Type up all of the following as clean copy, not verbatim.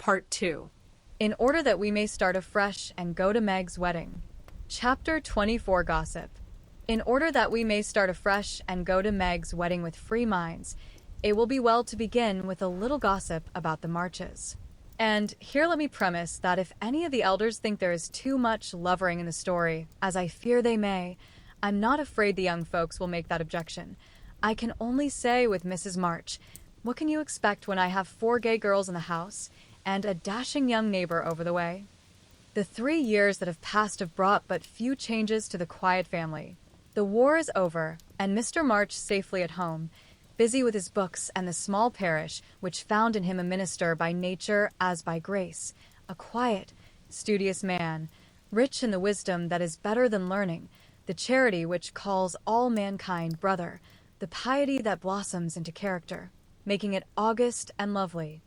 Part 2. In order that we may start afresh and go to Meg's wedding. Chapter 24 Gossip. In order that we may start afresh and go to Meg's wedding with free minds, it will be well to begin with a little gossip about the Marches. And here let me premise that if any of the elders think there is too much lovering in the story, as I fear they may, I'm not afraid the young folks will make that objection. I can only say with Mrs. March, what can you expect when I have 4 gay girls in the house and a dashing young neighbor over the way? The 3 years that have passed have brought but few changes to the quiet family. The war is over, and Mr. March safely at home, busy with his books and the small parish which found in him a minister by nature as by grace, a quiet, studious man, rich in the wisdom that is better than learning, the charity which calls all mankind brother, the piety that blossoms into character, making it august and lovely.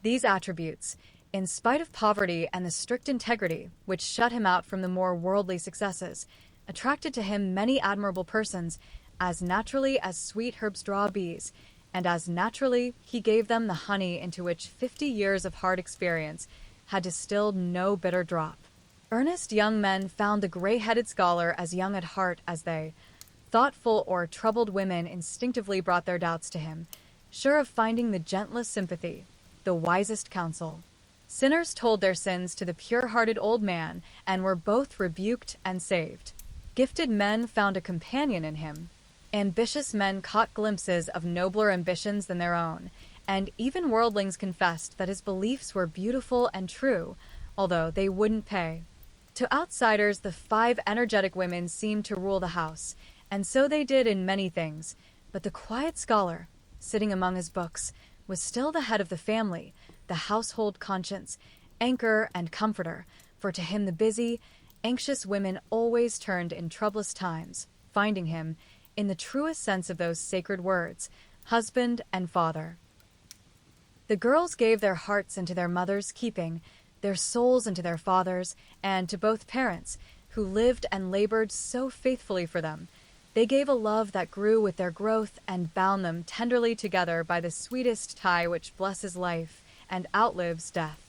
These attributes, in spite of poverty and the strict integrity which shut him out from the more worldly successes, attracted to him many admirable persons, as naturally as sweet herbs draw bees, and as naturally he gave them the honey into which 50 years of hard experience had distilled no bitter drop. Earnest young men found the gray-headed scholar as young at heart as they. Thoughtful or troubled women instinctively brought their doubts to him, sure of finding the gentlest sympathy, the wisest counsel. Sinners told their sins to the pure-hearted old man and were both rebuked and saved. Gifted men found a companion in him. Ambitious men caught glimpses of nobler ambitions than their own, and even worldlings confessed that his beliefs were beautiful and true, although they wouldn't pay. To outsiders, the 5 energetic women seemed to rule the house, and so they did in many things, but the quiet scholar, sitting among his books, was still the head of the family, the household conscience, anchor and comforter, for to him the busy, anxious women always turned in troublous times, finding him, in the truest sense of those sacred words, husband and father. The girls gave their hearts into their mother's keeping, their souls into their father's, and to both parents, who lived and labored so faithfully for them. They gave a love that grew with their growth and bound them tenderly together by the sweetest tie which blesses life and outlives death.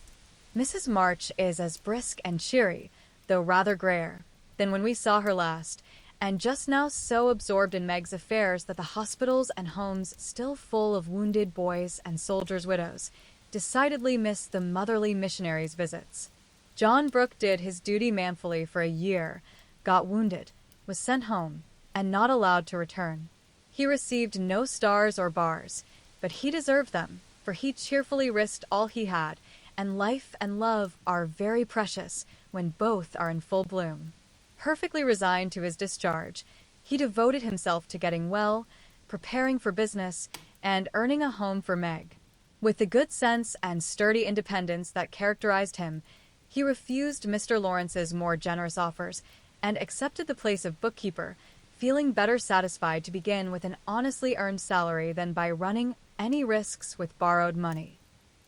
Mrs. March is as brisk and cheery, though rather grayer, than when we saw her last, and just now so absorbed in Meg's affairs that the hospitals and homes still full of wounded boys and soldiers' widows decidedly missed the motherly missionaries' visits. John Brooke did his duty manfully for a year, got wounded, was sent home, and not allowed to return. He received no stars or bars, but he deserved them, for he cheerfully risked all he had, and life and love are very precious when both are in full bloom. Perfectly resigned to his discharge, he devoted himself to getting well, preparing for business, and earning a home for Meg. With the good sense and sturdy independence that characterized him, he refused Mr. Lawrence's more generous offers, and accepted the place of bookkeeper, feeling better satisfied to begin with an honestly earned salary than by running any risks with borrowed money.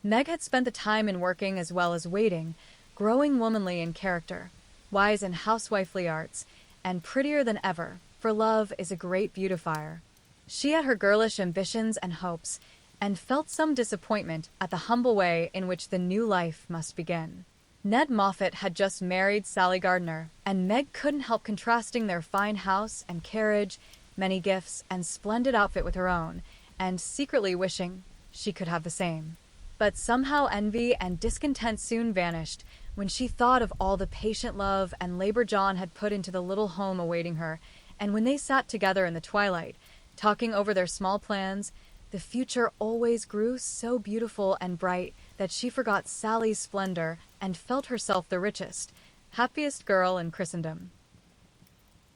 Meg had spent the time in working as well as waiting, growing womanly in character, wise in housewifely arts, and prettier than ever, for love is a great beautifier. She had her girlish ambitions and hopes, and felt some disappointment at the humble way in which the new life must begin. Ned Moffat had just married Sally Gardner, and Meg couldn't help contrasting their fine house and carriage, many gifts, and splendid outfit with her own, and secretly wishing she could have the same. But somehow envy and discontent soon vanished when she thought of all the patient love and labor John had put into the little home awaiting her, and when they sat together in the twilight, talking over their small plans, the future always grew so beautiful and bright that she forgot Sally's splendor and felt herself the richest, happiest girl in Christendom.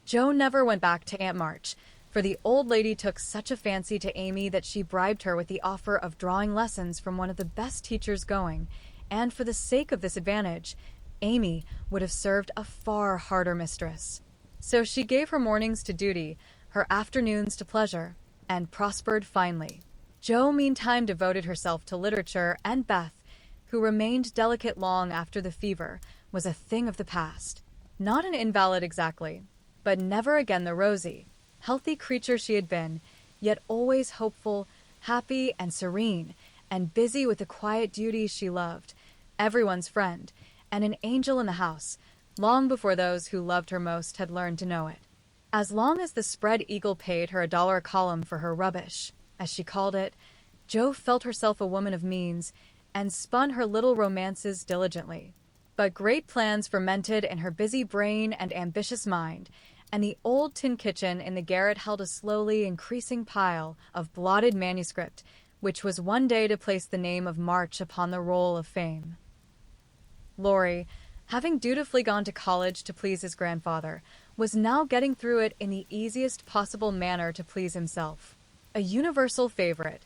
Jo never went back to Aunt March, for the old lady took such a fancy to Amy that she bribed her with the offer of drawing lessons from one of the best teachers going, and for the sake of this advantage, Amy would have served a far harder mistress. So she gave her mornings to duty, her afternoons to pleasure, and prospered finely. Jo meantime devoted herself to literature, and Beth, who remained delicate long after the fever, was a thing of the past. Not an invalid exactly, but never again the rosy, healthy creature she had been, yet always hopeful, happy and serene, and busy with the quiet duties she loved, everyone's friend, and an angel in the house, long before those who loved her most had learned to know it. As long as the spread eagle paid her $1 a column for her rubbish, as she called it, Jo felt herself a woman of means and spun her little romances diligently. But great plans fermented in her busy brain and ambitious mind, and the old tin kitchen in the garret held a slowly increasing pile of blotted manuscript, which was one day to place the name of March upon the roll of fame. Laurie, having dutifully gone to college to please his grandfather, was now getting through it in the easiest possible manner to please himself. A universal favorite,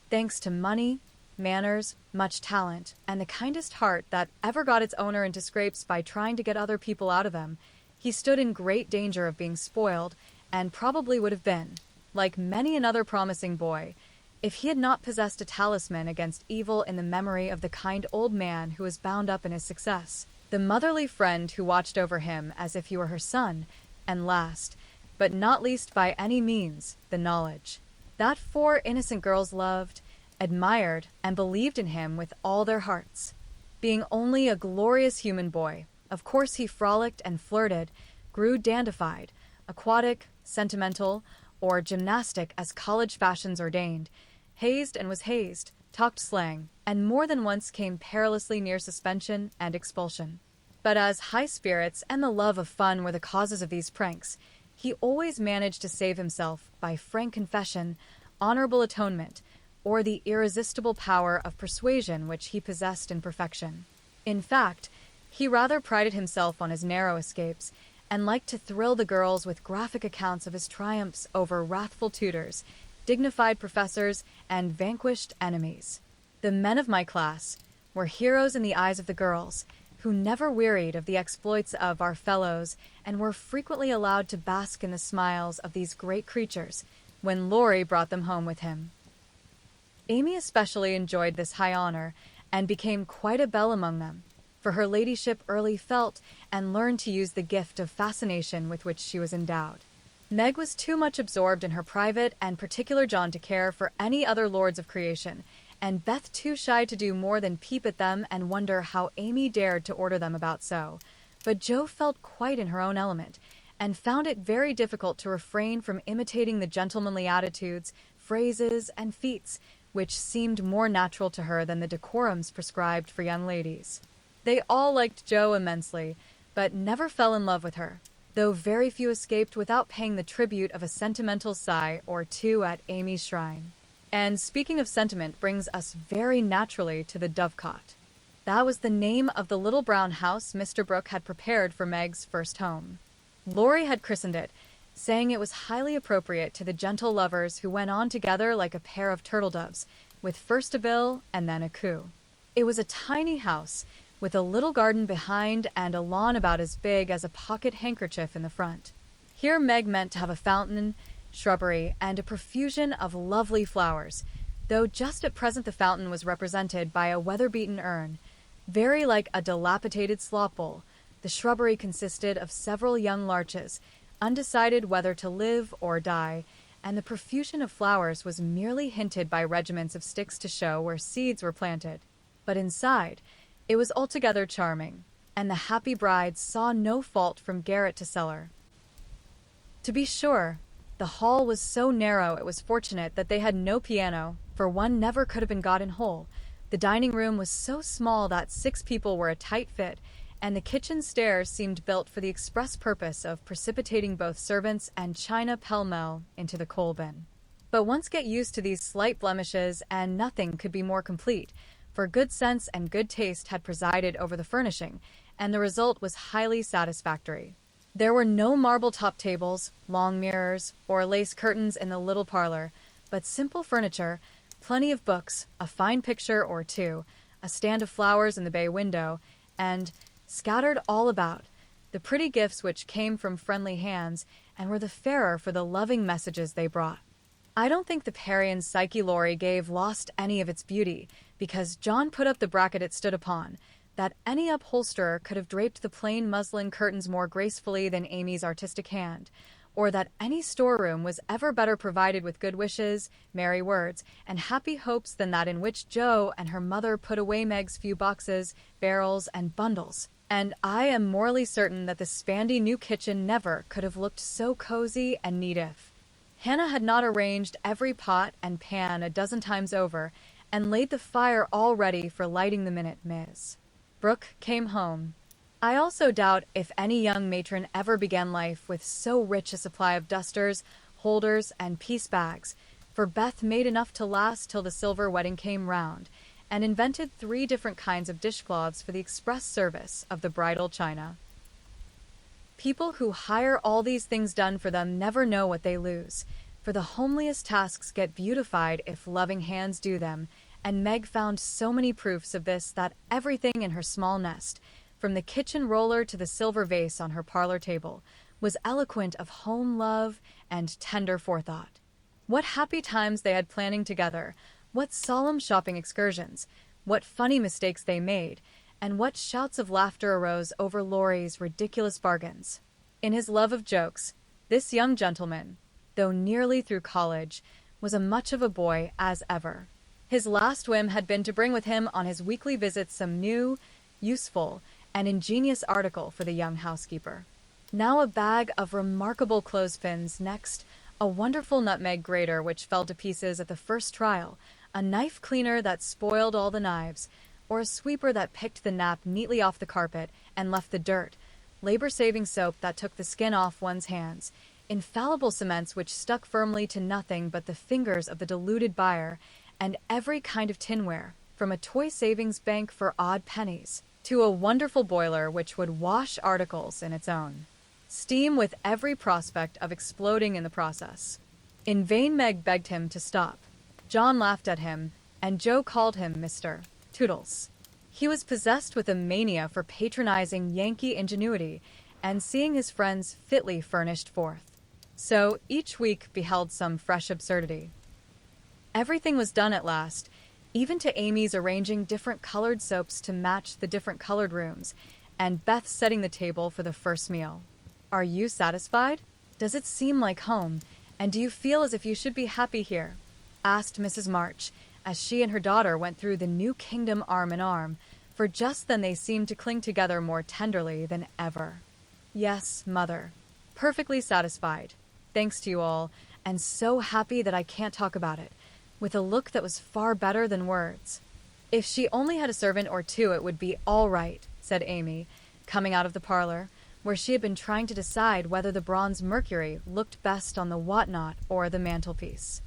thanks to money, manners, much talent, and the kindest heart that ever got its owner into scrapes by trying to get other people out of them, he stood in great danger of being spoiled, and probably would have been, like many another promising boy, if he had not possessed a talisman against evil in the memory of the kind old man who was bound up in his success, the motherly friend who watched over him as if he were her son, and last, but not least by any means, the knowledge that 4 innocent girls loved, admired, and believed in him with all their hearts. Being only a glorious human boy, of course he frolicked and flirted, grew dandified, aquatic, sentimental, or gymnastic as college fashions ordained, hazed and was hazed, talked slang, and more than once came perilously near suspension and expulsion. But as high spirits and the love of fun were the causes of these pranks, he always managed to save himself by frank confession, honorable atonement, or the irresistible power of persuasion which he possessed in perfection. In fact, he rather prided himself on his narrow escapes, and liked to thrill the girls with graphic accounts of his triumphs over wrathful tutors, dignified professors, and vanquished enemies. The men of my class were heroes in the eyes of the girls, who never wearied of the exploits of our fellows, and were frequently allowed to bask in the smiles of these great creatures when Laurie brought them home with him. Amy especially enjoyed this high honor, and became quite a belle among them, for her ladyship early felt and learned to use the gift of fascination with which she was endowed. Meg was too much absorbed in her private and particular John to care for any other lords of creation, and Beth too shy to do more than peep at them and wonder how Amy dared to order them about so. But Jo felt quite in her own element, and found it very difficult to refrain from imitating the gentlemanly attitudes, phrases, and feats which seemed more natural to her than the decorums prescribed for young ladies. They all liked Jo immensely, but never fell in love with her, though very few escaped without paying the tribute of a sentimental sigh or two at Amy's shrine. And speaking of sentiment brings us very naturally to the Dovecot. That was the name of the little brown house Mr. Brooke had prepared for Meg's first home. Laurie had christened it, saying it was highly appropriate to the gentle lovers who went on together like a pair of turtle doves, with first a bill and then a coo. It was a tiny house, with a little garden behind and a lawn about as big as a pocket handkerchief in the front. Here Meg meant to have a fountain, shrubbery, and a profusion of lovely flowers, though just at present the fountain was represented by a weather-beaten urn, very like a dilapidated slop bowl. The shrubbery consisted of several young larches, undecided whether to live or die, and the profusion of flowers was merely hinted by regiments of sticks to show where seeds were planted. But inside, it was altogether charming, and the happy brides saw no fault from garret to cellar. To be sure, the hall was so narrow it was fortunate that they had no piano, for one never could have been got in whole. The dining room was so small that 6 people were a tight fit, and the kitchen stairs seemed built for the express purpose of precipitating both servants and china pell-mell into the coal bin. But once get used to these slight blemishes, and nothing could be more complete, for good sense and good taste had presided over the furnishing, and the result was highly satisfactory. There were no marble-top tables, long mirrors, or lace curtains in the little parlor, but simple furniture, plenty of books, a fine picture or two, a stand of flowers in the bay window, and, scattered all about, the pretty gifts which came from friendly hands and were the fairer for the loving messages they brought. I don't think the Parian Psyche Laurie gave lost any of its beauty, because John put up the bracket it stood upon, that any upholsterer could have draped the plain muslin curtains more gracefully than Amy's artistic hand, or that any storeroom was ever better provided with good wishes, merry words, and happy hopes than that in which Jo and her mother put away Meg's few boxes, barrels, and bundles. And I am morally certain that the spandy new kitchen never could have looked so cozy and neat if Hannah had not arranged every pot and pan a dozen times over and laid the fire all ready for lighting the minute Miss Brooke came home. I also doubt if any young matron ever began life with so rich a supply of dusters, holders, and piece bags, for Beth made enough to last till the silver wedding came round, and invented 3 different kinds of dishcloths for the express service of the bridal china. People who hire all these things done for them never know what they lose, for the homeliest tasks get beautified if loving hands do them, and Meg found so many proofs of this that everything in her small nest, from the kitchen roller to the silver vase on her parlor table, was eloquent of home love and tender forethought. What happy times they had planning together, what solemn shopping excursions, what funny mistakes they made, and what shouts of laughter arose over Laurie's ridiculous bargains. In his love of jokes, this young gentleman, though nearly through college, was as much of a boy as ever. His last whim had been to bring with him on his weekly visits some new, useful, and ingenious article for the young housekeeper. Now a bag of remarkable clothespins, next a wonderful nutmeg grater which fell to pieces at the first trial, a knife cleaner that spoiled all the knives, or a sweeper that picked the nap neatly off the carpet and left the dirt, labor-saving soap that took the skin off one's hands, infallible cements which stuck firmly to nothing but the fingers of the deluded buyer, and every kind of tinware, from a toy savings bank for odd pennies to a wonderful boiler which would wash articles in its own steam with every prospect of exploding in the process. In vain Meg begged him to stop. John laughed at him, and Jo called him Mr. Toodles. He was possessed with a mania for patronizing Yankee ingenuity and seeing his friends fitly furnished forth. So each week beheld some fresh absurdity. Everything was done at last, even to Amy's arranging different colored soaps to match the different colored rooms, and Beth setting the table for the first meal. Are you satisfied? Does it seem like home, and do you feel as if you should be happy here? Asked Mrs. March, as she and her daughter went through the new kingdom arm in arm, for just then they seemed to cling together more tenderly than ever. Yes, Mother. Perfectly satisfied. Thanks to you all, and so happy that I can't talk about it, with a look that was far better than words. If she only had a servant or 2 it would be all right, said Amy, coming out of the parlor, where she had been trying to decide whether the bronze Mercury looked best on the whatnot or the mantelpiece.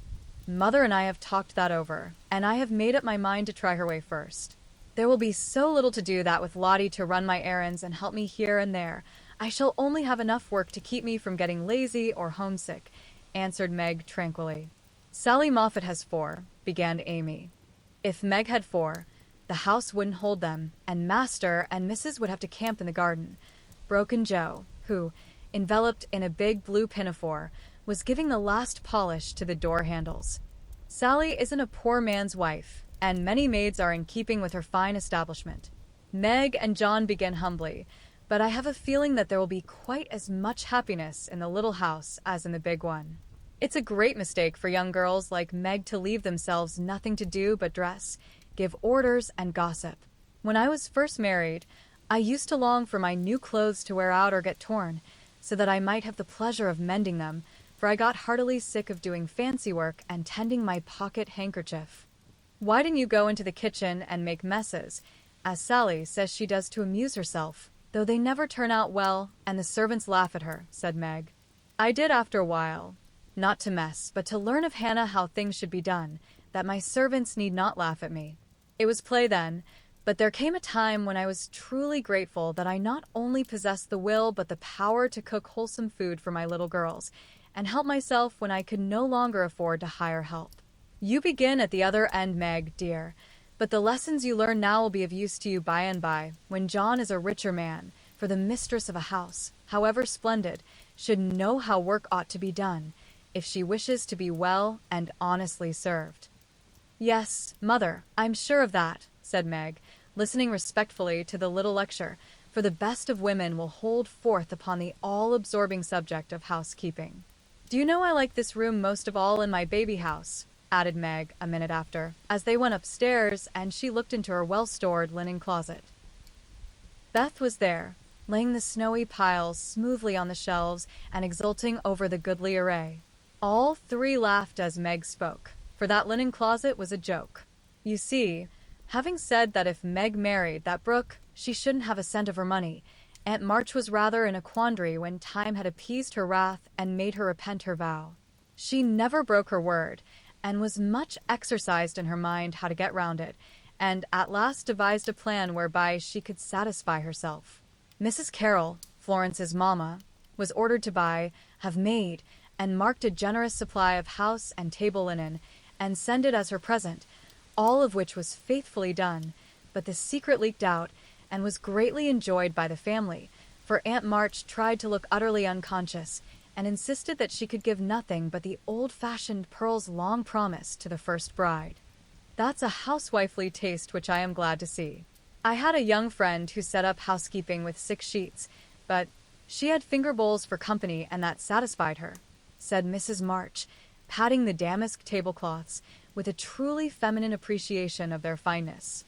Mother and I have talked that over, and I have made up my mind to try her way first. There will be so little to do that with Lottie to run my errands and help me here and there, I shall only have enough work to keep me from getting lazy or homesick, answered Meg tranquilly. Sally Moffat has 4, began Amy. If Meg had 4, the house wouldn't hold them, and Master and Mrs. would have to camp in the garden, broke in Jo, who, enveloped in a big blue pinafore, was giving the last polish to the door handles. Sally isn't a poor man's wife, and many maids are in keeping with her fine establishment. Meg and John begin humbly, but I have a feeling that there will be quite as much happiness in the little house as in the big one. It's a great mistake for young girls like Meg to leave themselves nothing to do but dress, give orders, and gossip. When I was first married, I used to long for my new clothes to wear out or get torn, so that I might have the pleasure of mending them, for I got heartily sick of doing fancy work and tending my pocket handkerchief. Why didn't you go into the kitchen and make messes, as Sally says she does to amuse herself, though they never turn out well and the servants laugh at her, said Meg. I did after a while. Not to mess, but to learn of Hannah how things should be done, that my servants need not laugh at me. It was play then, but there came a time when I was truly grateful that I not only possessed the will but the power to cook wholesome food for my little girls, and help myself when I could no longer afford to hire help. You begin at the other end, Meg, dear, but the lessons you learn now will be of use to you by and by, when John is a richer man, for the mistress of a house, however splendid, should know how work ought to be done, if she wishes to be well and honestly served. Yes, Mother, I'm sure of that, said Meg, listening respectfully to the little lecture, for the best of women will hold forth upon the all-absorbing subject of housekeeping. Do you know I like this room most of all in my baby house? Added Meg a minute after, as they went upstairs and she looked into her well-stored linen closet. Beth was there, laying the snowy piles smoothly on the shelves and exulting over the goodly array. All three laughed as Meg spoke, for that linen closet was a joke. You see, having said that if Meg married that Brooke, she shouldn't have a cent of her money, Aunt March was rather in a quandary when time had appeased her wrath and made her repent her vow. She never broke her word, and was much exercised in her mind how to get round it, and at last devised a plan whereby she could satisfy herself. Mrs. Carroll, Florence's mamma, was ordered to buy, have made, and marked a generous supply of house and table linen, and send it as her present, all of which was faithfully done, but the secret leaked out, and was greatly enjoyed by the family, for Aunt March tried to look utterly unconscious, and insisted that she could give nothing but the old-fashioned pearls long promised to the first bride. That's a housewifely taste which I am glad to see. I had a young friend who set up housekeeping with 6 sheets, but she had finger bowls for company, and that satisfied her, said Mrs. March, patting the damask tablecloths with a truly feminine appreciation of their fineness.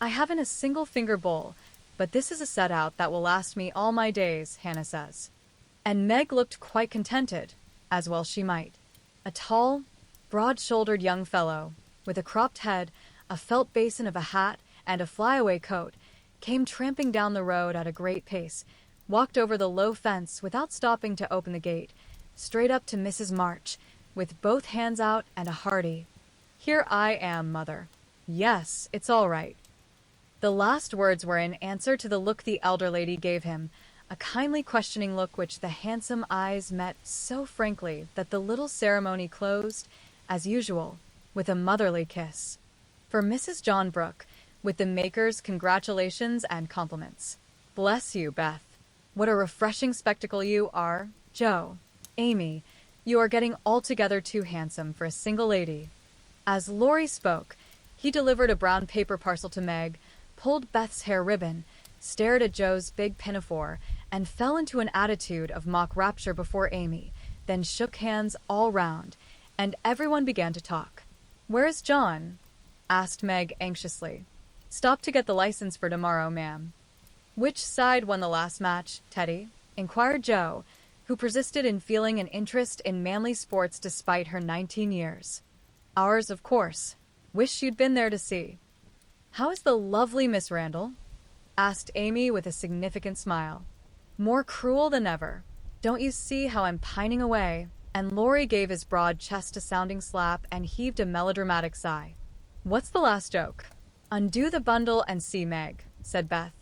I haven't a single finger bowl, but this is a set-out that will last me all my days, Hannah says. And Meg looked quite contented, as well she might. A tall, broad-shouldered young fellow, with a cropped head, a felt basin of a hat, and a flyaway coat, came tramping down the road at a great pace, walked over the low fence without stopping to open the gate, straight up to Mrs. March, with both hands out and a hearty, "Here I am, mother. Yes, it's all right." The last words were in answer to the look the elder lady gave him, a kindly questioning look which the handsome eyes met so frankly that the little ceremony closed, as usual, with a motherly kiss. For Mrs. John Brooke, with the maker's congratulations and compliments. "Bless you, Beth. What a refreshing spectacle you are, Joe. Amy, you are getting altogether too handsome for a single lady." As Laurie spoke, he delivered a brown paper parcel to Meg, pulled Beth's hair ribbon, stared at Joe's big pinafore, and fell into an attitude of mock rapture before Amy, then shook hands all round, and everyone began to talk. "Where is John?" asked Meg anxiously. "Stop to get the license for tomorrow, ma'am." "Which side won the last match, Teddy?" inquired Joe, who persisted in feeling an interest in manly sports despite her 19 years. "Ours, of course. Wish you'd been there to see." "How is the lovely Miss Randall?" asked Amy with a significant smile. "More cruel than ever. Don't you see how I'm pining away?" And Laurie gave his broad chest a sounding slap and heaved a melodramatic sigh. "What's the last joke?" "Undo the bundle and see, Meg," said Beth,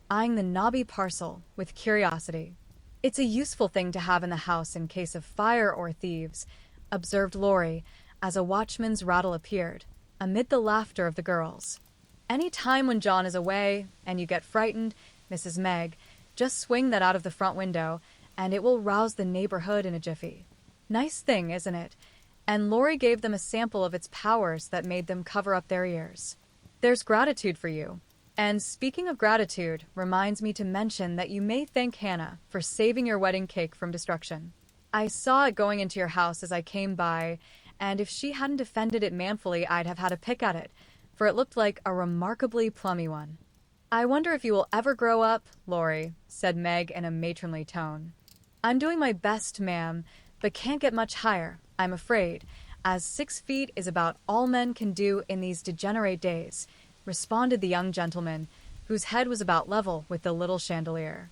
eyeing the knobby parcel with curiosity. "It's a useful thing to have in the house in case of fire or thieves," observed Laurie, as a watchman's rattle appeared, amid the laughter of the girls. "Any time when John is away, and you get frightened, Mrs. Meg, just swing that out of the front window, and it will rouse the neighborhood in a jiffy. Nice thing, isn't it?" And Laurie gave them a sample of its powers that made them cover up their ears. "There's gratitude for you. And speaking of gratitude, reminds me to mention that you may thank Hannah for saving your wedding cake from destruction. I saw it going into your house as I came by, and if she hadn't defended it manfully, I'd have had a pick at it, for it looked like a remarkably plummy one." "I wonder if you will ever grow up, Laurie," said Meg in a matronly tone. "I'm doing my best, ma'am, but can't get much higher, I'm afraid, as 6 feet is about all men can do in these degenerate days," responded the young gentleman, whose head was about level with the little chandelier.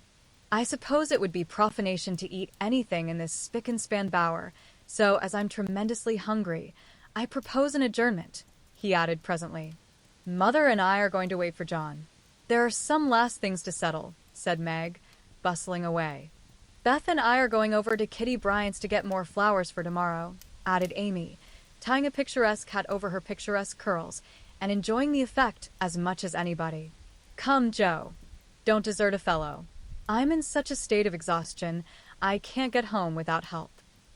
"I suppose it would be profanation to eat anything in this spick-and-span bower, so as I'm tremendously hungry, I propose an adjournment," he added presently. "Mother and I are going to wait for John. There are some last things to settle," said Meg, bustling away. "Beth and I are going over to Kitty Bryant's to get more flowers for tomorrow," added Amy, tying a picturesque hat over her picturesque curls, and enjoying the effect as much as anybody. "Come, Joe. Don't desert a fellow. I'm in such a state of exhaustion, I can't get home without help."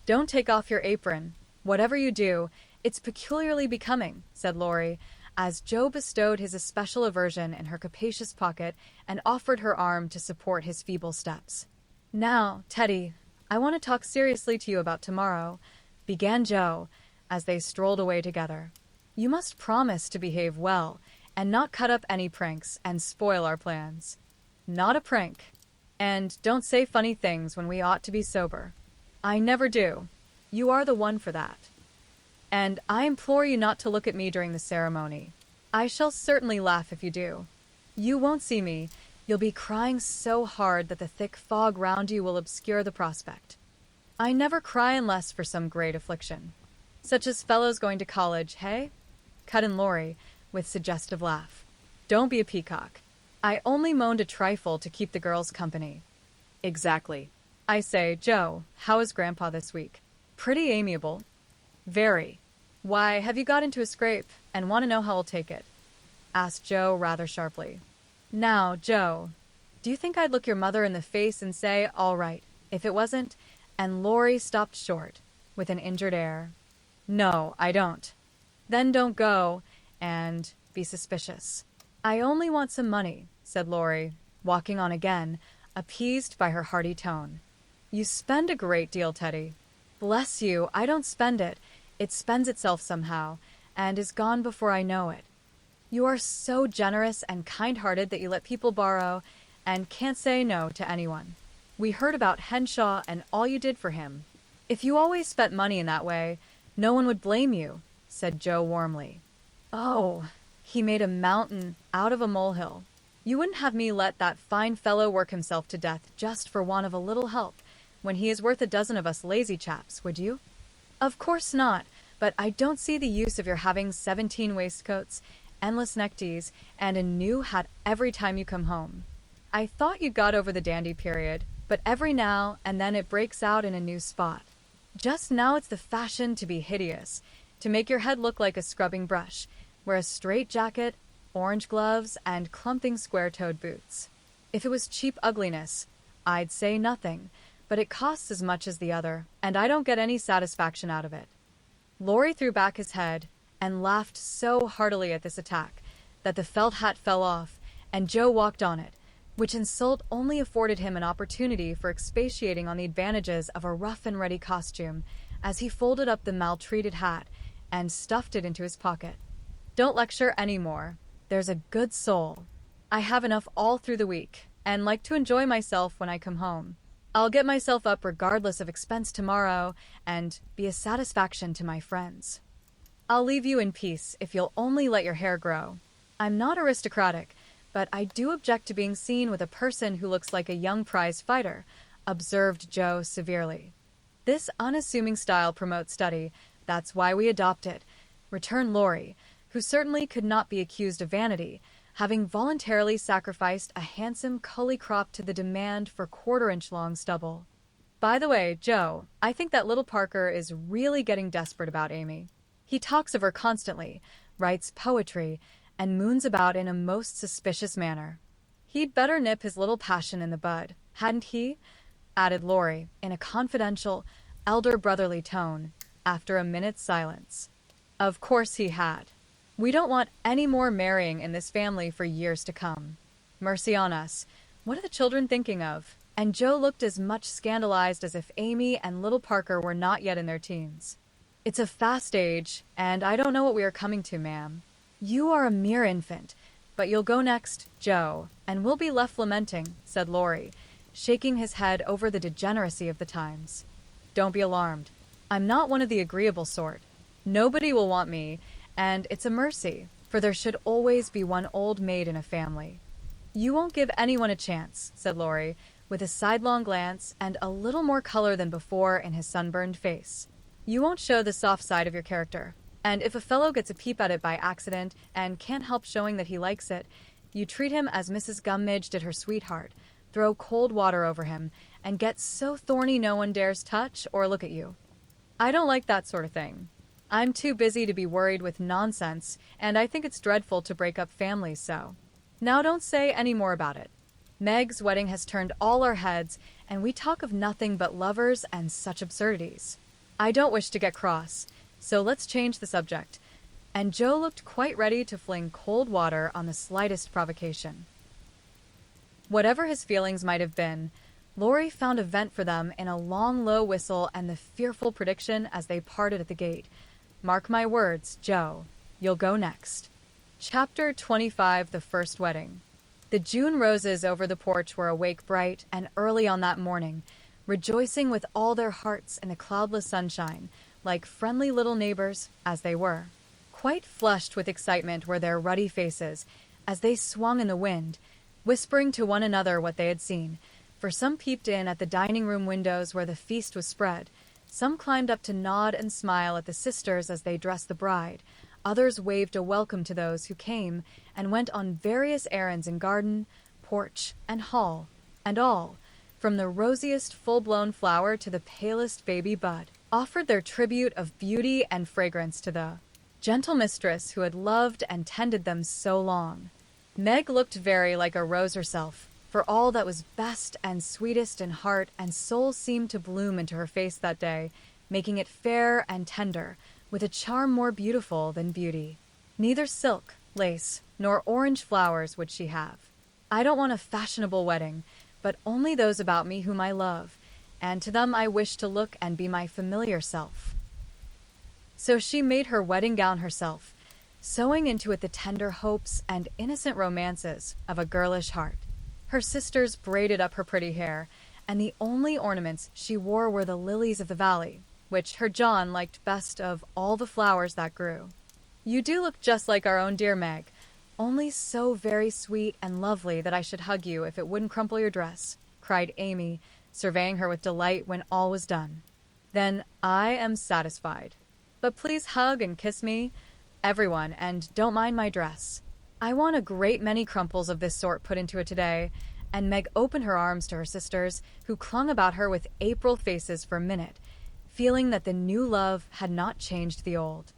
"Don't take off your apron. Whatever you do, it's peculiarly becoming," said Laurie, as Joe bestowed his especial aversion in her capacious pocket and offered her arm to support his feeble steps. "Now, Teddy, I want to talk seriously to you about tomorrow," began Joe, as they strolled away together. "You must promise to behave well and not cut up any pranks and spoil our plans." "Not a prank. And don't say funny things when we ought to be sober." "I never do. You are the one for that. And I implore you not to look at me during the ceremony. I shall certainly laugh if you do. You won't see me. You'll be crying so hard that the thick fog round you will obscure the prospect." "I never cry unless for some great affliction. Such as fellows going to college, hey?" cut in Laurie, with suggestive laugh. "Don't be a peacock. I only moaned a trifle to keep the girls company." "Exactly. I say, Joe, how is Grandpa this week?" "Pretty amiable." "Very. Why, have you got into a scrape, and want to know how I'll take it?" asked Joe rather sharply. "Now, Joe, do you think I'd look your mother in the face and say, 'All right,' if it wasn't—" and Laurie stopped short, with an injured air. "No, I don't." "Then don't go, and be suspicious." "I only want some money," said Laurie, walking on again, appeased by her hearty tone. "You spend a great deal, Teddy." "Bless you, I don't spend it. It spends itself somehow, and is gone before I know it. You are so generous and kind-hearted that you let people borrow, and can't say no to anyone. We heard about Henshaw and all you did for him. If you always spent money in that way, no one would blame you," said Joe warmly. "Oh, he made a mountain out of a molehill. You wouldn't have me let that fine fellow work himself to death just for want of a little help, when he is worth a dozen of us lazy chaps, would you?" "Of course not, but I don't see the use of your having 17 waistcoats, endless neckties, and a new hat every time you come home. I thought you got over the dandy period, but every now and then it breaks out in a new spot. Just now it's the fashion to be hideous, to make your head look like a scrubbing brush, wear a straight jacket, orange gloves, and clumping square-toed boots. If it was cheap ugliness, I'd say nothing, but it costs as much as the other, and I don't get any satisfaction out of it." Laurie threw back his head and laughed so heartily at this attack that the felt hat fell off, and Joe walked on it, which insult only afforded him an opportunity for expatiating on the advantages of a rough-and-ready costume as he folded up the maltreated hat and stuffed it into his pocket. "Don't lecture any more. There's a good soul. I have enough all through the week, and like to enjoy myself when I come home. I'll get myself up regardless of expense tomorrow, and be a satisfaction to my friends. I'll leave you in peace if you'll only let your hair grow. I'm not aristocratic, but I do object to being seen with a person who looks like a young prize fighter," observed Joe severely. "This unassuming style promotes study. That's why we adopt it," returned Laurie, who certainly could not be accused of vanity, having voluntarily sacrificed a handsome cully crop to the demand for quarter-inch-long stubble. "By the way, Joe, I think that little Parker is really getting desperate about Amy. He talks of her constantly, writes poetry, and moons about in a most suspicious manner. He'd better nip his little passion in the bud, hadn't he?" added Laurie, in a confidential, elder-brotherly tone, after a minute's silence. "Of course he had. We don't want any more marrying in this family for years to come. Mercy on us, what are the children thinking of?" And Joe looked as much scandalized as if Amy and little Parker were not yet in their teens. "It's a fast age, and I don't know what we are coming to, ma'am. You are a mere infant, but you'll go next, Joe, and we'll be left lamenting," said Laurie, shaking his head over the degeneracy of the times. "Don't be alarmed. I'm not one of the agreeable sort. Nobody will want me, and it's a mercy, for there should always be one old maid in a family." "You won't give anyone a chance," said Laurie, with a sidelong glance and a little more color than before in his sunburned face. "You won't show the soft side of your character, and if a fellow gets a peep at it by accident and can't help showing that he likes it, you treat him as Mrs. Gummidge did her sweetheart, throw cold water over him, and get so thorny no one dares touch or look at you. I don't like that sort of thing. I'm too busy to be worried with nonsense, and I think it's dreadful to break up families so. Now don't say any more about it. Meg's wedding has turned all our heads, and we talk of nothing but lovers and such absurdities. I don't wish to get cross, so let's change the subject. and Joe looked quite ready to fling cold water on the slightest provocation. Whatever his feelings might have been, Laurie found a vent for them in a long, low whistle and the fearful prediction as they parted at the gate. "Mark my words, Joe, you'll go next." Chapter 25: The First Wedding. The June roses over the porch were awake bright and early on that morning, rejoicing with all their hearts in the cloudless sunshine, like friendly little neighbors as they were. Quite flushed with excitement were their ruddy faces as they swung in the wind, whispering to one another what they had seen, for some peeped in at the dining room windows where the feast was spread, some climbed up to nod and smile at the sisters as they dressed the bride, others waved a welcome to those who came and went on various errands in garden, porch, and hall, and all, from the rosiest full-blown flower to the palest baby bud, offered their tribute of beauty and fragrance to the gentle mistress who had loved and tended them so long. Meg looked very like a rose herself, for all that was best and sweetest in heart and soul seemed to bloom into her face that day, making it fair and tender, with a charm more beautiful than beauty. Neither silk, lace, nor orange flowers would she have. "I don't want a fashionable wedding, but only those about me whom I love, and to them I wish to look and be my familiar self." So she made her wedding gown herself, sewing into it the tender hopes and innocent romances of a girlish heart. Her sisters braided up her pretty hair, and the only ornaments she wore were the lilies of the valley, which her John liked best of all the flowers that grew. "You do look just like our own dear Meg, only so very sweet and lovely that I should hug you if it wouldn't crumple your dress," cried Amy, surveying her with delight when all was done. "Then I am satisfied. But please hug and kiss me, everyone, and don't mind my dress. I want a great many crumples of this sort put into it today," and Meg opened her arms to her sisters, who clung about her with April faces for a minute, feeling that the new love had not changed the old.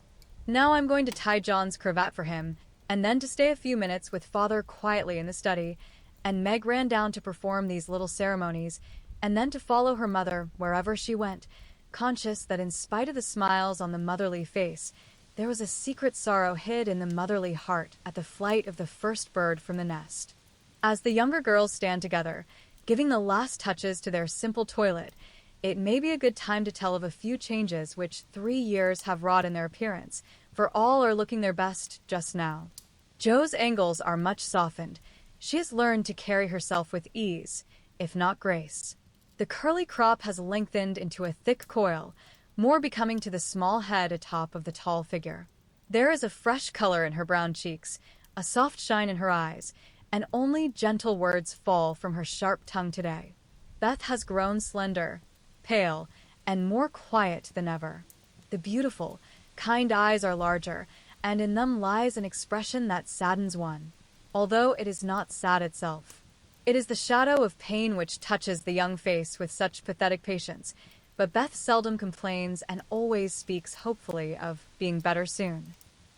"Now I'm going to tie John's cravat for him, and then to stay a few minutes with Father quietly in the study," and Meg ran down to perform these little ceremonies, and then to follow her mother wherever she went, conscious that in spite of the smiles on the motherly face, there was a secret sorrow hid in the motherly heart at the flight of the first bird from the nest. As the younger girls stand together, giving the last touches to their simple toilet, it may be a good time to tell of a few changes which 3 years have wrought in their appearance, for all are looking their best just now. Jo's angles are much softened. She has learned to carry herself with ease, if not grace. The curly crop has lengthened into a thick coil, more becoming to the small head atop of the tall figure. There is a fresh color in her brown cheeks, a soft shine in her eyes, and only gentle words fall from her sharp tongue today. Beth has grown slender, pale, and more quiet than ever. The beautiful, kind eyes are larger, and in them lies an expression that saddens one, although it is not sad itself. It is the shadow of pain which touches the young face with such pathetic patience, but Beth seldom complains and always speaks hopefully of being better soon.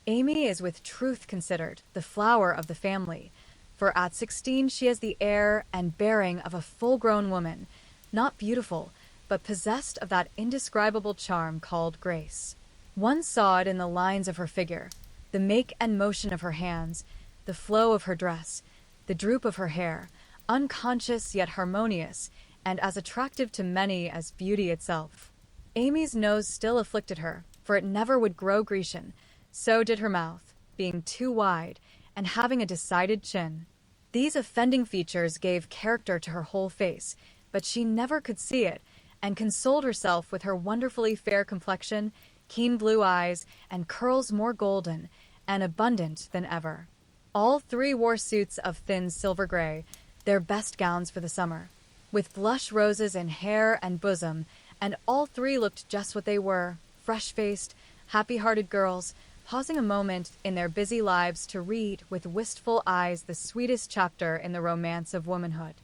Amy is with truth considered the flower of the family, for at 16 she has the air and bearing of a full-grown woman, not beautiful, but possessed of that indescribable charm called grace. One saw it in the lines of her figure, the make and motion of her hands, the flow of her dress, the droop of her hair, unconscious yet harmonious, and as attractive to many as beauty itself. Amy's nose still afflicted her, for it never would grow Grecian. So did her mouth, being too wide, and having a decided chin. These offending features gave character to her whole face, but she never could see it, and consoled herself with her wonderfully fair complexion, keen blue eyes, and curls more golden and abundant than ever. All 3 wore suits of thin silver gray, their best gowns for the summer, with blush roses in hair and bosom, and all 3 looked just what they were, fresh-faced, happy-hearted girls, pausing a moment in their busy lives to read with wistful eyes the sweetest chapter in the romance of womanhood.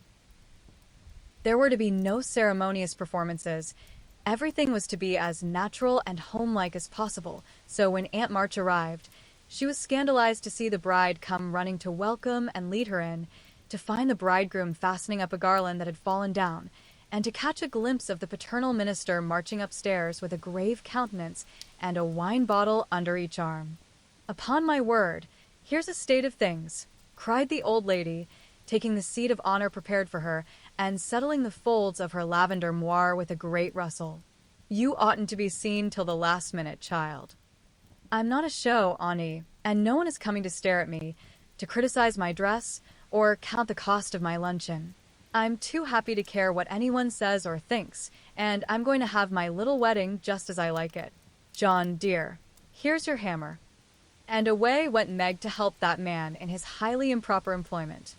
There were to be no ceremonious performances. Everything was to be as natural and homelike as possible, so when Aunt March arrived, she was scandalized to see the bride come running to welcome and lead her in, to find the bridegroom fastening up a garland that had fallen down, and to catch a glimpse of the paternal minister marching upstairs with a grave countenance and a wine bottle under each arm. Upon my word, here's a state of things, cried the old lady, taking the seat of honor prepared for her and settling the folds of her lavender moire with a great rustle. You oughtn't to be seen till the last minute, child. I'm not a show, Ani, and no one is coming to stare at me, to criticize my dress, or count the cost of my luncheon. I'm too happy to care what anyone says or thinks, and I'm going to have my little wedding just as I like it. John, dear, here's your hammer. And away went Meg to help that man in his highly improper employment.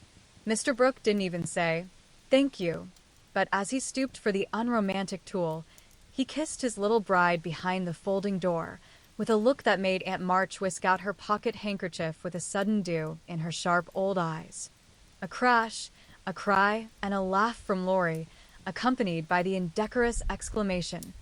Mr. Brooke didn't even say, "Thank you," but as he stooped for the unromantic tool, he kissed his little bride behind the folding door, with a look that made Aunt March whisk out her pocket handkerchief with a sudden dew in her sharp old eyes. A crash, a cry, and a laugh from Laurie, accompanied by the indecorous exclamation,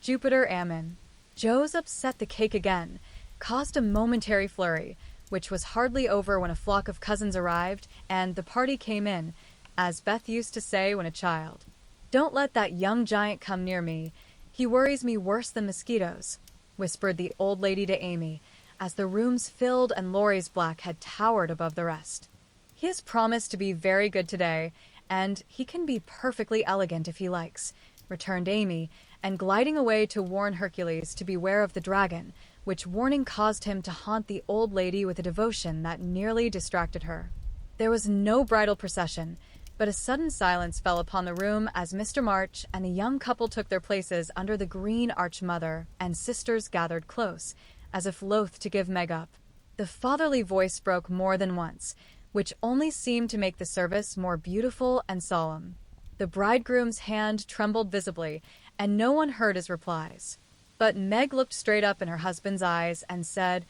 "Jupiter Ammon!" Joe's upset the cake again, caused a momentary flurry, which was hardly over when a flock of cousins arrived and the party came in, as Beth used to say when a child. "Don't let that young giant come near me. He worries me worse than mosquitoes," whispered the old lady to Amy, as the rooms filled and Laurie's black had towered above the rest. "He has promised to be very good today, and he can be perfectly elegant if he likes," returned Amy, and gliding away to warn Hercules to beware of the dragon, which warning caused him to haunt the old lady with a devotion that nearly distracted her. There was no bridal procession, but a sudden silence fell upon the room as Mr. March and the young couple took their places under the green archmother, and sisters gathered close, as if loath to give Meg up. The fatherly voice broke more than once, which only seemed to make the service more beautiful and solemn. The bridegroom's hand trembled visibly, and no one heard his replies. But Meg looked straight up in her husband's eyes and said,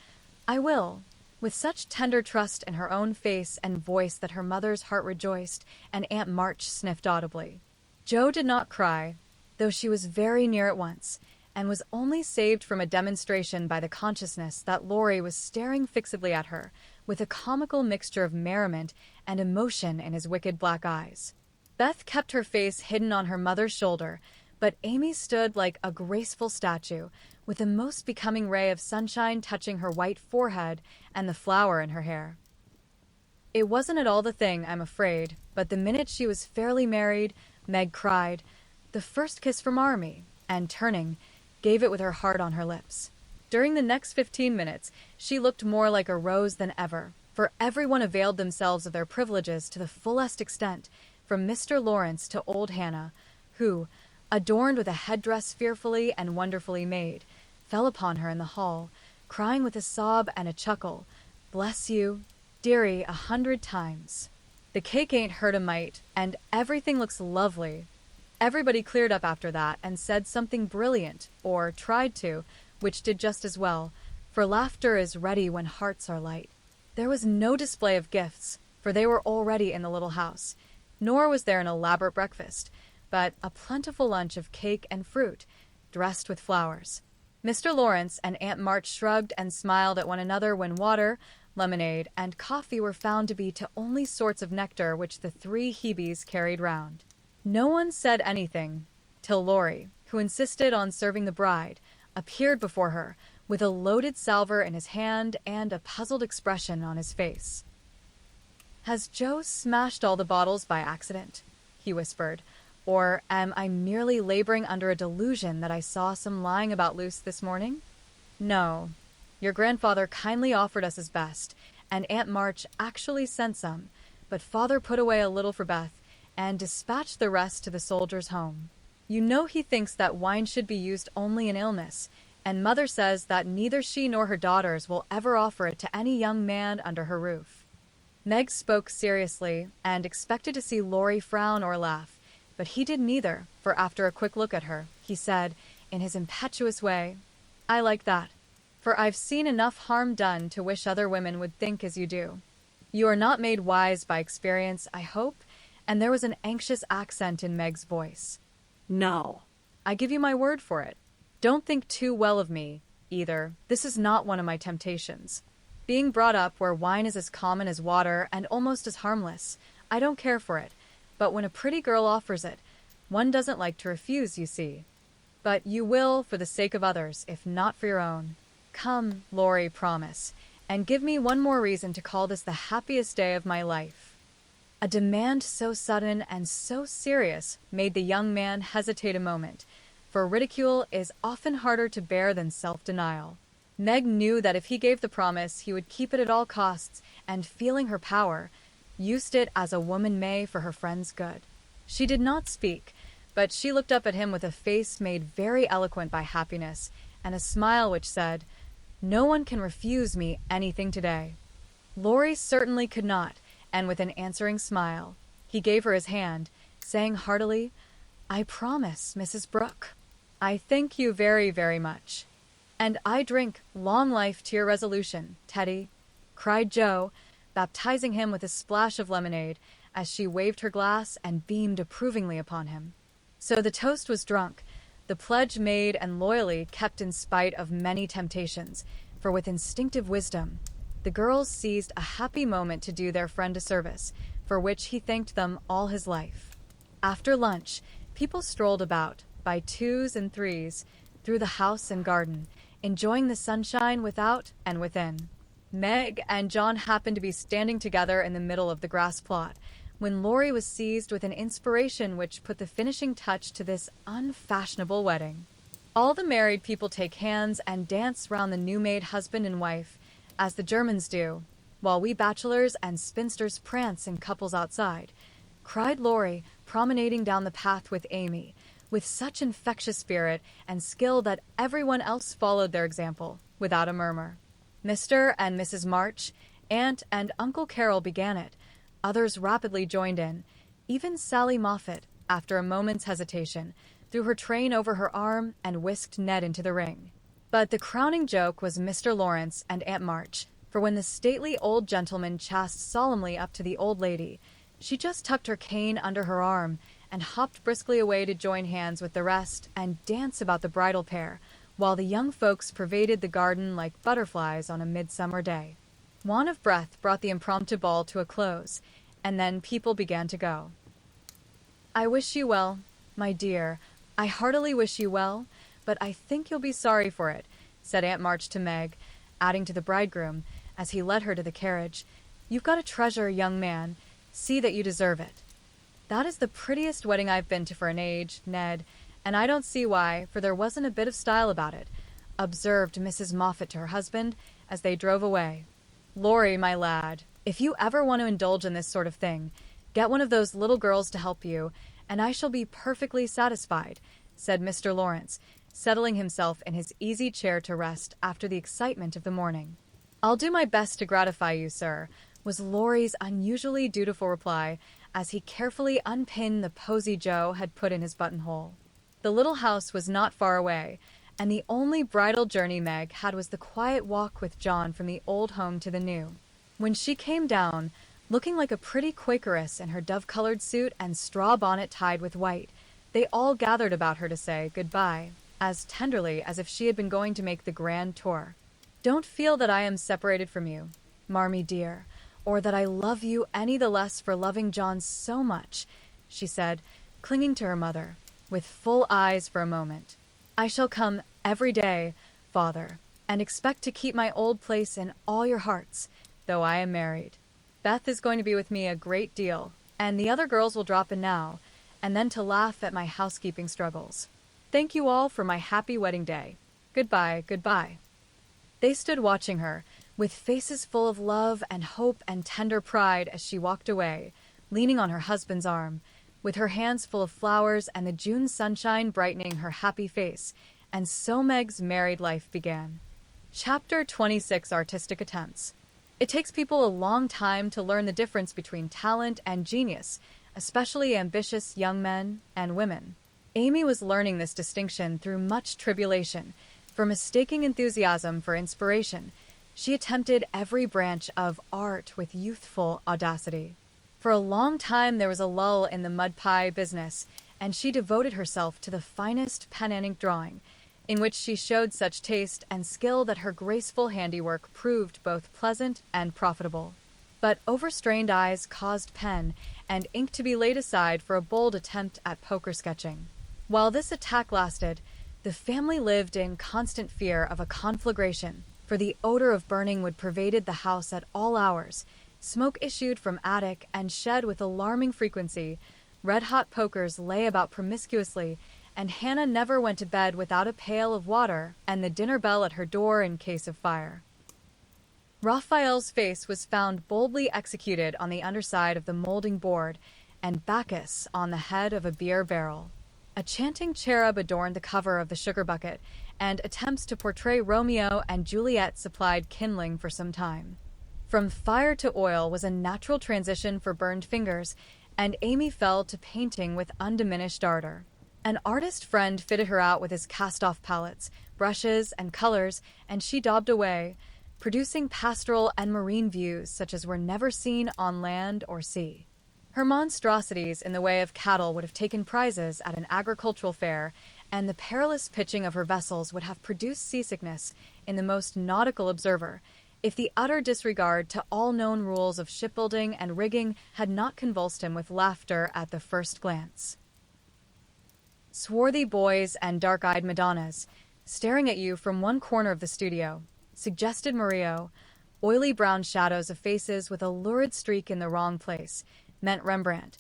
"I will," with such tender trust in her own face and voice that her mother's heart rejoiced, and Aunt March sniffed audibly. Joe did not cry, though she was very near at once, and was only saved from a demonstration by the consciousness that Laurie was staring fixedly at her, with a comical mixture of merriment and emotion in his wicked black eyes. Beth kept her face hidden on her mother's shoulder, but Amy stood like a graceful statue, with a most becoming ray of sunshine touching her white forehead and the flower in her hair. It wasn't at all the thing, I'm afraid, but the minute she was fairly married, Meg cried, "The first kiss from Army," and turning, gave it with her heart on her lips. During the next 15 minutes, she looked more like a rose than ever, for everyone availed themselves of their privileges to the fullest extent, from Mr. Lawrence to old Hannah, who, adorned with a headdress fearfully and wonderfully made, fell upon her in the hall, crying with a sob and a chuckle, "Bless you, dearie, 100 times. The cake ain't hurt a mite, and everything looks lovely." Everybody cleared up after that and said something brilliant, or tried to, which did just as well, for laughter is ready when hearts are light. There was no display of gifts, for they were already in the little house, nor was there an elaborate breakfast, but a plentiful lunch of cake and fruit, dressed with flowers. Mr. Lawrence and Aunt March shrugged and smiled at one another when water, lemonade, and coffee were found to be to only sorts of nectar which the three Hebes carried round. No one said anything, till Laurie, who insisted on serving the bride, appeared before her, with a loaded salver in his hand and a puzzled expression on his face. "Has Joe smashed all the bottles by accident?" he whispered. "Or am I merely laboring under a delusion that I saw some lying about loose this morning? No. Your grandfather kindly offered us his best, and Aunt March actually sent some, but Father put away a little for Beth, and dispatched the rest to the soldiers' home. You know he thinks that wine should be used only in illness, and Mother says that neither she nor her daughters will ever offer it to any young man under her roof." Meg spoke seriously, and expected to see Laurie frown or laugh, but he did neither, for after a quick look at her, he said, in his impetuous way, "I like that, for I've seen enough harm done to wish other women would think as you do. You are not made wise by experience, I hope," and there was an anxious accent in Meg's voice. "No. I give you my word for it. Don't think too well of me, either. This is not one of my temptations. Being brought up where wine is as common as water and almost as harmless, I don't care for it. But when a pretty girl offers it, one doesn't like to refuse, you see. But you will, for the sake of others, if not for your own. Come, Laurie, promise, and give me one more reason to call this the happiest day of my life." A demand so sudden and so serious made the young man hesitate a moment, for ridicule is often harder to bear than self-denial. Meg knew that if he gave the promise, he would keep it at all costs, and feeling her power, used it as a woman may for her friend's good. She did not speak, but she looked up at him with a face made very eloquent by happiness, and a smile which said, "No one can refuse me anything today." Laurie certainly could not, and with an answering smile, he gave her his hand, saying heartily, "I promise, Mrs. Brooke." "I thank you very, very much. And I drink long life to your resolution, Teddy," cried Jo, baptizing him with a splash of lemonade as she waved her glass and beamed approvingly upon him. So the toast was drunk, the pledge made and loyally kept in spite of many temptations, for with instinctive wisdom, the girls seized a happy moment to do their friend a service, for which he thanked them all his life. After lunch, people strolled about, by twos and threes, through the house and garden, enjoying the sunshine without and within. Meg and John happened to be standing together in the middle of the grass plot, when Laurie was seized with an inspiration which put the finishing touch to this unfashionable wedding. All the married people take hands and dance round the new-made husband and wife, as the Germans do, while we bachelors and spinsters prance in couples outside, cried Laurie, promenading down the path with Amy, with such infectious spirit and skill that everyone else followed their example, without a murmur. Mr. and Mrs. March, Aunt and Uncle Carroll began it. Others rapidly joined in. Even Sally Moffat, after a moment's hesitation, threw her train over her arm and whisked Ned into the ring. But the crowning joke was Mr. Lawrence and Aunt March, for when the stately old gentleman chassed solemnly up to the old lady, she just tucked her cane under her arm and hopped briskly away to join hands with the rest and dance about the bridal pair, while the young folks pervaded the garden like butterflies on a midsummer day. Want of breath brought the impromptu ball to a close, and then people began to go. "I wish you well, my dear. I heartily wish you well, but I think you'll be sorry for it," said Aunt March to Meg, adding to the bridegroom, as he led her to the carriage, "You've got a treasure, young man. See that you deserve it." "That is the prettiest wedding I've been to for an age, Ned, and I don't see why, for there wasn't a bit of style about it," observed Mrs. Moffat to her husband as they drove away. "Laurie, my lad, if you ever want to indulge in this sort of thing, get one of those little girls to help you, and I shall be perfectly satisfied," said Mr. Lawrence, settling himself in his easy chair to rest after the excitement of the morning. "I'll do my best to gratify you, sir," was Laurie's unusually dutiful reply, as he carefully unpinned the posy Jo had put in his buttonhole. The little house was not far away, and the only bridal journey Meg had was the quiet walk with John from the old home to the new. When she came down, looking like a pretty Quakeress in her dove-colored suit and straw bonnet tied with white, they all gathered about her to say goodbye, as tenderly as if she had been going to make the grand tour. "Don't feel that I am separated from you, Marmee dear, or that I love you any the less for loving John so much," she said, clinging to her mother, with full eyes for a moment. "I shall come every day, father, and expect to keep my old place in all your hearts, though I am married. Beth is going to be with me a great deal, and the other girls will drop in now, and then to laugh at my housekeeping struggles. Thank you all for my happy wedding day. Goodbye, goodbye." They stood watching her, with faces full of love and hope and tender pride as she walked away, leaning on her husband's arm, with her hands full of flowers and the June sunshine brightening her happy face, and so Meg's married life began. Chapter 26: Artistic Attempts. It takes people a long time to learn the difference between talent and genius, especially ambitious young men and women. Amy was learning this distinction through much tribulation, for mistaking enthusiasm for inspiration. She attempted every branch of art with youthful audacity. For a long time there was a lull in the mud pie business, and she devoted herself to the finest pen and ink drawing, in which she showed such taste and skill that her graceful handiwork proved both pleasant and profitable. But overstrained eyes caused pen and ink to be laid aside for a bold attempt at poker sketching. While this attack lasted, the family lived in constant fear of a conflagration, for the odor of burning would pervaded the house at all hours. Smoke issued from attic and shed with alarming frequency. Red-hot pokers lay about promiscuously, and Hannah never went to bed without a pail of water and the dinner bell at her door in case of fire. Raphael's face was found boldly executed on the underside of the molding board, and Bacchus on the head of a beer barrel. A chanting cherub adorned the cover of the sugar bucket, and attempts to portray Romeo and Juliet supplied kindling for some time. From fire to oil was a natural transition for burned fingers, and Amy fell to painting with undiminished ardor. An artist friend fitted her out with his cast-off palettes, brushes, and colors, and she daubed away, producing pastoral and marine views such as were never seen on land or sea. Her monstrosities in the way of cattle would have taken prizes at an agricultural fair, and the perilous pitching of her vessels would have produced seasickness in the most nautical observer, if the utter disregard to all known rules of shipbuilding and rigging had not convulsed him with laughter at the first glance. Swarthy boys and dark-eyed Madonnas, staring at you from one corner of the studio, suggested Murillo. Oily brown shadows of faces with a lurid streak in the wrong place meant Rembrandt.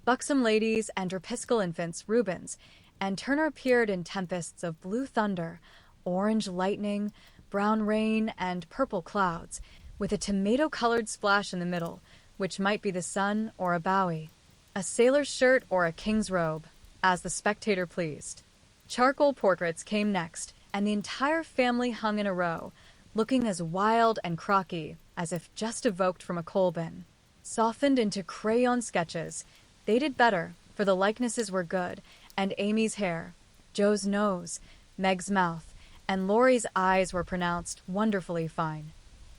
Buxom ladies and drapiscal infants, Rubens, and Turner appeared in tempests of blue thunder, orange lightning, brown rain, and purple clouds, with a tomato-colored splash in the middle, which might be the sun or a bowie, a sailor's shirt or a king's robe, as the spectator pleased. Charcoal portraits came next, and the entire family hung in a row, looking as wild and crocky as if just evoked from a coal bin. Softened into crayon sketches, they did better, for the likenesses were good, and Amy's hair, Joe's nose, Meg's mouth, and Laurie's eyes were pronounced wonderfully fine.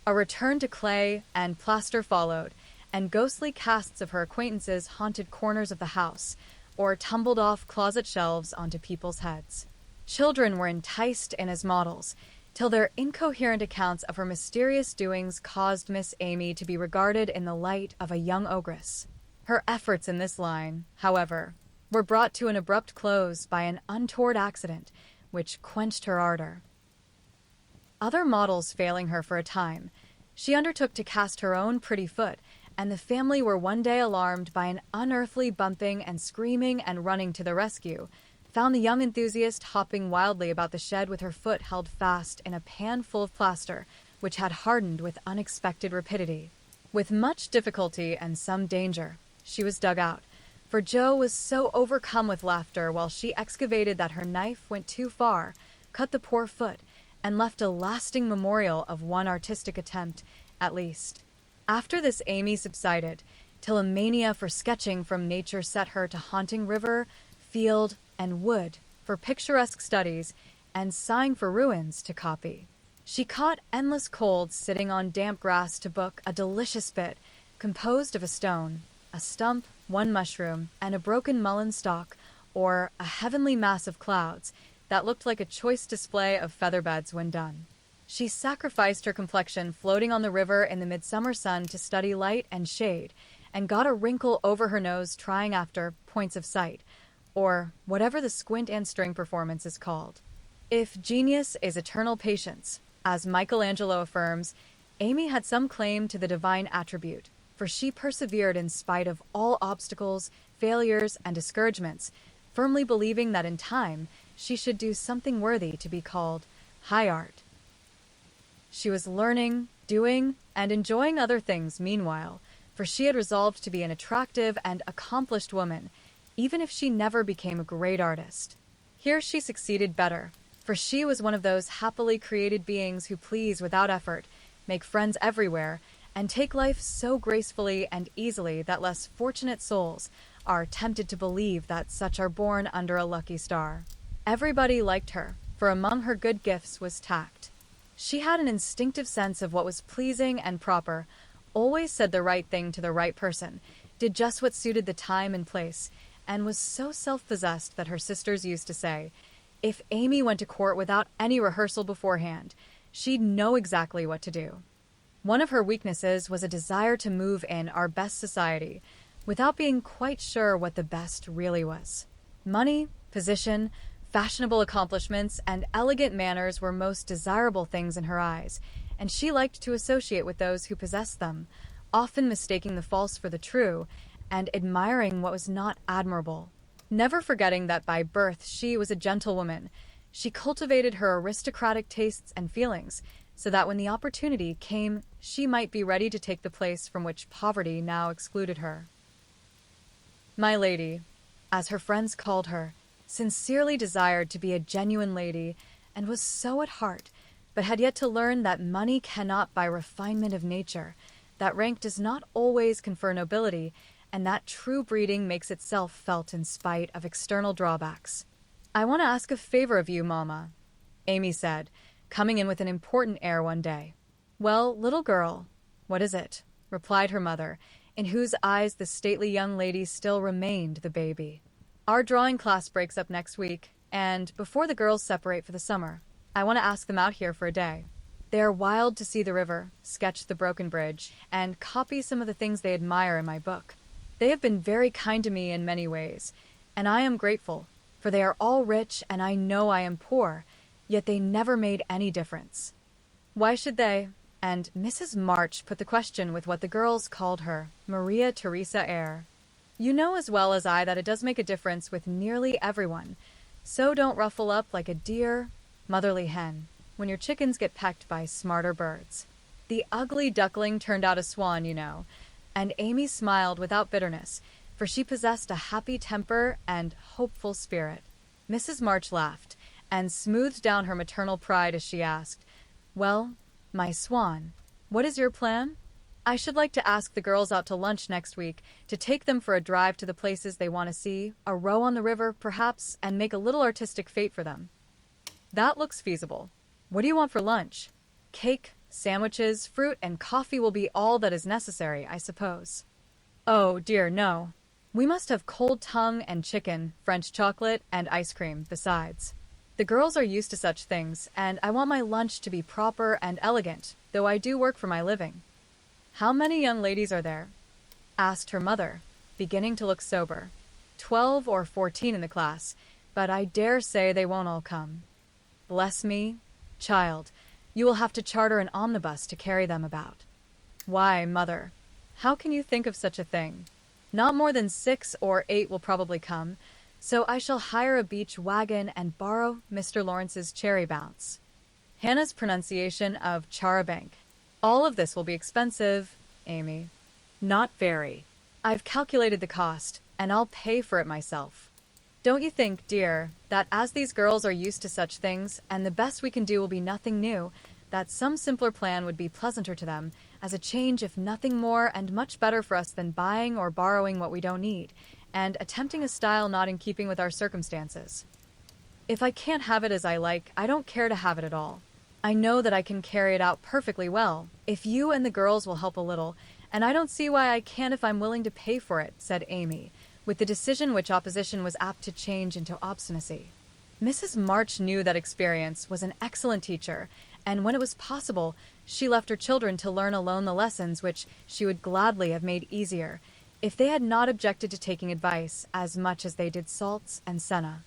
A return to clay and plaster followed, and ghostly casts of her acquaintances haunted corners of the house, or tumbled off closet shelves onto people's heads. Children were enticed in as models, till their incoherent accounts of her mysterious doings caused Miss Amy to be regarded in the light of a young ogress. Her efforts in this line, however, were brought to an abrupt close by an untoward accident, which quenched her ardor. Other models failing her for a time, she undertook to cast her own pretty foot, and the family were one day alarmed by an unearthly bumping and screaming, and running to the rescue, found the young enthusiast hopping wildly about the shed with her foot held fast in a pan full of plaster, which had hardened with unexpected rapidity. With much difficulty and some danger, she was dug out, for Joe was so overcome with laughter while she excavated that her knife went too far, cut the poor foot, and left a lasting memorial of one artistic attempt, at least. After this Amy subsided, till a mania for sketching from nature set her to haunting river, field, and wood for picturesque studies, and sighing for ruins to copy. She caught endless colds sitting on damp grass to book a delicious bit, composed of a stone, a stump, one mushroom, and a broken mullein stalk, or a heavenly mass of clouds, that looked like a choice display of featherbeds when done. She sacrificed her complexion floating on the river in the midsummer sun to study light and shade, and got a wrinkle over her nose trying after points of sight, or whatever the squint and string performance is called. If genius is eternal patience, as Michelangelo affirms, Amy had some claim to the divine attribute, for she persevered in spite of all obstacles, failures, and discouragements, firmly believing that in time she should do something worthy to be called high art. She was learning, doing, and enjoying other things meanwhile, for she had resolved to be an attractive and accomplished woman, even if she never became a great artist. Here she succeeded better, for she was one of those happily created beings who please without effort, make friends everywhere, and take life so gracefully and easily that less fortunate souls are tempted to believe that such are born under a lucky star. Everybody liked her, for among her good gifts was tact. She had an instinctive sense of what was pleasing and proper, always said the right thing to the right person, did just what suited the time and place, and was so self-possessed that her sisters used to say, if Amy went to court without any rehearsal beforehand, she'd know exactly what to do. One of her weaknesses was a desire to move in our best society, without being quite sure what the best really was. Money, position, Fashionable accomplishments and elegant manners were most desirable things in her eyes, and she liked to associate with those who possessed them, often mistaking the false for the true, and admiring what was not admirable. Never forgetting that by birth she was a gentlewoman, she cultivated her aristocratic tastes and feelings, so that when the opportunity came, she might be ready to take the place from which poverty now excluded her. My lady, as her friends called her, sincerely desired to be a genuine lady, and was so at heart, but had yet to learn that money cannot buy refinement of nature, that rank does not always confer nobility, and that true breeding makes itself felt in spite of external drawbacks. "I want to ask a favor of you, Mamma," Amy said, coming in with an important air one day. "Well, little girl, what is it?" replied her mother, in whose eyes the stately young lady still remained the baby. "Our drawing class breaks up next week, and before the girls separate for the summer, I want to ask them out here for a day. They are wild to see the river, sketch the broken bridge, and copy some of the things they admire in my book. They have been very kind to me in many ways, and I am grateful, for they are all rich and I know I am poor, yet they never made any difference. Why should they?" And Mrs. March put the question with what the girls called her Maria Theresa air. "You know as well as I that it does make a difference with nearly everyone, so don't ruffle up like a dear, motherly hen when your chickens get pecked by smarter birds. The ugly duckling turned out a swan, you know," and Amy smiled without bitterness, for she possessed a happy temper and hopeful spirit. Mrs. March laughed, and smoothed down her maternal pride as she asked, "Well, my swan, what is your plan?" "I should like to ask the girls out to lunch next week, to take them for a drive to the places they want to see, a row on the river, perhaps, and make a little artistic fete for them." "That looks feasible. What do you want for lunch?" "Cake, sandwiches, fruit, and coffee will be all that is necessary, I suppose." "Oh, dear, no. We must have cold tongue and chicken, French chocolate, and ice cream, besides. The girls are used to such things, and I want my lunch to be proper and elegant, though I do work for my living." "How many young ladies are there?" asked her mother, beginning to look sober. 12 or 14 in the class, but I dare say they won't all come." "Bless me, child, you will have to charter an omnibus to carry them about." "Why, mother, how can you think of such a thing? Not more than 6 or 8 will probably come, so I shall hire a beach wagon and borrow Mr. Lawrence's cherry bounce." Hannah's pronunciation of charabanc. "All of this will be expensive, Amy." "Not very. I've calculated the cost, and I'll pay for it myself. Don't you think, dear, that as these girls are used to such things, and the best we can do will be nothing new, that some simpler plan would be pleasanter to them, as a change if nothing more and much better for us than buying or borrowing what we don't need, and attempting a style not in keeping with our circumstances? If I can't have it as I like, I don't care to have it at all. I know that I can carry it out perfectly well, if you and the girls will help a little, and I don't see why I can't if I'm willing to pay for it," said Amy, with the decision which opposition was apt to change into obstinacy. Mrs. March knew that experience was an excellent teacher, and when it was possible, she left her children to learn alone the lessons which she would gladly have made easier, if they had not objected to taking advice as much as they did salts and senna.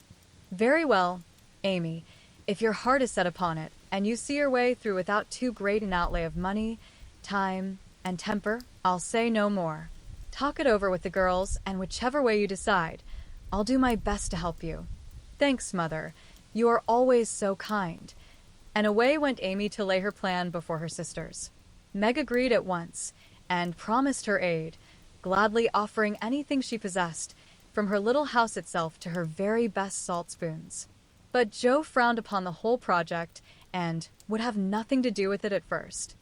"Very well, Amy, if your heart is set upon it, and you see your way through without too great an outlay of money, time, and temper, I'll say no more. Talk it over with the girls, and whichever way you decide, I'll do my best to help you." "Thanks, mother. You are always so kind." And away went Amy to lay her plan before her sisters. Meg agreed at once, and promised her aid, gladly offering anything she possessed, from her little house itself to her very best salt spoons. But Joe frowned upon the whole project, and would have nothing to do with it at first.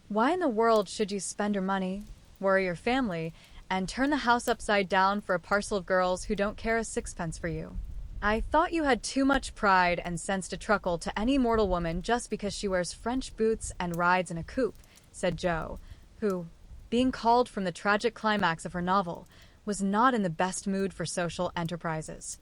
"Why in the world should you spend your money, worry your family, and turn the house upside down for a parcel of girls who don't care a sixpence for you? I thought you had too much pride and sense to truckle to any mortal woman just because she wears French boots and rides in a coupe," said Joe, who, being called from the tragic climax of her novel, was not in the best mood for social enterprises.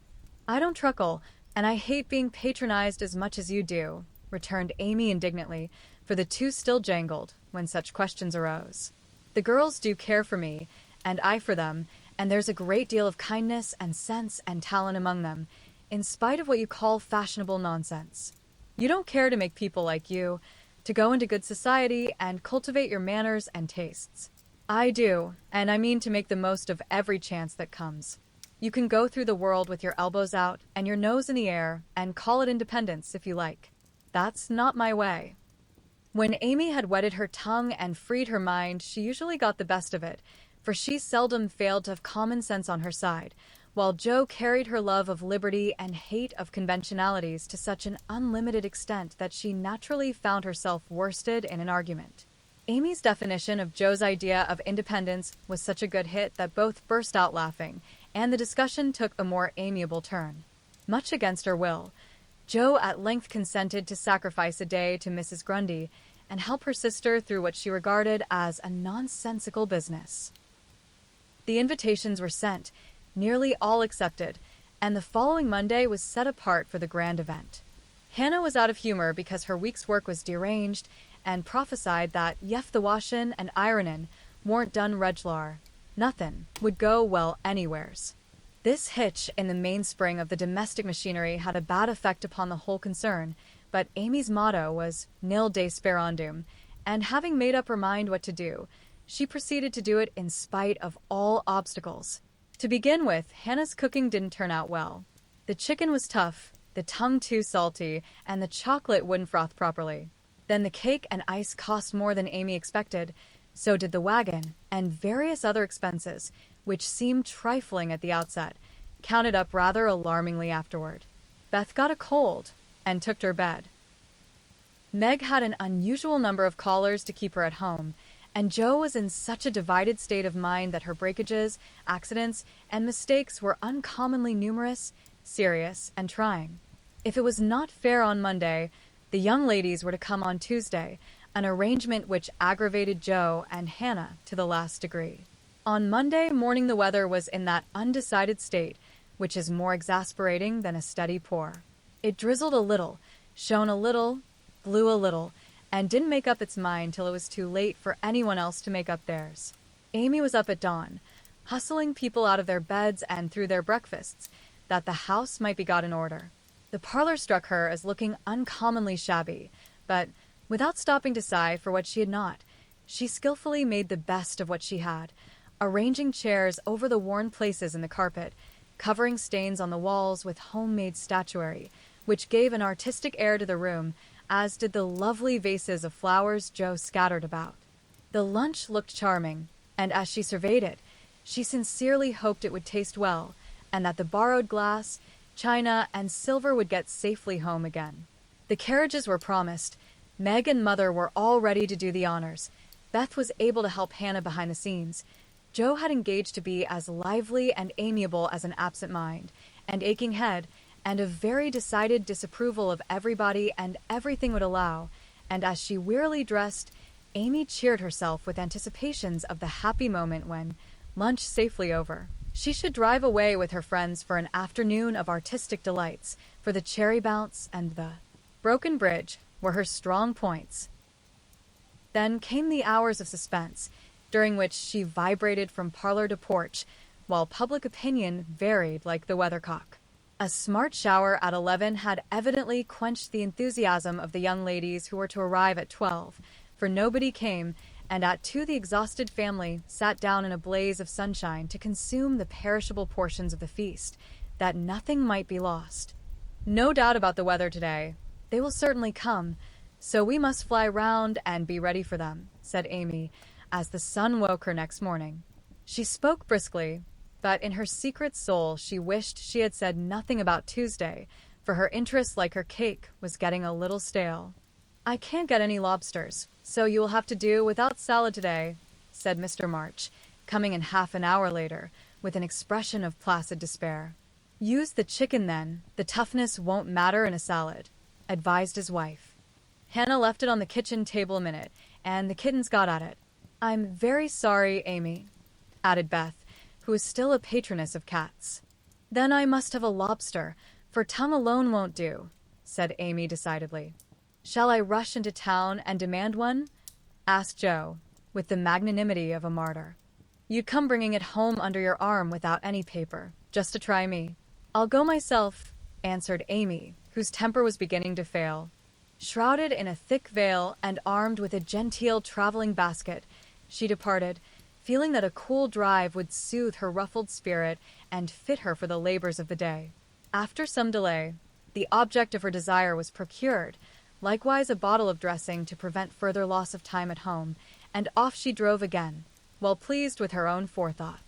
"I don't truckle, and I hate being patronized as much as you do," returned Amy indignantly, for the two still jangled when such questions arose. "The girls do care for me, and I for them, and there's a great deal of kindness and sense and talent among them. in spite of what you call fashionable nonsense. You don't care to make people like you, to go into good society and cultivate your manners and tastes. I do, and I mean to make the most of every chance that comes. You can go through the world with your elbows out and your nose in the air and call it independence if you like. That's not my way. When Amy had wetted her tongue and freed her mind, she usually got the best of it, for she seldom failed to have common sense on her side, while Jo carried her love of liberty and hate of conventionalities to such an unlimited extent that she naturally found herself worsted in an argument. Amy's definition of Jo's idea of independence was such a good hit that both burst out laughing, and the discussion took a more amiable turn. Much against her will, Jo at length consented to sacrifice a day to Mrs. Grundy and help her sister through what she regarded as a nonsensical business. The invitations were sent, nearly all accepted, and the following Monday was set apart for the grand event. Hannah was out of humor because her week's work was deranged and prophesied that yef the washin' and ironin' warn't done reg'lar. Nothin' would go well anywheres. This hitch in the mainspring of the domestic machinery had a bad effect upon the whole concern, but Amy's motto was nil desperandum, and having made up her mind what to do, she proceeded to do it in spite of all obstacles. To begin with, Hannah's cooking didn't turn out well. The chicken was tough, the tongue too salty, and the chocolate wouldn't froth properly. Then the cake and ice cost more than Amy expected, so did the wagon, and various other expenses, which seemed trifling at the outset, counted up rather alarmingly afterward. Beth got a cold and took to her bed. Meg had an unusual number of callers to keep her at home, and Jo was in such a divided state of mind that her breakages, accidents, and mistakes were uncommonly numerous, serious, and trying. If it was not fair on Monday, the young ladies were to come on Tuesday, an arrangement which aggravated Jo and Hannah to the last degree. On Monday morning the weather was in that undecided state, which is more exasperating than a steady pour. It drizzled a little, shone a little, blew a little, and didn't make up its mind till it was too late for anyone else to make up theirs. Amy was up at dawn, hustling people out of their beds and through their breakfasts, that the house might be got in order. The parlor struck her as looking uncommonly shabby, but, without stopping to sigh for what she had not, she skillfully made the best of what she had, arranging chairs over the worn places in the carpet, covering stains on the walls with homemade statuary, which gave an artistic air to the room, as did the lovely vases of flowers Jo scattered about. The lunch looked charming, and as she surveyed it, she sincerely hoped it would taste well, and that the borrowed glass, china, and silver would get safely home again. The carriages were promised. Meg and Mother were all ready to do the honors. Beth was able to help Hannah behind the scenes. Jo had engaged to be as lively and amiable as an absent mind, and aching head, and a very decided disapproval of everybody and everything would allow, and as she wearily dressed, Amy cheered herself with anticipations of the happy moment when, lunch safely over, she should drive away with her friends for an afternoon of artistic delights, for the cherry bounce and the broken bridge were her strong points. Then came the hours of suspense, during which she vibrated from parlor to porch, while public opinion varied like the weathercock. A smart shower at 11 had evidently quenched the enthusiasm of the young ladies who were to arrive at 12, for nobody came, and at 2 the exhausted family sat down in a blaze of sunshine to consume the perishable portions of the feast, that nothing might be lost. No doubt about the weather today. They will certainly come, so we must fly round and be ready for them, said Amy, as the sun woke her next morning. She spoke briskly, but in her secret soul she wished she had said nothing about Tuesday, for her interest, like her cake, was getting a little stale. I can't get any lobsters, so you will have to do without salad today, said Mr. March, coming in half an hour later, with an expression of placid despair. Use the chicken then, the toughness won't matter in a salad, advised his wife. Hannah left it on the kitchen table a minute, and the kittens got at it. I'm very sorry, Amy, added Beth, who was still a patroness of cats. Then I must have a lobster, for tongue alone won't do, said Amy decidedly. Shall I rush into town and demand one? Asked Jo, with the magnanimity of a martyr. You'd come bringing it home under your arm without any paper, just to try me. I'll go myself, answered Amy, whose temper was beginning to fail. Shrouded in a thick veil and armed with a genteel traveling basket, she departed, feeling that a cool drive would soothe her ruffled spirit and fit her for the labors of the day. After some delay, the object of her desire was procured, likewise a bottle of dressing to prevent further loss of time at home, and off she drove again, well pleased with her own forethought.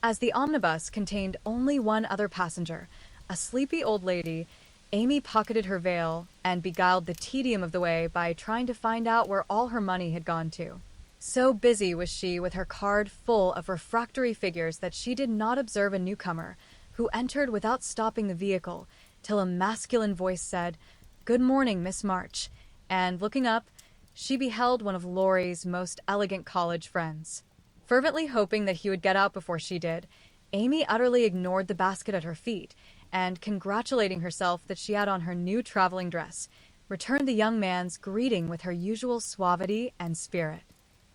As the omnibus contained only one other passenger, a sleepy old lady, Amy pocketed her veil and beguiled the tedium of the way by trying to find out where all her money had gone to. So busy was she with her card full of refractory figures that she did not observe a newcomer, who entered without stopping the vehicle, till a masculine voice said, "Good morning, Miss March," and, looking up, she beheld one of Laurie's most elegant college friends. Fervently hoping that he would get out before she did, Amy utterly ignored the basket at her feet, and, congratulating herself that she had on her new traveling dress, returned the young man's greeting with her usual suavity and spirit.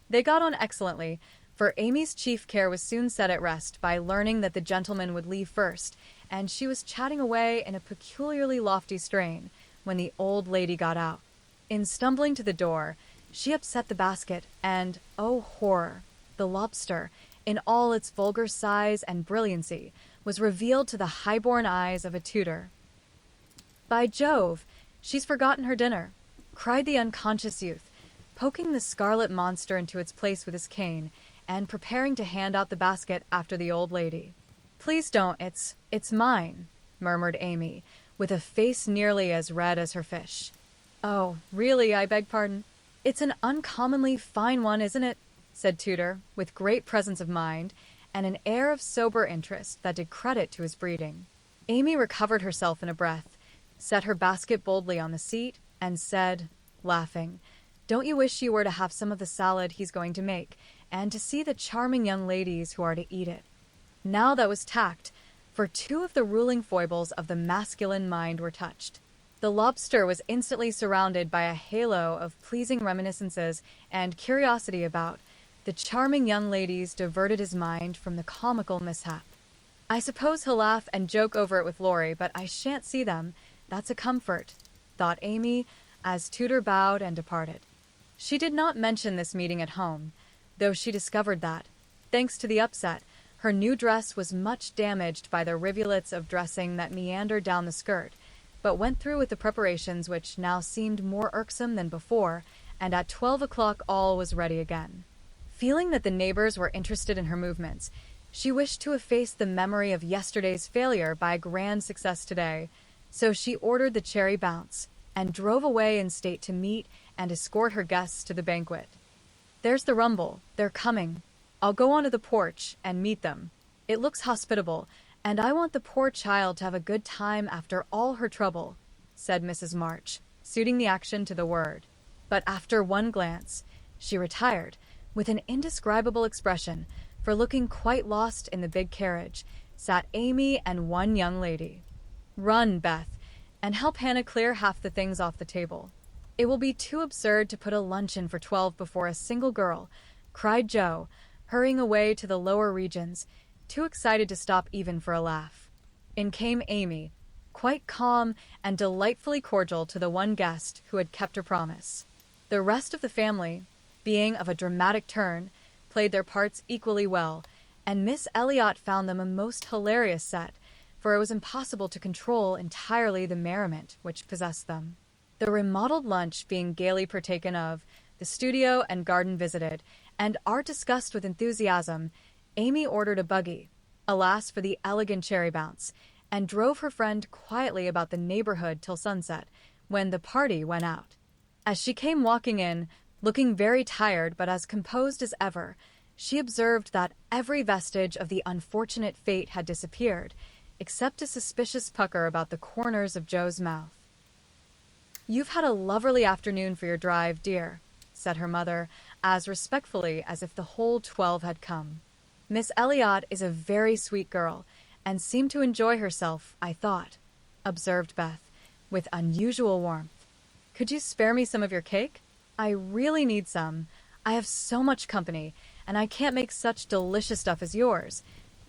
They got on excellently, for Amy's chief care was soon set at rest by learning that the gentleman would leave first, and she was chatting away in a peculiarly lofty strain when the old lady got out. In stumbling to the door, she upset the basket, and, oh horror, the lobster, in all its vulgar size and brilliancy, was revealed to the high-born eyes of a tutor. "By Jove, she's forgotten her dinner," cried the unconscious youth, poking the scarlet monster into its place with his cane, and preparing to hand out the basket after the old lady. "Please don't, it's mine," murmured Amy, with a face nearly as red as her fish. "Oh, really, I beg pardon. It's an uncommonly fine one, isn't it?" said Tudor, with great presence of mind, and an air of sober interest that did credit to his breeding. Amy recovered herself in a breath, set her basket boldly on the seat, and said, laughing, "Don't you wish you were to have some of the salad he's going to make, and to see the charming young ladies who are to eat it?" Now that was tact, for two of the ruling foibles of the masculine mind were touched. The lobster was instantly surrounded by a halo of pleasing reminiscences and curiosity about. The charming young ladies diverted his mind from the comical mishap. "I suppose he'll laugh and joke over it with Laurie, but I shan't see them. That's a comfort," thought Amy, as Tudor bowed and departed. She did not mention this meeting at home, though she discovered that, thanks to the upset, her new dress was much damaged by the rivulets of dressing that meandered down the skirt, but went through with the preparations which now seemed more irksome than before, and at 12 o'clock all was ready again. Feeling that the neighbors were interested in her movements, she wished to efface the memory of yesterday's failure by a grand success today, so she ordered the cherry bounce, and drove away in state to meet and escort her guests to the banquet. "There's the rumble. They're coming. I'll go onto the porch and meet them. It looks hospitable, and I want the poor child to have a good time after all her trouble," said Mrs. March, suiting the action to the word. But after one glance, she retired, with an indescribable expression, for looking quite lost in the big carriage, sat Amy and one young lady. "Run, Beth, and help Hannah clear half the things off the table. It will be too absurd to put a luncheon for 12 before a single girl," cried Joe, hurrying away to the lower regions, too excited to stop even for a laugh. In came Amy, quite calm and delightfully cordial to the one guest who had kept her promise. The rest of the family, being of a dramatic turn, played their parts equally well, and Miss Elliot found them a most hilarious set, for it was impossible to control entirely the merriment which possessed them. The remodeled lunch being gaily partaken of, the studio and garden visited, and art discussed with enthusiasm, Amy ordered a buggy, alas for the elegant cherry bounce, and drove her friend quietly about the neighborhood till sunset, when the party went out. As she came walking in, looking very tired but as composed as ever, she observed that every vestige of the unfortunate fate had disappeared, except a suspicious pucker about the corners of Joe's mouth. "You've had a lovely afternoon for your drive, dear," said her mother, as respectfully as if the whole 12 had come. "Miss Elliot is a very sweet girl, and seemed to enjoy herself, I thought," observed Beth, with unusual warmth. "Could you spare me some of your cake? I really need some. I have so much company, and I can't make such delicious stuff as yours,"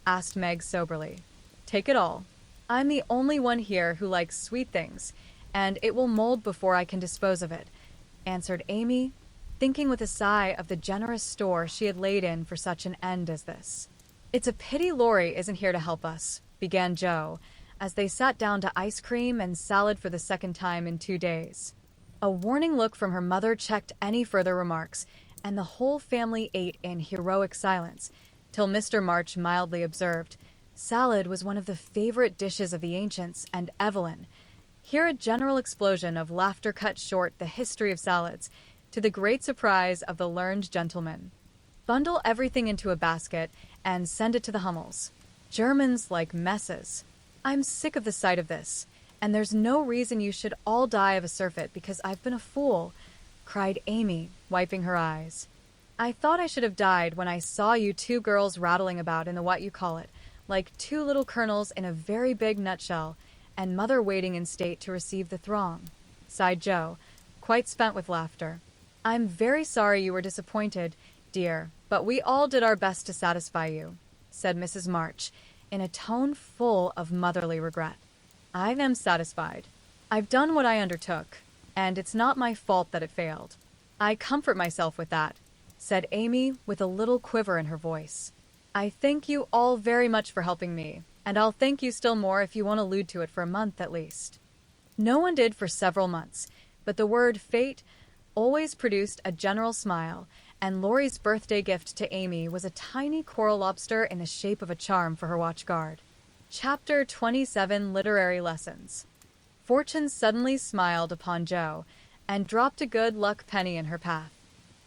asked Meg soberly. "Take it all," I'm the only one here who likes sweet things, and it will mold before I can dispose of it, answered Amy, thinking with a sigh of the generous store she had laid in for such an end as this. It's a pity Laurie isn't here to help us, began Joe, as they sat down to ice cream and salad for the second time in 2 days. A warning look from her mother checked any further remarks, and the whole family ate in heroic silence, till Mr. March mildly observed, "Salad was one of the favorite dishes of the ancients and Evelyn." Here a general explosion of laughter cut short the history of salads, to the great surprise of the learned gentleman. "Bundle everything into a basket and send it to the Hummels. Germans like messes. I'm sick of the sight of this, and there's no reason you should all die of a surfeit because I've been a fool," cried Amy, wiping her eyes. "I thought I should have died when I saw you two girls rattling about in the what-you-call-it, like two little colonels in a very big nutshell, and mother waiting in state to receive the throng," sighed Joe, quite spent with laughter. "I'm very sorry you were disappointed, dear, but we all did our best to satisfy you," said Mrs. March, in a tone full of motherly regret. "I am satisfied. I've done what I undertook, and it's not my fault that it failed. I comfort myself with that," said Amy with a little quiver in her voice. "I thank you all very much for helping me, and I'll thank you still more if you won't allude to it for a month at least." No one did for several months, but the word fate always produced a general smile, and Laurie's birthday gift to Amy was a tiny coral lobster in the shape of a charm for her watchguard. Chapter 27 Literary Lessons. Fortune suddenly smiled upon Joe, and dropped a good luck penny in her path.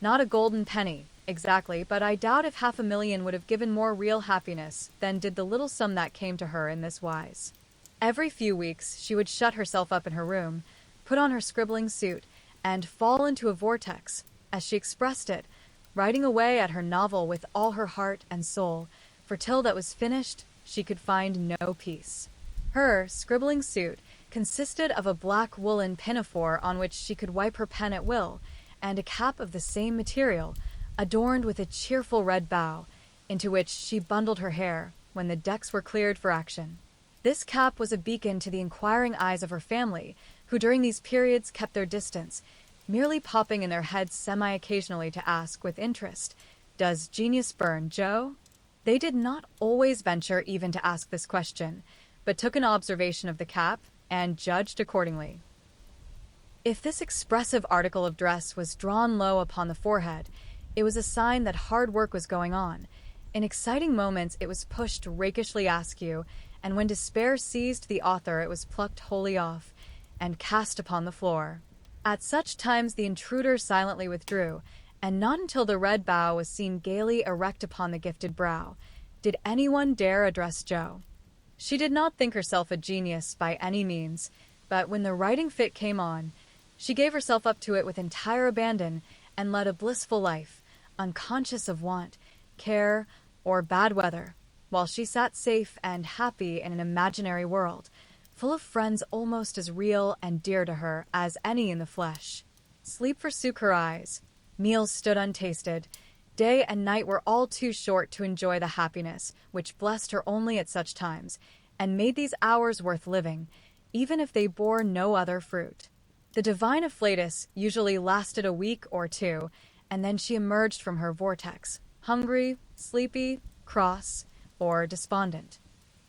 Not a golden penny, exactly, but I doubt if 500,000 would have given more real happiness than did the little sum that came to her in this wise. Every few weeks she would shut herself up in her room, put on her scribbling suit, and fall into a vortex, as she expressed it, writing away at her novel with all her heart and soul, for till that was finished she could find no peace. Her scribbling suit consisted of a black woolen pinafore on which she could wipe her pen at will, and a cap of the same material, adorned with a cheerful red bow, into which she bundled her hair when the decks were cleared for action. This cap was a beacon to the inquiring eyes of her family, who during these periods kept their distance, merely popping in their heads semi-occasionally to ask with interest, "Does genius burn, Joe?" They did not always venture even to ask this question, but took an observation of the cap and judged accordingly. If this expressive article of dress was drawn low upon the forehead, it was a sign that hard work was going on. In exciting moments it was pushed rakishly askew, and when despair seized the author it was plucked wholly off, and cast upon the floor. At such times the intruder silently withdrew, and not until the red bow was seen gaily erect upon the gifted brow did anyone dare address Joe. She did not think herself a genius by any means, but when the writing fit came on, she gave herself up to it with entire abandon and led a blissful life, unconscious of want, care, or bad weather, while she sat safe and happy in an imaginary world, full of friends almost as real and dear to her as any in the flesh. Sleep forsook her eyes. Meals stood untasted. Day and night were all too short to enjoy the happiness which blessed her only at such times, and made these hours worth living, even if they bore no other fruit. The divine afflatus usually lasted a week or two, and then she emerged from her vortex, hungry, sleepy, cross, or despondent.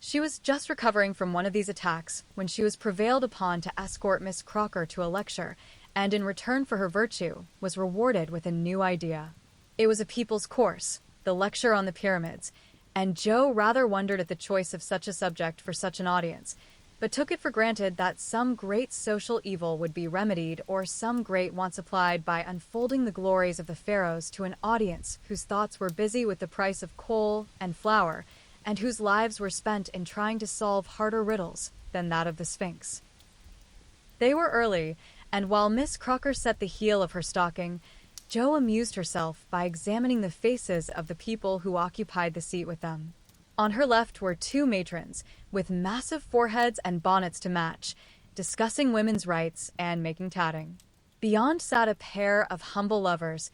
She was just recovering from one of these attacks when she was prevailed upon to escort Miss Crocker to a lecture, and in return for her virtue was rewarded with a new idea. It was a people's course, the lecture on the pyramids, and Joe rather wondered at the choice of such a subject for such an audience, but took it for granted that some great social evil would be remedied or some great want supplied by unfolding the glories of the pharaohs to an audience whose thoughts were busy with the price of coal and flour, and whose lives were spent in trying to solve harder riddles than that of the Sphinx. They were early, and while Miss Crocker set the heel of her stocking, Joe amused herself by examining the faces of the people who occupied the seat with them. On her left were two matrons, with massive foreheads and bonnets to match, discussing women's rights and making tatting. Beyond sat a pair of humble lovers,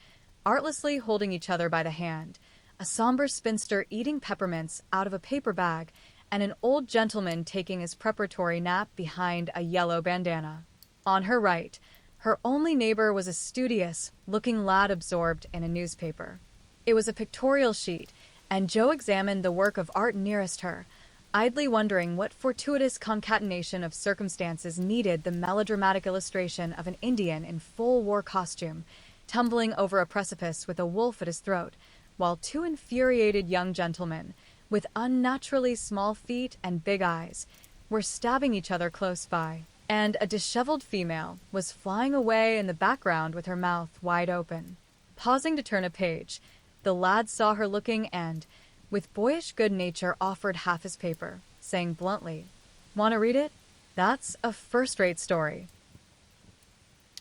artlessly holding each other by the hand, a somber spinster eating peppermints out of a paper bag, and an old gentleman taking his preparatory nap behind a yellow bandana. On her right, her only neighbor was a studious-looking lad absorbed in a newspaper. It was a pictorial sheet, and Joe examined the work of art nearest her, idly wondering what fortuitous concatenation of circumstances needed the melodramatic illustration of an Indian in full war costume, tumbling over a precipice with a wolf at his throat, while two infuriated young gentlemen, with unnaturally small feet and big eyes, were stabbing each other close by, and a disheveled female was flying away in the background with her mouth wide open. Pausing to turn a page, the lad saw her looking and, with boyish good nature, offered half his paper, saying bluntly, "Want to read it? That's a first-rate story."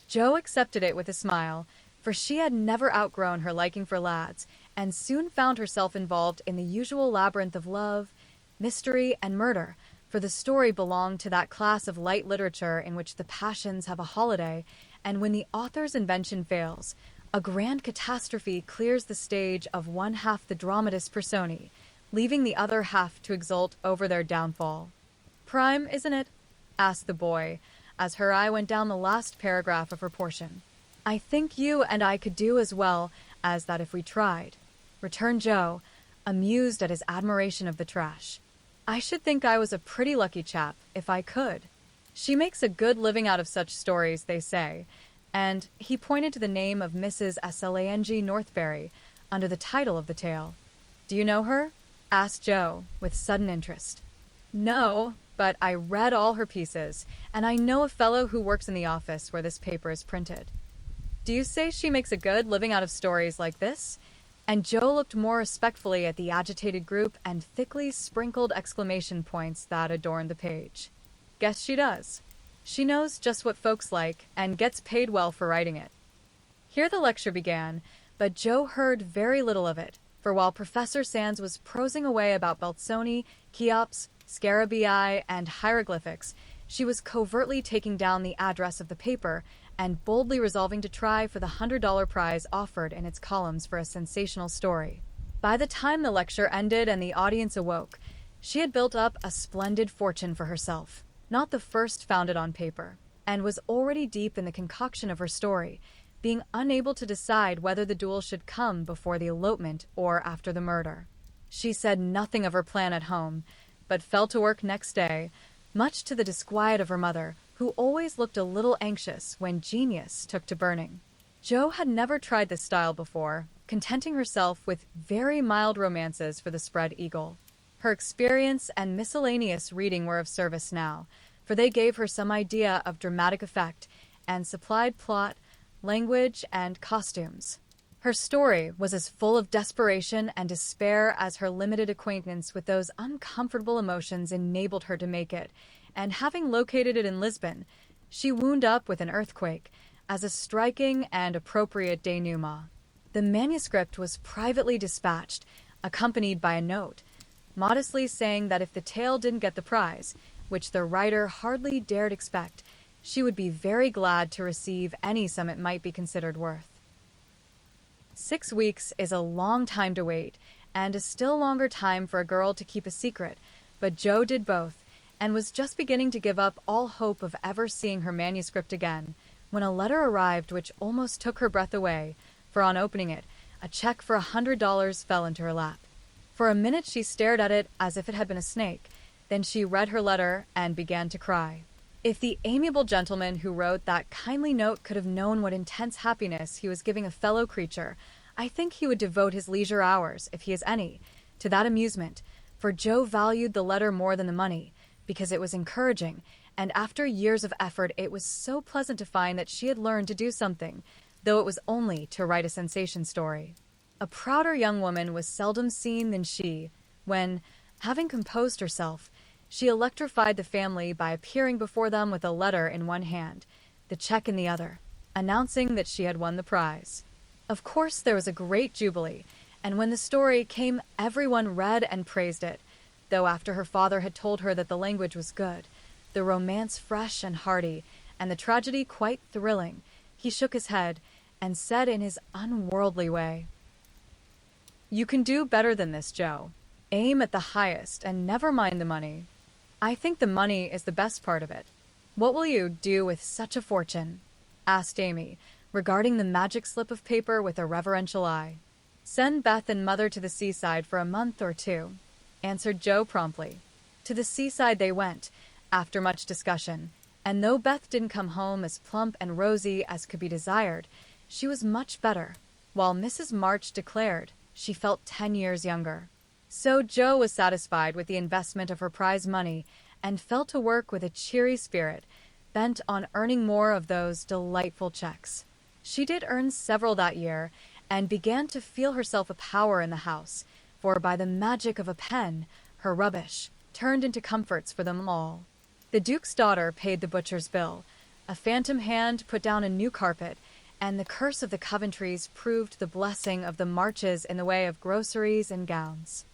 Joe accepted it with a smile, for she had never outgrown her liking for lads, and soon found herself involved in the usual labyrinth of love, mystery, and murder, for the story belonged to that class of light literature in which the passions have a holiday, and when the author's invention fails, a grand catastrophe clears the stage of one half the dramatis personae, leaving the other half to exult over their downfall. "Prime, isn't it?" asked the boy, as her eye went down the last paragraph of her portion. "I think you and I could do as well as that if we tried," returned Joe, amused at his admiration of the trash. "I should think I was a pretty lucky chap if I could. She makes a good living out of such stories, they say," and he pointed to the name of Mrs. Slang Northberry under the title of the tale. "Do you know her?" asked Joe, with sudden interest. "No, but I read all her pieces, and I know a fellow who works in the office where this paper is printed." "Do you say she makes a good living out of stories like this?" And Joe looked more respectfully at the agitated group and thickly sprinkled exclamation points that adorned the page. "Guess she does. She knows just what folks like and gets paid well for writing it." Here the lecture began, but Joe heard very little of it, for while Professor Sands was prosing away about Belzoni, Cheops, Scarabaei, and hieroglyphics, she was covertly taking down the address of the paper and boldly resolving to try for the $100 prize offered in its columns for a sensational story. By the time the lecture ended and the audience awoke, she had built up a splendid fortune for herself, not the first founded on paper, and was already deep in the concoction of her story, being unable to decide whether the duel should come before the elopement or after the murder. She said nothing of her plan at home, but fell to work next day, much to the disquiet of her mother, who always looked a little anxious when genius took to burning. Jo had never tried this style before, contenting herself with very mild romances for the Spread Eagle. Her experience and miscellaneous reading were of service now, for they gave her some idea of dramatic effect and supplied plot, language, and costumes. Her story was as full of desperation and despair as her limited acquaintance with those uncomfortable emotions enabled her to make it, and having located it in Lisbon, she wound up with an earthquake as a striking and appropriate denouement. The manuscript was privately dispatched, accompanied by a note, modestly saying that if the tale didn't get the prize, which the writer hardly dared expect, she would be very glad to receive any sum it might be considered worth. 6 weeks is a long time to wait, and a still longer time for a girl to keep a secret, but Jo did both, and was just beginning to give up all hope of ever seeing her manuscript again, when a letter arrived which almost took her breath away, for on opening it, a check for $100 fell into her lap. For a minute she stared at it as if it had been a snake, then she read her letter and began to cry. If the amiable gentleman who wrote that kindly note could have known what intense happiness he was giving a fellow creature, I think he would devote his leisure hours, if he has any, to that amusement, for Jo valued the letter more than the money, because it was encouraging, and after years of effort it was so pleasant to find that she had learned to do something, though it was only to write a sensation story. A prouder young woman was seldom seen than she, when, having composed herself, she electrified the family by appearing before them with a letter in one hand, the check in the other, announcing that she had won the prize. Of course there was a great jubilee, and when the story came everyone read and praised it, though after her father had told her that the language was good, the romance fresh and hearty, and the tragedy quite thrilling, he shook his head and said in his unworldly way, "You can do better than this, Jo. Aim at the highest and never mind the money. I think the money is the best part of it. What will you do with such a fortune? Asked Amy, regarding the magic slip of paper with a reverential eye. Send Beth and Mother to the seaside for a month or two, answered Joe promptly. To the seaside they went, after much discussion, and though Beth didn't come home as plump and rosy as could be desired, she was much better, while Mrs. March declared she felt 10 years younger. So Joe was satisfied with the investment of her prize money and fell to work with a cheery spirit, bent on earning more of those delightful checks. She did earn several that year and began to feel herself a power in the house, for by the magic of a pen, her rubbish turned into comforts for them all. The Duke's daughter paid the butcher's bill, a phantom hand put down a new carpet, and the curse of the Coventrys proved the blessing of the Marches in the way of groceries and gowns.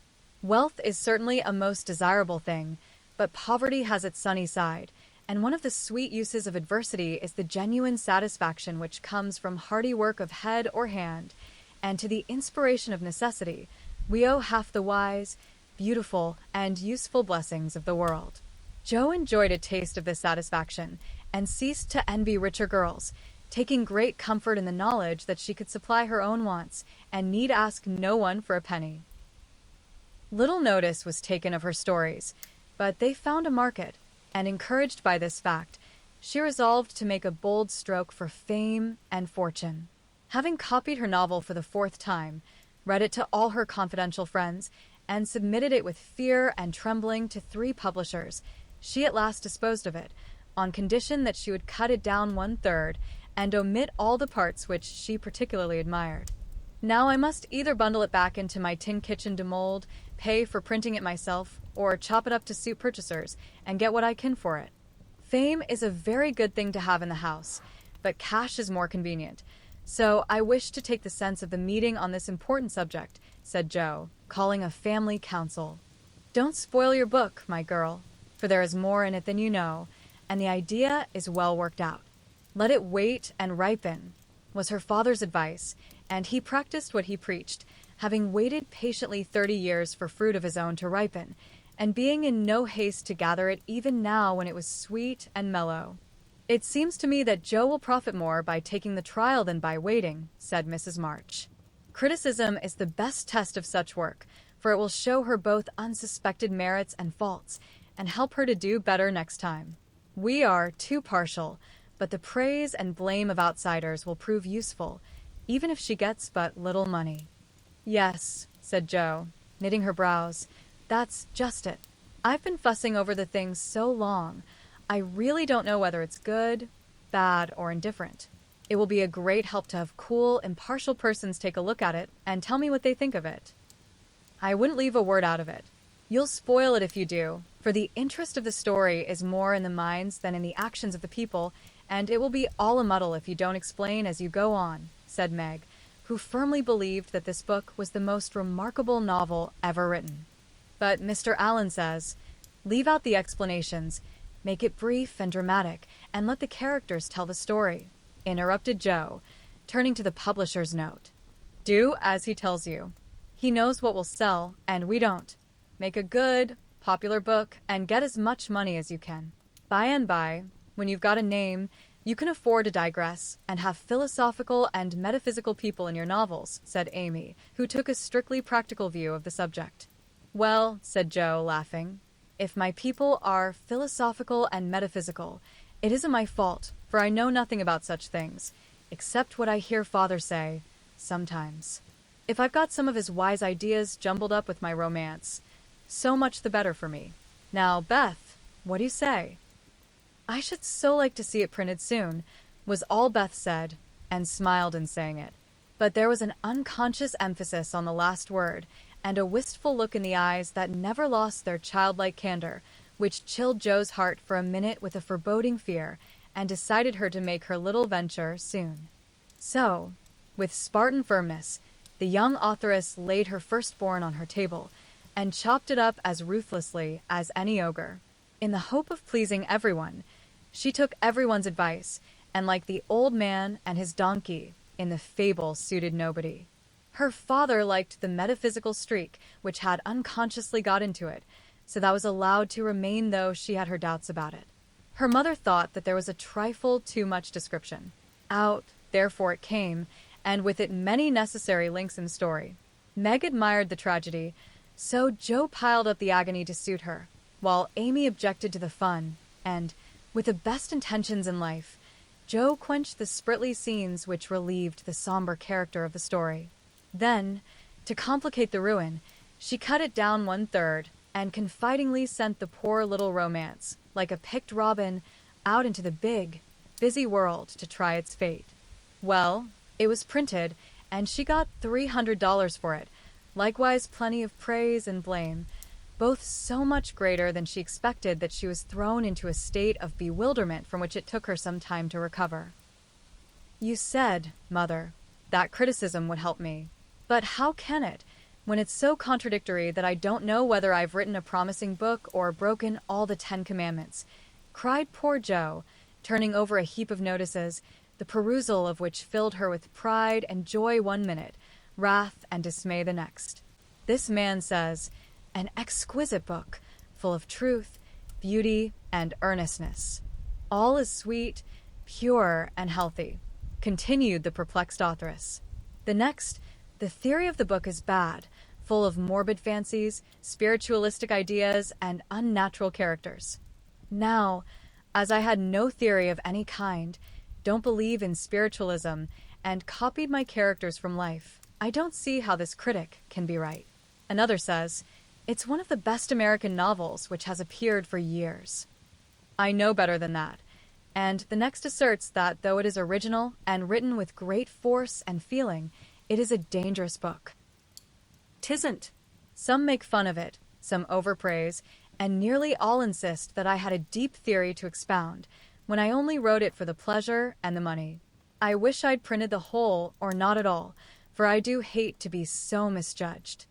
Wealth is certainly a most desirable thing, but poverty has its sunny side, and one of the sweet uses of adversity is the genuine satisfaction which comes from hearty work of head or hand, and to the inspiration of necessity we owe half the wise, beautiful, and useful blessings of the world. Joe enjoyed a taste of this satisfaction, and ceased to envy richer girls, taking great comfort in the knowledge that she could supply her own wants, and need ask no one for a penny. Little notice was taken of her stories, but they found a market, and encouraged by this fact, she resolved to make a bold stroke for fame and fortune. Having copied her novel for the 4th time, read it to all her confidential friends, and submitted it with fear and trembling to 3 publishers, she at last disposed of it, on condition that she would cut it down 1/3 and omit all the parts which she particularly admired. Now I must either bundle it back into my tin kitchen to mold, pay for printing it myself, or chop it up to suit purchasers and get what I can for it. Fame is a very good thing to have in the house, but cash is more convenient. So I wish to take the sense of the meeting on this important subject, said Joe, calling a family council. Don't spoil your book, my girl, for there is more in it than you know, and the idea is well worked out. Let it wait and ripen, was her father's advice, and he practiced what he preached, having waited patiently 30 years for fruit of his own to ripen, and being in no haste to gather it even now when it was sweet and mellow. It seems to me that Joe will profit more by taking the trial than by waiting, said Mrs. March. Criticism is the best test of such work, for it will show her both unsuspected merits and faults, and help her to do better next time. We are too partial, but the praise and blame of outsiders will prove useful, even if she gets but little money. Yes, said Joe, knitting her brows, that's just it. I've been fussing over the thing so long, I really don't know whether it's good, bad, or indifferent. It will be a great help to have cool, impartial persons take a look at it and tell me what they think of it. I wouldn't leave a word out of it. You'll spoil it if you do, for the interest of the story is more in the minds than in the actions of the people, and it will be all a muddle if you don't explain as you go on, said Meg, who firmly believed that this book was the most remarkable novel ever written. But Mr. Allen says, leave out the explanations, make it brief and dramatic, and let the characters tell the story, interrupted Joe, turning to the publisher's note. Do as he tells you. He knows what will sell, and we don't. Make a good, popular book, and get as much money as you can. By and by, when you've got a name, you can afford to digress and have philosophical and metaphysical people in your novels, said Amy, who took a strictly practical view of the subject. Well, said Joe, laughing, if my people are philosophical and metaphysical, it isn't my fault, for I know nothing about such things, except what I hear Father say, sometimes. If I've got some of his wise ideas jumbled up with my romance, so much the better for me. Now, Beth, what do you say? I should so like to see it printed soon, was all Beth said, and smiled in saying it. But there was an unconscious emphasis on the last word, and a wistful look in the eyes that never lost their childlike candor, which chilled Joe's heart for a minute with a foreboding fear, and decided her to make her little venture soon. So, with Spartan firmness, the young authoress laid her firstborn on her table, and chopped it up as ruthlessly as any ogre. In the hope of pleasing everyone, she took everyone's advice, and like the old man and his donkey, in the fable suited nobody. Her father liked the metaphysical streak, which had unconsciously got into it, so that was allowed to remain though she had her doubts about it. Her mother thought that there was a trifle too much description. Out, therefore it came, and with it many necessary links in the story. Meg admired the tragedy, so Joe piled up the agony to suit her, while Amy objected to the fun, and, with the best intentions in life, Joe quenched the spritly scenes which relieved the somber character of the story. Then, to complicate the ruin, she cut it down 1/3 and confidingly sent the poor little romance, like a picked robin, out into the big, busy world to try its fate. Well, it was printed, and she got $300 for it, likewise plenty of praise and blame, both so much greater than she expected that she was thrown into a state of bewilderment from which it took her some time to recover. "You said, Mother, that criticism would help me. But how can it, when it's so contradictory that I don't know whether I've written a promising book or broken all the 10 Commandments?" cried poor Joe, turning over a heap of notices, the perusal of which filled her with pride and joy 1 minute, wrath and dismay the next. "This man says, an exquisite book, full of truth, beauty, and earnestness. All is sweet, pure, and healthy," continued the perplexed authoress. The next, "The theory of the book is bad, full of morbid fancies, spiritualistic ideas, and unnatural characters." Now, as I had no theory of any kind, don't believe in spiritualism, and copied my characters from life, I don't see how this critic can be right. Another says, "It's one of the best American novels which has appeared for years." I know better than that, and the next asserts that though it is original and written with great force and feeling, it is a dangerous book. 'Tisn't. Some make fun of it, some overpraise, and nearly all insist that I had a deep theory to expound, when I only wrote it for the pleasure and the money. I wish I'd printed the whole, or not at all, for I do hate to be so misjudged.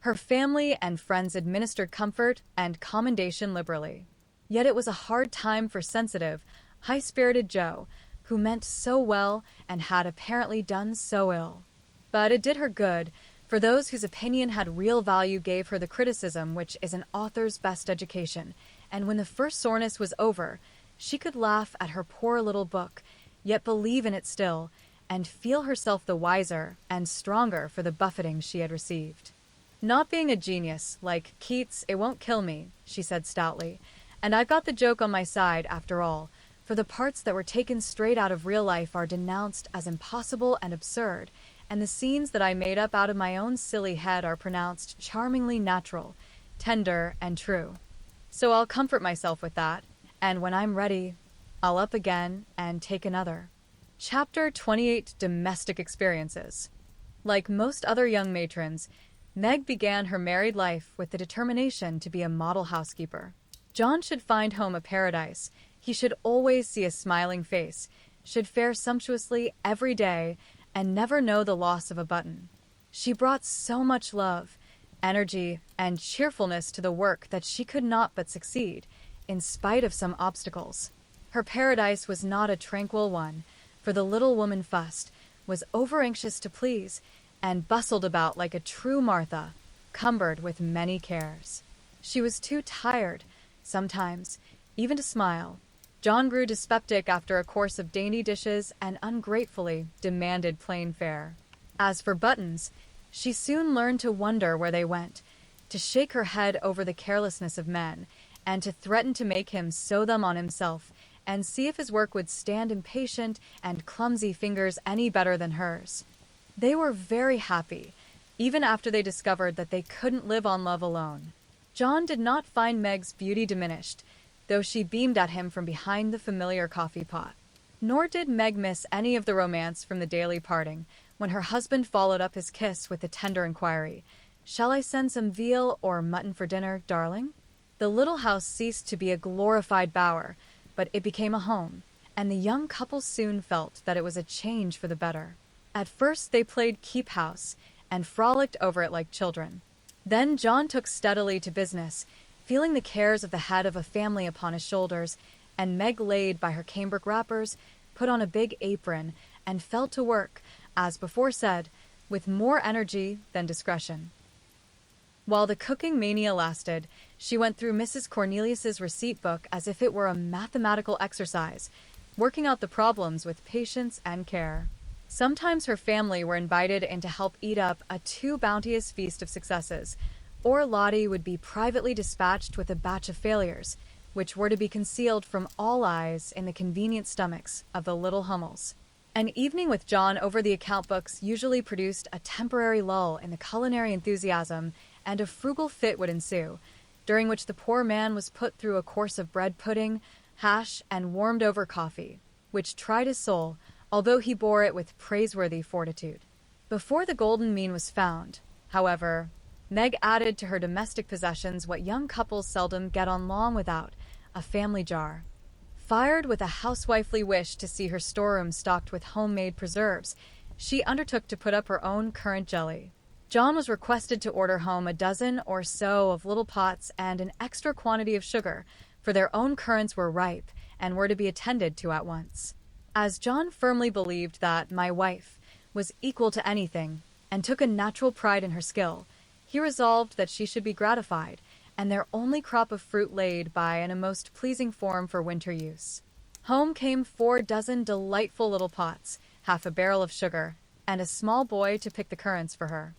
Her family and friends administered comfort and commendation liberally. Yet it was a hard time for sensitive, high-spirited Joe, who meant so well and had apparently done so ill. But it did her good, for those whose opinion had real value gave her the criticism which is an author's best education, and when the first soreness was over, she could laugh at her poor little book, yet believe in it still, and feel herself the wiser and stronger for the buffeting she had received. "Not being a genius, like Keats, it won't kill me," she said stoutly, "and I've got the joke on my side, after all, for the parts that were taken straight out of real life are denounced as impossible and absurd, and the scenes that I made up out of my own silly head are pronounced charmingly natural, tender, and true. So I'll comfort myself with that, and when I'm ready, I'll up again and take another." Chapter 28: Domestic Experiences. Like most other young matrons, Meg began her married life with the determination to be a model housekeeper. John should find home a paradise. He should always see a smiling face, should fare sumptuously every day, and never know the loss of a button. She brought so much love, energy, and cheerfulness to the work that she could not but succeed, in spite of some obstacles. Her paradise was not a tranquil one, for the little woman fussed, was over-anxious to please, and bustled about like a true Martha, cumbered with many cares. She was too tired, sometimes, even to smile. John grew dyspeptic after a course of dainty dishes and ungratefully demanded plain fare. As for buttons, she soon learned to wonder where they went, to shake her head over the carelessness of men, and to threaten to make him sew them on himself and see if his work would stand impatient and clumsy fingers any better than hers. They were very happy, even after they discovered that they couldn't live on love alone. John did not find Meg's beauty diminished, though she beamed at him from behind the familiar coffee pot. Nor did Meg miss any of the romance from the daily parting, when her husband followed up his kiss with the tender inquiry, "Shall I send some veal or mutton for dinner, darling?" The little house ceased to be a glorified bower, but it became a home, and the young couple soon felt that it was a change for the better. At first they played keep house, and frolicked over it like children. Then John took steadily to business, feeling the cares of the head of a family upon his shoulders, and Meg laid by her cambric wrappers, put on a big apron, and fell to work, as before said, with more energy than discretion. While the cooking mania lasted, she went through Mrs. Cornelius's receipt book as if it were a mathematical exercise, working out the problems with patience and care. Sometimes her family were invited in to help eat up a too bounteous feast of successes, or Lottie would be privately dispatched with a batch of failures, which were to be concealed from all eyes in the convenient stomachs of the little Hummels. An evening with John over the account books usually produced a temporary lull in the culinary enthusiasm, and a frugal fit would ensue, during which the poor man was put through a course of bread pudding, hash, and warmed-over coffee, which tried his soul, although he bore it with praiseworthy fortitude. Before the golden mean was found, however, Meg added to her domestic possessions what young couples seldom get on long without, a family jar. Fired with a housewifely wish to see her storeroom stocked with homemade preserves, she undertook to put up her own currant jelly. John was requested to order home a dozen or so of little pots and an extra quantity of sugar, for their own currants were ripe and were to be attended to at once. As John firmly believed that my wife was equal to anything and took a natural pride in her skill, he resolved that she should be gratified, and their only crop of fruit laid by in a most pleasing form for winter use. Home came 4 dozen delightful little pots, half a barrel of sugar, and a small boy to pick the currants for her.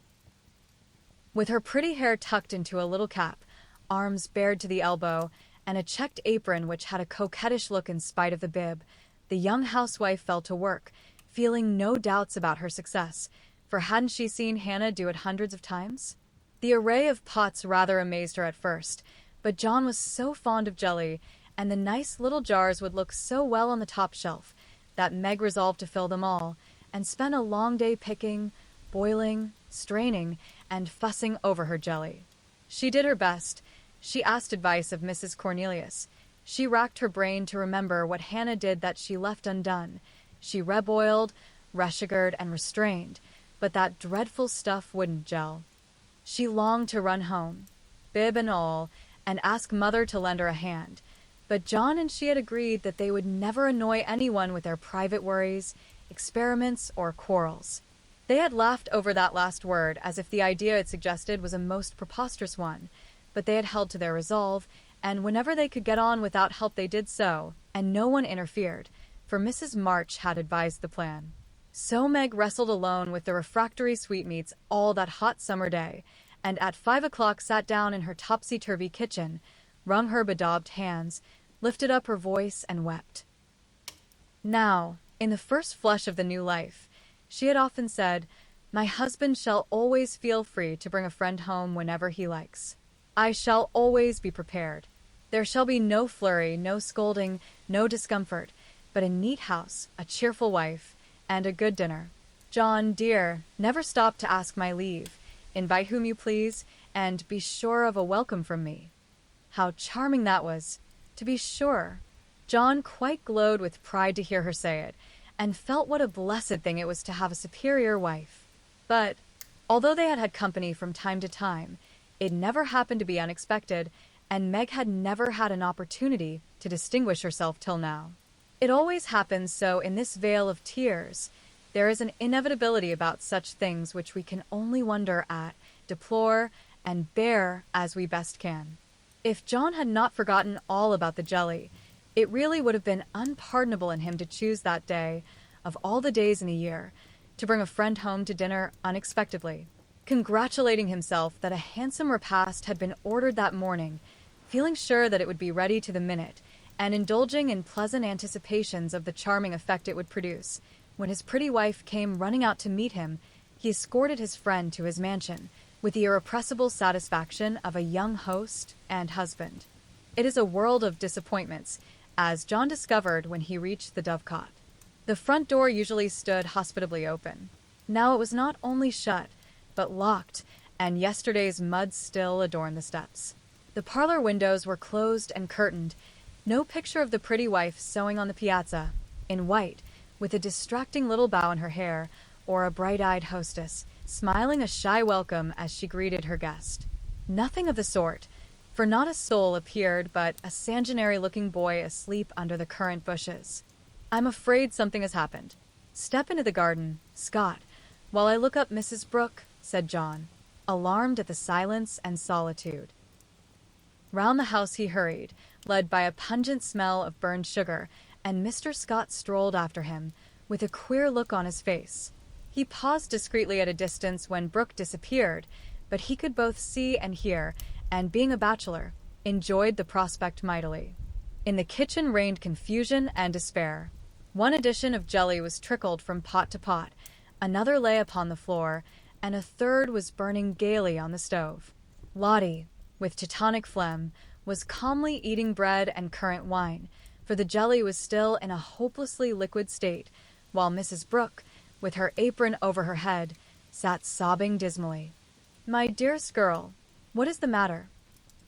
With her pretty hair tucked into a little cap, arms bared to the elbow, and a checked apron which had a coquettish look in spite of the bib, the young housewife fell to work, feeling no doubts about her success, for hadn't she seen Hannah do it hundreds of times? The array of pots rather amazed her at first, but John was so fond of jelly, and the nice little jars would look so well on the top shelf, that Meg resolved to fill them all, and spent a long day picking, boiling, straining, and fussing over her jelly. She did her best. She asked advice of Mrs. Cornelius. She racked her brain to remember what Hannah did that she left undone. She reboiled, resugared, and restrained, but that dreadful stuff wouldn't gel. She longed to run home, bib and all, and ask Mother to lend her a hand, but John and she had agreed that they would never annoy anyone with their private worries, experiments, or quarrels. They had laughed over that last word as if the idea it suggested was a most preposterous one, but they had held to their resolve, and whenever they could get on without help they did so, and no one interfered, for Mrs. March had advised the plan. So Meg wrestled alone with the refractory sweetmeats all that hot summer day, and at 5 o'clock sat down in her topsy-turvy kitchen, wrung her bedaubed hands, lifted up her voice, and wept. Now, in the first flush of the new life, she had often said, "My husband shall always feel free to bring a friend home whenever he likes. I shall always be prepared. There shall be no flurry, no scolding, no discomfort, but a neat house, a cheerful wife, and a good dinner. John, dear, never stop to ask my leave. Invite whom you please, and be sure of a welcome from me." How charming that was! To be sure. John quite glowed with pride to hear her say it, and felt what a blessed thing it was to have a superior wife. But, although they had had company from time to time, it never happened to be unexpected, and Meg had never had an opportunity to distinguish herself till now. It always happens so in this vale of tears. There is an inevitability about such things which we can only wonder at, deplore, and bear as we best can. If John had not forgotten all about the jelly, it really would have been unpardonable in him to choose that day, of all the days in a year, to bring a friend home to dinner unexpectedly. Congratulating himself that a handsome repast had been ordered that morning, feeling sure that it would be ready to the minute, and indulging in pleasant anticipations of the charming effect it would produce, when his pretty wife came running out to meet him, he escorted his friend to his mansion, with the irrepressible satisfaction of a young host and husband. It is a world of disappointments, as John discovered when he reached the dovecot. The front door usually stood hospitably open. Now it was not only shut, but locked, and yesterday's mud still adorned the steps. The parlor windows were closed and curtained. No picture of the pretty wife sewing on the piazza, in white, with a distracting little bow in her hair, or a bright-eyed hostess, smiling a shy welcome as she greeted her guest. Nothing of the sort, for not a soul appeared but a sanguinary-looking boy asleep under the currant bushes. "I'm afraid something has happened. Step into the garden, Scott. While I look up Mrs. Brooke, said John, alarmed at the silence and solitude. Round the house he hurried, led by a pungent smell of burned sugar, and Mr. Scott strolled after him, with a queer look on his face. He paused discreetly at a distance when Brooke disappeared, but he could both see and hear, and being a bachelor, enjoyed the prospect mightily. In the kitchen reigned confusion and despair. One edition of jelly was trickled from pot to pot, another lay upon the floor, and a third was burning gaily on the stove. Lottie, with Teutonic phlegm, was calmly eating bread and currant wine, for the jelly was still in a hopelessly liquid state, while Mrs. Brooke, with her apron over her head, sat sobbing dismally. "My dearest girl, what is the matter?"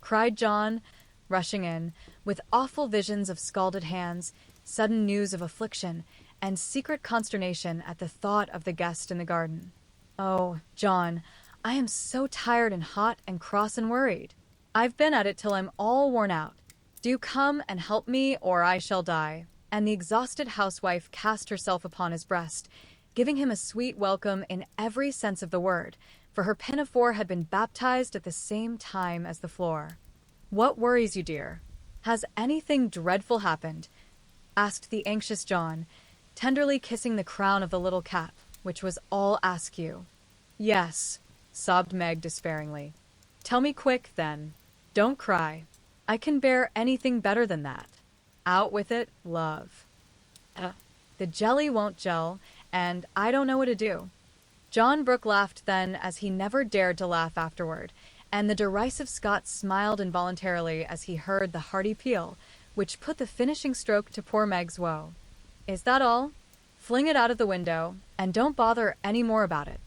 cried John, rushing in, with awful visions of scalded hands, sudden news of affliction, and secret consternation at the thought of the guest in the garden. "Oh, John, I am so tired and hot and cross and worried. I've been at it till I'm all worn out. Do come and help me, or I shall die." And the exhausted housewife cast herself upon his breast, giving him a sweet welcome in every sense of the word, for her pinafore had been baptized at the same time as the floor. "What worries you, dear? Has anything dreadful happened?" asked the anxious John, tenderly kissing the crown of the little cap, which was all askew. "Yes," sobbed Meg despairingly. "Tell me quick, then. Don't cry. I can bear anything better than that. Out with it, love." The jelly won't gel, and I don't know what to do." John Brooke laughed then as he never dared to laugh afterward, and the derisive Scot smiled involuntarily as he heard the hearty peal, which put the finishing stroke to poor Meg's woe. "Is that all? Fling it out of the window, and don't bother any more about it.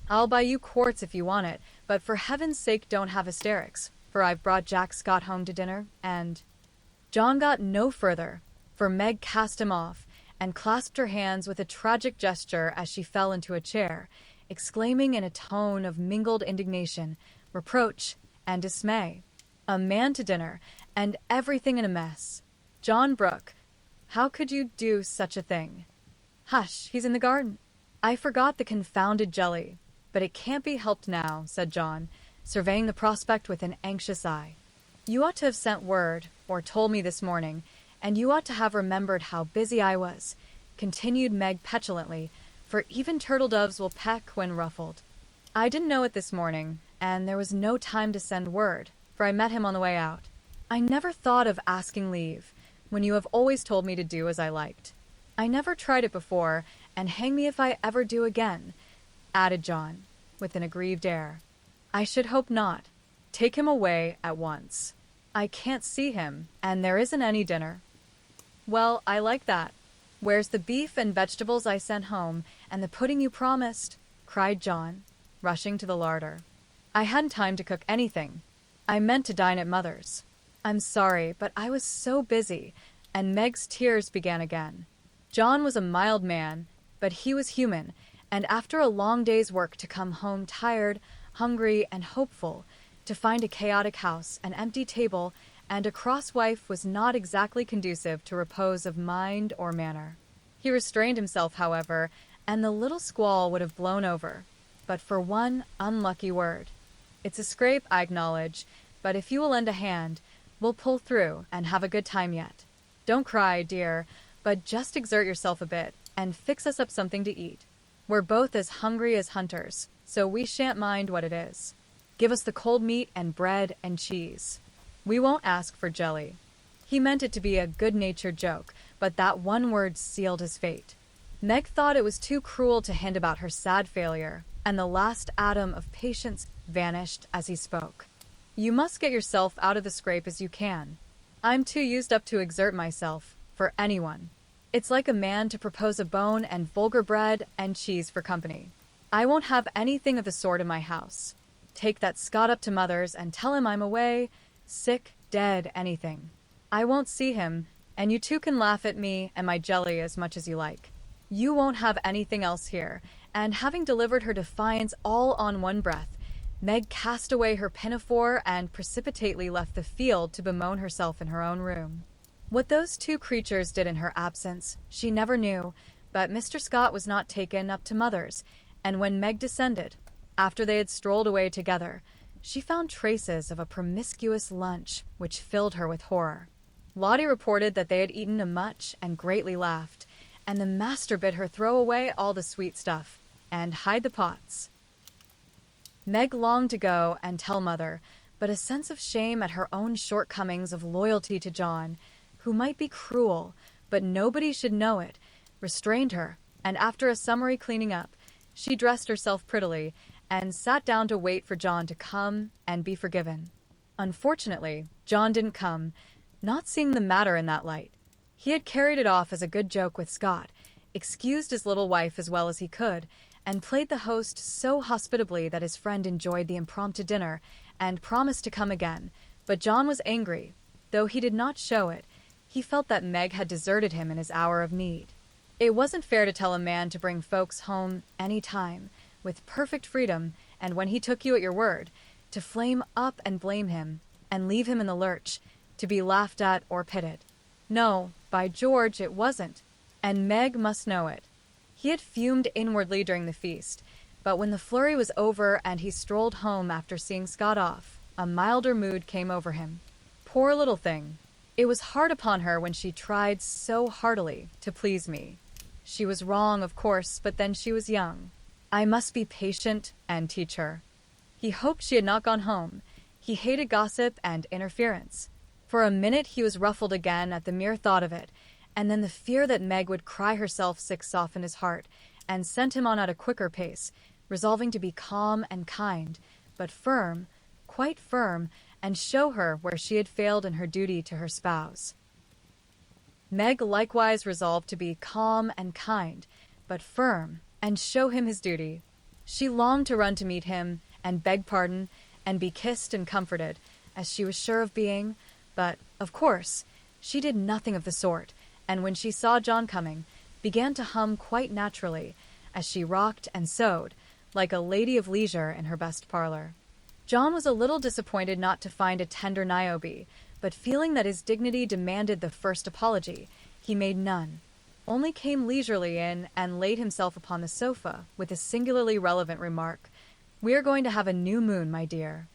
I'll buy you quarts if you want it, but for heaven's sake don't have hysterics, for I've brought Jack Scott home to dinner, and—" John got no further, for Meg cast him off, and clasped her hands with a tragic gesture as she fell into a chair, exclaiming in a tone of mingled indignation, reproach, and dismay, "A man to dinner, and everything in a mess. John Brooke, how could you do such a thing?" "Hush, he's in the garden. I forgot the confounded jelly, but it can't be helped now," said John, surveying the prospect with an anxious eye. "You ought to have sent word, or told me this morning, and you ought to have remembered how busy I was," continued Meg petulantly, for even turtle doves will peck when ruffled. "I didn't know it this morning, and there was no time to send word, for I met him on the way out. I never thought of asking leave, when you have always told me to do as I liked. I never tried it before, and hang me if I ever do again," added John, with an aggrieved air. "I should hope not. Take him away at once. I can't see him, and there isn't any dinner." "Well, I like that. Where's the beef and vegetables I sent home, and the pudding you promised?" cried John, rushing to the larder. "I hadn't time to cook anything. I meant to dine at Mother's. I'm sorry, but I was so busy," and Meg's tears began again. John was a mild man, but he was human, and after a long day's work to come home tired, hungry, and hopeful, to find a chaotic house, an empty table, and a cross wife was not exactly conducive to repose of mind or manner. He restrained himself, however, and the little squall would have blown over, but for one unlucky word. "It's a scrape, I acknowledge, but if you will lend a hand, we'll pull through and have a good time yet. Don't cry, dear, but just exert yourself a bit, and fix us up something to eat. We're both as hungry as hunters, so we shan't mind what it is. Give us the cold meat and bread and cheese. We won't ask for jelly." He meant it to be a good-natured joke, but that one word sealed his fate. Meg thought it was too cruel to hint about her sad failure, and the last atom of patience vanished as he spoke. "You must get yourself out of the scrape as you can. I'm too used up to exert myself, for anyone. It's like a man to propose a bone and vulgar bread and cheese for company. I won't have anything of the sort in my house. Take that Scot up to Mother's and tell him I'm away, sick, dead, anything. I won't see him, and you two can laugh at me and my jelly as much as you like. You won't have anything else here," and having delivered her defiance all on one breath, Meg cast away her pinafore and precipitately left the field to bemoan herself in her own room. What those two creatures did in her absence, she never knew, but Mr. Scott was not taken up to Mother's, and when Meg descended, after they had strolled away together, she found traces of a promiscuous lunch which filled her with horror. Lottie reported that they had eaten much and greatly laughed, and the master bid her throw away all the sweet stuff and hide the pots. Meg longed to go and tell Mother, but a sense of shame at her own shortcomings of loyalty to John, who might be cruel, but nobody should know it, restrained her, and after a summary cleaning up, she dressed herself prettily and sat down to wait for John to come and be forgiven. Unfortunately, John didn't come, not seeing the matter in that light. He had carried it off as a good joke with Scott, excused his little wife as well as he could, and played the host so hospitably that his friend enjoyed the impromptu dinner and promised to come again. But John was angry. Though he did not show it, he felt that Meg had deserted him in his hour of need. It wasn't fair to tell a man to bring folks home any time, with perfect freedom, and when he took you at your word, to flame up and blame him, and leave him in the lurch, to be laughed at or pitted. No, by George, it wasn't, and Meg must know it. He had fumed inwardly during the feast, but when the flurry was over and he strolled home after seeing Scott off, a milder mood came over him. Poor little thing. It was hard upon her when she tried so heartily to please me. She was wrong, of course, but then she was young. I must be patient and teach her. He hoped she had not gone home. He hated gossip and interference. For a minute he was ruffled again at the mere thought of it, and then the fear that Meg would cry herself sick softened his heart and sent him on at a quicker pace, resolving to be calm and kind, but firm, quite firm, and show her where she had failed in her duty to her spouse. Meg likewise resolved to be calm and kind, but firm, and show him his duty. She longed to run to meet him, and beg pardon, and be kissed and comforted, as she was sure of being, but, of course, she did nothing of the sort, and when she saw John coming, began to hum quite naturally, as she rocked and sewed, like a lady of leisure in her best parlor. John was a little disappointed not to find a tender Niobe, but feeling that his dignity demanded the first apology, he made none, only came leisurely in and laid himself upon the sofa with a singularly relevant remark. "We are going to have a new moon, my dear."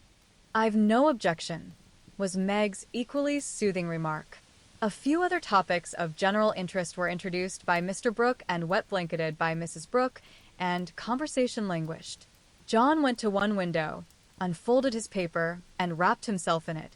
"I've no objection," was Meg's equally soothing remark. A few other topics of general interest were introduced by Mr. Brooke and wet-blanketed by Mrs. Brooke, and conversation languished. John went to one window, unfolded his paper, and wrapped himself in it,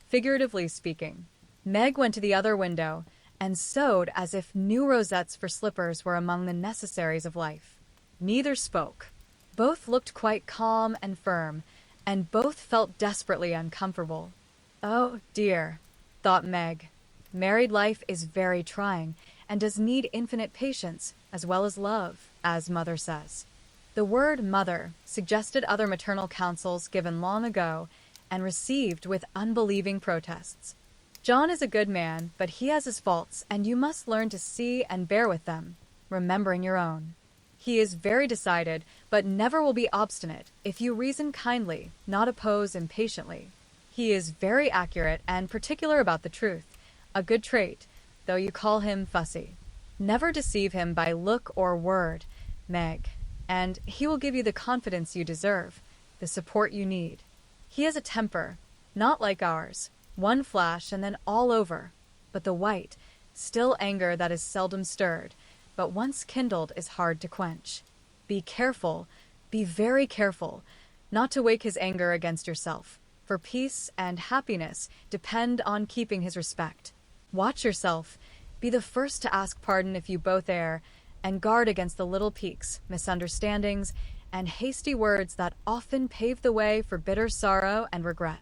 figuratively speaking. Meg went to the other window, and sewed as if new rosettes for slippers were among the necessaries of life. Neither spoke. Both looked quite calm and firm, and both felt desperately uncomfortable. "Oh, dear," thought Meg. "Married life is very trying, and does need infinite patience, as well as love, as Mother says." The word mother suggested other maternal counsels given long ago, and received with unbelieving protests. John is a good man, but he has his faults, and you must learn to see and bear with them, remembering your own. He is very decided, but never will be obstinate, if you reason kindly, not oppose impatiently. He is very accurate and particular about the truth, a good trait, though you call him fussy. Never deceive him by look or word, Meg, and he will give you the confidence you deserve, the support you need. He has a temper, not like ours, one flash and then all over, but the white, still anger that is seldom stirred, but once kindled is hard to quench. Be careful, be very careful, not to wake his anger against yourself, for peace and happiness depend on keeping his respect. Watch yourself, be the first to ask pardon if you both err, and guard against the little piques, misunderstandings, and hasty words that often pave the way for bitter sorrow and regret.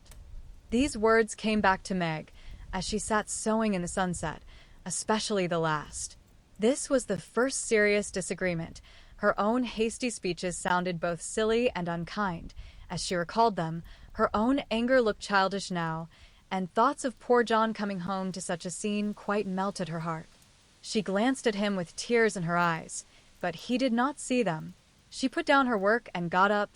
These words came back to Meg as she sat sewing in the sunset, especially the last. This was the first serious disagreement. Her own hasty speeches sounded both silly and unkind. As she recalled them, her own anger looked childish now, and thoughts of poor John coming home to such a scene quite melted her heart. She glanced at him with tears in her eyes, but he did not see them. She put down her work and got up,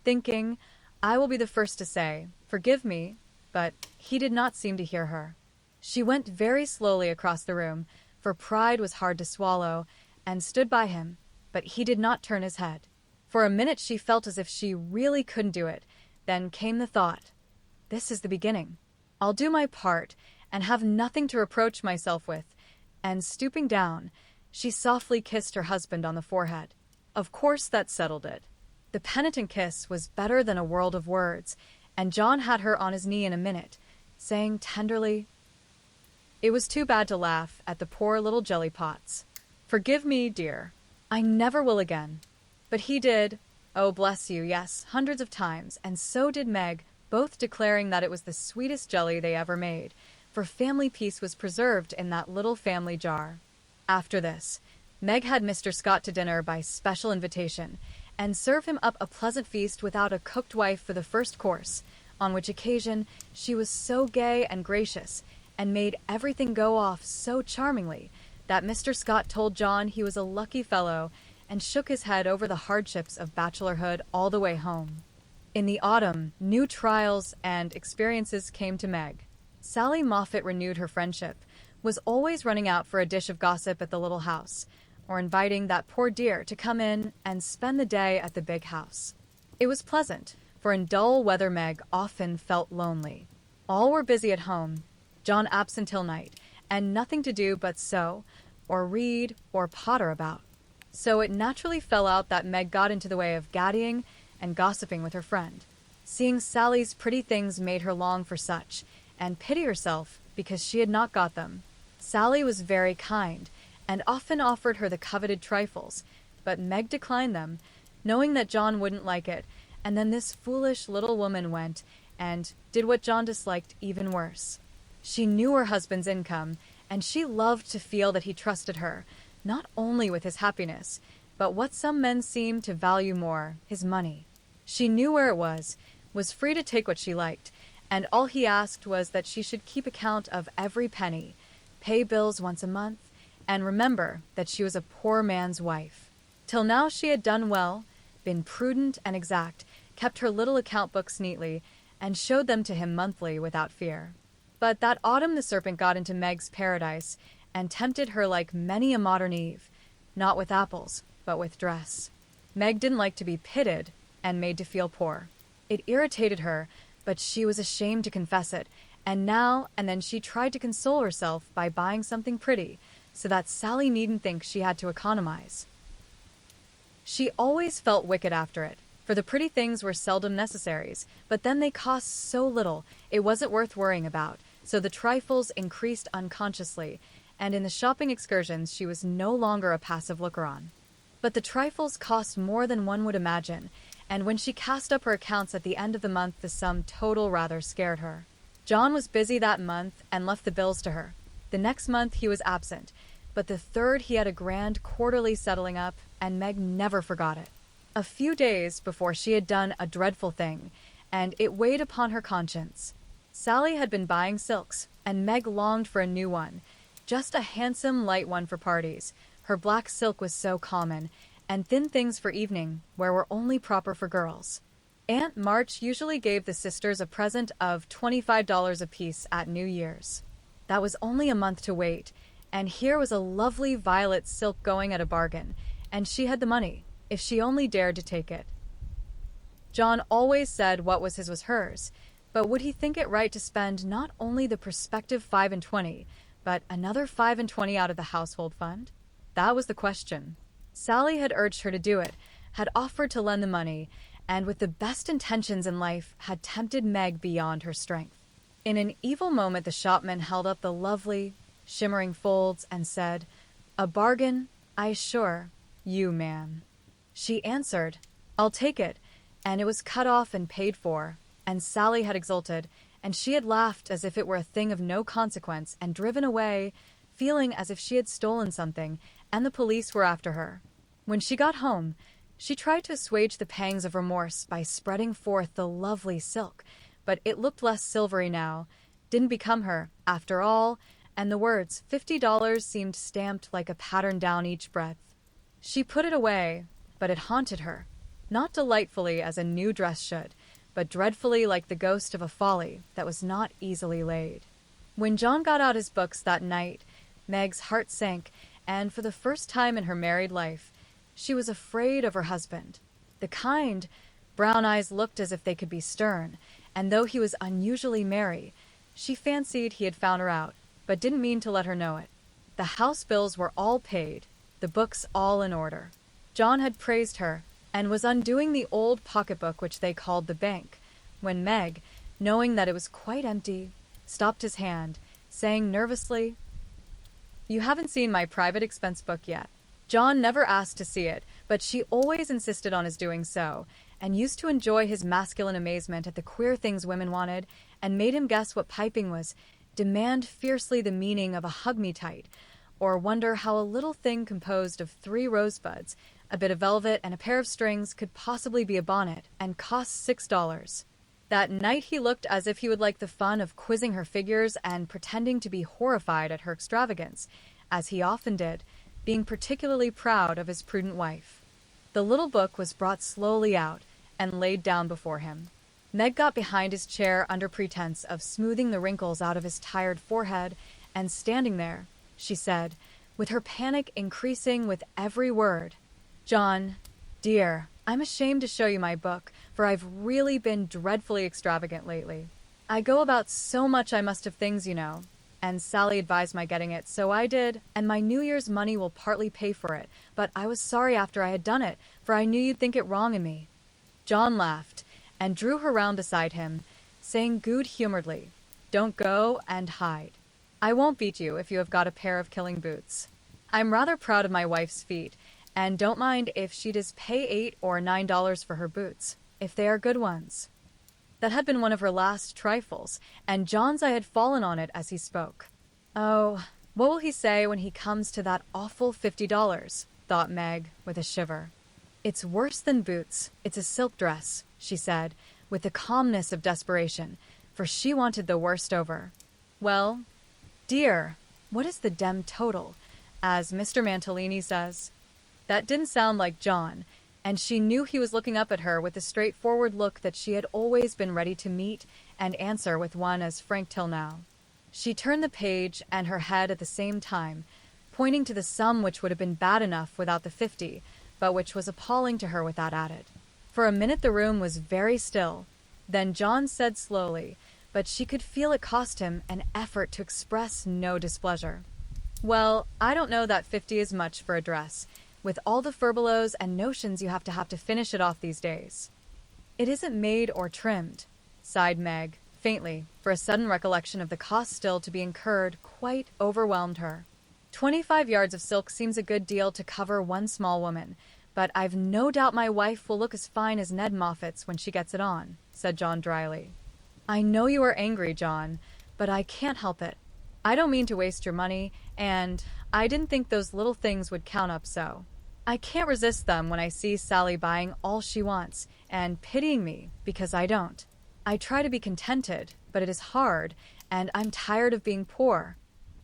thinking, "I will be the first to say, 'Forgive me,' but he did not seem to hear her." She went very slowly across the room, for pride was hard to swallow, and stood by him, but he did not turn his head. For a minute she felt as if she really couldn't do it. Then came the thought, this is the beginning. I'll do my part and have nothing to reproach myself with. And stooping down, she softly kissed her husband on the forehead. Of course that settled it. The penitent kiss was better than a world of words, and John had her on his knee in a minute, saying tenderly, it was too bad to laugh at the poor little jelly pots. Forgive me, dear. I never will again. But he did. Oh, bless you, yes, hundreds of times, and so did Meg, both declaring that it was the sweetest jelly they ever made, for family peace was preserved in that little family jar. After this, Meg had Mr. Scott to dinner by special invitation, and served him up a pleasant feast without a cooked wife for the first course, on which occasion she was so gay and gracious, and made everything go off so charmingly, that Mr. Scott told John he was a lucky fellow, and shook his head over the hardships of bachelorhood all the way home. In the autumn, new trials and experiences came to Meg. Sally Moffat renewed her friendship, was always running out for a dish of gossip at the little house, or inviting that poor dear to come in and spend the day at the big house. It was pleasant, for in dull weather Meg often felt lonely. All were busy at home, John absent till night, and nothing to do but sew, or read, or potter about. So it naturally fell out that Meg got into the way of gaddying and gossiping with her friend. Seeing Sally's pretty things made her long for such, and pity herself because she had not got them. Sally was very kind, and often offered her the coveted trifles, but Meg declined them, knowing that John wouldn't like it, and then this foolish little woman went and did what John disliked even worse. She knew her husband's income, and she loved to feel that he trusted her, not only with his happiness, but what some men seem to value more, his money. She knew where it was free to take what she liked, and all he asked was that she should keep account of every penny, pay bills once a month, and remember that she was a poor man's wife. Till now she had done well, been prudent and exact, kept her little account books neatly, and showed them to him monthly without fear. But that autumn the serpent got into Meg's paradise, and tempted her like many a modern Eve, not with apples, but with dress. Meg didn't like to be pitted and made to feel poor. It irritated her, but she was ashamed to confess it, and now and then she tried to console herself by buying something pretty, so that Sally needn't think she had to economize. She always felt wicked after it, for the pretty things were seldom necessaries, but then they cost so little it wasn't worth worrying about, so the trifles increased unconsciously, and in the shopping excursions she was no longer a passive looker-on. But the trifles cost more than one would imagine, and when she cast up her accounts at the end of the month the sum total rather scared her. John was busy that month and left the bills to her. The next month he was absent, but the third he had a grand quarterly settling up, and Meg never forgot it. A few days before she had done a dreadful thing, and it weighed upon her conscience. Sally had been buying silks, and Meg longed for a new one, just a handsome light one for parties. Her black silk was so common, and thin things for evening, where were only proper for girls. Aunt March usually gave the sisters a present of $25 apiece at New Year's. That was only a month to wait, and here was a lovely violet silk going at a bargain, and she had the money, if she only dared to take it. John always said what was his was hers, but would he think it right to spend not only the prospective 5 and 20, but another 5 and 20 out of the household fund? That was the question. Sally had urged her to do it, had offered to lend the money, and with the best intentions in life had tempted Meg beyond her strength. In an evil moment the shopman held up the lovely, shimmering folds and said, "A bargain, I assure you, ma'am." She answered, "I'll take it," and it was cut off and paid for, and Sally had exulted, and she had laughed as if it were a thing of no consequence, and driven away, feeling as if she had stolen something, and the police were after her. When she got home, she tried to assuage the pangs of remorse by spreading forth the lovely silk, but it looked less silvery now, didn't become her, after all, and the words $50 seemed stamped like a pattern down each breadth. She put it away, but it haunted her, not delightfully as a new dress should, but dreadfully like the ghost of a folly that was not easily laid. When John got out his books that night, Meg's heart sank, and for the first time in her married life, she was afraid of her husband. The kind brown eyes looked as if they could be stern, and though he was unusually merry, she fancied he had found her out, but didn't mean to let her know it. The house bills were all paid, the books all in order. John had praised her, and was undoing the old pocketbook which they called the bank, when Meg, knowing that it was quite empty, stopped his hand, saying nervously, "You haven't seen my private expense book yet." John never asked to see it, but she always insisted on his doing so, and used to enjoy his masculine amazement at the queer things women wanted, and made him guess what piping was, demand fiercely the meaning of a hug me tight, or wonder how a little thing composed of 3 rosebuds, a bit of velvet, and a pair of strings could possibly be a bonnet, and cost $6. That night he looked as if he would like the fun of quizzing her figures and pretending to be horrified at her extravagance, as he often did, being particularly proud of his prudent wife. The little book was brought slowly out and laid down before him. Meg got behind his chair under pretense of smoothing the wrinkles out of his tired forehead, and standing there, she said, with her panic increasing with every word, "John, dear, I'm ashamed to show you my book, for I've really been dreadfully extravagant lately. I go about so much I must have things, you know, and Sally advised my getting it, so I did, and my New Year's money will partly pay for it, but I was sorry after I had done it, for I knew you'd think it wrong in me." John laughed, and drew her round beside him, saying good-humoredly, "Don't go and hide. I won't beat you if you have got a pair of killing boots. I'm rather proud of my wife's feet, and don't mind if she does pay $8 or $9 for her boots, if they are good ones." That had been one of her last trifles, and John's eye had fallen on it as he spoke. "Oh, what will he say when he comes to that awful $50, thought Meg, with a shiver. "It's worse than boots, it's a silk dress," she said, with the calmness of desperation, for she wanted the worst over. "Well, dear, what is the dem total, as Mr. Mantalini says?" That didn't sound like John, and she knew he was looking up at her with the straightforward look that she had always been ready to meet and answer with one as frank till now. She turned the page and her head at the same time, pointing to the sum which would have been bad enough without the 50, but which was appalling to her with that added. For a minute the room was very still. Then John said slowly, but she could feel it cost him an effort to express no displeasure, "Well, I don't know that 50 is much for a dress, with all the furbelows and notions you have to finish it off these days." "It isn't made or trimmed," sighed Meg, faintly, for a sudden recollection of the cost still to be incurred quite overwhelmed her. 25 yards of silk seems a good deal to cover one small woman, but I've no doubt my wife will look as fine as Ned Moffat's when she gets it on," said John dryly. "I know you are angry, John, but I can't help it. I don't mean to waste your money, and I didn't think those little things would count up so. I can't resist them when I see Sally buying all she wants, and pitying me because I don't. I try to be contented, but it is hard, and I'm tired of being poor."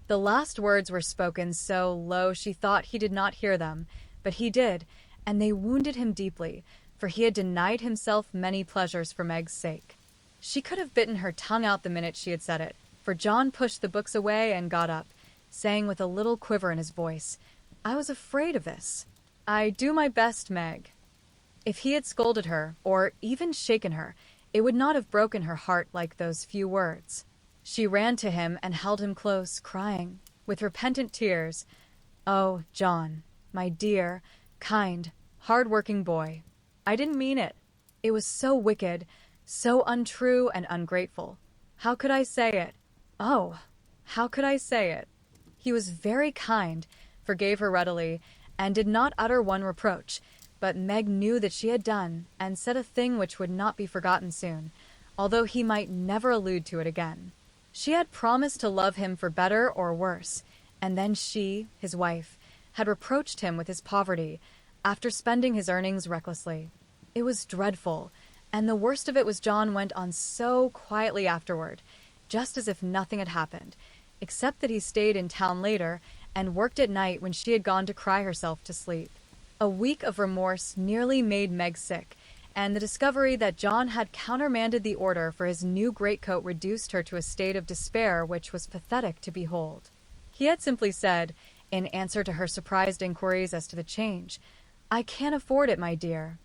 The last words were spoken so low she thought he did not hear them, but he did, and they wounded him deeply, for he had denied himself many pleasures for Meg's sake. She could have bitten her tongue out the minute she had said it, for John pushed the books away and got up, saying with a little quiver in his voice, "I was afraid of this. I do my best, Meg." If he had scolded her, or even shaken her, it would not have broken her heart like those few words. She ran to him and held him close, crying, with repentant tears, "Oh, John, my dear, kind, hard-working boy, I didn't mean it. It was so wicked, so untrue and ungrateful. How could I say it? Oh, how could I say it?" He was very kind, forgave her readily, and did not utter one reproach, but Meg knew that she had done, and said a thing which would not be forgotten soon, although he might never allude to it again. She had promised to love him for better or worse, and then she, his wife, had reproached him with his poverty, after spending his earnings recklessly. It was dreadful, and the worst of it was John went on so quietly afterward, just as if nothing had happened, except that he stayed in town later and worked at night when she had gone to cry herself to sleep. A week of remorse nearly made Meg sick, and the discovery that John had countermanded the order for his new greatcoat reduced her to a state of despair which was pathetic to behold. He had simply said, in answer to her surprised inquiries as to the change, "I can't afford it, my dear."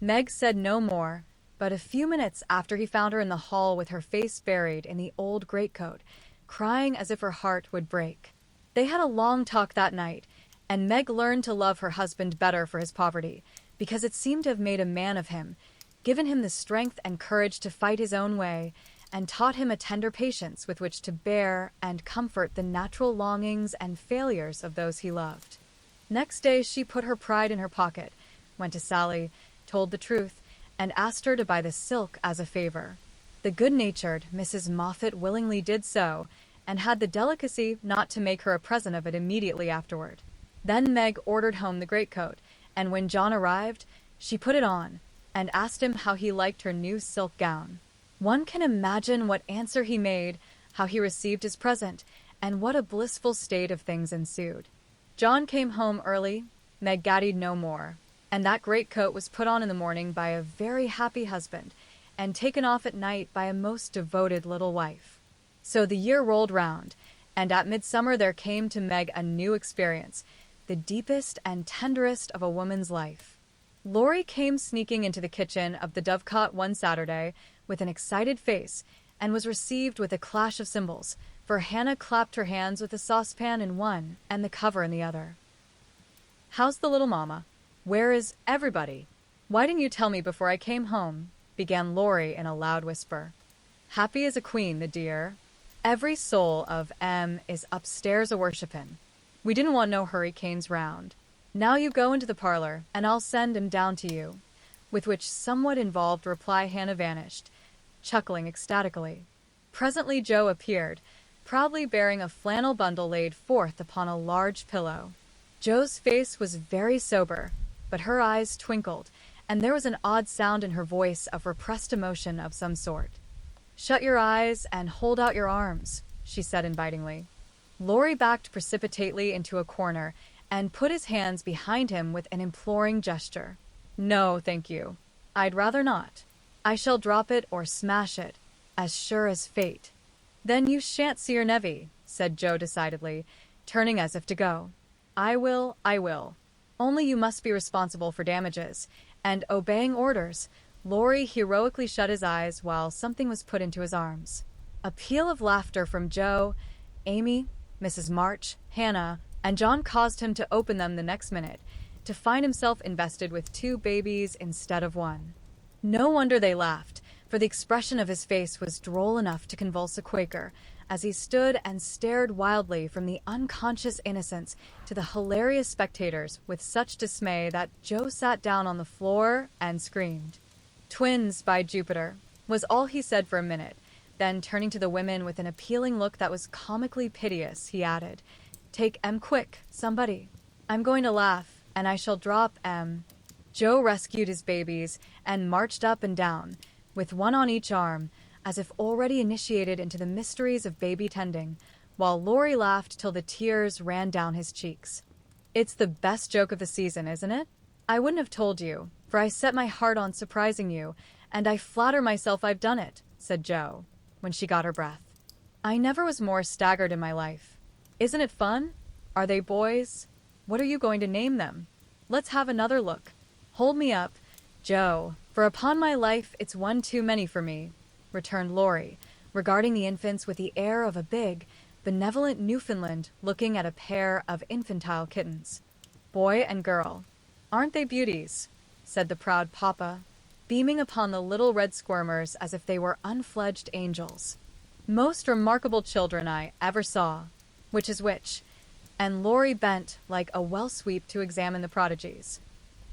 Meg said no more, but a few minutes after he found her in the hall with her face buried in the old greatcoat, crying as if her heart would break. They had a long talk that night, and Meg learned to love her husband better for his poverty, because it seemed to have made a man of him, given him the strength and courage to fight his own way, and taught him a tender patience with which to bear and comfort the natural longings and failures of those he loved. Next day she put her pride in her pocket, went to Sally, told the truth, and asked her to buy the silk as a favor. The good-natured Mrs. Moffat willingly did so, and had the delicacy not to make her a present of it immediately afterward. Then Meg ordered home the greatcoat, and when John arrived, she put it on, and asked him how he liked her new silk gown. One can imagine what answer he made, how he received his present, and what a blissful state of things ensued. John came home early, Meg gaddied no more, and that greatcoat was put on in the morning by a very happy husband, and taken off at night by a most devoted little wife. So the year rolled round, and at midsummer there came to Meg a new experience, the deepest and tenderest of a woman's life. Laurie came sneaking into the kitchen of the Dovecot one Saturday with an excited face, and was received with a clash of cymbals, for Hannah clapped her hands with the saucepan in one and the cover in the other. "How's the little mama? Where is everybody? Why didn't you tell me before I came home?" began Laurie in a loud whisper. "Happy as a queen, the dear. Every soul of is upstairs a-worshipin'. We didn't want no hurricanes round. Now you go into the parlor, and I'll send 'em down to you." With which somewhat involved reply Hannah vanished, chuckling ecstatically. Presently Joe appeared, proudly bearing a flannel bundle laid forth upon a large pillow. Joe's face was very sober, but her eyes twinkled, and there was an odd sound in her voice of repressed emotion of some sort. "Shut your eyes and hold out your arms," she said invitingly. Laurie backed precipitately into a corner and put his hands behind him with an imploring gesture. "No, thank you. I'd rather not. I shall drop it or smash it, as sure as fate." "Then you shan't see your nevy," said Joe decidedly, turning as if to go. I will. Only you must be responsible for damages." And obeying orders, Laurie heroically shut his eyes while something was put into his arms. A peal of laughter from Joe, Amy, Mrs. March, Hannah, and John caused him to open them the next minute, to find himself invested with 2 babies instead of 1. No wonder they laughed, for the expression of his face was droll enough to convulse a Quaker, as he stood and stared wildly from the unconscious innocents to the hilarious spectators with such dismay that Joe sat down on the floor and screamed. "Twins, by Jupiter," was all he said for a minute. Then, turning to the women with an appealing look that was comically piteous, he added, "Take quick, somebody. I'm going to laugh, and I shall drop Joe rescued his babies and marched up and down, with one on each arm, as if already initiated into the mysteries of baby tending, while Laurie laughed till the tears ran down his cheeks. "It's the best joke of the season, isn't it? I wouldn't have told you, for I set my heart on surprising you, and I flatter myself I've done it," said Joe, when she got her breath. "I never was more staggered in my life. Isn't it fun? Are they boys? What are you going to name them? Let's have another look. Hold me up, Joe, for upon my life it's one too many for me," returned Laurie, regarding the infants with the air of a big, benevolent Newfoundland looking at a pair of infantile kittens. "Boy and girl. Aren't they beauties?" said the proud papa, beaming upon the little red squirmers as if they were unfledged angels. "Most remarkable children I ever saw. Which is which?" And Laurie bent like a well sweep to examine the prodigies.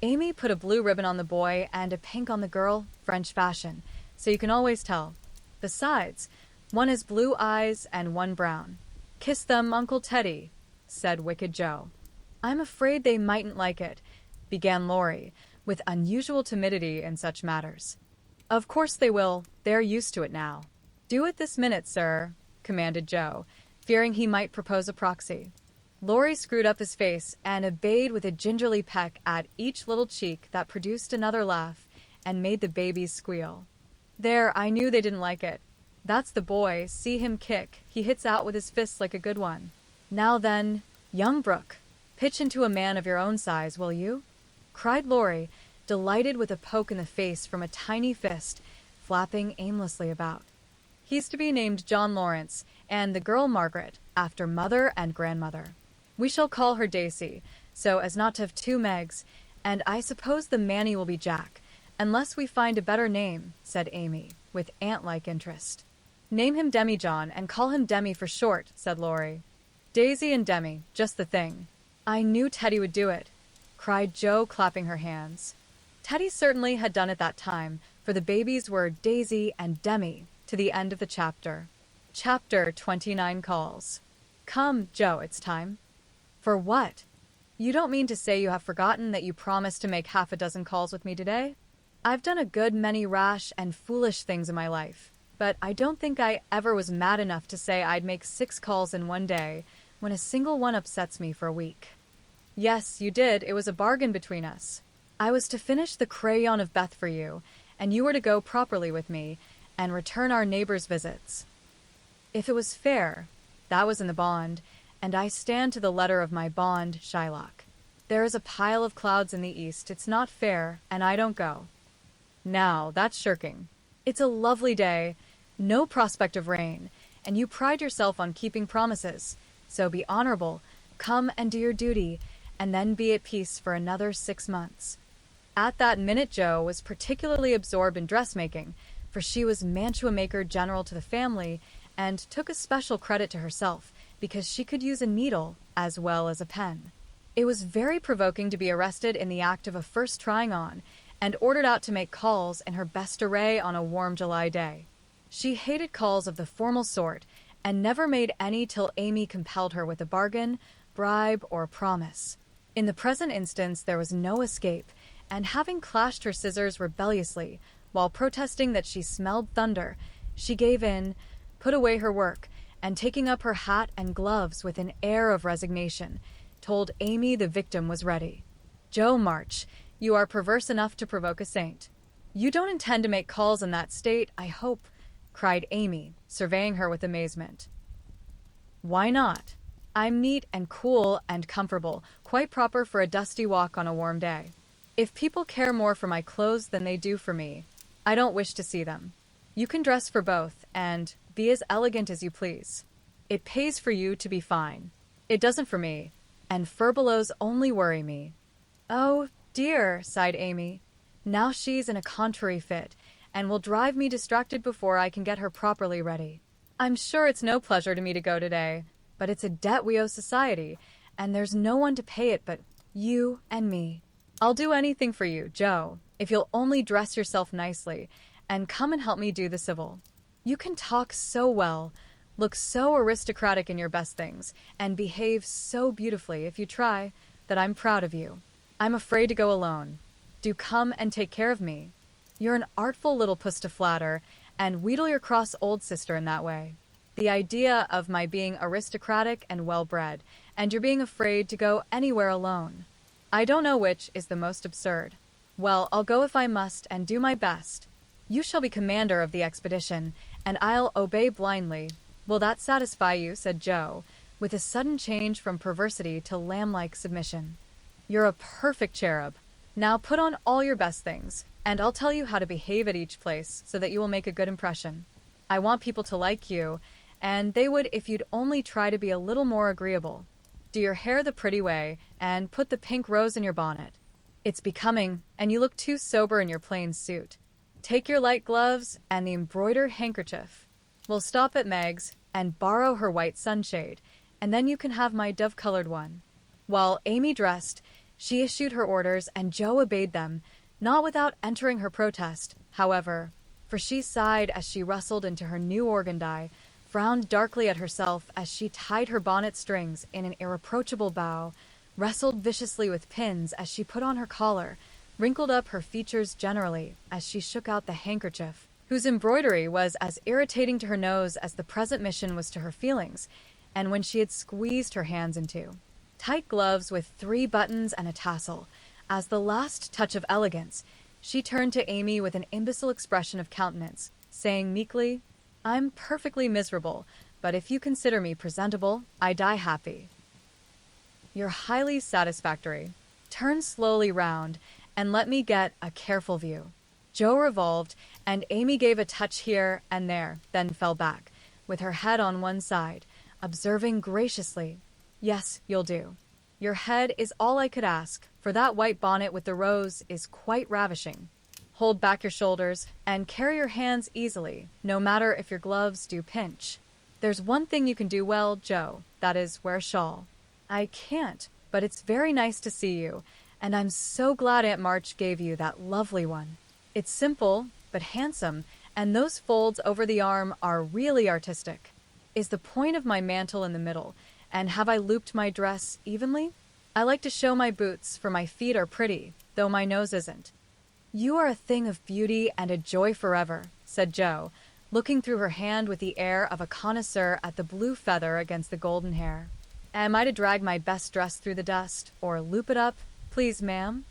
Amy put a blue ribbon on the boy and a pink on the girl, French fashion, so you can always tell. Besides, one has blue eyes and one brown. "Kiss them, Uncle Teddy," said wicked Joe. "I'm afraid they mightn't like it," began Laurie, with unusual timidity in such matters. "Of course they will. They're used to it now." "Do it this minute, sir," commanded Joe, fearing he might propose a proxy. Laurie screwed up his face and obeyed with a gingerly peck at each little cheek that produced another laugh and made the babies squeal. "There, I knew they didn't like it. That's the boy. See him kick. He hits out with his fists like a good one. Now then, young Brooke, pitch into a man of your own size, will you?" cried Laurie, delighted with a poke in the face from a tiny fist flapping aimlessly about. He's to be named John Lawrence, and the girl Margaret, after mother and grandmother. We shall call her Daisy, so as not to have two Megs, and I suppose the Manny will be Jack, unless we find a better name, said Amy, with ant-like interest. Name him Demi-John and call him Demi for short, said Laurie. Daisy and Demi, just the thing. I knew Teddy would do it, cried Jo, clapping her hands. Teddy certainly had done it that time, for the babies were Daisy and Demi to the end of the chapter. Chapter 29 calls. Come, Jo, it's time. For what? You don't mean to say you have forgotten that you promised to make half a dozen calls with me today? I've done a good many rash and foolish things in my life, but I don't think I ever was mad enough to say I'd make 6 calls in one day when a single one upsets me for a week. Yes, you did. It was a bargain between us. I was to finish the Crayon of Beth for you, and you were to go properly with me and return our neighbors' visits. If it was fair, that was in the bond, and I stand to the letter of my bond, Shylock. There is a pile of clouds in the east, it's not fair, and I don't go. Now, that's shirking. It's a lovely day, no prospect of rain, and you pride yourself on keeping promises, so be honorable, come and do your duty, and then be at peace for another 6 months. At that minute Jo was particularly absorbed in dressmaking, for she was mantua-maker general to the family, and took a special credit to herself, because she could use a needle as well as a pen. It was very provoking to be arrested in the act of a first trying on, and ordered out to make calls in her best array on a warm July day. She hated calls of the formal sort, and never made any till Amy compelled her with a bargain, bribe, or promise. In the present instance there was no escape, and having clashed her scissors rebelliously, while protesting that she smelled thunder, she gave in, put away her work, and taking up her hat and gloves with an air of resignation, told Amy the victim was ready. Jo March, you are perverse enough to provoke a saint. You don't intend to make calls in that state, I hope, cried Amy, surveying her with amazement. Why not? I'm neat and cool and comfortable, quite proper for a dusty walk on a warm day. If people care more for my clothes than they do for me, I don't wish to see them. You can dress for both, and be as elegant as you please. It pays for you to be fine. It doesn't for me, and furbelows only worry me. Oh, dear, sighed Amy. Now she's in a contrary fit, and will drive me distracted before I can get her properly ready. I'm sure it's no pleasure to me to go today, but it's a debt we owe society, and there's no one to pay it but you and me. I'll do anything for you, Jo, if you'll only dress yourself nicely, and come and help me do the civil. You can talk so well, look so aristocratic in your best things, and behave so beautifully if you try, that I'm proud of you. I'm afraid to go alone. Do come and take care of me. You're an artful little puss to flatter, and wheedle your cross old sister in that way. The idea of my being aristocratic and well-bred, and your being afraid to go anywhere alone. I don't know which is the most absurd. Well, I'll go if I must, and do my best. You shall be commander of the expedition, and I'll obey blindly. Will that satisfy you? Said Jo, with a sudden change from perversity to lamb-like submission. You're a perfect cherub. Now put on all your best things, and I'll tell you how to behave at each place so that you will make a good impression. I want people to like you, and they would if you'd only try to be a little more agreeable. Do your hair the pretty way, and put the pink rose in your bonnet. It's becoming, and you look too sober in your plain suit. Take your light gloves and the embroidered handkerchief. We'll stop at Meg's and borrow her white sunshade, and then you can have my dove-colored one. While Amy dressed, she issued her orders, and Jo obeyed them, not without entering her protest, however, for she sighed as she rustled into her new organdie, frowned darkly at herself as she tied her bonnet strings in an irreproachable bow, wrestled viciously with pins as she put on her collar, wrinkled up her features generally as she shook out the handkerchief, whose embroidery was as irritating to her nose as the present mission was to her feelings, and when she had squeezed her hands into tight gloves with 3 buttons and a tassel, as the last touch of elegance, she turned to Amy with an imbecile expression of countenance, saying meekly, I'm perfectly miserable, but if you consider me presentable, I die happy. You're highly satisfactory. Turn slowly round, and let me get a careful view. Joe revolved, and Amy gave a touch here and there, then fell back, with her head on one side, observing graciously, "Yes, you'll do. Your head is all I could ask, for that white bonnet with the rose is quite ravishing. Hold back your shoulders, and carry your hands easily, no matter if your gloves do pinch. There's one thing you can do well, Joe, that is wear a shawl. I can't, but it's very nice to see you, and I'm so glad Aunt March gave you that lovely one. It's simple, but handsome, and those folds over the arm are really artistic. Is the point of my mantle in the middle, and have I looped my dress evenly? I like to show my boots, for my feet are pretty, though my nose isn't." "You are a thing of beauty and a joy forever," said Joe, looking through her hand with the air of a connoisseur at the blue feather against the golden hair. "Am I to drag my best dress through the dust, or loop it up, please, ma'am?"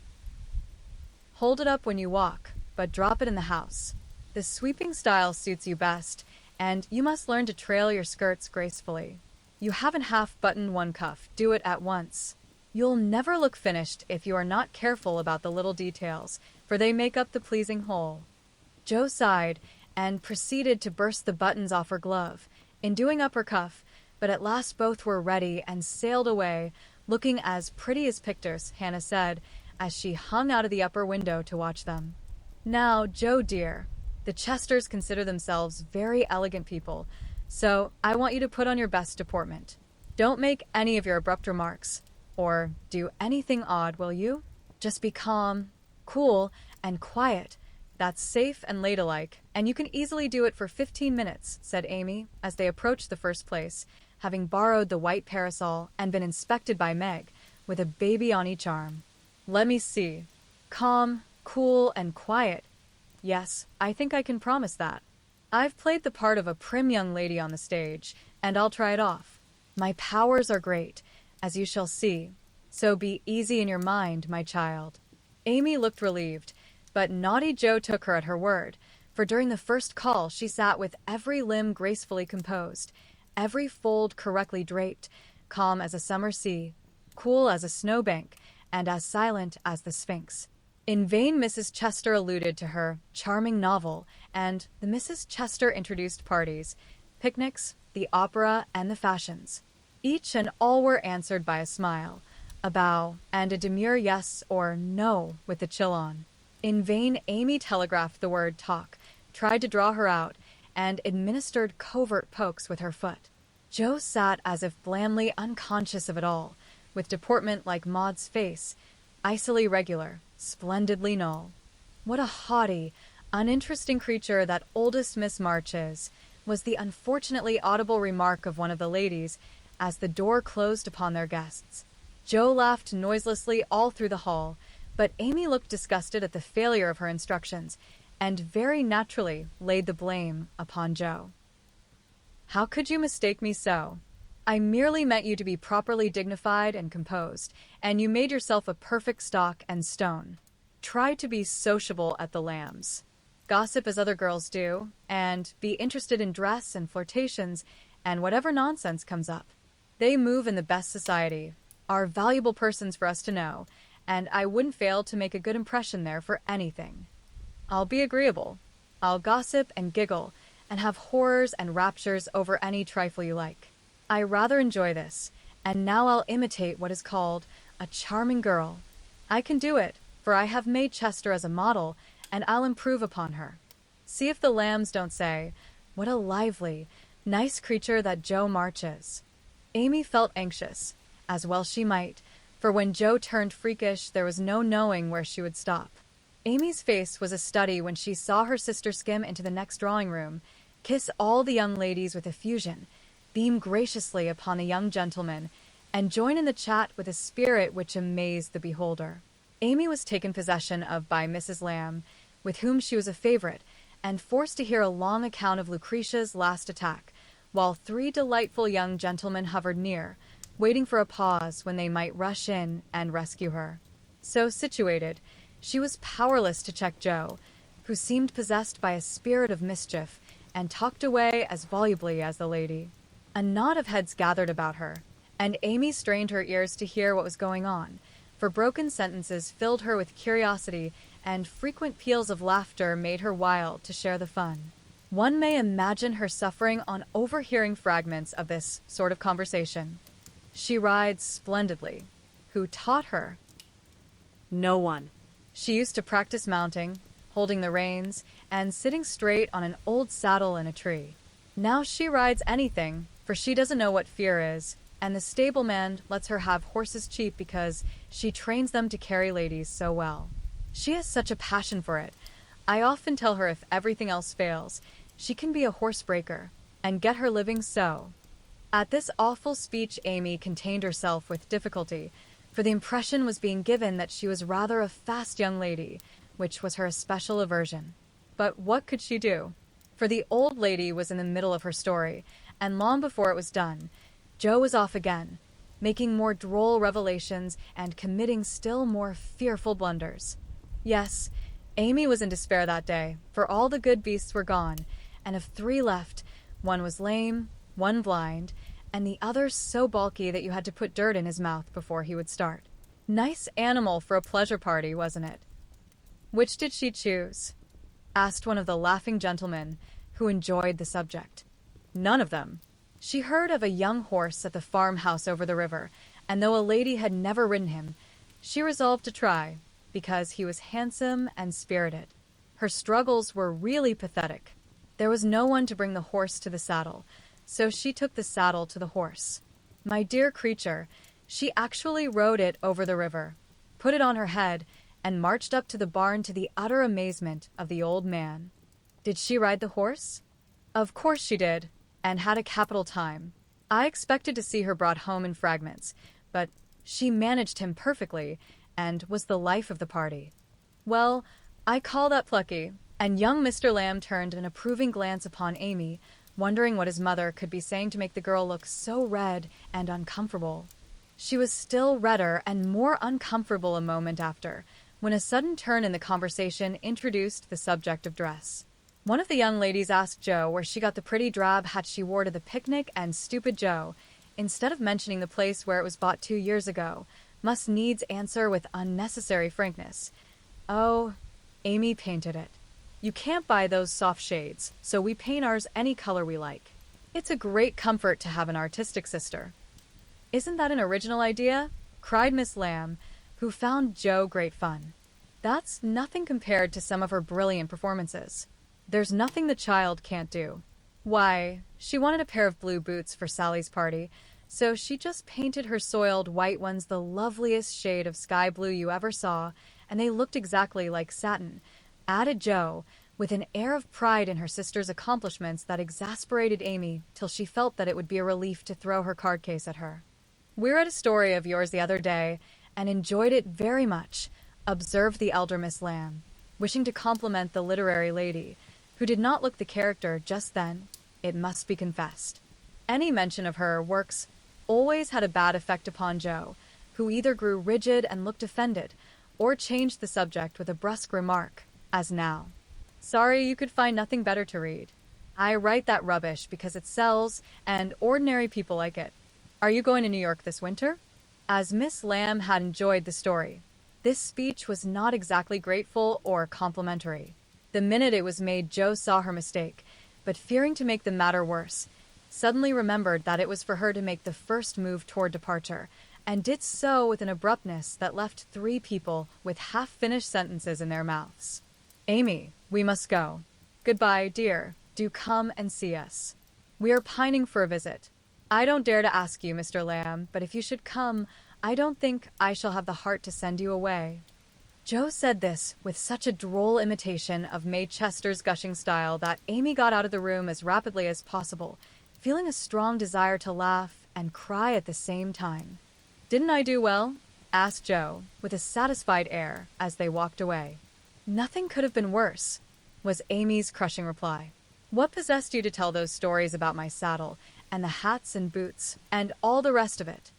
"Hold it up when you walk, but drop it in the house. The sweeping style suits you best, and you must learn to trail your skirts gracefully. You haven't half buttoned one cuff, do it at once. You'll never look finished if you are not careful about the little details, for they make up the pleasing whole." Joe sighed and proceeded to burst the buttons off her glove, in doing up her cuff, but at last both were ready and sailed away, looking as pretty as pictures, Hannah said, as she hung out of the upper window to watch them. "Now, Joe dear, the Chesters consider themselves very elegant people, so I want you to put on your best deportment. Don't make any of your abrupt remarks, or do anything odd, will you? Just be calm, cool, and quiet. That's safe and ladylike, and you can easily do it for 15 minutes, said Amy, as they approached the first place, having borrowed the white parasol and been inspected by Meg, with a baby on each arm. "Let me see. Calm, cool, and quiet. Yes, I think I can promise that. I've played the part of a prim young lady on the stage, and I'll try it off. My powers are great, as you shall see, so be easy in your mind, my child." Amy looked relieved, but naughty Joe took her at her word, for during the first call she sat with every limb gracefully composed, every fold correctly draped, calm as a summer sea, cool as a snowbank, and as silent as the Sphinx. In vain Mrs. Chester alluded to her charming novel and the Mrs. Chester introduced parties, picnics, the opera, and the fashions. Each and all were answered by a smile, a bow, and a demure yes or no with the chill on. In vain Amy telegraphed the word talk, tried to draw her out, and administered covert pokes with her foot. Joe sat as if blandly unconscious of it all, with deportment like Maud's face, icily regular, splendidly null. "What a haughty, uninteresting creature that oldest Miss March is," was the unfortunately audible remark of one of the ladies as the door closed upon their guests. Joe laughed noiselessly all through the hall, but Amy looked disgusted at the failure of her instructions, and very naturally laid the blame upon Joe. "How could you mistake me so? I merely meant you to be properly dignified and composed, and you made yourself a perfect stock and stone. Try to be sociable at the Lambs. Gossip as other girls do, and be interested in dress and flirtations and whatever nonsense comes up. They move in the best society, are valuable persons for us to know, and I wouldn't fail to make a good impression there for anything. I'll be agreeable. I'll gossip and giggle, and have horrors and raptures over any trifle you like. I rather enjoy this, and now I'll imitate what is called a charming girl. I can do it, for I have made Chester as a model, and I'll improve upon her. See if the Lambs don't say, 'What a lively, nice creature that Joe March is.'" Amy felt anxious, as well she might, for when Joe turned freakish there was no knowing where she would stop. Amy's face was a study when she saw her sister skim into the next drawing-room, kiss all the young ladies with effusion, beam graciously upon a young gentleman, and join in the chat with a spirit which amazed the beholder. Amy was taken possession of by Mrs. Lamb, with whom she was a favorite, and forced to hear a long account of Lucretia's last attack, while 3 delightful young gentlemen hovered near, waiting for a pause when they might rush in and rescue her. So situated, she was powerless to check Joe, who seemed possessed by a spirit of mischief, and talked away as volubly as the lady. A knot of heads gathered about her, and Amy strained her ears to hear what was going on, for broken sentences filled her with curiosity, and frequent peals of laughter made her wild to share the fun. One may imagine her suffering on overhearing fragments of this sort of conversation. She rides splendidly. Who taught her? No one. She used to practice mounting, holding the reins, and sitting straight on an old saddle in a tree. Now she rides anything, for she doesn't know what fear is, and the stableman lets her have horses cheap because she trains them to carry ladies so well. She has such a passion for it. I often tell her if everything else fails, she can be a horse breaker and get her living so. At this awful speech, Amy contained herself with difficulty, for the impression was being given that she was rather a fast young lady, which was her especial aversion. But what could she do? For the old lady was in the middle of her story, and long before it was done, Joe was off again, making more droll revelations and committing still more fearful blunders. Yes, Amy was in despair that day, for all the good beasts were gone, and of 3 left, one was lame, one blind, and the other so bulky that you had to put dirt in his mouth before he would start. Nice animal for a pleasure party, wasn't it? Which did she choose? Asked one of the laughing gentlemen, who enjoyed the subject. None of them. She heard of a young horse at the farmhouse over the river, and though a lady had never ridden him, she resolved to try, because he was handsome and spirited. Her struggles were really pathetic. There was no one to bring the horse to the saddle, so she took the saddle to the horse. My dear creature, she actually rode it over the river, put it on her head, and marched up to the barn to the utter amazement of the old man. Did she ride the horse? Of course she did, and had a capital time. I expected to see her brought home in fragments, but she managed him perfectly, and was the life of the party. Well, I call that plucky, and young Mr. Lamb turned an approving glance upon Amy, wondering what his mother could be saying to make the girl look so red and uncomfortable. She was still redder and more uncomfortable a moment after, when a sudden turn in the conversation introduced the subject of dress. One of the young ladies asked Joe where she got the pretty drab hat she wore to the picnic, and stupid Joe, instead of mentioning the place where it was bought 2 years ago, must needs answer with unnecessary frankness. Oh, Amy painted it. You can't buy those soft shades, so we paint ours any color we like. It's a great comfort to have an artistic sister. Isn't that an original idea? Cried Miss Lamb, who found Joe great fun. That's nothing compared to some of her brilliant performances. There's nothing the child can't do. Why, she wanted a pair of blue boots for Sally's party, so she just painted her soiled white ones the loveliest shade of sky blue you ever saw, and they looked exactly like satin, added Joe, with an air of pride in her sister's accomplishments that exasperated Amy till she felt that it would be a relief to throw her card case at her. We read a story of yours the other day, and enjoyed it very much, observed the elder Miss Lamb, wishing to compliment the literary lady, who did not look the character just then, it must be confessed. Any mention of her works always had a bad effect upon Joe, who either grew rigid and looked offended, or changed the subject with a brusque remark, as now. Sorry you could find nothing better to read. I write that rubbish because it sells, and ordinary people like it. Are you going to New York this winter? As Miss Lamb had enjoyed the story, this speech was not exactly grateful or complimentary. The minute it was made, Joe saw her mistake, but fearing to make the matter worse, suddenly remembered that it was for her to make the first move toward departure, and did so with an abruptness that left 3 people with half-finished sentences in their mouths. Amy, we must go. Goodbye, dear. Do come and see us. We are pining for a visit. I don't dare to ask you, Mr. Lamb, but if you should come, I don't think I shall have the heart to send you away. Joe said this with such a droll imitation of May Chester's gushing style that Amy got out of the room as rapidly as possible, feeling a strong desire to laugh and cry at the same time. Didn't I do well? Asked Joe, with a satisfied air, as they walked away. Nothing could have been worse, was Amy's crushing reply. What possessed you to tell those stories about my saddle, and the hats and boots, and all the rest of it?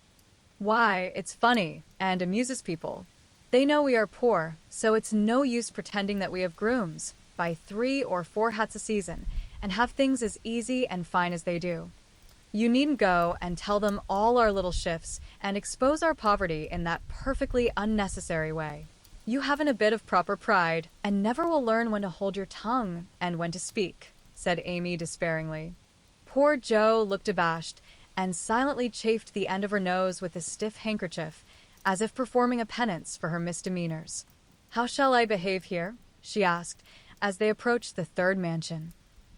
Why, it's funny, and amuses people. They know we are poor, so it's no use pretending that we have grooms, buy 3 or 4 hats a season, and have things as easy and fine as they do. You needn't go and tell them all our little shifts and expose our poverty in that perfectly unnecessary way. You haven't a bit of proper pride and never will learn when to hold your tongue and when to speak," said Amy despairingly. Poor Jo looked abashed and silently chafed the end of her nose with a stiff handkerchief, as if performing a penance for her misdemeanors. "How shall I behave here?" she asked, as they approached the third mansion.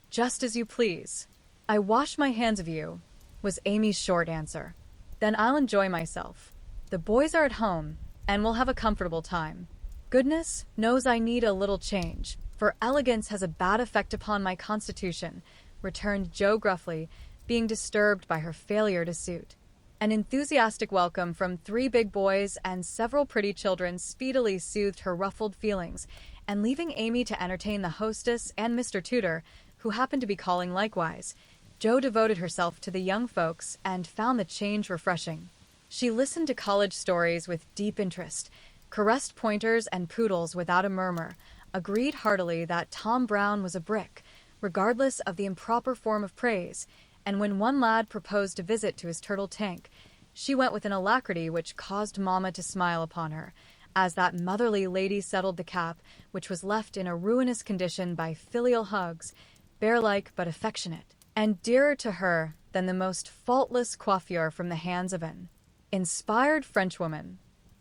"Just as you please. I wash my hands of you," was Amy's short answer. "Then I'll enjoy myself. The boys are at home, and we'll have a comfortable time. Goodness knows I need a little change, for elegance has a bad effect upon my constitution," returned Jo gruffly, being disturbed by her failure to suit. An enthusiastic welcome from 3 big boys and several pretty children speedily soothed her ruffled feelings, and leaving Amy to entertain the hostess and Mr. Tudor, who happened to be calling likewise, Jo devoted herself to the young folks and found the change refreshing. She listened to college stories with deep interest, caressed pointers and poodles without a murmur, agreed heartily that Tom Brown was a brick, regardless of the improper form of praise, and when one lad proposed a visit to his turtle tank, she went with an alacrity which caused Mamma to smile upon her, as that motherly lady settled the cap, which was left in a ruinous condition by filial hugs, bear-like but affectionate, and dearer to her than the most faultless coiffure from the hands of an inspired Frenchwoman.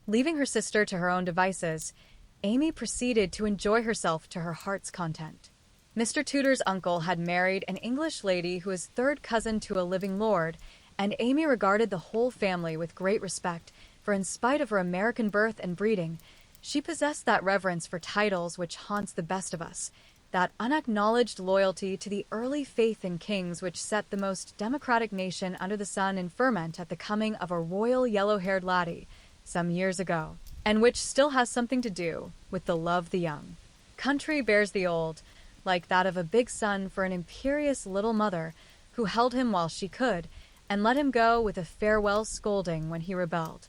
Leaving her sister to her own devices, Amy proceeded to enjoy herself to her heart's content. Mr. Tudor's uncle had married an English lady who was third cousin to a living lord, and Amy regarded the whole family with great respect, for in spite of her American birth and breeding, she possessed that reverence for titles which haunts the best of us, that unacknowledged loyalty to the early faith in kings which set the most democratic nation under the sun in ferment at the coming of a royal yellow-haired laddie some years ago, and which still has something to do with the love the young. Country bears the old, like that of a big son for an imperious little mother who held him while she could, and let him go with a farewell scolding when he rebelled.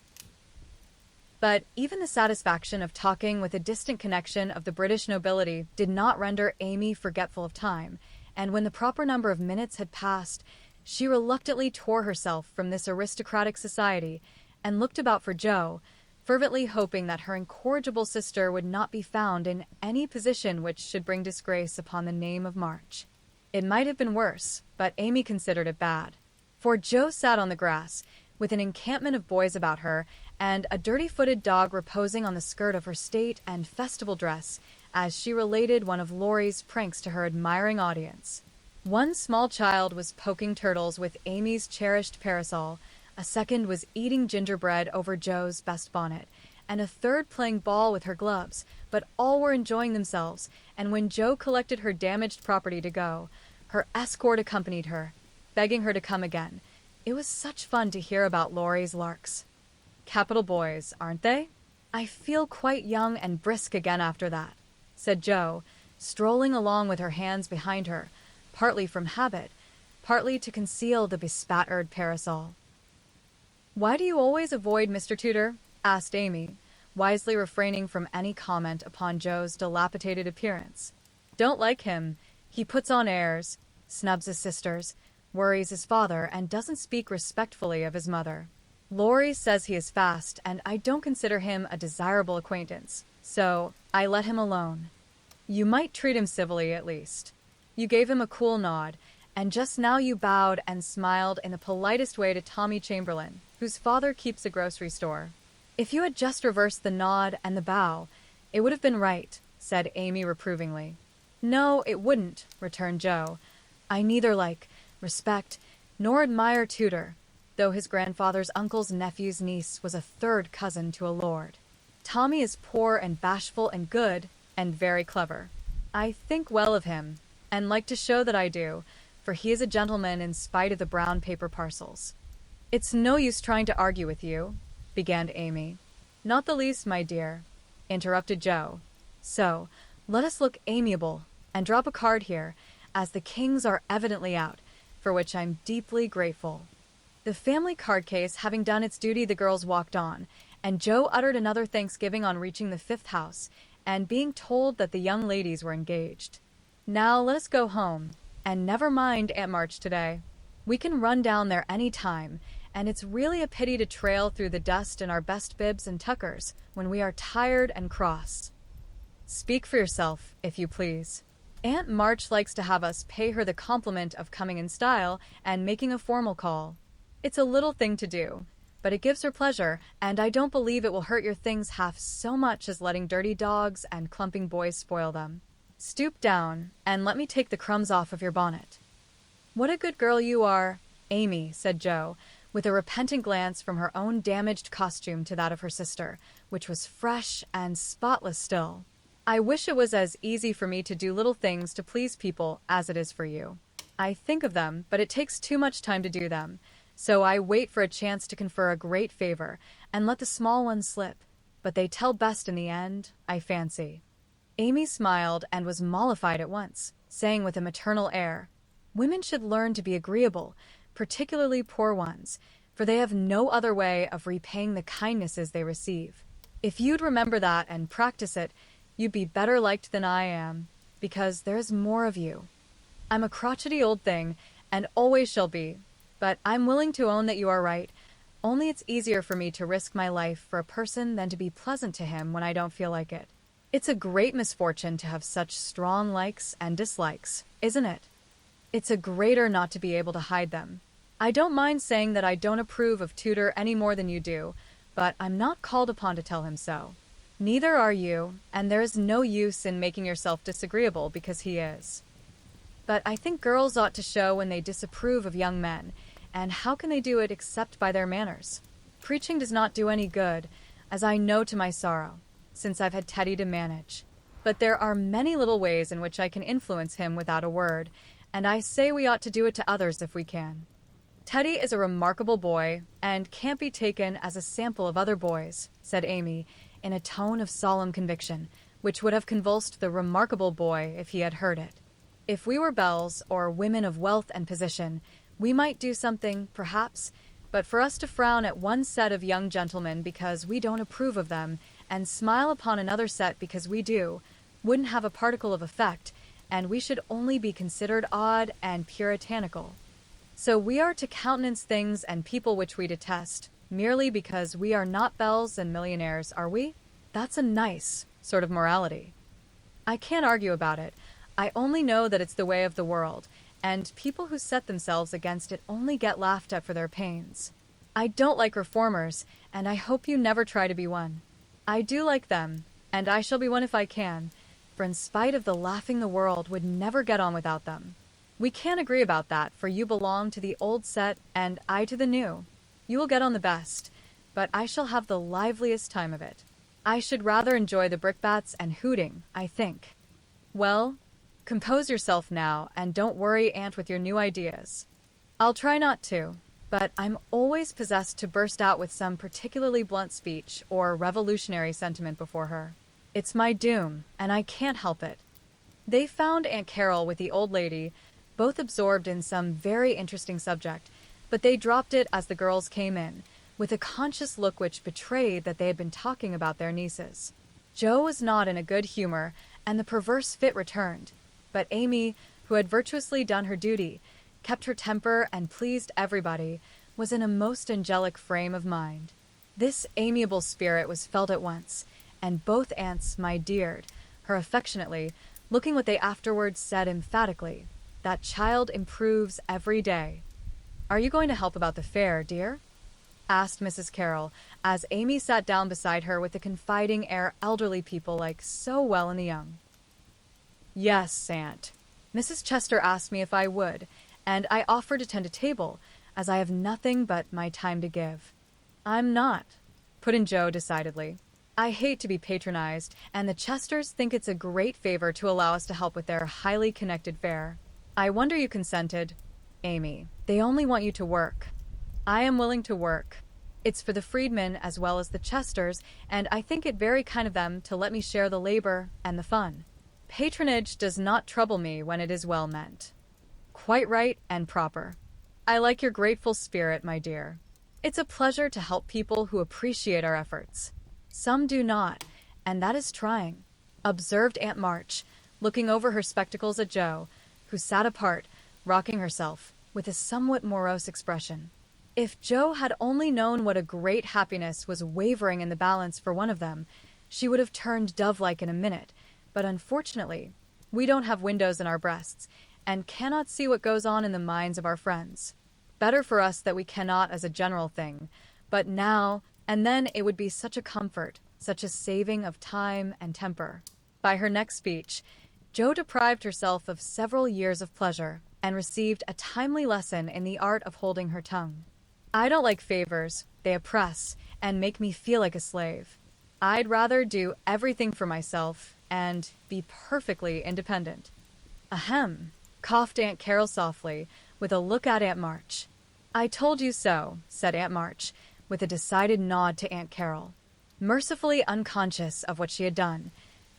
But even the satisfaction of talking with a distant connection of the British nobility did not render Amy forgetful of time, and when the proper number of minutes had passed, she reluctantly tore herself from this aristocratic society and looked about for Jo, fervently hoping that her incorrigible sister would not be found in any position which should bring disgrace upon the name of March. It might have been worse, but Amy considered it bad. For Jo sat on the grass, with an encampment of boys about her, and a dirty-footed dog reposing on the skirt of her state and festival dress, as she related one of Laurie's pranks to her admiring audience. One small child was poking turtles with Amy's cherished parasol, a second was eating gingerbread over Jo's best bonnet, and a third playing ball with her gloves, but all were enjoying themselves, and when Jo collected her damaged property to go, her escort accompanied her, begging her to come again. It was such fun to hear about Laurie's larks. "Capital boys, aren't they? I feel quite young and brisk again after that," said Jo, strolling along with her hands behind her, partly from habit, partly to conceal the bespattered parasol. "Why do you always avoid Mr. Tudor?" asked Amy, wisely refraining from any comment upon Jo's dilapidated appearance. "Don't like him. He puts on airs, snubs his sisters, worries his father, and doesn't speak respectfully of his mother. Laurie says he is fast, and I don't consider him a desirable acquaintance, so I let him alone. You might treat him civilly, at least. You gave him a cool nod, and just now you bowed and smiled in the politest way to Tommy Chamberlain, whose father keeps a grocery store. If you had just reversed the nod and the bow, it would have been right," said Amy reprovingly. "No, it wouldn't," returned Jo. "I neither like, respect, nor admire Tudor, though his grandfather's uncle's nephew's niece was a third cousin to a lord. Tommy is poor and bashful and good, and very clever. I think well of him, and like to show that I do, for he is a gentleman in spite of the brown paper parcels." "It's no use trying to argue with you," began Amy. "Not the least, my dear," interrupted Jo. "So, let us look amiable, and drop a card here, as the kings are evidently out, for which I'm deeply grateful." The family card case having done its duty, the girls walked on, and Jo uttered another thanksgiving on reaching the 5th house, and being told that the young ladies were engaged. "Now let us go home, and never mind Aunt March today." We can run down there any time, and it's really a pity to trail through the dust in our best bibs and tuckers when we are tired and cross. Speak for yourself, if you please. Aunt March likes to have us pay her the compliment of coming in style and making a formal call. It's a little thing to do, but it gives her pleasure, and I don't believe it will hurt your things half so much as letting dirty dogs and clumping boys spoil them. Stoop down, and let me take the crumbs off of your bonnet. What a good girl you are, Amy, said Jo, with a repentant glance from her own damaged costume to that of her sister, which was fresh and spotless still. I wish it was as easy for me to do little things to please people as it is for you. I think of them, but it takes too much time to do them, so I wait for a chance to confer a great favor and let the small ones slip, but they tell best in the end, I fancy. Amy smiled and was mollified at once, saying with a maternal air, "Women should learn to be agreeable, particularly poor ones, for they have no other way of repaying the kindnesses they receive. If you'd remember that and practice it, you'd be better liked than I am, because there is more of you. I'm a crotchety old thing, and always shall be, but I'm willing to own that you are right, only it's easier for me to risk my life for a person than to be pleasant to him when I don't feel like it. It's a great misfortune to have such strong likes and dislikes, isn't it? It's a greater not to be able to hide them. I don't mind saying that I don't approve of Tudor any more than you do, but I'm not called upon to tell him so. Neither are you, and there is no use in making yourself disagreeable because he is. But I think girls ought to show when they disapprove of young men, and how can they do it except by their manners? Preaching does not do any good, as I know to my sorrow, since I've had Teddy to manage. But there are many little ways in which I can influence him without a word, and I say we ought to do it to others if we can. Teddy is a remarkable boy, and can't be taken as a sample of other boys, said Amy, in a tone of solemn conviction, which would have convulsed the remarkable boy if he had heard it. If we were belles, or women of wealth and position, we might do something, perhaps, but for us to frown at one set of young gentlemen because we don't approve of them, and smile upon another set because we do, wouldn't have a particle of effect, and we should only be considered odd and puritanical. So we are to countenance things and people which we detest, merely because we are not belles and millionaires, are we? That's a nice sort of morality. I can't argue about it. I only know that it's the way of the world, and people who set themselves against it only get laughed at for their pains. I don't like reformers, and I hope you never try to be one. I do like them, and I shall be one if I can, for in spite of the laughing the world would never get on without them. We can't agree about that, for you belong to the old set and I to the new. You will get on the best, but I shall have the liveliest time of it. I should rather enjoy the brickbats and hooting, I think. Well, compose yourself now, and don't worry Aunt with your new ideas. I'll try not to, but I'm always possessed to burst out with some particularly blunt speech or revolutionary sentiment before her. It's my doom, and I can't help it. They found Aunt Carol with the old lady, both absorbed in some very interesting subject, but they dropped it as the girls came in, with a conscious look which betrayed that they had been talking about their nieces. Jo was not in a good humor, and the perverse fit returned, but Amy, who had virtuously done her duty, kept her temper and pleased everybody, was in a most angelic frame of mind. This amiable spirit was felt at once, and both aunts my deared her affectionately, looking what they afterwards said emphatically, "That child improves every day." "Are you going to help about the fair, dear?" asked Mrs. Carroll, as Amy sat down beside her with the confiding air elderly people like so well in the young. "Yes, Aunt. Mrs. Chester asked me if I would, and I offered to tend a table, as I have nothing but my time to give." "I'm not," put in Jo decidedly. "I hate to be patronized, and the Chesters think it's a great favor to allow us to help with their highly connected fair. I wonder you consented, Amy. They only want you to work." "I am willing to work. It's for the freedmen as well as the Chesters, and I think it very kind of them to let me share the labor and the fun. Patronage does not trouble me when it is well meant. Quite right and proper. I like your grateful spirit, my dear. It's a pleasure to help people who appreciate our efforts. Some do not, and that is trying," observed Aunt March, looking over her spectacles at Jo, who sat apart, rocking herself, with a somewhat morose expression. If Joe had only known what a great happiness was wavering in the balance for one of them, she would have turned dove-like in a minute, but unfortunately, we don't have windows in our breasts, and cannot see what goes on in the minds of our friends. Better for us that we cannot as a general thing, but now and then it would be such a comfort, such a saving of time and temper. By her next speech, Jo deprived herself of several years of pleasure and received a timely lesson in the art of holding her tongue. I don't like favors, they oppress and make me feel like a slave. I'd rather do everything for myself and be perfectly independent. Ahem, coughed Aunt Carol softly, with a look at Aunt March. I told you so, said Aunt March, with a decided nod to Aunt Carol. Mercifully unconscious of what she had done,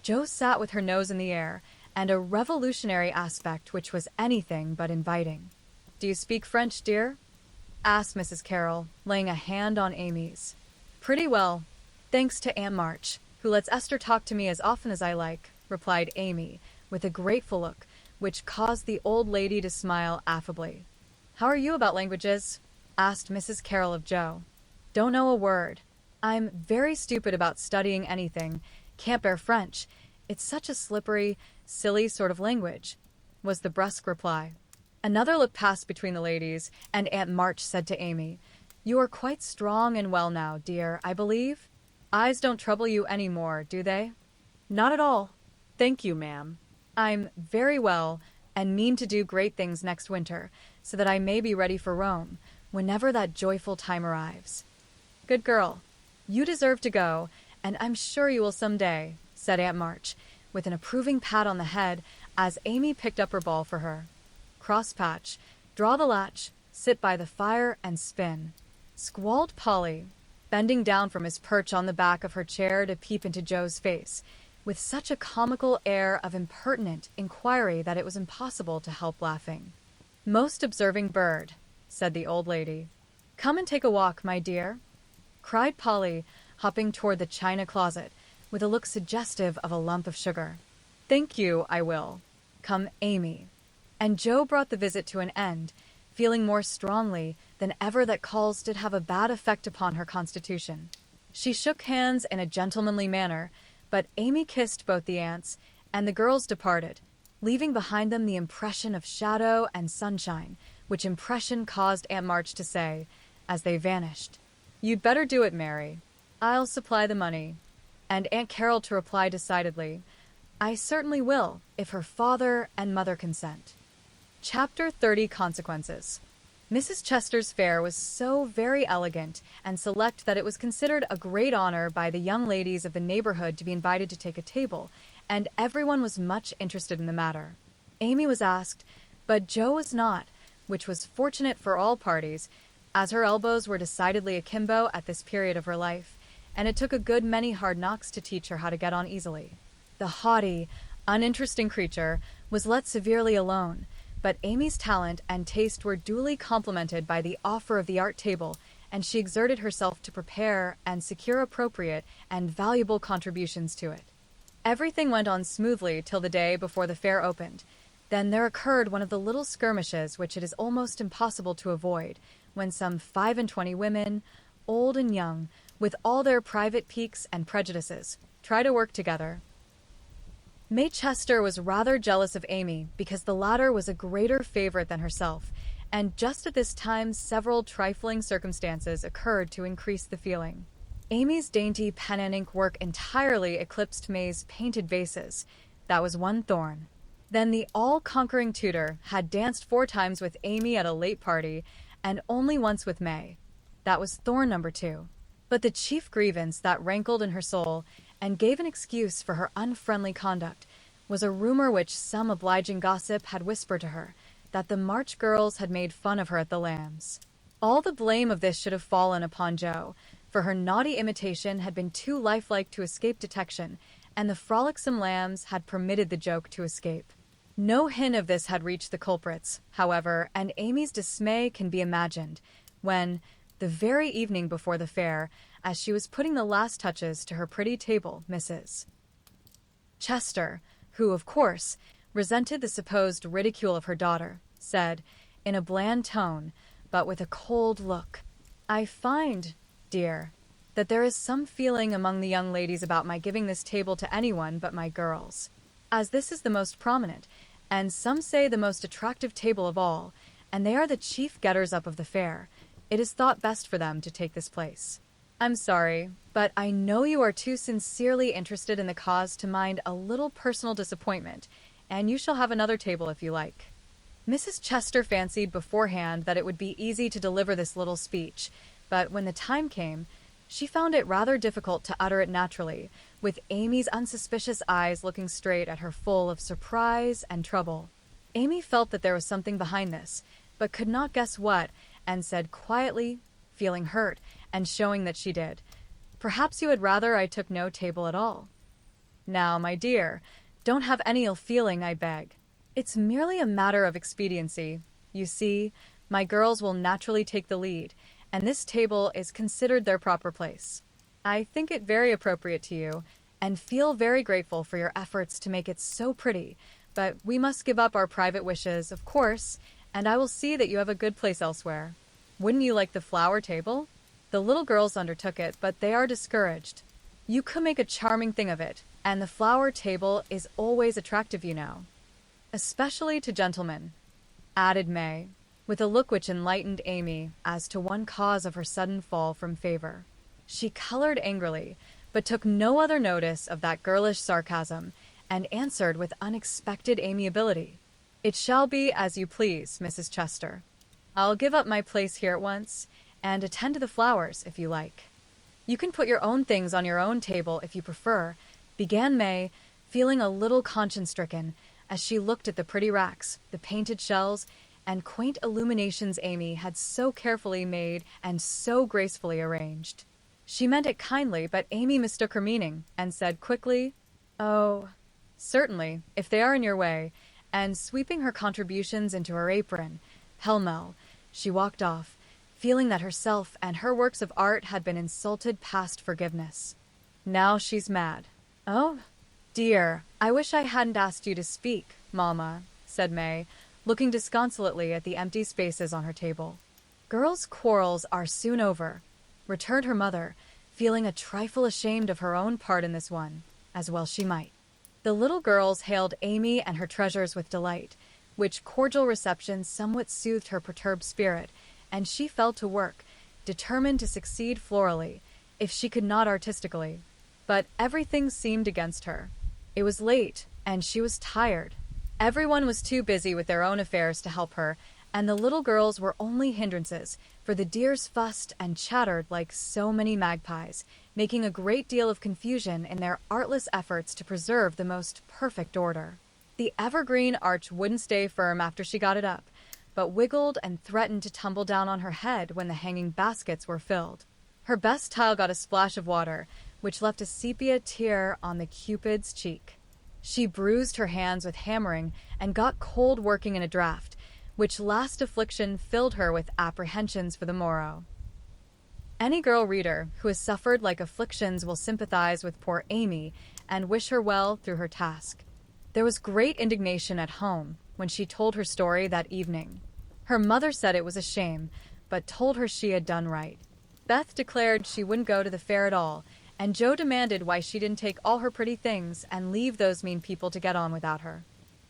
Jo sat with her nose in the air and a revolutionary aspect which was anything but inviting. Do you speak French, dear? Asked Mrs. Carroll, laying a hand on Amy's. Pretty well, thanks to Aunt March, who lets Esther talk to me as often as I like, replied Amy, with a grateful look, which caused the old lady to smile affably. How are you about languages? Asked Mrs. Carroll of Jo. Don't know a word. I'm very stupid about studying anything. Can't bear French. It's such a slippery, silly sort of language, was the brusque reply. Another look passed between the ladies, and Aunt March said to Amy, You are quite strong and well now, dear, I believe? Eyes don't trouble you any more, do they? Not at all. Thank you, ma'am. I'm very well, and mean to do great things next winter, so that I may be ready for Rome, whenever that joyful time arrives. Good girl. You deserve to go, and I'm sure you will some day, said Aunt March, with an approving pat on the head as Amy picked up her ball for her. Crosspatch, draw the latch, sit by the fire, and spin, squalled Polly, bending down from his perch on the back of her chair to peep into Joe's face, with such a comical air of impertinent inquiry that it was impossible to help laughing. Most observing bird, said the old lady. Come and take a walk, my dear, cried Polly, hopping toward the china closet, with a look suggestive of a lump of sugar. Thank you, I will. Come, Amy. And Jo brought the visit to an end, feeling more strongly than ever that calls did have a bad effect upon her constitution. She shook hands in a gentlemanly manner, but Amy kissed both the aunts, and the girls departed, leaving behind them the impression of shadow and sunshine, which impression caused Aunt March to say, as they vanished, You'd better do it, Mary. I'll supply the money. And Aunt Carol to reply decidedly, I certainly will, if her father and mother consent. Chapter 30 Consequences. Mrs. Chester's fare was so very elegant and select that it was considered a great honor by the young ladies of the neighborhood to be invited to take a table, and everyone was much interested in the matter. Amy was asked, but Jo was not, which was fortunate for all parties, as her elbows were decidedly akimbo at this period of her life, and it took a good many hard knocks to teach her how to get on easily. The haughty, uninteresting creature was let severely alone, but Amy's talent and taste were duly complimented by the offer of the art table, and she exerted herself to prepare and secure appropriate and valuable contributions to it. Everything went on smoothly till the day before the fair opened. Then there occurred one of the little skirmishes which it is almost impossible to avoid, when some 25 women, old and young, with all their private piques and prejudices, try to work together. May Chester was rather jealous of Amy because the latter was a greater favorite than herself, and just at this time several trifling circumstances occurred to increase the feeling. Amy's dainty pen and ink work entirely eclipsed May's painted vases. That was one thorn. Then the all-conquering tutor had danced 4 times with Amy at a late party, and only once with May. That was thorn number 2. But the chief grievance that rankled in her soul, and gave an excuse for her unfriendly conduct, was a rumor which some obliging gossip had whispered to her, that the March girls had made fun of her at the Lambs. All the blame of this should have fallen upon Jo, for her naughty imitation had been too lifelike to escape detection, and the frolicsome Lambs had permitted the joke to escape. No hint of this had reached the culprits, however, and Amy's dismay can be imagined, when, the very evening before the fair, as she was putting the last touches to her pretty table, Mrs. Chester, who, of course, resented the supposed ridicule of her daughter, said, in a bland tone, but with a cold look. I find, dear, that there is some feeling among the young ladies about my giving this table to anyone but my girls. As this is the most prominent, and some say the most attractive table of all, and they are the chief getters-up of the fair, it is thought best for them to take this place. I'm sorry, but I know you are too sincerely interested in the cause to mind a little personal disappointment, and you shall have another table if you like. Mrs. Chester fancied beforehand that it would be easy to deliver this little speech, but when the time came, she found it rather difficult to utter it naturally, with Amy's unsuspicious eyes looking straight at her full of surprise and trouble. Amy felt that there was something behind this, but could not guess what, and said quietly, feeling hurt, and showing that she did, "Perhaps you would rather I took no table at all." "Now, my dear, don't have any ill feeling, I beg. It's merely a matter of expediency. You see, my girls will naturally take the lead, and this table is considered their proper place. I think it very appropriate to you, and feel very grateful for your efforts to make it so pretty, but we must give up our private wishes, of course, and I will see that you have a good place elsewhere. Wouldn't you like the flower table?" The little girls undertook it, but they are discouraged. "You could make a charming thing of it, and the flower table is always attractive, you know. Especially to gentlemen," added May, with a look which enlightened Amy as to one cause of her sudden fall from favor. She colored angrily, but took no other notice of that girlish sarcasm, and answered with unexpected amiability, "It shall be as you please, Mrs. Chester. I'll give up my place here at once, and attend to the flowers, if you like. You can put your own things on your own table if you prefer," began May, feeling a little conscience-stricken as she looked at the pretty racks, the painted shells, and quaint illuminations Amy had so carefully made and so gracefully arranged. She meant it kindly, but Amy mistook her meaning, and said quickly, "Oh, certainly, if they are in your way," and sweeping her contributions into her apron, pell-mell, she walked off, feeling that herself and her works of art had been insulted past forgiveness. Now she's mad. "Oh, dear, I wish I hadn't asked you to speak, Mamma," said May, looking disconsolately at the empty spaces on her table. "Girls' quarrels are soon over," returned her mother, feeling a trifle ashamed of her own part in this one, as well she might. The little girls hailed Amy and her treasures with delight, which cordial reception somewhat soothed her perturbed spirit, and she fell to work, determined to succeed florally, if she could not artistically. But everything seemed against her. It was late, and she was tired. Everyone was too busy with their own affairs to help her, and the little girls were only hindrances, for the dears fussed and chattered like so many magpies, making a great deal of confusion in their artless efforts to preserve the most perfect order. The evergreen arch wouldn't stay firm after she got it up, but wiggled and threatened to tumble down on her head when the hanging baskets were filled. Her best tile got a splash of water, which left a sepia tear on the Cupid's cheek. She bruised her hands with hammering and got cold working in a draught, which last affliction filled her with apprehensions for the morrow. Any girl reader who has suffered like afflictions will sympathize with poor Amy and wish her well through her task. There was great indignation at home when she told her story that evening. Her mother said it was a shame, but told her she had done right. Beth declared she wouldn't go to the fair at all, and Joe demanded why she didn't take all her pretty things and leave those mean people to get on without her.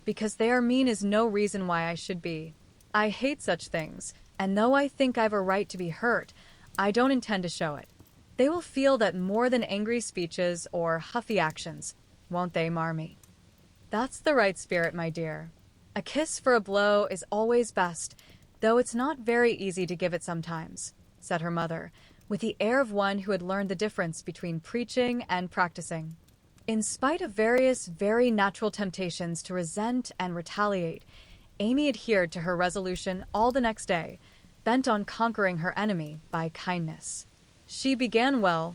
"Because they are mean is no reason why I should be. I hate such things, and though I think I've a right to be hurt, I don't intend to show it. They will feel that more than angry speeches or huffy actions, won't they, Marmee?" "That's the right spirit, my dear. A kiss for a blow is always best, though it's not very easy to give it sometimes," said her mother, with the air of one who had learned the difference between preaching and practicing. In spite of various very natural temptations to resent and retaliate, Amy adhered to her resolution all the next day, bent on conquering her enemy by kindness. She began well,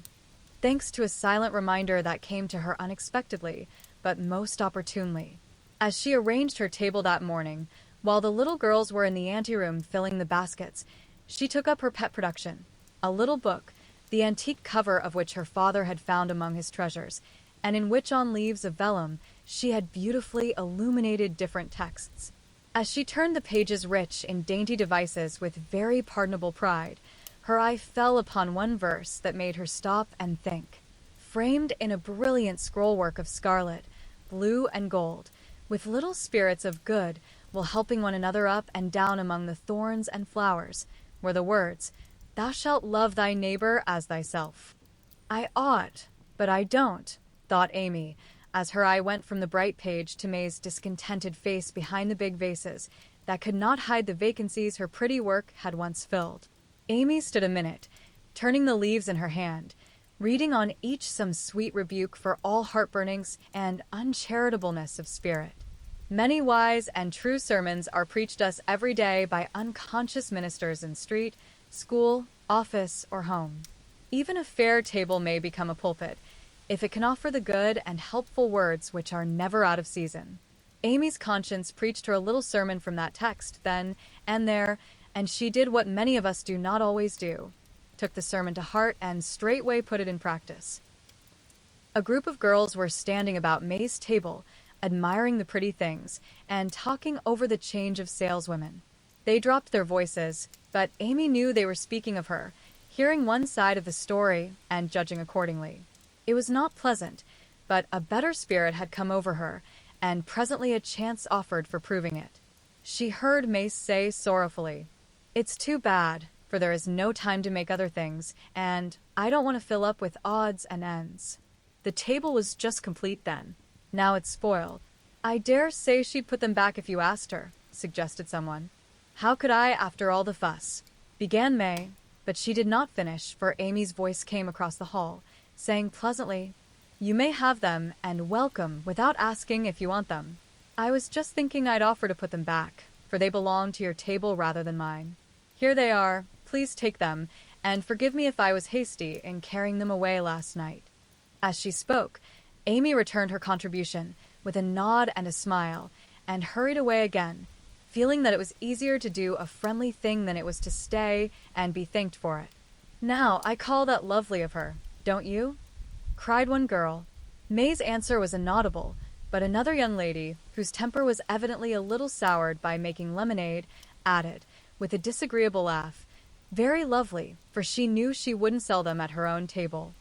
thanks to a silent reminder that came to her unexpectedly, but most opportunely. As she arranged her table that morning, while the little girls were in the anteroom filling the baskets, she took up her pet production, a little book, the antique cover of which her father had found among his treasures, and in which on leaves of vellum she had beautifully illuminated different texts. As she turned the pages rich in dainty devices with very pardonable pride, her eye fell upon one verse that made her stop and think. Framed in a brilliant scrollwork of scarlet, blue, and gold, with little spirits of good while helping one another up and down among the thorns and flowers, were the words, "Thou shalt love thy neighbor as thyself." I ought, but I don't, thought Amy, as her eye went from the bright page to May's discontented face behind the big vases that could not hide the vacancies her pretty work had once filled. Amy stood a minute, turning the leaves in her hand, reading on each some sweet rebuke for all heartburnings and uncharitableness of spirit. Many wise and true sermons are preached us every day by unconscious ministers in street, school, office, or home. Even a fair table may become a pulpit, if it can offer the good and helpful words which are never out of season. Amy's conscience preached her a little sermon from that text then and there, and she did what many of us do not always do, took the sermon to heart and straightway put it in practice. A group of girls were standing about May's table, admiring the pretty things and talking over the change of saleswomen. They dropped their voices, but Amy knew they were speaking of her, hearing one side of the story and judging accordingly. It was not pleasant, but a better spirit had come over her, and presently a chance offered for proving it. She heard May say sorrowfully, "It's too bad, for there is no time to make other things, and I don't want to fill up with odds and ends." The table was just complete then. Now it's spoiled. "I dare say she'd put them back if you asked her," suggested someone. "How could I after all the fuss?" began May, but she did not finish, for Amy's voice came across the hall, saying pleasantly, "You may have them, and welcome, without asking if you want them. I was just thinking I'd offer to put them back, for they belong to your table rather than mine. Here they are, please take them, and forgive me if I was hasty in carrying them away last night." As she spoke, Amy returned her contribution with a nod and a smile, and hurried away again, feeling that it was easier to do a friendly thing than it was to stay and be thanked for it. "Now, I call that lovely of her, don't you?" cried one girl. May's answer was inaudible, but another young lady, whose temper was evidently a little soured by making lemonade, added, with a disagreeable laugh, "Very lovely, for she knew she wouldn't sell them at her own table."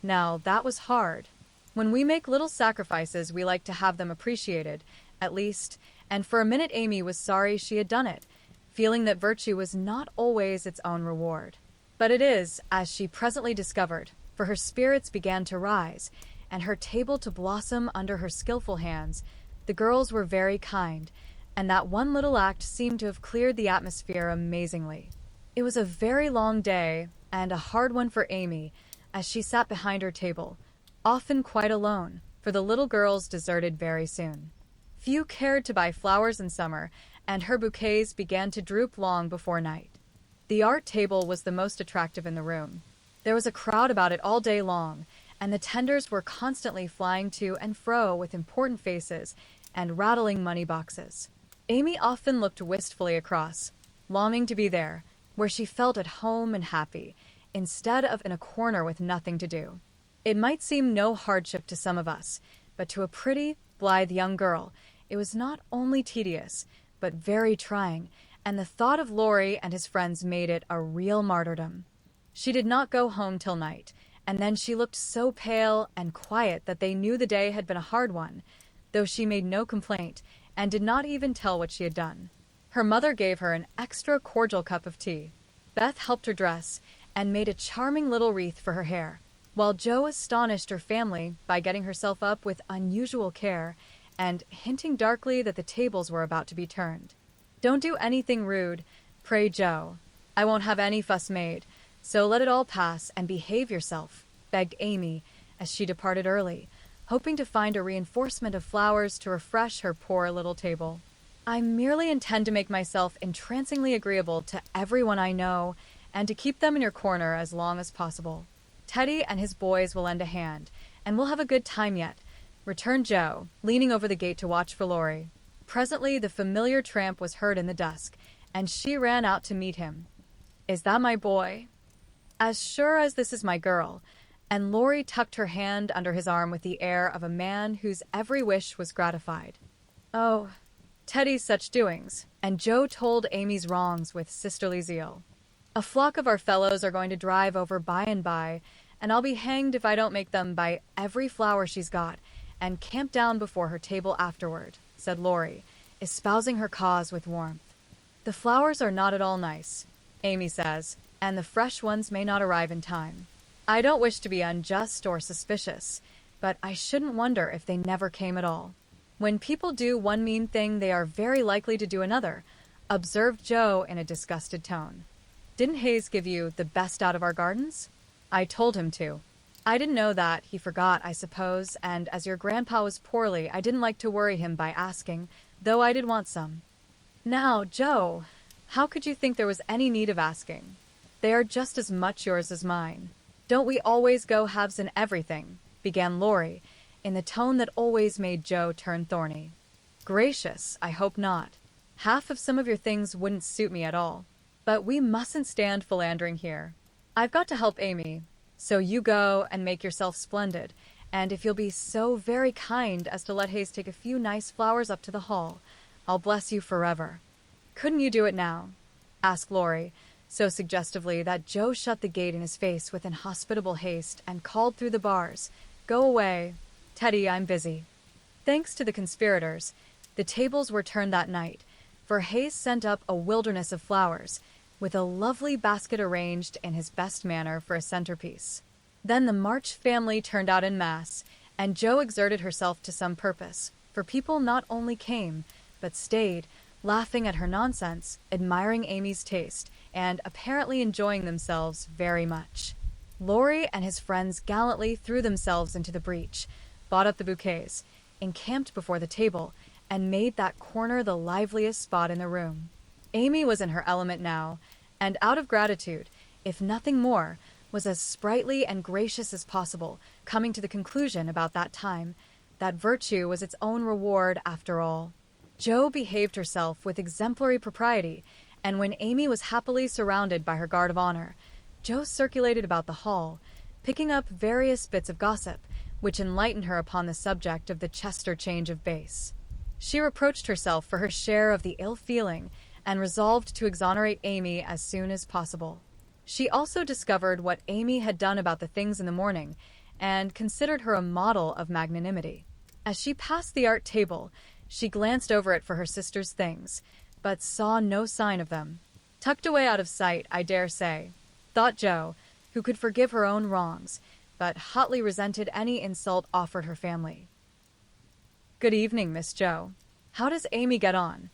Now, that was hard. When we make little sacrifices, we like to have them appreciated, at least, and for a minute Amy was sorry she had done it, feeling that virtue was not always its own reward. But it is, as she presently discovered, for her spirits began to rise, and her table to blossom under her skillful hands. The girls were very kind, and that one little act seemed to have cleared the atmosphere amazingly. It was a very long day, and a hard one for Amy, as she sat behind her table, often quite alone, for the little girls deserted very soon. Few cared to buy flowers in summer, and her bouquets began to droop long before night. The art table was the most attractive in the room. There was a crowd about it all day long, and the tenders were constantly flying to and fro with important faces and rattling money boxes. Amy often looked wistfully across, longing to be there, where she felt at home and happy, instead of in a corner with nothing to do. It might seem no hardship to some of us, but to a pretty, blithe young girl, it was not only tedious, but very trying, and the thought of Laurie and his friends made it a real martyrdom. She did not go home till night, and then she looked so pale and quiet that they knew the day had been a hard one, though she made no complaint, and did not even tell what she had done. Her mother gave her an extra cordial cup of tea. Beth helped her dress, and made a charming little wreath for her hair, while Jo astonished her family by getting herself up with unusual care, and hinting darkly that the tables were about to be turned. "Don't do anything rude, pray, Jo. I won't have any fuss made, so let it all pass and behave yourself," begged Amy, as she departed early, hoping to find a reinforcement of flowers to refresh her poor little table. "I merely intend to make myself entrancingly agreeable to everyone I know, and to keep them in your corner as long as possible. Teddy and his boys will lend a hand, and we'll have a good time yet," returned Jo, leaning over the gate to watch for Laurie. Presently the familiar tramp was heard in the dusk, and she ran out to meet him. "Is that my boy?" "As sure as this is my girl," and Laurie tucked her hand under his arm with the air of a man whose every wish was gratified. "Oh, Teddy's such doings, and Joe told Amy's wrongs with sisterly zeal. A flock of our fellows are going to drive over by and by, and I'll be hanged if I don't make them buy every flower she's got and camp down before her table afterward, said Laurie, espousing her cause with warmth. The flowers are not at all nice, Amy says, and the fresh ones may not arrive in time. I don't wish to be unjust or suspicious, but I shouldn't wonder if they never came at all. When people do one mean thing, they are very likely to do another, observed Joe in a disgusted tone. Didn't Hayes give you the best out of our gardens? I told him to. I didn't know that, he forgot, I suppose, and as your grandpa was poorly, I didn't like to worry him by asking, though I did want some. Now, Joe, how could you think there was any need of asking? They are just as much yours as mine. Don't we always go halves in everything? Began Laurie, in the tone that always made Joe turn thorny. Gracious, I hope not. Half of some of your things wouldn't suit me at all. But we mustn't stand philandering here. I've got to help Amy, so you go and make yourself splendid, and if you'll be so very kind as to let Hayes take a few nice flowers up to the hall, I'll bless you forever. Couldn't you do it now? Asked Laurie, so suggestively that Joe shut the gate in his face with inhospitable haste and called through the bars, Go away. Teddy, I'm busy. Thanks to the conspirators, the tables were turned that night, for Hayes sent up a wilderness of flowers, with a lovely basket arranged in his best manner for a centerpiece. Then the March family turned out en masse, and Jo exerted herself to some purpose, for people not only came, but stayed, laughing at her nonsense, admiring Amy's taste, and apparently enjoying themselves very much. Laurie and his friends gallantly threw themselves into the breach, bought up the bouquets, encamped before the table, and made that corner the liveliest spot in the room. Amy was in her element now, and out of gratitude, if nothing more, was as sprightly and gracious as possible, coming to the conclusion about that time that virtue was its own reward after all. Jo behaved herself with exemplary propriety, and when Amy was happily surrounded by her guard of honor, Jo circulated about the hall, picking up various bits of gossip, which enlightened her upon the subject of the Chester change of base. She reproached herself for her share of the ill feeling and resolved to exonerate Amy as soon as possible. She also discovered what Amy had done about the things in the morning and considered her a model of magnanimity. As she passed the art table, she glanced over it for her sister's things, but saw no sign of them. Tucked away out of sight, I dare say, thought Jo, who could forgive her own wrongs, but hotly resented any insult offered her family. Good evening, Miss Jo. How does Amy get on?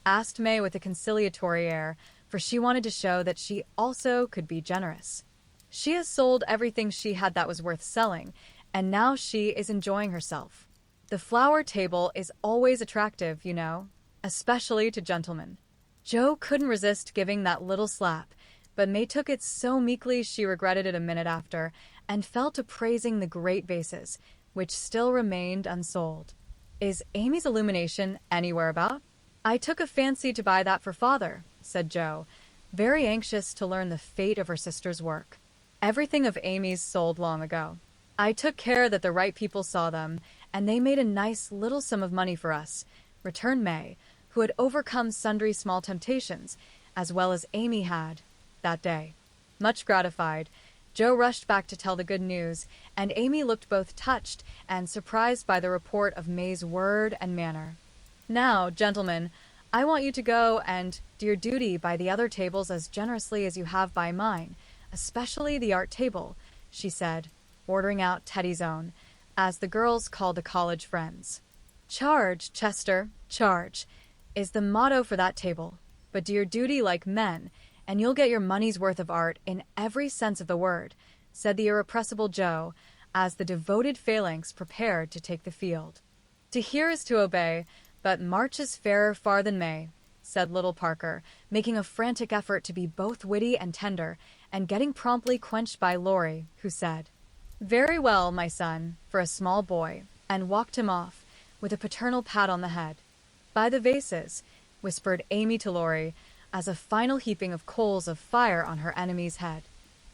Asked May with a conciliatory air, for she wanted to show that she also could be generous. She has sold everything she had that was worth selling, and now she is enjoying herself. The flower table is always attractive, you know, especially to gentlemen. Jo couldn't resist giving that little slap, but May took it so meekly she regretted it a minute after, and fell to praising the great vases, which still remained unsold. Is Amy's illumination anywhere about? I took a fancy to buy that for father, said Jo, very anxious to learn the fate of her sister's work. Everything of Amy's sold long ago. I took care that the right people saw them, and they made a nice little sum of money for us, returned May, who had overcome sundry small temptations, as well as Amy had, that day. Much gratified, Jo rushed back to tell the good news, and Amy looked both touched and surprised by the report of May's word and manner. Now, gentlemen, I want you to go and do your duty by the other tables as generously as you have by mine, especially the art table, she said, ordering out Teddy's own, as the girls called the college friends. Charge, Chester, charge, is the motto for that table, but do your duty like men, and you'll get your money's worth of art in every sense of the word, said the irrepressible Jo, as the devoted phalanx prepared to take the field. To hear is to obey, but March is fairer far than May, said little Parker, making a frantic effort to be both witty and tender, and getting promptly quenched by Laurie, who said, Very well, my son, for a small boy, and walked him off, with a paternal pat on the head. By the vases, whispered Amy to Laurie, as a final heaping of coals of fire on her enemy's head.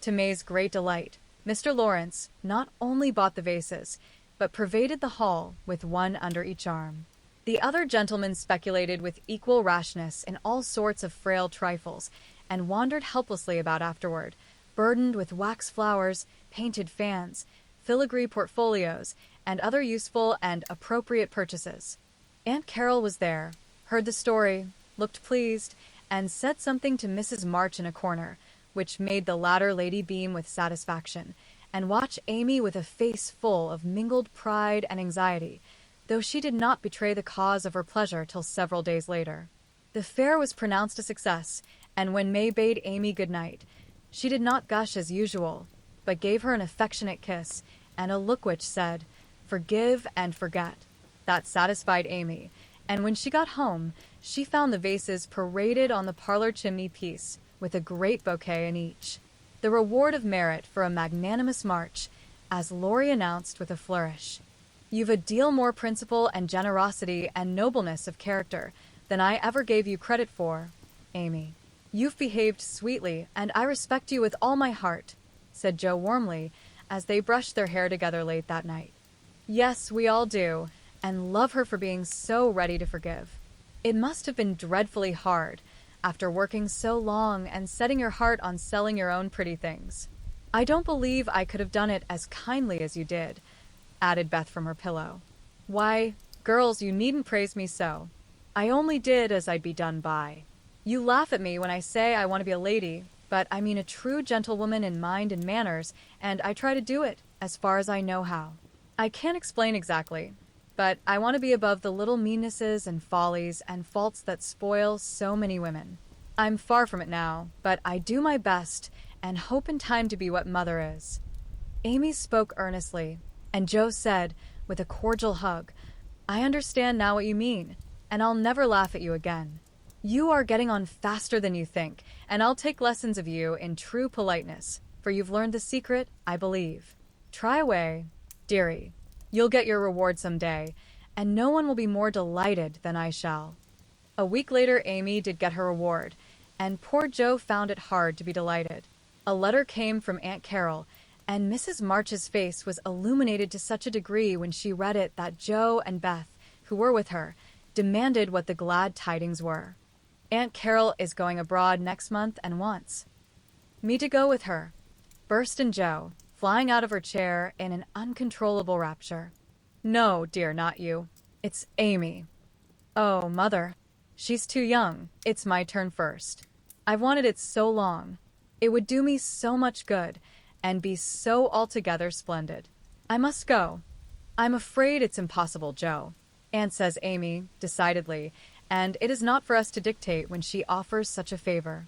To May's great delight, Mr. Lawrence not only bought the vases, but pervaded the hall with one under each arm. The other gentlemen speculated with equal rashness in all sorts of frail trifles, and wandered helplessly about afterward, burdened with wax flowers, painted fans, filigree portfolios, and other useful and appropriate purchases. Aunt Carol was there, heard the story, looked pleased, and said something to Mrs. March in a corner, which made the latter lady beam with satisfaction, and watch Amy with a face full of mingled pride and anxiety, though she did not betray the cause of her pleasure till several days later. The fair was pronounced a success, and when May bade Amy good night, she did not gush as usual, but gave her an affectionate kiss, and a look which said, "Forgive and forget." That satisfied Amy, and when she got home, she found the vases paraded on the parlor chimney piece, with a great bouquet in each. The reward of merit for a magnanimous march, as Laurie announced with a flourish. "You've a deal more principle and generosity and nobleness of character than I ever gave you credit for, Amy. You've behaved sweetly, and I respect you with all my heart," said Joe warmly, as they brushed their hair together late that night. "Yes, we all do, and love her for being so ready to forgive. It must have been dreadfully hard, after working so long and setting your heart on selling your own pretty things. I don't believe I could have done it as kindly as you did," added Beth from her pillow. "Why, girls, you needn't praise me so. I only did as I'd be done by. You laugh at me when I say I want to be a lady, but I mean a true gentlewoman in mind and manners, and I try to do it, as far as I know how. I can't explain exactly, but I want to be above the little meannesses and follies and faults that spoil so many women. I'm far from it now, but I do my best, and hope in time to be what Mother is." Amy spoke earnestly, and Joe said, with a cordial hug, "I understand now what you mean, and I'll never laugh at you again. You are getting on faster than you think, and I'll take lessons of you in true politeness, for you've learned the secret, I believe. Try away, dearie. You'll get your reward some day, and no one will be more delighted than I shall." A week later Amy did get her reward, and poor Joe found it hard to be delighted. A letter came from Aunt Carol, and Mrs. March's face was illuminated to such a degree when she read it that Joe and Beth, who were with her, demanded what the glad tidings were. "Aunt Carol is going abroad next month and wants me to go with her," burst in Joe, flying out of her chair in an uncontrollable rapture. "No, dear, not you. It's Amy." "Oh, Mother, she's too young. It's my turn first. I've wanted it so long. It would do me so much good, and be so altogether splendid. I must go." "I'm afraid it's impossible, Joe," Aunt says Amy, decidedly, and it is not for us to dictate when she offers such a favor.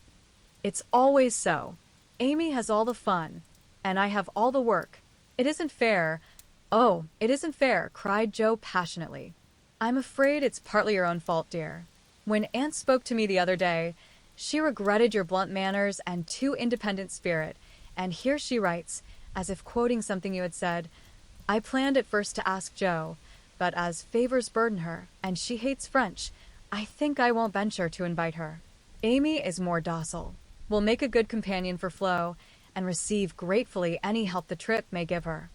"It's always so. Amy has all the fun, and I have all the work. It isn't fair." "Oh, it isn't fair," cried Joe passionately. "I'm afraid it's partly your own fault, dear. When Aunt spoke to me the other day, she regretted your blunt manners and too independent spirit, and here she writes, as if quoting something you had said, 'I planned at first to ask Joe, but as favors burden her, and she hates French, I think I won't venture to invite her. Amy is more docile, will make a good companion for Flo, and receive gratefully any help the trip may give her.'"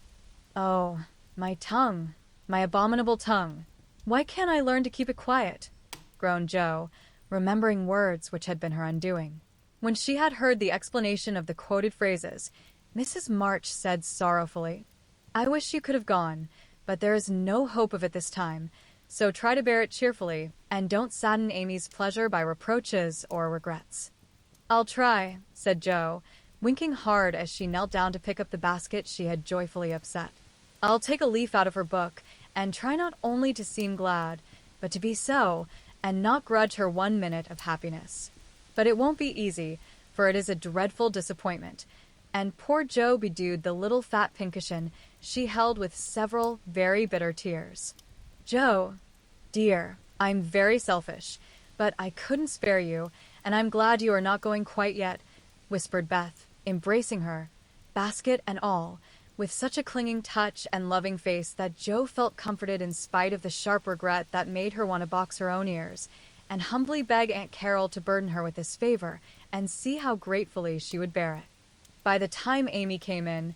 "Oh, my tongue, my abominable tongue. Why can't I learn to keep it quiet?" groaned Joe, remembering words which had been her undoing. When she had heard the explanation of the quoted phrases, Mrs. March said sorrowfully, "I wish you could have gone, but there is no hope of it this time, so try to bear it cheerfully, and don't sadden Amy's pleasure by reproaches or regrets." "I'll try," said Joe, winking hard as she knelt down to pick up the basket she had joyfully upset. "I'll take a leaf out of her book, and try not only to seem glad, but to be so, and not grudge her 1 minute of happiness. But it won't be easy, for it is a dreadful disappointment," and poor Joe bedewed the little fat pincushion she held with several very bitter tears. "Joe, dear, I'm very selfish, but I couldn't spare you, and I'm glad you are not going quite yet," whispered Beth, embracing her, basket and all, with such a clinging touch and loving face that Joe felt comforted in spite of the sharp regret that made her want to box her own ears, and humbly beg Aunt Carol to burden her with this favor, and see how gratefully she would bear it. By the time Amy came in,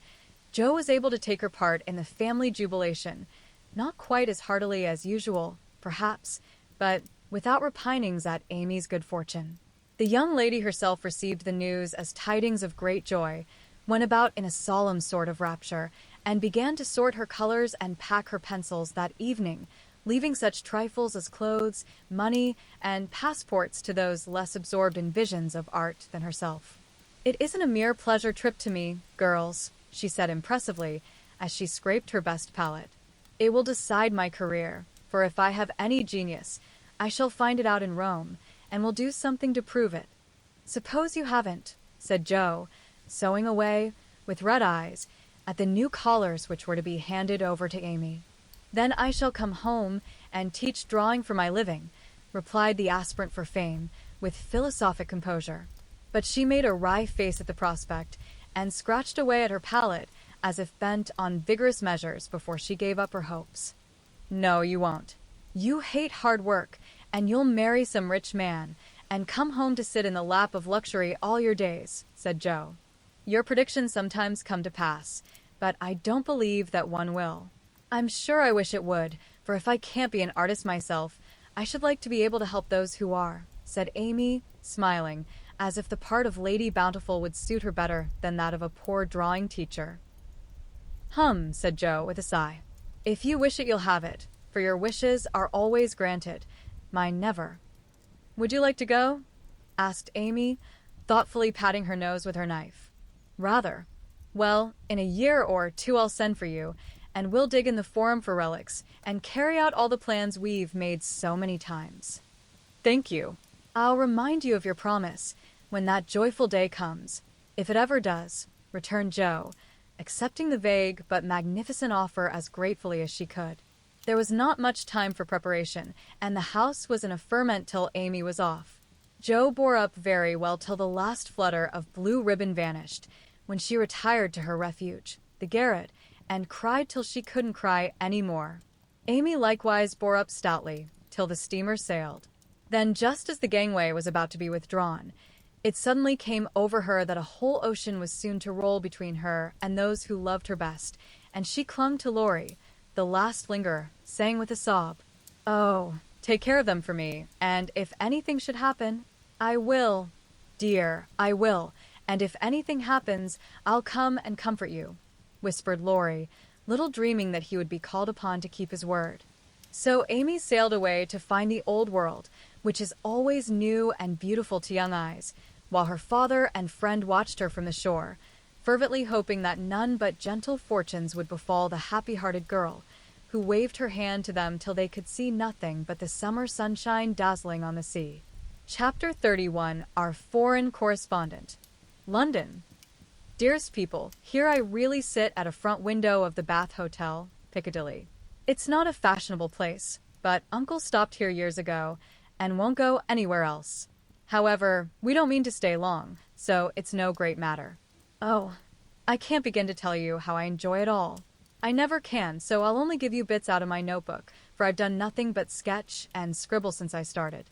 Joe was able to take her part in the family jubilation, not quite as heartily as usual, perhaps, but without repinings at Amy's good fortune. The young lady herself received the news as tidings of great joy, went about in a solemn sort of rapture, and began to sort her colors and pack her pencils that evening, leaving such trifles as clothes, money, and passports to those less absorbed in visions of art than herself. "It isn't a mere pleasure trip to me, girls," she said impressively as she scraped her best palette. "It will decide my career, for if I have any genius, I shall find it out in Rome, and will do something to prove it." "Suppose you haven't," said Joe, sewing away, with red eyes, at the new collars which were to be handed over to Amy. "Then I shall come home and teach drawing for my living," replied the aspirant for fame, with philosophic composure. But she made a wry face at the prospect, and scratched away at her palette, as if bent on vigorous measures before she gave up her hopes. "No, you won't. You hate hard work, and you'll marry some rich man, and come home to sit in the lap of luxury all your days," said Joe. "Your predictions sometimes come to pass, but I don't believe that one will." "I'm sure I wish it would, for if I can't be an artist myself, I should like to be able to help those who are," said Amy, smiling, as if the part of Lady Bountiful would suit her better than that of a poor drawing teacher. "Hum," said Joe, with a sigh. "If you wish it, you'll have it, for your wishes are always granted. Mine never." "Would you like to go?" asked Amy, thoughtfully patting her nose with her knife. "Rather. Well, in a year or two I'll send for you, and we'll dig in the Forum for relics, and carry out all the plans we've made so many times." "Thank you. I'll remind you of your promise when that joyful day comes, if it ever does," returned Joe, accepting the vague but magnificent offer as gratefully as she could. There was not much time for preparation, and the house was in a ferment till Amy was off. Joe bore up very well till the last flutter of blue ribbon vanished, when she retired to her refuge, the garret, and cried till she couldn't cry any more. Amy likewise bore up stoutly, till the steamer sailed. Then, just as the gangway was about to be withdrawn, it suddenly came over her that a whole ocean was soon to roll between her and those who loved her best, and she clung to Laurie, the last lingerer, saying with a sob, "Oh, take care of them for me, and if anything should happen, I will, dear, I will, and if anything happens, I'll come and comfort you," whispered Laurie, little dreaming that he would be called upon to keep his word. So Amy sailed away to find the old world, which is always new and beautiful to young eyes, while her father and friend watched her from the shore, fervently hoping that none but gentle fortunes would befall the happy-hearted girl, who waved her hand to them till they could see nothing but the summer sunshine dazzling on the sea. Chapter 31. Our Foreign Correspondent. London. Dearest people, here I really sit at a front window of the Bath Hotel, Piccadilly. It's not a fashionable place, but Uncle stopped here years ago, and won't go anywhere else. However, we don't mean to stay long, so it's no great matter. Oh, I can't begin to tell you how I enjoy it all. I never can, so I'll only give you bits out of my notebook, for I've done nothing but sketch and scribble since I started.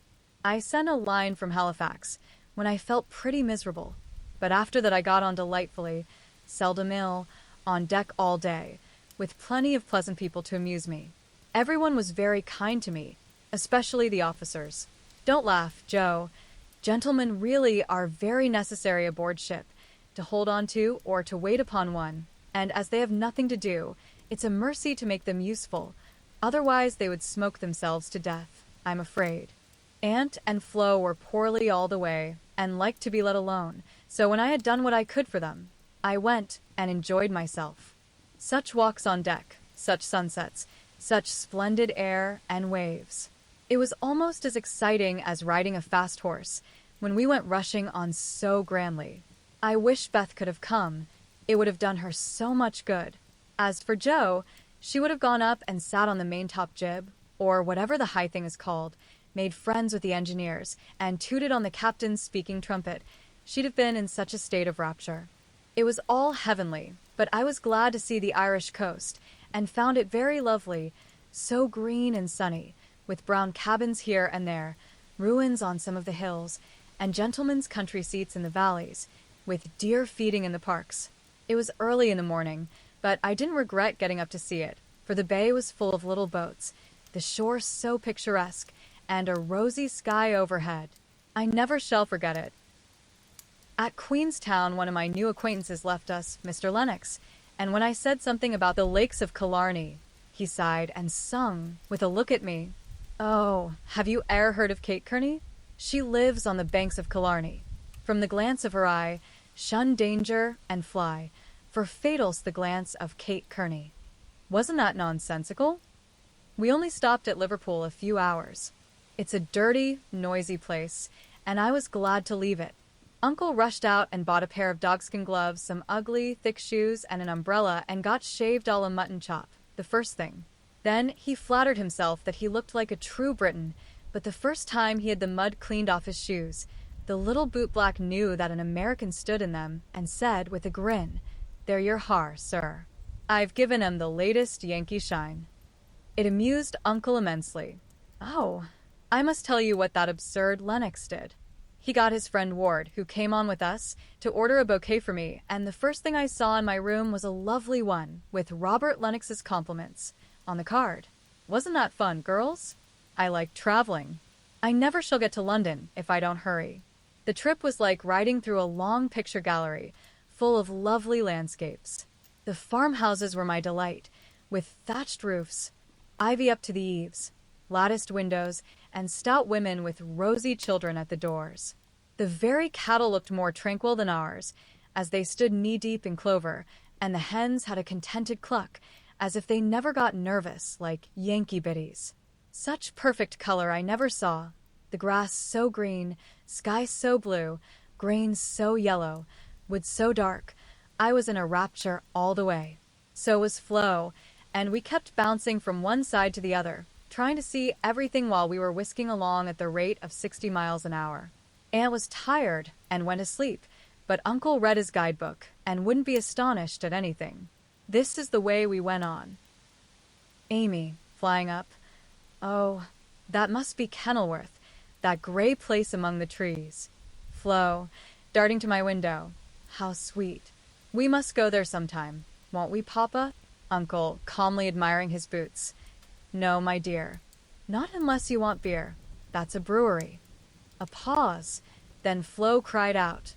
I sent a line from Halifax, when I felt pretty miserable, but after that I got on delightfully, seldom ill, on deck all day, with plenty of pleasant people to amuse me. Everyone was very kind to me, especially the officers. Don't laugh, Joe. Gentlemen really are very necessary aboard ship, to hold on to or to wait upon one, and as they have nothing to do, it's a mercy to make them useful. Otherwise they would smoke themselves to death, I'm afraid. Aunt and Flo were poorly all the way, and liked to be let alone, so when I had done what I could for them, I went and enjoyed myself. Such walks on deck, such sunsets, such splendid air and waves. It was almost as exciting as riding a fast horse, when we went rushing on so grandly. I wish Beth could have come. It would have done her so much good. As for Jo, she would have gone up and sat on the maintop jib, or whatever the high thing is called, made friends with the engineers, and tooted on the captain's speaking trumpet. She'd have been in such a state of rapture. It was all heavenly, but I was glad to see the Irish coast, and found it very lovely, so green and sunny, with brown cabins here and there, ruins on some of the hills, and gentlemen's country seats in the valleys, with deer feeding in the parks. It was early in the morning, but I didn't regret getting up to see it, for the bay was full of little boats, the shore so picturesque, and a rosy sky overhead. I never shall forget it. At Queenstown, one of my new acquaintances left us, Mr. Lennox, and when I said something about the lakes of Killarney, he sighed and sung with a look at me. Oh, have you e'er heard of Kate Kearney? She lives on the banks of Killarney. From the glance of her eye, shun danger and fly, for fatal's the glance of Kate Kearney. Wasn't that nonsensical? We only stopped at Liverpool a few hours. It's a dirty, noisy place, and I was glad to leave it. Uncle rushed out and bought a pair of dogskin gloves, some ugly, thick shoes, and an umbrella, and got shaved a la mutton chop, the first thing. Then he flattered himself that he looked like a true Briton, but the first time he had the mud cleaned off his shoes, the little bootblack knew that an American stood in them, and said with a grin, "There you are, sir. I've given 'em the latest Yankee shine." It amused Uncle immensely. Oh, I must tell you what that absurd Lennox did. He got his friend Ward, who came on with us, to order a bouquet for me, and the first thing I saw in my room was a lovely one, with Robert Lennox's compliments, on the card. Wasn't that fun, girls? I like traveling. I never shall get to London if I don't hurry. The trip was like riding through a long picture gallery, full of lovely landscapes. The farmhouses were my delight, with thatched roofs, ivy up to the eaves, latticed windows, and stout women with rosy children at the doors. The very cattle looked more tranquil than ours, as they stood knee-deep in clover, and the hens had a contented cluck, as if they never got nervous, like Yankee biddies. Such perfect color I never saw. The grass so green, sky so blue, grain so yellow, wood so dark. I was in a rapture all the way. So was Flo, and we kept bouncing from one side to the other, trying to see everything while we were whisking along at the rate of 60 miles an hour. Aunt was tired and went asleep, but Uncle read his guidebook and wouldn't be astonished at anything. This is the way we went on. Amy, flying up. Oh, that must be Kenilworth, that gray place among the trees. Flo, darting to my window. How sweet. We must go there sometime, won't we, Papa? Uncle, calmly admiring his boots. No, my dear. Not unless you want beer. That's a brewery. A pause. Then Flo cried out.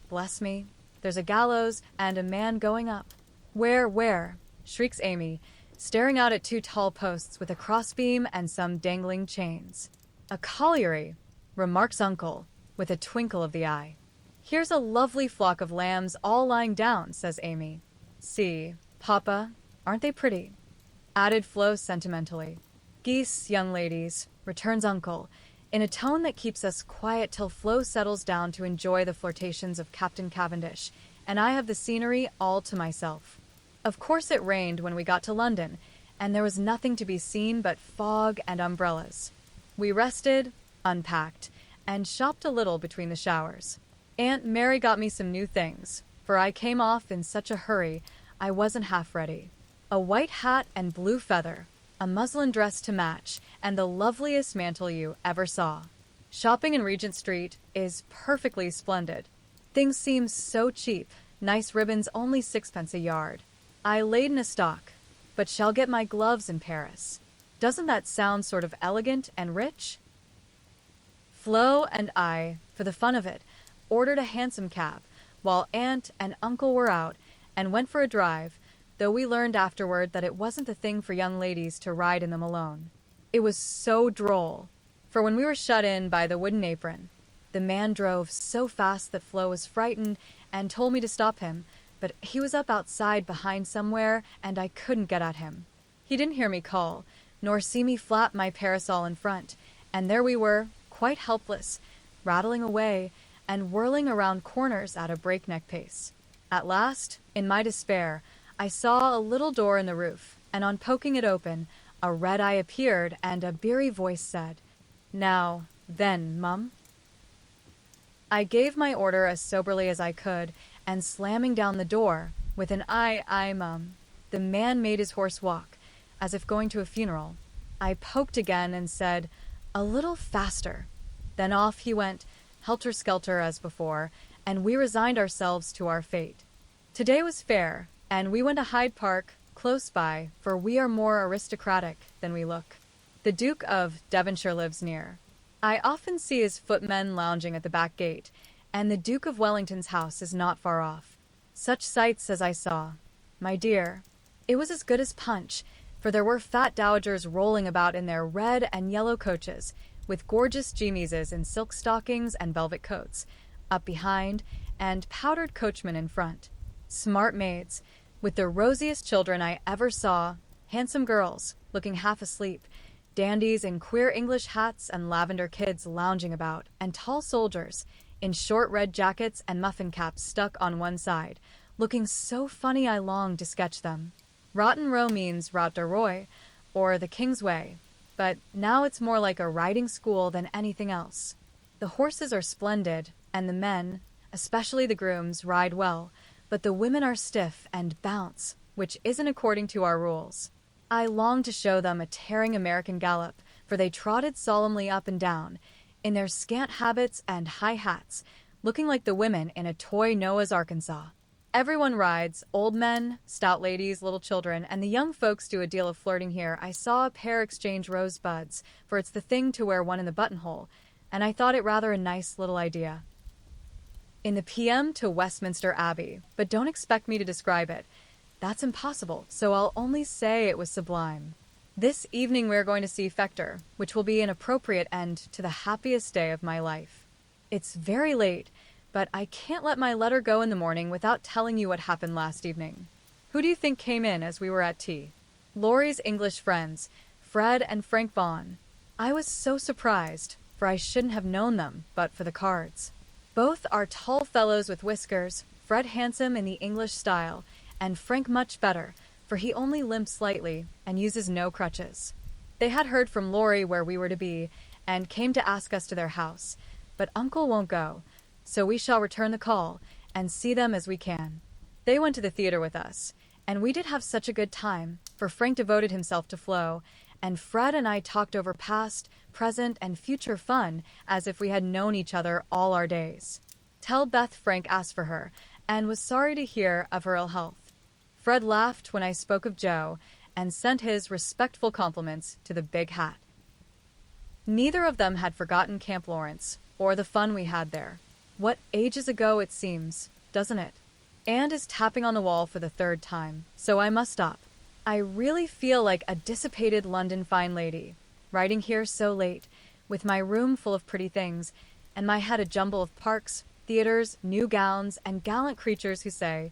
Bless me. There's a gallows and a man going up. Where? Shrieks Amy, staring out at two tall posts with a crossbeam and some dangling chains. A colliery, remarks Uncle, with a twinkle of the eye. Here's a lovely flock of lambs all lying down, says Amy. See, Papa, aren't they pretty? Added Flo sentimentally. Geese, young ladies, returns Uncle, in a tone that keeps us quiet till Flo settles down to enjoy the flirtations of Captain Cavendish, and I have the scenery all to myself. Of course it rained when we got to London, and there was nothing to be seen but fog and umbrellas. We rested, unpacked, and shopped a little between the showers. Aunt Mary got me some new things, for I came off in such a hurry I wasn't half ready. A white hat and blue feather, a muslin dress to match, and the loveliest mantle you ever saw. Shopping in Regent Street is perfectly splendid. Things seem so cheap, nice ribbons only 6 pence a yard. I laid in a stock, but shall get my gloves in Paris. Doesn't that sound sort of elegant and rich? Flo and I, for the fun of it, ordered a hansom cab, while Aunt and Uncle were out, and went for a drive, though we learned afterward that it wasn't the thing for young ladies to ride in them alone. It was so droll, for when we were shut in by the wooden apron, the man drove so fast that Flo was frightened and told me to stop him, but he was up outside behind somewhere, and I couldn't get at him. He didn't hear me call, nor see me flap my parasol in front, and there we were, quite helpless, rattling away and whirling around corners at a breakneck pace. At last, in my despair, I saw a little door in the roof, and on poking it open, a red eye appeared, and a beery voice said, "Now, then, Mum." I gave my order as soberly as I could, and slamming down the door, with an aye, Mum, the man made his horse walk, as if going to a funeral. I poked again and said, "A little faster." Then off he went, helter-skelter as before, and we resigned ourselves to our fate. Today was fair, and we went to Hyde Park, close by, for we are more aristocratic than we look. The Duke of Devonshire lives near. I often see his footmen lounging at the back gate, and the Duke of Wellington's house is not far off. Such sights as I saw. My dear, it was as good as punch, for there were fat dowagers rolling about in their red and yellow coaches, with gorgeous geniuses in silk stockings and velvet coats, up behind, and powdered coachmen in front. Smart maids, with the rosiest children I ever saw, handsome girls, looking half asleep, dandies in queer English hats and lavender kids lounging about, and tall soldiers, in short red jackets and muffin caps stuck on one side, looking so funny I longed to sketch them. Rotten Row means Route de Roy, or the King's Way, but now it's more like a riding school than anything else. The horses are splendid, and the men, especially the grooms, ride well, but the women are stiff and bounce, which isn't according to our rules. I longed to show them a tearing American gallop, for they trotted solemnly up and down, in their scant habits and high hats, looking like the women in a toy Noah's Arkansas. Everyone rides, old men, stout ladies, little children, and the young folks do a deal of flirting here. I saw a pair exchange rosebuds, for it's the thing to wear one in the buttonhole, and I thought it rather a nice little idea. In the PM to Westminster Abbey, but don't expect me to describe it. That's impossible, so I'll only say it was sublime. This evening we're going to see Fector, which will be an appropriate end to the happiest day of my life. It's very late, but I can't let my letter go in the morning without telling you what happened last evening. Who do you think came in as we were at tea? Laurie's English friends, Fred and Frank Vaughan. I was so surprised, for I shouldn't have known them but for the cards. Both are tall fellows with whiskers, Fred handsome in the English style, and Frank much better, for he only limps slightly and uses no crutches. They had heard from Laurie where we were to be, and came to ask us to their house, but Uncle won't go, so we shall return the call and see them as we can. They went to the theater with us, and we did have such a good time, for Frank devoted himself to Flo, and Fred and I talked over past, present, and future fun as if we had known each other all our days. Tell Beth Frank asked for her, and was sorry to hear of her ill health. Fred laughed when I spoke of Joe, and sent his respectful compliments to the big hat. Neither of them had forgotten Camp Lawrence, or the fun we had there. What ages ago it seems, doesn't it? And is tapping on the wall for the third time, so I must stop. I really feel like a dissipated London fine lady, writing here so late, with my room full of pretty things, and my head a jumble of parks, theaters, new gowns, and gallant creatures who say,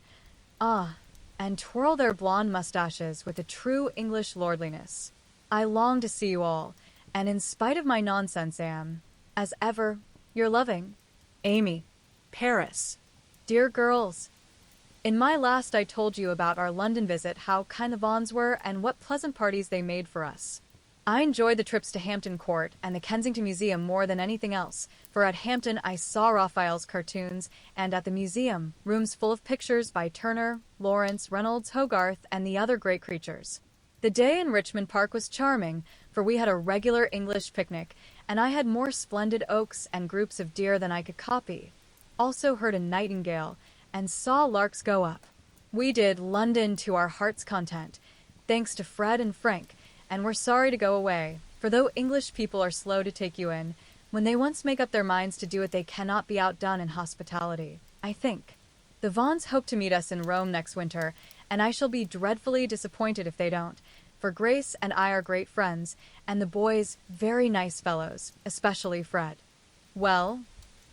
"Ah," and twirl their blonde mustaches with a true English lordliness. I long to see you all, and in spite of my nonsense am, as ever, your loving Amy. Paris. Dear girls, in my last I told you about our London visit, how kind the Vaughans were, and what pleasant parties they made for us. I enjoyed the trips to Hampton Court and the Kensington Museum more than anything else, for at Hampton I saw Raphael's cartoons, and at the museum, rooms full of pictures by Turner, Lawrence, Reynolds, Hogarth, and the other great creatures. The day in Richmond Park was charming, for we had a regular English picnic, and I had more splendid oaks and groups of deer than I could copy. Also heard a nightingale, and saw larks go up. We did London to our heart's content, thanks to Fred and Frank, and we're sorry to go away, for though English people are slow to take you in, when they once make up their minds to do it they cannot be outdone in hospitality, I think. The Vaughans hope to meet us in Rome next winter, and I shall be dreadfully disappointed if they don't, for Grace and I are great friends, and the boys very nice fellows, especially Fred. Well,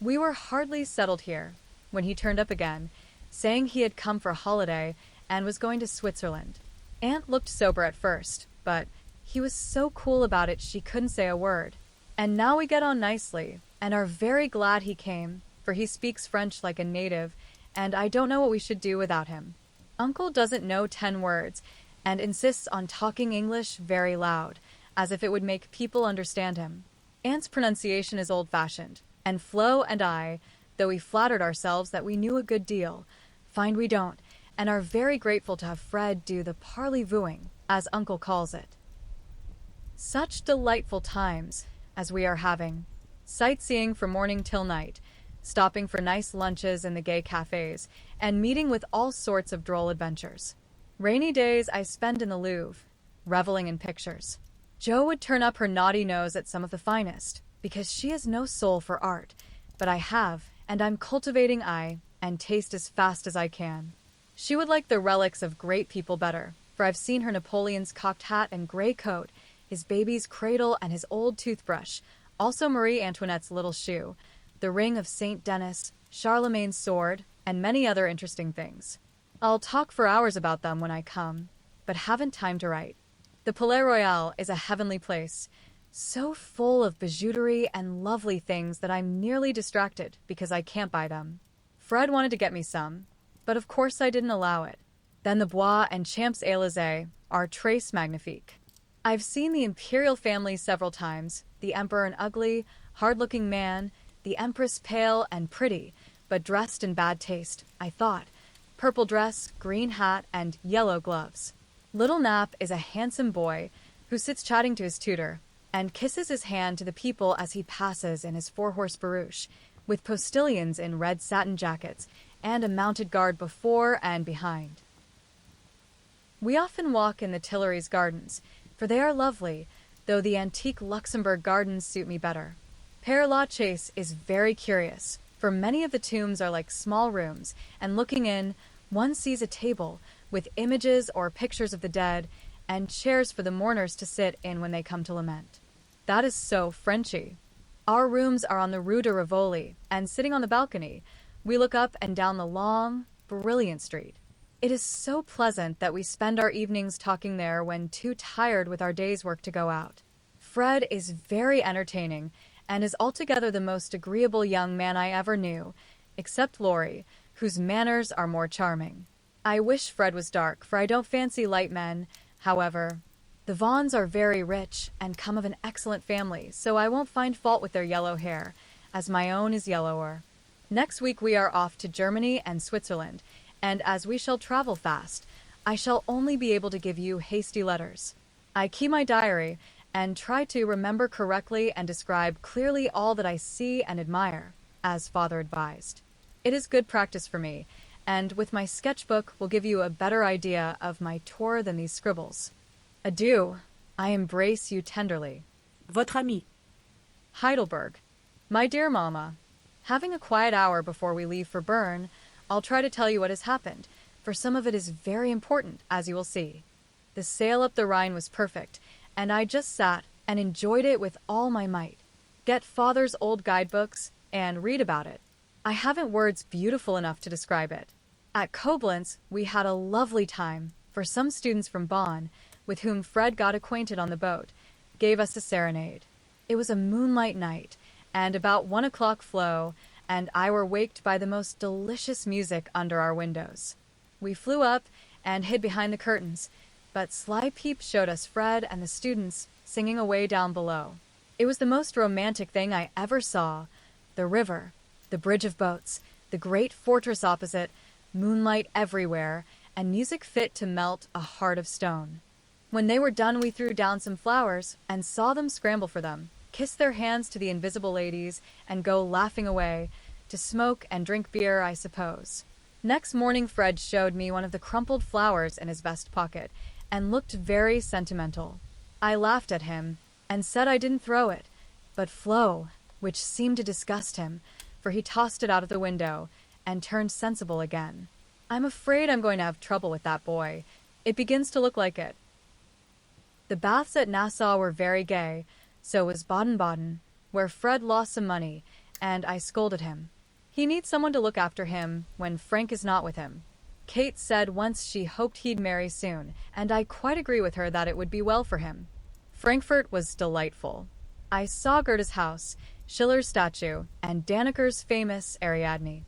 we were hardly settled here, when he turned up again, saying he had come for a holiday and was going to Switzerland. Aunt looked sober at first, but he was so cool about it she couldn't say a word. And now we get on nicely, and are very glad he came, for he speaks French like a native, and I don't know what we should do without him. Uncle doesn't know 10 words, and insists on talking English very loud, as if it would make people understand him. Aunt's pronunciation is old-fashioned, and Flo and I, though we flattered ourselves that we knew a good deal, find we don't, and are very grateful to have Fred do the parley-vooing, as Uncle calls it. Such delightful times as we are having, sightseeing from morning till night, stopping for nice lunches in the gay cafes, and meeting with all sorts of droll adventures. Rainy days I spend in the Louvre, reveling in pictures. Jo would turn up her naughty nose at some of the finest, because she has no soul for art, but I have, and I'm cultivating eye and taste as fast as I can. She would like the relics of great people better, for I've seen her Napoleon's cocked hat and gray coat, his baby's cradle and his old toothbrush, also Marie Antoinette's little shoe, the ring of Saint Denis, Charlemagne's sword, and many other interesting things. I'll talk for hours about them when I come, but haven't time to write. The Palais Royal is a heavenly place, so full of bijouterie and lovely things that I'm nearly distracted because I can't buy them. Fred wanted to get me some, but of course I didn't allow it. Then the Bois and Champs-Élysées are très magnifiques. I've seen the imperial family several times, the emperor an ugly, hard-looking man, the empress pale and pretty, but dressed in bad taste, I thought. Purple dress, green hat, and yellow gloves. Little Nap is a handsome boy who sits chatting to his tutor and kisses his hand to the people as he passes in his four-horse barouche, with postilions in red satin jackets and a mounted guard before and behind. We often walk in the Tuileries gardens, for they are lovely, though the antique Luxembourg gardens suit me better. Père Lachaise is very curious, for many of the tombs are like small rooms, and looking in, one sees a table with images or pictures of the dead and chairs for the mourners to sit in when they come to lament. That is so Frenchy. Our rooms are on the Rue de Rivoli, and sitting on the balcony, we look up and down the long, brilliant street. It is so pleasant that we spend our evenings talking there when too tired with our day's work to go out. Fred is very entertaining and is altogether the most agreeable young man I ever knew, except Laurie, whose manners are more charming. I wish Fred was dark, for I don't fancy light men. However, the Vaughns are very rich and come of an excellent family, so I won't find fault with their yellow hair, as my own is yellower. Next week we are off to Germany and Switzerland, and as we shall travel fast, I shall only be able to give you hasty letters. I keep my diary and try to remember correctly and describe clearly all that I see and admire, as father advised. It is good practice for me, and with my sketchbook will give you a better idea of my tour than these scribbles. Adieu. I embrace you tenderly. Votre ami. Heidelberg. My dear Mamma, having a quiet hour before we leave for Bern, I'll try to tell you what has happened, for some of it is very important, as you will see. The sail up the Rhine was perfect, and I just sat and enjoyed it with all my might. Get father's old guidebooks and read about it. I haven't words beautiful enough to describe it. At Koblenz, we had a lovely time, for some students from Bonn, with whom Fred got acquainted on the boat, gave us a serenade. It was a moonlight night, and about 1 o'clock Flo and I were waked by the most delicious music under our windows. We flew up and hid behind the curtains, but sly peeps showed us Fred and the students singing away down below. It was the most romantic thing I ever saw. The river, the bridge of boats, the great fortress opposite, moonlight everywhere, and music fit to melt a heart of stone. When they were done, we threw down some flowers and saw them scramble for them, kiss their hands to the invisible ladies, and go laughing away, to smoke and drink beer, I suppose. Next morning Fred showed me one of the crumpled flowers in his vest pocket, and looked very sentimental. I laughed at him, and said I didn't throw it, but Flo, which seemed to disgust him, for he tossed it out of the window, and turned sensible again. I'm afraid I'm going to have trouble with that boy. It begins to look like it. The baths at Nassau were very gay, so was Baden-Baden, where Fred lost some money, and I scolded him. He needs someone to look after him when Frank is not with him. Kate said once she hoped he'd marry soon, and I quite agree with her that it would be well for him. Frankfurt was delightful. I saw Goethe's house, Schiller's statue, and Danneker's famous Ariadne.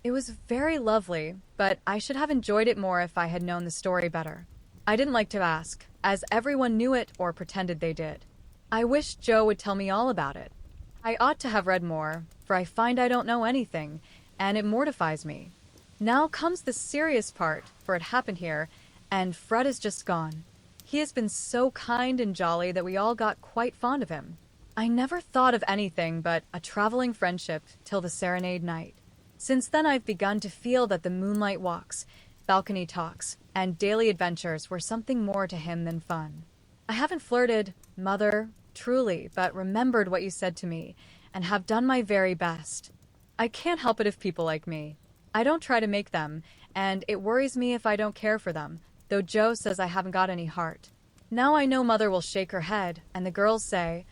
It was very lovely, but I should have enjoyed it more if I had known the story better. I didn't like to ask, as everyone knew it or pretended they did. I wish Jo would tell me all about it. I ought to have read more, for I find I don't know anything, and it mortifies me. Now comes the serious part, for it happened here, and Fred is just gone. He has been so kind and jolly that we all got quite fond of him. I never thought of anything but a traveling friendship till the serenade night. Since then I've begun to feel that the moonlight walks, balcony talks, and daily adventures were something more to him than fun. I haven't flirted, mother, truly, but remembered what you said to me, and have done my very best. I can't help it if people like me. I don't try to make them, and it worries me if I don't care for them, though Joe says I haven't got any heart. Now I know mother will shake her head, and the girls say,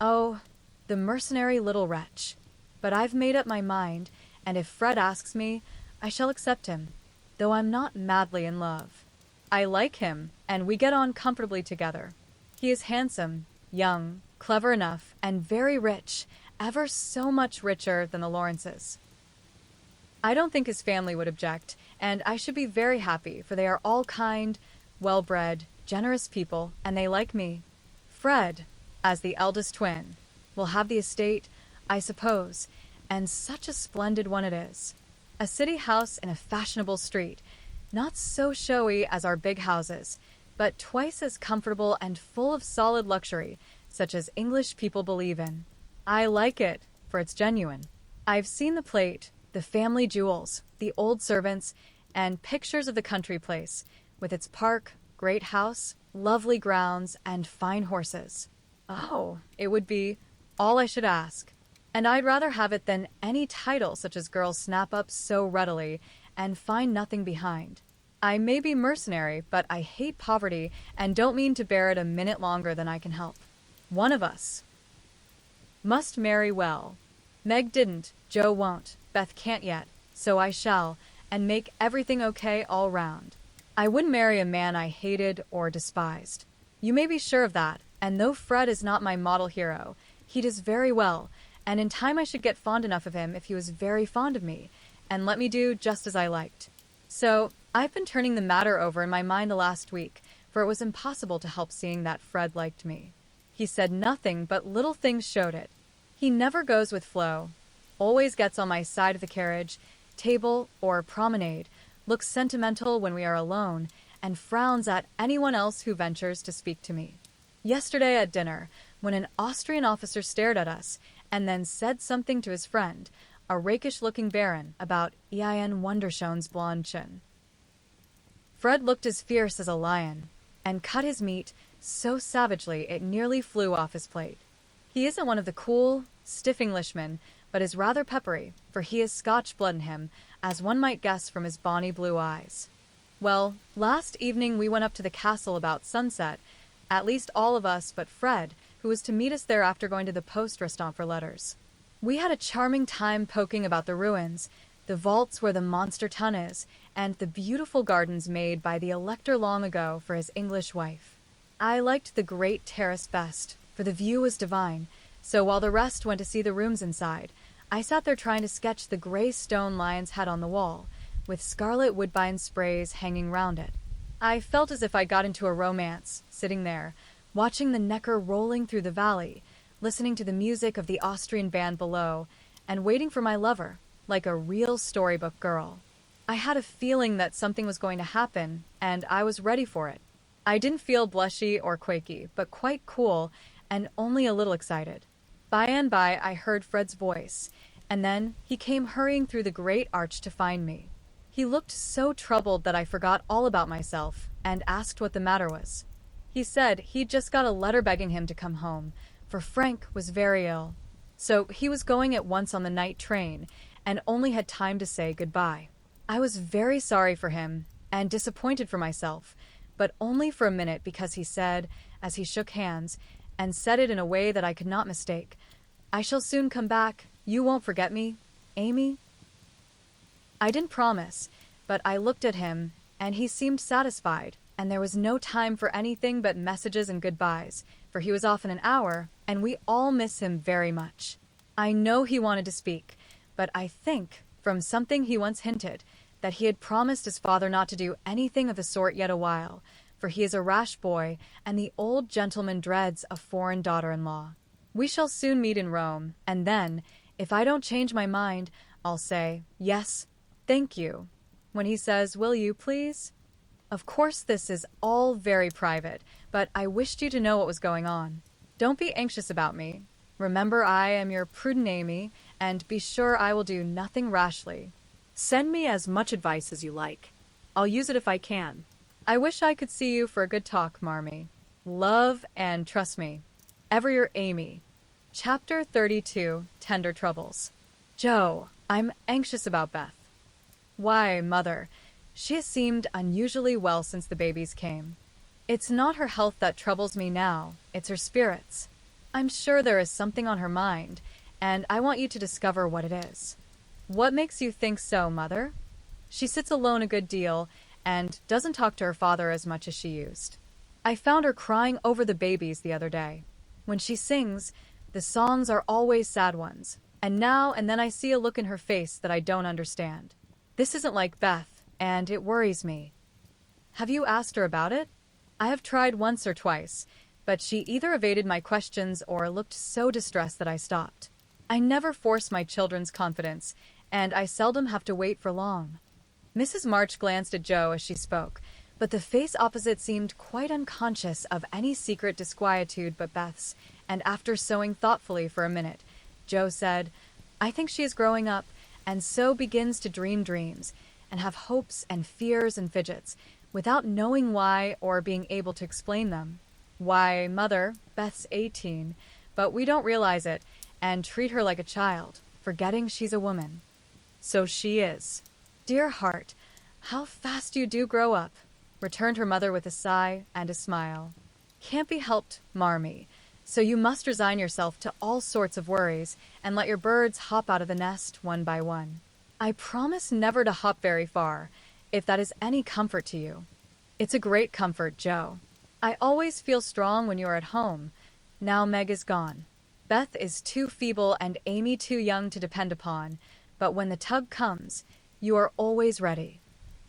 "Oh, the mercenary little wretch." But I've made up my mind, and if Fred asks me, I shall accept him, though I'm not madly in love. I like him, and we get on comfortably together. He is handsome, young, clever enough, and very rich, ever so much richer than the Lawrences. I don't think his family would object, and I should be very happy, for they are all kind, well-bred, generous people, and they like me. Fred, as the eldest twin, will have the estate, I suppose, and such a splendid one it is. A city house in a fashionable street, not so showy as our big houses, but twice as comfortable and full of solid luxury, such as English people believe in. I like it, for it's genuine. I've seen the plate, the family jewels, the old servants, and pictures of the country place, with its park, great house, lovely grounds, and fine horses. Oh, it would be all I should ask. And I'd rather have it than any title such as girls snap up so readily and find nothing behind. I may be mercenary, but I hate poverty and don't mean to bear it a minute longer than I can help. One of us must marry well. Meg didn't, Joe won't, Beth can't yet, so I shall, and make everything okay all round. I wouldn't marry a man I hated or despised. You may be sure of that, and though Fred is not my model hero, he does very well, and in time I should get fond enough of him if he was very fond of me, and let me do just as I liked. So, I've been turning the matter over in my mind the last week, for it was impossible to help seeing that Fred liked me. He said nothing, but little things showed it. He never goes with Flo, always gets on my side of the carriage, table, or promenade, looks sentimental when we are alone, and frowns at anyone else who ventures to speak to me. Yesterday at dinner, when an Austrian officer stared at us, and then said something to his friend, a rakish-looking baron, about Ein Wunderschönes Blondchen. Fred looked as fierce as a lion, and cut his meat so savagely it nearly flew off his plate. He isn't one of the cool, stiff Englishmen, but is rather peppery, for he has Scotch blood in him, as one might guess from his bonny blue eyes. Well, last evening we went up to the castle about sunset, at least all of us but Fred, who was to meet us there after going to the post restaurant for letters. We had a charming time poking about the ruins, the vaults where the monster tun is, and the beautiful gardens made by the elector long ago for his English wife. I liked the great terrace best, for the view was divine, so while the rest went to see the rooms inside, I sat there trying to sketch the gray stone lion's head on the wall, with scarlet woodbine sprays hanging round it. I felt as if I got into a romance, sitting there, watching the Neckar rolling through the valley, listening to the music of the Austrian band below, and waiting for my lover, like a real storybook girl. I had a feeling that something was going to happen, and I was ready for it. I didn't feel blushy or quaky, but quite cool, and only a little excited. By and by I heard Fred's voice, and then he came hurrying through the great arch to find me. He looked so troubled that I forgot all about myself, and asked what the matter was. He said he'd just got a letter begging him to come home, for Frank was very ill. So he was going at once on the night train, and only had time to say goodbye. I was very sorry for him, and disappointed for myself, but only for a minute, because he said, as he shook hands, and said it in a way that I could not mistake, "I shall soon come back. You won't forget me, Amy?" I didn't promise, but I looked at him, and he seemed satisfied, and there was no time for anything but messages and goodbyes, for he was off in an hour, and we all miss him very much. I know he wanted to speak, but I think, from something he once hinted, that he had promised his father not to do anything of the sort yet awhile, for he is a rash boy, and the old gentleman dreads a foreign daughter-in-law. We shall soon meet in Rome, and then, if I don't change my mind, I'll say, "Yes, thank you," when he says, "Will you, please?" Of course this is all very private, but I wished you to know what was going on. Don't be anxious about me. Remember I am your prudent Amy, and be sure I will do nothing rashly. Send me as much advice as you like. I'll use it if I can. I wish I could see you for a good talk, Marmee. Love and trust me. Ever your Amy. Chapter 32, Tender Troubles. Joe, I'm anxious about Beth. Why, Mother? She has seemed unusually well since the babies came. It's not her health that troubles me now, it's her spirits. I'm sure there is something on her mind, and I want you to discover what it is. What makes you think so, Mother? She sits alone a good deal and doesn't talk to her father as much as she used. I found her crying over the babies the other day. When she sings, the songs are always sad ones, and now and then I see a look in her face that I don't understand. This isn't like Beth, and it worries me. Have you asked her about it? I have tried once or twice, but she either evaded my questions or looked so distressed that I stopped. I never force my children's confidence, and I seldom have to wait for long. Mrs. March glanced at Joe as she spoke, but the face opposite seemed quite unconscious of any secret disquietude but Beth's, and after sewing thoughtfully for a minute, Joe said, I think she is growing up, and so begins to dream dreams, and have hopes and fears and fidgets, without knowing why or being able to explain them. Why, Mother, Beth's 18, but we don't realize it, and treat her like a child, forgetting she's a woman. So she is. Dear heart, how fast you do grow up, returned her mother with a sigh and a smile. Can't be helped, Marmee, so you must resign yourself to all sorts of worries and let your birds hop out of the nest one by one. I promise never to hop very far, if that is any comfort to you. It's a great comfort, Joe. I always feel strong when you are at home. Now Meg is gone. Beth is too feeble and Amy too young to depend upon, but when the tug comes, you are always ready.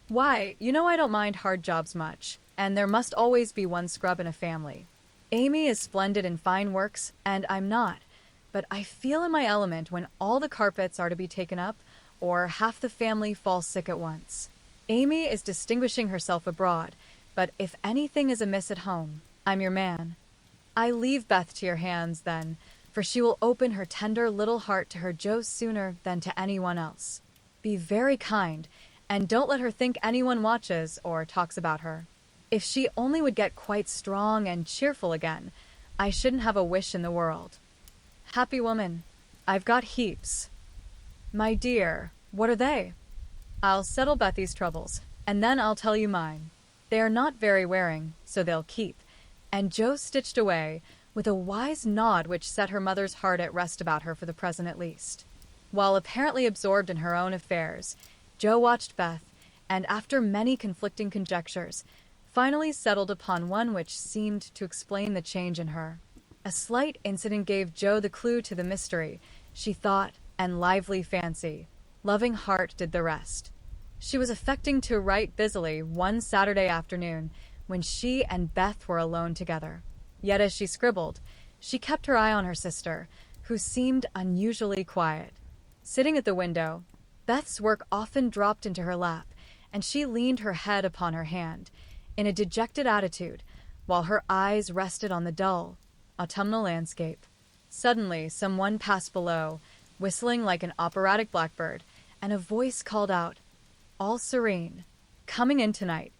Why, you know I don't mind hard jobs much, and there must always be one scrub in a family. Amy is splendid in fine works, and I'm not, but I feel in my element when all the carpets are to be taken up, or half the family falls sick at once. Amy is distinguishing herself abroad, but if anything is amiss at home, I'm your man. I leave Beth to your hands, then, for she will open her tender little heart to her Joe sooner than to anyone else. Be very kind, and don't let her think anyone watches or talks about her. If she only would get quite strong and cheerful again, I shouldn't have a wish in the world. Happy woman, I've got heaps. My dear, what are they? I'll settle Bethy's troubles, and then I'll tell you mine. They are not very wearing, so they'll keep. And Joe stitched away, with a wise nod which set her mother's heart at rest about her for the present at least. While apparently absorbed in her own affairs, Joe watched Beth, and after many conflicting conjectures, finally settled upon one which seemed to explain the change in her. A slight incident gave Joe the clue to the mystery, she thought, and lively fancy. Loving heart did the rest. She was affecting to write busily one Saturday afternoon when she and Beth were alone together. Yet as she scribbled, she kept her eye on her sister, who seemed unusually quiet. Sitting at the window, Beth's work often dropped into her lap, and she leaned her head upon her hand, in a dejected attitude, while her eyes rested on the dull, autumnal landscape. Suddenly, someone passed below, whistling like an operatic blackbird, and a voice called out, all serene, coming in tonight.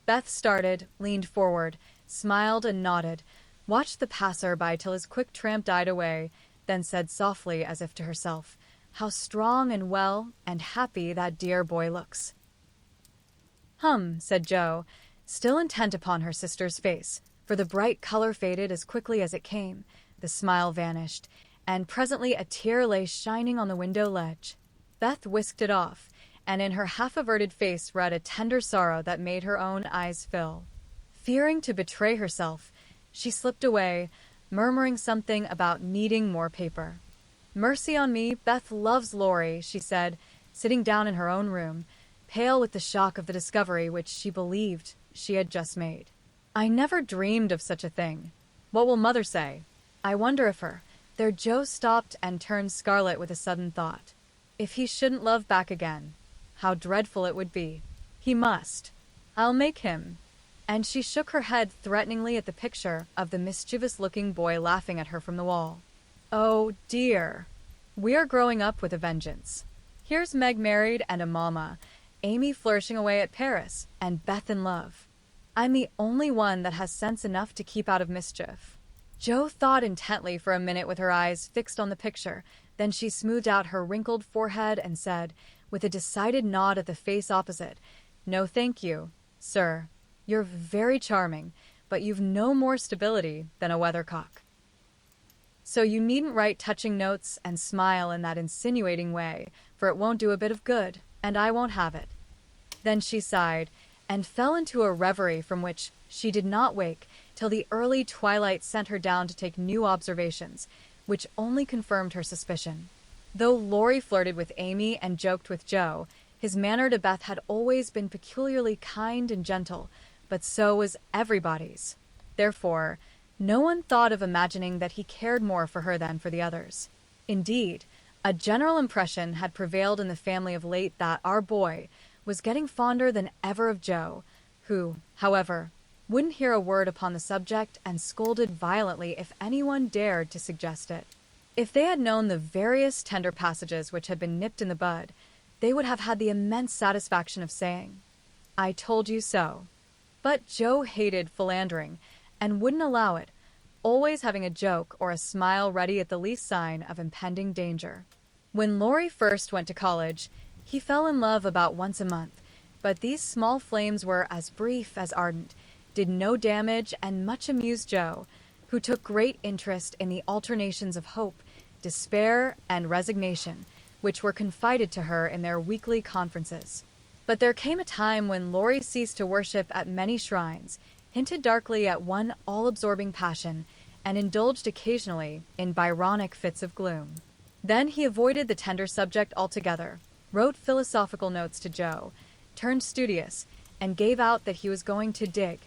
Beth started, leaned forward, smiled and nodded, watched the passer by till his quick tramp died away, then said softly as if to herself, how strong and well and happy that dear boy looks. Said Joe, still intent upon her sister's face, for the bright color faded as quickly as it came, the smile vanished, and presently a tear lay shining on the window ledge. Beth whisked it off, and in her half-averted face read a tender sorrow that made her own eyes fill. Fearing to betray herself, she slipped away, murmuring something about needing more paper. Mercy on me, Beth loves Laurie, she said, sitting down in her own room, pale with the shock of the discovery which she believed she had just made. I never dreamed of such a thing. What will Mother say? I wonder if her... There Joe stopped and turned scarlet with a sudden thought. If he shouldn't love back again, how dreadful it would be. He must. I'll make him. And she shook her head threateningly at the picture of the mischievous-looking boy laughing at her from the wall. Oh, dear. We are growing up with a vengeance. Here's Meg married and a mamma, Amy flourishing away at Paris, and Beth in love. I'm the only one that has sense enough to keep out of mischief. Jo thought intently for a minute with her eyes fixed on the picture. Then she smoothed out her wrinkled forehead and said, with a decided nod at the face opposite, "No thank you, sir. You're very charming, but you've no more stability than a weathercock. So you needn't write touching notes and smile in that insinuating way, for it won't do a bit of good, and I won't have it." Then she sighed, and fell into a reverie from which she did not wake till the early twilight sent her down to take new observations, which only confirmed her suspicion. Though Laurie flirted with Amy and joked with Jo, his manner to Beth had always been peculiarly kind and gentle, but so was everybody's. Therefore, no one thought of imagining that he cared more for her than for the others. Indeed, a general impression had prevailed in the family of late that our boy was getting fonder than ever of Jo, who, however, wouldn't hear a word upon the subject and scolded violently if anyone dared to suggest it. If they had known the various tender passages which had been nipped in the bud, they would have had the immense satisfaction of saying, "I told you so." But Jo hated philandering, and wouldn't allow it, always having a joke or a smile ready at the least sign of impending danger. When Laurie first went to college, he fell in love about once a month, but these small flames were as brief as ardent, did no damage, and much amused Jo, who took great interest in the alternations of hope, despair, and resignation, which were confided to her in their weekly conferences. But there came a time when Laurie ceased to worship at many shrines, hinted darkly at one all-absorbing passion, and indulged occasionally in Byronic fits of gloom. Then he avoided the tender subject altogether, wrote philosophical notes to Jo, turned studious, and gave out that he was going to dig,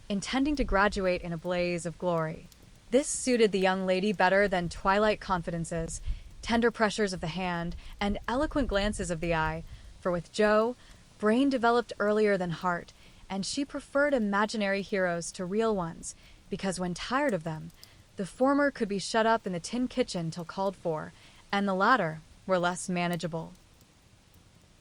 intending to graduate in a blaze of glory. This suited the young lady better than twilight confidences, tender pressures of the hand, and eloquent glances of the eye, for with Jo, brain developed earlier than heart, and she preferred imaginary heroes to real ones, because when tired of them, the former could be shut up in the tin kitchen till called for, and the latter were less manageable.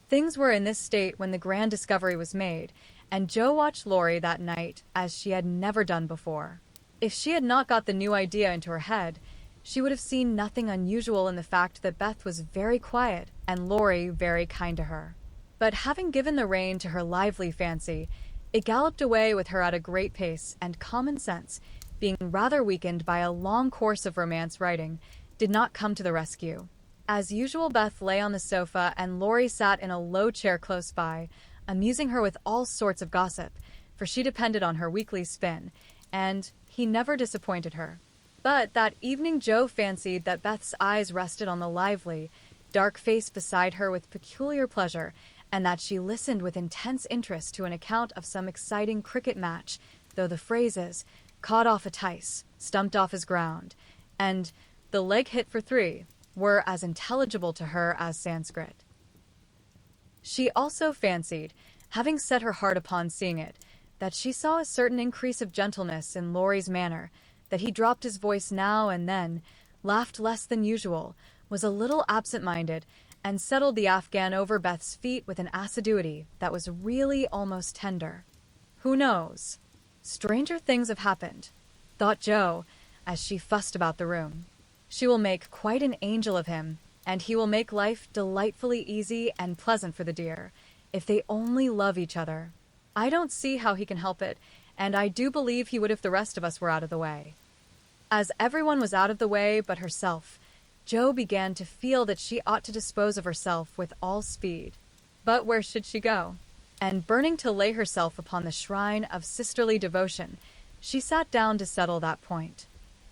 Things were in this state when the grand discovery was made, and Jo watched Laurie that night as she had never done before. If she had not got the new idea into her head, she would have seen nothing unusual in the fact that Beth was very quiet and Laurie very kind to her. But having given the rein to her lively fancy, it galloped away with her at a great pace, and common sense, being rather weakened by a long course of romance writing, did not come to the rescue. As usual, Beth lay on the sofa and Laurie sat in a low chair close by, amusing her with all sorts of gossip, for she depended on her weekly spin, and he never disappointed her. But that evening Jo fancied that Beth's eyes rested on the lively, dark face beside her with peculiar pleasure, and that she listened with intense interest to an account of some exciting cricket match, though the phrases, "caught off a tice," "stumped off his ground," and "the leg hit for 3" were as intelligible to her as Sanskrit. She also fancied, having set her heart upon seeing it, that she saw a certain increase of gentleness in Laurie's manner, that he dropped his voice now and then, laughed less than usual, was a little absent-minded, and settled the Afghan over Beth's feet with an assiduity that was really almost tender. Who knows? Stranger things have happened, thought Jo, as she fussed about the room. She will make quite an angel of him, and he will make life delightfully easy and pleasant for the dear, if they only love each other. I don't see how he can help it, and I do believe he would if the rest of us were out of the way. As everyone was out of the way but herself, Jo began to feel that she ought to dispose of herself with all speed. But where should she go? And burning to lay herself upon the shrine of sisterly devotion, she sat down to settle that point.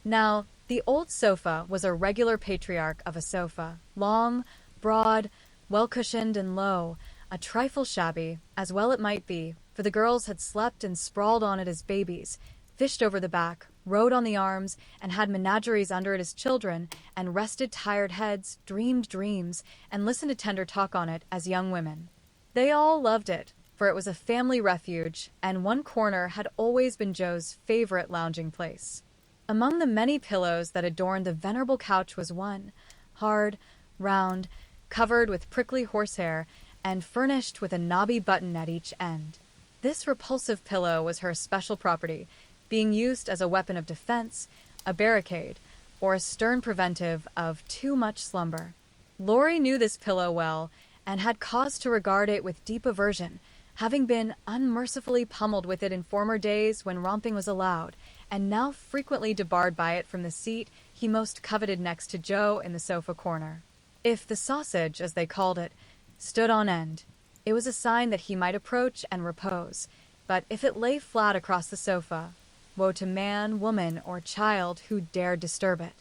Now, the old sofa was a regular patriarch of a sofa, long, broad, well-cushioned and low, a trifle shabby, as well it might be, for the girls had slept and sprawled on it as babies, fished over the back, rode on the arms, and had menageries under it as children, and rested tired heads, dreamed dreams, and listened to tender talk on it as young women. They all loved it, for it was a family refuge, and one corner had always been Jo's favorite lounging place. Among the many pillows that adorned the venerable couch was one, hard, round, covered with prickly horsehair, and furnished with a knobby button at each end. This repulsive pillow was her special property, being used as a weapon of defense, a barricade, or a stern preventive of too much slumber. Lori knew this pillow well and had cause to regard it with deep aversion, having been unmercifully pummeled with it in former days when romping was allowed, and now frequently debarred by it from the seat he most coveted next to Joe in the sofa corner. If the sausage, as they called it, stood on end, it was a sign that he might approach and repose, but if it lay flat across the sofa, woe to man, woman, or child who dared disturb it.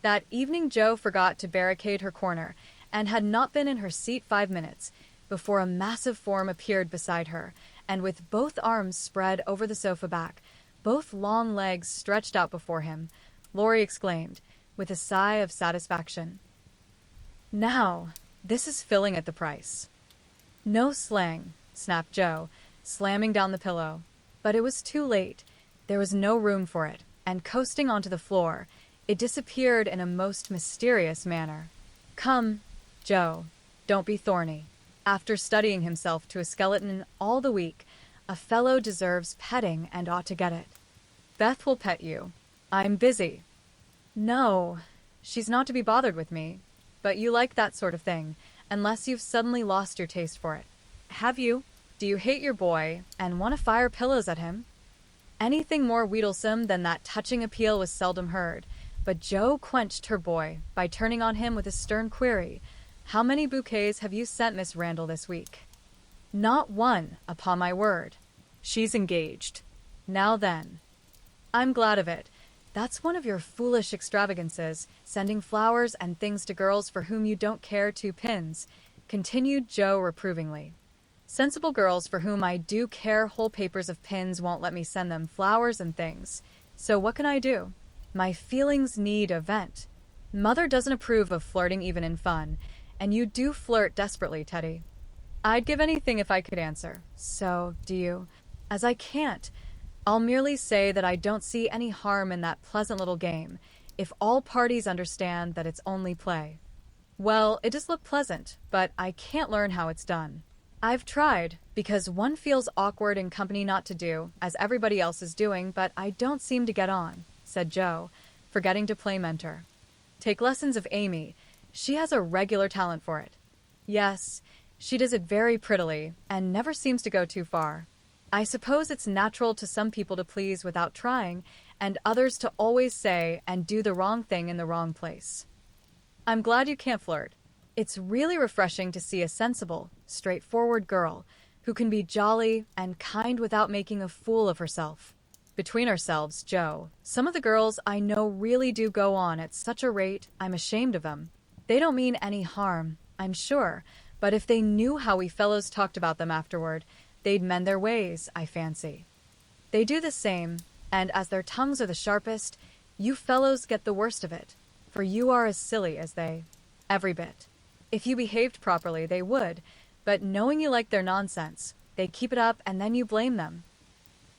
That evening Joe forgot to barricade her corner, and had not been in her seat 5 minutes before a massive form appeared beside her, and with both arms spread over the sofa back, both long legs stretched out before him, Lori exclaimed, with a sigh of satisfaction, "Now, this is filling at the price." "No slang," snapped Joe, slamming down the pillow. But it was too late. There was no room for it, and coasting onto the floor, it disappeared in a most mysterious manner. "Come, Joe, don't be thorny. After studying himself to a skeleton all the week, a fellow deserves petting and ought to get it." "Beth will pet you. I'm busy." "No, she's not to be bothered with me. But you like that sort of thing, unless you've suddenly lost your taste for it. Have you? Do you hate your boy and want to fire pillows at him?" Anything more wheedlesome than that touching appeal was seldom heard, but Joe quenched her boy by turning on him with a stern query. "How many bouquets have you sent Miss Randall this week?" "Not one, upon my word." "She's engaged." "Now then." "I'm glad of it. That's one of your foolish extravagances, sending flowers and things to girls for whom you don't care 2 pins," continued Joe reprovingly. "Sensible girls for whom I do care whole papers of pins won't let me send them flowers and things. So what can I do? My feelings need a vent. Mother doesn't approve of flirting even in fun, and you do flirt desperately, Teddy." "I'd give anything if I could answer. So, do you?" "As I can't, I'll merely say that I don't see any harm in that pleasant little game, if all parties understand that it's only play." "Well, it does look pleasant, but I can't learn how it's done." "I've tried, because one feels awkward in company not to do, as everybody else is doing, but I don't seem to get on," said Joe, forgetting to play mentor. "Take lessons of Amy. She has a regular talent for it." "Yes, she does it very prettily, and never seems to go too far. I suppose it's natural to some people to please without trying, and others to always say and do the wrong thing in the wrong place." "I'm glad you can't flirt. It's really refreshing to see a sensible, straightforward girl who can be jolly and kind without making a fool of herself. Between ourselves, Joe, some of the girls I know really do go on at such a rate I'm ashamed of them. They don't mean any harm, I'm sure, but if they knew how we fellows talked about them afterward, they'd mend their ways, I fancy. They do the same, and as their tongues are the sharpest, you fellows get the worst of it, for you are as silly as they. Every bit. If you behaved properly, they would, but knowing you like their nonsense, they keep it up and then you blame them."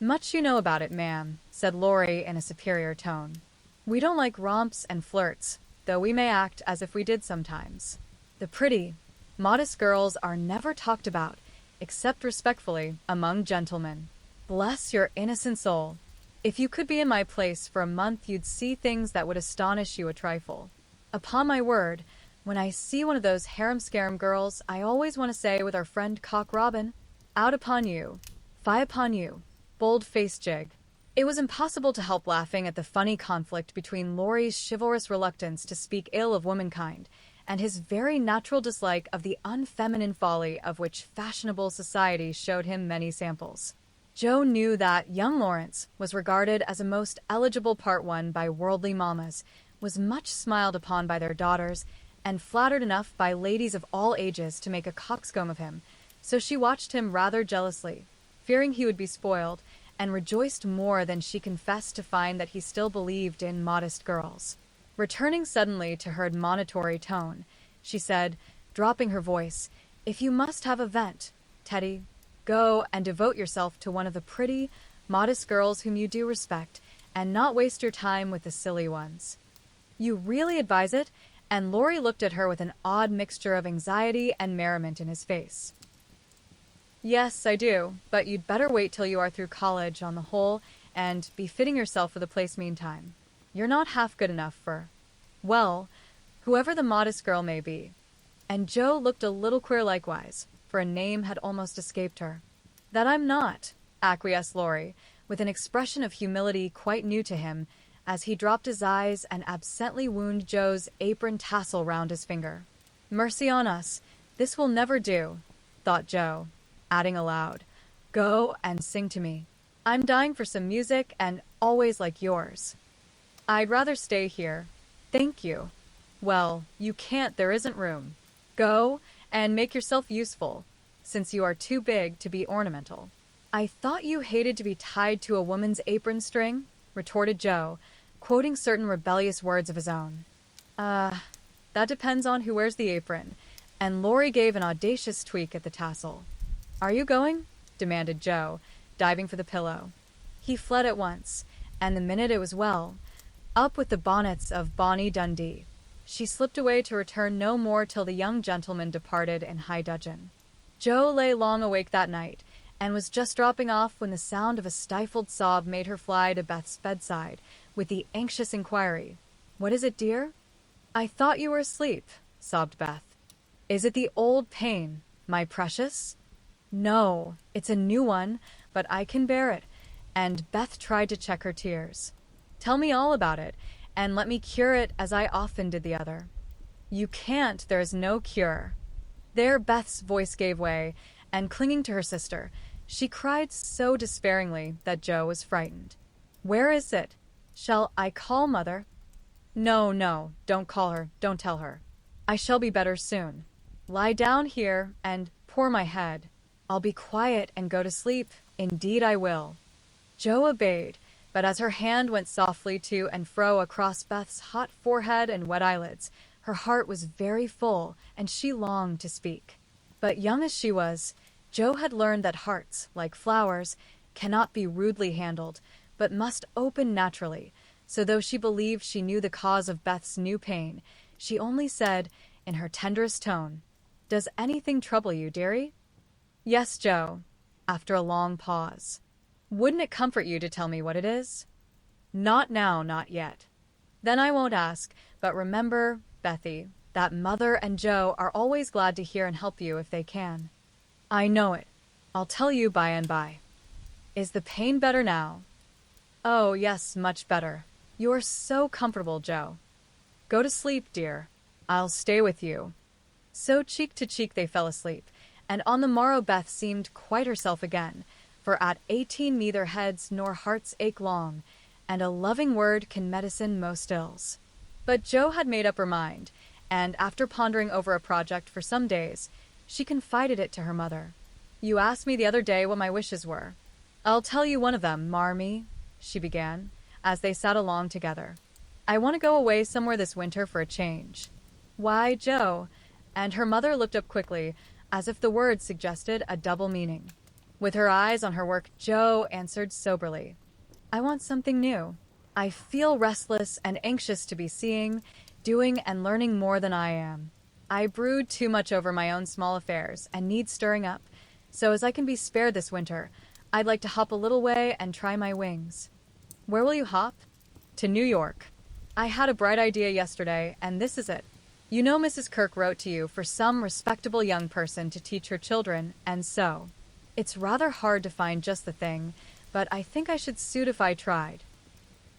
"Much you know about it, ma'am," said Lori in a superior tone. "We don't like romps and flirts, though we may act as if we did sometimes. The pretty, modest girls are never talked about, except respectfully, among gentlemen. Bless your innocent soul. If you could be in my place for a month, you'd see things that would astonish you a trifle. Upon my word, when I see one of those harum-scarum girls, I always want to say with our friend Cock Robin, 'Out upon you, fie upon you, bold-faced jig.'" It was impossible to help laughing at the funny conflict between Lori's chivalrous reluctance to speak ill of womankind and his very natural dislike of the unfeminine folly of which fashionable society showed him many samples. Joe knew that young Lawrence was regarded as a most eligible part one by worldly mammas, was much smiled upon by their daughters, and flattered enough by ladies of all ages to make a coxcomb of him, so she watched him rather jealously, fearing he would be spoiled, and rejoiced more than she confessed to find that he still believed in modest girls. Returning suddenly to her admonitory tone, she said, dropping her voice, "If you must have a vent, Teddy, go and devote yourself to one of the pretty, modest girls whom you do respect, and not waste your time with the silly ones." "You really advise it?" And Lori looked at her with an odd mixture of anxiety and merriment in his face. Yes, I do, but you'd better wait till you are through college on the whole and be fitting yourself for the place meantime. You're not half good enough for, well, whoever the modest girl may be. And Joe looked a little queer likewise, for a name had almost escaped her. That I'm not, acquiesced Laurie, with an expression of humility quite new to him, as he dropped his eyes and absently wound Joe's apron tassel round his finger. Mercy on us, this will never do, thought Joe, adding aloud, go and sing to me. I'm dying for some music and always like yours. I'd rather stay here. Thank you. Well, you can't, there isn't room. Go and make yourself useful, since you are too big to be ornamental. I thought you hated to be tied to a woman's apron string, retorted Joe, quoting certain rebellious words of his own. That depends on who wears the apron, and Laurie gave an audacious tweak at the tassel. Are you going? Demanded Joe, diving for the pillow. He fled at once, and the minute it was well, up with the bonnets of Bonnie Dundee. She slipped away to return no more till the young gentleman departed in high dudgeon. Joe lay long awake that night, and was just dropping off when the sound of a stifled sob made her fly to Beth's bedside, with the anxious inquiry, "What is it, dear?" "I thought you were asleep," sobbed Beth. "Is it the old pain, my precious?" "No, it's a new one, but I can bear it," and Beth tried to check her tears. "Tell me all about it, and let me cure it as I often did the other." "You can't, there is no cure." There Beth's voice gave way, and clinging to her sister, she cried so despairingly that Joe was frightened. "Where is it? Shall I call Mother?" "No, no, don't call her, don't tell her. I shall be better soon. Lie down here and pour my head. I'll be quiet and go to sleep, indeed I will." Joe obeyed, but as her hand went softly to and fro across Beth's hot forehead and wet eyelids, her heart was very full, and she longed to speak. But young as she was, Joe had learned that hearts, like flowers, cannot be rudely handled, but must open naturally, so though she believed she knew the cause of Beth's new pain, she only said, in her tenderest tone, "Does anything trouble you, dearie?" "Yes, Joe," after a long pause. "Wouldn't it comfort you to tell me what it is?" "Not now, not yet." "Then I won't ask, but remember, Bethy, that Mother and Joe are always glad to hear and help you if they can." "I know it. I'll tell you by and by." "Is the pain better now?" "Oh, yes, much better. You are so comfortable, Joe." "Go to sleep, dear. I'll stay with you." So cheek to cheek they fell asleep, and on the morrow Beth seemed quite herself again, for at 18 neither heads nor hearts ache long, and a loving word can medicine most ills. But Joe had made up her mind, and after pondering over a project for some days, she confided it to her mother. "You asked me the other day what my wishes were. I'll tell you one of them, Marmee," she began, as they sat along together. "I want to go away somewhere this winter for a change." "Why, Joe?" And her mother looked up quickly, as if the words suggested a double meaning. With her eyes on her work, Joe answered soberly, "I want something new. I feel restless and anxious to be seeing, doing, and learning more than I am. I brood too much over my own small affairs and need stirring up, so as I can be spared this winter, I'd like to hop a little way and try my wings." "Where will you hop?" "To New York. I had a bright idea yesterday, and this is it. You know Mrs. Kirk wrote to you for some respectable young person to teach her children, and so. It's rather hard to find just the thing, but I think I should suit if I tried.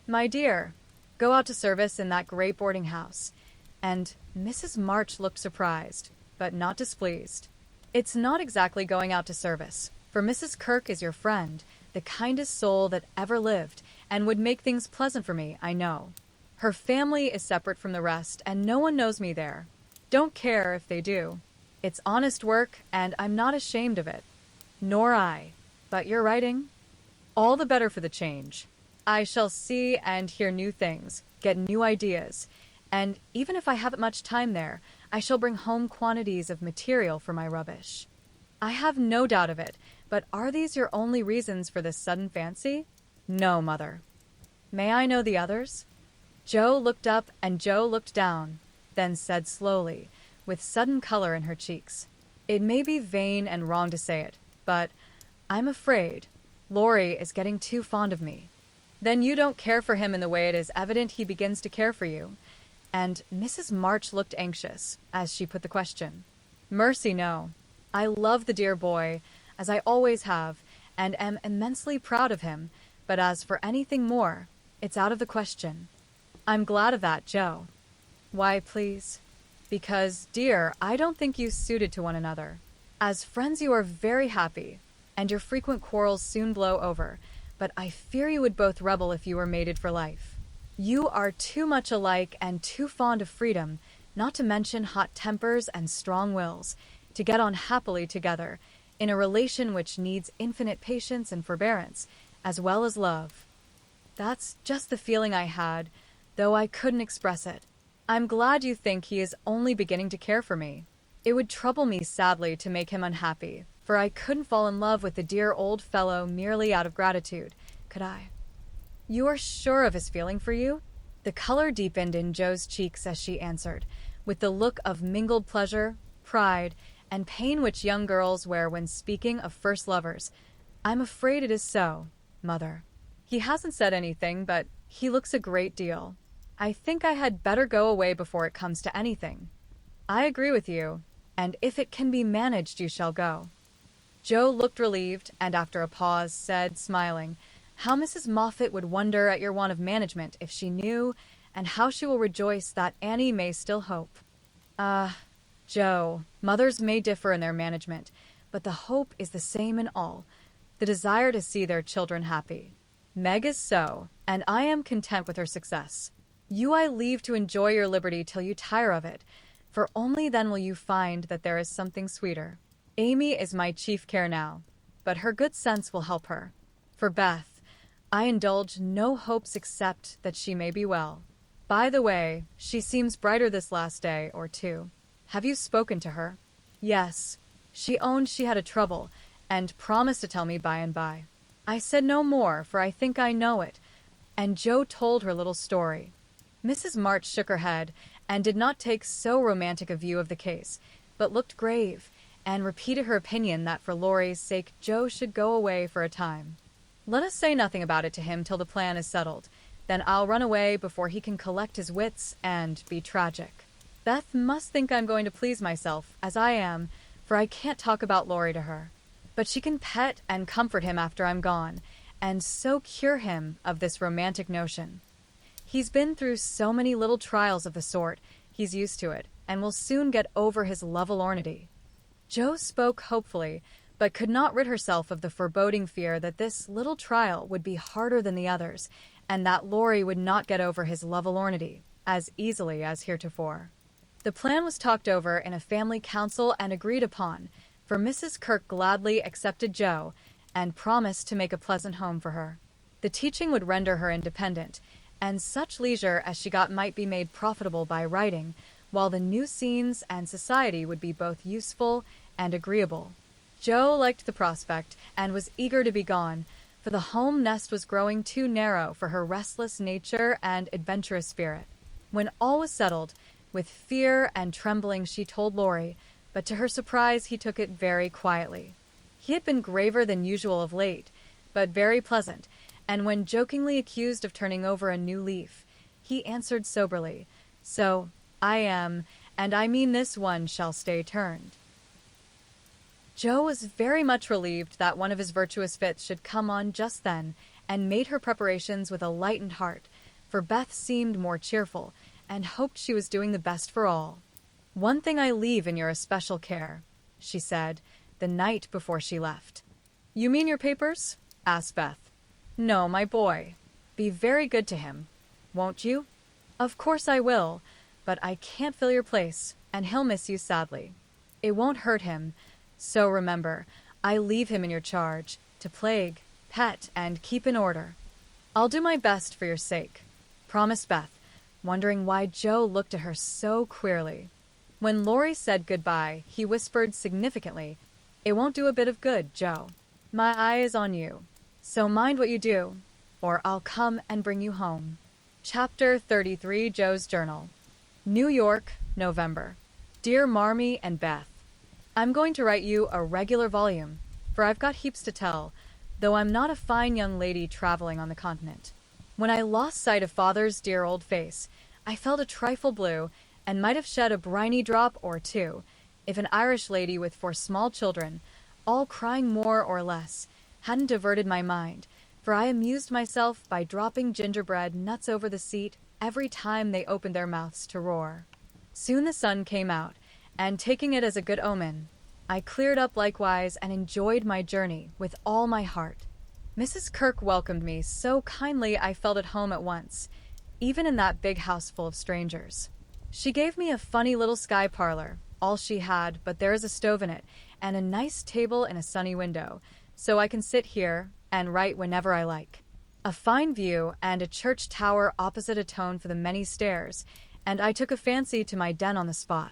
My dear, go out to service in that great boarding house." And Mrs. March looked surprised, but not displeased. "It's not exactly going out to service, for Mrs. Kirk is your friend, the kindest soul that ever lived, and would make things pleasant for me, I know. Her family is separate from the rest, and no one knows me there. Don't care if they do. It's honest work, and I'm not ashamed of it." "Nor I. But you're writing." "All the better for the change. I shall see and hear new things, get new ideas, and even if I haven't much time there, I shall bring home quantities of material for my rubbish." "I have no doubt of it, but are these your only reasons for this sudden fancy?" "No, Mother." "May I know the others?" Joe looked up and Joe looked down, then said slowly, with sudden color in her cheeks, "It may be vain and wrong to say it, but I'm afraid Laurie is getting too fond of me. Then you don't care for him in the way it is evident he begins to care for you. And Mrs. March looked anxious as she put the question. Mercy, no. I love the dear boy, as I always have, and am immensely proud of him, but as for anything more, it's out of the question. I'm glad of that, Joe. Why, please? Because, dear, I don't think you suited to one another. As friends you are very happy, and your frequent quarrels soon blow over, but I fear you would both rebel if you were mated for life. You are too much alike and too fond of freedom, not to mention hot tempers and strong wills, to get on happily together, in a relation which needs infinite patience and forbearance, as well as love. That's just the feeling I had, though I couldn't express it. I'm glad you think he is only beginning to care for me. It would trouble me sadly to make him unhappy, for I couldn't fall in love with the dear old fellow merely out of gratitude, could I? You are sure of his feeling for you? The color deepened in Joe's cheeks as she answered, with the look of mingled pleasure, pride, and pain which young girls wear when speaking of first lovers. I'm afraid it is so, Mother. He hasn't said anything, but he looks a great deal. I think I had better go away before it comes to anything. I agree with you, and if it can be managed, you shall go. Joe looked relieved, and after a pause said, smiling, how Mrs. Moffat would wonder at your want of management if she knew, and how she will rejoice that Annie may still hope. Joe, mothers may differ in their management, but the hope is the same in all, the desire to see their children happy. Meg is so, and I am content with her success. You I leave to enjoy your liberty till you tire of it, for only then will you find that there is something sweeter. Amy is my chief care now, but her good sense will help her. For Beth, I indulge no hopes except that she may be well. By the way, she seems brighter this last day or two. Have you spoken to her? Yes. She owned she had a trouble, and promised to tell me by and by. I said no more, for I think I know it, and Joe told her little story. Mrs. March shook her head, and did not take so romantic a view of the case, but looked grave, and repeated her opinion that for Laurie's sake Joe should go away for a time. Let us say nothing about it to him till the plan is settled. Then I'll run away before he can collect his wits and be tragic. Beth must think I'm going to please myself, as I am, for I can't talk about Laurie to her. But she can pet and comfort him after I'm gone, and so cure him of this romantic notion. He's been through so many little trials of the sort, he's used to it, and will soon get over his lovelornity. Jo spoke hopefully, but could not rid herself of the foreboding fear that this little trial would be harder than the others, and that Laurie would not get over his lovelornity as easily as heretofore. The plan was talked over in a family council and agreed upon, for Mrs. Kirk gladly accepted Jo and promised to make a pleasant home for her. The teaching would render her independent, and such leisure as she got might be made profitable by writing, while the new scenes and society would be both useful and agreeable. Jo liked the prospect and was eager to be gone, for the home nest was growing too narrow for her restless nature and adventurous spirit. When all was settled, with fear and trembling she told Laurie, but to her surprise he took it very quietly. He had been graver than usual of late, but very pleasant, and when jokingly accused of turning over a new leaf, he answered soberly, "So, I am, and I mean this one shall stay turned." Jo was very much relieved that one of his virtuous fits should come on just then, and made her preparations with a lightened heart, for Beth seemed more cheerful, and hoped she was doing the best for all. "One thing I leave in your especial care," she said, the night before she left. "You mean your papers?" asked Beth. "No, my boy. Be very good to him. Won't you?" "Of course I will, but I can't fill your place, and he'll miss you sadly. It won't hurt him, so remember, I leave him in your charge, to plague, pet, and keep in order. I'll do my best for your sake," promised Beth, wondering why Jo looked at her so queerly. When Laurie said goodbye, he whispered significantly, "It won't do a bit of good, Jo. My eye is on you, so mind what you do, or I'll come and bring you home." Chapter 33, Jo's Journal. New York, November. Dear Marmee and Beth, I'm going to write you a regular volume. for I've got heaps to tell, though I'm not a fine young lady traveling on the continent. When I lost sight of father's dear old face, I felt a trifle blue, and might have shed a briny drop or two, if an Irish lady with 4 small children, all crying more or less, hadn't diverted my mind, for I amused myself by dropping gingerbread nuts over the seat every time they opened their mouths to roar. Soon the sun came out, and taking it as a good omen, I cleared up likewise and enjoyed my journey with all my heart. Mrs. Kirk welcomed me so kindly I felt at home at once, even in that big house full of strangers. She gave me a funny little sky parlor, all she had, but there is a stove in it, and a nice table in a sunny window, so I can sit here and write whenever I like. A fine view and a church tower opposite atone for the many stairs, and I took a fancy to my den on the spot.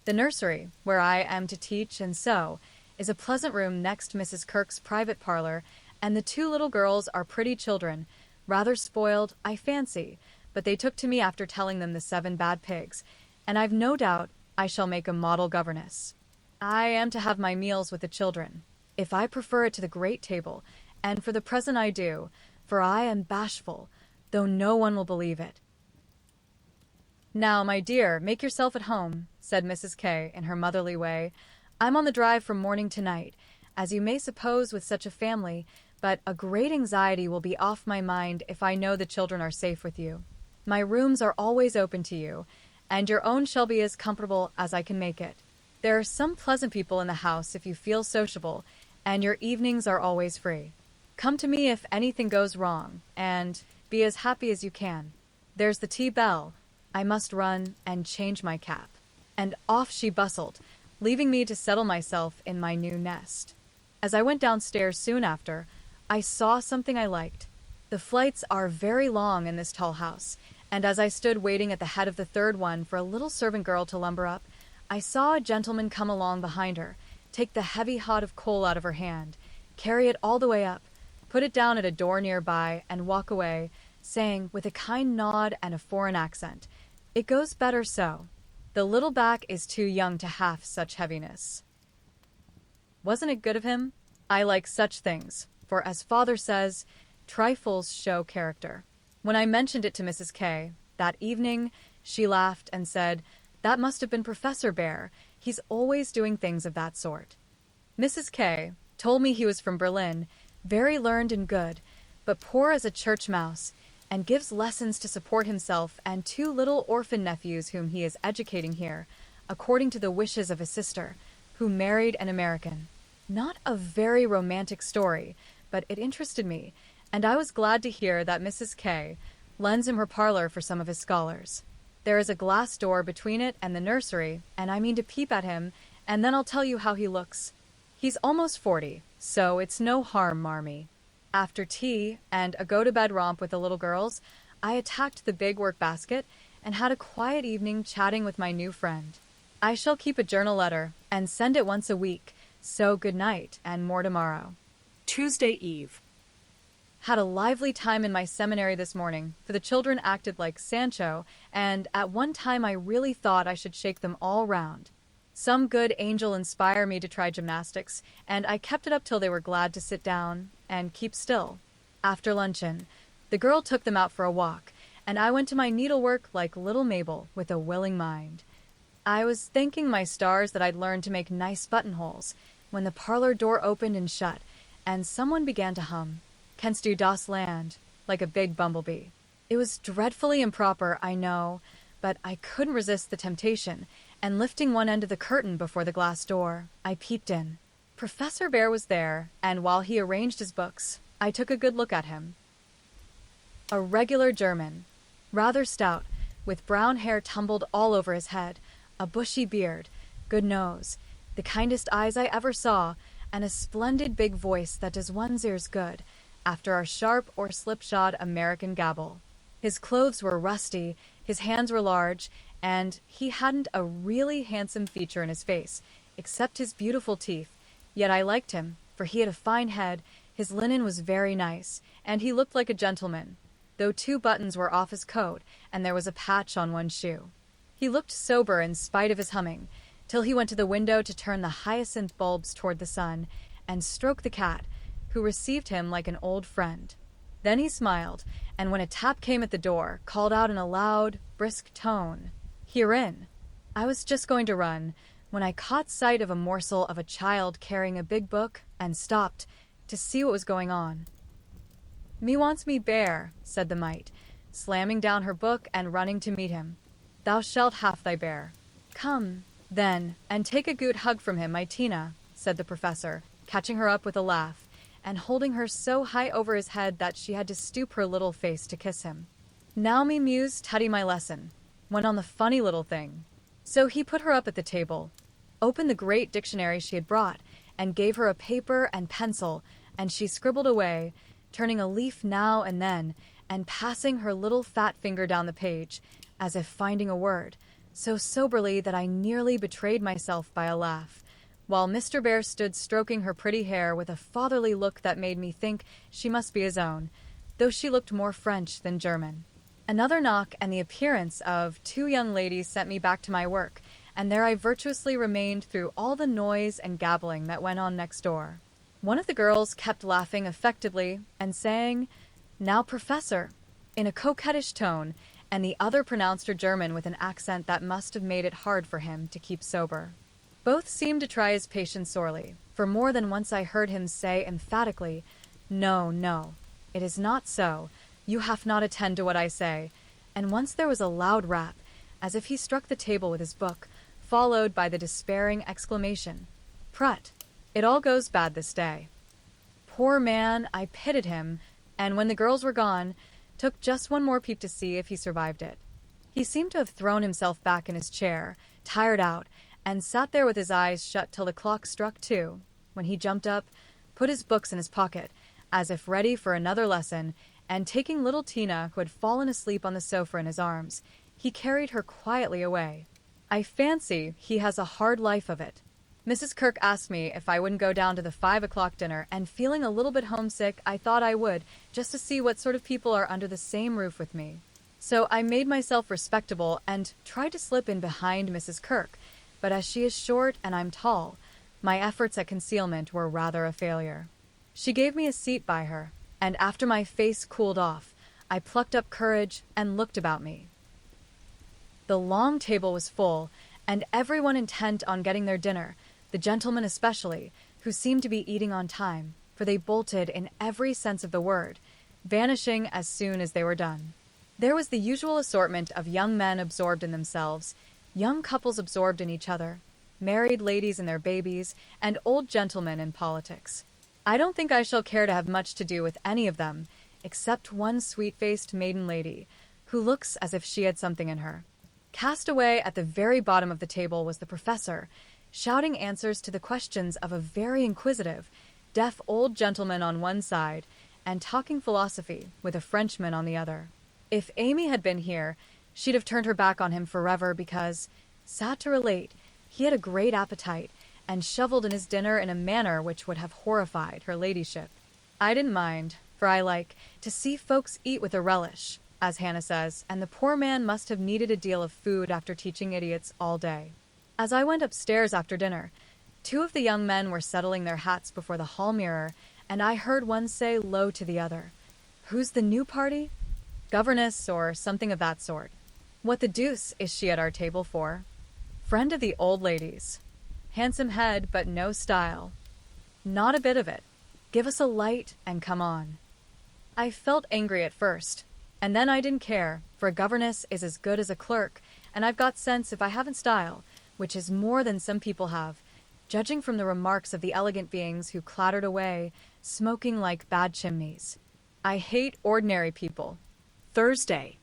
The nursery, where I am to teach and sew, is a pleasant room next Mrs. Kirk's private parlor, and the 2 little girls are pretty children, rather spoiled, I fancy, but they took to me after telling them the 7 bad pigs, and I've no doubt I shall make a model governess. I am to have my meals with the children, if I prefer it to the great table, and for the present I do, for I am bashful, though no one will believe it. "Now, my dear, make yourself at home," said Mrs. K. in her motherly way. "I'm on the drive from morning to night, as you may suppose with such a family, but a great anxiety will be off my mind if I know the children are safe with you. My rooms are always open to you, and your own shall be as comfortable as I can make it. There are some pleasant people in the house if you feel sociable, and your evenings are always free. Come to me if anything goes wrong, and be as happy as you can. There's the tea bell. I must run and change my cap." And off she bustled, leaving me to settle myself in my new nest. As I went downstairs soon after, I saw something I liked. The flights are very long in this tall house, and as I stood waiting at the head of the 3rd one for a little servant girl to lumber up, I saw a gentleman come along behind her, take the heavy hod of coal out of her hand, carry it all the way up, put it down at a door near by, and walk away, saying, with a kind nod and a foreign accent, "It goes better so. The little back is too young to have such heaviness." Wasn't it good of him? I like such things, for as father says, trifles show character. When I mentioned it to Mrs. K. that evening, she laughed and said, "That must have been Professor Bear. He's always doing things of that sort." Mrs. K. told me he was from Berlin, very learned and good, but poor as a church mouse, and gives lessons to support himself and 2 little orphan nephews whom he is educating here, according to the wishes of his sister, who married an American. Not a very romantic story, but it interested me, and I was glad to hear that Mrs. K. lends him her parlor for some of his scholars. There is a glass door between it and the nursery, and I mean to peep at him, and then I'll tell you how he looks. He's almost 40, so it's no harm, Marmee. After tea and a go-to-bed romp with the little girls, I attacked the big work basket and had a quiet evening chatting with my new friend. I shall keep a journal letter and send it once a week, so good night and more tomorrow. Tuesday Eve. Had a lively time in my seminary this morning, for the children acted like Sancho, and at one time I really thought I should shake them all round. Some good angel inspired me to try gymnastics, and I kept it up till they were glad to sit down and keep still. After luncheon, the girl took them out for a walk, and I went to my needlework like little Mabel with a willing mind. I was thanking my stars that I'd learned to make nice buttonholes, when the parlor door opened and shut, and someone began to hum, "Canst du das Land," like a big bumblebee. It was dreadfully improper, I know, but I couldn't resist the temptation, and lifting one end of the curtain before the glass door, I peeped in. Professor Bear was there, and while he arranged his books, I took a good look at him. A regular German, rather stout, with brown hair tumbled all over his head, a bushy beard, good nose, the kindest eyes I ever saw, and a splendid big voice that does one's ears good, after our sharp or slipshod American gabble. His clothes were rusty, his hands were large, and he hadn't a really handsome feature in his face, except his beautiful teeth. Yet I liked him, for he had a fine head, his linen was very nice, and he looked like a gentleman, though 2 buttons were off his coat, and there was a patch on one shoe. He looked sober in spite of his humming, till he went to the window to turn the hyacinth bulbs toward the sun, and stroked the cat, who received him like an old friend. Then he smiled, and when a tap came at the door, called out in a loud, brisk tone, "Herein." I was just going to run, when I caught sight of a morsel of a child carrying a big book, and stopped to see what was going on. "Me wants me bear," said the mite, slamming down her book and running to meet him. "Thou shalt have thy bear." "Come, then, and take a good hug from him, my Tina," said the professor, catching her up with a laugh, and holding her so high over his head that she had to stoop her little face to kiss him. "Now me muse tuddy my lesson," went on the funny little thing. So he put her up at the table, opened the great dictionary she had brought, and gave her a paper and pencil, and she scribbled away, turning a leaf now and then, and passing her little fat finger down the page, as if finding a word, so soberly that I nearly betrayed myself by a laugh, while Mr. Bear stood stroking her pretty hair with a fatherly look that made me think she must be his own, though she looked more French than German. Another knock and the appearance of 2 young ladies sent me back to my work, and there I virtuously remained through all the noise and gabbling that went on next door. One of the girls kept laughing affectedly and saying, "Now, Professor," in a coquettish tone, and the other pronounced her German with an accent that must have made it hard for him to keep sober. Both seemed to try his patience sorely, for more than once I heard him say emphatically, "No, no, it is not so. You have not attend to what I say," and once there was a loud rap, as if he struck the table with his book, followed by the despairing exclamation, "Prut, it all goes bad this day." Poor man, I pitied him, and when the girls were gone, took just one more peep to see if he survived it. He seemed to have thrown himself back in his chair, tired out, and sat there with his eyes shut till the clock struck 2, when he jumped up, put his books in his pocket, as if ready for another lesson, and taking little Tina, who had fallen asleep on the sofa in his arms, he carried her quietly away. I fancy he has a hard life of it. Mrs. Kirk asked me if I wouldn't go down to the 5 o'clock dinner, and feeling a little bit homesick, I thought I would, just to see what sort of people are under the same roof with me. So I made myself respectable and tried to slip in behind Mrs. Kirk, but as she is short and I'm tall, my efforts at concealment were rather a failure. She gave me a seat by her, and after my face cooled off, I plucked up courage and looked about me. The long table was full, and everyone intent on getting their dinner, the gentlemen especially, who seemed to be eating on time, for they bolted in every sense of the word, vanishing as soon as they were done. There was the usual assortment of young men absorbed in themselves, young couples absorbed in each other, married ladies and their babies, and old gentlemen in politics. I don't think I shall care to have much to do with any of them, except one sweet-faced maiden lady, who looks as if she had something in her. Cast away at the very bottom of the table was the professor, shouting answers to the questions of a very inquisitive, deaf old gentleman on one side, and talking philosophy with a Frenchman on the other. If Amy had been here, she'd have turned her back on him forever because, sad to relate, he had a great appetite, and shoveled in his dinner in a manner which would have horrified her ladyship. I didn't mind, for I like to see folks eat with a relish, as Hannah says, and the poor man must have needed a deal of food after teaching idiots all day. As I went upstairs after dinner, 2 of the young men were settling their hats before the hall mirror, and I heard one say low to the other, "Who's the new party?" "Governess, or something of that sort." "What the deuce is she at our table for?" "Friend of the old ladies." "Handsome head, but no style." "Not a bit of it. Give us a light and come on." I felt angry at first, and then I didn't care, for a governess is as good as a clerk, and I've got sense if I haven't style, which is more than some people have, judging from the remarks of the elegant beings who clattered away, smoking like bad chimneys. I hate ordinary people. Thursday.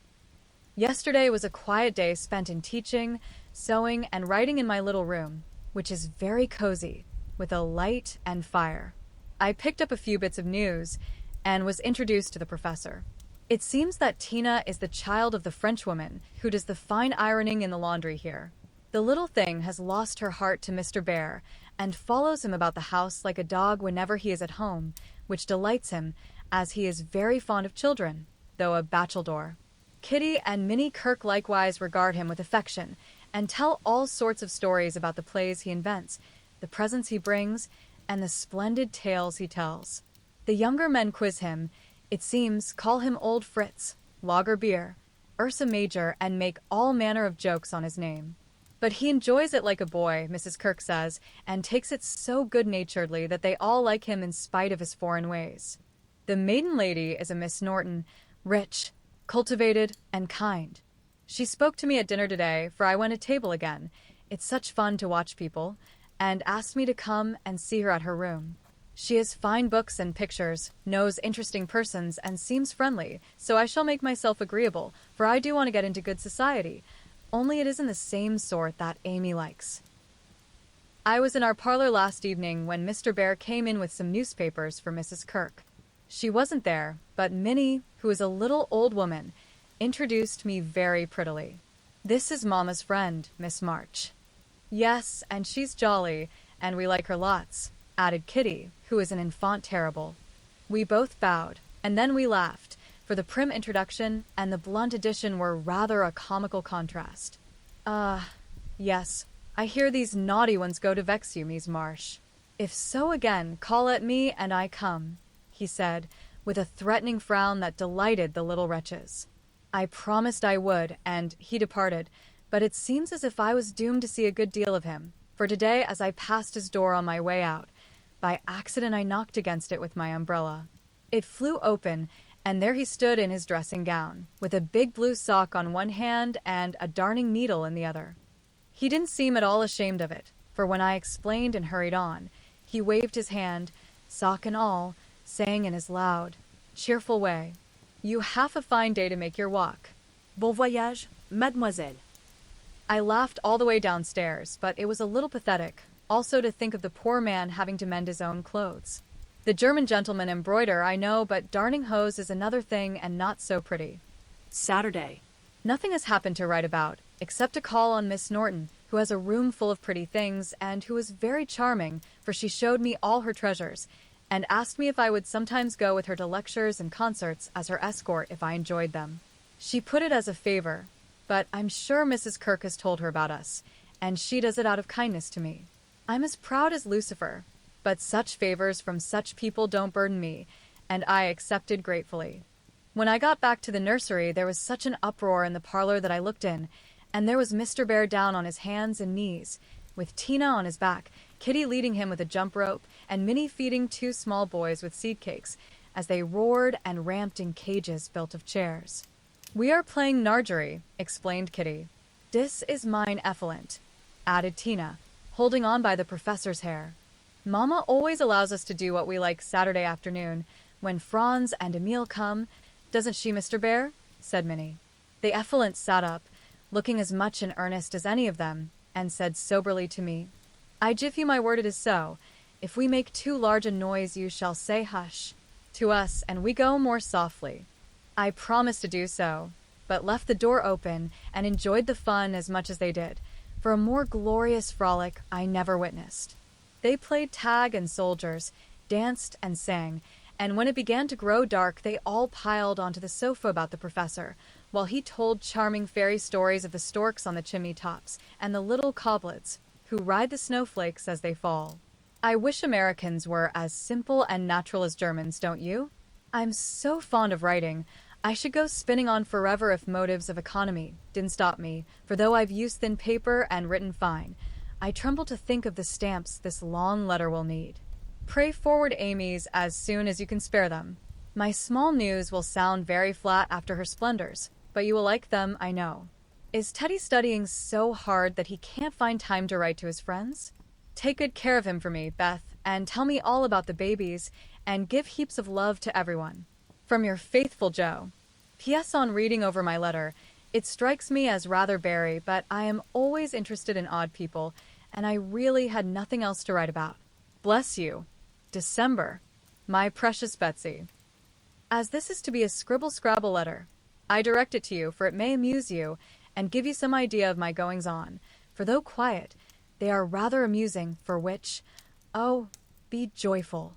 Yesterday was a quiet day spent in teaching, sewing, and writing in my little room, which is very cozy, with a light and fire. I picked up a few bits of news, and was introduced to the professor. It seems that Tina is the child of the Frenchwoman who does the fine ironing in the laundry here. The little thing has lost her heart to Mr. Bear, and follows him about the house like a dog whenever he is at home, which delights him, as he is very fond of children, though a bachelor. Kitty and Minnie Kirk likewise regard him with affection, and tell all sorts of stories about the plays he invents, the presents he brings, and the splendid tales he tells. The younger men quiz him, it seems, call him Old Fritz, Lager Beer, Ursa Major, and make all manner of jokes on his name. But he enjoys it like a boy, Mrs. Kirk says, and takes it so good-naturedly that they all like him in spite of his foreign ways. The maiden lady is a Miss Norton, rich, cultivated, and kind. She spoke to me at dinner today, for I went at table again. It's such fun to watch people, and asked me to come and see her at her room. She has fine books and pictures, knows interesting persons, and seems friendly, so I shall make myself agreeable, for I do want to get into good society. Only it isn't the same sort that Amy likes. I was in our parlor last evening when Mr. Bear came in with some newspapers for Mrs. Kirk. She wasn't there, but Minnie, who is a little old woman, introduced me very prettily. This is Mamma's friend, Miss March. Yes, and she's jolly, and we like her lots, added Kitty, who is an enfant terrible. We both bowed, and then we laughed, for the prim introduction and the blunt addition were rather a comical contrast. Yes, I hear these naughty ones go to vex you, Miss Marsh. If so again, call at me, and I come, he said, with a threatening frown that delighted the little wretches. I promised I would, and he departed, but it seems as if I was doomed to see a good deal of him, for today, as I passed his door on my way out, by accident I knocked against it with my umbrella. It flew open, and there he stood in his dressing gown, with a big blue sock on one hand and a darning needle in the other. He didn't seem at all ashamed of it, for when I explained and hurried on, he waved his hand, sock and all, saying in his loud, cheerful way, "You have a fine day to make your walk." Bon voyage, mademoiselle. I laughed all the way downstairs, but it was a little pathetic, also to think of the poor man having to mend his own clothes. The German gentlemen embroider, I know, but darning hose is another thing and not so pretty. Saturday. Nothing has happened to write about, except a call on Miss Norton, who has a room full of pretty things, and who is very charming, for she showed me all her treasures, and asked me if I would sometimes go with her to lectures and concerts as her escort if I enjoyed them. She put it as a favor, but I'm sure Mrs. Kirk has told her about us, and she does it out of kindness to me. I'm as proud as Lucifer, but such favors from such people don't burden me, and I accepted gratefully. When I got back to the nursery, there was such an uproar in the parlor that I looked in, and there was Mr. Bear down on his hands and knees, with Tina on his back, Kitty leading him with a jump rope, and Minnie feeding two small boys with seed cakes, as they roared and ramped in cages built of chairs. "We are playing Nargery," explained Kitty. "Dis is mine effluent," added Tina, holding on by the professor's hair. "Mamma always allows us to do what we like Saturday afternoon, when Franz and Emile come, doesn't she, Mr. Bear?" said Minnie. The effluent sat up, looking as much in earnest as any of them, and said soberly to me, "I give you my word it is so. If we make too large a noise you shall say hush to us, and we go more softly." I promised to do so, but left the door open and enjoyed the fun as much as they did, for a more glorious frolic I never witnessed. They played tag and soldiers, danced and sang, and when it began to grow dark they all piled onto the sofa about the professor, while he told charming fairy stories of the storks on the chimney tops and the little coblets, who ride the snowflakes as they fall. I wish Americans were as simple and natural as Germans, don't you? I'm so fond of writing. I should go spinning on forever if motives of economy didn't stop me, for though I've used thin paper and written fine, I tremble to think of the stamps this long letter will need. Pray forward Amy's as soon as you can spare them. My small news will sound very flat after her splendors, but you will like them, I know. Is Teddy studying so hard that he can't find time to write to his friends? Take good care of him for me, Beth, and tell me all about the babies, and give heaps of love to everyone. From your faithful Joe. P.S. On reading over my letter, it strikes me as rather bary, but I am always interested in odd people, and I really had nothing else to write about. Bless you. December. My precious Betsy. As this is to be a scribble-scrabble letter, I direct it to you, for it may amuse you, and give you some idea of my goings-on, for though quiet, they are rather amusing, for which, oh, be joyful.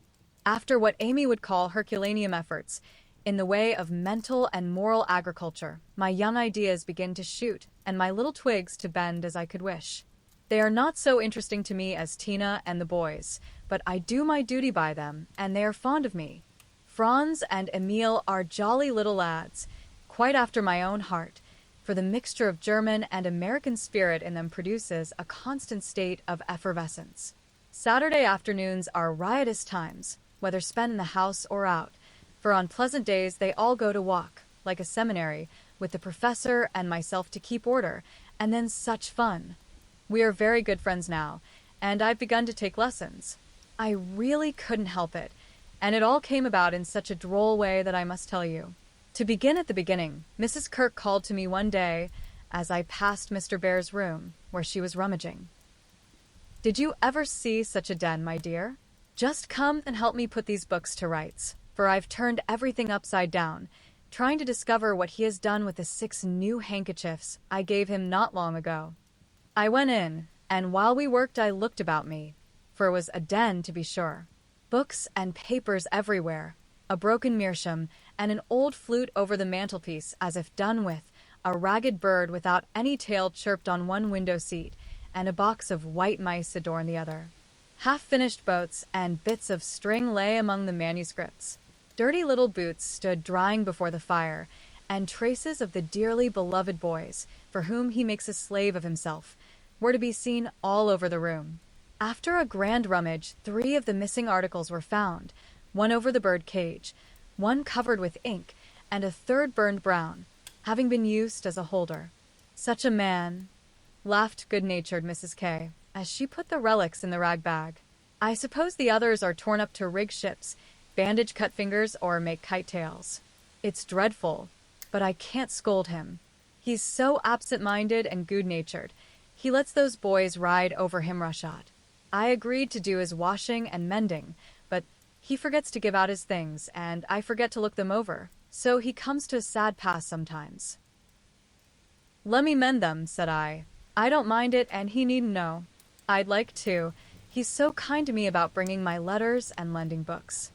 After what Amy would call Herculaneum efforts, in the way of mental and moral agriculture, my young ideas begin to shoot, and my little twigs to bend as I could wish. They are not so interesting to me as Tina and the boys, but I do my duty by them, and they are fond of me. Franz and Emil are jolly little lads, quite after my own heart, for the mixture of German and American spirit in them produces a constant state of effervescence. Saturday afternoons are riotous times, whether spent in the house or out, for on pleasant days they all go to walk, like a seminary, with the professor and myself to keep order, and then such fun. We are very good friends now, and I've begun to take lessons. I really couldn't help it, and it all came about in such a droll way that I must tell you. To begin at the beginning, Mrs. Kirk called to me one day as I passed Mr. Bear's room, where she was rummaging. "Did you ever see such a den, my dear? Just come and help me put these books to rights, for I've turned everything upside down, trying to discover what he has done with the 6 new handkerchiefs I gave him not long ago." I went in, and while we worked I looked about me, for it was a den to be sure. Books and papers everywhere, a broken meerschaum, and an old flute over the mantelpiece as if done with, a ragged bird without any tail chirped on one window seat, and a box of white mice adorned the other. Half-finished boats and bits of string lay among the manuscripts. Dirty little boots stood drying before the fire, and traces of the dearly beloved boys, for whom he makes a slave of himself, were to be seen all over the room. After a grand rummage, 3 of the missing articles were found, one over the bird cage, one covered with ink, and a third burned brown, having been used as a holder. "Such a man," laughed good-natured Mrs. K, as she put the relics in the rag bag. "I suppose the others are torn up to rig ships, bandage cut fingers, or make kite tails. It's dreadful, but I can't scold him. He's so absent-minded and good-natured. He lets those boys ride over him roughshod. I agreed to do his washing and mending, but he forgets to give out his things, and I forget to look them over, so he comes to a sad pass sometimes." "Let me mend them," said I. "I don't mind it, and he needn't know. I'd like to. He's so kind to me about bringing my letters and lending books."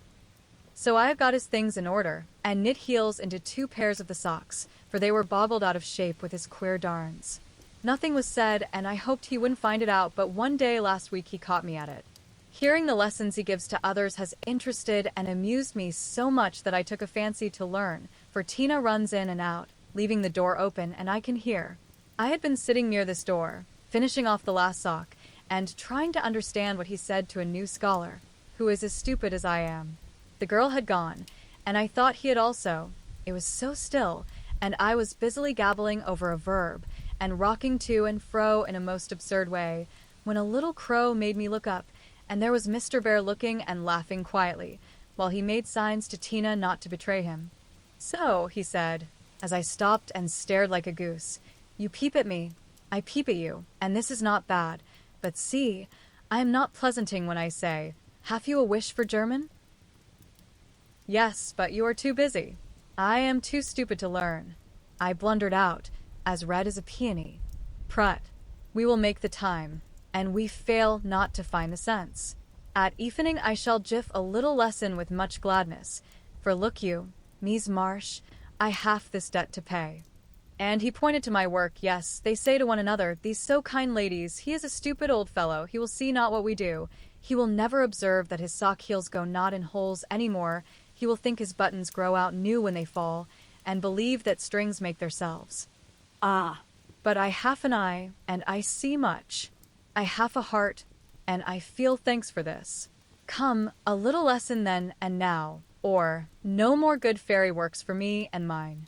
So I have got his things in order, and knit heels into 2 pairs of the socks, for they were boggled out of shape with his queer darns. Nothing was said, and I hoped he wouldn't find it out, but one day last week he caught me at it. Hearing the lessons he gives to others has interested and amused me so much that I took a fancy to learn, for Tina runs in and out, leaving the door open, and I can hear. I had been sitting near this door, finishing off the last sock, and trying to understand what he said to a new scholar, who is as stupid as I am. The girl had gone, and I thought he had also. It was so still, and I was busily gabbling over a verb, and rocking to and fro in a most absurd way, when a little crow made me look up, and there was Mr. Bear looking and laughing quietly, while he made signs to Tina not to betray him. "So," he said, as I stopped and stared like a goose, "you peep at me, I peep at you, and this is not bad. But see, I am not pleasanting when I say, have you a wish for German?" "Yes, but you are too busy. I am too stupid to learn." I blundered out, as red as a peony. "Prut, we will make the time, and we fail not to find the sense. At evening I shall jiff a little lesson with much gladness, for look you, Mies Marsh, I half this debt to pay." And he pointed to my work. "Yes, they say to one another, these so kind ladies, he is a stupid old fellow, he will see not what we do. He will never observe that his sock heels go not in holes any more, he will think his buttons grow out new when they fall, and believe that strings make theirselves." Ah, But I half an eye, and I see much. I half a heart, and I feel thanks for this. Come, a little lesson then and now, or no more good fairy works for me and mine.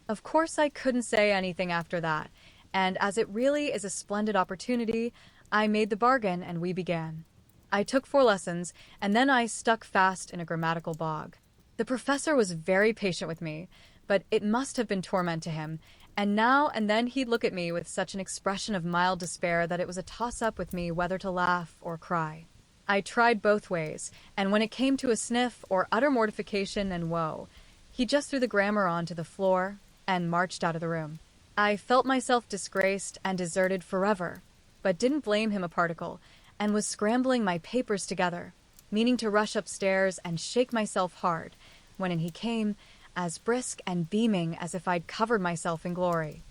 Of course I couldn't say anything after that, and as it really is a splendid opportunity, I made the bargain and we began. I took 4 lessons, and then I stuck fast in a grammatical bog. The professor was very patient with me, but it must have been torment to him, and now and then he'd look at me with such an expression of mild despair that it was a toss-up with me whether to laugh or cry. I tried both ways, and when it came to a sniff or utter mortification and woe, he just threw the grammar onto the floor and marched out of the room. I felt myself disgraced and deserted forever, but didn't blame him a particle, and was scrambling my papers together, meaning to rush upstairs and shake myself hard, when in he came, as brisk and beaming as if I'd covered myself in glory.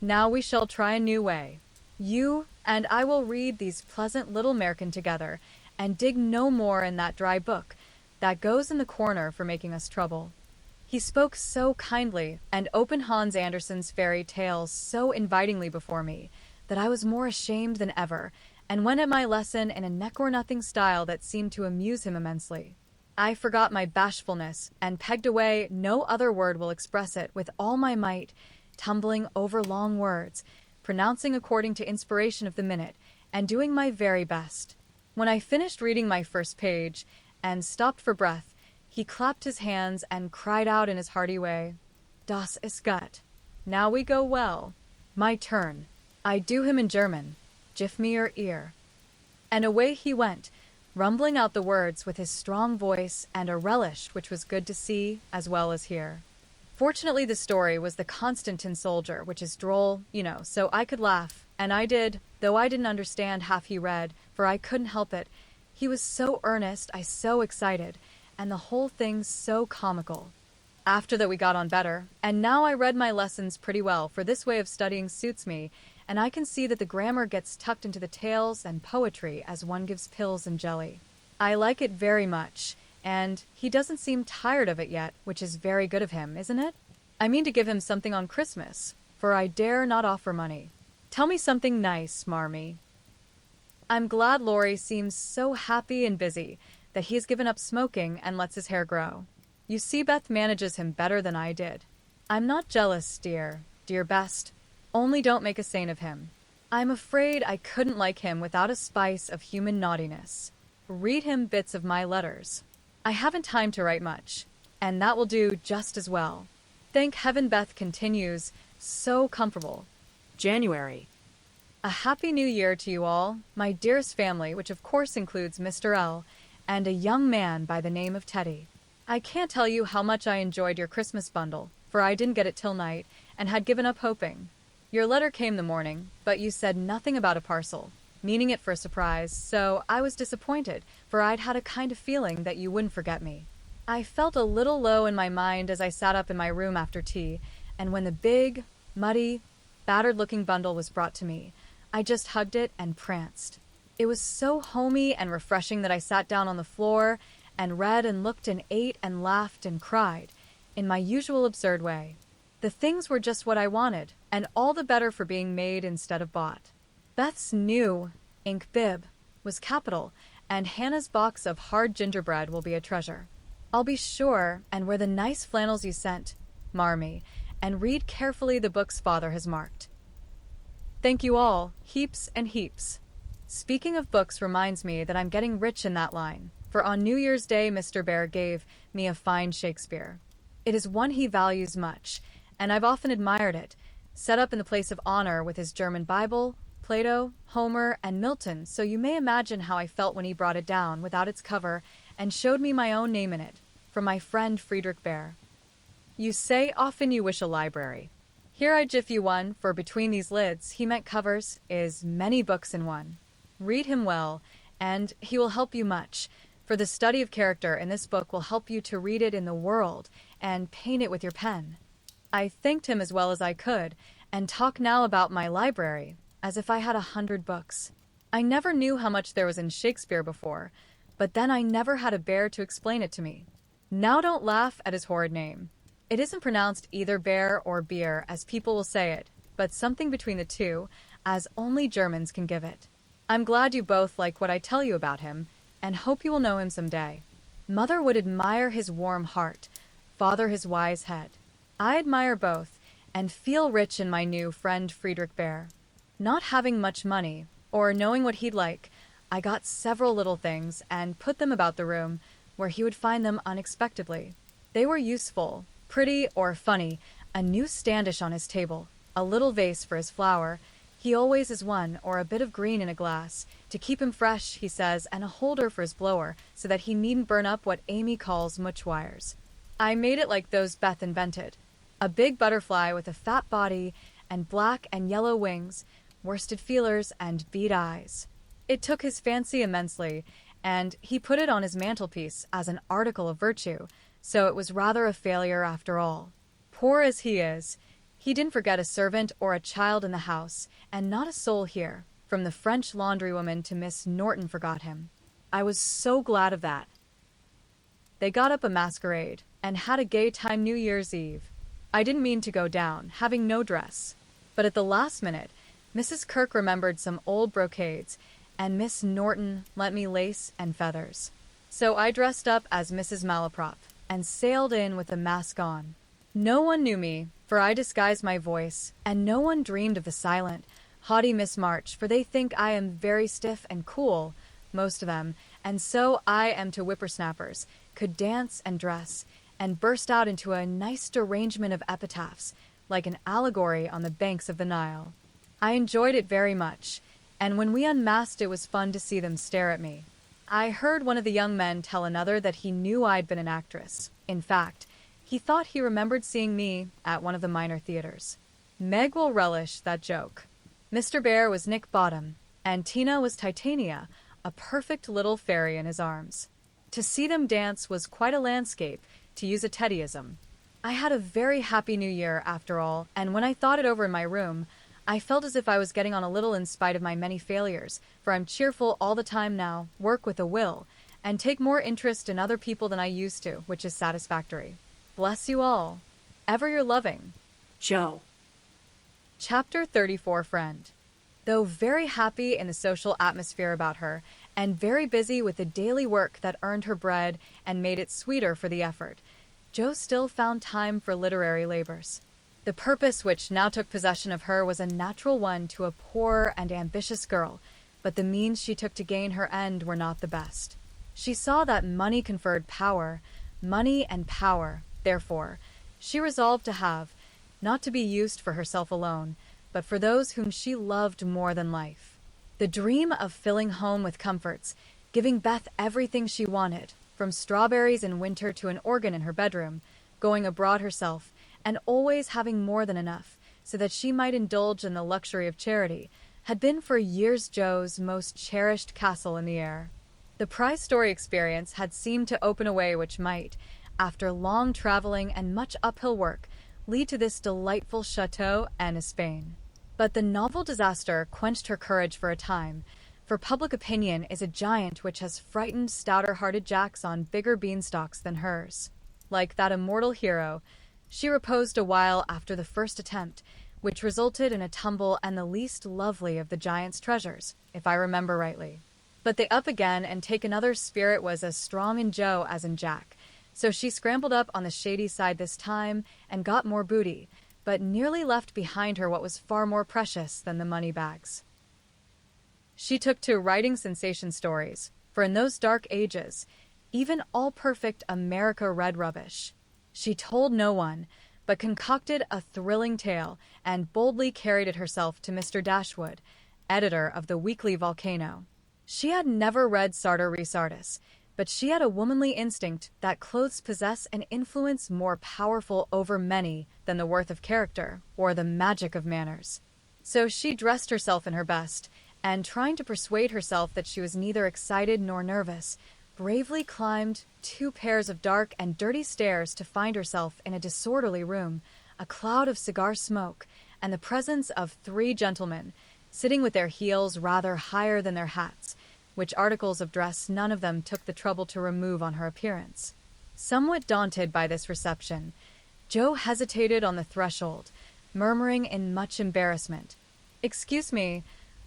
"Now we shall try a new way. You and I will read these pleasant little Märchen together, and dig no more in that dry book that goes in the corner for making us trouble. He spoke so kindly and opened Hans Andersen's fairy tales so invitingly before me that I was more ashamed than ever, and went at my lesson in a neck-or-nothing style that seemed to amuse him immensely. I forgot my bashfulness and pegged away no other word will express it with all my might, tumbling over long words, pronouncing according to inspiration of the minute, and doing my very best. When I finished reading my first page and stopped for breath, he clapped his hands and cried out in his hearty way, "Das ist gut. Now we go well. My turn. I do him in German. Gif mir your ear." And away he went, rumbling out the words with his strong voice and a relish which was good to see as well as hear. Fortunately, the story was the constant tin soldier, which is droll, so I could laugh, and I did, though I didn't understand half he read, for I couldn't help it. He was so earnest, I so excited, and the whole thing so comical. After that we got on better, and now I read my lessons pretty well, for this way of studying suits me, and I can see that the grammar gets tucked into the tales and poetry as one gives pills and jelly. I like it very much, and he doesn't seem tired of it yet, which is very good of him, isn't it? I mean to give him something on Christmas, for I dare not offer money. Tell me something nice, Marmee. I'm glad Laurie seems so happy and busy that he has given up smoking and lets his hair grow. You see, Beth manages him better than I did. I'm not jealous, dear best. Only don't make a saint of him. I'm afraid I couldn't like him without a spice of human naughtiness. Read him bits of my letters. I haven't time to write much, and that will do just as well. Thank heaven Beth continues so comfortable. January. A happy new year to you all, my dearest family, which of course includes Mr. L. and a young man by the name of Teddy. I can't tell you how much I enjoyed your Christmas bundle, for I didn't get it till night, and had given up hoping. Your letter came the morning, but you said nothing about a parcel, meaning it for a surprise, so I was disappointed, for I'd had a kind of feeling that you wouldn't forget me. I felt a little low in my mind as I sat up in my room after tea, and when the big, muddy, battered-looking bundle was brought to me, I just hugged it and pranced. It was so homey and refreshing that I sat down on the floor and read and looked and ate and laughed and cried, in my usual absurd way. The things were just what I wanted, and all the better for being made instead of bought. Beth's new ink bib was capital, and Hannah's box of hard gingerbread will be a treasure. I'll be sure and wear the nice flannels you sent, Marmee, and read carefully the books Father has marked. Thank you all, heaps and heaps. Speaking of books reminds me that I'm getting rich in that line, for on New Year's Day Mr. Bear gave me a fine Shakespeare. It is one he values much, and I've often admired it, set up in the place of honor with his German Bible, Plato, Homer, and Milton, so you may imagine how I felt when he brought it down without its cover and showed me my own name in it, from my friend Friedrich Bear. You say often you wish a library. Here I gif you one, for between these lids, he meant covers, is many books in one. Read him well, and he will help you much, for the study of character in this book will help you to read it in the world and paint it with your pen. I thanked him as well as I could, and talk now about my library, as if I had 100 books. I never knew how much there was in Shakespeare before, but then I never had a bear to explain it to me. Now don't laugh at his horrid name. It isn't pronounced either bear or beer, as people will say it, but something between the two, as only Germans can give it. I'm glad you both like what I tell you about him, and hope you will know him some day. Mother would admire his warm heart, father his wise head. I admire both, and feel rich in my new friend Friedrich Bear. Not having much money, or knowing what he'd like, I got several little things and put them about the room, where he would find them unexpectedly. They were useful, pretty or funny, a new standish on his table, a little vase for his flower, he always is one, or a bit of green in a glass, to keep him fresh, he says, and a holder for his blower, so that he needn't burn up what Amy calls much wires. I made it like those Beth invented. A big butterfly with a fat body and black and yellow wings, worsted feelers and bead eyes. It took his fancy immensely, and he put it on his mantelpiece as an article of virtue, so it was rather a failure after all. Poor as he is, He didn't forget a servant or a child in the house, and not a soul here, from the French laundrywoman to Miss Norton, forgot him. I was so glad of that. They got up a masquerade, and had a gay time New Year's Eve. I didn't mean to go down, having no dress. But at the last minute, Mrs. Kirk remembered some old brocades, and Miss Norton lent me lace and feathers. So I dressed up as Mrs. Malaprop, and sailed in with the mask on. No one knew me, for I disguised my voice, and no one dreamed of the silent, haughty Miss March, for they think I am very stiff and cool, most of them, and so I am to whippersnappers, could dance and dress, and burst out into a nice derangement of epitaphs, like an allegory on the banks of the Nile. I enjoyed it very much, and when we unmasked it was fun to see them stare at me. I heard one of the young men tell another that he knew I'd been an actress. In fact, he thought he remembered seeing me at one of the minor theaters. Meg will relish that joke. Mr. Bear was Nick Bottom, and Tina was Titania, a perfect little fairy in his arms. To see them dance was quite a landscape, to use a Teddyism. I had a very happy New Year, after all, and when I thought it over in my room, I felt as if I was getting on a little in spite of my many failures, for I'm cheerful all the time now, work with a will, and take more interest in other people than I used to, which is satisfactory. Bless you all. Ever your loving, Joe. Chapter 34 Friend. Though very happy in the social atmosphere about her, and very busy with the daily work that earned her bread and made it sweeter for the effort, Jo still found time for literary labors. The purpose which now took possession of her was a natural one to a poor and ambitious girl, but the means she took to gain her end were not the best. She saw that money conferred power, money and power, therefore, she resolved to have, not to be used for herself alone, but for those whom she loved more than life. The dream of filling home with comforts, giving Beth everything she wanted, from strawberries in winter to an organ in her bedroom, going abroad herself, and always having more than enough, so that she might indulge in the luxury of charity, had been for years Jo's most cherished castle in the air. The prize story experience had seemed to open a way which might, after long traveling and much uphill work, lead to this delightful chateau and a Spain. But the novel disaster quenched her courage for a time, for public opinion is a giant which has frightened stouter-hearted Jacks on bigger beanstalks than hers. Like that immortal hero, she reposed a while after the first attempt, which resulted in a tumble and the least lovely of the giant's treasures, if I remember rightly. But the up again and take another spirit was as strong in Jo as in Jack, so she scrambled up on the shady side this time and got more booty, but nearly left behind her what was far more precious than the money bags. She took to writing sensation stories, for in those dark ages, even all-perfect America read rubbish. She told no one, but concocted a thrilling tale and boldly carried it herself to Mr. Dashwood, editor of the Weekly Volcano. She had never read Sartor Resartus, but she had a womanly instinct that clothes possess an influence more powerful over many than the worth of character or the magic of manners. So she dressed herself in her best, and trying to persuade herself that she was neither excited nor nervous, bravely climbed 2 pairs of dark and dirty stairs to find herself in a disorderly room, a cloud of cigar smoke, and the presence of 3 gentlemen, sitting with their heels rather higher than their hats, which articles of dress none of them took the trouble to remove on her appearance. Somewhat daunted by this reception, Jo hesitated on the threshold, murmuring in much embarrassment, "Excuse me,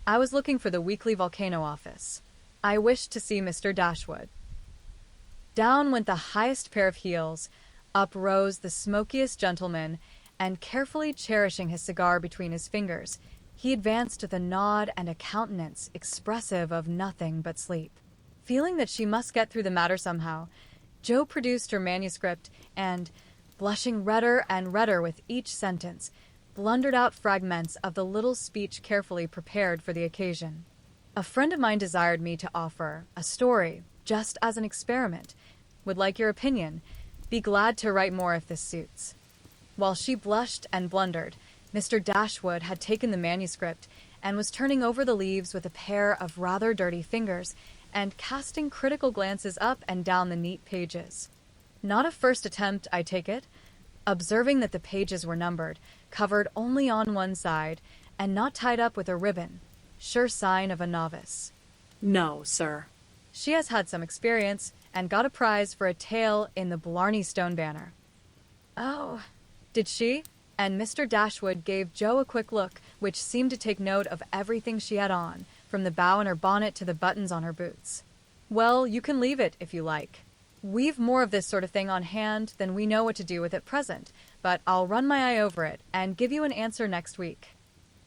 I was looking for the Weekly Volcano office. I wished to see Mr. Dashwood." Down went the highest pair of heels, up rose the smokiest gentleman, and carefully cherishing his cigar between his fingers, he advanced with a nod and a countenance expressive of nothing but sleep. Feeling that she must get through the matter somehow, Jo produced her manuscript and, blushing redder and redder with each sentence, blundered out fragments of the little speech carefully prepared for the occasion. A friend of mine desired me to offer a story, just as an experiment. Would like your opinion. Be glad to write more if this suits. While she blushed and blundered, Mr. Dashwood had taken the manuscript and was turning over the leaves with a pair of rather dirty fingers and casting critical glances up and down the neat pages. Not a first attempt, I take it? Observing that the pages were numbered, covered only on one side, and not tied up with a ribbon. Sure sign of a novice. No, sir. She has had some experience and got a prize for a tale in the Blarney Stone Banner. Oh, did she? And Mr. Dashwood gave Jo a quick look, which seemed to take note of everything she had on, from the bow in her bonnet to the buttons on her boots. Well, you can leave it if you like. We've more of this sort of thing on hand than we know what to do with at present, but I'll run my eye over it and give you an answer next week.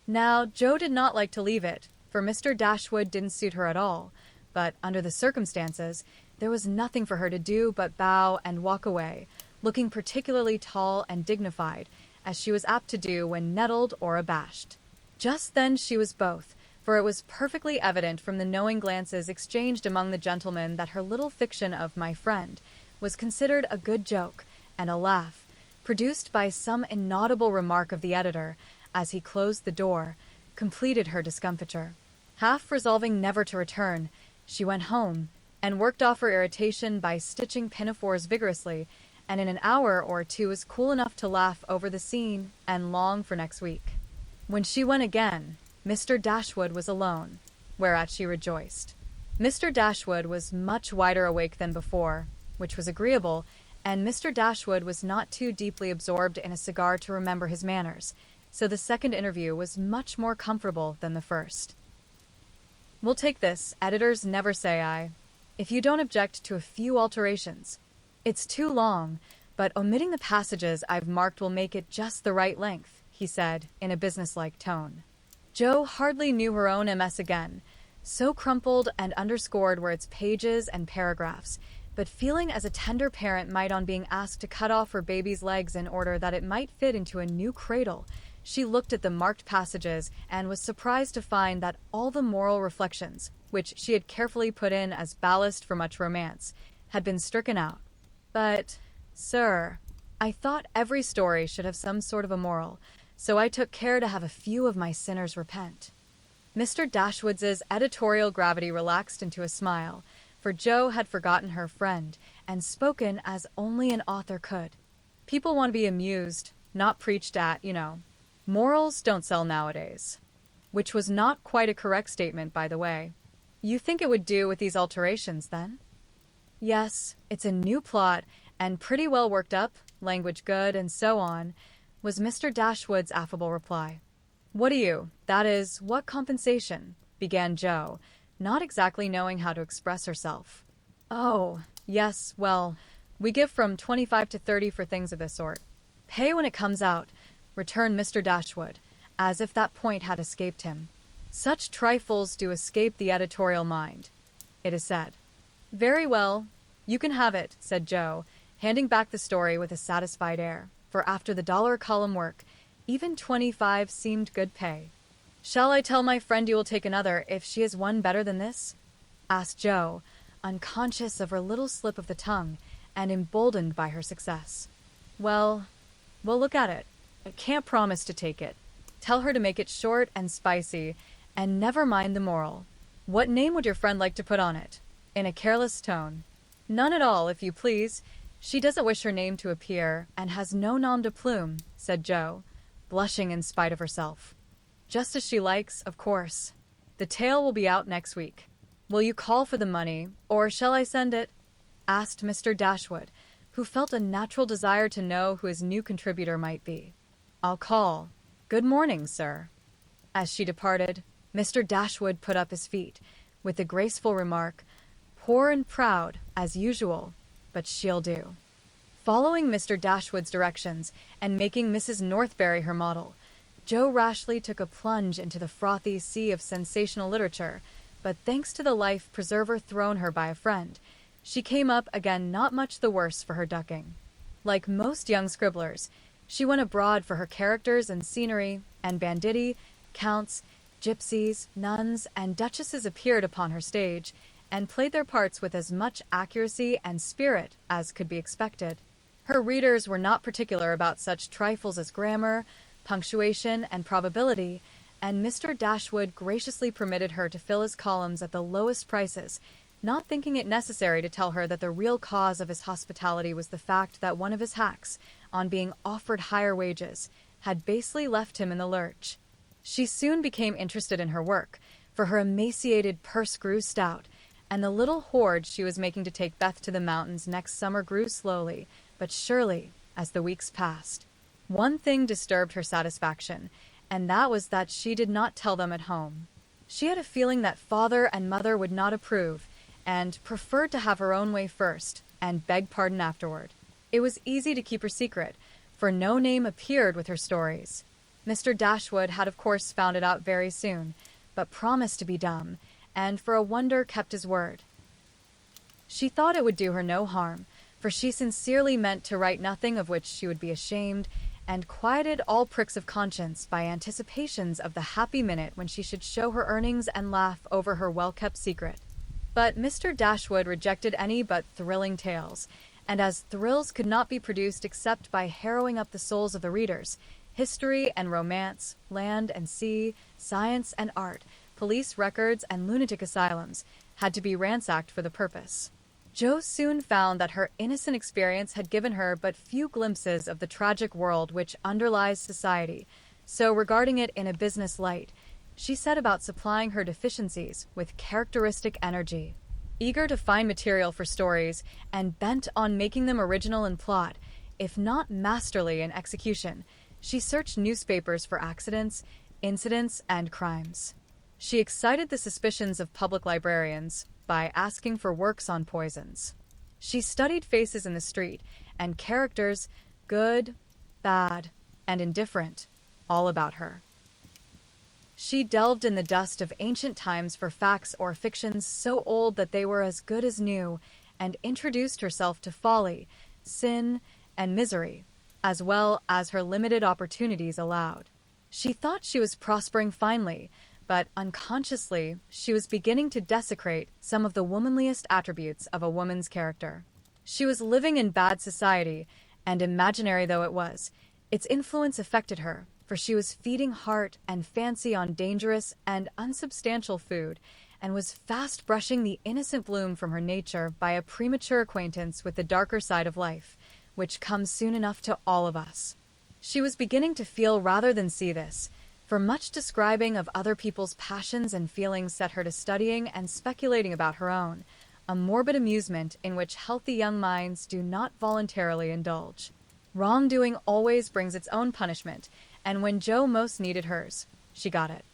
Now, Jo did not like to leave it, for Mr. Dashwood didn't suit her at all, but under the circumstances, there was nothing for her to do but bow and walk away, looking particularly tall and dignified, as she was apt to do when nettled or abashed. Just then she was both, for it was perfectly evident from the knowing glances exchanged among the gentlemen that her little fiction of my friend was considered a good joke, and a laugh, produced by some inaudible remark of the editor, as he closed the door, completed her discomfiture. Half resolving never to return, she went home, and worked off her irritation by stitching pinafores vigorously, and in an hour or two was cool enough to laugh over the scene and long for next week. When she went again, Mr. Dashwood was alone, whereat she rejoiced. Mr. Dashwood was much wider awake than before, which was agreeable, and Mr. Dashwood was not too deeply absorbed in a cigar to remember his manners, so the second interview was much more comfortable than the first. We'll take this, editors never say I, if you don't object to a few alterations. It's too long, but omitting the passages I've marked will make it just the right length, he said, in a businesslike tone. Jo hardly knew her own MS again. So crumpled and underscored were its pages and paragraphs, but feeling as a tender parent might on being asked to cut off her baby's legs in order that it might fit into a new cradle, she looked at the marked passages and was surprised to find that all the moral reflections, which she had carefully put in as ballast for much romance, had been stricken out. But, sir, I thought every story should have some sort of a moral, so I took care to have a few of my sinners repent. Mr. Dashwood's editorial gravity relaxed into a smile, for Jo had forgotten her friend, and spoken as only an author could. People want to be amused, not preached at, you know. Morals don't sell nowadays. Which was not quite a correct statement, by the way. You think it would do with these alterations, then? Yes, it's a new plot, and pretty well worked up, language good, and so on, was Mr. Dashwood's affable reply. What do you, that is, what compensation? Began Jo, not exactly knowing how to express herself. Oh, yes, well, we give from 25 to 30 for things of this sort. Pay when it comes out, returned Mr. Dashwood, as if that point had escaped him. Such trifles do escape the editorial mind, it is said. Very well, you can have it, said Jo, handing back the story with a satisfied air, for after the dollar-column work, even 25 seemed good pay. Shall I tell my friend you will take another if she has one better than this? Asked Jo, unconscious of her little slip of the tongue, and emboldened by her success. Well, we'll look at it. I can't promise to take it. Tell her to make it short and spicy, and never mind the moral. What name would your friend like to put on it? In a careless tone. None at all, if you please. She doesn't wish her name to appear, and has no nom de plume, said Jo, blushing in spite of herself. Just as she likes, of course. The tale will be out next week. Will you call for the money, or shall I send it? Asked Mr. Dashwood, who felt a natural desire to know who his new contributor might be. I'll call. Good morning, sir. As she departed, Mr. Dashwood put up his feet, with the graceful remark, poor and proud, as usual, but she'll do. Following Mr. Dashwood's directions, and making Mrs. Northberry her model, Jo rashly took a plunge into the frothy sea of sensational literature, but thanks to the life preserver thrown her by a friend, she came up again not much the worse for her ducking. Like most young scribblers, she went abroad for her characters and scenery, and banditti, counts, gypsies, nuns, and duchesses appeared upon her stage, and played their parts with as much accuracy and spirit as could be expected. Her readers were not particular about such trifles as grammar, punctuation, and probability, and Mr. Dashwood graciously permitted her to fill his columns at the lowest prices, not thinking it necessary to tell her that the real cause of his hospitality was the fact that one of his hacks, on being offered higher wages, had basely left him in the lurch. She soon became interested in her work, for her emaciated purse grew stout, and the little hoard she was making to take Beth to the mountains next summer grew slowly, but surely, as the weeks passed. One thing disturbed her satisfaction, and that was that she did not tell them at home. She had a feeling that father and mother would not approve, and preferred to have her own way first, and beg pardon afterward. It was easy to keep her secret, for no name appeared with her stories. Mr. Dashwood had of course found it out very soon, but promised to be dumb, and for a wonder kept his word. She thought it would do her no harm, for she sincerely meant to write nothing of which she would be ashamed, and quieted all pricks of conscience by anticipations of the happy minute when she should show her earnings and laugh over her well-kept secret. But Mr. Dashwood rejected any but thrilling tales, and as thrills could not be produced except by harrowing up the souls of the readers, history and romance, land and sea, science and art, police records and lunatic asylums had to be ransacked for the purpose. Jo soon found that her innocent experience had given her but few glimpses of the tragic world which underlies society, so regarding it in a business light, she set about supplying her deficiencies with characteristic energy. Eager to find material for stories, and bent on making them original in plot, if not masterly in execution, she searched newspapers for accidents, incidents, and crimes. She excited the suspicions of public librarians by asking for works on poisons. She studied faces in the street, and characters, good, bad, and indifferent, all about her. She delved in the dust of ancient times for facts or fictions so old that they were as good as new, and introduced herself to folly, sin, and misery, as well as her limited opportunities allowed. She thought she was prospering finely, but unconsciously she was beginning to desecrate some of the womanliest attributes of a woman's character. She was living in bad society, and imaginary though it was, its influence affected her, for she was feeding heart and fancy on dangerous and unsubstantial food, and was fast brushing the innocent bloom from her nature by a premature acquaintance with the darker side of life, which comes soon enough to all of us. She was beginning to feel rather than see this, for much describing of other people's passions and feelings set her to studying and speculating about her own, a morbid amusement in which healthy young minds do not voluntarily indulge. Wrongdoing always brings its own punishment, and when Jo most needed hers, she got it.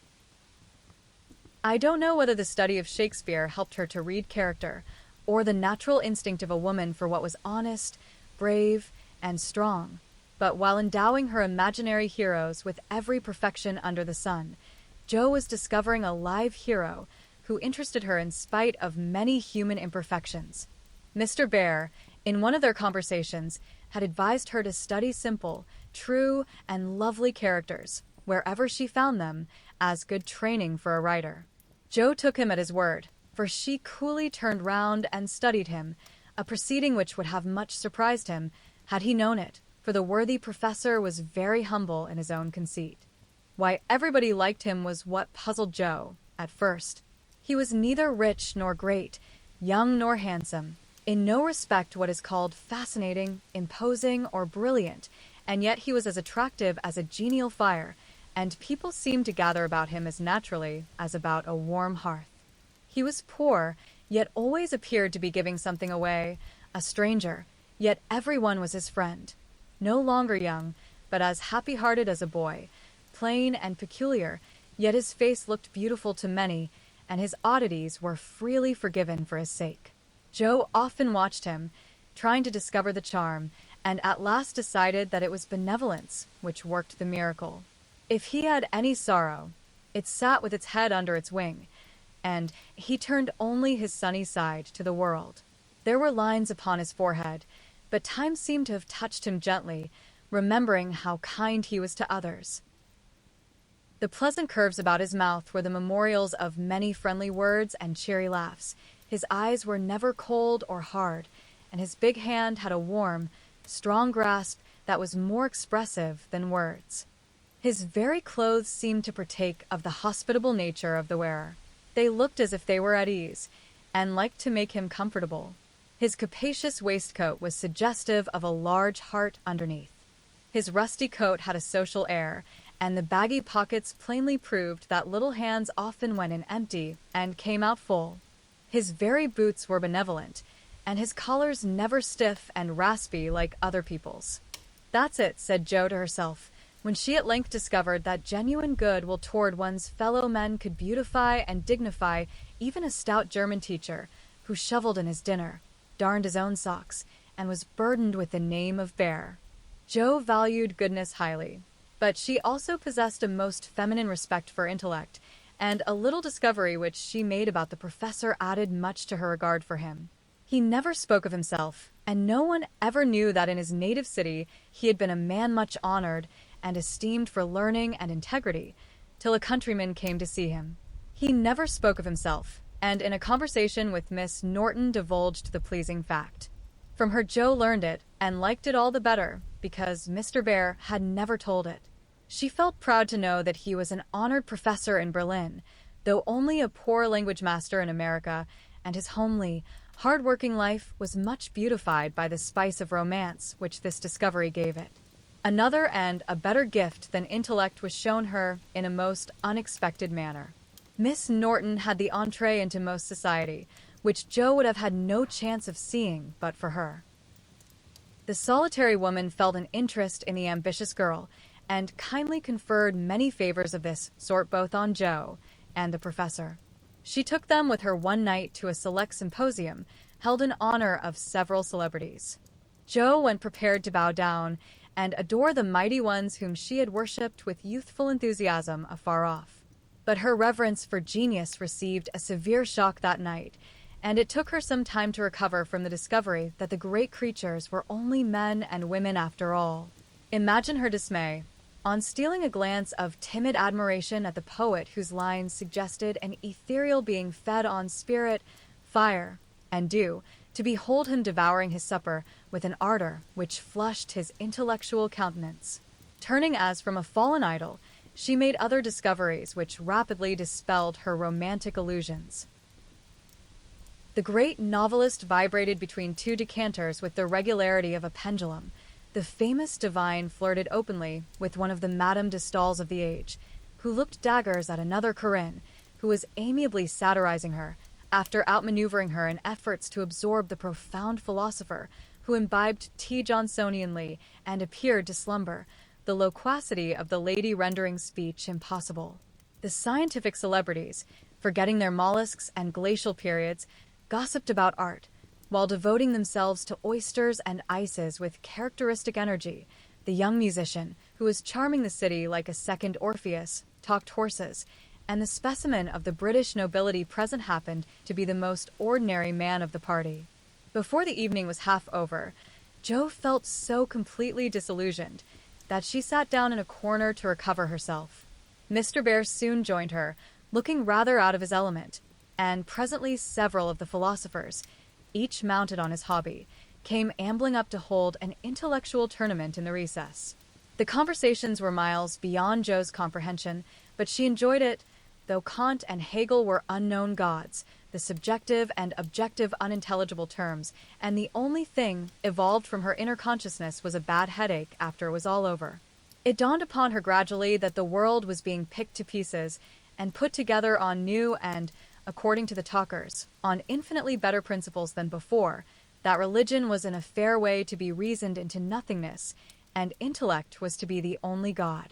I don't know whether the study of Shakespeare helped her to read character, or the natural instinct of a woman for what was honest, brave, and strong, but while endowing her imaginary heroes with every perfection under the sun, Jo was discovering a live hero who interested her in spite of many human imperfections. Mr. Bear, in one of their conversations, had advised her to study simple, true, and lovely characters, wherever she found them, as good training for a writer. Jo took him at his word, for she coolly turned round and studied him, a proceeding which would have much surprised him, had he known it, for the worthy professor was very humble in his own conceit. Why everybody liked him was what puzzled Jo, at first. He was neither rich nor great, young nor handsome, in no respect what is called fascinating, imposing, or brilliant, and yet he was as attractive as a genial fire, and people seemed to gather about him as naturally as about a warm hearth. He was poor, yet always appeared to be giving something away, a stranger, yet everyone was his friend. No longer young, but as happy-hearted as a boy, plain and peculiar, yet his face looked beautiful to many, and his oddities were freely forgiven for his sake. Jo often watched him, trying to discover the charm, and at last decided that it was benevolence which worked the miracle. If he had any sorrow, it sat with its head under its wing, and he turned only his sunny side to the world. There were lines upon his forehead, but time seemed to have touched him gently, remembering how kind he was to others. The pleasant curves about his mouth were the memorials of many friendly words and cheery laughs. His eyes were never cold or hard, and his big hand had a warm, strong grasp that was more expressive than words. His very clothes seemed to partake of the hospitable nature of the wearer. They looked as if they were at ease, and liked to make him comfortable. His capacious waistcoat was suggestive of a large heart underneath. His rusty coat had a social air, and the baggy pockets plainly proved that little hands often went in empty and came out full. His very boots were benevolent, and his collars never stiff and raspy like other people's. "That's it," said Jo to herself, when she at length discovered that genuine goodwill toward one's fellow men could beautify and dignify even a stout German teacher who shoveled in his dinner, darned his own socks, and was burdened with the name of bear. Jo valued goodness highly, but she also possessed a most feminine respect for intellect, and a little discovery which she made about the professor added much to her regard for him. He never spoke of himself, and no one ever knew that in his native city he had been a man much honored and esteemed for learning and integrity, till a countryman came to see him. He never spoke of himself, and in a conversation with Miss Norton divulged the pleasing fact. From her Jo learned it, and liked it all the better, because Mr. Bear had never told it. She felt proud to know that he was an honored professor in Berlin, though only a poor language master in America, and his homely, hard-working life was much beautified by the spice of romance which this discovery gave it. Another and a better gift than intellect was shown her in a most unexpected manner. Miss Norton had the entree into most society, which Jo would have had no chance of seeing but for her. The solitary woman felt an interest in the ambitious girl, and kindly conferred many favors of this sort both on Jo and the professor. She took them with her one night to a select symposium held in honor of several celebrities. Jo went prepared to bow down and adore the mighty ones whom she had worshipped with youthful enthusiasm afar off. But her reverence for genius received a severe shock that night, and it took her some time to recover from the discovery that the great creatures were only men and women after all. Imagine her dismay on stealing a glance of timid admiration at the poet whose lines suggested an ethereal being fed on spirit, fire, and dew, to behold him devouring his supper with an ardor which flushed his intellectual countenance. Turning as from a fallen idol, she made other discoveries which rapidly dispelled her romantic illusions. The great novelist vibrated between two decanters with the regularity of a pendulum. The famous divine flirted openly with one of the Madame de Staëls of the age, who looked daggers at another Corinne, who was amiably satirizing her, after outmaneuvering her in efforts to absorb the profound philosopher, who imbibed tea Johnsonianly and appeared to slumber, the loquacity of the lady rendering speech impossible. The scientific celebrities, forgetting their mollusks and glacial periods, gossiped about art, while devoting themselves to oysters and ices with characteristic energy. The young musician, who was charming the city like a second Orpheus, talked horses, and the specimen of the British nobility present happened to be the most ordinary man of the party. Before the evening was half over, Jo felt so completely disillusioned that she sat down in a corner to recover herself. Mr. Bear soon joined her, looking rather out of his element, and presently several of the philosophers, each mounted on his hobby, came ambling up to hold an intellectual tournament in the recess. The conversations were miles beyond Jo's comprehension, but she enjoyed it, though Kant and Hegel were unknown gods, the subjective and objective unintelligible terms, and the only thing evolved from her inner consciousness was a bad headache after it was all over. It dawned upon her gradually that the world was being picked to pieces and put together on new and, according to the talkers, on infinitely better principles than before, that religion was in a fair way to be reasoned into nothingness, and intellect was to be the only God.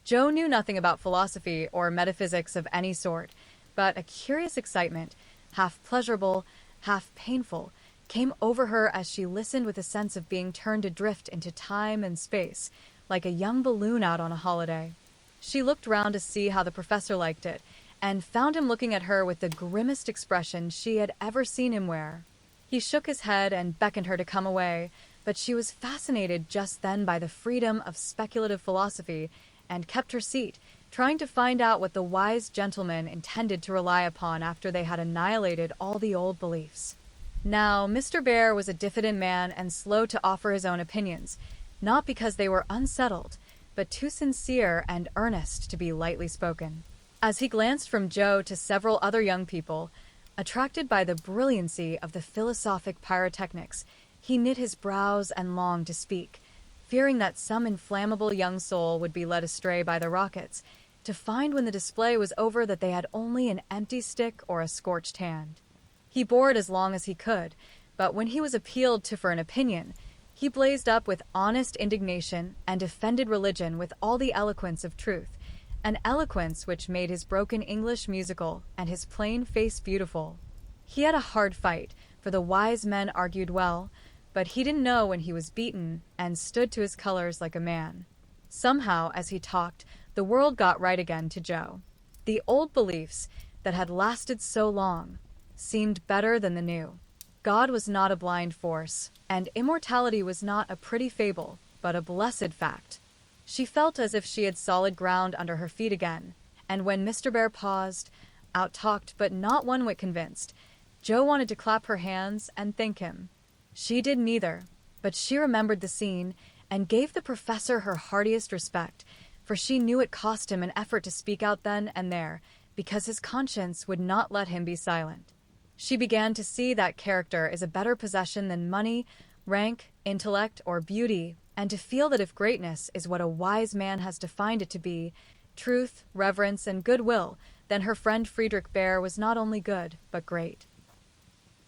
Jo knew nothing about philosophy or metaphysics of any sort, but a curious excitement, half pleasurable, half painful, came over her as she listened with a sense of being turned adrift into time and space, like a young balloon out on a holiday. She looked round to see how the professor liked it, and found him looking at her with the grimmest expression she had ever seen him wear. He shook his head and beckoned her to come away, but she was fascinated just then by the freedom of speculative philosophy, and kept her seat, trying to find out what the wise gentleman intended to rely upon after they had annihilated all the old beliefs. Now, Mr. Bear was a diffident man and slow to offer his own opinions, not because they were unsettled, but too sincere and earnest to be lightly spoken. As he glanced from Jo to several other young people, attracted by the brilliancy of the philosophic pyrotechnics, he knit his brows and longed to speak, fearing that some inflammable young soul would be led astray by the rockets, to find when the display was over that they had only an empty stick or a scorched hand. He bore it as long as he could, but when he was appealed to for an opinion, he blazed up with honest indignation and defended religion with all the eloquence of truth, an eloquence which made his broken English musical and his plain face beautiful. He had a hard fight, for the wise men argued well, but he didn't know when he was beaten and stood to his colors like a man. Somehow, as he talked, the world got right again to Joe. The old beliefs that had lasted so long seemed better than the new. God was not a blind force, and immortality was not a pretty fable, but a blessed fact. She felt as if she had solid ground under her feet again, and when Mr. Bear paused, out-talked but not one whit convinced, Joe wanted to clap her hands and thank him. She did neither, but she remembered the scene and gave the professor her heartiest respect, for she knew it cost him an effort to speak out then and there, because his conscience would not let him be silent. She began to see that character is a better possession than money, rank, intellect, or beauty, and to feel that if greatness is what a wise man has defined it to be, truth, reverence, and goodwill, then her friend Friedrich Bear was not only good, but great.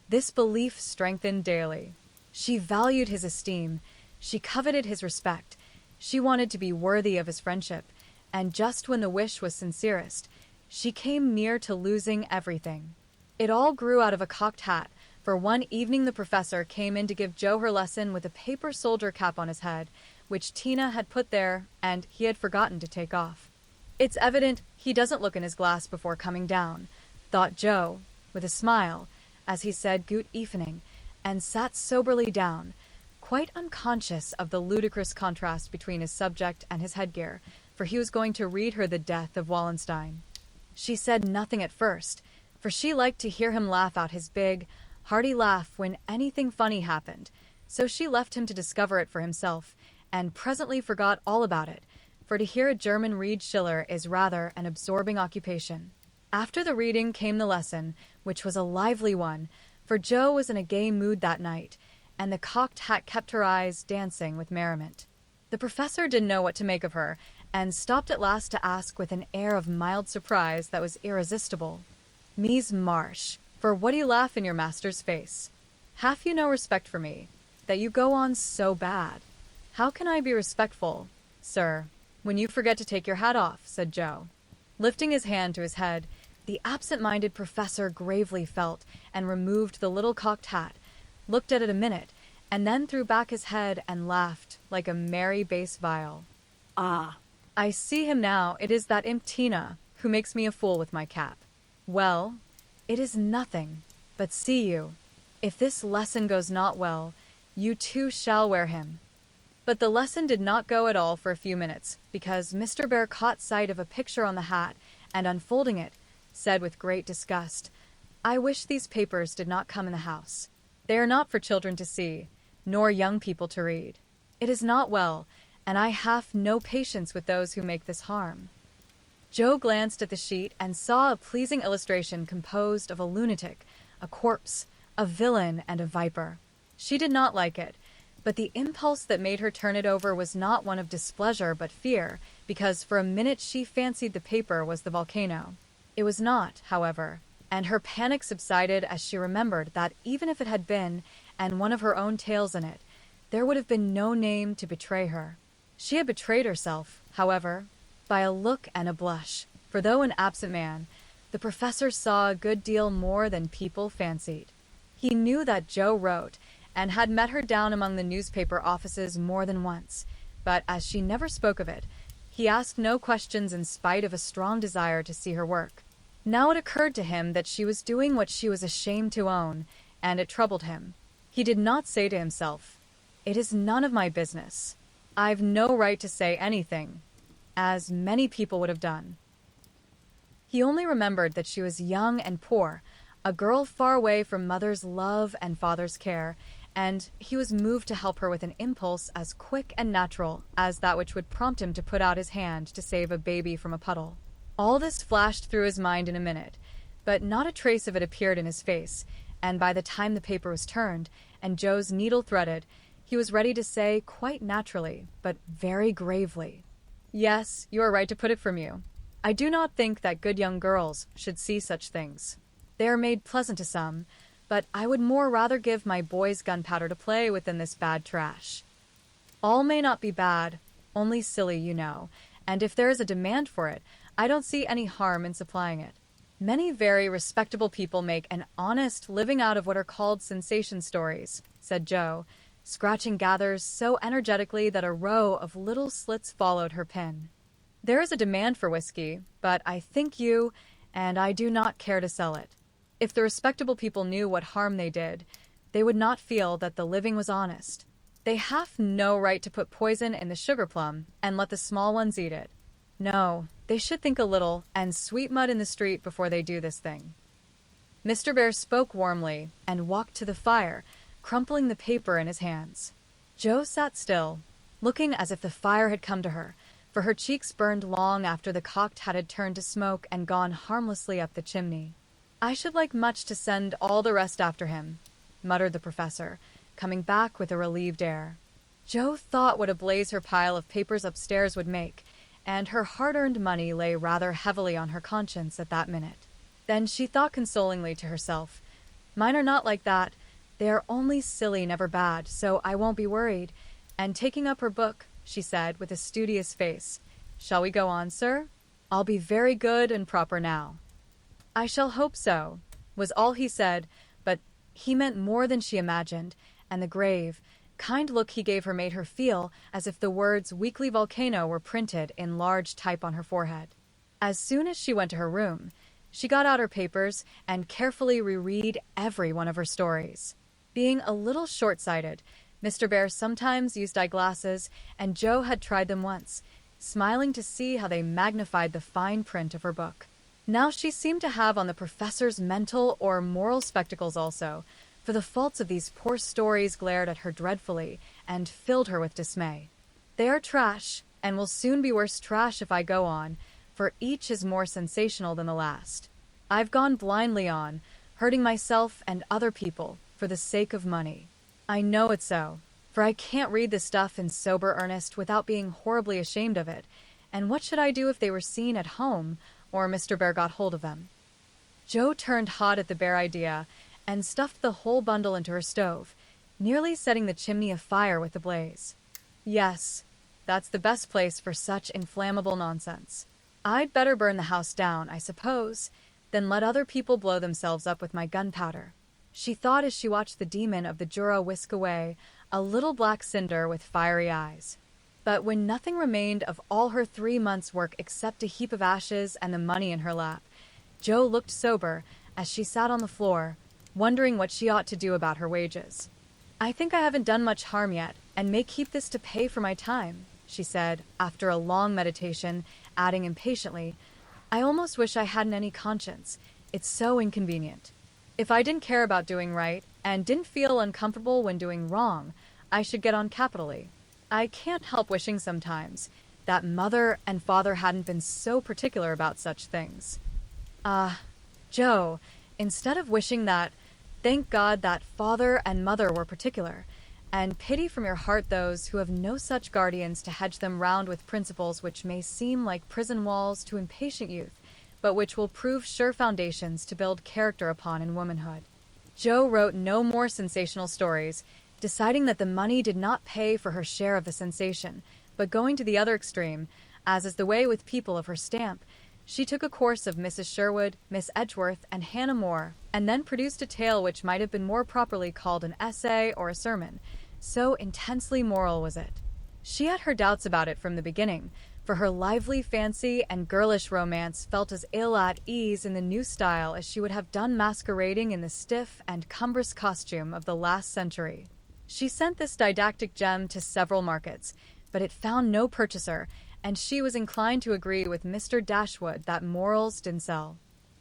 This belief strengthened daily. She valued his esteem, she coveted his respect, she wanted to be worthy of his friendship, and just when the wish was sincerest, she came near to losing everything. It all grew out of a cocked hat, for one evening the professor came in to give Joe her lesson with a paper soldier cap on his head, which Tina had put there, and he had forgotten to take off. It's evident he doesn't look in his glass before coming down, thought Joe, with a smile, as he said "Gut evening," and sat soberly down, quite unconscious of the ludicrous contrast between his subject and his headgear, for he was going to read her the death of Wallenstein. She said nothing at first, for she liked to hear him laugh out his big, hearty laugh when anything funny happened, so she left him to discover it for himself, and presently forgot all about it, for to hear a German read Schiller is rather an absorbing occupation. After the reading came the lesson, which was a lively one, for Joe was in a gay mood that night, and the cocked hat kept her eyes dancing with merriment. The professor didn't know what to make of her, and stopped at last to ask with an air of mild surprise that was irresistible, "Mies Marsh, for what do you laugh in your master's face? Have you no respect for me, that you go on so bad?" "How can I be respectful, sir, when you forget to take your hat off?" said Joe. Lifting his hand to his head, the absent-minded professor gravely felt and removed the little cocked hat, looked at it a minute, and then threw back his head and laughed like a merry bass viol. Ah, "I see him now. It is that imp Tina who makes me a fool with my cap. Well, it is nothing, but see you, if this lesson goes not well, you too shall wear him." But the lesson did not go at all for a few minutes, because Mr. Bear caught sight of a picture on the hat, and unfolding it, said with great disgust, "I wish these papers did not come in the house. They are not for children to see, nor young people to read. It is not well, and I have no patience with those who make this harm." Joe glanced at the sheet and saw a pleasing illustration composed of a lunatic, a corpse, a villain, and a viper. She did not like it, but the impulse that made her turn it over was not one of displeasure but fear, because for a minute she fancied the paper was the volcano. It was not, however, and her panic subsided as she remembered that even if it had been, and one of her own tales in it, there would have been no name to betray her. She had betrayed herself, however, by a look and a blush, for though an absent man, the professor saw a good deal more than people fancied. He knew that Joe wrote, and had met her down among the newspaper offices more than once, but as she never spoke of it, he asked no questions in spite of a strong desire to see her work. Now it occurred to him that she was doing what she was ashamed to own, and it troubled him. He did not say to himself, "It is none of my business. I've no right to say anything," as many people would have done. He only remembered that she was young and poor, a girl far away from mother's love and father's care, and he was moved to help her with an impulse as quick and natural as that which would prompt him to put out his hand to save a baby from a puddle. All this flashed through his mind in a minute, but not a trace of it appeared in his face, and by the time the paper was turned, and Joe's needle threaded, He was ready to say quite naturally, but very gravely, "Yes, you are right to put it from you. I do not think that good young girls should see such things. They are made pleasant to some, but I would more rather give my boys gunpowder to play with than this bad trash. All may not be bad, only silly, you know, and if there is a demand for it, I don't see any harm in supplying it. Many very respectable people make an honest living out of what are called sensation stories," said Joe, scratching gathers so energetically that a row of little slits followed her pen. "There is a demand for whiskey, but I think you, and I do not care to sell it. If the respectable people knew what harm they did, they would not feel that the living was honest. They have no right to put poison in the sugar plum and let the small ones eat it. No, they should think a little and sweep mud in the street before they do this thing." Mr. Bear spoke warmly and walked to the fire, crumpling the paper in his hands. Joe sat still, looking as if the fire had come to her, for her cheeks burned long after the cocked hat had turned to smoke and gone harmlessly up the chimney. "I should like much to send all the rest after him," muttered the professor, coming back with a relieved air. Joe thought what a blaze her pile of papers upstairs would make, and her hard-earned money lay rather heavily on her conscience at that minute. Then she thought consolingly to herself, "Mine are not like that. They are only silly, never bad, so I won't be worried." And taking up her book, she said with a studious face, "Shall we go on, sir? I'll be very good and proper now." "I shall hope so," was all he said, but he meant more than she imagined, and the grave, kind look he gave her made her feel as if the words "Weekly Volcano" were printed in large type on her forehead. As soon as she went to her room, she got out her papers and carefully reread every one of her stories. Being a little short-sighted, Mr. Bear sometimes used eyeglasses, and Joe had tried them once, smiling to see how they magnified the fine print of her book. Now she seemed to have on the professor's mental or moral spectacles also, for the faults of these poor stories glared at her dreadfully and filled her with dismay. "They are trash, and will soon be worse trash if I go on, for each is more sensational than the last. I've gone blindly on, hurting myself and other people for the sake of money. I know it's so, for I can't read this stuff in sober earnest without being horribly ashamed of it, and what should I do if they were seen at home or Mr. Bear got hold of them?" Joe turned hot at the bare idea and stuffed the whole bundle into her stove, nearly setting the chimney afire with the blaze. "Yes, that's the best place for such inflammable nonsense. I'd better burn the house down, I suppose, than let other people blow themselves up with my gunpowder," she thought as she watched the demon of the Jura whisk away, a little black cinder with fiery eyes. But when nothing remained of all her 3 months' work except a heap of ashes and the money in her lap, Joe looked sober as she sat on the floor, wondering what she ought to do about her wages. "I think I haven't done much harm yet, and may keep this to pay for my time," she said, after a long meditation, adding impatiently, "I almost wish I hadn't any conscience. It's so inconvenient. If I didn't care about doing right, and didn't feel uncomfortable when doing wrong, I should get on capitally. I can't help wishing sometimes that mother and father hadn't been so particular about such things." Joe, instead of wishing that, thank God that father and mother were particular, and pity from your heart those who have no such guardians to hedge them round with principles which may seem like prison walls to impatient youth, but which will prove sure foundations to build character upon in womanhood. Joe wrote no more sensational stories, deciding that the money did not pay for her share of the sensation, but going to the other extreme, as is the way with people of her stamp, she took a course of Mrs. Sherwood, Miss Edgeworth, and Hannah More, and then produced a tale which might have been more properly called an essay or a sermon, so intensely moral was it. She had her doubts about it from the beginning, for her lively fancy and girlish romance felt as ill at ease in the new style as she would have done masquerading in the stiff and cumbrous costume of the last century. She sent this didactic gem to several markets, but it found no purchaser, and she was inclined to agree with Mr. Dashwood that morals didn't sell.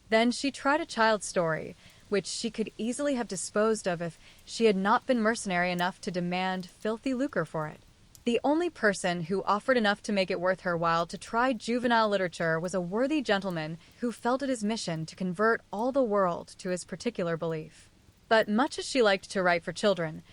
Then she tried a child's story, which she could easily have disposed of if she had not been mercenary enough to demand filthy lucre for it. The only person who offered enough to make it worth her while to try juvenile literature was a worthy gentleman who felt it his mission to convert all the world to his particular belief. But much as she liked to write for children,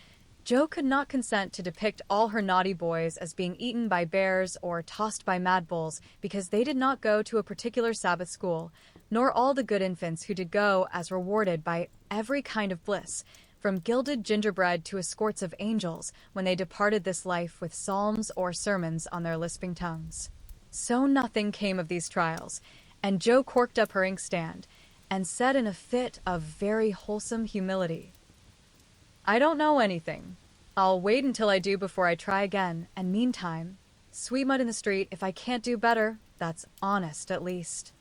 Joe could not consent to depict all her naughty boys as being eaten by bears or tossed by mad bulls because they did not go to a particular Sabbath school, nor all the good infants who did go as rewarded by every kind of bliss, from gilded gingerbread to escorts of angels when they departed this life with psalms or sermons on their lisping tongues. So nothing came of these trials, and Joe corked up her inkstand and said in a fit of very wholesome humility, "I don't know anything. I'll wait until I do before I try again, and meantime, sweet mud in the street if I can't do better, that's honest at least."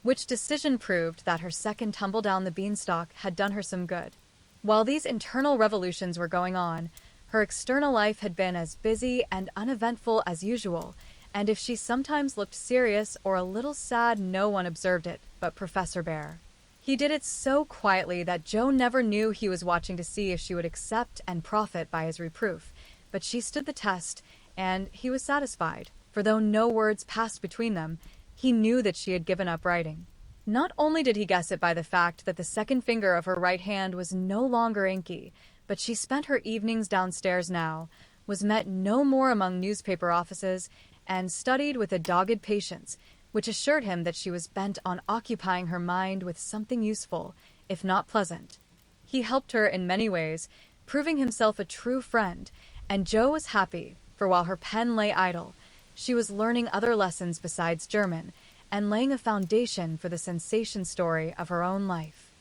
Which decision proved that her second tumble down the beanstalk had done her some good. While these internal revolutions were going on, her external life had been as busy and uneventful as usual, and if she sometimes looked serious or a little sad, no one observed it but Professor Bear. He did it so quietly that Joe never knew he was watching to see if she would accept and profit by his reproof, but she stood the test, and he was satisfied, for though no words passed between them, he knew that she had given up writing. Not only did he guess it by the fact that the second finger of her right hand was no longer inky, but she spent her evenings downstairs now, was met no more among newspaper offices, and studied with a dogged patience, which assured him that she was bent on occupying her mind with something useful, if not pleasant. He helped her in many ways, proving himself a true friend, and Joe was happy, for while her pen lay idle, she was learning other lessons besides German, and laying a foundation for the sensation story of her own life.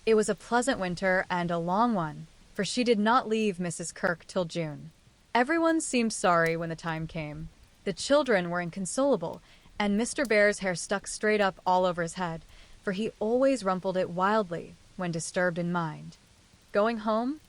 It was a pleasant winter and a long one, for she did not leave Mrs. Kirk till June. Everyone seemed sorry when the time came. The children were inconsolable, and Mr. Bear's hair stuck straight up all over his head, for he always rumpled it wildly when disturbed in mind. "Going home?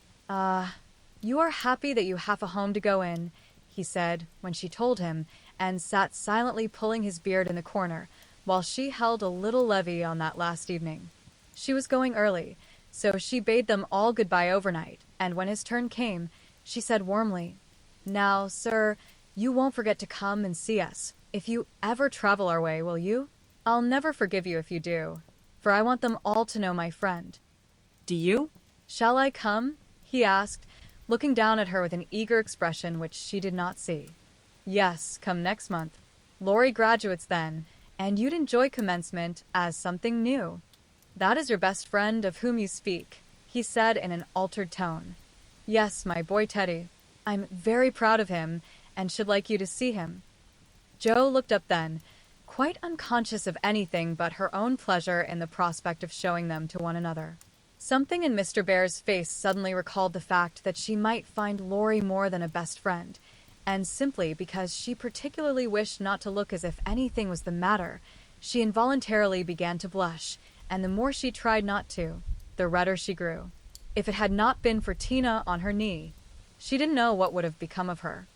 You are happy that you have a home to go in," he said when she told him, and sat silently pulling his beard in the corner, while she held a little levee on that last evening. She was going early, so she bade them all goodbye overnight, and when his turn came, she said warmly, "Now, sir, you won't forget to come and see us. If you ever travel our way, will you? I'll never forgive you if you do, for I want them all to know my friend." Do you? "Shall I come?" he asked, looking down at her with an eager expression which she did not see. "Yes, come next month. Laurie graduates then, and you'd enjoy commencement as something new." "That is your best friend of whom you speak," he said in an altered tone. "Yes, my boy Teddy. I'm very proud of him, and should like you to see him." Joe looked up then, quite unconscious of anything but her own pleasure in the prospect of showing them to one another. Something in Mr. Bear's face suddenly recalled the fact that she might find Laurie more than a best friend, and simply because she particularly wished not to look as if anything was the matter, she involuntarily began to blush, and the more she tried not to, the redder she grew. If it had not been for Tina on her knee, she didn't know what would have become of her.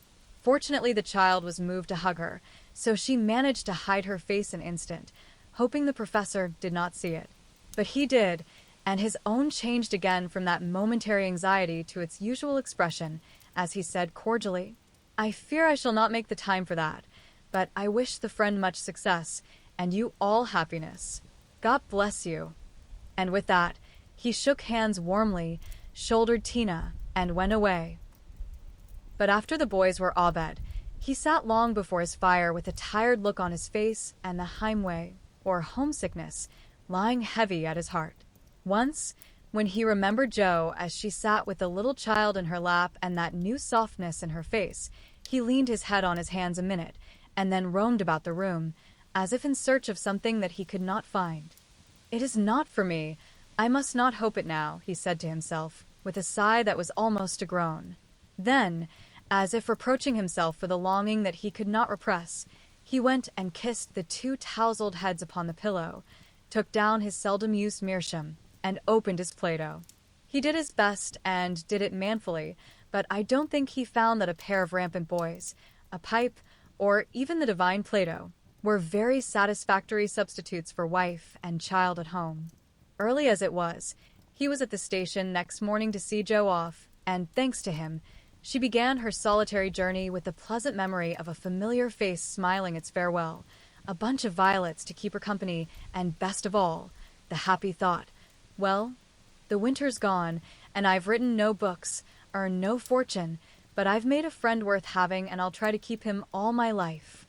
Fortunately, the child was moved to hug her, so she managed to hide her face an instant, hoping the professor did not see it. But he did, and his own changed again from that momentary anxiety to its usual expression, as he said cordially, "I fear I shall not make the time for that, but I wish the friend much success, and you all happiness. God bless you." And with that, he shook hands warmly, shouldered Tina, and went away. But after the boys were abed, he sat long before his fire with a tired look on his face and the heimweh, or homesickness, lying heavy at his heart. Once, when he remembered Joe as she sat with the little child in her lap and that new softness in her face, he leaned his head on his hands a minute, and then roamed about the room, as if in search of something that he could not find. "It is not for me. I must not hope it now," he said to himself, with a sigh that was almost a groan. Then, as if reproaching himself for the longing that he could not repress, he went and kissed the two tousled heads upon the pillow, took down his seldom-used meerschaum, and opened his Plato. He did his best, and did it manfully, but I don't think he found that a pair of rampant boys, a pipe, or even the divine Plato, were very satisfactory substitutes for wife and child at home. Early as it was, he was at the station next morning to see Joe off, and thanks to him, she began her solitary journey with the pleasant memory of a familiar face smiling its farewell, a bunch of violets to keep her company, and best of all, the happy thought, "Well, the winter's gone, and I've written no books. earn no fortune, but I've made a friend worth having and I'll try to keep him all my life.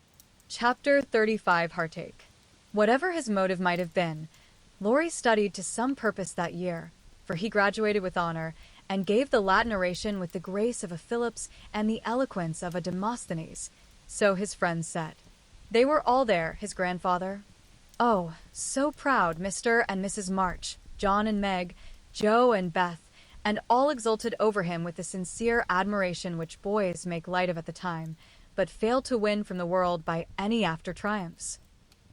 Chapter 35 Heartache. Whatever his motive might have been, Laurie studied to some purpose that year, for he graduated with honor and gave the Latin oration with the grace of a Phillips and the eloquence of a Demosthenes, so his friends said. They were all there, his grandfather. Oh, so proud, Mr. and Mrs. March, John and Meg, Joe and Beth, and all exulted over him with the sincere admiration which boys make light of at the time, but fail to win from the world by any after triumphs.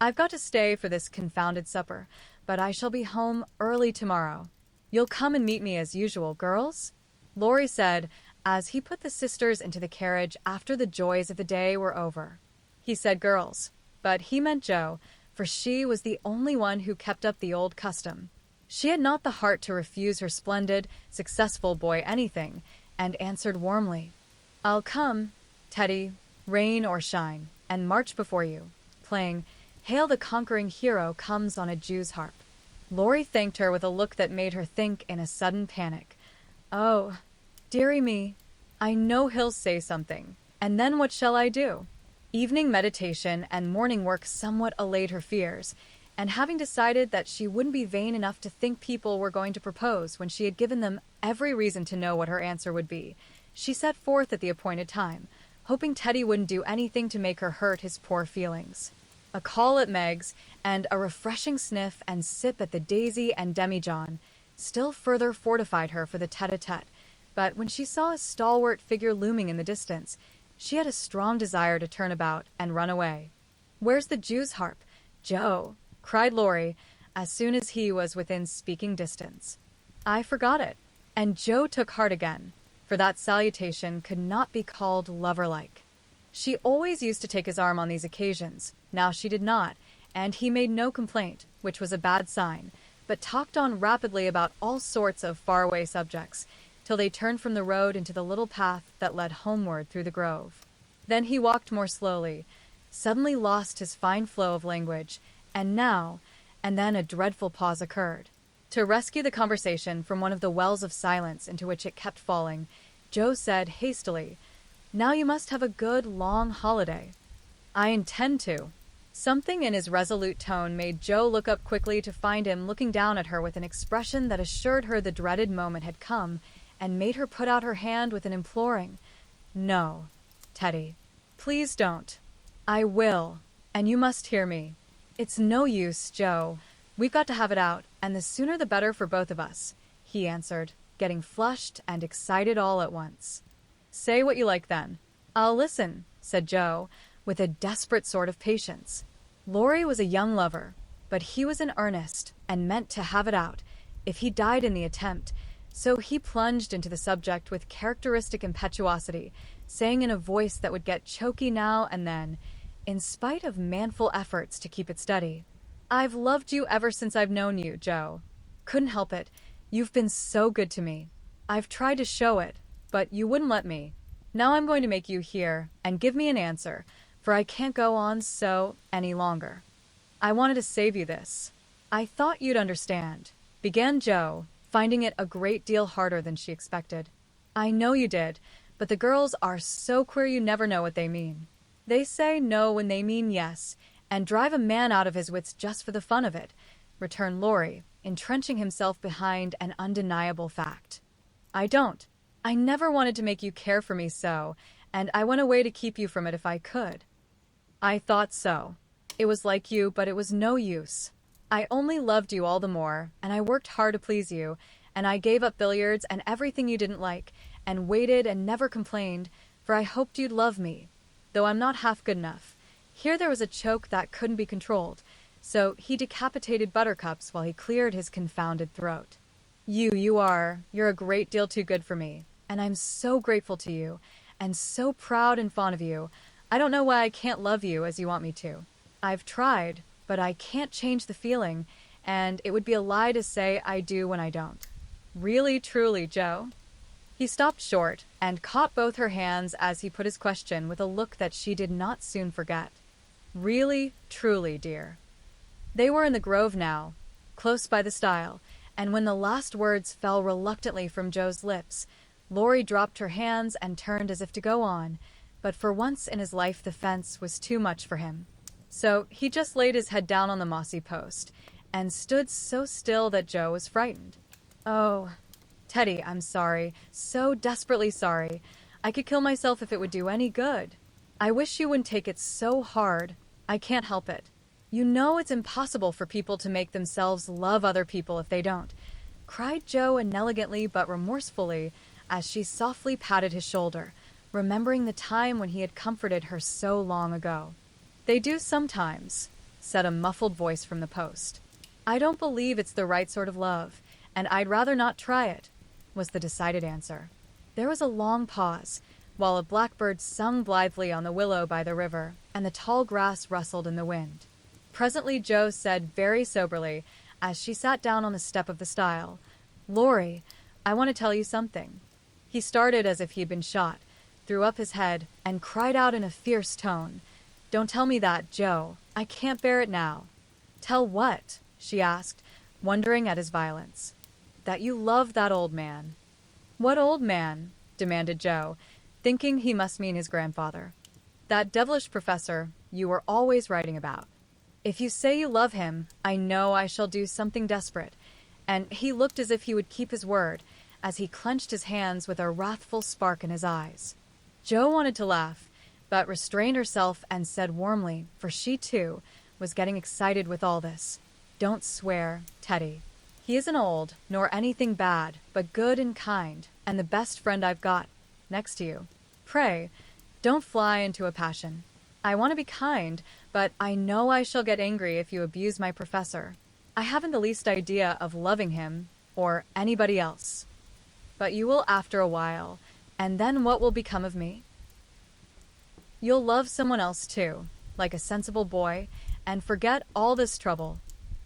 I've got to stay for this confounded supper, but I shall be home early tomorrow. You'll come and meet me as usual, girls? Laurie said, as he put the sisters into the carriage after the joys of the day were over. He said girls, but he meant Joe, for she was the only one who kept up the old custom. She had not the heart to refuse her splendid, successful boy anything, and answered warmly, I'll come, Teddy, rain or shine, and march before you, playing Hail the Conquering Hero Comes on a Jew's Harp. Laurie thanked her with a look that made her think in a sudden panic. Oh, dearie me, I know he'll say something, and then what shall I do? Evening meditation and morning work somewhat allayed her fears, and having decided that she wouldn't be vain enough to think people were going to propose when she had given them every reason to know what her answer would be, she set forth at the appointed time, hoping Teddy wouldn't do anything to make her hurt his poor feelings. A call at Meg's, and a refreshing sniff and sip at the Daisy and Demijohn still further fortified her for the tete-a-tete, but when she saw a stalwart figure looming in the distance, she had a strong desire to turn about and run away. Where's the Jew's harp, Joe? Cried Laurie, as soon as he was within speaking distance. I forgot it, and Joe took heart again, for that salutation could not be called lover-like. She always used to take his arm on these occasions. Now she did not, and he made no complaint, which was a bad sign, but talked on rapidly about all sorts of faraway subjects, till they turned from the road into the little path that led homeward through the grove. Then he walked more slowly, suddenly lost his fine flow of language, and then a dreadful pause occurred. To rescue the conversation from one of the wells of silence into which it kept falling, Joe said hastily, Now you must have a good, long holiday. I intend to. Something in his resolute tone made Joe look up quickly to find him looking down at her with an expression that assured her the dreaded moment had come, and made her put out her hand with an imploring, No, Teddy, please don't. I will, and you must hear me. It's no use, Joe. We've got to have it out, and the sooner the better for both of us, he answered, getting flushed and excited all at once. Say what you like then. I'll listen, said Joe, with a desperate sort of patience. Laurie was a young lover, but he was in earnest and meant to have it out, if he died in the attempt, so he plunged into the subject with characteristic impetuosity, saying in a voice that would get choky now and then, in spite of manful efforts to keep it steady, I've loved you ever since I've known you, Joe. Couldn't help it. You've been so good to me. I've tried to show it, but you wouldn't let me. Now I'm going to make you hear and give me an answer, for I can't go on so any longer. I wanted to save you this. I thought you'd understand, began Joe, finding it a great deal harder than she expected. I know you did, but the girls are so queer you never know what they mean. They say no when they mean yes, and drive a man out of his wits just for the fun of it, returned Laurie, entrenching himself behind an undeniable fact. I don't. I never wanted to make you care for me so, and I went away to keep you from it if I could. I thought so. It was like you, but it was no use. I only loved you all the more, and I worked hard to please you, and I gave up billiards and everything you didn't like, and waited and never complained, for I hoped you'd love me, though I'm not half good enough. Here there was a choke that couldn't be controlled, so he decapitated Buttercups while he cleared his confounded throat. You're a great deal too good for me, and I'm so grateful to you, and so proud and fond of you. I don't know why I can't love you as you want me to. I've tried, but I can't change the feeling, and it would be a lie to say I do when I don't. Really, truly, Joe? He stopped short and caught both her hands as he put his question with a look that she did not soon forget. Really, truly, dear. They were in the grove now, close by the stile, and when the last words fell reluctantly from Joe's lips, Lori dropped her hands and turned as if to go on, but for once in his life the fence was too much for him. So he just laid his head down on the mossy post and stood so still that Joe was frightened. "Oh, Teddy, I'm sorry, so desperately sorry. I could kill myself if it would do any good. I wish you wouldn't take it so hard. I can't help it. You know it's impossible for people to make themselves love other people if they don't," cried Joe inelegantly but remorsefully as she softly patted his shoulder, remembering the time when he had comforted her so long ago. "They do sometimes," said a muffled voice from the post. "I don't believe it's the right sort of love, and I'd rather not try it," was the decided answer. There was a long pause, while a blackbird sung blithely on the willow by the river, and the tall grass rustled in the wind. Presently Joe said very soberly, as she sat down on the step of the stile, "Lori, I want to tell you something." He started as if he had been shot, threw up his head, and cried out in a fierce tone, "Don't tell me that, Joe. I can't bear it now." "Tell what?" she asked, wondering at his violence. "That you love that old man." "What old man?" demanded Joe, thinking he must mean his grandfather. "That devilish professor you were always writing about. If you say you love him, I know I shall do something desperate." And he looked as if he would keep his word, as he clenched his hands with a wrathful spark in his eyes. Joe wanted to laugh, but restrained herself and said warmly, for she, too, was getting excited with all this, "Don't swear, Teddy. He isn't old, nor anything bad, but good and kind, and the best friend I've got, next to you. Pray, don't fly into a passion. I want to be kind, but I know I shall get angry if you abuse my professor. I haven't the least idea of loving him, or anybody else. But you will after a while, and then what will become of me? You'll love someone else too, like a sensible boy, and forget all this trouble.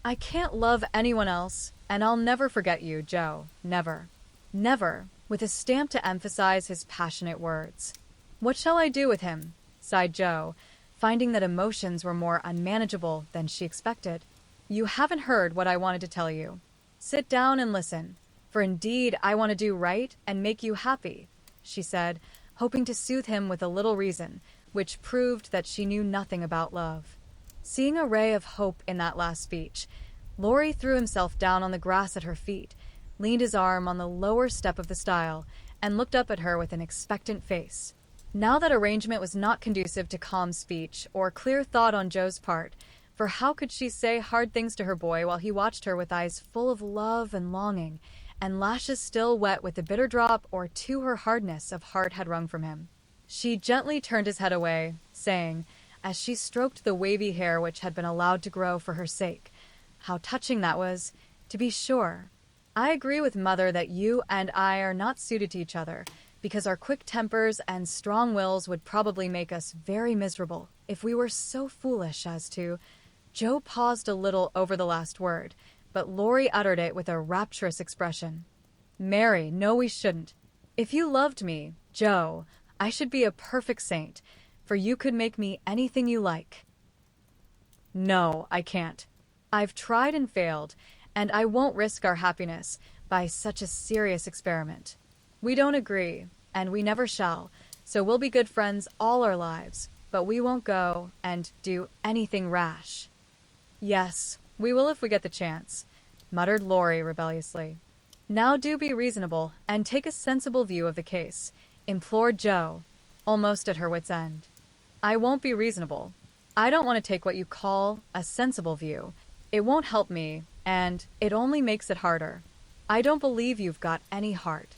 I can't love anyone else, and I'll never forget you, Joe. Never. Never," with a stamp to emphasize his passionate words. "What shall I do with him?" sighed Joe, finding that emotions were more unmanageable than she expected. "You haven't heard what I wanted to tell you. Sit down and listen, for indeed I want to do right and make you happy," she said, hoping to soothe him with a little reason, which proved that she knew nothing about love. Seeing a ray of hope in that last speech, Lori threw himself down on the grass at her feet, leaned his arm on the lower step of the stile, and looked up at her with an expectant face. Now that arrangement was not conducive to calm speech or clear thought on Joe's part, for how could she say hard things to her boy while he watched her with eyes full of love and longing, and lashes still wet with the bitter drop or two her hardness of heart had wrung from him? She gently turned his head away, saying, as she stroked the wavy hair which had been allowed to grow for her sake, "How touching that was, to be sure. I agree with Mother that you and I are not suited to each other, because our quick tempers and strong wills would probably make us very miserable if we were so foolish as to—" Joe paused a little over the last word, but Lori uttered it with a rapturous expression. "Mary, no, we shouldn't. If you loved me, Joe, I should be a perfect saint, for you could make me anything you like." "No, I can't. I've tried and failed, and I won't risk our happiness by such a serious experiment. We don't agree, and we never shall, so we'll be good friends all our lives, but we won't go and do anything rash." "Yes, we will if we get the chance," muttered Lori rebelliously. "Now do be reasonable and take a sensible view of the case," implored Joe, almost at her wit's end. "I won't be reasonable. I don't want to take what you call a sensible view. It won't help me, and it only makes it harder. I don't believe you've got any heart."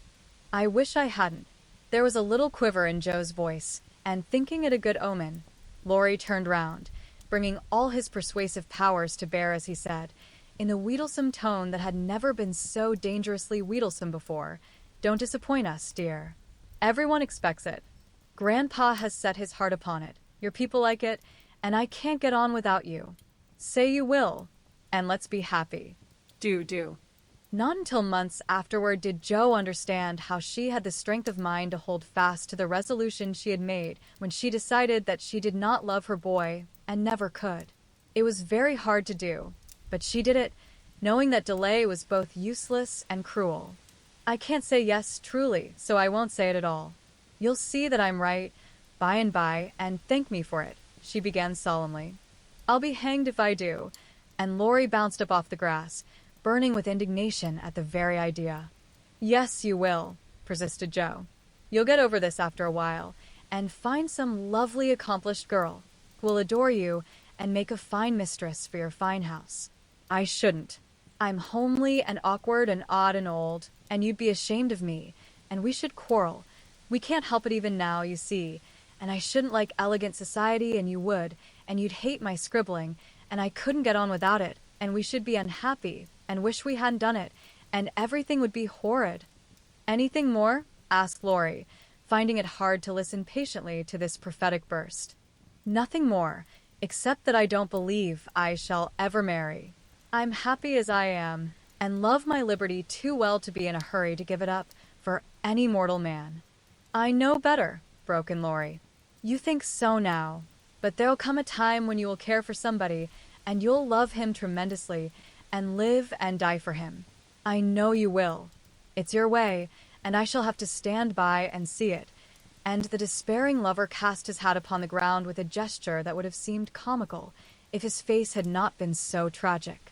"I wish I hadn't." There was a little quiver in Joe's voice, and thinking it a good omen, Lori turned round, bringing all his persuasive powers to bear as he said, in a wheedlesome tone that had never been so dangerously wheedlesome before, "Don't disappoint us, dear. Everyone expects it. Grandpa has set his heart upon it. Your people like it, and I can't get on without you. Say you will, and let's be happy." Do. Not until months afterward did Joe understand how she had the strength of mind to hold fast to the resolution she had made when she decided that she did not love her boy and never could. It was very hard to do, but she did it, knowing that delay was both useless and cruel. I can't say yes truly, so I won't say it at all. You'll see that I'm right by and by, and thank me for it, she began solemnly. I'll be hanged if I do. And Laurie bounced up off the grass, burning with indignation at the very idea. Yes, you will, persisted Joe. You'll get over this after a while, and find some lovely accomplished girl who will adore you and make a fine mistress for your fine house. I shouldn't. I'm homely and awkward and odd and old, and you'd be ashamed of me, and we should quarrel. We can't help it even now, you see, and I shouldn't like elegant society, and you would, and you'd hate my scribbling, and I couldn't get on without it, and we should be unhappy, and wish we hadn't done it, and everything would be horrid. Anything more? Asked Laurie, finding it hard to listen patiently to this prophetic burst. Nothing more, except that I don't believe I shall ever marry. I'm happy as I am, and love my liberty too well to be in a hurry to give it up for any mortal man. I know better, broke in Laurie. You think so now, but there'll come a time when you will care for somebody, and you'll love him tremendously, and live and die for him. I know you will. It's your way, and I shall have to stand by and see it. And the despairing lover cast his hat upon the ground with a gesture that would have seemed comical if his face had not been so tragic.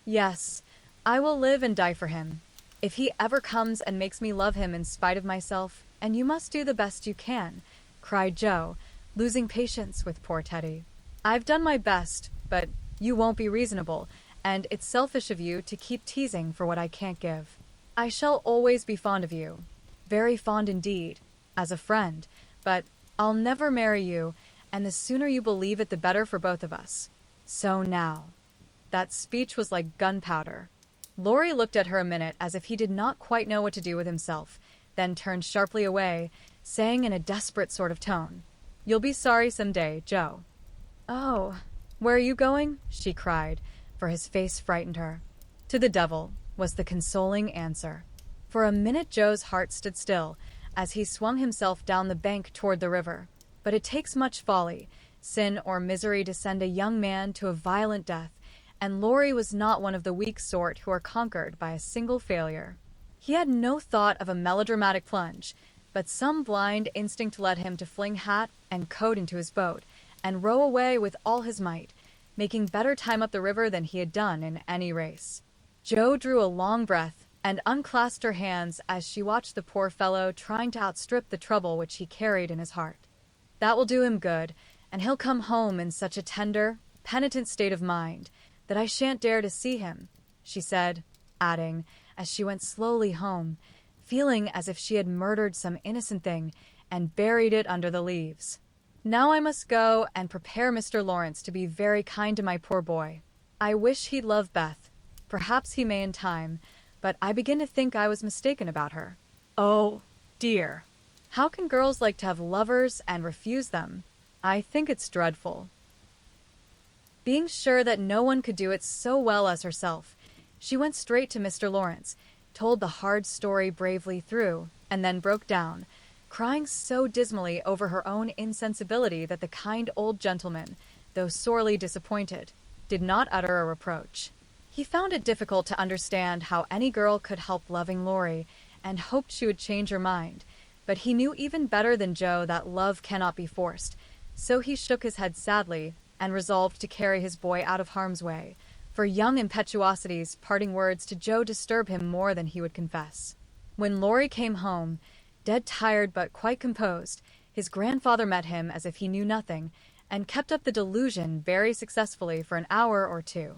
Yes, I will live and die for him. If he ever comes and makes me love him in spite of myself, and you must do the best you can, cried Joe, losing patience with poor Teddy. I've done my best, but you won't be reasonable, and it's selfish of you to keep teasing for what I can't give. I shall always be fond of you, very fond indeed, as a friend, but I'll never marry you, and the sooner you believe it the better for both of us. So now. That speech was like gunpowder. Laurie looked at her a minute as if he did not quite know what to do with himself, then turned sharply away, saying in a desperate sort of tone, You'll be sorry some day, Joe. Oh, where are you going? She cried, for his face frightened her. To the devil, was the consoling answer. For a minute Joe's heart stood still, as he swung himself down the bank toward the river. But it takes much folly, sin or misery to send a young man to a violent death, and Laurie was not one of the weak sort who are conquered by a single failure. He had no thought of a melodramatic plunge, but some blind instinct led him to fling hat and coat into his boat, and row away with all his might, making better time up the river than he had done in any race. Joe drew a long breath and unclasped her hands as she watched the poor fellow trying to outstrip the trouble which he carried in his heart. That will do him good, and he'll come home in such a tender, penitent state of mind that I shan't dare to see him, she said, adding, as she went slowly home, feeling as if she had murdered some innocent thing and buried it under the leaves. Now I must go and prepare Mr. Lawrence to be very kind to my poor boy. I wish he'd love Beth. Perhaps he may in time, but I begin to think I was mistaken about her. Oh, dear. How can girls like to have lovers and refuse them? I think it's dreadful. Being sure that no one could do it so well as herself, she went straight to Mr. Lawrence, told the hard story bravely through, and then broke down, crying so dismally over her own insensibility that the kind old gentleman, though sorely disappointed, did not utter a reproach. He found it difficult to understand how any girl could help loving Laurie, and hoped she would change her mind, but he knew even better than Joe that love cannot be forced, so he shook his head sadly and resolved to carry his boy out of harm's way, for young impetuosity's parting words to Joe disturbed him more than he would confess. When Laurie came home, dead tired but quite composed, his grandfather met him as if he knew nothing, and kept up the delusion very successfully for an hour or two.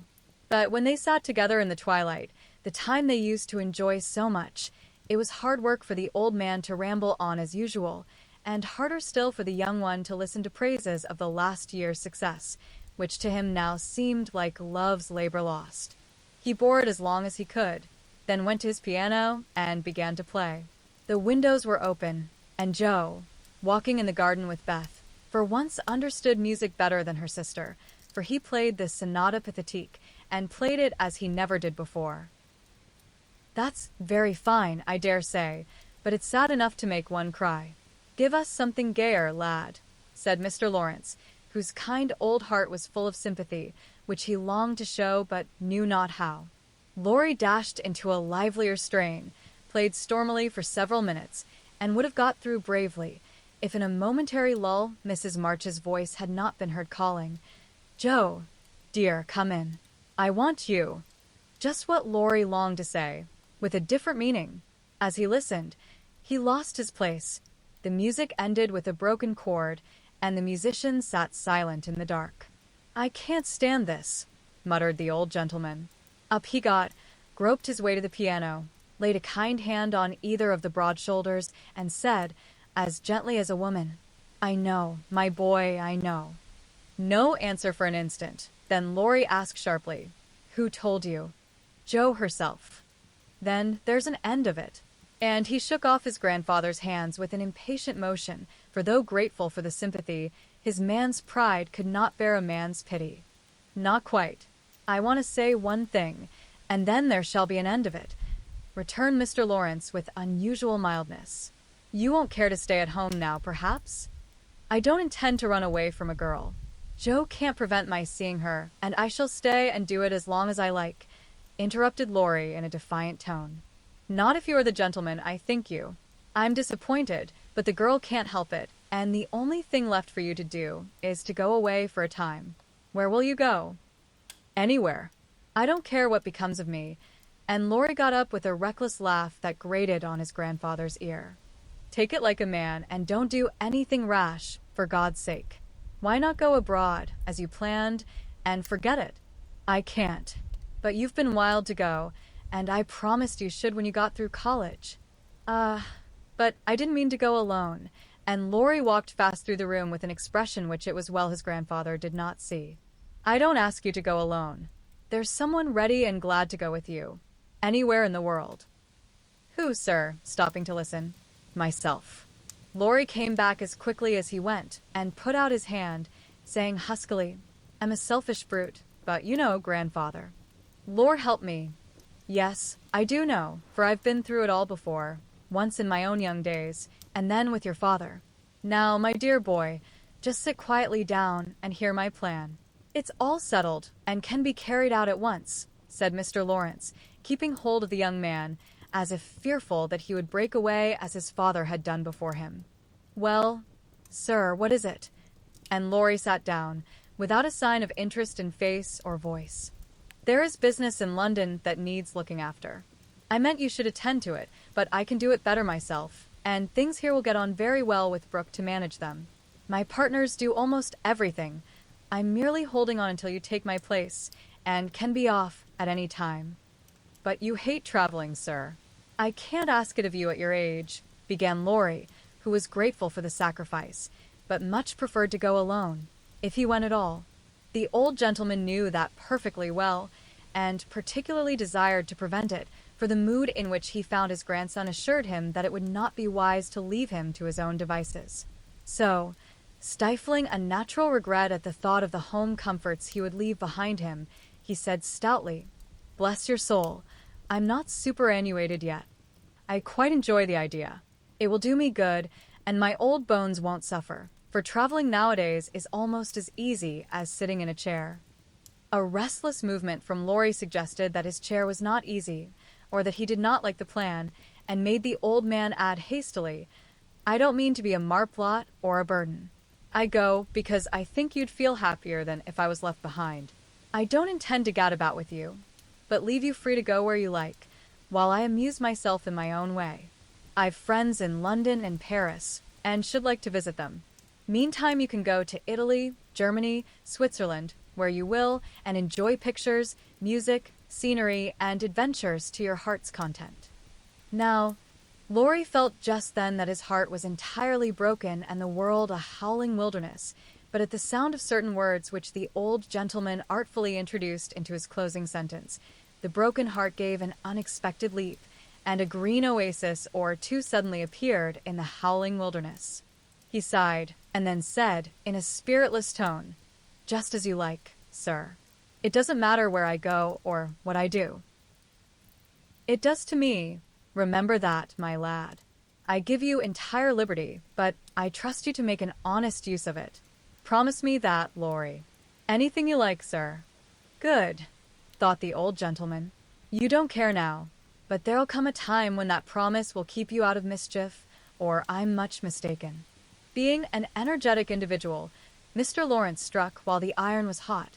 But when they sat together in the twilight, the time they used to enjoy so much, it was hard work for the old man to ramble on as usual, and harder still for the young one to listen to praises of the last year's success, which to him now seemed like love's labor lost. He bore it as long as he could, then went to his piano and began to play. The windows were open, and Joe, walking in the garden with Beth, for once understood music better than her sister, for he played the Sonata Pathétique, and played it as he never did before. That's very fine, I dare say, but it's sad enough to make one cry. Give us something gayer, lad, said Mr. Lawrence, whose kind old heart was full of sympathy, which he longed to show but knew not how. Laurie dashed into a livelier strain, played stormily for several minutes, and would have got through bravely, if in a momentary lull Mrs. March's voice had not been heard calling, "Joe, dear, come in. I want you." Just what Laurie longed to say, with a different meaning. As he listened, he lost his place. The music ended with a broken chord, and the musician sat silent in the dark. "I can't stand this," muttered the old gentleman. Up he got, groped his way to the piano, laid a kind hand on either of the broad shoulders, and said, as gently as a woman, "I know, my boy, I know." No answer for an instant. Then Laurie asked sharply, "Who told you?" "Jo herself." "Then there's an end of it." And he shook off his grandfather's hands with an impatient motion, for though grateful for the sympathy, his man's pride could not bear a man's pity. "Not quite. I want to say one thing, and then there shall be an end of it," returned Mr. Lawrence with unusual mildness. "You won't care to stay at home now, perhaps?" "I don't intend to run away from a girl. Jo can't prevent my seeing her, and I shall stay and do it as long as I like," interrupted Laurie in a defiant tone. "Not if you are the gentleman I think you. I'm disappointed, but the girl can't help it, and the only thing left for you to do is to go away for a time. Where will you go?" "Anywhere. I don't care what becomes of me," and Laurie got up with a reckless laugh that grated on his grandfather's ear. "Take it like a man, and don't do anything rash, for God's sake. Why not go abroad, as you planned, and forget it?" "I can't. But you've been wild to go, and I promised you should when you got through college." But I didn't mean to go alone," and Laurie walked fast through the room with an expression which it was well his grandfather did not see. "I don't ask you to go alone. There's someone ready and glad to go with you. Anywhere in the world." "Who, sir?" stopping to listen. "Myself." Laurie came back as quickly as he went, and put out his hand, saying huskily, "I'm a selfish brute, but you know, grandfather." "Lord help me. Yes, I do know, for I've been through it all before, once in my own young days, and then with your father. Now, my dear boy, just sit quietly down and hear my plan. It's all settled, and can be carried out at once," said Mr. Lawrence, keeping hold of the young man, as if fearful that he would break away as his father had done before him. "Well, sir, what is it?" And Laurie sat down, without a sign of interest in face or voice. "There is business in London that needs looking after. I meant you should attend to it, but I can do it better myself, and things here will get on very well with Brooke to manage them. My partners do almost everything. I'm merely holding on until you take my place, and can be off at any time." "But you hate traveling, sir." "I can't ask it of you at your age," began Laurie, who was grateful for the sacrifice, but much preferred to go alone, if he went at all. The old gentleman knew that perfectly well, and particularly desired to prevent it, for the mood in which he found his grandson assured him that it would not be wise to leave him to his own devices. So, stifling a natural regret at the thought of the home comforts he would leave behind him, he said stoutly, "Bless your soul, I'm not superannuated yet. I quite enjoy the idea. It will do me good, and my old bones won't suffer, for traveling nowadays is almost as easy as sitting in a chair." A restless movement from Laurie suggested that his chair was not easy, or that he did not like the plan, and made the old man add hastily, "I don't mean to be a marplot or a burden. I go because I think you'd feel happier than if I was left behind. I don't intend to gad about with you, but leave you free to go where you like, while I amuse myself in my own way. I've friends in London and Paris, and should like to visit them. Meantime you can go to Italy, Germany, Switzerland, where you will, and enjoy pictures, music, scenery, and adventures to your heart's content." Now, Laurie felt just then that his heart was entirely broken and the world a howling wilderness, but at the sound of certain words which the old gentleman artfully introduced into his closing sentence, the broken heart gave an unexpected leap, and a green oasis or two suddenly appeared in the howling wilderness. He sighed, and then said, in a spiritless tone, "Just as you like, sir. It doesn't matter where I go or what I do." "It does to me. Remember that, my lad. I give you entire liberty, but I trust you to make an honest use of it. Promise me that, Laurie." "Anything you like, sir." "Good," thought the old gentleman. "You don't care now. But there'll come a time when that promise will keep you out of mischief, or I'm much mistaken. Being an energetic individual, Mr. Lawrence struck while the iron was hot,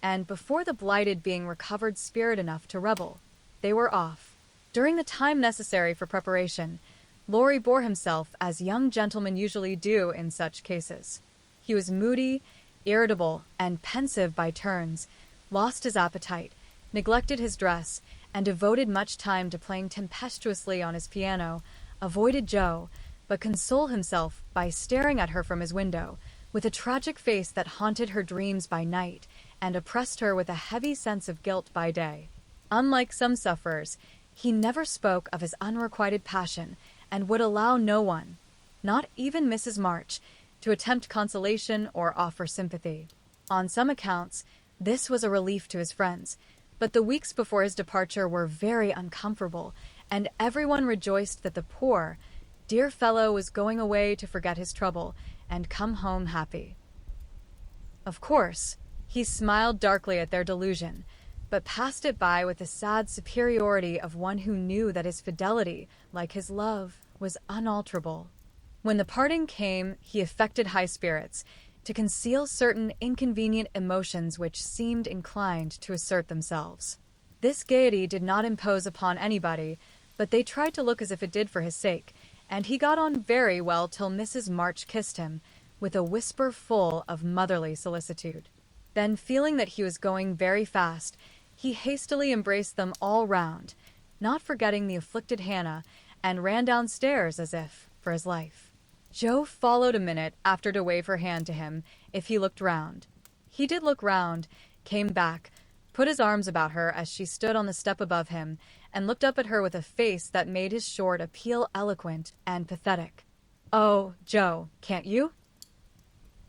and before the blighted being recovered spirit enough to rebel, they were off. During the time necessary for preparation, Laurie bore himself as young gentlemen usually do in such cases. He was moody, irritable, and pensive by turns, lost his appetite, neglected his dress, and devoted much time to playing tempestuously on his piano, avoided Jo, but consoled himself by staring at her from his window, with a tragic face that haunted her dreams by night and oppressed her with a heavy sense of guilt by day. Unlike some sufferers, he never spoke of his unrequited passion and would allow no one, not even Mrs. March, to attempt consolation or offer sympathy. On some accounts, this was a relief to his friends, but the weeks before his departure were very uncomfortable, and everyone rejoiced that the poor, dear fellow was going away to forget his trouble and come home happy. Of course, he smiled darkly at their delusion, but passed it by with the sad superiority of one who knew that his fidelity, like his love, was unalterable. When the parting came, he affected high spirits, to conceal certain inconvenient emotions which seemed inclined to assert themselves. This gaiety did not impose upon anybody, but they tried to look as if it did for his sake, and he got on very well till Mrs. March kissed him, with a whisper full of motherly solicitude. Then, feeling that he was going very fast, he hastily embraced them all round, not forgetting the afflicted Hannah, and ran downstairs as if for his life. Jo followed a minute after to wave her hand to him if he looked round. He did look round, came back, put his arms about her as she stood on the step above him, and looked up at her with a face that made his short appeal eloquent and pathetic. "Oh, Jo, can't you?"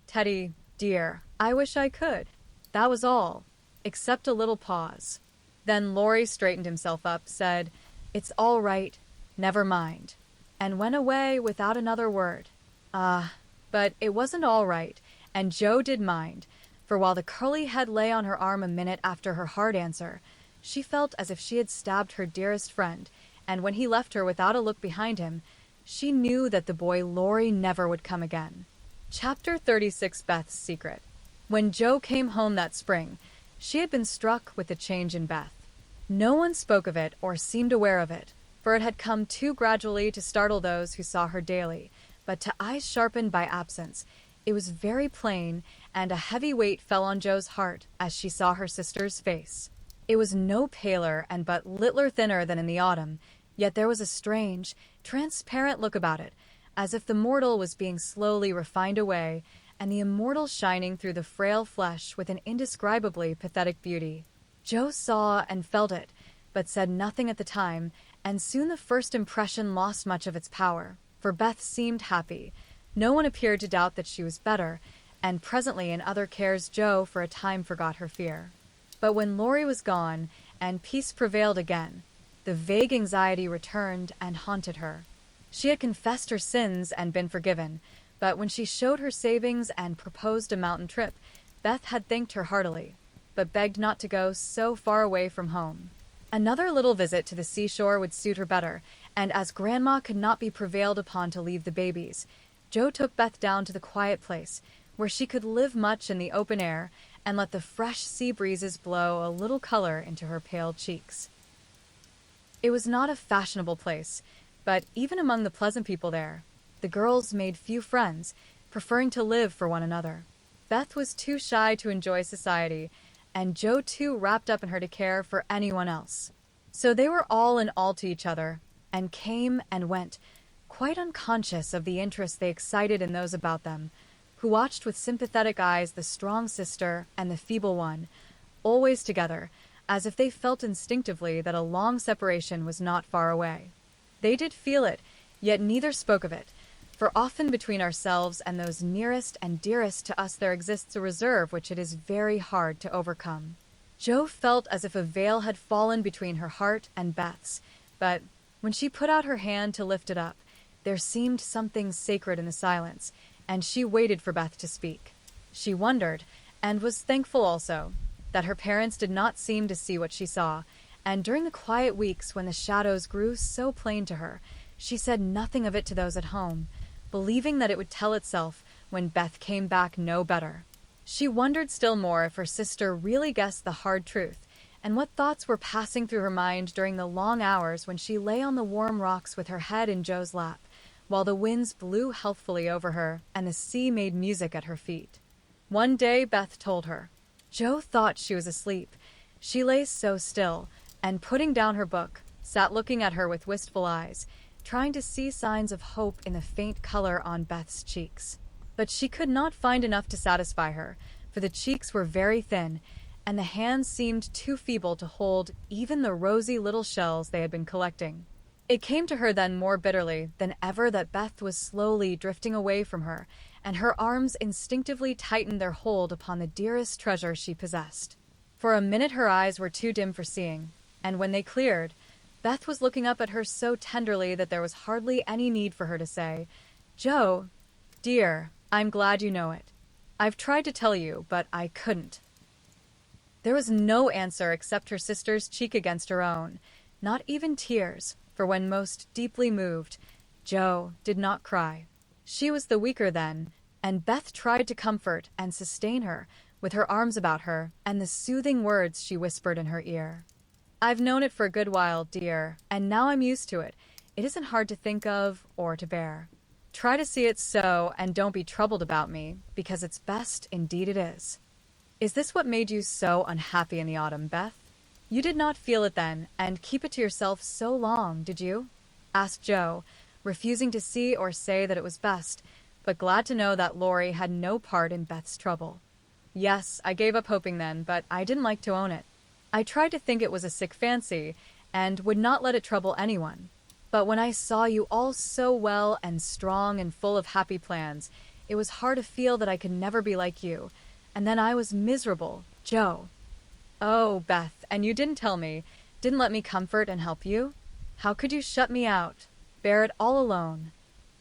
"Teddy, dear, I wish I could." That was all, except a little pause. Then Laurie straightened himself up, said, "It's all right, never mind," and went away without another word. But it wasn't all right, and Jo did mind, for while the curly head lay on her arm a minute after her hard answer, she felt as if she had stabbed her dearest friend, and when he left her without a look behind him, she knew that the boy Laurie never would come again. Chapter 36. Beth's Secret. When Jo came home that spring, she had been struck with the change in Beth. No one spoke of it or seemed aware of it, for it had come too gradually to startle those who saw her daily, but to eyes sharpened by absence, it was very plain, and a heavy weight fell on Jo's heart as she saw her sister's face. It was no paler and but littler thinner than in the autumn, yet there was a strange, transparent look about it, as if the mortal was being slowly refined away, and the immortal shining through the frail flesh with an indescribably pathetic beauty. Jo saw and felt it, but said nothing at the time, and soon the first impression lost much of its power, for Beth seemed happy. No one appeared to doubt that she was better, and presently in other cares Jo for a time forgot her fear. But when Laurie was gone, and peace prevailed again, the vague anxiety returned and haunted her. She had confessed her sins and been forgiven, but when she showed her savings and proposed a mountain trip, Beth had thanked her heartily, but begged not to go so far away from home. Another little visit to the seashore would suit her better, and as Grandma could not be prevailed upon to leave the babies, Jo took Beth down to the quiet place, where she could live much in the open air and let the fresh sea breezes blow a little color into her pale cheeks. It was not a fashionable place, but even among the pleasant people there, the girls made few friends, preferring to live for one another. Beth was too shy to enjoy society, and Jo too wrapped up in her to care for anyone else. So they were all in all to each other, and came and went, quite unconscious of the interest they excited in those about them, who watched with sympathetic eyes the strong sister and the feeble one, always together, as if they felt instinctively that a long separation was not far away. They did feel it, yet neither spoke of it, for often between ourselves and those nearest and dearest to us there exists a reserve which it is very hard to overcome. Jo felt as if a veil had fallen between her heart and Beth's, but when she put out her hand to lift it up, there seemed something sacred in the silence, and she waited for Beth to speak. She wondered, and was thankful also, that her parents did not seem to see what she saw, and during the quiet weeks when the shadows grew so plain to her, she said nothing of it to those at home, believing that it would tell itself when Beth came back no better. She wondered still more if her sister really guessed the hard truth, and what thoughts were passing through her mind during the long hours when she lay on the warm rocks with her head in Joe's lap, while the winds blew healthfully over her and the sea made music at her feet. One day Beth told her. Joe thought she was asleep. She lay so still, and putting down her book, sat looking at her with wistful eyes, trying to see signs of hope in the faint color on Beth's cheeks. But she could not find enough to satisfy her, for the cheeks were very thin, and the hands seemed too feeble to hold even the rosy little shells they had been collecting. It came to her then more bitterly than ever that Beth was slowly drifting away from her, and her arms instinctively tightened their hold upon the dearest treasure she possessed. For a minute her eyes were too dim for seeing, and when they cleared, Beth was looking up at her so tenderly that there was hardly any need for her to say, "Joe, dear, I'm glad you know it. I've tried to tell you, but I couldn't." There was no answer except her sister's cheek against her own, not even tears, for when most deeply moved, Joe did not cry. She was the weaker then, and Beth tried to comfort and sustain her with her arms about her and the soothing words she whispered in her ear. "I've known it for a good while, dear, and now I'm used to it. It isn't hard to think of or to bear. Try to see it so and don't be troubled about me, because it's best, indeed it is." Is this what made you so unhappy in the autumn, Beth? You did not feel it then, and keep it to yourself so long, did you? Asked Joe, refusing to see or say that it was best, but glad to know that Laurie had no part in Beth's trouble. "Yes, I gave up hoping then, but I didn't like to own it. I tried to think it was a sick fancy, and would not let it trouble anyone. But when I saw you all so well and strong and full of happy plans, it was hard to feel that I could never be like you, and then I was miserable, Joe." "Oh, Beth, and you didn't tell me, didn't let me comfort and help you? How could you shut me out, bear it all alone?"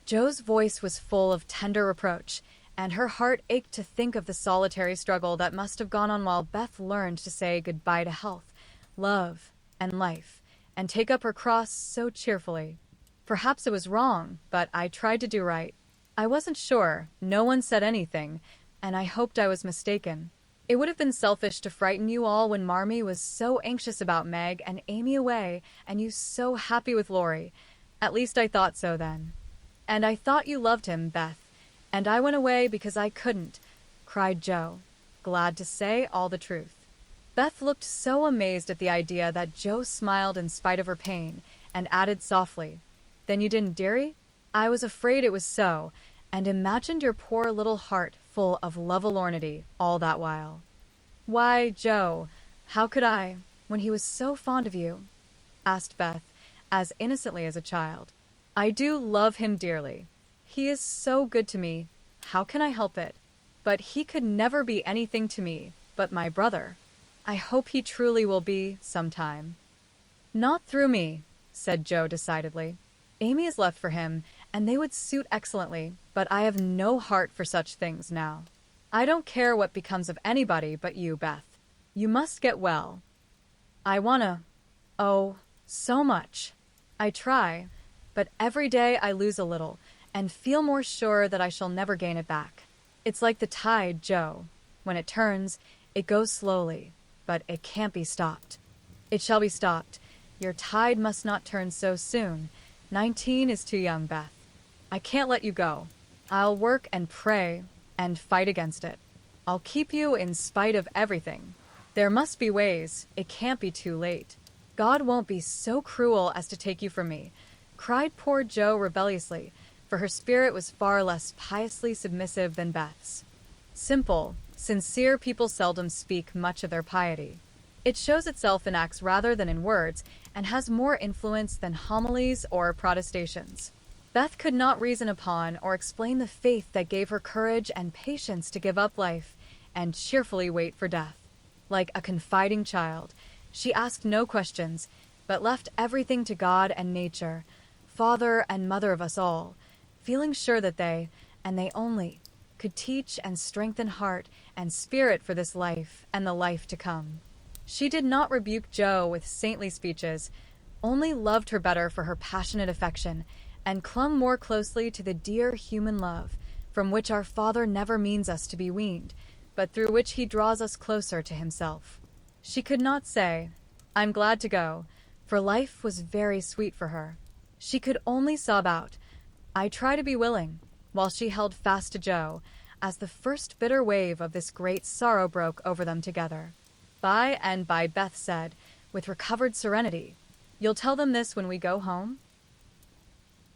Joe's voice was full of tender reproach, and her heart ached to think of the solitary struggle that must have gone on while Beth learned to say goodbye to health, love, and life, and take up her cross so cheerfully. "Perhaps it was wrong, but I tried to do right. I wasn't sure, no one said anything, and I hoped I was mistaken. It would have been selfish to frighten you all when Marmee was so anxious about Meg and Amy away, and you so happy with Laurie. At least I thought so then. And I thought you loved him, Beth, and I went away because I couldn't," cried Joe, glad to say all the truth. Beth looked so amazed at the idea that Joe smiled in spite of her pain, and added softly, "Then you didn't, dearie? I was afraid it was so, and imagined your poor little heart full of lovelornity all that while." "Why, Joe, how could I, when he was so fond of you?" asked Beth, as innocently as a child. "I do love him dearly. He is so good to me. How can I help it? But he could never be anything to me but my brother. I hope he truly will be, sometime." "Not through me," said Joe decidedly. "Amy is left for him, and they would suit excellently, but I have no heart for such things now. I don't care what becomes of anybody but you, Beth. You must get well. I wanna, oh, so much. I try, but every day I lose a little, and feel more sure that I shall never gain it back. It's like the tide, Joe. When it turns, it goes slowly, but it can't be stopped. It shall be stopped. Your tide must not turn so soon. 19 is too young, Beth. I can't let you go. I'll work and pray and fight against it. I'll keep you in spite of everything. There must be ways. It can't be too late. God won't be so cruel as to take you from me," cried poor Joe rebelliously, for her spirit was far less piously submissive than Beth's. Simple, sincere people seldom speak much of their piety. It shows itself in acts rather than in words, and has more influence than homilies or protestations. Beth could not reason upon or explain the faith that gave her courage and patience to give up life and cheerfully wait for death. Like a confiding child, she asked no questions, but left everything to God and nature, Father and Mother of us all, feeling sure that they, and they only, could teach and strengthen heart and spirit for this life and the life to come. She did not rebuke Jo with saintly speeches, only loved her better for her passionate affection, and clung more closely to the dear human love, from which our Father never means us to be weaned, but through which he draws us closer to himself. She could not say, "I'm glad to go," for life was very sweet for her. She could only sob out, "I try to be willing," while she held fast to Jo, as the first bitter wave of this great sorrow broke over them together. By and by Beth said, with recovered serenity, "You'll tell them this when we go home?"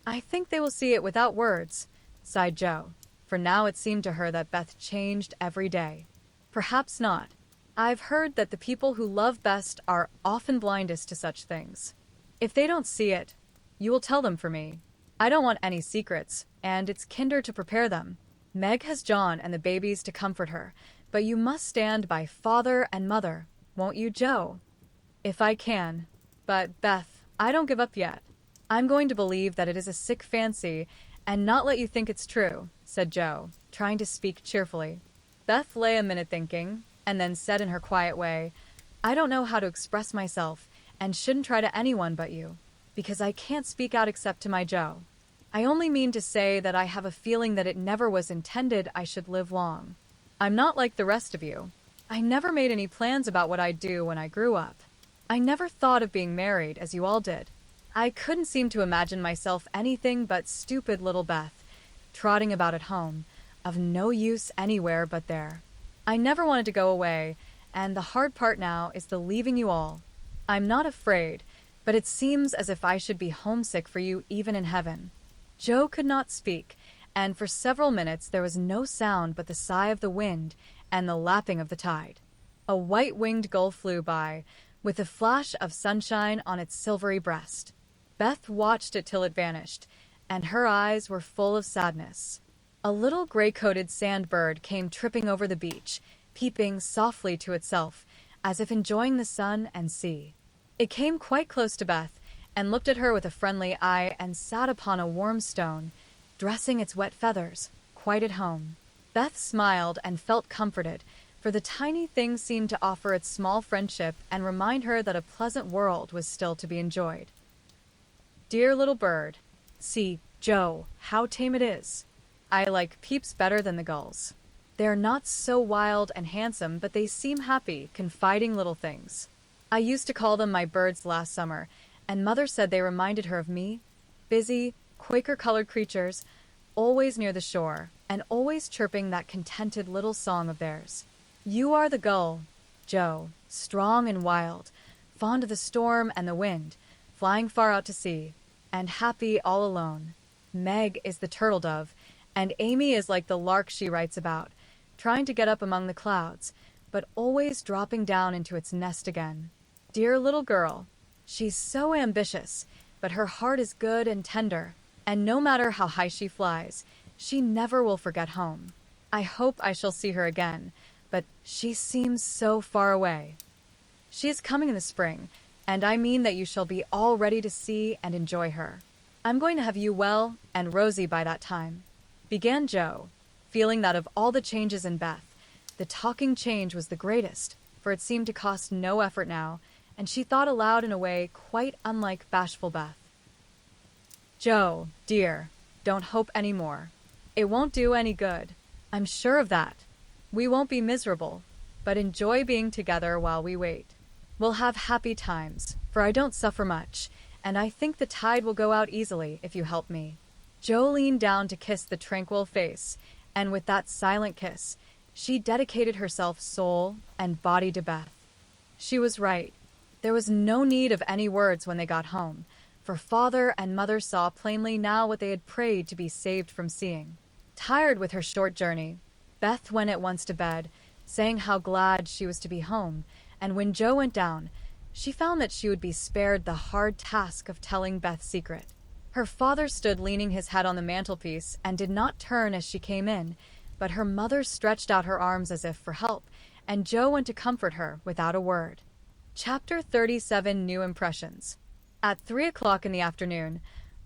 "I think they will see it without words," sighed Jo, for now it seemed to her that Beth changed every day. "Perhaps not. I've heard that the people who love best are often blindest to such things. If they don't see it, you will tell them for me. I don't want any secrets, and it's kinder to prepare them. Meg has John and the babies to comfort her, but you must stand by father and mother, won't you, Jo?" "If I can. But, Beth, I don't give up yet. I'm going to believe that it is a sick fancy and not let you think it's true," said Jo, trying to speak cheerfully. Beth lay a minute thinking, and then said in her quiet way, "I don't know how to express myself, and shouldn't try to anyone but you, because I can't speak out except to my Jo. I only mean to say that I have a feeling that it never was intended I should live long. I'm not like the rest of you. I never made any plans about what I'd do when I grew up. I never thought of being married, as you all did. I couldn't seem to imagine myself anything but stupid little Beth, trotting about at home, of no use anywhere but there. I never wanted to go away, and the hard part now is the leaving you all. I'm not afraid, but it seems as if I should be homesick for you even in heaven." Jo could not speak, and for several minutes there was no sound but the sigh of the wind and the lapping of the tide. A white-winged gull flew by, with a flash of sunshine on its silvery breast. Beth watched it till it vanished, and her eyes were full of sadness. A little gray-coated sand-bird came tripping over the beach, peeping softly to itself, as if enjoying the sun and sea. It came quite close to Beth, and looked at her with a friendly eye and sat upon a warm stone, dressing its wet feathers, quite at home. Beth smiled and felt comforted, for the tiny thing seemed to offer its small friendship and remind her that a pleasant world was still to be enjoyed. "Dear little bird, see, Jo, how tame it is. I like Peeps better than the gulls. They're not so wild and handsome, but they seem happy, confiding little things. I used to call them my birds last summer, and Mother said they reminded her of me, busy, Quaker-colored creatures, always near the shore, and always chirping that contented little song of theirs. You are the gull, Jo, strong and wild, fond of the storm and the wind, flying far out to sea, and happy all alone. Meg is the turtle dove, and Amy is like the lark she writes about, trying to get up among the clouds, but always dropping down into its nest again. Dear little girl, she's so ambitious, but her heart is good and tender, and no matter how high she flies, she never will forget home. I hope I shall see her again, but she seems so far away. She is coming in the spring, and I mean that you shall be all ready to see and enjoy her. I'm going to have you well and rosy by that time," began Jo, feeling that of all the changes in Beth, the talking change was the greatest, for it seemed to cost no effort now, and she thought aloud in a way quite unlike bashful Beth. "Jo, dear, don't hope any more. It won't do any good. I'm sure of that. We won't be miserable, but enjoy being together while we wait. We'll have happy times, for I don't suffer much, and I think the tide will go out easily if you help me." Jo leaned down to kiss the tranquil face, and with that silent kiss, she dedicated herself soul and body to Beth. She was right. There was no need of any words when they got home, for Father and Mother saw plainly now what they had prayed to be saved from seeing. Tired with her short journey, Beth went at once to bed, saying how glad she was to be home, and when Jo went down, she found that she would be spared the hard task of telling Beth's secret. Her father stood leaning his head on the mantelpiece and did not turn as she came in, but her mother stretched out her arms as if for help, and Jo went to comfort her without a word. Chapter 37 New Impressions. At 3 o'clock in the afternoon,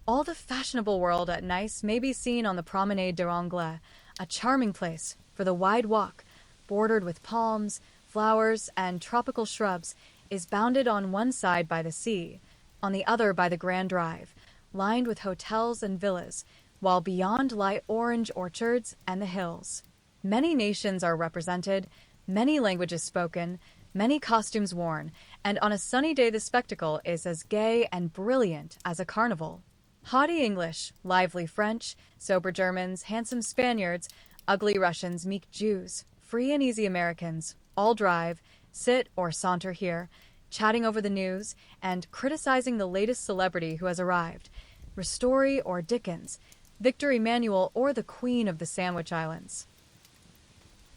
all the fashionable world at Nice may be seen on the Promenade de Anglais, a charming place for the wide walk, bordered with palms, flowers, and tropical shrubs, is bounded on one side by the sea, on the other by the Grand Drive, lined with hotels and villas, while beyond lie orange orchards and the hills. Many nations are represented, many languages spoken, many costumes worn, and on a sunny day the spectacle is as gay and brilliant as a carnival. Haughty English, lively French, sober Germans, handsome Spaniards, ugly Russians, meek Jews, free and easy Americans, all drive, sit or saunter here, chatting over the news and criticizing the latest celebrity who has arrived, Ristori or Dickens, Victor Emmanuel or the Queen of the Sandwich Islands.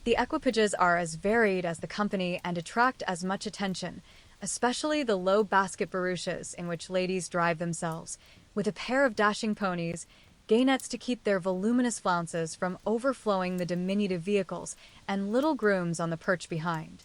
The equipages are as varied as the company and attract as much attention, especially the low basket barouches in which ladies drive themselves, with a pair of dashing ponies, gay nets to keep their voluminous flounces from overflowing the diminutive vehicles, and little grooms on the perch behind.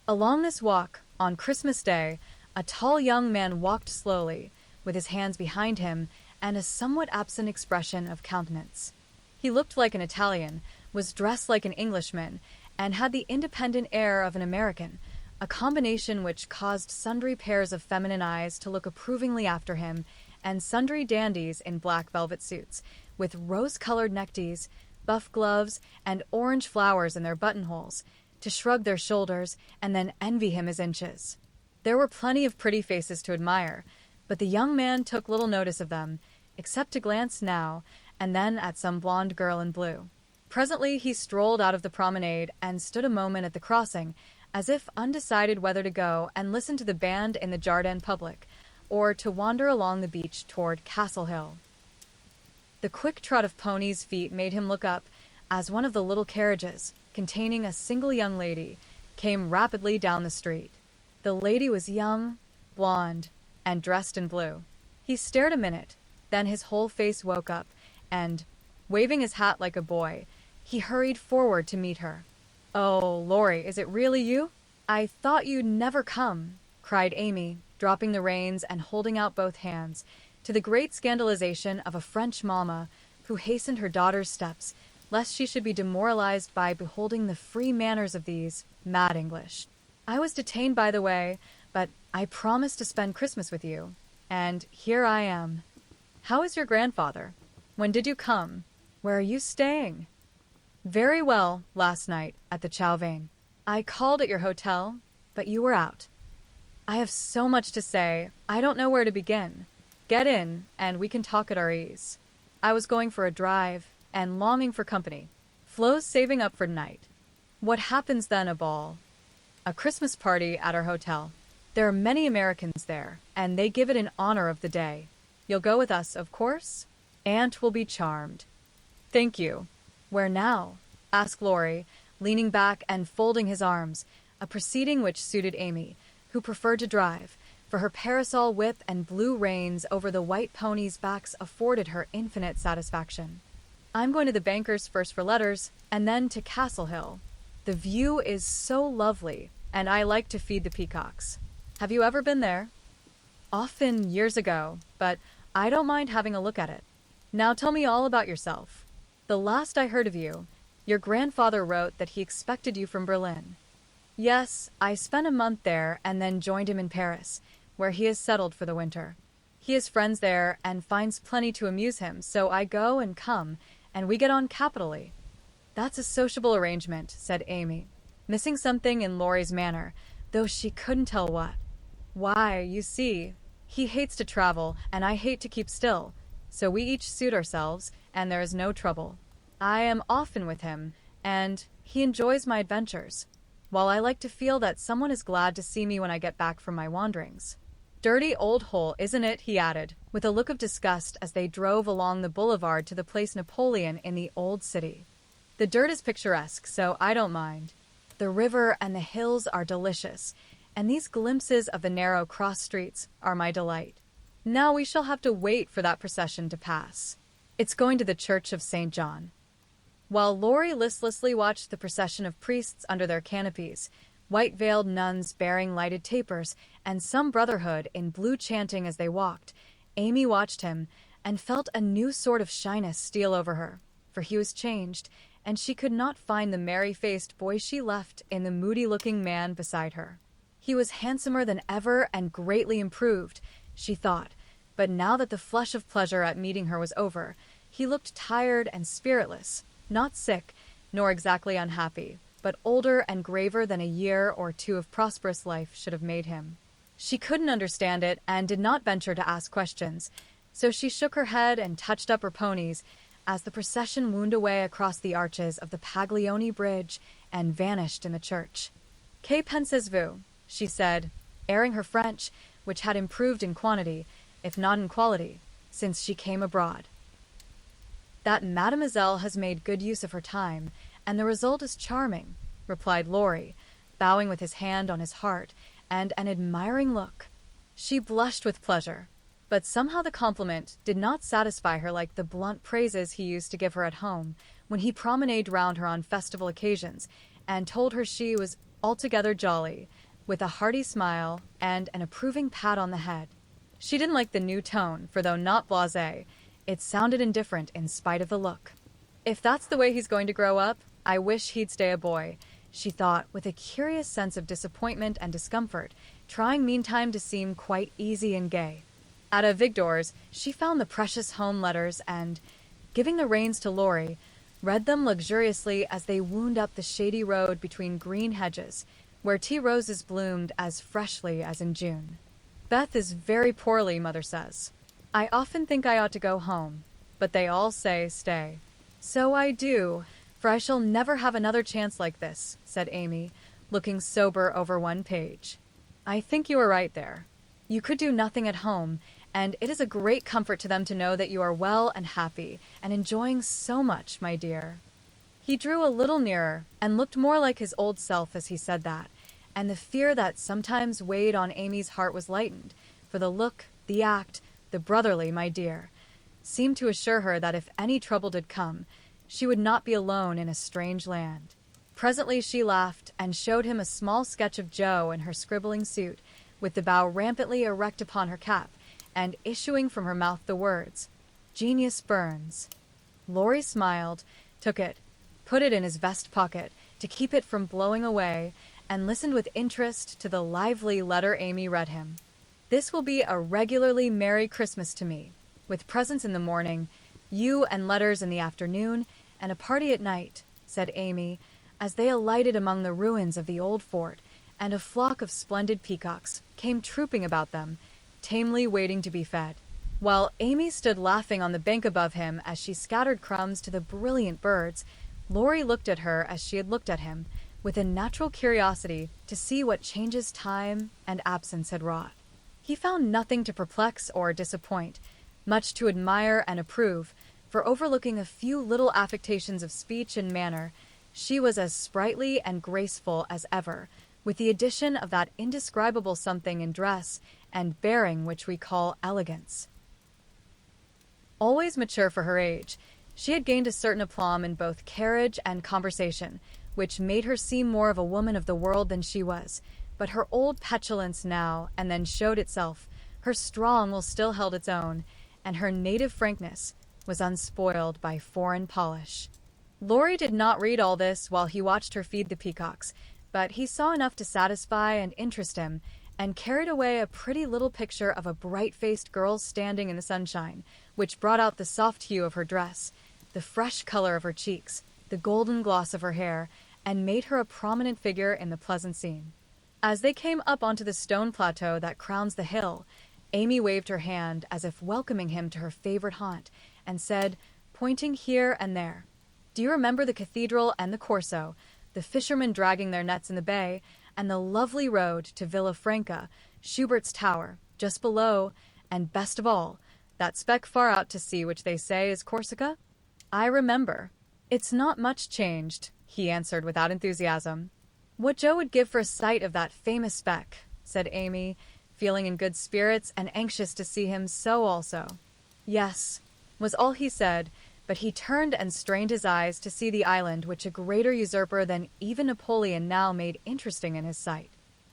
Along this walk, on Christmas Day, a tall young man walked slowly, with his hands behind him and a somewhat absent expression of countenance. He looked like an Italian, was dressed like an Englishman, and had the independent air of an American, a combination which caused sundry pairs of feminine eyes to look approvingly after him, and sundry dandies in black velvet suits, with rose-colored neckties, buff gloves, and orange flowers in their buttonholes, to shrug their shoulders and then envy him his inches. There were plenty of pretty faces to admire, but the young man took little notice of them, except to glance now and then at some blonde girl in blue. Presently he strolled out of the promenade and stood a moment at the crossing, as if undecided whether to go and listen to the band in the Jardin public, or to wander along the beach toward Castle Hill. The quick trot of ponies' feet made him look up, as one of the little carriages, containing a single young lady, came rapidly down the street. The lady was young, blonde, and dressed in blue. He stared a minute, then his whole face woke up, and, waving his hat like a boy, he hurried forward to meet her. "Oh, Laurie, is it really you? I thought you'd never come," cried Amy, dropping the reins and holding out both hands, to the great scandalization of a French mamma who hastened her daughter's steps, lest she should be demoralized by beholding the free manners of these mad English. "I was detained by the way, but I promised to spend Christmas with you, and here I am. How is your grandfather? When did you come? Where are you staying?" "Very well, last night, at the Chow Vane. I called at your hotel, but you were out. I have so much to say, I don't know where to begin. Get in, and we can talk at our ease. I was going for a drive, and longing for company. Flo's saving up for tonight. What happens then, a ball? A Christmas party at our hotel. There are many Americans there, and they give it in honor of the day. You'll go with us, of course? Aunt will be charmed." "Thank you. Where now?" asked Laurie, leaning back and folding his arms, a proceeding which suited Amy, who preferred to drive, for her parasol whip and blue reins over the white ponies' backs afforded her infinite satisfaction. "I'm going to the banker's first for letters, and then to Castle Hill. The view is so lovely, and I like to feed the peacocks. Have you ever been there?" "Often, years ago, but I don't mind having a look at it. Now tell me all about yourself. The last I heard of you, your grandfather wrote that he expected you from Berlin." "Yes, I spent a month there and then joined him in Paris, where he is settled for the winter. He has friends there and finds plenty to amuse him, so I go and come, and we get on capitally." "That's a sociable arrangement," said Amy, missing something in Laurie's manner, though she couldn't tell what. "Why, you see, he hates to travel, and I hate to keep still, so we each suit ourselves, and there is no trouble. I am often with him, and he enjoys my adventures, while I like to feel that someone is glad to see me when I get back from my wanderings. Dirty old hole, isn't it?" he added, with a look of disgust as they drove along the boulevard to the place Napoleon in the old city. "The dirt is picturesque, so I don't mind. The river and the hills are delicious, and these glimpses of the narrow cross streets are my delight. Now we shall have to wait for that procession to pass. It's going to the Church of St. John." While Laurie listlessly watched the procession of priests under their canopies, white-veiled nuns bearing lighted tapers, and some brotherhood in blue chanting as they walked, Amy watched him and felt a new sort of shyness steal over her, for he was changed, and she could not find the merry-faced boy she left in the moody-looking man beside her. He was handsomer than ever and greatly improved, she thought, but now that the flush of pleasure at meeting her was over, he looked tired and spiritless, not sick, nor exactly unhappy, but older and graver than a year or two of prosperous life should have made him. She couldn't understand it and did not venture to ask questions, so she shook her head and touched up her ponies as the procession wound away across the arches of the Paglioni Bridge and vanished in the church. "Que pensez-vous?" she said, airing her French, which had improved in quantity, if not in quality, since she came abroad. "That mademoiselle has made good use of her time, and the result is charming," replied Laurie, bowing with his hand on his heart and an admiring look. She blushed with pleasure, but somehow the compliment did not satisfy her like the blunt praises he used to give her at home when he promenaded round her on festival occasions and told her she was altogether jolly, with a hearty smile and an approving pat on the head. She didn't like the new tone, for though not blasé, it sounded indifferent in spite of the look. "If that's the way he's going to grow up, I wish he'd stay a boy," she thought, with a curious sense of disappointment and discomfort, trying meantime to seem quite easy and gay. At a Vigdor's, she found the precious home letters and, giving the reins to Laurie, read them luxuriously as they wound up the shady road between green hedges, where tea roses bloomed as freshly as in June. "Beth is very poorly, Mother says. I often think I ought to go home, but they all say stay. So I do, for I shall never have another chance like this," said Amy, looking sober over one page. "I think you are right there. You could do nothing at home, and it is a great comfort to them to know that you are well and happy and enjoying so much, my dear." He drew a little nearer and looked more like his old self as he said that, and the fear that sometimes weighed on Amy's heart was lightened, for the look, the act, the brotherly "my dear," seemed to assure her that if any trouble did come, she would not be alone in a strange land. Presently she laughed and showed him a small sketch of Jo in her scribbling suit, with the bow rampantly erect upon her cap, and issuing from her mouth the words, "Genius burns." Laurie smiled, took it, put it in his vest pocket to keep it from blowing away, and listened with interest to the lively letter Amy read him. "This will be a regularly Merry Christmas to me, with presents in the morning, you and letters in the afternoon, and a party at night," said Amy, as they alighted among the ruins of the old fort, and a flock of splendid peacocks came trooping about them, tamely waiting to be fed. While Amy stood laughing on the bank above him as she scattered crumbs to the brilliant birds, Laurie looked at her as she had looked at him, with a natural curiosity to see what changes time and absence had wrought. He found nothing to perplex or disappoint, much to admire and approve, for overlooking a few little affectations of speech and manner, she was as sprightly and graceful as ever, with the addition of that indescribable something in dress and bearing which we call elegance. Always mature for her age, she had gained a certain aplomb in both carriage and conversation, which made her seem more of a woman of the world than she was, but her old petulance now and then showed itself, her strong will still held its own, and her native frankness was unspoiled by foreign polish. Laurie did not read all this while he watched her feed the peacocks, but he saw enough to satisfy and interest him, and carried away a pretty little picture of a bright-faced girl standing in the sunshine, which brought out the soft hue of her dress, the fresh color of her cheeks, the golden gloss of her hair, and made her a prominent figure in the pleasant scene. As they came up onto the stone plateau that crowns the hill, Amy waved her hand as if welcoming him to her favorite haunt, and said, pointing here and there, "Do you remember the cathedral and the Corso, the fishermen dragging their nets in the bay, and the lovely road to Villa Franca, Schubert's tower, just below, and best of all, that speck far out to sea which they say is Corsica?" "I remember. It's not much changed," he answered without enthusiasm. "What Jo would give for a sight of that famous speck," said Amy, feeling in good spirits and anxious to see him so also. "Yes," was all he said, but he turned and strained his eyes to see the island which a greater usurper than even Napoleon now made interesting in his sight.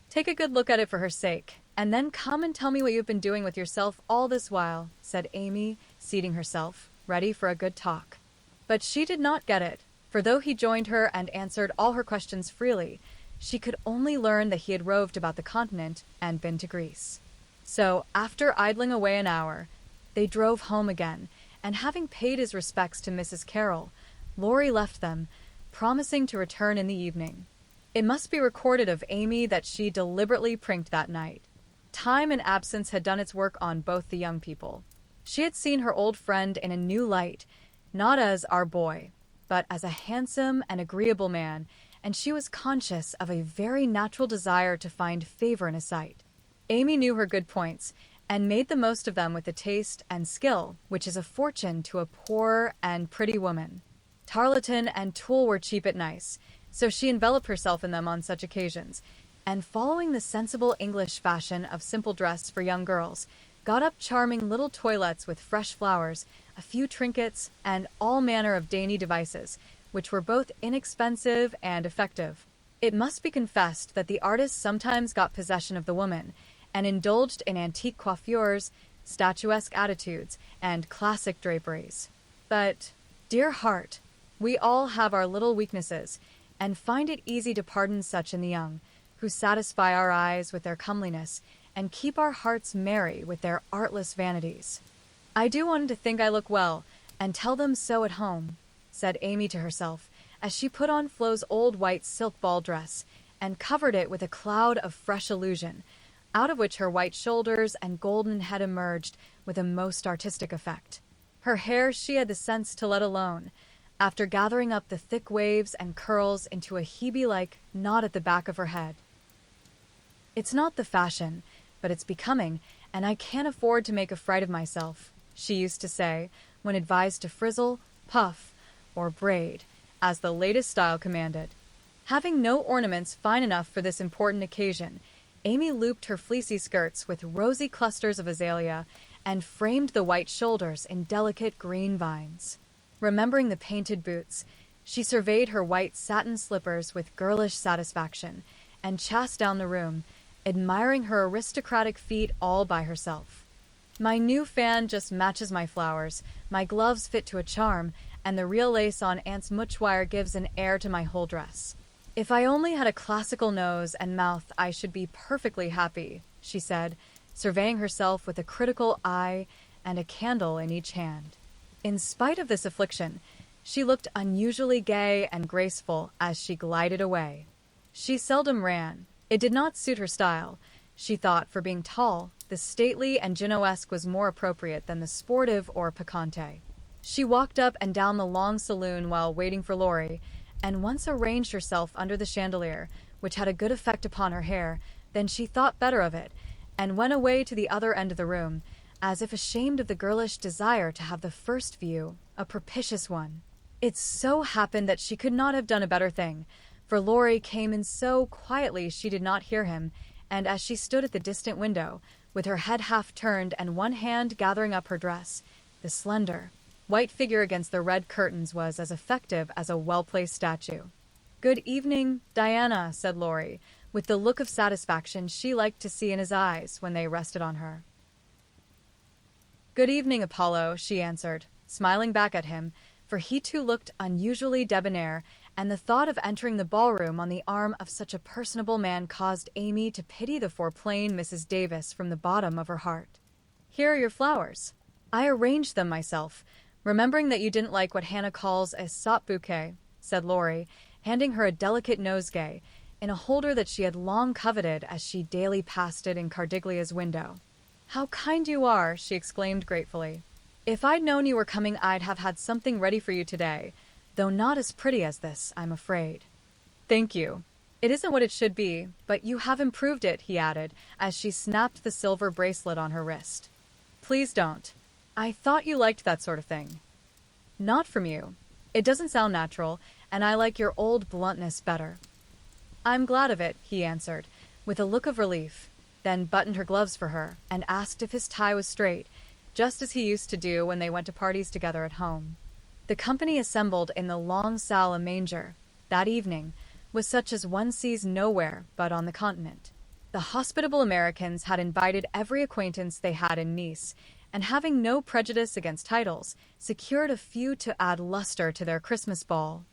"Take a good look at it for her sake, and then come and tell me what you've been doing with yourself all this while," said Amy, seating herself, ready for a good talk. But she did not get it, For though he joined her and answered all her questions freely, she could only learn that he had roved about the continent and been to Greece. So, after idling away an hour, they drove home again, and having paid his respects to Mrs. Carroll, Laurie left them, promising to return in the evening. It must be recorded of Amy that she deliberately prinked that night. Time and absence had done its work on both the young people. She had seen her old friend in a new light, not as our boy, but as a handsome and agreeable man, and she was conscious of a very natural desire to find favor in his sight. Amy knew her good points, and made the most of them with the taste and skill which is a fortune to a poor and pretty woman. Tarleton and tulle were cheap at nice, so she enveloped herself in them on such occasions, and following the sensible English fashion of simple dress for young girls, got up charming little toilettes with fresh flowers, a few trinkets, and all manner of dainty devices, which were both inexpensive and effective. It must be confessed that the artist sometimes got possession of the woman, and indulged in antique coiffures, statuesque attitudes, and classic draperies. But, dear heart, we all have our little weaknesses, and find it easy to pardon such in the young, who satisfy our eyes with their comeliness, and keep our hearts merry with their artless vanities. I do want to think I look well, and tell them so at home, said Amy to herself, as she put on Flo's old white silk ball dress, and covered it with a cloud of fresh illusion, out of which her white shoulders and golden head emerged with a most artistic effect. Her hair she had the sense to let alone, after gathering up the thick waves and curls into a Hebe-like knot at the back of her head. It's not the fashion, but it's becoming, and I can't afford to make a fright of myself, she used to say, when advised to frizzle, puff, or braid, as the latest style commanded. Having no ornaments fine enough for this important occasion, Amy looped her fleecy skirts with rosy clusters of azalea and framed the white shoulders in delicate green vines. Remembering the painted boots, she surveyed her white satin slippers with girlish satisfaction and chased down the room, admiring her aristocratic feet all by herself. My new fan just matches my flowers, my gloves fit to a charm, and the real lace on Aunt's mouchoir gives an air to my whole dress. If I only had a classical nose and mouth, I should be perfectly happy, she said, surveying herself with a critical eye and a candle in each hand. In spite of this affliction, she looked unusually gay and graceful as she glided away. She seldom ran. It did not suit her style. She thought, for being tall, the stately and Genoesque was more appropriate than the sportive or piquante. She walked up and down the long saloon while waiting for Laurie, and once arranged herself under the chandelier, which had a good effect upon her hair. Then she thought better of it, and went away to the other end of the room, as if ashamed of the girlish desire to have the first view, a propitious one. It so happened that she could not have done a better thing, for Laurie came in so quietly she did not hear him, and as she stood at the distant window, with her head half turned and one hand gathering up her dress, the slender, white figure against the red curtains was as effective as a well-placed statue. "Good evening, Diana," said Laurie, with the look of satisfaction she liked to see in his eyes when they rested on her. "Good evening, Apollo," she answered, smiling back at him, for he too looked unusually debonair, and the thought of entering the ballroom on the arm of such a personable man caused Amy to pity the foreplain Mrs. Davis from the bottom of her heart. "Here are your flowers. I arranged them myself, remembering that you didn't like what Hannah calls a sop bouquet," said Laurie, handing her a delicate nosegay, in a holder that she had long coveted as she daily passed it in Cardiglia's window. "How kind you are," she exclaimed gratefully. "If I'd known you were coming, I'd have had something ready for you today, though not as pretty as this, I'm afraid." "Thank you. It isn't what it should be, but you have improved it," he added, as she snapped the silver bracelet on her wrist. "Please don't. I thought you liked that sort of thing." "Not from you. It doesn't sound natural, and I like your old bluntness better." "I'm glad of it," he answered, with a look of relief, then buttoned her gloves for her, and asked if his tie was straight, just as he used to do when they went to parties together at home. The company assembled in the long salle à manger that evening was such as one sees nowhere but on the continent. The hospitable Americans had invited every acquaintance they had in Nice, and having no prejudice against titles, secured a few to add luster to their Christmas ball.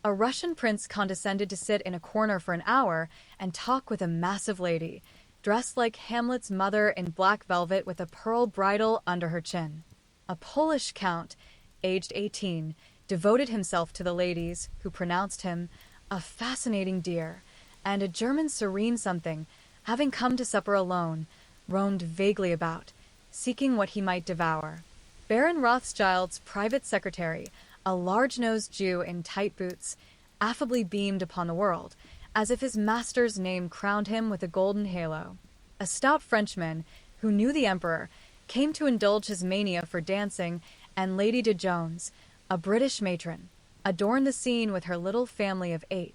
A Russian prince condescended to sit in a corner for an hour and talk with a massive lady, dressed like Hamlet's mother in black velvet with a pearl bridle under her chin. A Polish count, aged 18, devoted himself to the ladies, who pronounced him a fascinating dear, and a German serene something, having come to supper alone, roamed vaguely about, seeking what he might devour. Baron Rothschild's private secretary, a large-nosed Jew in tight boots, affably beamed upon the world, as if his master's name crowned him with a golden halo. A stout Frenchman, who knew the emperor, came to indulge his mania for dancing, and Lady de Jones, a British matron, adorned the scene with her little family of 8.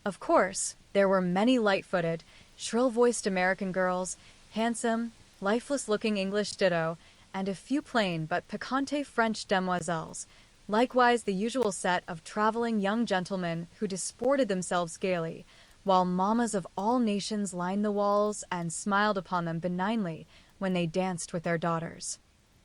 Of course, there were many light-footed, shrill-voiced American girls, handsome, lifeless-looking English ditto, and a few plain but piquante French demoiselles, likewise the usual set of traveling young gentlemen who disported themselves gaily, while mammas of all nations lined the walls and smiled upon them benignly when they danced with their daughters.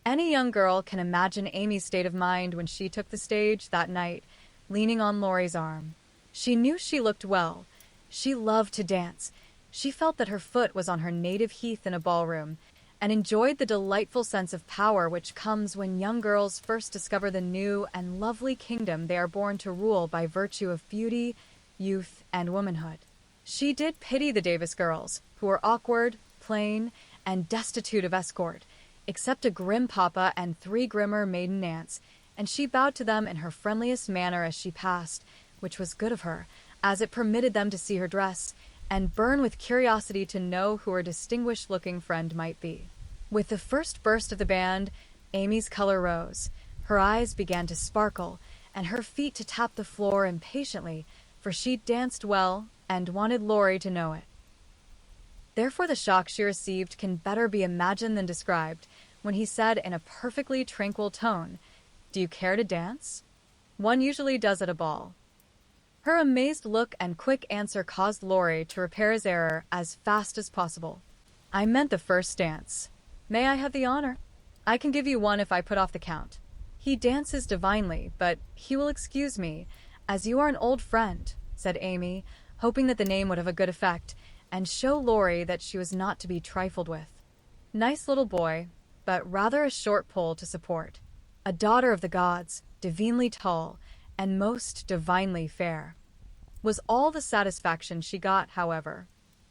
Any young girl can imagine Amy's state of mind when she took the stage that night, leaning on Laurie's arm. She knew she looked well. She loved to dance. She felt that her foot was on her native heath in a ballroom, and enjoyed the delightful sense of power which comes when young girls first discover the new and lovely kingdom they are born to rule by virtue of beauty, youth, and womanhood. She did pity the Davis girls, who were awkward, plain, and destitute of escort, except a grim papa and 3 grimmer maiden aunts, and she bowed to them in her friendliest manner as she passed, which was good of her, as it permitted them to see her dress, and burn with curiosity to know who her distinguished-looking friend might be. With the first burst of the band, Amy's color rose. Her eyes began to sparkle, and her feet to tap the floor impatiently, for she danced well and wanted Laurie to know it. Therefore the shock she received can better be imagined than described, when he said in a perfectly tranquil tone, "Do you care to dance?" One usually does at a ball. Her amazed look and quick answer caused Laurie to repair his error as fast as possible. "I meant the first dance. May I have the honor? I can give you one if I put off the count. He dances divinely, but he will excuse me, as you are an old friend," said Amy, hoping that the name would have a good effect, and show Laurie that she was not to be trifled with. Nice little boy, but rather a short pole to support. A daughter of the gods, divinely tall, and most divinely fair. Was all the satisfaction she got, however.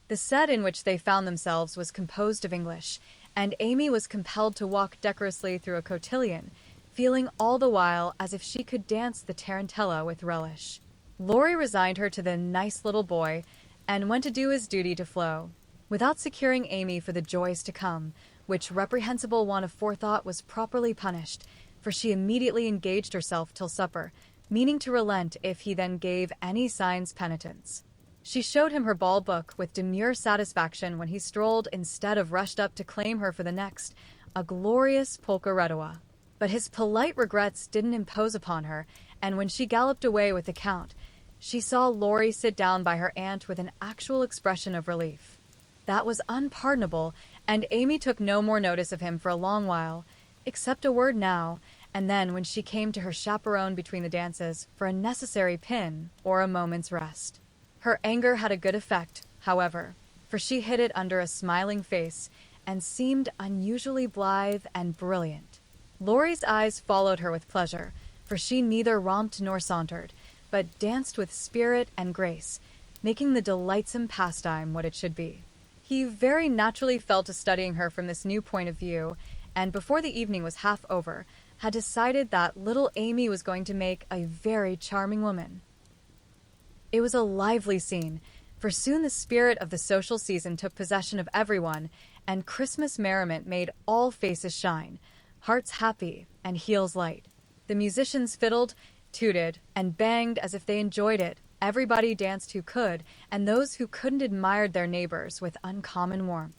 The set in which they found themselves was composed of English, and Amy was compelled to walk decorously through a cotillion, feeling all the while as if she could dance the tarantella with relish. Laurie resigned her to the nice little boy, and went to do his duty to Flo, without securing Amy for the joys to come, which reprehensible want of forethought was properly punished, for she immediately engaged herself till supper, meaning to relent if he then gave any signs penitence. She showed him her ball book with demure satisfaction when he strolled instead of rushed up to claim her for the next, a glorious polka redowa. But his polite regrets didn't impose upon her, and when she galloped away with the count, she saw Laurie sit down by her aunt with an actual expression of relief. That was unpardonable, and Amy took no more notice of him for a long while, except a word now, and then when she came to her chaperone between the dances for a necessary pin or a moment's rest. Her anger had a good effect, however, for she hid it under a smiling face and seemed unusually blithe and brilliant. Laurie's eyes followed her with pleasure, for she neither romped nor sauntered, but danced with spirit and grace, making the delightsome pastime what it should be. He very naturally fell to studying her from this new point of view, and before the evening was half over, had decided that little Amy was going to make a very charming woman. It was a lively scene, for soon the spirit of the social season took possession of everyone, and Christmas merriment made all faces shine, hearts happy, and heels light. The musicians fiddled, tooted, and banged as if they enjoyed it. Everybody danced who could, and those who couldn't admired their neighbors with uncommon warmth.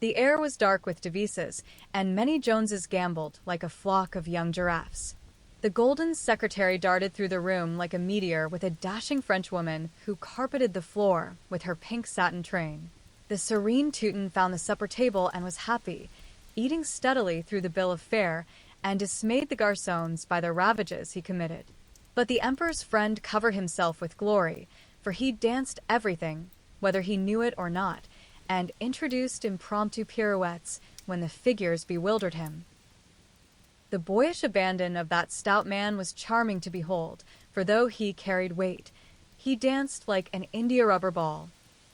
The air was dark with devices, and many Joneses gamboled like a flock of young giraffes. The golden secretary darted through the room like a meteor with a dashing Frenchwoman who carpeted the floor with her pink satin train. The serene Teuton found the supper table and was happy, eating steadily through the bill of fare, and dismayed the garçons by the ravages he committed. But the emperor's friend covered himself with glory, for he danced everything, whether he knew it or not, and introduced impromptu pirouettes when the figures bewildered him. The boyish abandon of that stout man was charming to behold, for though he carried weight, he danced like an india-rubber ball.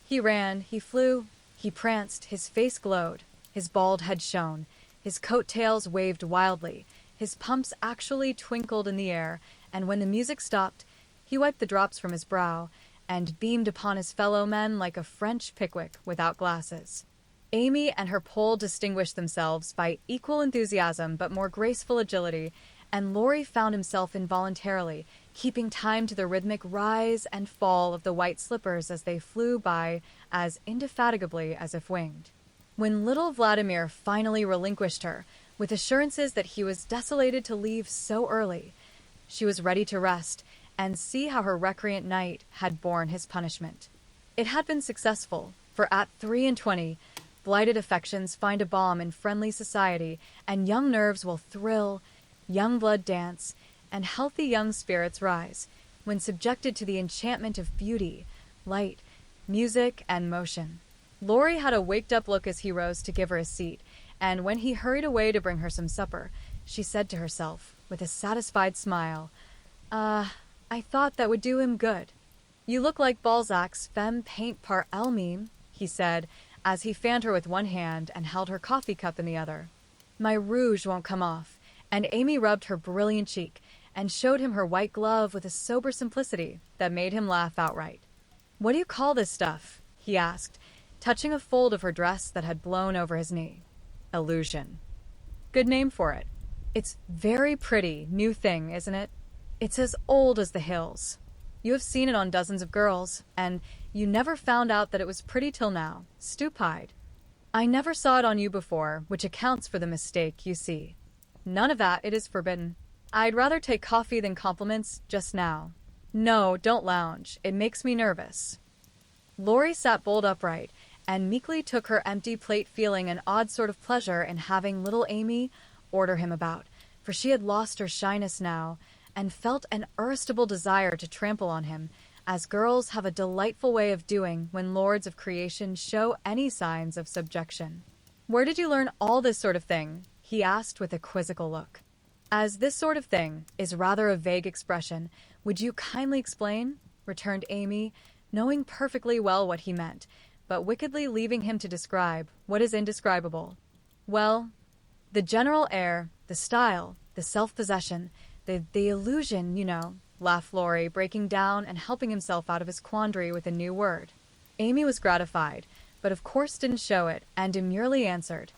He ran, he flew, he pranced, his face glowed, his bald head shone, his coat-tails waved wildly, his pumps actually twinkled in the air, and when the music stopped, he wiped the drops from his brow, and beamed upon his fellow men like a French Pickwick without glasses. Amy and her pole distinguished themselves by equal enthusiasm but more graceful agility, and Laurie found himself involuntarily keeping time to the rhythmic rise and fall of the white slippers as they flew by as indefatigably as if winged. When little Vladimir finally relinquished her, with assurances that he was desolated to leave so early, she was ready to rest and see how her recreant knight had borne his punishment. It had been successful, for at 23, blighted affections find a balm in friendly society, and young nerves will thrill, young blood dance, and healthy young spirits rise, when subjected to the enchantment of beauty, light, music, and motion. Laurie had a waked-up look as he rose to give her a seat, and when he hurried away to bring her some supper, she said to herself, with a satisfied smile, I thought that would do him good." "You look like Balzac's femme paint par elle-même," he said, as he fanned her with one hand and held her coffee cup in the other. "My rouge won't come off," and Amy rubbed her brilliant cheek and showed him her white glove with a sober simplicity that made him laugh outright. "What do you call this stuff?" he asked, touching a fold of her dress that had blown over his knee. "Illusion." "Good name for it. It's very pretty, new thing, isn't it? It's as old as the hills. You have seen it on dozens of girls, and you never found out that it was pretty till now, stupide. I never saw it on you before, which accounts for the mistake, you see. None of that, it is forbidden. I'd rather take coffee than compliments just now. No, don't lounge, it makes me nervous." Laurie sat bolt upright, and meekly took her empty plate, feeling an odd sort of pleasure in having little Amy order him about, for she had lost her shyness now, and felt an irresistible desire to trample on him, as girls have a delightful way of doing when lords of creation show any signs of subjection. "Where did you learn all this sort of thing?" he asked with a quizzical look. "As this sort of thing is rather a vague expression, would you kindly explain?" returned Amy, knowing perfectly well what he meant, but wickedly leaving him to describe what is indescribable. "Well, the general air, the style, the self-possession, the illusion, you know," laughed Laurie, breaking down and helping himself out of his quandary with a new word. Amy was gratified, but of course didn't show it, and demurely answered,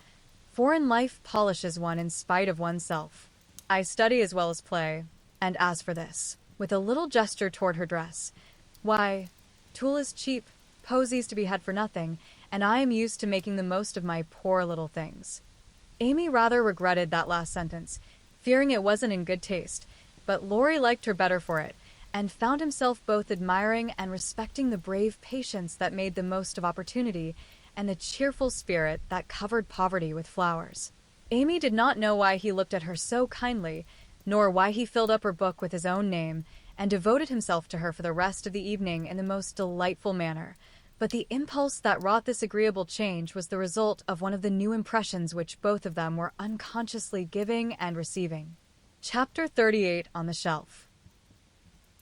"Foreign life polishes one in spite of oneself. I study as well as play, and as for this," with a little gesture toward her dress, "why, tulle is cheap, posies to be had for nothing, and I am used to making the most of my poor little things." Amy rather regretted that last sentence, fearing it wasn't in good taste, but Laurie liked her better for it, and found himself both admiring and respecting the brave patience that made the most of opportunity, and the cheerful spirit that covered poverty with flowers. Amy did not know why he looked at her so kindly, nor why he filled up her book with his own name, and devoted himself to her for the rest of the evening in the most delightful manner. But the impulse that wrought this agreeable change was the result of one of the new impressions which both of them were unconsciously giving and receiving. Chapter 38 on the Shelf.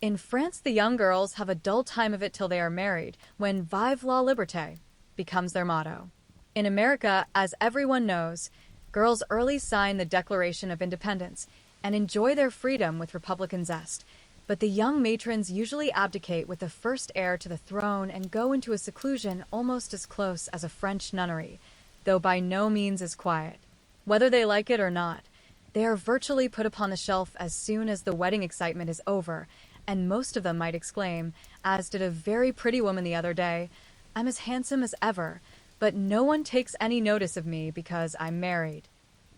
In France, the young girls have a dull time of it till they are married, when "Vive la liberté" becomes their motto. In America, as everyone knows, girls early sign the Declaration of Independence and enjoy their freedom with Republican zest, but the young matrons usually abdicate with the first heir to the throne and go into a seclusion almost as close as a French nunnery, though by no means as quiet. Whether they like it or not, they are virtually put upon the shelf as soon as the wedding excitement is over, and most of them might exclaim, as did a very pretty woman the other day, "I'm as handsome as ever, but no one takes any notice of me because I'm married."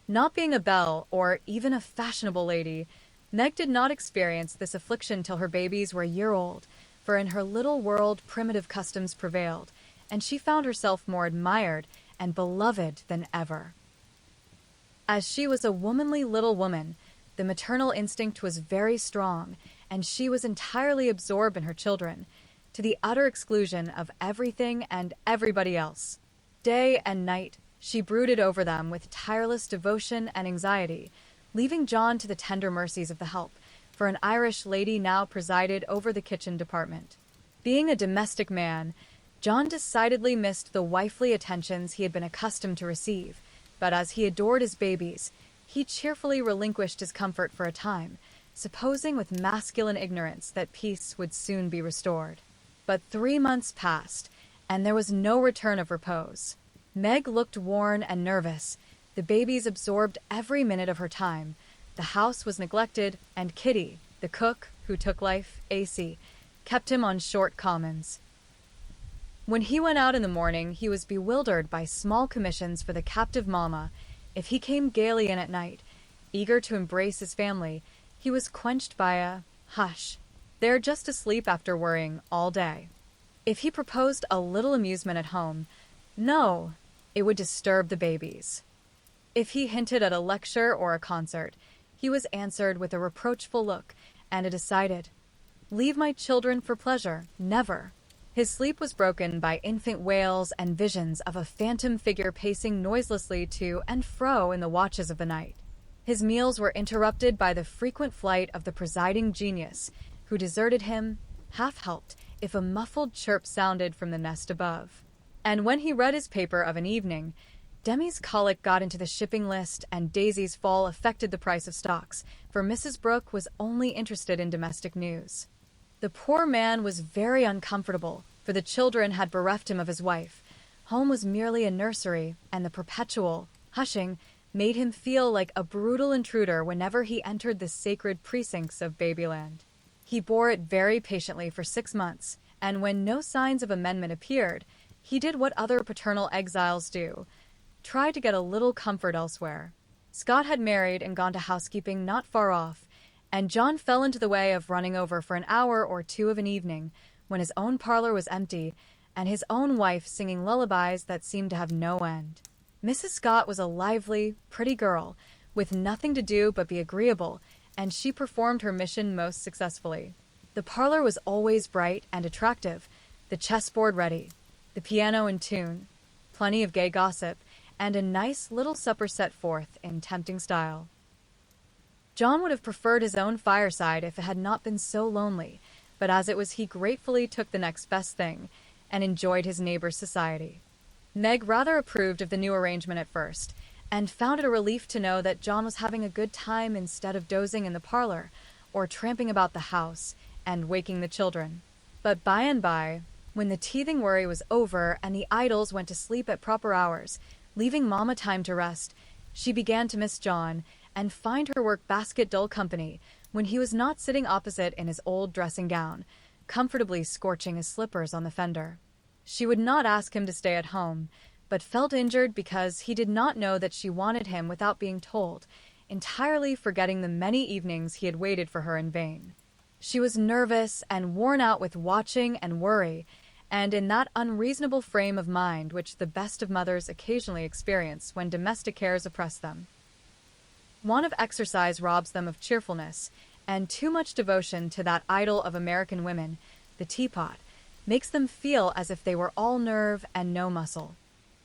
Not being a belle, or even a fashionable lady, Meg did not experience this affliction till her babies were a year old, for in her little world primitive customs prevailed, and she found herself more admired and beloved than ever. As she was a womanly little woman, the maternal instinct was very strong, and she was entirely absorbed in her children, to the utter exclusion of everything and everybody else. Day and night, she brooded over them with tireless devotion and anxiety, leaving John to the tender mercies of the help, for an Irish lady now presided over the kitchen department. Being a domestic man, John decidedly missed the wifely attentions he had been accustomed to receive, but as he adored his babies, he cheerfully relinquished his comfort for a time, supposing with masculine ignorance that peace would soon be restored. But 3 months passed, and there was no return of repose. Meg looked worn and nervous. The babies absorbed every minute of her time. The house was neglected, and Kitty, the cook, who took life, AC, kept him on short commons. When he went out in the morning, he was bewildered by small commissions for the captive mama. If he came gaily in at night, eager to embrace his family, he was quenched by a hush. They're just asleep after worrying all day. If he proposed a little amusement at home, no, it would disturb the babies. If he hinted at a lecture or a concert, he was answered with a reproachful look and a decided, "Leave my children for pleasure, never." His sleep was broken by infant wails and visions of a phantom figure pacing noiselessly to and fro in the watches of the night. His meals were interrupted by the frequent flight of the presiding genius, who deserted him, half-helped, if a muffled chirp sounded from the nest above. And when he read his paper of an evening, Demi's colic got into the shipping list and Daisy's fall affected the price of stocks, for Mrs. Brooke was only interested in domestic news. The poor man was very uncomfortable, for the children had bereft him of his wife. Home was merely a nursery, and the perpetual hushing made him feel like a brutal intruder whenever he entered the sacred precincts of Babyland. He bore it very patiently for 6 months, and when no signs of amendment appeared, he did what other paternal exiles do, tried to get a little comfort elsewhere. Scott had married and gone to housekeeping not far off, and John fell into the way of running over for an hour or two of an evening when his own parlor was empty and his own wife singing lullabies that seemed to have no end. Mrs. Scott was a lively, pretty girl with nothing to do but be agreeable, and she performed her mission most successfully. The parlor was always bright and attractive, the chessboard ready, the piano in tune, plenty of gay gossip, and a nice little supper set forth in tempting style. John would have preferred his own fireside if it had not been so lonely, but as it was he gratefully took the next best thing and enjoyed his neighbor's society. Meg rather approved of the new arrangement at first, and found it a relief to know that John was having a good time instead of dozing in the parlor or tramping about the house and waking the children. But by and by, when the teething worry was over and the idols went to sleep at proper hours, leaving Mama time to rest, she began to miss John and find her work basket dull company when he was not sitting opposite in his old dressing gown, comfortably scorching his slippers on the fender. She would not ask him to stay at home, but felt injured because he did not know that she wanted him without being told, entirely forgetting the many evenings he had waited for her in vain. She was nervous and worn out with watching and worry, and in that unreasonable frame of mind which the best of mothers occasionally experience when domestic cares oppress them. Want of exercise robs them of cheerfulness, and too much devotion to that idol of American women, the teapot, makes them feel as if they were all nerve and no muscle.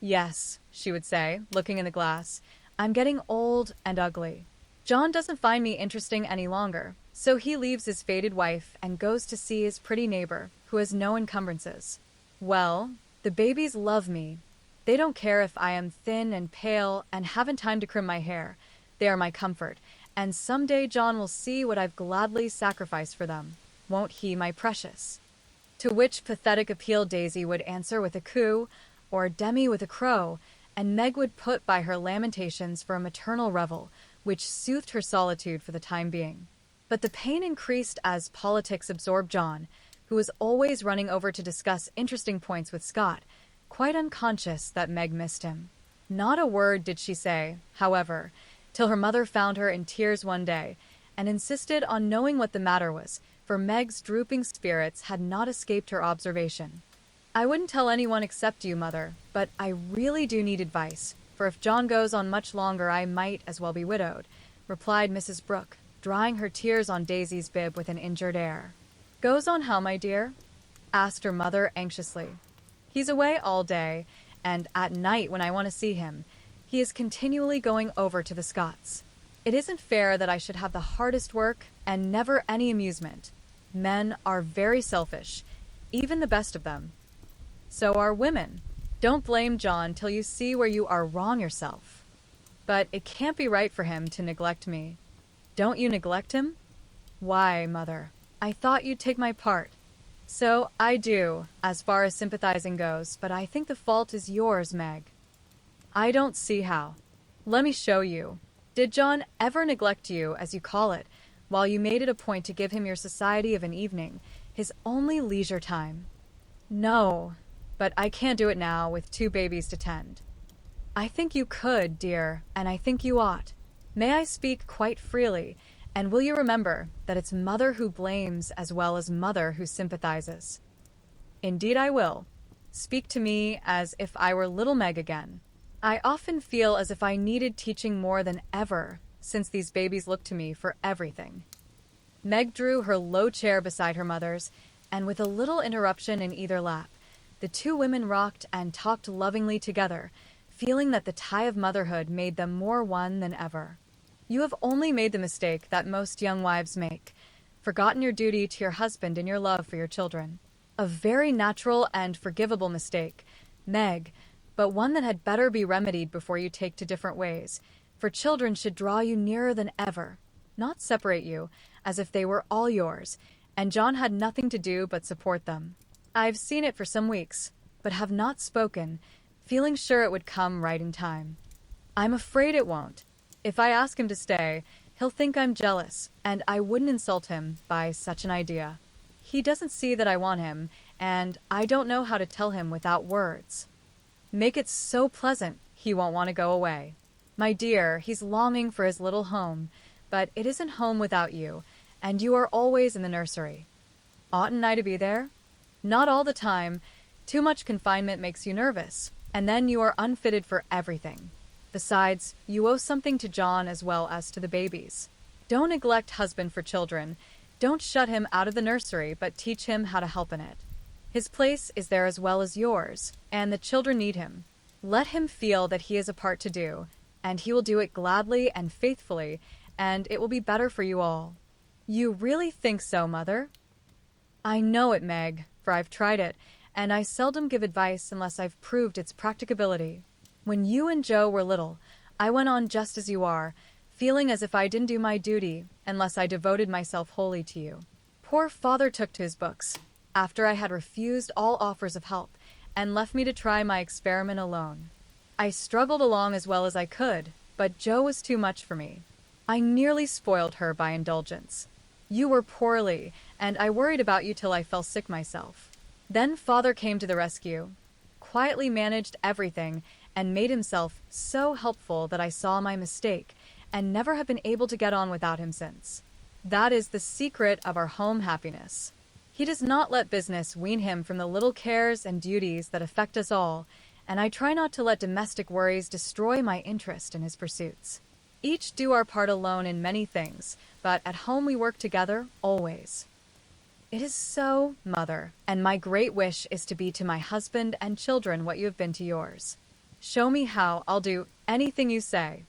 "Yes," she would say, looking in the glass, "I'm getting old and ugly. John doesn't find me interesting any longer, so he leaves his faded wife and goes to see his pretty neighbor, who has no encumbrances. Well, the babies love me. They don't care if I am thin and pale and haven't time to crimp my hair. They are my comfort, and someday John will see what I've gladly sacrificed for them. Won't he, my precious?" To which pathetic appeal Daisy would answer with a coo, or Demi with a crow, and Meg would put by her lamentations for a maternal revel, which soothed her solitude for the time being. But the pain increased as politics absorbed John, who was always running over to discuss interesting points with Scott, quite unconscious that Meg missed him. Not a word did she say, however, till her mother found her in tears one day, and insisted on knowing what the matter was, for Meg's drooping spirits had not escaped her observation. "I wouldn't tell anyone except you, Mother, but I really do need advice, for if John goes on much longer I might as well be widowed," replied Mrs. Brooke. drying her tears on Daisy's bib with an injured air. "Goes on how, my dear?" asked her mother anxiously. "He's away all day, and at night when I want to see him, he is continually going over to the Scots. It isn't fair that I should have the hardest work and never any amusement. Men are very selfish, even the best of them. So are women. Don't blame John till you see where you are wrong yourself. But it can't be right for him to neglect me." "Don't you neglect him?" "Why, Mother, I thought you'd take my part." "So I do, as far as sympathizing goes, but I think the fault is yours, Meg." "I don't see how. Let me show you. Did John ever neglect you, as you call it, while you made it a point to give him your society of an evening, his only leisure time?" "No, but I can't do it now with 2 babies to tend." "I think you could, dear, and I think you ought. May I speak quite freely, and will you remember that it's mother who blames as well as mother who sympathizes?" "Indeed I will. Speak to me as if I were little Meg again. I often feel as if I needed teaching more than ever, since these babies look to me for everything." Meg drew her low chair beside her mother's, and with a little interruption in either lap, the 2 women rocked and talked lovingly together, feeling that the tie of motherhood made them more one than ever. "You have only made the mistake that most young wives make, forgotten your duty to your husband in your love for your children. A very natural and forgivable mistake, Meg, but one that had better be remedied before you take to different ways, for children should draw you nearer than ever, not separate you, as if they were all yours, and John had nothing to do but support them. I've seen it for some weeks, but have not spoken, feeling sure it would come right in time. I'm afraid it won't. If I ask him to stay, he'll think I'm jealous, and I wouldn't insult him by such an idea. He doesn't see that I want him, and I don't know how to tell him without words. Make it so pleasant he won't want to go away. My dear, he's longing for his little home, but it isn't home without you, and you are always in the nursery. Oughtn't I to be there? Not all the time. Too much confinement makes you nervous, and then you are unfitted for everything. Besides, you owe something to John as well as to the babies. Don't neglect husband for children. Don't shut him out of the nursery, but teach him how to help in it. His place is there as well as yours, and the children need him. Let him feel that he has a part to do, and he will do it gladly and faithfully, and it will be better for you all." "You really think so, Mother?" "I know it, Meg, for I've tried it, and I seldom give advice unless I've proved its practicability. When you and Joe were little, I went on just as you are, feeling as if I didn't do my duty unless I devoted myself wholly to you. Poor father took to his books, after I had refused all offers of help, and left me to try my experiment alone. I struggled along as well as I could, but Joe was too much for me. I nearly spoiled her by indulgence. You were poorly, and I worried about you till I fell sick myself. Then father came to the rescue, quietly managed everything, and made himself so helpful that I saw my mistake, and never have been able to get on without him since. That is the secret of our home happiness. He does not let business wean him from the little cares and duties that affect us all, and I try not to let domestic worries destroy my interest in his pursuits. Each do our part alone in many things, but at home we work together, always. It is so, Mother, and my great wish is to be to my husband and children what you have been to yours. Show me how, I'll do anything you say.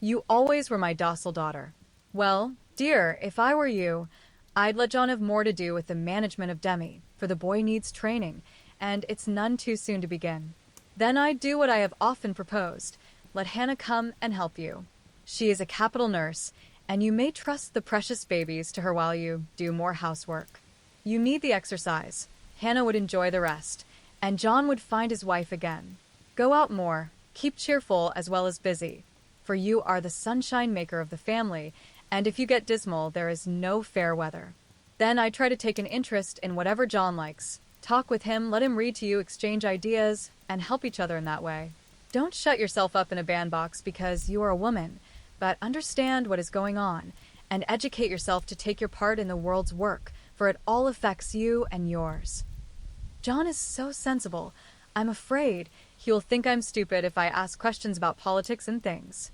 You always were my docile daughter. Well, dear, if I were you, I'd let John have more to do with the management of Demi, for the boy needs training, and it's none too soon to begin. Then I'd do what I have often proposed. Let Hannah come and help you. She is a capital nurse, and you may trust the precious babies to her while you do more housework. You need the exercise. Hannah would enjoy the rest, and John would find his wife again. Go out more, keep cheerful as well as busy, for you are the sunshine maker of the family, and if you get dismal, there is no fair weather. Then I try to take an interest in whatever John likes. Talk with him, let him read to you, exchange ideas, and help each other in that way. Don't shut yourself up in a bandbox because you are a woman, but understand what is going on, and educate yourself to take your part in the world's work, for it all affects you and yours. John is so sensible. I'm afraid he will think I'm stupid if I ask questions about politics and things.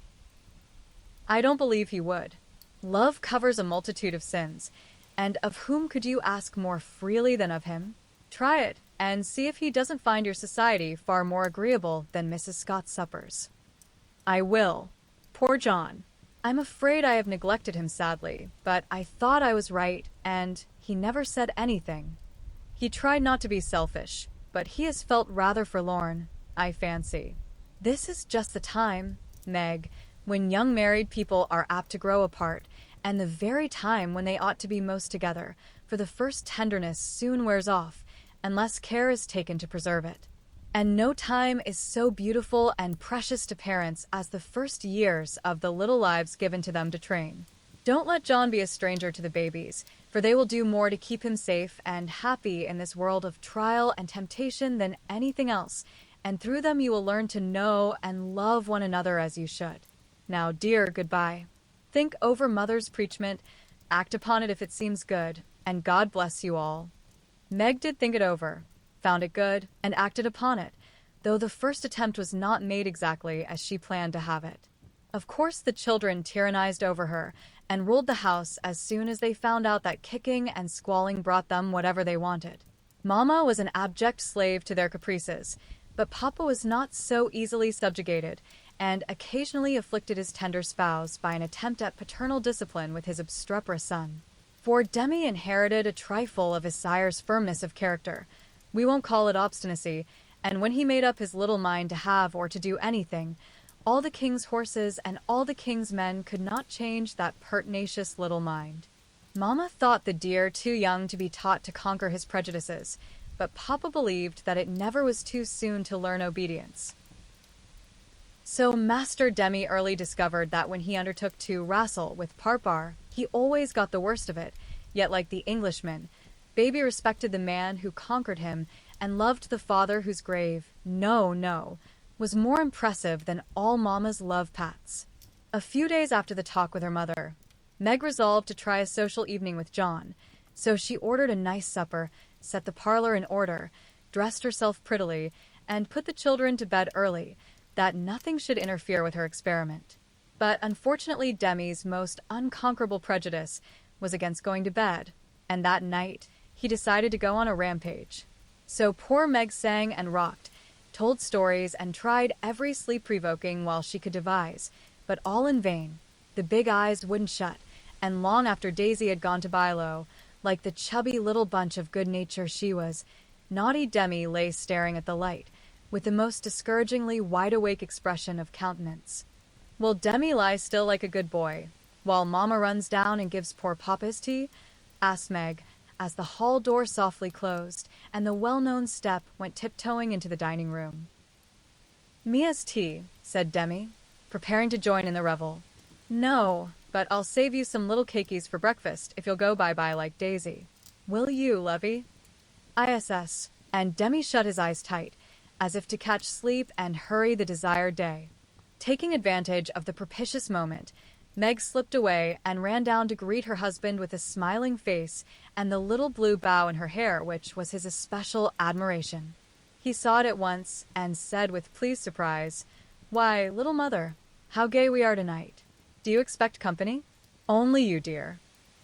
I don't believe he would. Love covers a multitude of sins, and of whom could you ask more freely than of him? Try it, and see if he doesn't find your society far more agreeable than Mrs. Scott's suppers. I will. Poor John. I'm afraid I have neglected him sadly, but I thought I was right, and he never said anything. He tried not to be selfish, but he has felt rather forlorn, I fancy. This is just the time, Meg, when young married people are apt to grow apart, and the very time when they ought to be most together, for the first tenderness soon wears off, unless care is taken to preserve it. And no time is so beautiful and precious to parents as the first years of the little lives given to them to train. Don't let John be a stranger to the babies, for they will do more to keep him safe and happy in this world of trial and temptation than anything else, and through them you will learn to know and love one another as you should. Now, dear, goodbye. Think over Mother's preachment, act upon it if it seems good, and God bless you all. Meg did think it over, found it good, and acted upon it, though the first attempt was not made exactly as she planned to have it. Of course the children tyrannized over her, and ruled the house as soon as they found out that kicking and squalling brought them whatever they wanted. Mamma was an abject slave to their caprices, but Papa was not so easily subjugated, and occasionally afflicted his tender spouse by an attempt at paternal discipline with his obstreperous son. For Demi inherited a trifle of his sire's firmness of character. We won't call it obstinacy, and when he made up his little mind to have or to do anything, all the king's horses and all the king's men could not change that pertinacious little mind. Mamma thought the dear too young to be taught to conquer his prejudices, but Papa believed that it never was too soon to learn obedience. So Master Demi early discovered that when he undertook to wrestle with Parpar, he always got the worst of it, yet like the Englishman, Baby respected the man who conquered him and loved the father whose grave, no, was more impressive than all Mamma's love pats. A few days after the talk with her mother, Meg resolved to try a social evening with John, so she ordered a nice supper, set the parlor in order, dressed herself prettily, and put the children to bed early, that nothing should interfere with her experiment. But unfortunately Demi's most unconquerable prejudice was against going to bed, and that night he decided to go on a rampage. So poor Meg sang and rocked, told stories, and tried every sleep-provoking while she could devise, but all in vain. The big eyes wouldn't shut, and long after Daisy had gone to Bilo, like the chubby little bunch of good nature she was, naughty Demi lay staring at the light, with the most discouragingly wide-awake expression of countenance. Will Demi lie still like a good boy, while Mamma runs down and gives poor Papa his tea? Asked Meg, as the hall door softly closed, and the well-known step went tiptoeing into the dining room. Mia's tea, said Demi, preparing to join in the revel. No, but I'll save you some little cakeys for breakfast if you'll go bye-bye like Daisy. Will you, lovey? ISS, and Demi shut his eyes tight, as if to catch sleep and hurry the desired day. Taking advantage of the propitious moment, Meg slipped away and ran down to greet her husband with a smiling face and the little blue bow in her hair which was his especial admiration. He saw it at once and said with pleased surprise, "Why, little mother, how gay we are tonight. Do you expect company?" "Only you, dear.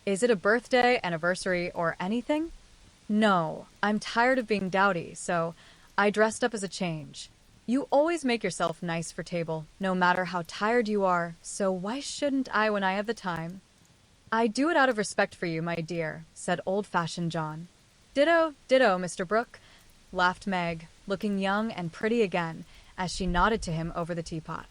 Is it a birthday, anniversary, or anything?" "No, I'm tired of being dowdy, so I dressed up as a change. You always make yourself nice for table, no matter how tired you are, so why shouldn't I when I have the time?" "I do it out of respect for you, my dear," said old-fashioned John. Ditto, Mr. Brooke," laughed Meg, looking young and pretty again, as she nodded to him over the teapot.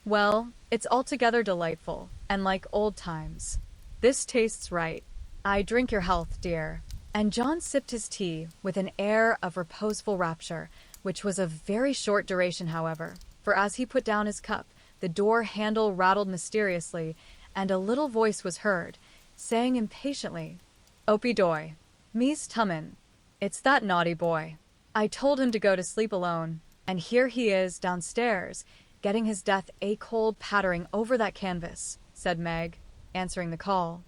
"Well, it's altogether delightful, and like old times. This tastes right. I drink your health, dear." And John sipped his tea with an air of reposeful rapture, which was of very short duration, however, for as he put down his cup, the door handle rattled mysteriously, and a little voice was heard, saying impatiently, "Opie doy, me's tummin'. It's that naughty boy. I told him to go to sleep alone, and here he is downstairs, getting his death a-cold pattering over that canvas," said Meg, answering the call.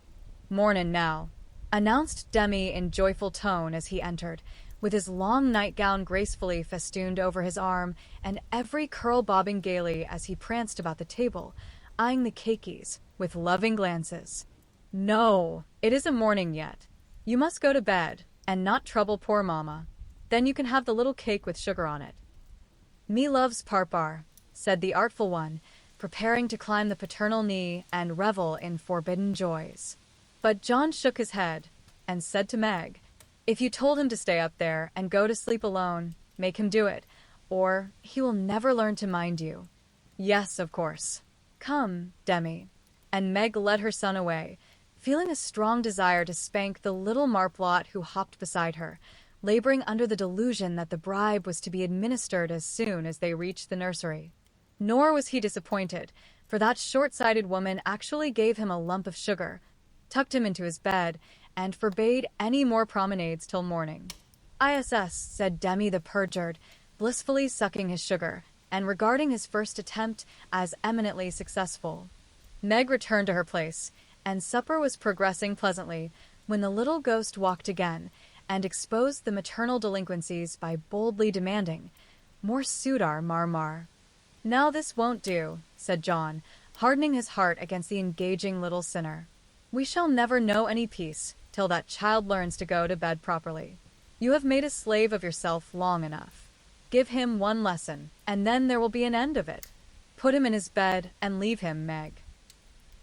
"Mornin' now," announced Demi in joyful tone as he entered, with his long nightgown gracefully festooned over his arm, and every curl bobbing gaily as he pranced about the table, eyeing the cakeys with loving glances. No, it isn't morning yet. You must go to bed, and not trouble poor mamma. Then you can have the little cake with sugar on it. Me loves parpar, said the artful one, preparing to climb the paternal knee and revel in forbidden joys. But John shook his head and said to Meg, if you told him to stay up there and go to sleep alone, make him do it, or he will never learn to mind you. Yes, of course. Come, Demi. And Meg led her son away, feeling a strong desire to spank the little marplot who hopped beside her, laboring under the delusion that the bribe was to be administered as soon as they reached the nursery. Nor was he disappointed, for that short-sighted woman actually gave him a lump of sugar, tucked him into his bed, and forbade any more promenades till morning. ISS, said Demi the perjured, blissfully sucking his sugar, and regarding his first attempt as eminently successful. Meg returned to her place, and supper was progressing pleasantly when the little ghost walked again and exposed the maternal delinquencies by boldly demanding, more Sudar, Marmar. Now this won't do, said John, hardening his heart against the engaging little sinner. We shall never know any peace till that child learns to go to bed properly. You have made a slave of yourself long enough. Give him one lesson, and then there will be an end of it. Put him in his bed and leave him, Meg.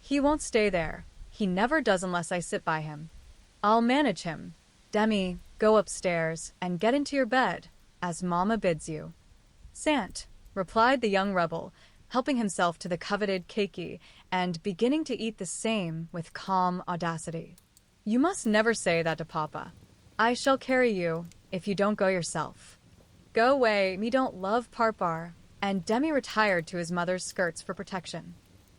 He won't stay there. He never does unless I sit by him. I'll manage him. Demi, go upstairs and get into your bed, as Mamma bids you. Sant, replied the young rebel, helping himself to the coveted keiki and beginning to eat the same with calm audacity. You must never say that to Papa. I shall carry you, if you don't go yourself. Go away, me don't love parpar, and Demi retired to his mother's skirts for protection.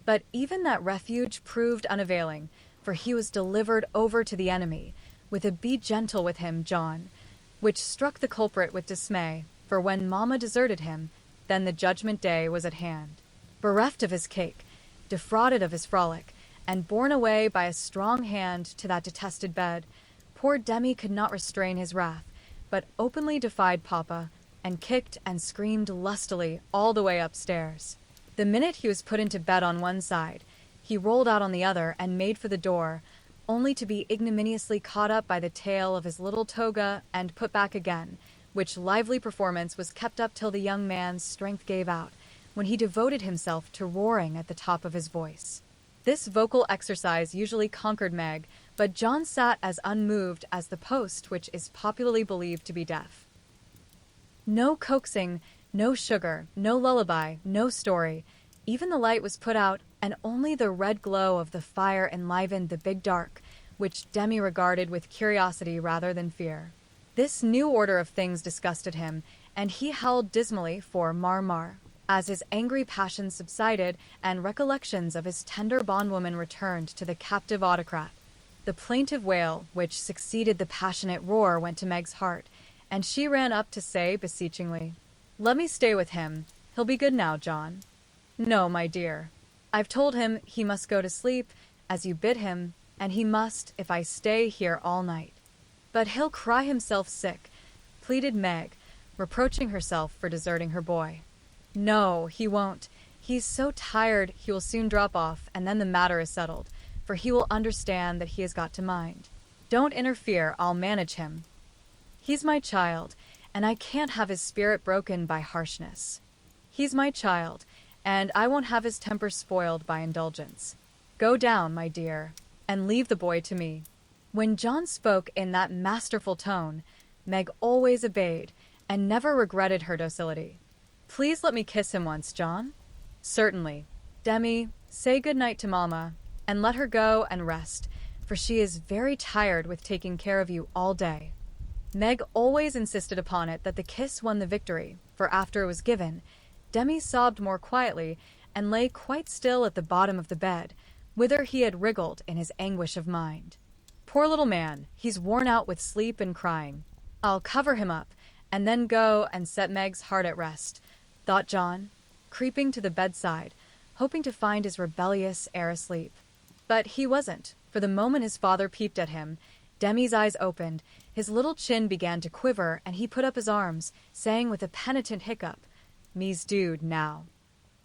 But even that refuge proved unavailing, for he was delivered over to the enemy, with a be gentle with him, John, which struck the culprit with dismay, for when Mamma deserted him, then the judgment day was at hand. Bereft of his cake, defrauded of his frolic, and borne away by a strong hand to that detested bed, poor Demi could not restrain his wrath, but openly defied Papa, and kicked and screamed lustily all the way upstairs. The minute he was put into bed on one side, he rolled out on the other and made for the door, only to be ignominiously caught up by the tail of his little toga and put back again, which lively performance was kept up till the young man's strength gave out, when he devoted himself to roaring at the top of his voice. This vocal exercise usually conquered Meg, but John sat as unmoved as the post which is popularly believed to be deaf. No coaxing, no sugar, no lullaby, no story. Even the light was put out, and only the red glow of the fire enlivened the big dark, which Demi regarded with curiosity rather than fear. This new order of things disgusted him, and he howled dismally for Marmar. As his angry passions subsided and recollections of his tender bondwoman returned to the captive autocrat, the plaintive wail which succeeded the passionate roar went to Meg's heart, and she ran up to say beseechingly, "Let me stay with him. He'll be good now, John." "No, my dear. I've told him he must go to sleep, as you bid him, and he must if I stay here all night." "But he'll cry himself sick," pleaded Meg, reproaching herself for deserting her boy. "No, he won't. He's so tired he will soon drop off, and then the matter is settled, for he will understand that he has got to mind. Don't interfere, I'll manage him. He's my child, and I can't have his spirit broken by harshness. He's my child, and I won't have his temper spoiled by indulgence. Go down, my dear, and leave the boy to me." When John spoke in that masterful tone, Meg always obeyed, and never regretted her docility. "Please let me kiss him once, John." "Certainly. Demi, say good night to Mamma, and let her go and rest, for she is very tired with taking care of you all day." Meg always insisted upon it that the kiss won the victory, for after it was given, Demi sobbed more quietly and lay quite still at the bottom of the bed, whither he had wriggled in his anguish of mind. "Poor little man, he's worn out with sleep and crying. I'll cover him up, and then go and set Meg's heart at rest," thought John, creeping to the bedside, hoping to find his rebellious heir asleep. But he wasn't, for the moment his father peeped at him, Demi's eyes opened, his little chin began to quiver, and he put up his arms, saying with a penitent hiccup, "Me's dude now."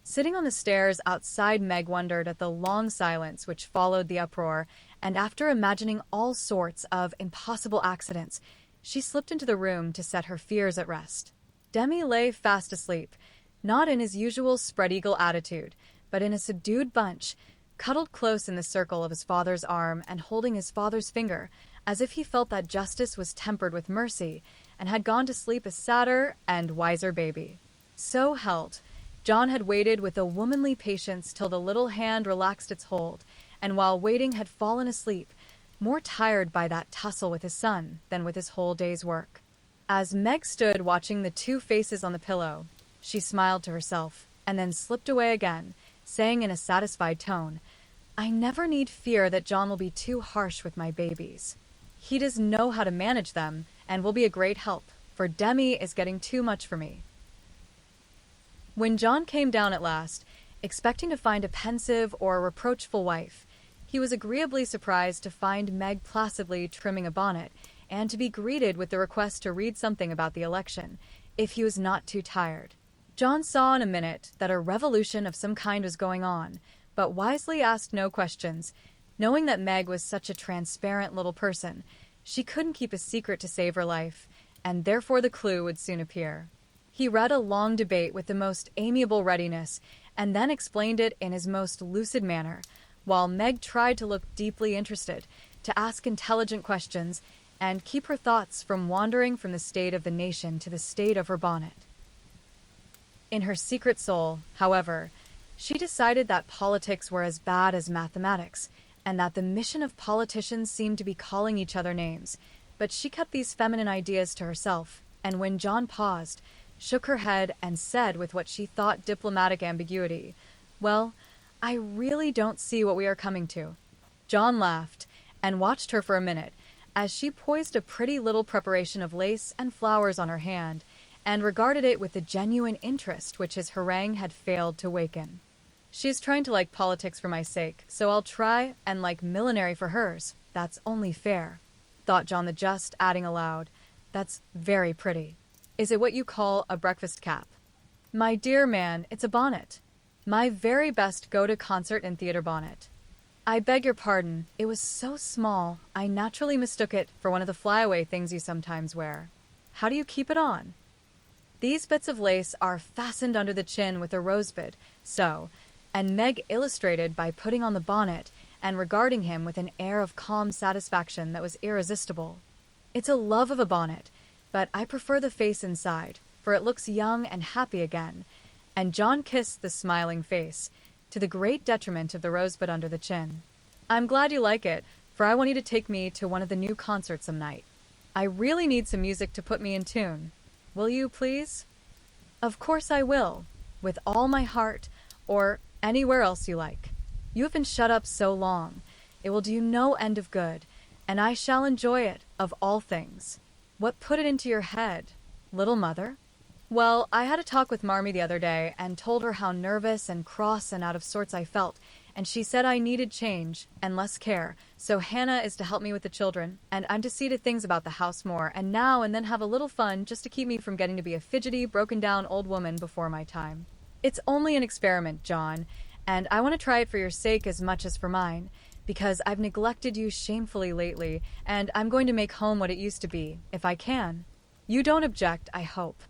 Sitting on the stairs outside, Meg wondered at the long silence which followed the uproar, and after imagining all sorts of impossible accidents, she slipped into the room to set her fears at rest. Demi lay fast asleep, not in his usual spread-eagle attitude, but in a subdued bunch, cuddled close in the circle of his father's arm and holding his father's finger, as if he felt that justice was tempered with mercy and had gone to sleep a sadder and wiser baby. So held, John had waited with a womanly patience till the little hand relaxed its hold, and while waiting had fallen asleep, more tired by that tussle with his son than with his whole day's work. As Meg stood watching the two faces on the pillow, she smiled to herself and then slipped away again, saying in a satisfied tone, "I never need fear that John will be too harsh with my babies. He does know how to manage them and will be a great help, for Demi is getting too much for me." When John came down at last, expecting to find a pensive or reproachful wife, he was agreeably surprised to find Meg placidly trimming a bonnet and to be greeted with the request to read something about the election, if he was not too tired. John saw in a minute that a revolution of some kind was going on, but wisely asked no questions. Knowing that Meg was such a transparent little person, she couldn't keep a secret to save her life, and therefore the clue would soon appear. He read a long debate with the most amiable readiness, and then explained it in his most lucid manner, while Meg tried to look deeply interested, to ask intelligent questions, and keep her thoughts from wandering from the state of the nation to the state of her bonnet. In her secret soul, however, she decided that politics were as bad as mathematics, and that the mission of politicians seemed to be calling each other names, but she kept these feminine ideas to herself, and when John paused, shook her head and said with what she thought diplomatic ambiguity, "Well, I really don't see what we are coming to." John laughed and watched her for a minute as she poised a pretty little preparation of lace and flowers on her hand, and regarded it with the genuine interest which his harangue had failed to waken. "She is trying to like politics for my sake, so I'll try and like millinery for hers. That's only fair," thought John the Just, adding aloud, "That's very pretty. Is it what you call a breakfast cap?" "My dear man, it's a bonnet. My very best go-to-concert and theater bonnet. I beg your pardon, it was so small, I naturally mistook it for one of the flyaway things you sometimes wear. How do you keep it on?" "These bits of lace are fastened under the chin with a rosebud, so," and Meg illustrated by putting on the bonnet and regarding him with an air of calm satisfaction that was irresistible. "It's a love of a bonnet, but I prefer the face inside, for it looks young and happy again," and John kissed the smiling face, to the great detriment of the rosebud under the chin. "I'm glad you like it, for I want you to take me to one of the new concerts some night. I really need some music to put me in tune. Will you, please?" "Of course I will, with all my heart, or anywhere else you like. You have been shut up so long. It will do you no end of good, and I shall enjoy it, of all things. What put it into your head, little mother?" "Well, I had a talk with Marmee the other day and told her how nervous and cross and out of sorts I felt, and she said I needed change and less care, so Hannah is to help me with the children, and I'm to see to things about the house more, and now and then have a little fun just to keep me from getting to be a fidgety, broken-down old woman before my time. It's only an experiment, John, and I want to try it for your sake as much as for mine, because I've neglected you shamefully lately, and I'm going to make home what it used to be, if I can. You don't object, I hope."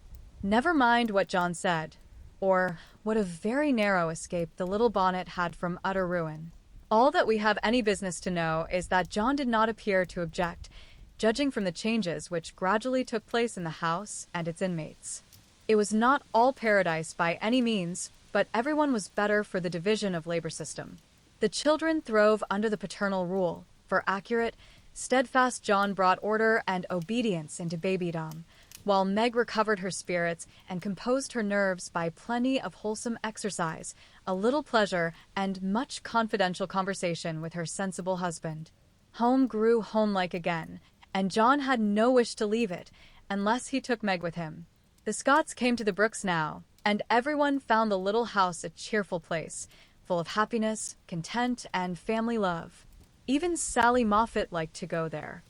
Never mind what John said, or what a very narrow escape the little bonnet had from utter ruin. All that we have any business to know is that John did not appear to object, judging from the changes which gradually took place in the house and its inmates. It was not all paradise by any means, but everyone was better for the division of labor system. The children throve under the paternal rule, for accurate, steadfast John brought order and obedience into babydom, while Meg recovered her spirits and composed her nerves by plenty of wholesome exercise, a little pleasure, and much confidential conversation with her sensible husband. Home grew homelike again, and John had no wish to leave it, unless he took Meg with him. The Scotts came to the Brooks now, and everyone found the little house a cheerful place, full of happiness, content, and family love. Even Sally Moffat liked to go there.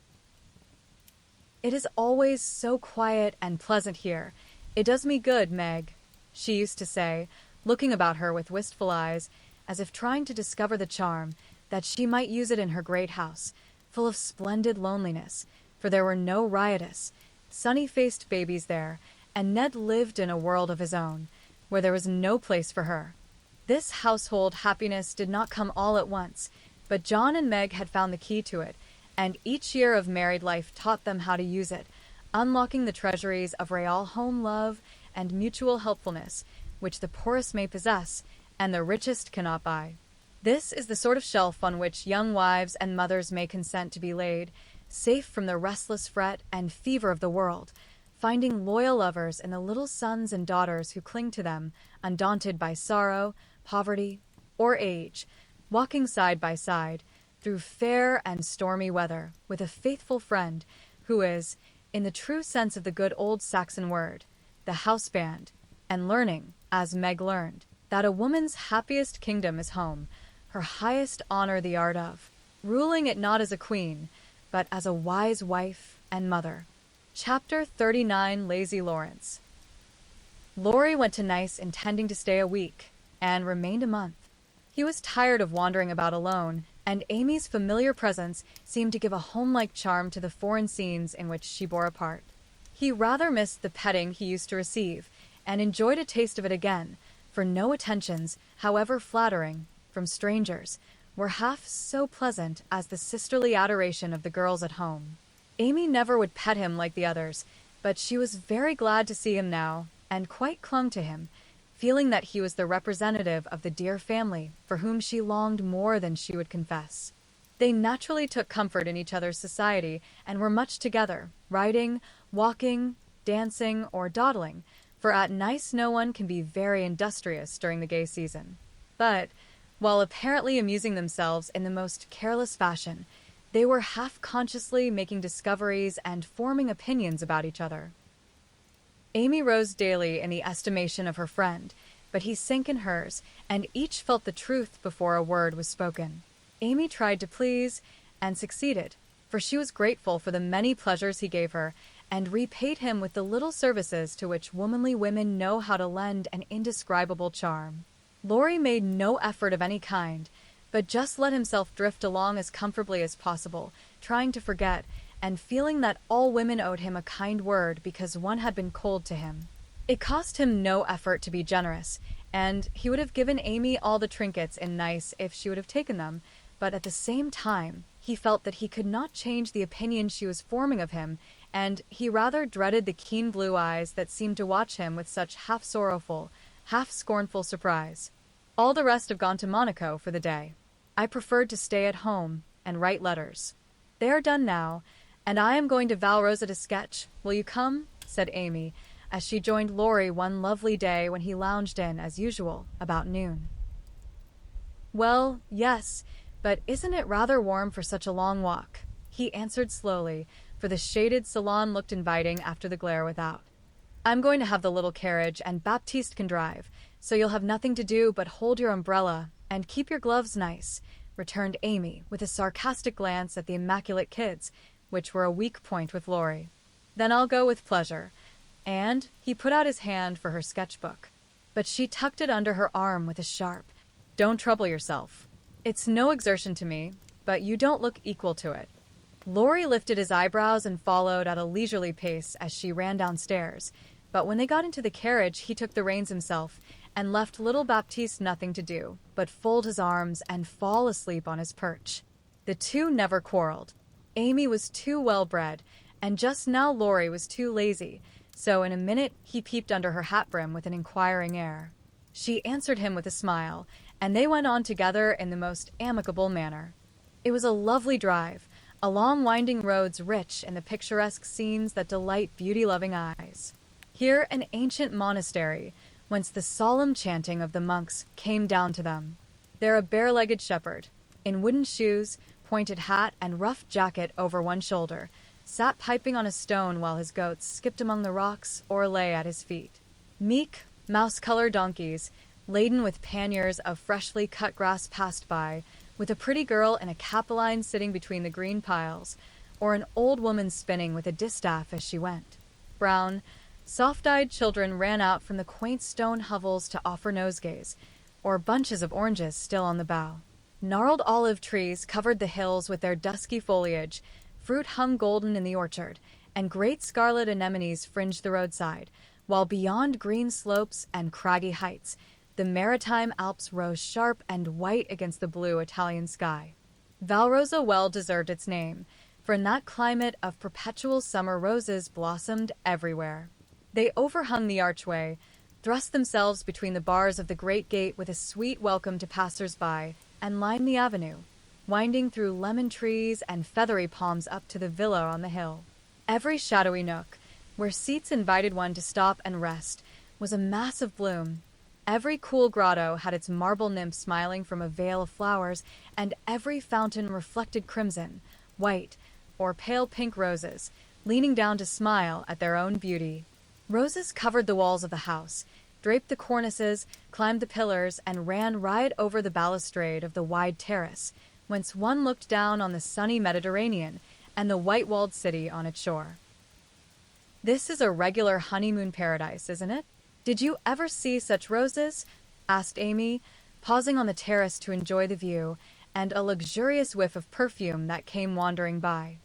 "It is always so quiet and pleasant here. It does me good, Meg," she used to say, looking about her with wistful eyes, as if trying to discover the charm, that she might use it in her great house, full of splendid loneliness, for there were no riotous, sunny-faced babies there, and Ned lived in a world of his own, where there was no place for her. This household happiness did not come all at once, but John and Meg had found the key to it, and each year of married life taught them how to use it, unlocking the treasuries of real home love and mutual helpfulness, which the poorest may possess, and the richest cannot buy. This is the sort of shelf on which young wives and mothers may consent to be laid, safe from the restless fret and fever of the world, finding loyal lovers in the little sons and daughters who cling to them, undaunted by sorrow, poverty, or age, walking side by side through fair and stormy weather with a faithful friend who is, in the true sense of the good old Saxon word, the house band, and learning, as Meg learned, that a woman's happiest kingdom is home, her highest honor the art of, ruling it not as a queen, but as a wise wife and mother. Chapter 39. Lazy Lawrence. Laurie went to Nice intending to stay a week, and remained a month. He was tired of wandering about alone, and Amy's familiar presence seemed to give a home-like charm to the foreign scenes in which she bore a part. He rather missed the petting he used to receive, and enjoyed a taste of it again, for no attentions, however flattering, from strangers, were half so pleasant as the sisterly adoration of the girls at home. Amy never would pet him like the others, but she was very glad to see him now, and quite clung to him, feeling that he was the representative of the dear family for whom she longed more than she would confess. They naturally took comfort in each other's society and were much together, riding, walking, dancing, or dawdling, for at Nice no one can be very industrious during the gay season. But, while apparently amusing themselves in the most careless fashion, they were half-consciously making discoveries and forming opinions about each other. Amy rose daily in the estimation of her friend, but he sank in hers, and each felt the truth before a word was spoken. Amy tried to please, and succeeded, for she was grateful for the many pleasures he gave her, and repaid him with the little services to which womanly women know how to lend an indescribable charm. Laurie made no effort of any kind, but just let himself drift along as comfortably as possible, trying to forget, and feeling that all women owed him a kind word because one had been cold to him. It cost him no effort to be generous, and he would have given Amy all the trinkets in Nice if she would have taken them, but at the same time he felt that he could not change the opinion she was forming of him, and he rather dreaded the keen blue eyes that seemed to watch him with such half-sorrowful, half-scornful surprise. All the rest have gone to Monaco for the day. I preferred to stay at home and write letters. They are done now, and I am going to Valrosa to sketch. Will you come? Said Amy, as she joined Laurie one lovely day when he lounged in, as usual, about noon. Well, yes, but isn't it rather warm for such a long walk? He answered slowly, for the shaded salon looked inviting after the glare without. I'm going to have the little carriage, and Baptiste can drive, so you'll have nothing to do but hold your umbrella and keep your gloves nice, returned Amy, with a sarcastic glance at the immaculate kids, which were a weak point with Laurie. Then I'll go with pleasure. And he put out his hand for her sketchbook, but she tucked it under her arm with a sharp, "Don't trouble yourself. It's no exertion to me, but you don't look equal to it." Laurie lifted his eyebrows and followed at a leisurely pace as she ran downstairs, but when they got into the carriage he took the reins himself, and left little Baptiste nothing to do but fold his arms and fall asleep on his perch. The two never quarreled. Amy was too well-bred, and just now Laurie was too lazy, so in a minute he peeped under her hat brim with an inquiring air. She answered him with a smile, and they went on together in the most amicable manner. It was a lovely drive, along winding roads rich in the picturesque scenes that delight beauty-loving eyes. Here an ancient monastery, whence the solemn chanting of the monks came down to them. There a bare-legged shepherd, in wooden shoes, pointed hat, and rough jacket over one shoulder, sat piping on a stone while his goats skipped among the rocks or lay at his feet. Meek, mouse-colored donkeys, laden with panniers of freshly cut grass passed by, with a pretty girl in a capeline sitting between the green piles, or an old woman spinning with a distaff as she went. Brown, soft-eyed children ran out from the quaint stone hovels to offer nosegays, or bunches of oranges still on the bough. Gnarled olive trees covered the hills with their dusky foliage, fruit hung golden in the orchard, and great scarlet anemones fringed the roadside, while beyond green slopes and craggy heights, the maritime Alps rose sharp and white against the blue Italian sky. Valrosa well deserved its name, for in that climate of perpetual summer roses blossomed everywhere. They overhung the archway, thrust themselves between the bars of the great gate with a sweet welcome to passers-by, and lined the avenue, winding through lemon trees and feathery palms up to the villa on the hill. Every shadowy nook, where seats invited one to stop and rest, was a mass of bloom. Every cool grotto had its marble nymph smiling from a veil of flowers, and every fountain reflected crimson, white, or pale pink roses, leaning down to smile at their own beauty. Roses covered the walls of the house, draped the cornices, climbed the pillars, and ran right over the balustrade of the wide terrace, whence one looked down on the sunny Mediterranean and the white-walled city on its shore. "This is a regular honeymoon paradise, isn't it? Did you ever see such roses?" asked Amy, pausing on the terrace to enjoy the view and a luxurious whiff of perfume that came wandering by.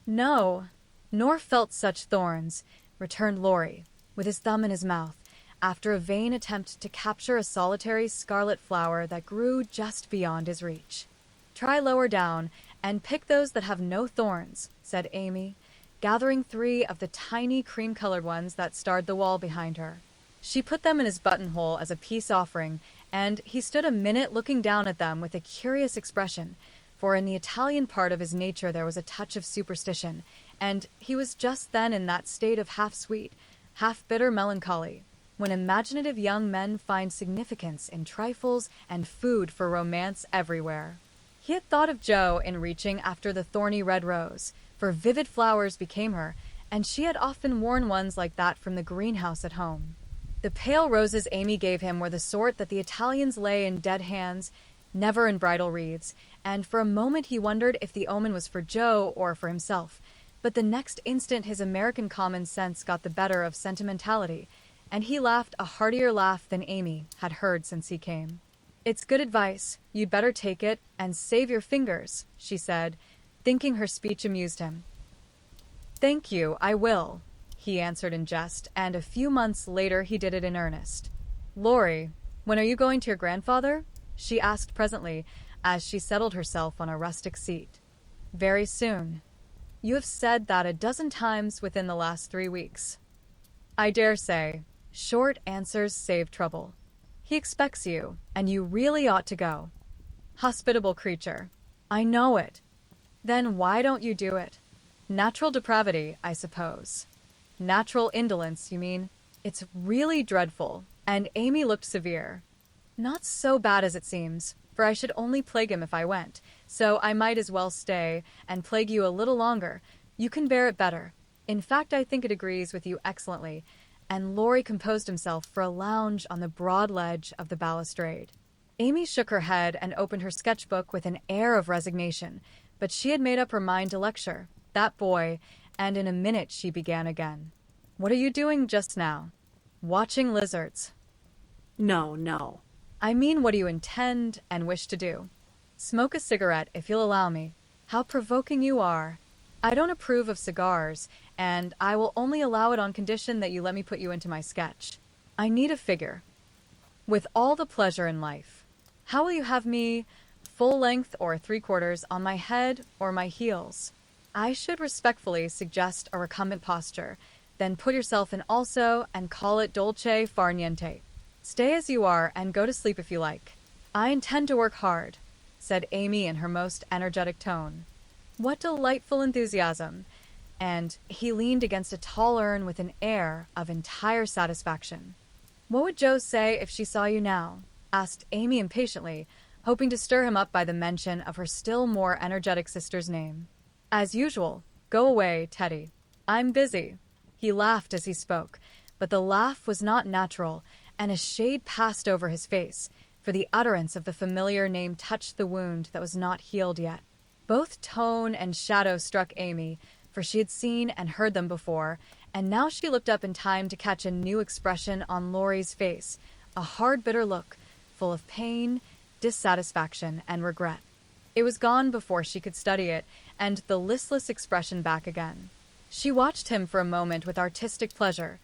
"No, nor felt such thorns," returned Laurie, with his thumb in his mouth, after a vain attempt to capture a solitary scarlet flower that grew just beyond his reach. "Try lower down, and pick those that have no thorns," said Amy, gathering 3 of the tiny cream-colored ones that starred the wall behind her. She put them in his buttonhole as a peace offering, and he stood a minute looking down at them with a curious expression, for in the Italian part of his nature there was a touch of superstition, and he was just then in that state of half-sweet, half-bitter melancholy, when imaginative young men find significance in trifles and food for romance everywhere. He had thought of Jo in reaching after the thorny red rose, for vivid flowers became her, and she had often worn ones like that from the greenhouse at home. The pale roses Amy gave him were the sort that the Italians lay in dead hands, never in bridal wreaths, and for a moment he wondered if the omen was for Jo or for himself, but the next instant his American common sense got the better of sentimentality, and he laughed a heartier laugh than Amy had heard since he came. "It's good advice. You'd better take it, and save your fingers," she said, thinking her speech amused him. "Thank you, I will," he answered in jest, and a few months later he did it in earnest. "Laurie, when are you going to your grandfather?" she asked presently, as she settled herself on a rustic seat. "Very soon. You have said that a dozen times within the last 3 weeks." "I dare say. Short answers save trouble. He expects you, and you really ought to go." "Hospitable creature." "I know it." "Then why don't you do it?" "Natural depravity, I suppose." "Natural indolence, you mean? It's really dreadful," and Amy looked severe. "Not so bad as it seems, for I should only plague him if I went, so I might as well stay and plague you a little longer. You can bear it better. In fact, I think it agrees with you excellently," and Laurie composed himself for a lounge on the broad ledge of the balustrade. Amy shook her head and opened her sketchbook with an air of resignation, but she had made up her mind to lecture that boy, and in a minute she began again. "What are you doing just now?" "Watching lizards." No. "I mean, what do you intend and wish to do?" "Smoke a cigarette, if you'll allow me." "How provoking you are." "I don't approve of cigars, and I will only allow it on condition that you let me put you into my sketch." "I need a figure." "With all the pleasure in life. How will you have me, full length or 3/4, on my head or my heels?" "I should respectfully suggest a recumbent posture, then put yourself in also and call it dolce far niente. Stay as you are and go to sleep if you like." "I intend to work hard," said Amy in her most energetic tone. "What delightful enthusiasm!" And he leaned against a tall urn with an air of entire satisfaction. "What would Jo say if she saw you now?" asked Amy impatiently, hoping to stir him up by the mention of her still more energetic sister's name. "As usual. Go away, Teddy. I'm busy." He laughed as he spoke, but the laugh was not natural, and a shade passed over his face, for the utterance of the familiar name touched the wound that was not healed yet. Both tone and shadow struck Amy, for she had seen and heard them before, and now she looked up in time to catch a new expression on Laurie's face, a hard, bitter look, full of pain, dissatisfaction, and regret. It was gone before she could study it, and the listless expression back again. She watched him for a moment with artistic pleasure,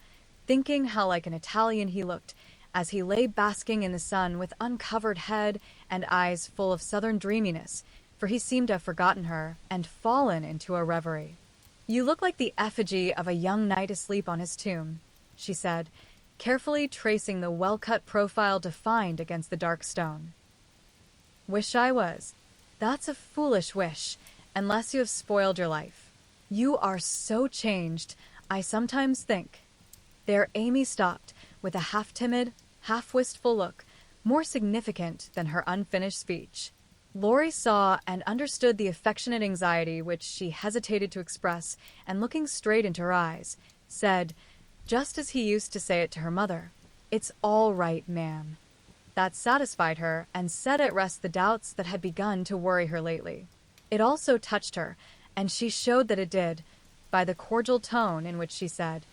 thinking how like an Italian he looked, as he lay basking in the sun with uncovered head and eyes full of southern dreaminess, for he seemed to have forgotten her and fallen into a reverie. "You look like the effigy of a young knight asleep on his tomb," she said, carefully tracing the well-cut profile defined against the dark stone. "Wish I was. That's a foolish wish, unless you have spoiled your life. You are so changed, I sometimes think." There Amy stopped, with a half-timid, half-wistful look, more significant than her unfinished speech. Laurie saw and understood the affectionate anxiety which she hesitated to express, and looking straight into her eyes, said, just as he used to say it to her mother, "It's all right, ma'am." That satisfied her and set at rest the doubts that had begun to worry her lately. It also touched her, and she showed that it did, by the cordial tone in which she said,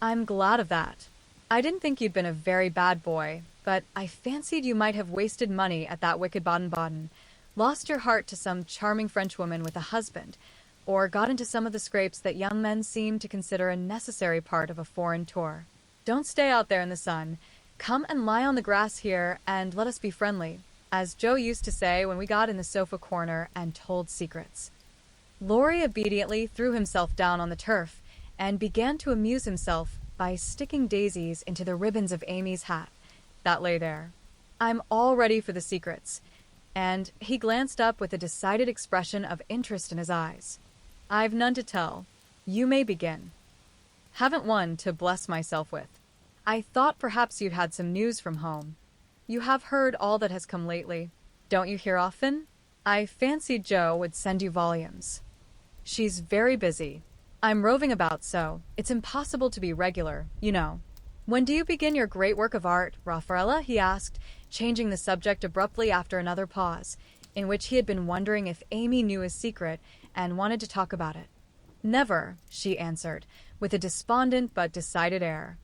"I'm glad of that. I didn't think you'd been a very bad boy, but I fancied you might have wasted money at that wicked Baden-Baden, lost your heart to some charming Frenchwoman with a husband, or got into some of the scrapes that young men seem to consider a necessary part of a foreign tour. Don't stay out there in the sun. Come and lie on the grass here and let us be friendly, as Joe used to say when we got in the sofa corner and told secrets." Laurie obediently threw himself down on the turf and began to amuse himself by sticking daisies into the ribbons of Amy's hat that lay there. "I'm all ready for the secrets," and he glanced up with a decided expression of interest in his eyes. "I've none to tell. You may begin. Haven't one to bless myself with. I thought perhaps you'd had some news from home. You have heard all that has come lately. Don't you hear often? I fancied Joe would send you volumes." "She's very busy. I'm roving about so. It's impossible to be regular, you know." "When do you begin your great work of art, Raffaella?" he asked, changing the subject abruptly after another pause, in which he had been wondering if Amy knew his secret and wanted to talk about it. "Never," she answered, with a despondent but decided air.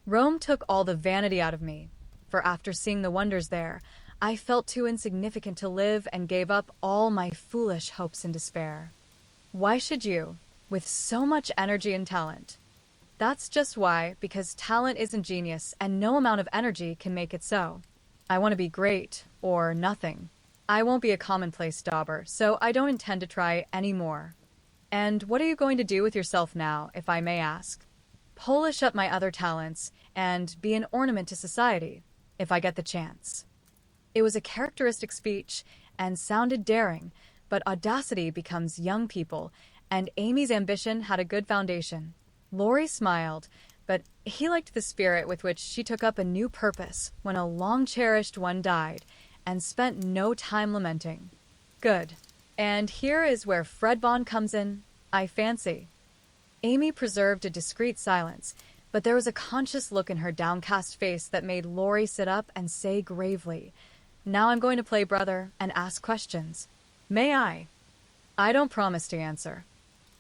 "Rome took all the vanity out of me, for after seeing the wonders there, I felt too insignificant to live and gave up all my foolish hopes in despair." "Why should you, with so much energy and talent?" "That's just why, because talent isn't genius and no amount of energy can make it so. I want to be great, or nothing. I won't be a commonplace dauber, so I don't intend to try any more." "And what are you going to do with yourself now, if I may ask?" "Polish up my other talents, and be an ornament to society, if I get the chance." It was a characteristic speech, and sounded daring, but audacity becomes young people, and Amy's ambition had a good foundation. Laurie smiled, but he liked the spirit with which she took up a new purpose when a long-cherished one died, and spent no time lamenting. "Good. And here is where Fred Bond comes in, I fancy." Amy preserved a discreet silence, but there was a conscious look in her downcast face that made Laurie sit up and say gravely, "Now I'm going to play brother and ask questions. May I?" "I don't promise to answer."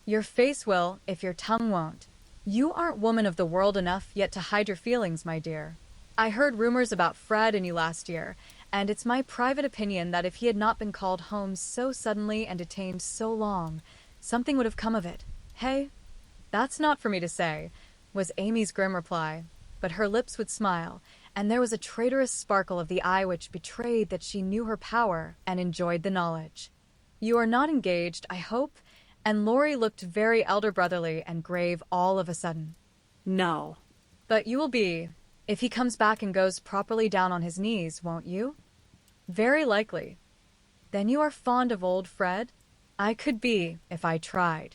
"Your face will, if your tongue won't. You aren't woman of the world enough yet to hide your feelings, my dear. I heard rumors about Fred and you last year, and it's my private opinion that if he had not been called home so suddenly and detained so long, something would have come of it. Hey?" "That's not for me to say," was Amy's grim reply, but her lips would smile, and there was a traitorous sparkle of the eye which betrayed that she knew her power and enjoyed the knowledge. "You are not engaged, I hope?" And Laurie looked very elder-brotherly and grave all of a sudden. No. "But you will be, if he comes back and goes properly down on his knees, won't you?" "Very likely." "Then you are fond of old Fred?" "I could be, if I tried."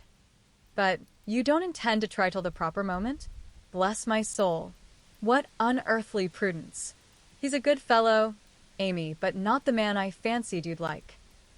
"But you don't intend to try till the proper moment?" "Bless my soul. What unearthly prudence. He's a good fellow, Amy, but not the man I fancied you'd like."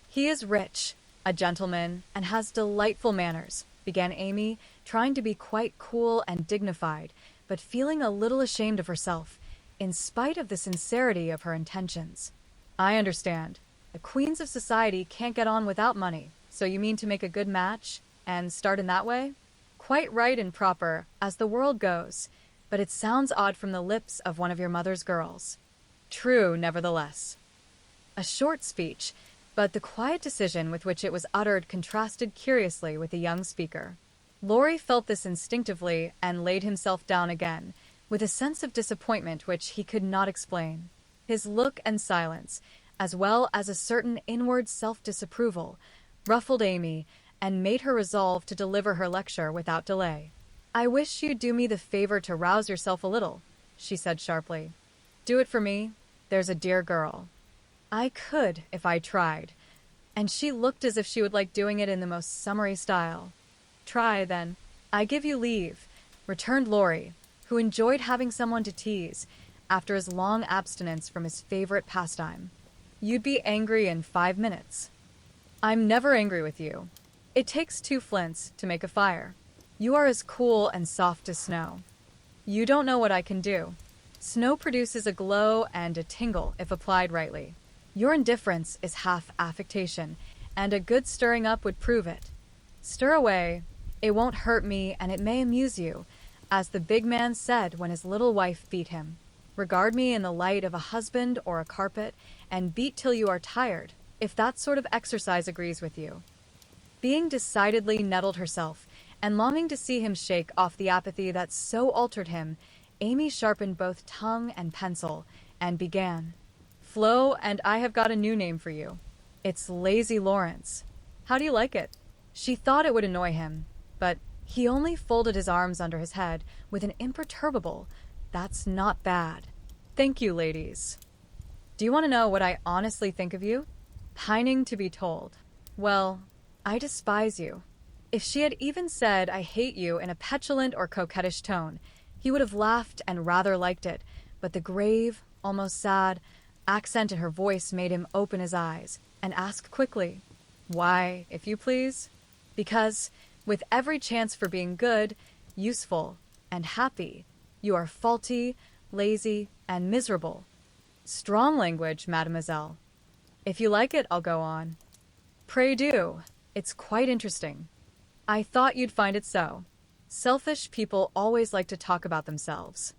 "He is rich, a gentleman, and has delightful manners," began Amy, trying to be quite cool and dignified, but feeling a little ashamed of herself, in spite of the sincerity of her intentions. "I understand. The queens of society can't get on without money, so you mean to make a good match, and start in that way?" "Quite right and proper, as the world goes, but it sounds odd from the lips of one of your mother's girls." "True, nevertheless." A short speech, but the quiet decision with which it was uttered contrasted curiously with the young speaker. Laurie felt this instinctively and laid himself down again, with a sense of disappointment which he could not explain. His look and silence, as well as a certain inward self-disapproval, ruffled Amy and made her resolve to deliver her lecture without delay. "I wish you'd do me the favor to rouse yourself a little," she said sharply. "Do it for me, there's a dear girl." "I could if I tried," and she looked as if she would like doing it in the most summery style. "Try, then. I give you leave," returned Laurie, who enjoyed having someone to tease after his long abstinence from his favorite pastime. "You'd be angry in 5 minutes." "I'm never angry with you. It takes 2 flints to make a fire. You are as cool and soft as snow. You don't know what I can do. Snow produces a glow and a tingle if applied rightly. Your indifference is half affectation, and a good stirring up would prove it. Stir away. It won't hurt me, and it may amuse you, as the big man said when his little wife beat him. Regard me in the light of a husband or a carpet, and beat till you are tired, if that sort of exercise agrees with you." Being decidedly nettled herself, and longing to see him shake off the apathy that so altered him, Amy sharpened both tongue and pencil, and began. "Flo and I have got a new name for you. It's Lazy Lawrence. How do you like it?" She thought it would annoy him, but he only folded his arms under his head with an imperturbable, "That's not bad. Thank you, ladies. Do you want to know what I honestly think of you?" Pining to be told. "Well, I despise you." If she had even said, "I hate you," in a petulant or coquettish tone, he would have laughed and rather liked it, but the grave, almost sad, accent in her voice made him open his eyes and ask quickly, "Why, if you please?" "Because, with every chance for being good, useful, and happy, you are faulty, lazy, and miserable." "Strong language, mademoiselle. If you like it, I'll go on." "Pray do. It's quite interesting." "I thought you'd find it so. Selfish people always like to talk about themselves."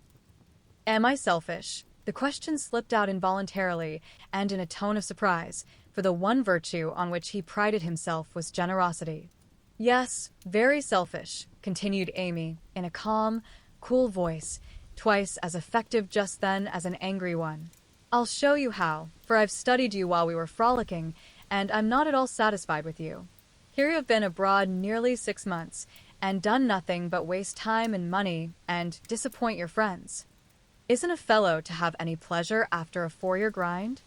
"Am I selfish?" The question slipped out involuntarily and in a tone of surprise, for the one virtue on which he prided himself was generosity. "Yes, very selfish," continued Amy, in a calm, cool voice, twice as effective just then as an angry one. "I'll show you how, for I've studied you while we were frolicking, and I'm not at all satisfied with you. Here you have been abroad nearly 6 months, and done nothing but waste time and money and disappoint your friends. Isn't a fellow to have any pleasure after a 4-year grind?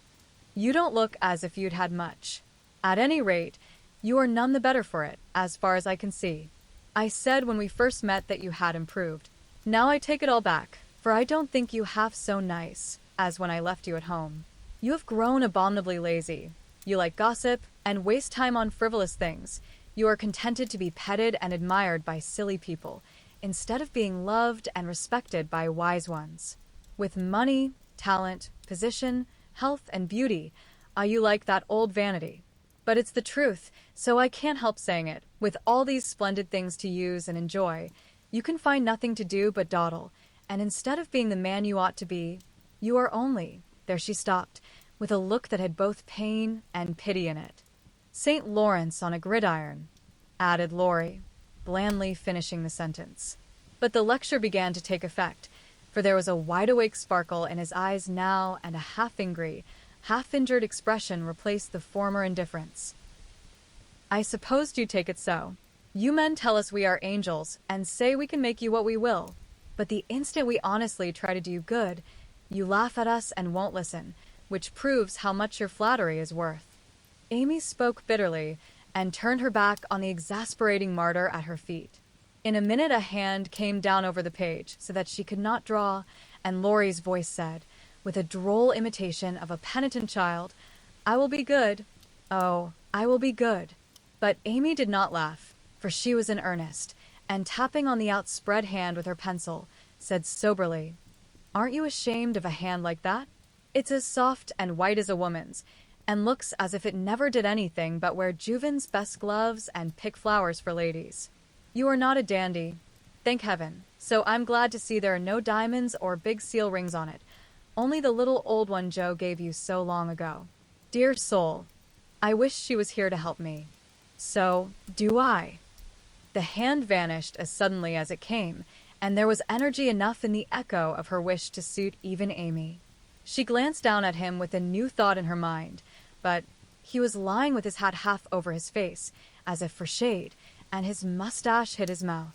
You don't look as if you'd had much. At any rate, you are none the better for it, as far as I can see. I said when we first met that you had improved. Now I take it all back, for I don't think you half so nice as when I left you at home. You have grown abominably lazy. You like gossip and waste time on frivolous things. You are contented to be petted and admired by silly people, instead of being loved and respected by wise ones. With money, talent, position, health, and beauty, you like that old vanity. But it's the truth, so I can't help saying it. With all these splendid things to use and enjoy, you can find nothing to do but dawdle, and instead of being the man you ought to be, you are only—" There she stopped, with a look that had both pain and pity in it. "St. Lawrence on a gridiron," added Laurie, blandly finishing the sentence. But the lecture began to take effect, for there was a wide-awake sparkle in his eyes now, and a half-angry, half-injured expression replaced the former indifference. "I supposed you'd take it so. You men tell us we are angels, and say we can make you what we will. But the instant we honestly try to do good, you laugh at us and won't listen, which proves how much your flattery is worth." Amy spoke bitterly, and turned her back on the exasperating martyr at her feet. In a minute a hand came down over the page, so that she could not draw, and Laurie's voice said, with a droll imitation of a penitent child, "I will be good. Oh, I will be good." But Amy did not laugh, for she was in earnest, and tapping on the outspread hand with her pencil, said soberly, "Aren't you ashamed of a hand like that? It's as soft and white as a woman's, and looks as if it never did anything but wear Juven's best gloves and pick flowers for ladies. You are not a dandy, thank heaven, so I'm glad to see there are no diamonds or big seal rings on it, only the little old one Joe gave you so long ago. Dear soul, I wish she was here to help me. So, do I. The hand vanished as suddenly as it came, and there was energy enough in the echo of her wish to suit even Amy. She glanced down at him with a new thought in her mind, but he was lying with his hat half over his face, as if for shade, and his mustache hid his mouth.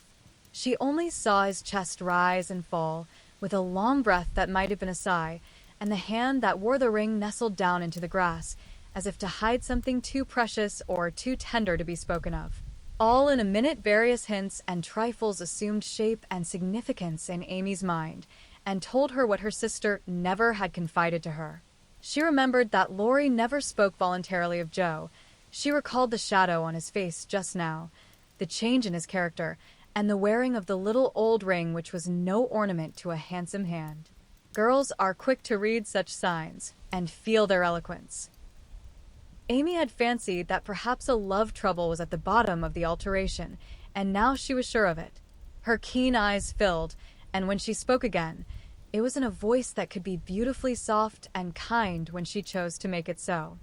She only saw his chest rise and fall, with a long breath that might have been a sigh, and the hand that wore the ring nestled down into the grass, as if to hide something too precious or too tender to be spoken of. All in a minute various hints and trifles assumed shape and significance in Amy's mind, and told her what her sister never had confided to her. She remembered that Laurie never spoke voluntarily of Joe. She recalled the shadow on his face just now, the change in his character, and the wearing of the little old ring which was no ornament to a handsome hand. Girls are quick to read such signs, and feel their eloquence. Amy had fancied that perhaps a love trouble was at the bottom of the alteration, and now she was sure of it. Her keen eyes filled, and when she spoke again, it was in a voice that could be beautifully soft and kind when she chose to make it so.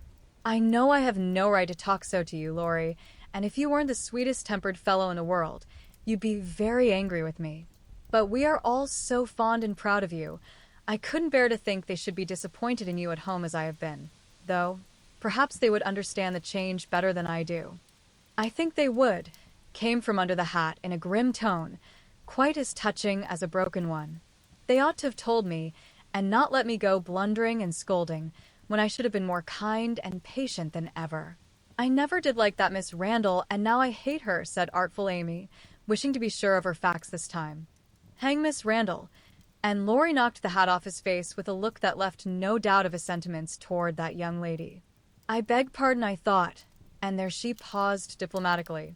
I know I have no right to talk so to you, Laurie, and if you weren't the sweetest-tempered fellow in the world, you'd be very angry with me. But we are all so fond and proud of you. I couldn't bear to think they should be disappointed in you at home as I have been, though perhaps they would understand the change better than I do. I think they would, came from under the hat in a grim tone, quite as touching as a broken one. They ought to have told me, and not let me go blundering and scolding, when I should have been more kind and patient than ever. I never did like that Miss Randall, and now I hate her, said artful Amy, wishing to be sure of her facts this time. Hang Miss Randall. And Laurie knocked the hat off his face with a look that left no doubt of his sentiments toward that young lady. I beg pardon, I thought, and there she paused diplomatically.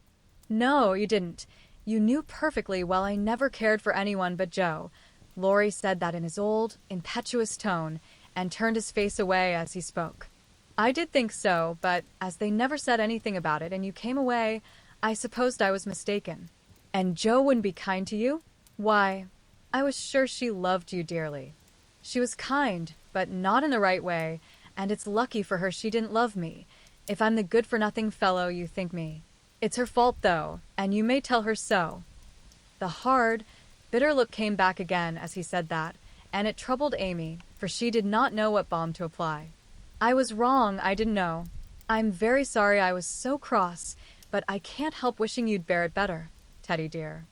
No, you didn't. You knew perfectly well I never cared for anyone but Joe. Laurie said that in his old, impetuous tone, and turned his face away as he spoke. I did think so, but as they never said anything about it and you came away, I supposed I was mistaken. And Joe wouldn't be kind to you? Why, I was sure she loved you dearly. She was kind, but not in the right way, and it's lucky for her she didn't love me, if I'm the good-for-nothing fellow you think me. It's her fault, though, and you may tell her so. The hard, bitter look came back again as he said that, and it troubled Amy, for she did not know what balm to apply. I was wrong, I didn't know. I'm very sorry I was so cross, but I can't help wishing you'd bear it better, Teddy dear.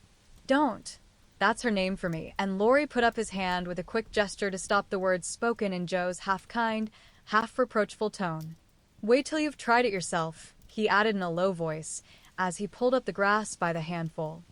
Don't. That's her name for me, and Laurie put up his hand with a quick gesture to stop the words spoken in Joe's half-kind, half-reproachful tone. Wait till you've tried it yourself, he added in a low voice, as he pulled up the grass by the handful.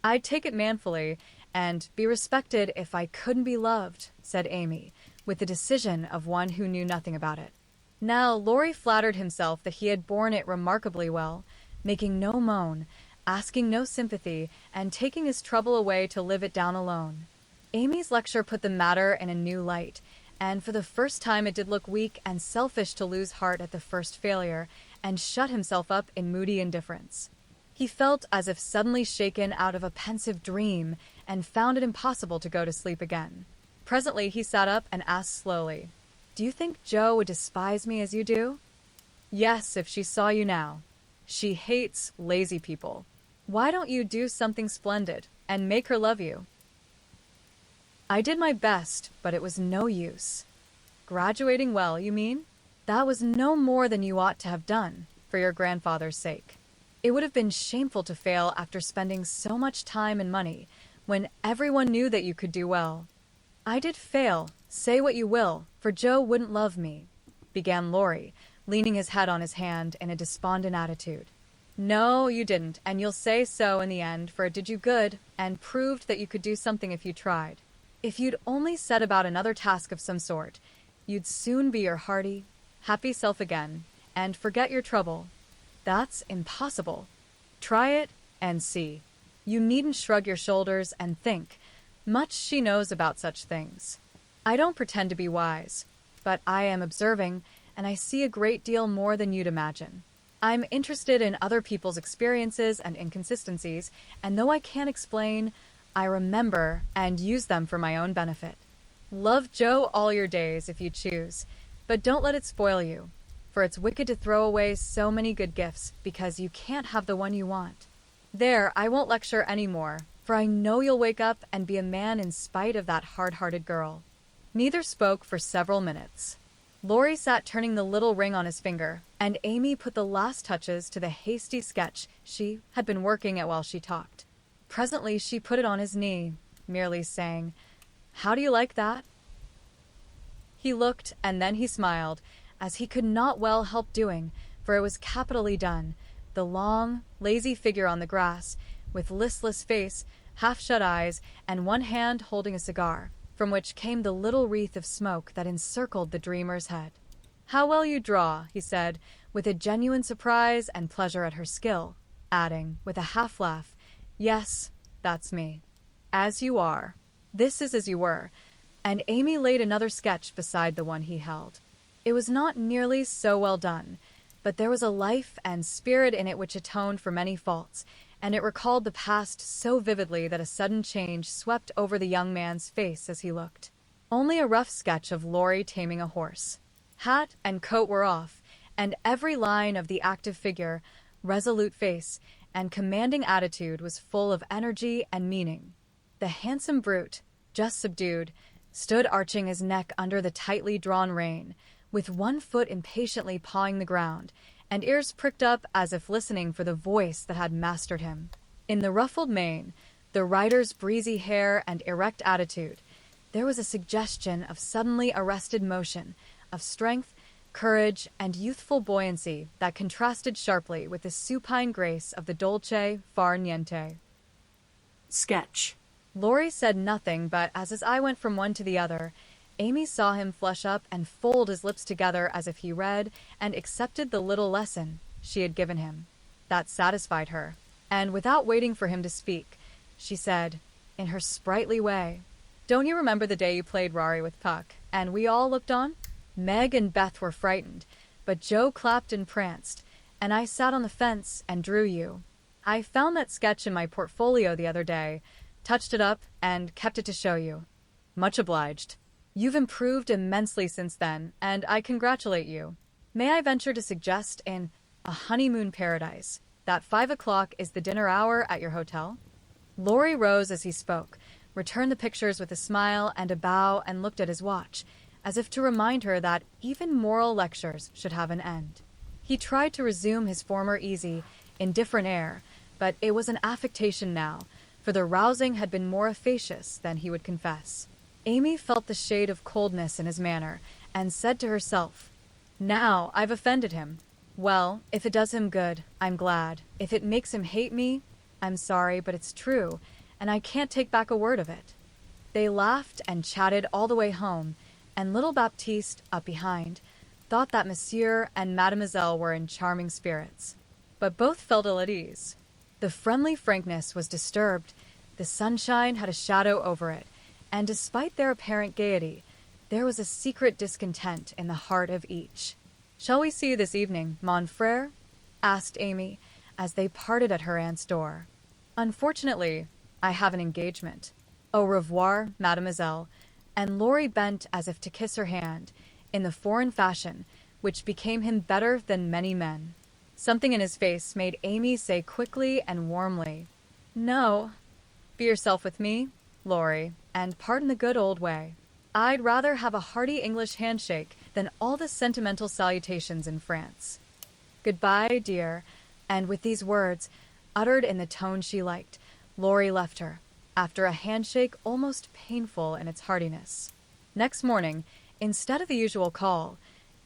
I'd take it manfully, and be respected if I couldn't be loved, said Amy, with the decision of one who knew nothing about it. Now, Laurie flattered himself that he had borne it remarkably well, making no moan, asking no sympathy, and taking his trouble away to live it down alone. Amy's lecture put the matter in a new light, and for the first time it did look weak and selfish to lose heart at the first failure, and shut himself up in moody indifference. He felt as if suddenly shaken out of a pensive dream, and found it impossible to go to sleep again. Presently he sat up and asked slowly, Do you think Joe would despise me as you do? Yes, if she saw you now. She hates lazy people. Why don't you do something splendid, and make her love you? I did my best, but it was no use. Graduating well, you mean? That was no more than you ought to have done, for your grandfather's sake. It would have been shameful to fail after spending so much time and money, when everyone knew that you could do well. I did fail, say what you will, for Joe wouldn't love me, began Laurie, leaning his head on his hand in a despondent attitude. No, you didn't, and you'll say so in the end, for it did you good, and proved that you could do something if you tried. If you'd only set about another task of some sort, you'd soon be your hearty, happy self again, and forget your trouble. That's impossible. Try it and see. You needn't shrug your shoulders and think. Much she knows about such things. I don't pretend to be wise, but I am observing, and I see a great deal more than you'd imagine. I'm interested in other people's experiences and inconsistencies, and though I can't explain, I remember and use them for my own benefit. Love Joe all your days if you choose, but don't let it spoil you. for it's wicked to throw away so many good gifts because you can't have the one you want. There, I won't lecture anymore, for I know you'll wake up and be a man in spite of that hard-hearted girl." Neither spoke for several minutes. Laurie sat turning the little ring on his finger, and Amy put the last touches to the hasty sketch she had been working at while she talked. Presently she put it on his knee, merely saying, "How do you like that?" He looked, and then he smiled, as he could not well help doing, for it was capitally done, the long, lazy figure on the grass, with listless face, half-shut eyes, and one hand holding a cigar, from which came the little wreath of smoke that encircled the dreamer's head. "How well you draw," he said, with a genuine surprise and pleasure at her skill, adding, with a half-laugh, "Yes, that's me. As you are. This is as you were." And Amy laid another sketch beside the one he held. It was not nearly so well done, but there was a life and spirit in it which atoned for many faults, and it recalled the past so vividly that a sudden change swept over the young man's face as he looked. Only a rough sketch of Laurie taming a horse. Hat and coat were off, and every line of the active figure, resolute face, and commanding attitude was full of energy and meaning. The handsome brute, just subdued, stood arching his neck under the tightly drawn rein, with one foot impatiently pawing the ground, and ears pricked up as if listening for the voice that had mastered him. In the ruffled mane, the rider's breezy hair and erect attitude, there was a suggestion of suddenly arrested motion, of strength, courage, and youthful buoyancy that contrasted sharply with the supine grace of the dolce far niente. Sketch. Laurie said nothing, but as his eye went from one to the other, Amy saw him flush up and fold his lips together as if he read and accepted the little lesson she had given him. That satisfied her, and without waiting for him to speak, she said, in her sprightly way, "Don't you remember the day you played Rari with Puck, and we all looked on? Meg and Beth were frightened, but Joe clapped and pranced, and I sat on the fence and drew you. I found that sketch in my portfolio the other day, touched it up, and kept it to show you. Much obliged. You've improved immensely since then, and I congratulate you. May I venture to suggest in A Honeymoon Paradise that 5 o'clock is the dinner hour at your hotel?" Laurie rose as he spoke, returned the pictures with a smile and a bow, and looked at his watch, as if to remind her that even moral lectures should have an end. He tried to resume his former easy, indifferent air, but it was an affectation now, for the rousing had been more efficacious than he would confess. Amy felt the shade of coldness in his manner, and said to herself, "Now I've offended him. Well, if it does him good, I'm glad. If it makes him hate me, I'm sorry, but it's true, and I can't take back a word of it." They laughed and chatted all the way home, and little Baptiste, up behind, thought that Monsieur and Mademoiselle were in charming spirits. But both felt ill at ease. The friendly frankness was disturbed, the sunshine had a shadow over it, and despite their apparent gaiety, there was a secret discontent in the heart of each. "Shall we see you this evening, mon frère?" asked Amy, as they parted at her aunt's door. "Unfortunately, I have an engagement. Au revoir, mademoiselle," and Laurie bent as if to kiss her hand, in the foreign fashion, which became him better than many men. Something in his face made Amy say quickly and warmly, "No. Be yourself with me, Laurie, and pardon the good old way. I'd rather have a hearty English handshake than all the sentimental salutations in France. Goodbye, dear," and with these words, uttered in the tone she liked, Laurie left her, after a handshake almost painful in its heartiness. Next morning, instead of the usual call,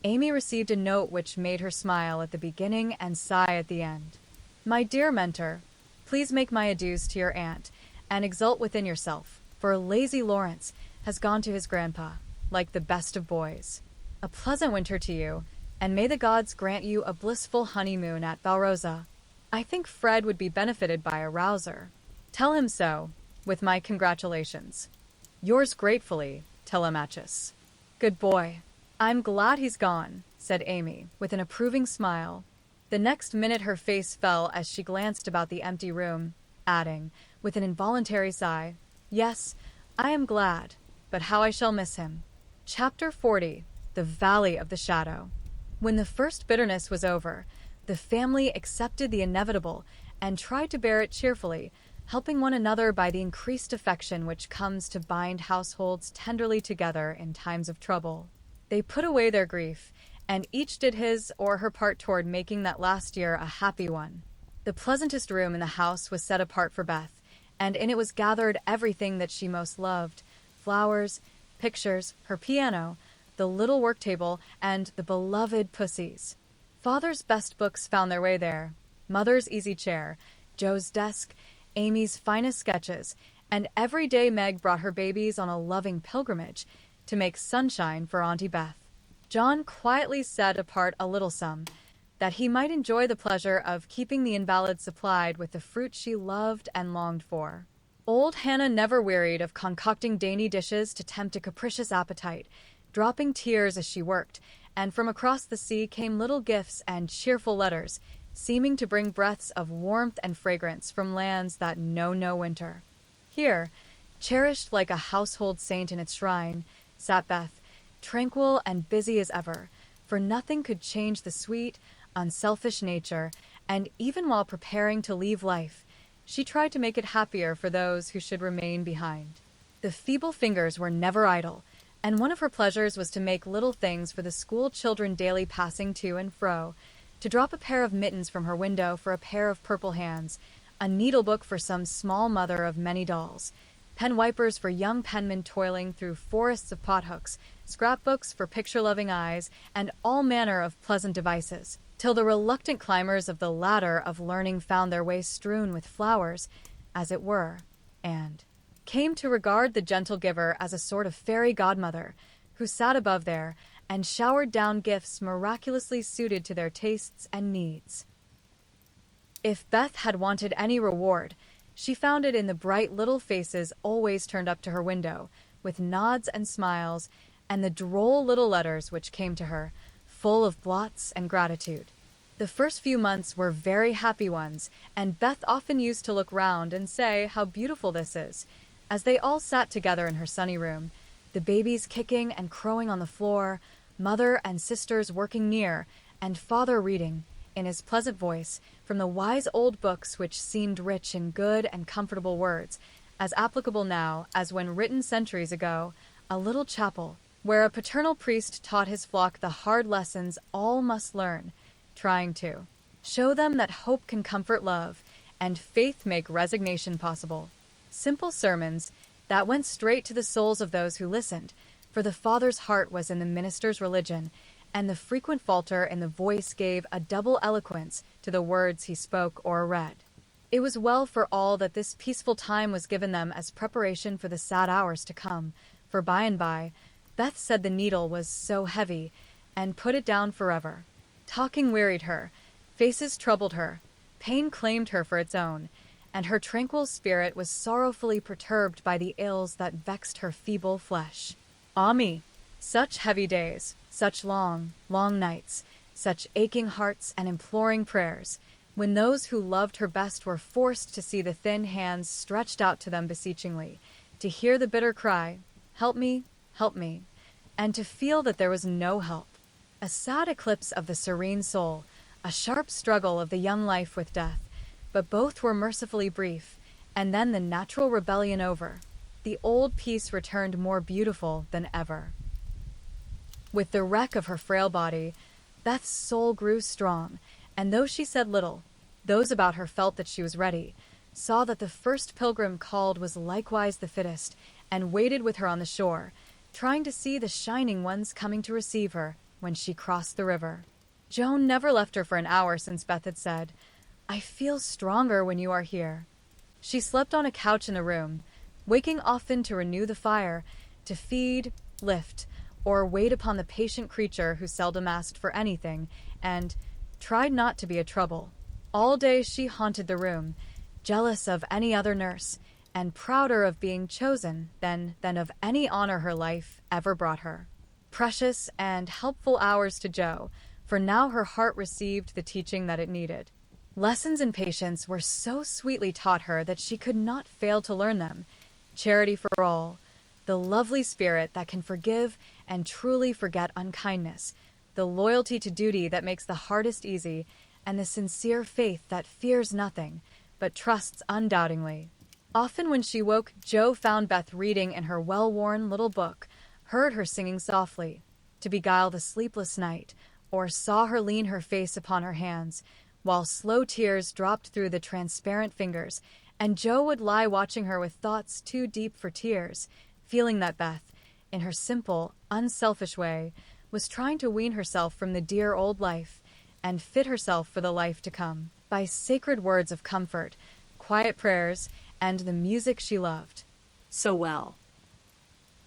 Amy received a note which made her smile at the beginning and sigh at the end. "My dear Mentor, please make my adieus to your aunt, and exult within yourself, for lazy Lawrence has gone to his grandpa, like the best of boys. A pleasant winter to you, and may the gods grant you a blissful honeymoon at Valrosa. I think Fred would be benefited by a rouser. Tell him so, with my congratulations. Yours gratefully, Telemachus." "Good boy. I'm glad he's gone," said Amy, with an approving smile. The next minute her face fell as she glanced about the empty room, adding, with an involuntary sigh, "Yes, I am glad, but how I shall miss him." Chapter 40. The Valley of the Shadow. When the first bitterness was over, the family accepted the inevitable and tried to bear it cheerfully, helping one another by the increased affection which comes to bind households tenderly together in times of trouble. They put away their grief, and each did his or her part toward making that last year a happy one. The pleasantest room in the house was set apart for Beth, and in it was gathered everything that she most loved: flowers, pictures, her piano, the little work table, and the beloved pussies. Father's best books found their way there: Mother's easy chair, Joe's desk, Amy's finest sketches, and every day Meg brought her babies on a loving pilgrimage to make sunshine for Auntie Beth. John quietly set apart a little sum, that he might enjoy the pleasure of keeping the invalid supplied with the fruit she loved and longed for. Old Hannah never wearied of concocting dainty dishes to tempt a capricious appetite, dropping tears as she worked, and from across the sea came little gifts and cheerful letters, seeming to bring breaths of warmth and fragrance from lands that know no winter. Here, cherished like a household saint in its shrine, sat Beth, tranquil and busy as ever, for nothing could change the sweet, unselfish nature, and even while preparing to leave life, she tried to make it happier for those who should remain behind. The feeble fingers were never idle, and one of her pleasures was to make little things for the school children daily passing to and fro, to drop a pair of mittens from her window for a pair of purple hands, a needlebook for some small mother of many dolls, pen wipers for young penmen toiling through forests of pothooks, scrapbooks for picture-loving eyes, and all manner of pleasant devices, till the reluctant climbers of the ladder of learning found their way strewn with flowers, as it were, and came to regard the gentle giver as a sort of fairy godmother, who sat above there and showered down gifts miraculously suited to their tastes and needs. If Beth had wanted any reward, she found it in the bright little faces always turned up to her window, with nods and smiles, and the droll little letters which came to her, full of blots and gratitude. The first few months were very happy ones, and Beth often used to look round and say how beautiful this is, as they all sat together in her sunny room, the babies kicking and crowing on the floor, mother and sisters working near, and father reading, in his pleasant voice, from the wise old books which seemed rich in good and comfortable words, as applicable now as when written centuries ago, a little chapel, where a paternal priest taught his flock the hard lessons all must learn, trying to show them that hope can comfort love, and faith make resignation possible. Simple sermons that went straight to the souls of those who listened, for the father's heart was in the minister's religion, and the frequent falter in the voice gave a double eloquence to the words he spoke or read. It was well for all that this peaceful time was given them as preparation for the sad hours to come, for by and by, Beth said the needle was so heavy, and put it down forever. Talking wearied her, faces troubled her, pain claimed her for its own, and her tranquil spirit was sorrowfully perturbed by the ills that vexed her feeble flesh. Ah me! Such heavy days, such long, long nights, such aching hearts and imploring prayers, when those who loved her best were forced to see the thin hands stretched out to them beseechingly, to hear the bitter cry, "Help me, help me," and to feel that there was no help. A sad eclipse of the serene soul, a sharp struggle of the young life with death, but both were mercifully brief, and then the natural rebellion over, the old peace returned more beautiful than ever. With the wreck of her frail body, Beth's soul grew strong, and though she said little, those about her felt that she was ready, saw that the first pilgrim called was likewise the fittest, and waited with her on the shore, trying to see the shining ones coming to receive her when she crossed the river. Joan never left her for an hour since Beth had said, "I feel stronger when you are here." She slept on a couch in the room, waking often to renew the fire, to feed, lift, or wait upon the patient creature who seldom asked for anything, and tried not to be a trouble. All day she haunted the room, jealous of any other nurse, and prouder of being chosen than of any honor her life ever brought her. Precious and helpful hours to Joe, for now her heart received the teaching that it needed. Lessons in patience were so sweetly taught her that she could not fail to learn them. Charity for all, the lovely spirit that can forgive and truly forget unkindness, the loyalty to duty that makes the hardest easy, and the sincere faith that fears nothing, but trusts undoubtingly. Often when she woke, Jo found Beth reading in her well-worn little book, heard her singing softly, to beguile the sleepless night, or saw her lean her face upon her hands, while slow tears dropped through the transparent fingers, and Jo would lie watching her with thoughts too deep for tears, feeling that Beth, in her simple, unselfish way, was trying to wean herself from the dear old life and fit herself for the life to come, by sacred words of comfort, quiet prayers, and the music she loved so well.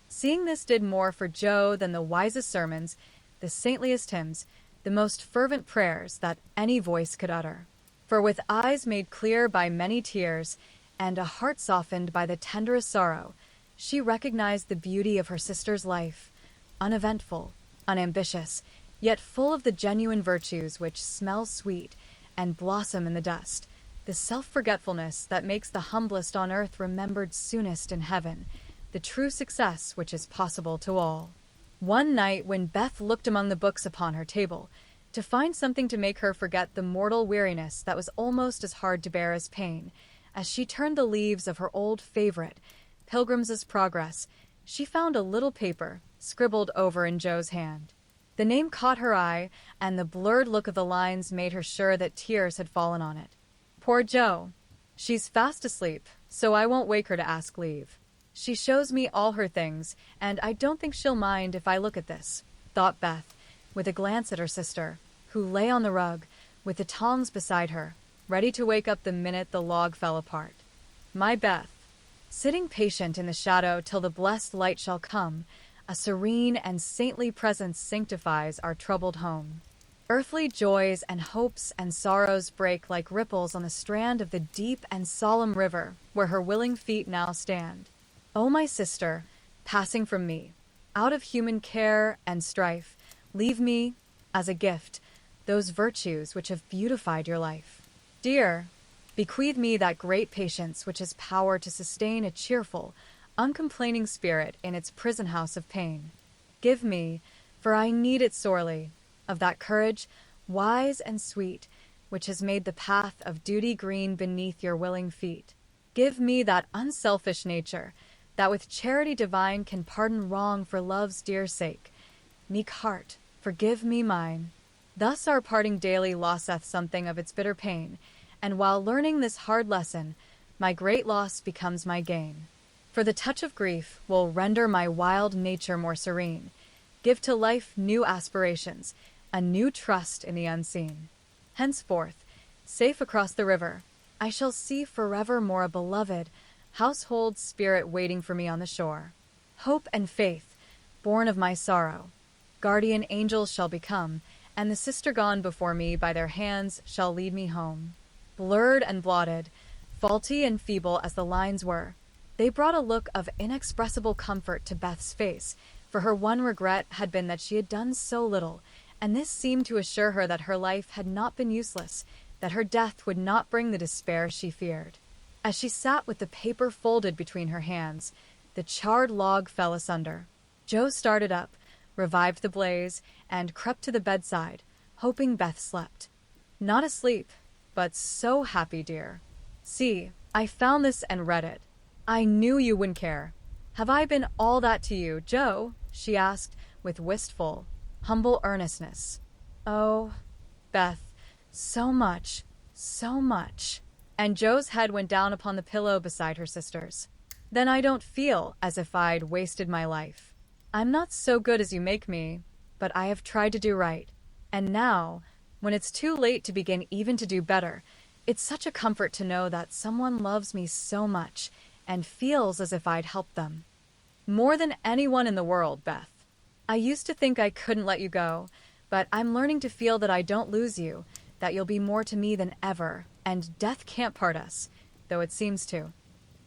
Seeing this did more for Jo than the wisest sermons, the saintliest hymns, the most fervent prayers that any voice could utter. For with eyes made clear by many tears, and a heart softened by the tenderest sorrow, she recognized the beauty of her sister's life, uneventful, unambitious, yet full of the genuine virtues which smell sweet and blossom in the dust, the self-forgetfulness that makes the humblest on earth remembered soonest in heaven, the true success which is possible to all. One night when Beth looked among the books upon her table, to find something to make her forget the mortal weariness that was almost as hard to bear as pain, as she turned the leaves of her old favorite, Pilgrim's Progress, she found a little paper scribbled over in Jo's hand. The name caught her eye, and the blurred look of the lines made her sure that tears had fallen on it. Poor Jo. She's fast asleep, so I won't wake her to ask leave. She shows me all her things, and I don't think she'll mind if I look at this, thought Beth, with a glance at her sister, who lay on the rug, with the tongs beside her, ready to wake up the minute the log fell apart. My Beth, sitting patient in the shadow till the blessed light shall come, a serene and saintly presence sanctifies our troubled home. Earthly joys and hopes and sorrows break like ripples on the strand of the deep and solemn river where her willing feet now stand. O my sister, passing from me, out of human care and strife, leave me, as a gift, those virtues which have beautified your life. Dear, bequeath me that great patience which has power to sustain a cheerful, uncomplaining spirit in its prison house of pain. Give me, for I need it sorely, of that courage, wise and sweet, which has made the path of duty green beneath your willing feet. Give me that unselfish nature, that with charity divine can pardon wrong for love's dear sake. Meek heart, forgive me mine. Thus our parting daily losseth something of its bitter pain, and while learning this hard lesson, my great loss becomes my gain. For the touch of grief will render my wild nature more serene, give to life new aspirations, a new trust in the unseen. Henceforth, safe across the river, I shall see forevermore a beloved, household spirit waiting for me on the shore. Hope and faith, born of my sorrow, guardian angels shall become, and the sister gone before me by their hands shall lead me home. Blurred and blotted, faulty and feeble as the lines were, they brought a look of inexpressible comfort to Beth's face, for her one regret had been that she had done so little, and this seemed to assure her that her life had not been useless, that her death would not bring the despair she feared. As she sat with the paper folded between her hands, the charred log fell asunder. Jo started up, revived the blaze, and crept to the bedside, hoping Beth slept. Not asleep, but so happy, dear. See, I found this and read it. I knew you wouldn't care. Have I been all that to you, Jo? She asked, with wistful, humble earnestness. Oh, Beth, so much, so much. And Jo's head went down upon the pillow beside her sister's. Then I don't feel as if I'd wasted my life. I'm not so good as you make me, but I have tried to do right. And now, when it's too late to begin even to do better, it's such a comfort to know that someone loves me so much and feels as if I'd helped them. More than anyone in the world, Beth. I used to think I couldn't let you go, but I'm learning to feel that I don't lose you, that you'll be more to me than ever, and death can't part us, though it seems to.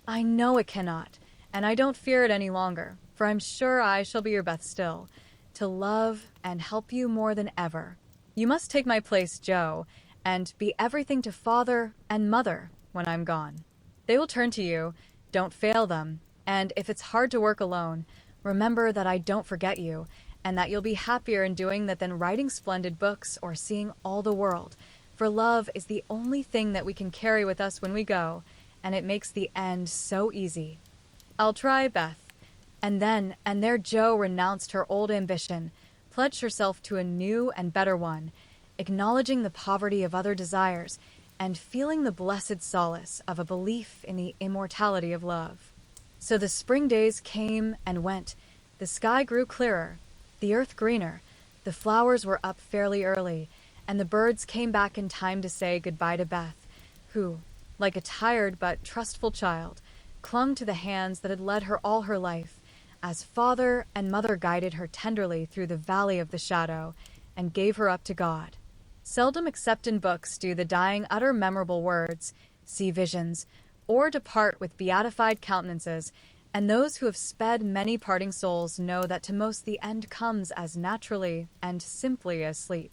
I know it cannot, and I don't fear it any longer, for I'm sure I shall be your Beth still, to love and help you more than ever. You must take my place, Jo, and be everything to father and mother when I'm gone. They will turn to you, don't fail them, and if it's hard to work alone, remember that I don't forget you, and that you'll be happier in doing that than writing splendid books or seeing all the world. For love is the only thing that we can carry with us when we go, and it makes the end so easy. I'll try, Beth. And there Jo renounced her old ambition, pledged herself to a new and better one, acknowledging the poverty of other desires, and feeling the blessed solace of a belief in the immortality of love. So the spring days came and went. The sky grew clearer, the earth greener, the flowers were up fairly early, and the birds came back in time to say goodbye to Beth, who, like a tired but trustful child, clung to the hands that had led her all her life, as father and mother guided her tenderly through the valley of the shadow and gave her up to God. Seldom except in books do the dying utter memorable words, see visions, or depart with beatified countenances, and those who have sped many parting souls know that to most the end comes as naturally and simply as sleep.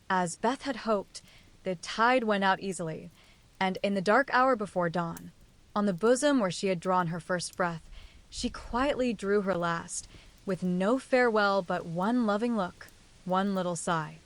As Beth had hoped, the tide went out easily, and in the dark hour before dawn, on the bosom where she had drawn her first breath, she quietly drew her last, with no farewell but one loving look, one little sigh.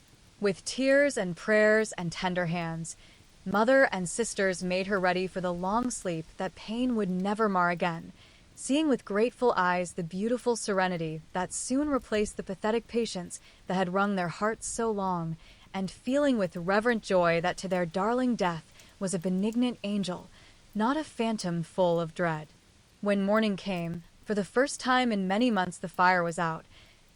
With tears and prayers and tender hands, mother and sisters made her ready for the long sleep that pain would never mar again, seeing with grateful eyes the beautiful serenity that soon replaced the pathetic patience that had wrung their hearts so long, and feeling with reverent joy that to their darling death was a benignant angel, not a phantom full of dread. When morning came, for the first time in many months the fire was out.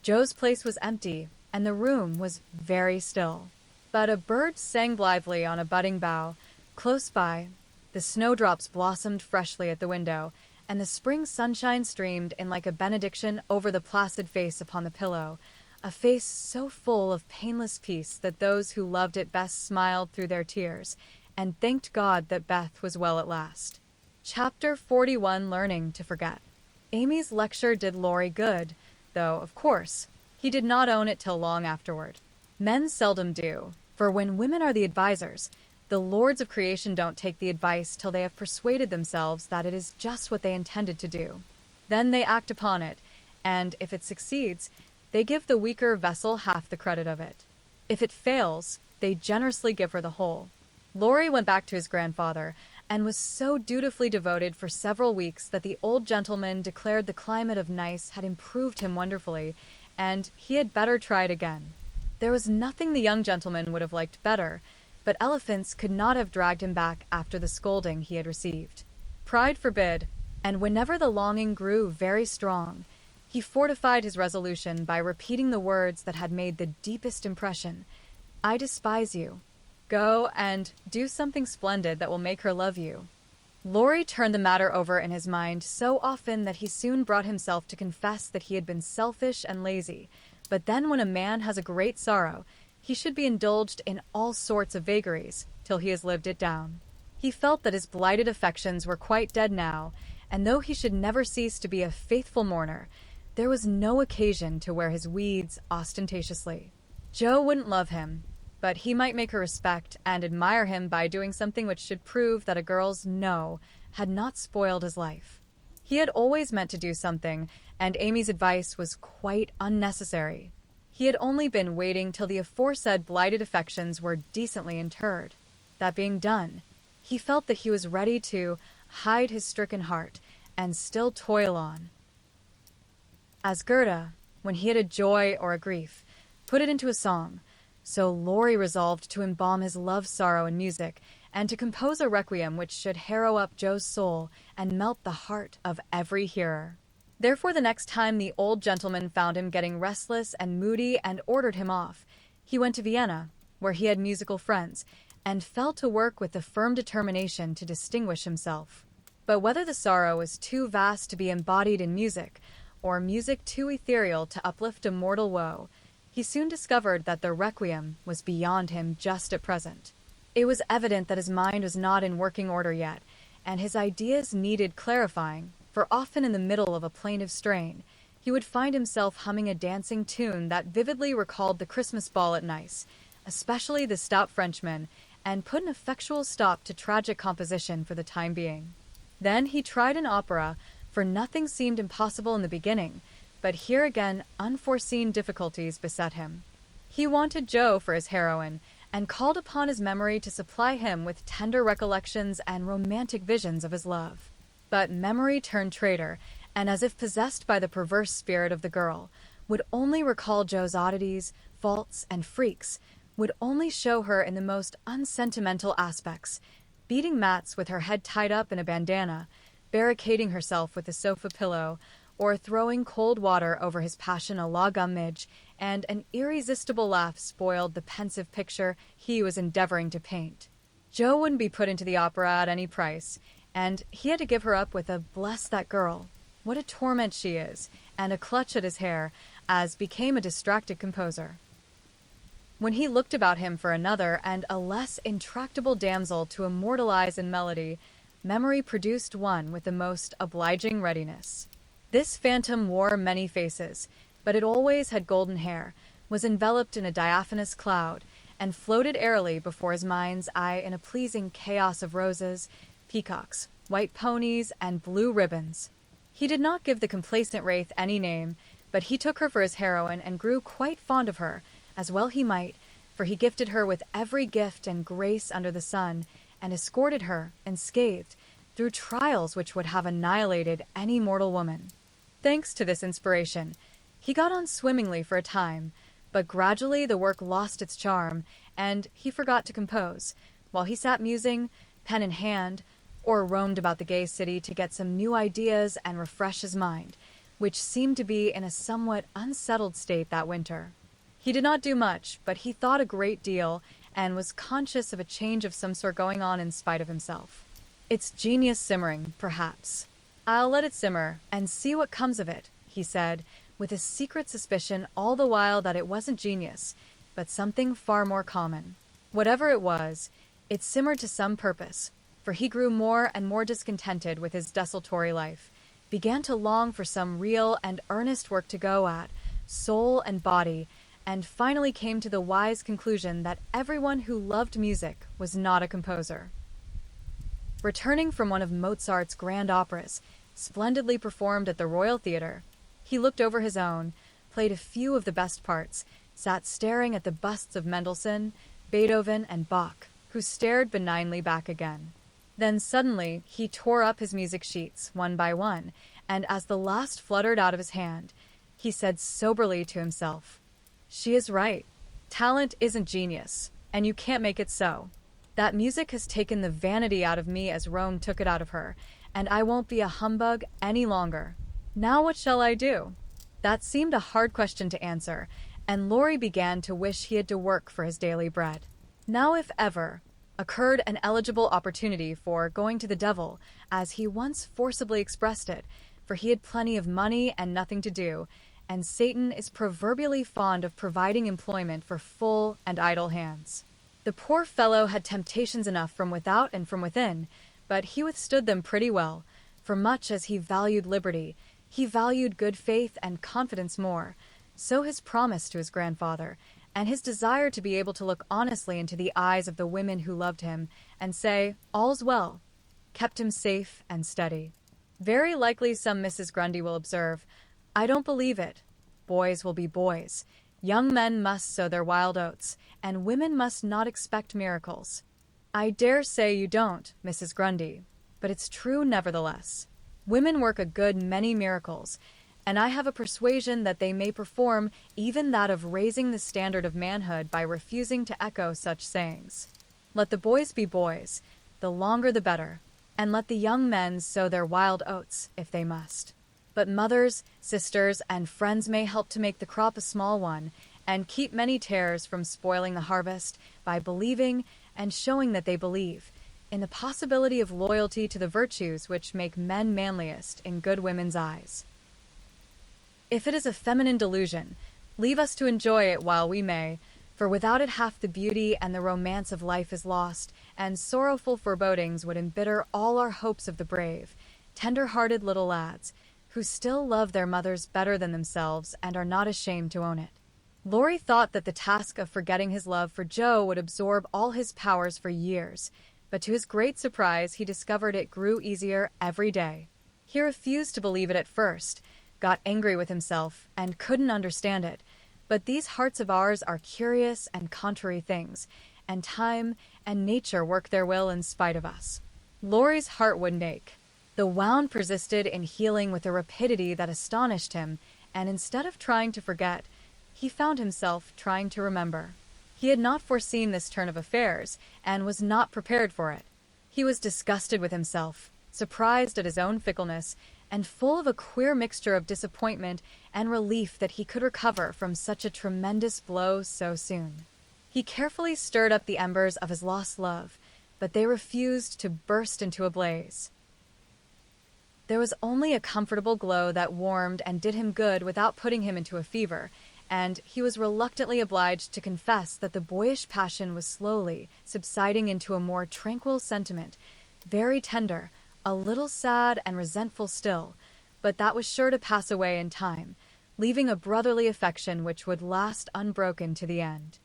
Jo's place was empty, and the room was very still. But a bird sang blithely on a budding bough. Close by, the snowdrops blossomed freshly at the window, and the spring sunshine streamed in like a benediction over the placid face upon the pillow, a face so full of painless peace that those who loved it best smiled through their tears, and thanked God that Beth was well at last. Chapter 41, Learning to Forget. Amy's lecture did Laurie good, though, of course, he did not own it till long afterward. Men seldom do, for when women are the advisers, the lords of creation don't take the advice till they have persuaded themselves that it is just what they intended to do. Then they act upon it, and if it succeeds, they give the weaker vessel half the credit of it. If it fails, they generously give her the whole. Laurie went back to his grandfather, and was so dutifully devoted for several weeks that the old gentleman declared the climate of Nice had improved him wonderfully, and he had better try it again. There was nothing the young gentleman would have liked better, but elephants could not have dragged him back after the scolding he had received. Pride forbid, and whenever the longing grew very strong, he fortified his resolution by repeating the words that had made the deepest impression. I despise you. Go and do something splendid that will make her love you. Laurie turned the matter over in his mind so often that he soon brought himself to confess that he had been selfish and lazy. But then when a man has a great sorrow, he should be indulged in all sorts of vagaries till he has lived it down. He felt that his blighted affections were quite dead now, and though he should never cease to be a faithful mourner, there was no occasion to wear his weeds ostentatiously. Jo wouldn't love him, but he might make her respect and admire him by doing something which should prove that a girl's no had not spoiled his life. He had always meant to do something, and Amy's advice was quite unnecessary. He had only been waiting till the aforesaid blighted affections were decently interred. That being done, he felt that he was ready to hide his stricken heart and still toil on. As Gerda, when he had a joy or a grief, put it into a song, so Laurie resolved to embalm his love-sorrow in music, and to compose a requiem which should harrow up Jo's soul and melt the heart of every hearer. Therefore the next time the old gentleman found him getting restless and moody and ordered him off, he went to Vienna, where he had musical friends, and fell to work with the firm determination to distinguish himself. But whether the sorrow was too vast to be embodied in music, or music too ethereal to uplift a mortal woe, he soon discovered that the requiem was beyond him just at present. It was evident that his mind was not in working order yet, and his ideas needed clarifying, for often in the middle of a plaintive strain, he would find himself humming a dancing tune that vividly recalled the Christmas ball at Nice, especially the stout Frenchman, and put an effectual stop to tragic composition for the time being. Then he tried an opera, for nothing seemed impossible in the beginning, But here again, unforeseen difficulties beset him. He wanted Joe for his heroine, and called upon his memory to supply him with tender recollections and romantic visions of his love. But memory turned traitor, and as if possessed by the perverse spirit of the girl, would only recall Joe's oddities, faults, and freaks, would only show her in the most unsentimental aspects, beating mats with her head tied up in a bandana, barricading herself with a sofa pillow, or throwing cold water over his passion a la gummidge, and an irresistible laugh spoiled the pensive picture he was endeavoring to paint. Joe wouldn't be put into the opera at any price, and he had to give her up with a "bless that girl, what a torment she is," and a clutch at his hair, as became a distracted composer. When he looked about him for another and a less intractable damsel to immortalize in melody, memory produced one with the most obliging readiness. This phantom wore many faces, but it always had golden hair, was enveloped in a diaphanous cloud, and floated airily before his mind's eye in a pleasing chaos of roses, peacocks, white ponies, and blue ribbons. He did not give the complacent wraith any name, but he took her for his heroine and grew quite fond of her, as well he might, for he gifted her with every gift and grace under the sun, and escorted her, unscathed, through trials which would have annihilated any mortal woman. Thanks to this inspiration, he got on swimmingly for a time, but gradually the work lost its charm, and he forgot to compose, while he sat musing, pen in hand, or roamed about the gay city to get some new ideas and refresh his mind, which seemed to be in a somewhat unsettled state that winter. He did not do much, but he thought a great deal, and was conscious of a change of some sort going on in spite of himself. It's genius simmering, perhaps. I'll let it simmer, and see what comes of it, he said, with a secret suspicion all the while that it wasn't genius, but something far more common. Whatever it was, it simmered to some purpose, for he grew more and more discontented with his desultory life, began to long for some real and earnest work to go at, soul and body, and finally came to the wise conclusion that everyone who loved music was not a composer. Returning from one of Mozart's grand operas, splendidly performed at the Royal Theatre, he looked over his own, played a few of the best parts, sat staring at the busts of Mendelssohn, Beethoven, and Bach, who stared benignly back again. Then suddenly he tore up his music sheets, one by one, and as the last fluttered out of his hand, he said soberly to himself, "She is right. Talent isn't genius, and you can't make it so. That music has taken the vanity out of me as Rome took it out of her, and I won't be a humbug any longer. Now what shall I do?" That seemed a hard question to answer, and Laurie began to wish he had to work for his daily bread. Now, if ever, occurred an eligible opportunity for going to the devil, as he once forcibly expressed it, for he had plenty of money and nothing to do, and Satan is proverbially fond of providing employment for full and idle hands. The poor fellow had temptations enough from without and from within, but he withstood them pretty well, for much as he valued liberty, he valued good faith and confidence more, so his promise to his grandfather, and his desire to be able to look honestly into the eyes of the women who loved him and say, "All's well," kept him safe and steady. Very likely some Mrs. Grundy will observe, "I don't believe it. Boys will be boys. Young men must sow their wild oats, and women must not expect miracles." I dare say you don't, Mrs. Grundy, but it's true nevertheless. Women work a good many miracles, and I have a persuasion that they may perform even that of raising the standard of manhood by refusing to echo such sayings. Let the boys be boys, the longer the better, and let the young men sow their wild oats, if they must. But mothers, sisters, and friends may help to make the crop a small one, and keep many tares from spoiling the harvest by believing and showing that they believe in the possibility of loyalty to the virtues which make men manliest in good women's eyes. If it is a feminine delusion, leave us to enjoy it while we may, for without it half the beauty and the romance of life is lost, and sorrowful forebodings would embitter all our hopes of the brave, tender-hearted little lads, who still love their mothers better than themselves and are not ashamed to own it. Laurie thought that the task of forgetting his love for Joe would absorb all his powers for years, but to his great surprise he discovered it grew easier every day. He refused to believe it at first, got angry with himself, and couldn't understand it. But these hearts of ours are curious and contrary things, and time and nature work their will in spite of us. Laurie's heart wouldn't ache. The wound persisted in healing with a rapidity that astonished him, and instead of trying to forget, he found himself trying to remember. He had not foreseen this turn of affairs, and was not prepared for it. He was disgusted with himself, surprised at his own fickleness, and full of a queer mixture of disappointment and relief that he could recover from such a tremendous blow so soon. He carefully stirred up the embers of his lost love, but they refused to burst into a blaze. There was only a comfortable glow that warmed and did him good without putting him into a fever, and he was reluctantly obliged to confess that the boyish passion was slowly subsiding into a more tranquil sentiment, very tender, a little sad and resentful still, but that was sure to pass away in time, leaving a brotherly affection which would last unbroken to the end.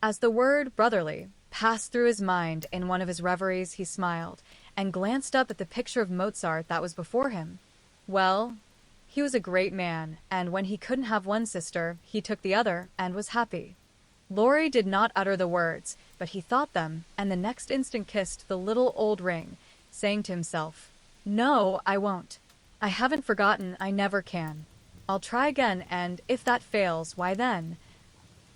As the word brotherly passed through his mind in one of his reveries, he smiled, and glanced up at the picture of Mozart that was before him. Well, he was a great man, and when he couldn't have one sister, he took the other, and was happy. Laurie did not utter the words, but he thought them, and the next instant kissed the little old ring, saying to himself, "No, I won't. I haven't forgotten, I never can. I'll try again, and if that fails, why then—"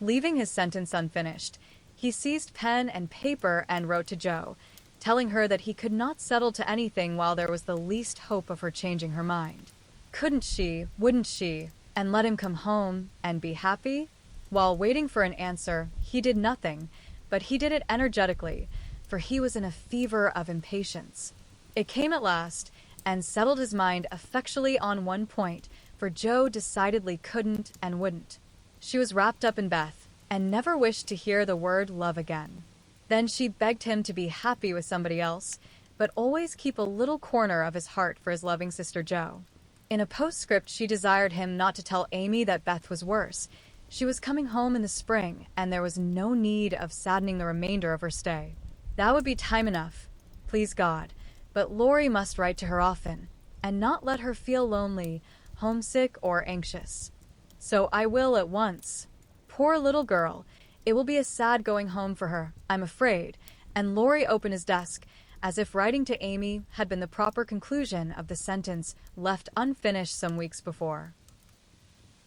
Leaving his sentence unfinished, he seized pen and paper and wrote to Jo, telling her that he could not settle to anything while there was the least hope of her changing her mind. Couldn't she, wouldn't she, and let him come home and be happy? While waiting for an answer, he did nothing, but he did it energetically, for he was in a fever of impatience. It came at last, and settled his mind effectually on one point, for Jo decidedly couldn't and wouldn't. She was wrapped up in Beth, and never wished to hear the word love again. Then she begged him to be happy with somebody else, but always keep a little corner of his heart for his loving sister Jo. In a postscript, she desired him not to tell Amy that Beth was worse. She was coming home in the spring, and there was no need of saddening the remainder of her stay. That would be time enough, please God, but Laurie must write to her often, and not let her feel lonely, homesick, or anxious. So I will at once. Poor little girl, it will be a sad going home for her, I'm afraid, and Laurie opened his desk, as if writing to Amy had been the proper conclusion of the sentence left unfinished some weeks before.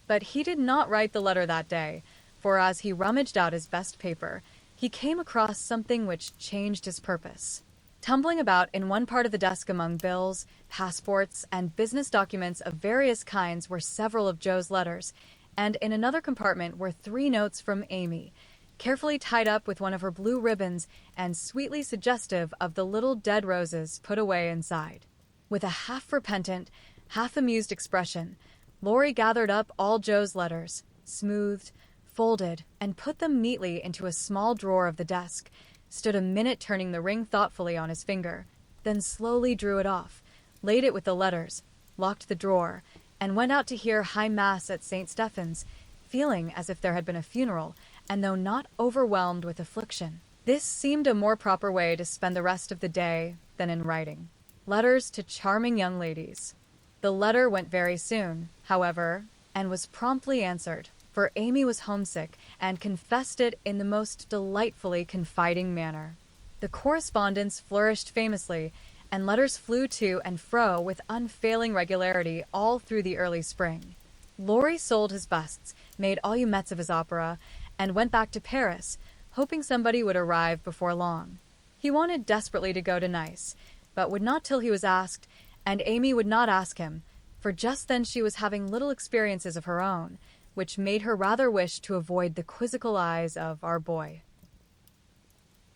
But he did not write the letter that day, for as he rummaged out his best paper, he came across something which changed his purpose. Tumbling about in one part of the desk among bills, passports, and business documents of various kinds were several of Jo's letters, and in another compartment were 3 notes from Amy, carefully tied up with one of her blue ribbons and sweetly suggestive of the little dead roses put away inside. With a half-repentant, half-amused expression, Laurie gathered up all Jo's letters, smoothed, folded, and put them neatly into a small drawer of the desk, stood a minute turning the ring thoughtfully on his finger, then slowly drew it off, laid it with the letters, locked the drawer, and went out to hear High Mass at St. Stephen's, feeling as if there had been a funeral, and though not overwhelmed with affliction. This seemed a more proper way to spend the rest of the day than in writing. Letters to charming young ladies. The letter went very soon, however, and was promptly answered, for Amy was homesick and confessed it in the most delightfully confiding manner. The correspondence flourished famously, and letters flew to and fro with unfailing regularity all through the early spring. Laurie sold his busts, made allumettes of his opera, and went back to Paris, hoping somebody would arrive before long. He wanted desperately to go to Nice, but would not till he was asked, and Amy would not ask him, for just then she was having little experiences of her own, which made her rather wish to avoid the quizzical eyes of our boy.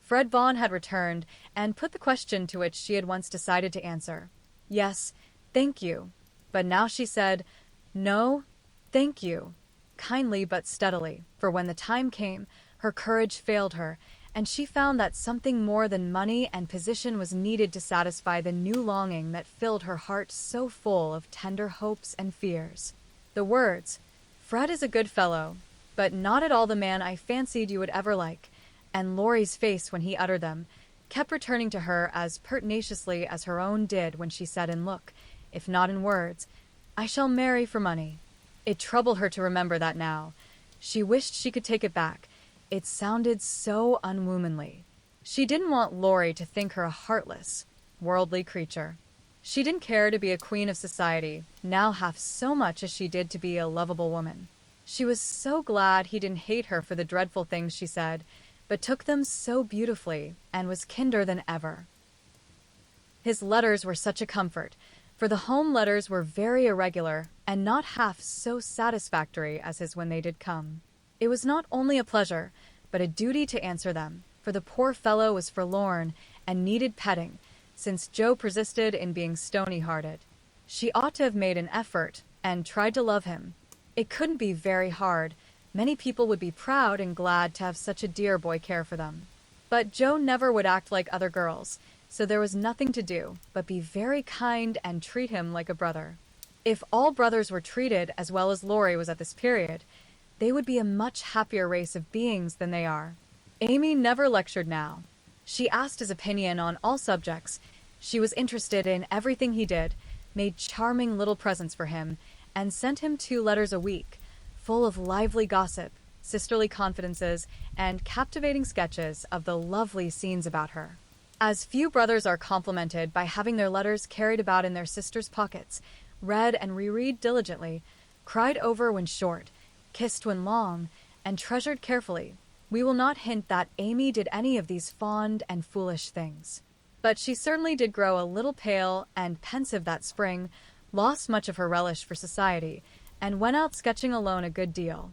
Fred Vaughn had returned and put the question to which she had once decided to answer. Yes, thank you. But now she said, no, thank you, kindly but steadily, for when the time came, her courage failed her, and she found that something more than money and position was needed to satisfy the new longing that filled her heart so full of tender hopes and fears. The words, "Fred is a good fellow, but not at all the man I fancied you would ever like," and Laurie's face when he uttered them, kept returning to her as pertinaciously as her own did when she said in look, if not in words, I shall marry for money. It troubled her to remember that now. She wished she could take it back. It sounded so unwomanly. She didn't want Laurie to think her a heartless, worldly creature. She didn't care to be a queen of society, now half so much as she did to be a lovable woman. She was so glad he didn't hate her for the dreadful things she said, but took them so beautifully and was kinder than ever. His letters were such a comfort, for the home letters were very irregular and not half so satisfactory as his when they did come. It was not only a pleasure, but a duty to answer them, for the poor fellow was forlorn and needed petting, since Joe persisted in being stony-hearted. She ought to have made an effort and tried to love him. It couldn't be very hard. Many people would be proud and glad to have such a dear boy care for them. But Joe never would act like other girls, so there was nothing to do but be very kind and treat him like a brother. If all brothers were treated as well as Laurie was at this period, they would be a much happier race of beings than they are. Amy never lectured now. She asked his opinion on all subjects. She was interested in everything he did, made charming little presents for him, and sent him 2 letters a week, full of lively gossip, sisterly confidences, and captivating sketches of the lovely scenes about her. As few brothers are complimented by having their letters carried about in their sisters' pockets, read and reread diligently, cried over when short, kissed when long, and treasured carefully, we will not hint that Amy did any of these fond and foolish things. But she certainly did grow a little pale and pensive that spring, lost much of her relish for society, and went out sketching alone a good deal.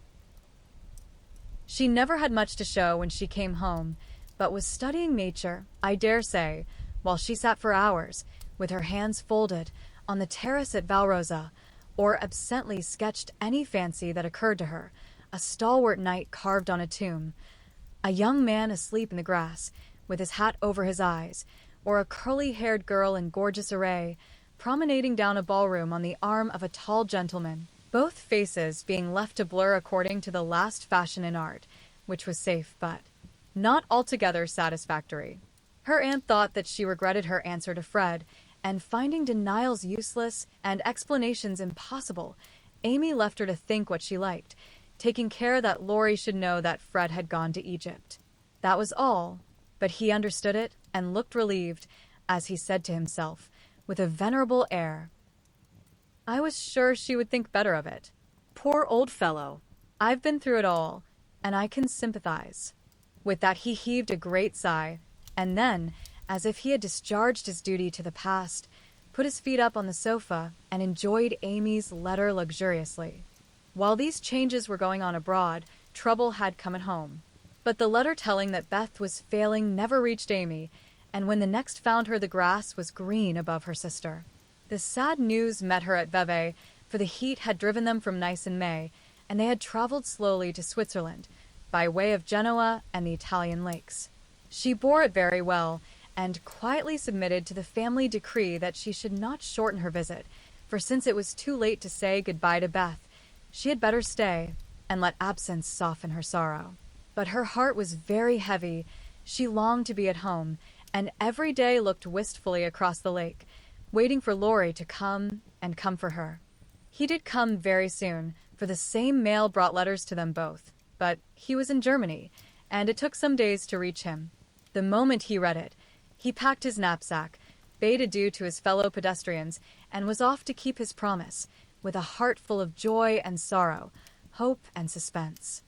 She never had much to show when she came home, but was studying nature, I dare say, while she sat for hours, with her hands folded, on the terrace at Valrosa, or absently sketched any fancy that occurred to her, a stalwart knight carved on a tomb, a young man asleep in the grass, with his hat over his eyes, or a curly-haired girl in gorgeous array, promenading down a ballroom on the arm of a tall gentleman, both faces being left to blur according to the last fashion in art, which was safe but not altogether satisfactory. Her aunt thought that she regretted her answer to Fred, and finding denials useless and explanations impossible, Amy left her to think what she liked, taking care that Laurie should know that Fred had gone to Egypt. That was all, but he understood it and looked relieved, as he said to himself, with a venerable air, I was sure she would think better of it. Poor old fellow. I've been through it all, and I can sympathize. With that he heaved a great sigh, and then, as if he had discharged his duty to the past, put his feet up on the sofa and enjoyed Amy's letter luxuriously. While these changes were going on abroad, trouble had come at home. But the letter telling that Beth was failing never reached Amy, and when the next found her the grass was green above her sister. The sad news met her at Vevey, for the heat had driven them from Nice in May, and they had traveled slowly to Switzerland, by way of Genoa and the Italian lakes. She bore it very well, and quietly submitted to the family decree that she should not shorten her visit, for since it was too late to say good-bye to Beth, she had better stay, and let absence soften her sorrow. But her heart was very heavy. She longed to be at home, and every day looked wistfully across the lake, waiting for Laurie to come and come for her. He did come very soon, for the same mail brought letters to them both, but he was in Germany, and it took some days to reach him. The moment he read it, he packed his knapsack, bade adieu to his fellow pedestrians, and was off to keep his promise, with a heart full of joy and sorrow, hope and suspense.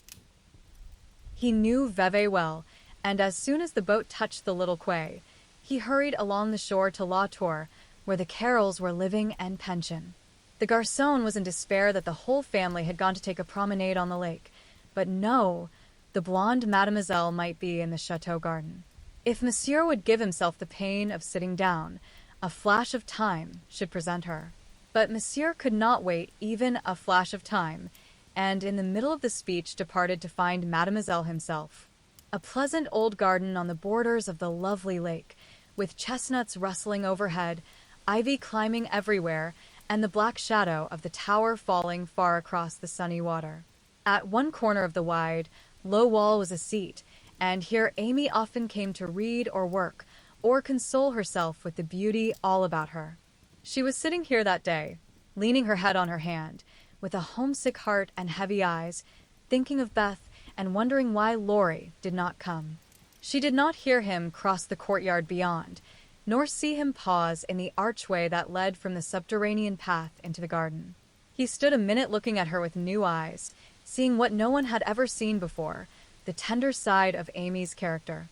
He knew Vevey well, and as soon as the boat touched the little quay, he hurried along the shore to La Tour, where the Carrolls were living en pension. The garçon was in despair that the whole family had gone to take a promenade on the lake, but no, the blonde mademoiselle might be in the chateau garden. If monsieur would give himself the pain of sitting down, a flash of time should present her. But monsieur could not wait even a flash of time, and in the middle of the speech departed to find mademoiselle himself. A pleasant old garden on the borders of the lovely lake, with chestnuts rustling overhead, ivy climbing everywhere, and the black shadow of the tower falling far across the sunny water. At one corner of the wide, low wall was a seat, and here Amy often came to read or work, or console herself with the beauty all about her. She was sitting here that day, leaning her head on her hand, with a homesick heart and heavy eyes, thinking of Beth and wondering why Laurie did not come. She did not hear him cross the courtyard beyond, nor see him pause in the archway that led from the subterranean path into the garden. He stood a minute looking at her with new eyes, seeing what no one had ever seen before, the tender side of Amy's character.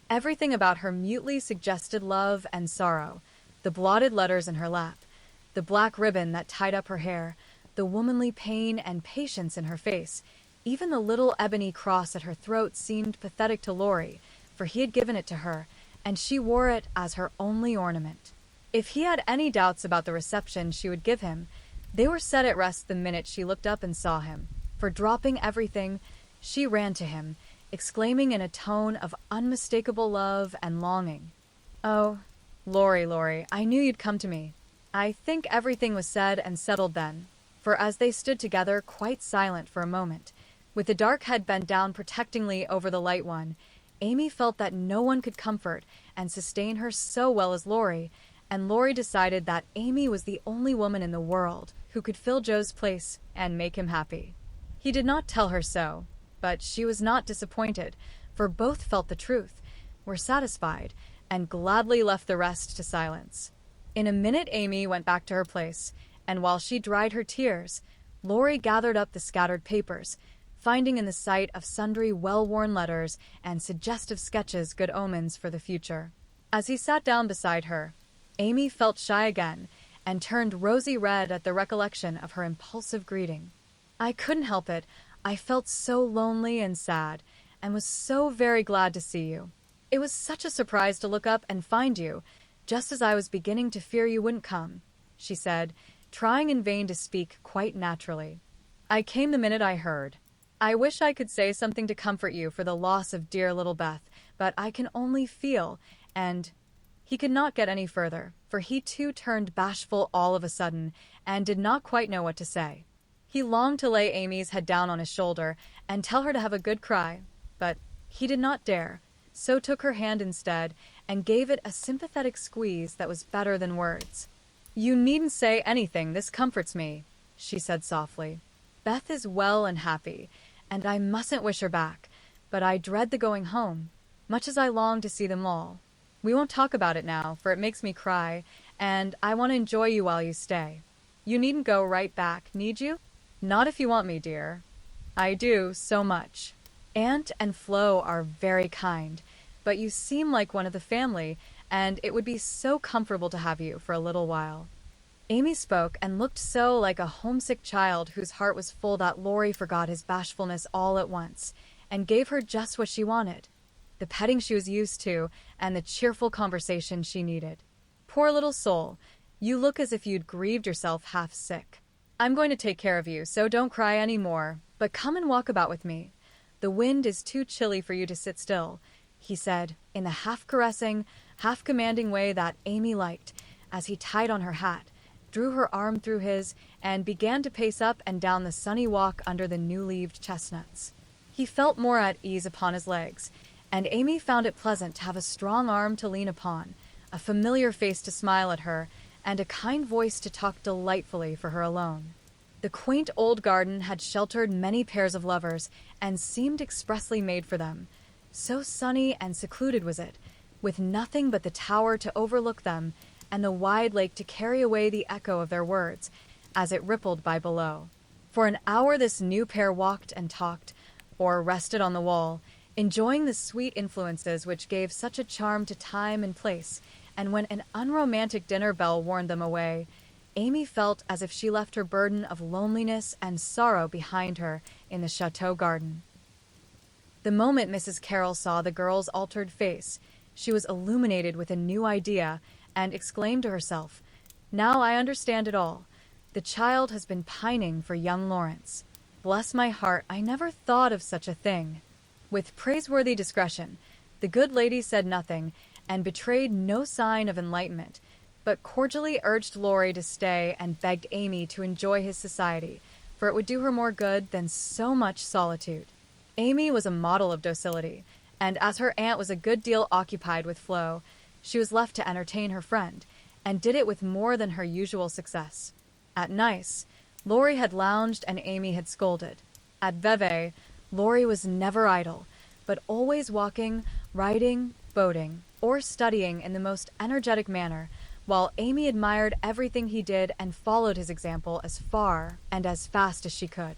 Everything about her mutely suggested love and sorrow, the blotted letters in her lap, the black ribbon that tied up her hair, the womanly pain and patience in her face. Even the little ebony cross at her throat seemed pathetic to Laurie, for he had given it to her, and she wore it as her only ornament. If he had any doubts about the reception she would give him, they were set at rest the minute she looked up and saw him, for dropping everything, she ran to him, exclaiming in a tone of unmistakable love and longing, "Oh, Laurie, I knew you'd come to me." I think everything was said and settled then, for as they stood together quite silent for a moment, with the dark head bent down protectingly over the light one, Amy felt that no one could comfort and sustain her so well as Laurie, and Laurie decided that Amy was the only woman in the world who could fill Joe's place and make him happy. He did not tell her so, but she was not disappointed, for both felt the truth, were satisfied, and gladly left the rest to silence. In a minute Amy went back to her place, and while she dried her tears, Laurie gathered up the scattered papers, finding in the sight of sundry well-worn letters and suggestive sketches good omens for the future. As he sat down beside her, Amy felt shy again and turned rosy red at the recollection of her impulsive greeting. "I couldn't help it. I felt so lonely and sad, and was so very glad to see you. It was such a surprise to look up and find you, just as I was beginning to fear you wouldn't come," she said, trying in vain to speak quite naturally. "I came the minute I heard. I wish I could say something to comfort you for the loss of dear little Beth, but I can only feel, and—" He could not get any further, for he too turned bashful all of a sudden, and did not quite know what to say. He longed to lay Amy's head down on his shoulder and tell her to have a good cry, but he did not dare, so took her hand instead and gave it a sympathetic squeeze that was better than words. "You needn't say anything, this comforts me," she said softly. "Beth is well and happy, and I mustn't wish her back, but I dread the going home, much as I long to see them all. We won't talk about it now, for it makes me cry, and I want to enjoy you while you stay. You needn't go right back, need you?" "Not if you want me, dear." "I do, so much. Aunt and Flo are very kind, but you seem like one of the family, and it would be so comfortable to have you for a little while." Amy spoke and looked so like a homesick child whose heart was full that Laurie forgot his bashfulness all at once, and gave her just what she wanted, the petting she was used to and the cheerful conversation she needed. "Poor little soul, you look as if you'd grieved yourself half sick. I'm going to take care of you, so don't cry any more, but come and walk about with me. The wind is too chilly for you to sit still," he said, in the half-caressing, half-commanding way that Amy liked, as he tied on her hat, drew her arm through his, and began to pace up and down the sunny walk under the new-leaved chestnuts. He felt more at ease upon his legs, and Amy found it pleasant to have a strong arm to lean upon, a familiar face to smile at her, and a kind voice to talk delightfully for her alone. The quaint old garden had sheltered many pairs of lovers, and seemed expressly made for them. So sunny and secluded was it, with nothing but the tower to overlook them, and the wide lake to carry away the echo of their words, as it rippled by below. For an hour this new pair walked and talked, or rested on the wall, enjoying the sweet influences which gave such a charm to time and place, and when an unromantic dinner bell warned them away, Amy felt as if she left her burden of loneliness and sorrow behind her in the chateau garden. The moment Mrs. Carroll saw the girl's altered face, she was illuminated with a new idea, and exclaimed to herself, "Now I understand it all. The child has been pining for young Lawrence. Bless my heart, I never thought of such a thing." With praiseworthy discretion, the good lady said nothing, and betrayed no sign of enlightenment, but cordially urged Laurie to stay and begged Amy to enjoy his society, for it would do her more good than so much solitude. Amy was a model of docility, and as her aunt was a good deal occupied with Flo, she was left to entertain her friend, and did it with more than her usual success. At Nice, Laurie had lounged and Amy had scolded. At Vevey, Laurie was never idle, but always walking, riding, boating, or studying in the most energetic manner, while Amy admired everything he did and followed his example as far and as fast as she could.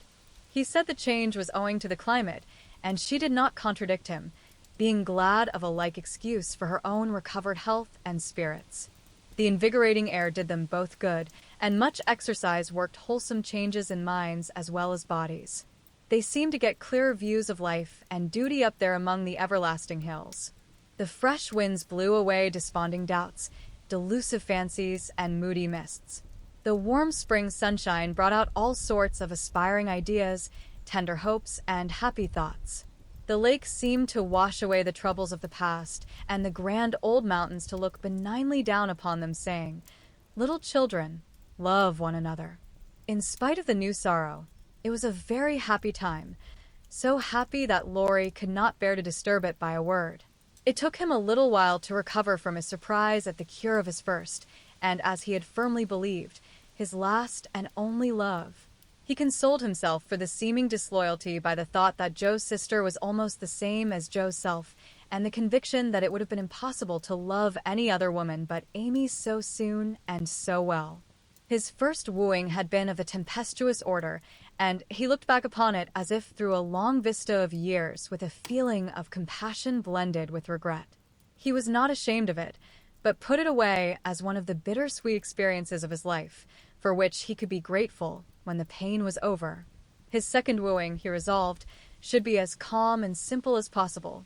He said the change was owing to the climate, and she did not contradict him, being glad of a like excuse for her own recovered health and spirits. The invigorating air did them both good, and much exercise worked wholesome changes in minds as well as bodies. They seemed to get clearer views of life and duty up there among the everlasting hills. The fresh winds blew away desponding doubts, delusive fancies, and moody mists. The warm spring sunshine brought out all sorts of aspiring ideas, tender hopes, and happy thoughts. The lake seemed to wash away the troubles of the past, and the grand old mountains to look benignly down upon them, saying, "Little children, love one another." In spite of the new sorrow, it was a very happy time, so happy that Laurie could not bear to disturb it by a word. It took him a little while to recover from his surprise at the cure of his first, and as he had firmly believed, his last and only love. He consoled himself for the seeming disloyalty by the thought that Joe's sister was almost the same as Joe's self, and the conviction that it would have been impossible to love any other woman but Amy so soon and so well. His first wooing had been of a tempestuous order, and he looked back upon it as if through a long vista of years with a feeling of compassion blended with regret. He was not ashamed of it, but put it away as one of the bittersweet experiences of his life, for which he could be grateful when the pain was over. His second wooing, he resolved, should be as calm and simple as possible.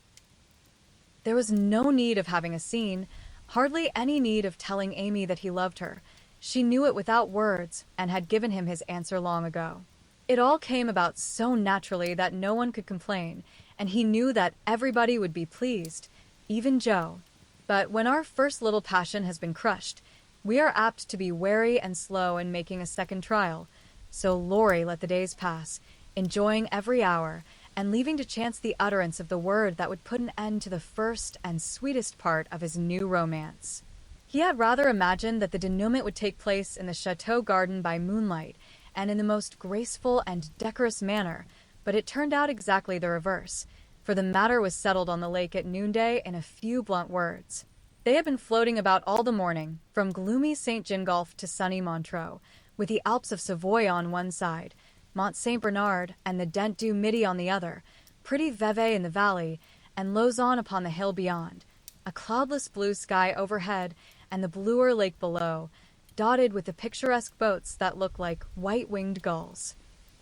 There was no need of having a scene, hardly any need of telling Amy that he loved her. She knew it without words and had given him his answer long ago. It all came about so naturally that no one could complain, and he knew that everybody would be pleased, even Joe. But when our first little passion has been crushed, we are apt to be wary and slow in making a second trial. So Laurie let the days pass, enjoying every hour, and leaving to chance the utterance of the word that would put an end to the first and sweetest part of his new romance. He had rather imagined that the denouement would take place in the chateau garden by moonlight, and in the most graceful and decorous manner, but it turned out exactly the reverse, for the matter was settled on the lake at noonday in a few blunt words. They had been floating about all the morning, from gloomy St. Gingolph to sunny Montreux, with the Alps of Savoy on one side, Mont St. Bernard and the Dent du Midi on the other, pretty Vevey in the valley, and Lausanne upon the hill beyond, a cloudless blue sky overhead, and the bluer lake below, dotted with the picturesque boats that looked like white-winged gulls.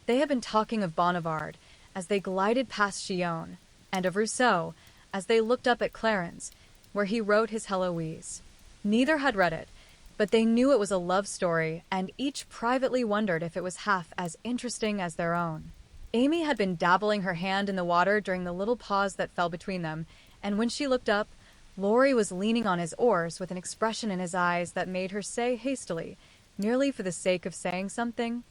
They had been talking of Bonnivard as they glided past Chillon, and of Rousseau as they looked up at Clarens, where he wrote his Heloise. Neither had read it, but they knew it was a love story, and each privately wondered if it was half as interesting as their own. Amy had been dabbling her hand in the water during the little pause that fell between them, and when she looked up, Laurie was leaning on his oars with an expression in his eyes that made her say hastily, merely for the sake of saying something,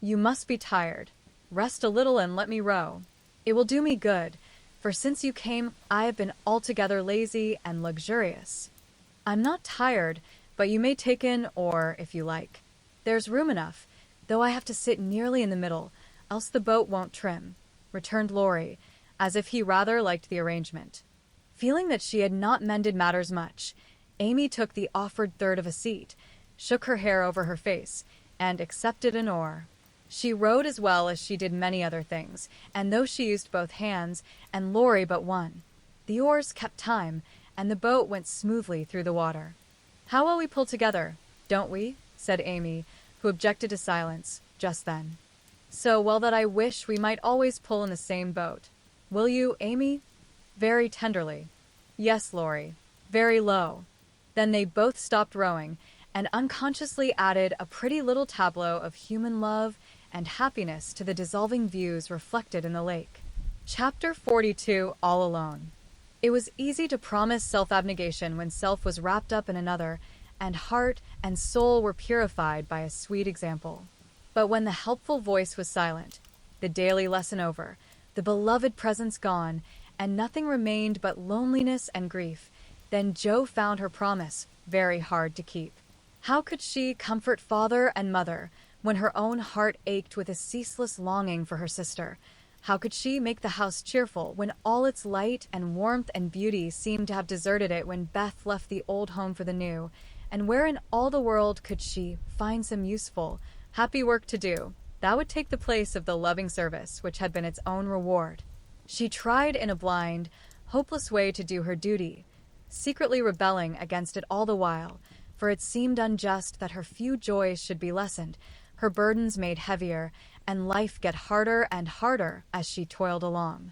"You must be tired. Rest a little and let me row. It will do me good, for since you came I have been altogether lazy and luxurious. I'm not tired, but you may take in oar if you like. There's room enough, though I have to sit nearly in the middle, else the boat won't trim," returned Laurie, as if he rather liked the arrangement. Feeling that she had not mended matters much, Amy took the offered third of a seat, shook her hair over her face, and accepted an oar. She rowed as well as she did many other things, and though she used both hands, and Laurie but one, the oars kept time, and the boat went smoothly through the water. "How well we pull together, don't we?" said Amy, who objected to silence just then. "So well that I wish we might always pull in the same boat. Will you, Amy?" Very tenderly. "Yes, Laurie." Very low. Then they both stopped rowing, and unconsciously added a pretty little tableau of human love and happiness to the dissolving views reflected in the lake. Chapter 42. All Alone. It was easy to promise self-abnegation when self was wrapped up in another, and heart and soul were purified by a sweet example. But when the helpful voice was silent, the daily lesson over, the beloved presence gone, and nothing remained but loneliness and grief, then Joe found her promise very hard to keep. How could she comfort father and mother when her own heart ached with a ceaseless longing for her sister? How could she make the house cheerful when all its light and warmth and beauty seemed to have deserted it when Beth left the old home for the new? And where in all the world could she find some useful, happy work to do that would take the place of the loving service which had been its own reward? She tried in a blind, hopeless way to do her duty, secretly rebelling against it all the while, for it seemed unjust that her few joys should be lessened, her burdens made heavier, and life get harder and harder as she toiled along.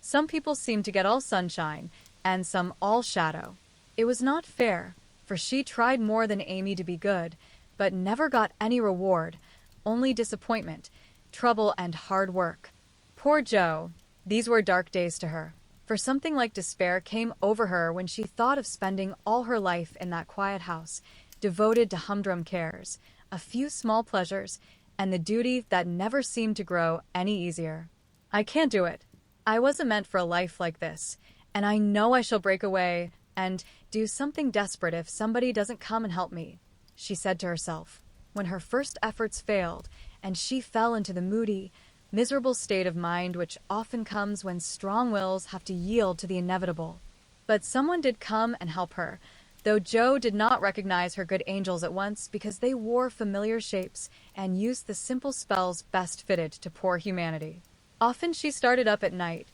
Some people seemed to get all sunshine, and some all shadow. It was not fair, for she tried more than Amy to be good, but never got any reward, only disappointment, trouble, and hard work. Poor Jo, these were dark days to her, for something like despair came over her when she thought of spending all her life in that quiet house, devoted to humdrum cares, a few small pleasures, and the duty that never seemed to grow any easier. I can't do it. I wasn't meant for a life like this, and I know I shall break away and do something desperate if somebody doesn't come and help me, she said to herself, when her first efforts failed, and she fell into the moody, miserable state of mind which often comes when strong wills have to yield to the inevitable. But someone did come and help her, though Jo did not recognize her good angels at once because they wore familiar shapes and used the simple spells best fitted to poor humanity. Often she started up at night,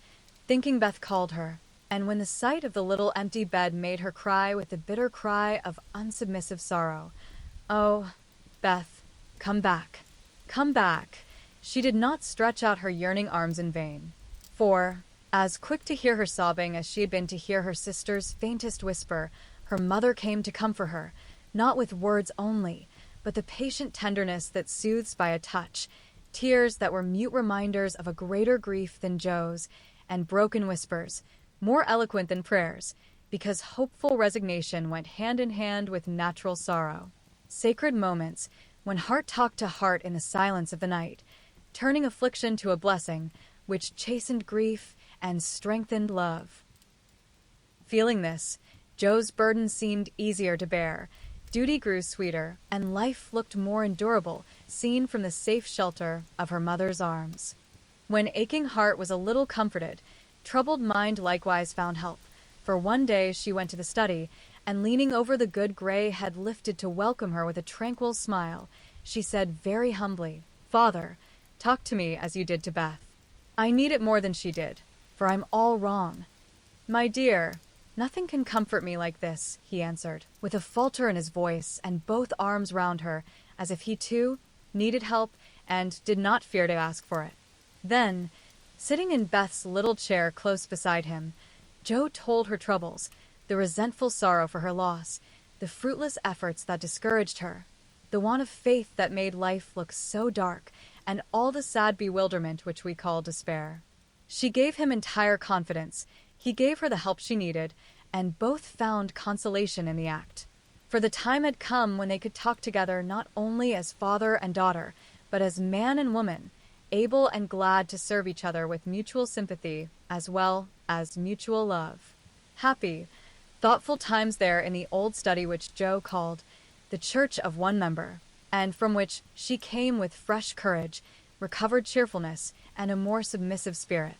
thinking Beth called her, and when the sight of the little empty bed made her cry with the bitter cry of unsubmissive sorrow, "Oh, Beth, come back, come back," she did not stretch out her yearning arms in vain. For, as quick to hear her sobbing as she had been to hear her sister's faintest whisper, her mother came to comfort her, not with words only, but the patient tenderness that soothes by a touch, tears that were mute reminders of a greater grief than Jo's, and broken whispers, more eloquent than prayers, because hopeful resignation went hand in hand with natural sorrow. Sacred moments, when heart talked to heart in the silence of the night, turning affliction to a blessing, which chastened grief and strengthened love. Feeling this, Jo's burden seemed easier to bear, duty grew sweeter, and life looked more endurable, seen from the safe shelter of her mother's arms. When aching heart was a little comforted, troubled mind likewise found help, for one day she went to the study, and leaning over the good gray head lifted to welcome her with a tranquil smile, she said very humbly, "Father, talk to me as you did to Beth. I need it more than she did, for I'm all wrong." "My dear, nothing can comfort me like this," he answered, with a falter in his voice and both arms round her, as if he too needed help and did not fear to ask for it. Then, sitting in Beth's little chair close beside him, Jo told her troubles, the resentful sorrow for her loss, the fruitless efforts that discouraged her, the want of faith that made life look so dark, and all the sad bewilderment which we call despair. She gave him entire confidence, he gave her the help she needed, and both found consolation in the act. For the time had come when they could talk together not only as father and daughter, but as man and woman, able and glad to serve each other with mutual sympathy as well as mutual love. Happy, thoughtful times there in the old study which Jo called the church of one member, and from which she came with fresh courage, recovered cheerfulness, and a more submissive spirit.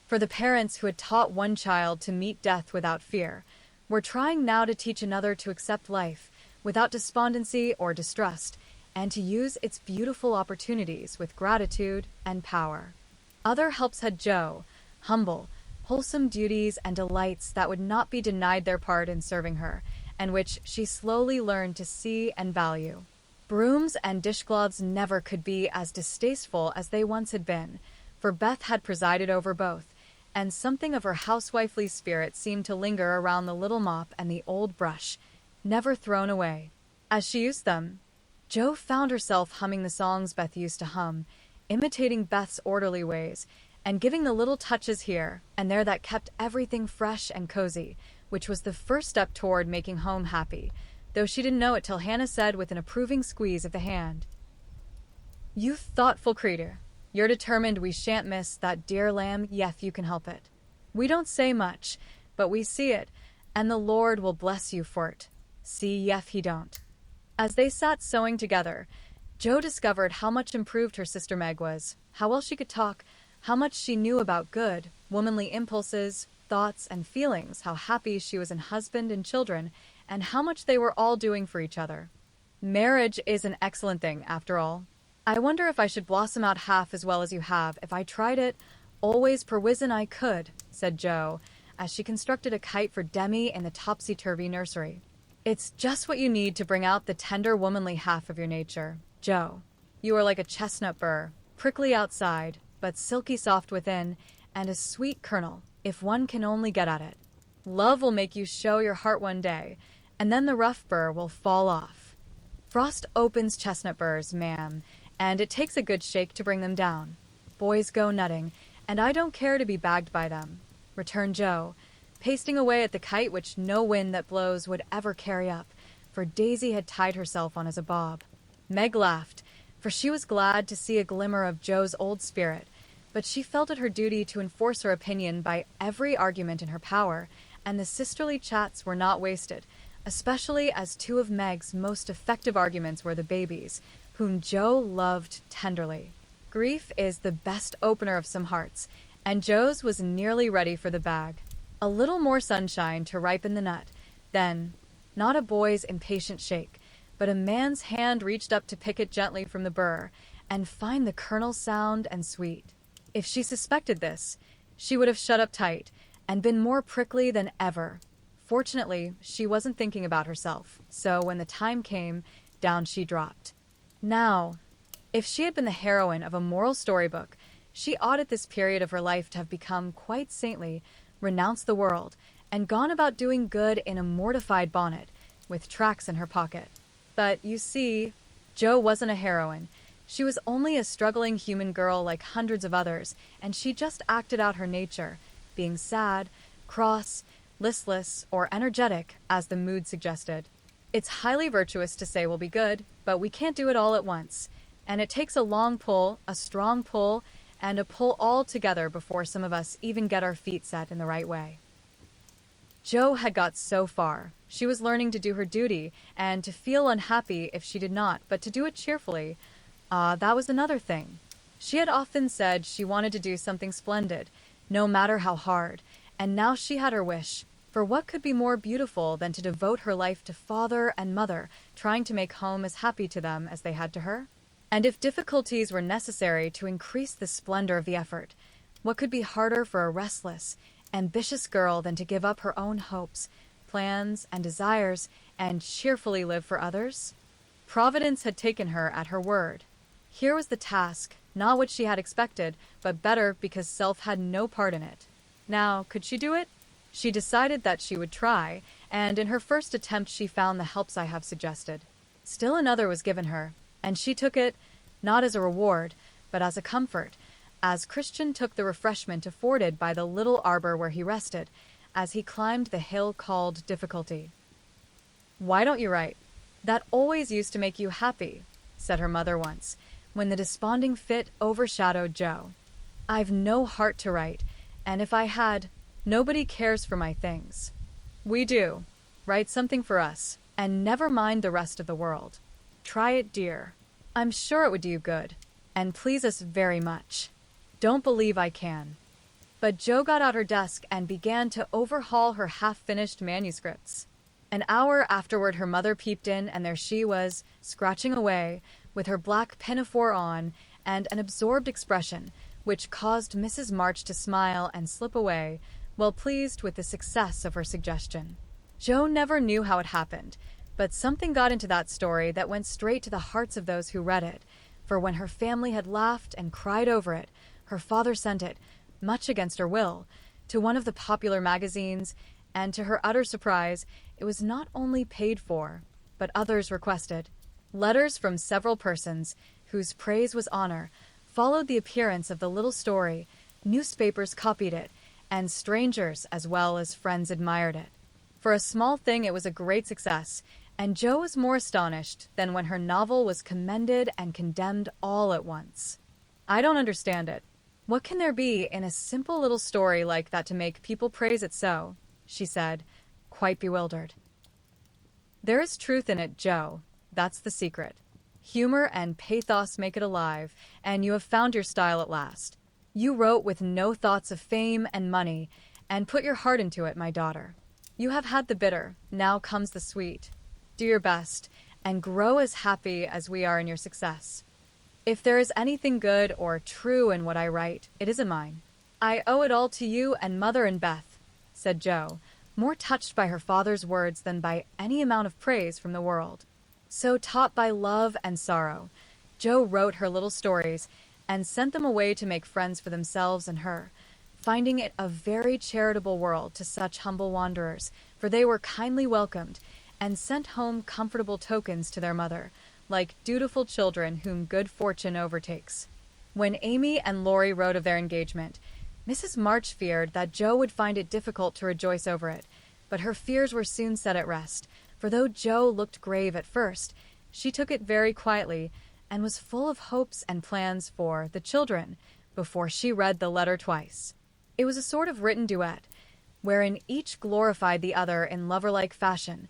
For the parents who had taught one child to meet death without fear were trying now to teach another to accept life without despondency or distrust, and to use its beautiful opportunities with gratitude and power. Other helps had Jo, humble, wholesome duties and delights that would not be denied their part in serving her, and which she slowly learned to see and value. Brooms and dishcloths never could be as distasteful as they once had been, for Beth had presided over both, and something of her housewifely spirit seemed to linger around the little mop and the old brush, never thrown away. As she used them, Jo found herself humming the songs Beth used to hum, imitating Beth's orderly ways, and giving the little touches here and there that kept everything fresh and cozy, which was the first step toward making home happy, though she didn't know it till Hannah said with an approving squeeze of the hand, "You thoughtful creature, you're determined we shan't miss that dear lamb yef you can help it. We don't say much, but we see it, and the Lord will bless you for it. See if he don't. As they sat sewing together, Jo discovered how much improved her sister Meg was, how well she could talk, how much she knew about good, womanly impulses, thoughts, and feelings, how happy she was in husband and children, and how much they were all doing for each other. Marriage is an excellent thing, after all. I wonder if I should blossom out half as well as you have, if I tried it, always per wizen I could, said Jo, as she constructed a kite for Demi in the topsy-turvy nursery. It's just what you need to bring out the tender womanly half of your nature, Jo. You are like a chestnut burr, prickly outside, but silky soft within, and a sweet kernel, if one can only get at it. Love will make you show your heart one day, and then the rough burr will fall off. Frost opens chestnut burrs, ma'am, and it takes a good shake to bring them down. Boys go nutting, and I don't care to be bagged by them, returned Jo, pasting away at the kite which no wind that blows would ever carry up, for Daisy had tied herself on as a bob. Meg laughed, for she was glad to see a glimmer of Jo's old spirit, but she felt it her duty to enforce her opinion by every argument in her power, and the sisterly chats were not wasted, especially as two of Meg's most effective arguments were the babies, whom Jo loved tenderly. Grief is the best opener of some hearts, and Jo's was nearly ready for the bag. A little more sunshine to ripen the nut, then, not a boy's impatient shake, but a man's hand reached up to pick it gently from the burr, and find the kernel sound and sweet. If she suspected this, she would have shut up tight, and been more prickly than ever. Fortunately, she wasn't thinking about herself, so when the time came, down she dropped. Now, if she had been the heroine of a moral storybook, she ought at this period of her life to have become quite saintly, renounced the world, and gone about doing good in a mortified bonnet, with tracts in her pocket. But, you see, Jo wasn't a heroine. She was only a struggling human girl like hundreds of others, and she just acted out her nature, being sad, cross, listless, or energetic, as the mood suggested. It's highly virtuous to say we'll be good, but we can't do it all at once, and it takes a long pull, a strong pull, and a pull all together before some of us even get our feet set in the right way. Jo had got so far. She was learning to do her duty, and to feel unhappy if she did not, but to do it cheerfully. That was another thing. She had often said she wanted to do something splendid, no matter how hard, and now she had her wish. For what could be more beautiful than to devote her life to father and mother, trying to make home as happy to them as they had to her? And if difficulties were necessary to increase the splendor of the effort, what could be harder for a restless, ambitious girl than to give up her own hopes, plans, and desires, and cheerfully live for others? Providence had taken her at her word. Here was the task, not what she had expected, but better because self had no part in it. Now, could she do it? She decided that she would try, and in her first attempt she found the helps I have suggested. Still another was given her, and she took it, not as a reward, but as a comfort, as Christian took the refreshment afforded by the little arbor where he rested, as he climbed the hill called Difficulty. "Why don't you write? That always used to make you happy," said her mother once, when the desponding fit overshadowed Jo. "I've no heart to write, and if I had, nobody cares for my things." "We do. Write something for us, and never mind the rest of the world. Try it, dear. I'm sure it would do you good, and please us very much. Don't believe I can." But Jo got out her desk and began to overhaul her half-finished manuscripts. An hour afterward her mother peeped in, and there she was, scratching away, with her black pinafore on, and an absorbed expression, which caused Mrs. March to smile and slip away, well pleased with the success of her suggestion. Jo never knew how it happened, but something got into that story that went straight to the hearts of those who read it, for when her family had laughed and cried over it, her father sent it, much against her will, to one of the popular magazines, and to her utter surprise, it was not only paid for, but others requested. Letters from several persons, whose praise was honor, followed the appearance of the little story, newspapers copied it, and strangers as well as friends admired it. For a small thing it was a great success, and Jo was more astonished than when her novel was commended and condemned all at once. "I don't understand it. What can there be in a simple little story like that to make people praise it so?" she said, quite bewildered. There is truth in it, Joe. That's the secret. Humor and pathos make it alive, and you have found your style at last. You wrote with no thoughts of fame and money, and put your heart into it, my daughter. You have had the bitter, now comes the sweet. Do your best, and grow as happy as we are in your success. If there is anything good or true in what I write, it isn't mine. I owe it all to you and Mother and Beth, said Joe, more touched by her father's words than by any amount of praise from the world. So taught by love and sorrow, Joe wrote her little stories and sent them away to make friends for themselves and her, finding it a very charitable world to such humble wanderers, for they were kindly welcomed and sent home comfortable tokens to their mother, like dutiful children whom good fortune overtakes. When Amy and Laurie wrote of their engagement, Mrs. March feared that Joe would find it difficult to rejoice over it, but her fears were soon set at rest, for though Joe looked grave at first, she took it very quietly and was full of hopes and plans for the children before she read the letter twice. It was a sort of written duet, wherein each glorified the other in lover-like fashion,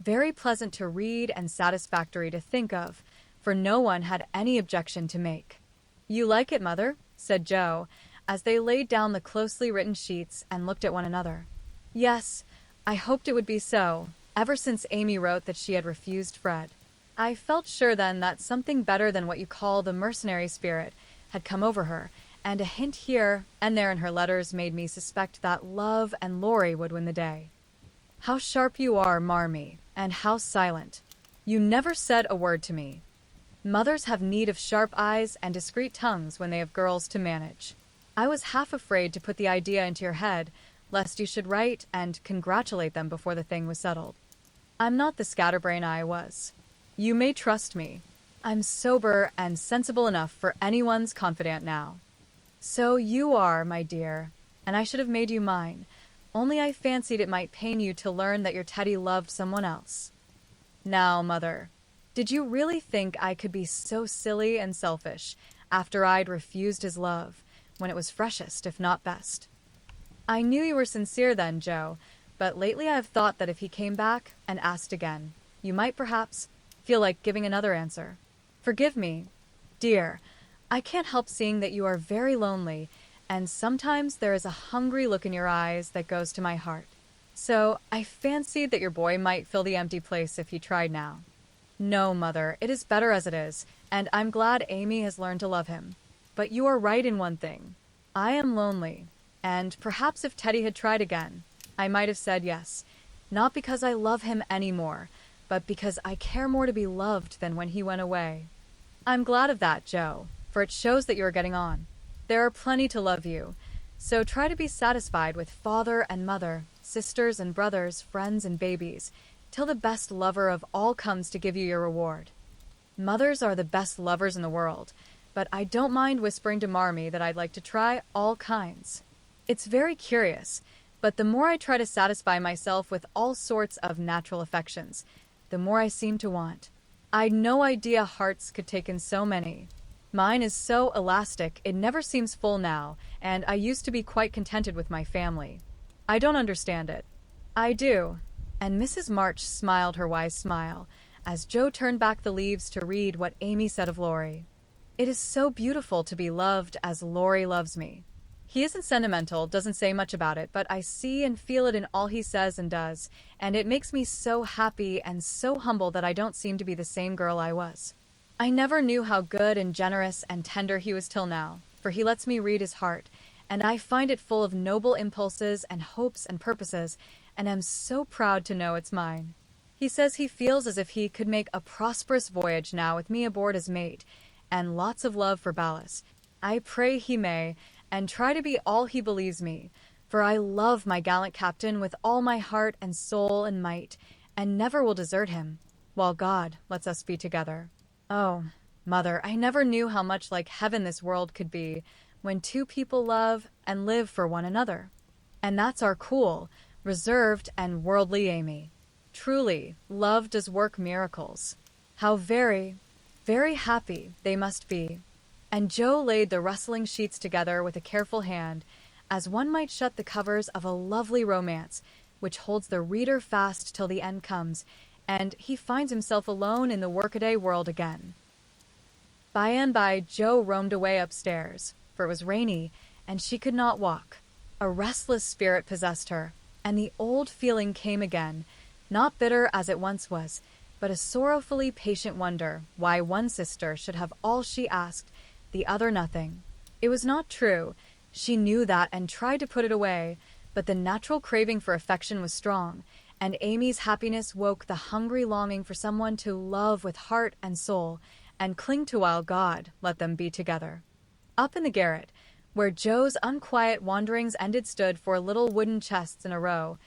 very pleasant to read and satisfactory to think of, for no one had any objection to make. "You like it, Mother?" said Joe, as they laid down the closely written sheets and looked at one another. "Yes, I hoped it would be so, ever since Amy wrote that she had refused Fred. I felt sure then that something better than what you call the mercenary spirit had come over her, and a hint here and there in her letters made me suspect that love and Laurie would win the day. How sharp you are, Marmee, and how silent. You never said a word to me. Mothers have need of sharp eyes and discreet tongues when they have girls to manage. I was half afraid to put the idea into your head, lest you should write and congratulate them before the thing was settled. I'm not the scatterbrain I was. You may trust me. I'm sober and sensible enough for anyone's confidant now. So you are, my dear, and I should have made you mine, only I fancied it might pain you to learn that your Teddy loved someone else. Now, Mother, did you really think I could be so silly and selfish after I'd refused his love, when it was freshest, if not best? I knew you were sincere then, Joe, but lately I have thought that if he came back and asked again, you might perhaps feel like giving another answer. Forgive me, dear. I can't help seeing that you are very lonely, and sometimes there is a hungry look in your eyes that goes to my heart. So I fancied that your boy might fill the empty place if he tried now. No, Mother, it is better as it is, and I'm glad Amy has learned to love him. But you are right in one thing. I am lonely, and perhaps if Teddy had tried again, I might have said yes, not because I love him any more, but because I care more to be loved than when he went away. I'm glad of that, Joe, for it shows that you are getting on. There are plenty to love you, so try to be satisfied with father and mother, sisters and brothers, friends and babies, till the best lover of all comes to give you your reward. Mothers are the best lovers in the world, but I don't mind whispering to Marmee that I'd like to try all kinds. It's very curious, but the more I try to satisfy myself with all sorts of natural affections, the more I seem to want. I'd no idea hearts could take in so many. Mine is so elastic, it never seems full now, and I used to be quite contented with my family. I don't understand it. I do. And Mrs. March smiled her wise smile, as Joe turned back the leaves to read what Amy said of Laurie. It is so beautiful to be loved as Laurie loves me. He isn't sentimental, doesn't say much about it, but I see and feel it in all he says and does, and it makes me so happy and so humble that I don't seem to be the same girl I was. I never knew how good and generous and tender he was till now, for he lets me read his heart, and I find it full of noble impulses and hopes and purposes, and am so proud to know it's mine. He says he feels as if he could make a prosperous voyage now with me aboard as mate, and lots of love for ballast. I pray he may, and try to be all he believes me, for I love my gallant captain with all my heart and soul and might, and never will desert him, while God lets us be together. Oh, Mother, I never knew how much like heaven this world could be, when two people love and live for one another. And that's our cool, reserved, and worldly Amy. Truly, love does work miracles. How very, very happy they must be. And Joe laid the rustling sheets together with a careful hand, as one might shut the covers of a lovely romance, which holds the reader fast till the end comes, and he finds himself alone in the workaday world again. By and by, Jo roamed away upstairs, for it was rainy, and she could not walk. A restless spirit possessed her, and the old feeling came again, not bitter as it once was, but a sorrowfully patient wonder why one sister should have all she asked, the other nothing. It was not true. She knew that and tried to put it away, but the natural craving for affection was strong, and Amy's happiness woke the hungry longing for someone to love with heart and soul, and cling to while God let them be together. Up in the garret, where Jo's unquiet wanderings ended, stood four little wooden chests in a row,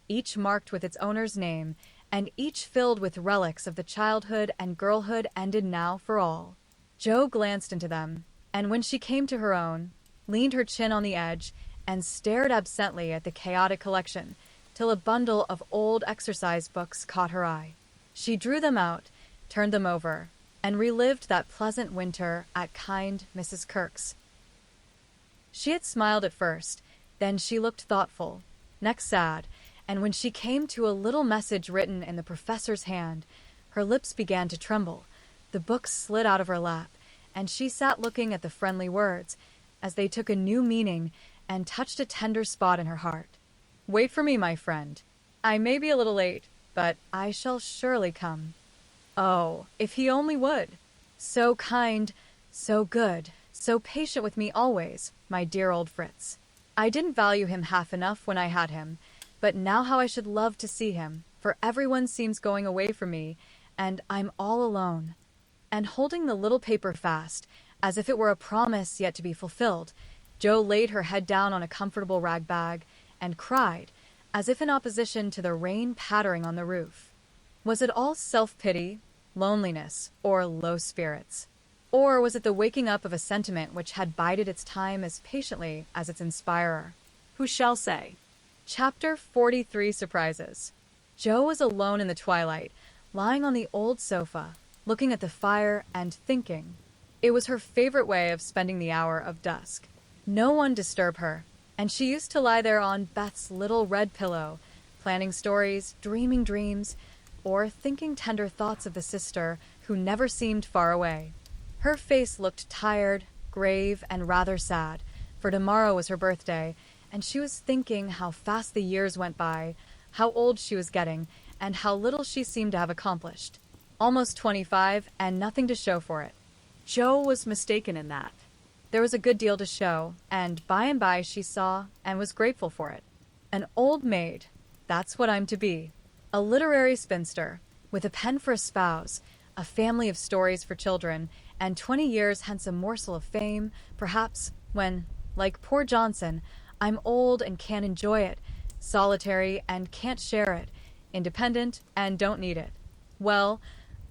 each marked with its owner's name, and each filled with relics of the childhood and girlhood ended now for all. Jo glanced into them, and when she came to her own, leaned her chin on the edge, and stared absently at the chaotic collection, till a bundle of old exercise books caught her eye. She drew them out, turned them over, and relived that pleasant winter at kind Mrs. Kirk's. She had smiled at first, then she looked thoughtful, next sad, and when she came to a little message written in the professor's hand, her lips began to tremble, the books slid out of her lap, and she sat looking at the friendly words, as they took a new meaning and touched a tender spot in her heart. "Wait for me, my friend. I may be a little late, but I shall surely come." Oh, if he only would! So kind, so good, so patient with me always, my dear old Fritz. I didn't value him half enough when I had him, but now how I should love to see him, for everyone seems going away from me, and I'm all alone. And holding the little paper fast, as if it were a promise yet to be fulfilled, Jo laid her head down on a comfortable rag bag and cried, as if in opposition to the rain pattering on the roof. Was it all self-pity, loneliness, or low spirits? Or was it the waking up of a sentiment which had bided its time as patiently as its inspirer? Who shall say? Chapter 43 Surprises. Jo was alone in the twilight, lying on the old sofa, looking at the fire and thinking. It was her favorite way of spending the hour of dusk. No one disturbed her, and she used to lie there on Beth's little red pillow, planning stories, dreaming dreams, or thinking tender thoughts of the sister who never seemed far away. Her face looked tired, grave, and rather sad, for tomorrow was her birthday, and she was thinking how fast the years went by, how old she was getting, and how little she seemed to have accomplished. Almost 25, and nothing to show for it. Jo was mistaken in that. There was a good deal to show, and by she saw and was grateful for it. An old maid, that's what I'm to be. A literary spinster, with a pen for a spouse, a family of stories for children, and 20 years hence a morsel of fame, perhaps, when, like poor Johnson, I'm old and can't enjoy it, solitary and can't share it, independent and don't need it. Well,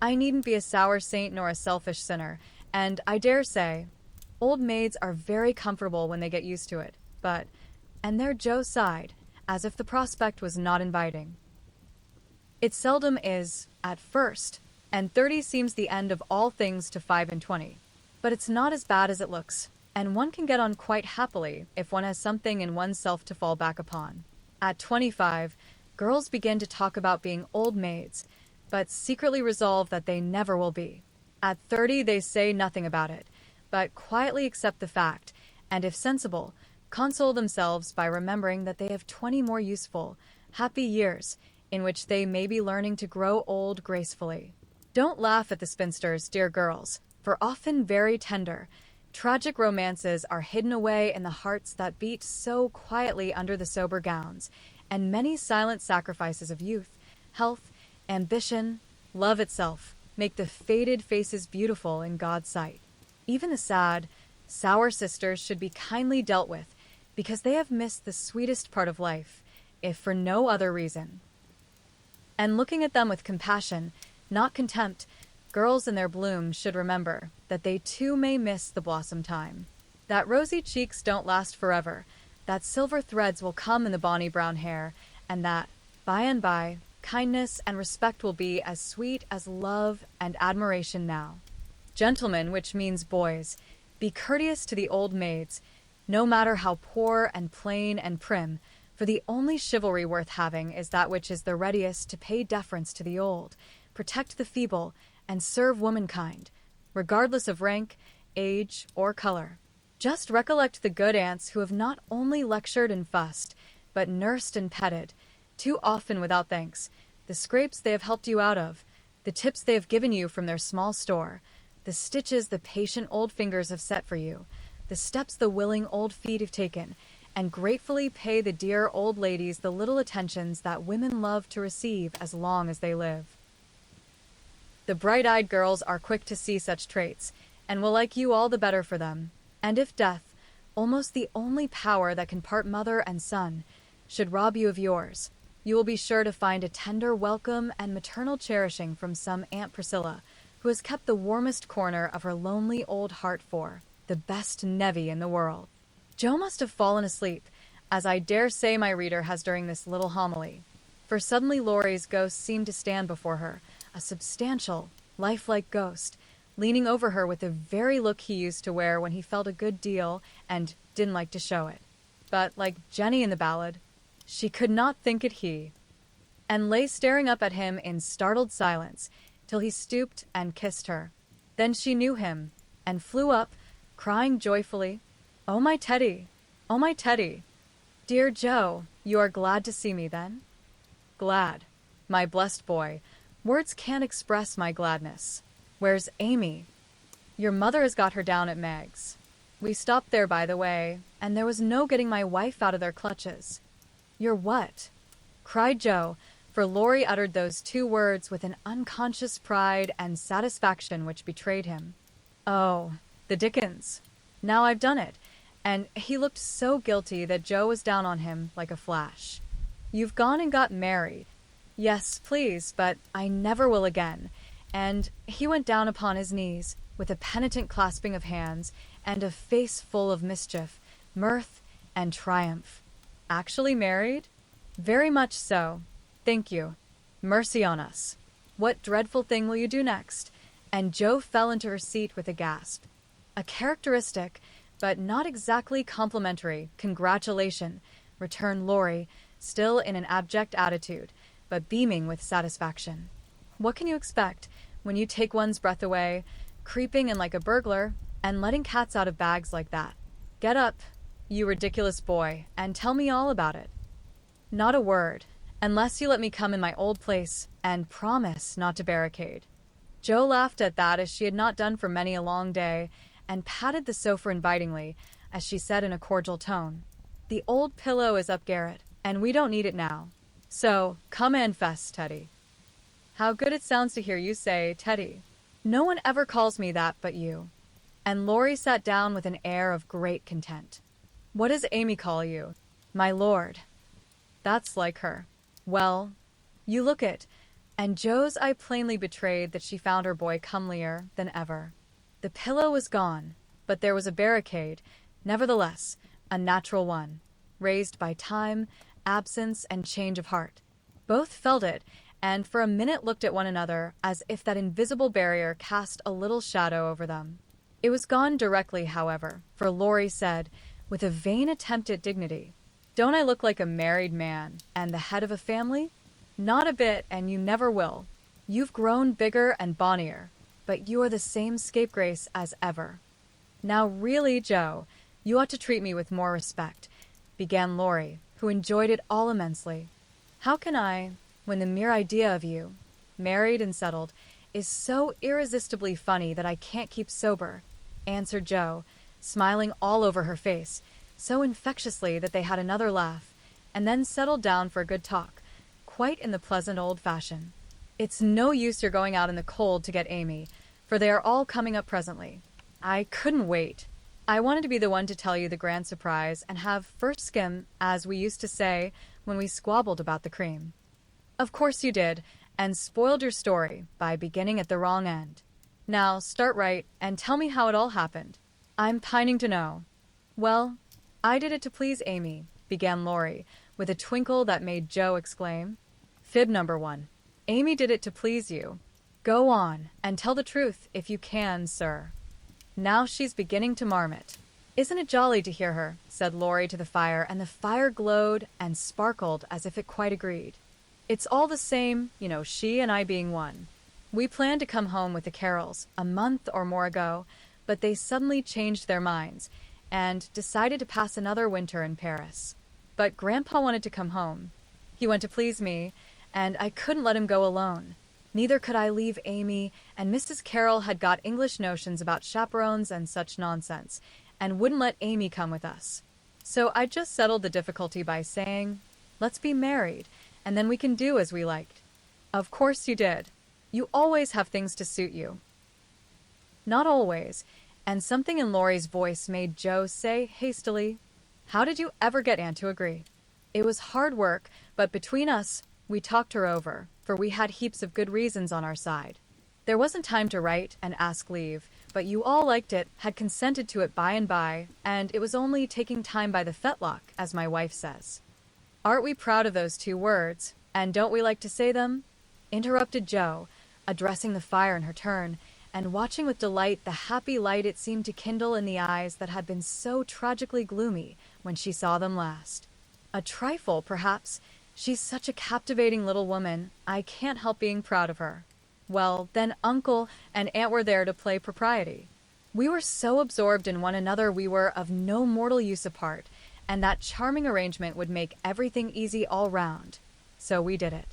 I needn't be a sour saint nor a selfish sinner, and I dare say, old maids are very comfortable when they get used to it, but, and there Jo sighed, as if the prospect was not inviting. It seldom is, at first, and 30 seems the end of all things to 5 and 20. But it's not as bad as it looks, and one can get on quite happily if one has something in oneself to fall back upon. At 25, girls begin to talk about being old maids, but secretly resolve that they never will be. At 30, they say nothing about it, but quietly accept the fact, and if sensible, console themselves by remembering that they have 20 more useful, happy years in which they may be learning to grow old gracefully. Don't laugh at the spinsters, dear girls, for often very tender, tragic romances are hidden away in the hearts that beat so quietly under the sober gowns, and many silent sacrifices of youth, health, ambition, love itself, make the faded faces beautiful in God's sight. Even the sad, sour sisters should be kindly dealt with, because they have missed the sweetest part of life, if for no other reason. And looking at them with compassion, not contempt, girls in their bloom should remember that they too may miss the blossom time. That rosy cheeks don't last forever, that silver threads will come in the bonny brown hair, and that, by and by, kindness and respect will be as sweet as love and admiration now. Gentlemen, which means boys, be courteous to the old maids, no matter how poor and plain and prim, For the only chivalry worth having is that which is the readiest to pay deference to the old, protect the feeble, and serve womankind, regardless of rank, age, or color. Just recollect the good aunts who have not only lectured and fussed, but nursed and petted, too often without thanks, the scrapes they have helped you out of, the tips they have given you from their small store, the stitches the patient old fingers have set for you, the steps the willing old feet have taken, and gratefully pay the dear old ladies the little attentions that women love to receive as long as they live. The bright-eyed girls are quick to see such traits, and will like you all the better for them. And if death, almost the only power that can part mother and son, should rob you of yours, you will be sure to find a tender welcome and maternal cherishing from some Aunt Priscilla, who has kept the warmest corner of her lonely old heart for the best nevy in the world. Jo must have fallen asleep, as I dare say my reader has during this little homily, for suddenly Laurie's ghost seemed to stand before her, a substantial, lifelike ghost, leaning over her with the very look he used to wear when he felt a good deal and didn't like to show it. But, like Jenny in the ballad, she could not think it he, and lay staring up at him in startled silence till he stooped and kissed her. Then she knew him, and flew up, crying joyfully, "Oh, my Teddy! Oh, my Teddy! Dear Jo, you are glad to see me, then?" "Glad, my blessed boy. Words can't express my gladness. Where's Amy?" "Your mother has got her down at Meg's. We stopped there by the way, and there was no getting my wife out of their clutches." "Your what?" cried Jo, for Laurie uttered those two words with an unconscious pride and satisfaction which betrayed him. "Oh, the dickens. Now I've done it." And he looked so guilty that Jo was down on him like a flash. "You've gone and got married." "Yes, please, but I never will again." And he went down upon his knees, with a penitent clasping of hands, and a face full of mischief, mirth, and triumph. "Actually married?" "Very much so. Thank you. Mercy on us. What dreadful thing will you do next?" And Jo fell into her seat with a gasp. "A characteristic, but not exactly complimentary, congratulation," returned Laurie, still in an abject attitude, but beaming with satisfaction. "What can you expect, when you take one's breath away, creeping in like a burglar, and letting cats out of bags like that? Get up, you ridiculous boy, and tell me all about it." "Not a word, unless you let me come in my old place, and promise not to barricade." Jo laughed at that as she had not done for many a long day, and patted the sofa invitingly, as she said in a cordial tone, "The old pillow is up garret, and we don't need it now. So, come and fess, Teddy." "How good it sounds to hear you say, Teddy. No one ever calls me that but you." And Laurie sat down with an air of great content. "What does Amy call you?" "My lord." "That's like her. Well, you look it," and Jo's eye plainly betrayed that she found her boy comelier than ever. The pillow was gone, but there was a barricade, nevertheless, a natural one, raised by time, absence, and change of heart. Both felt it, and for a minute looked at one another as if that invisible barrier cast a little shadow over them. It was gone directly, however, for Laurie said, with a vain attempt at dignity, "Don't I look like a married man, and the head of a family? Not a bit, and you never will. You've grown bigger and bonnier, but you are the same scapegrace as ever." "Now really, Jo, you ought to treat me with more respect," began Laurie, who enjoyed it all immensely. "How can I, when the mere idea of you, married and settled, is so irresistibly funny that I can't keep sober?" answered Jo, smiling all over her face, so infectiously that they had another laugh, and then settled down for a good talk, quite in the pleasant old fashion. "It's no use your going out in the cold to get Amy, for they are all coming up presently. I couldn't wait. I wanted to be the one to tell you the grand surprise and have first skim, as we used to say when we squabbled about the cream. Of course you did, and spoiled your story by beginning at the wrong end. Now start right and tell me how it all happened. I'm pining to know." "Well, I did it to please Amy," began Laurie, with a twinkle that made Jo exclaim, "Fib number one. Amy did it to please you. Go on, and tell the truth, if you can, sir." "Now she's beginning to marmot. "Isn't it jolly to hear her?" said Laurie to the fire, and the fire glowed and sparkled as if it quite agreed. "It's all the same, she and I being one. We planned to come home with the Carrolls a month or more ago, but they suddenly changed their minds and decided to pass another winter in Paris. But Grandpa wanted to come home. He went to please me, and I couldn't let him go alone. Neither could I leave Amy, and Mrs. Carroll had got English notions about chaperones and such nonsense, and wouldn't let Amy come with us. So I just settled the difficulty by saying, 'Let's be married, and then we can do as we liked.' Of course you did. You always have things to suit you." Not always, and something in Laurie's voice made Joe say hastily, "How did you ever get Aunt to agree?" "It was hard work, but between us, we talked her over, for we had heaps of good reasons on our side. There wasn't time to write and ask leave, but you all liked it, had consented to it by and by, and it was only taking time by the fetlock, as my wife says." "Aren't we proud of those 2 words, and don't we like to say them?" interrupted Joe, addressing the fire in her turn, and watching with delight the happy light it seemed to kindle in the eyes that had been so tragically gloomy when she saw them last. "A trifle, perhaps. She's such a captivating little woman, I can't help being proud of her." Well, then Uncle and Aunt were there to play propriety. We were so absorbed in one another we were of no mortal use apart, and that charming arrangement would make everything easy all round. So we did it.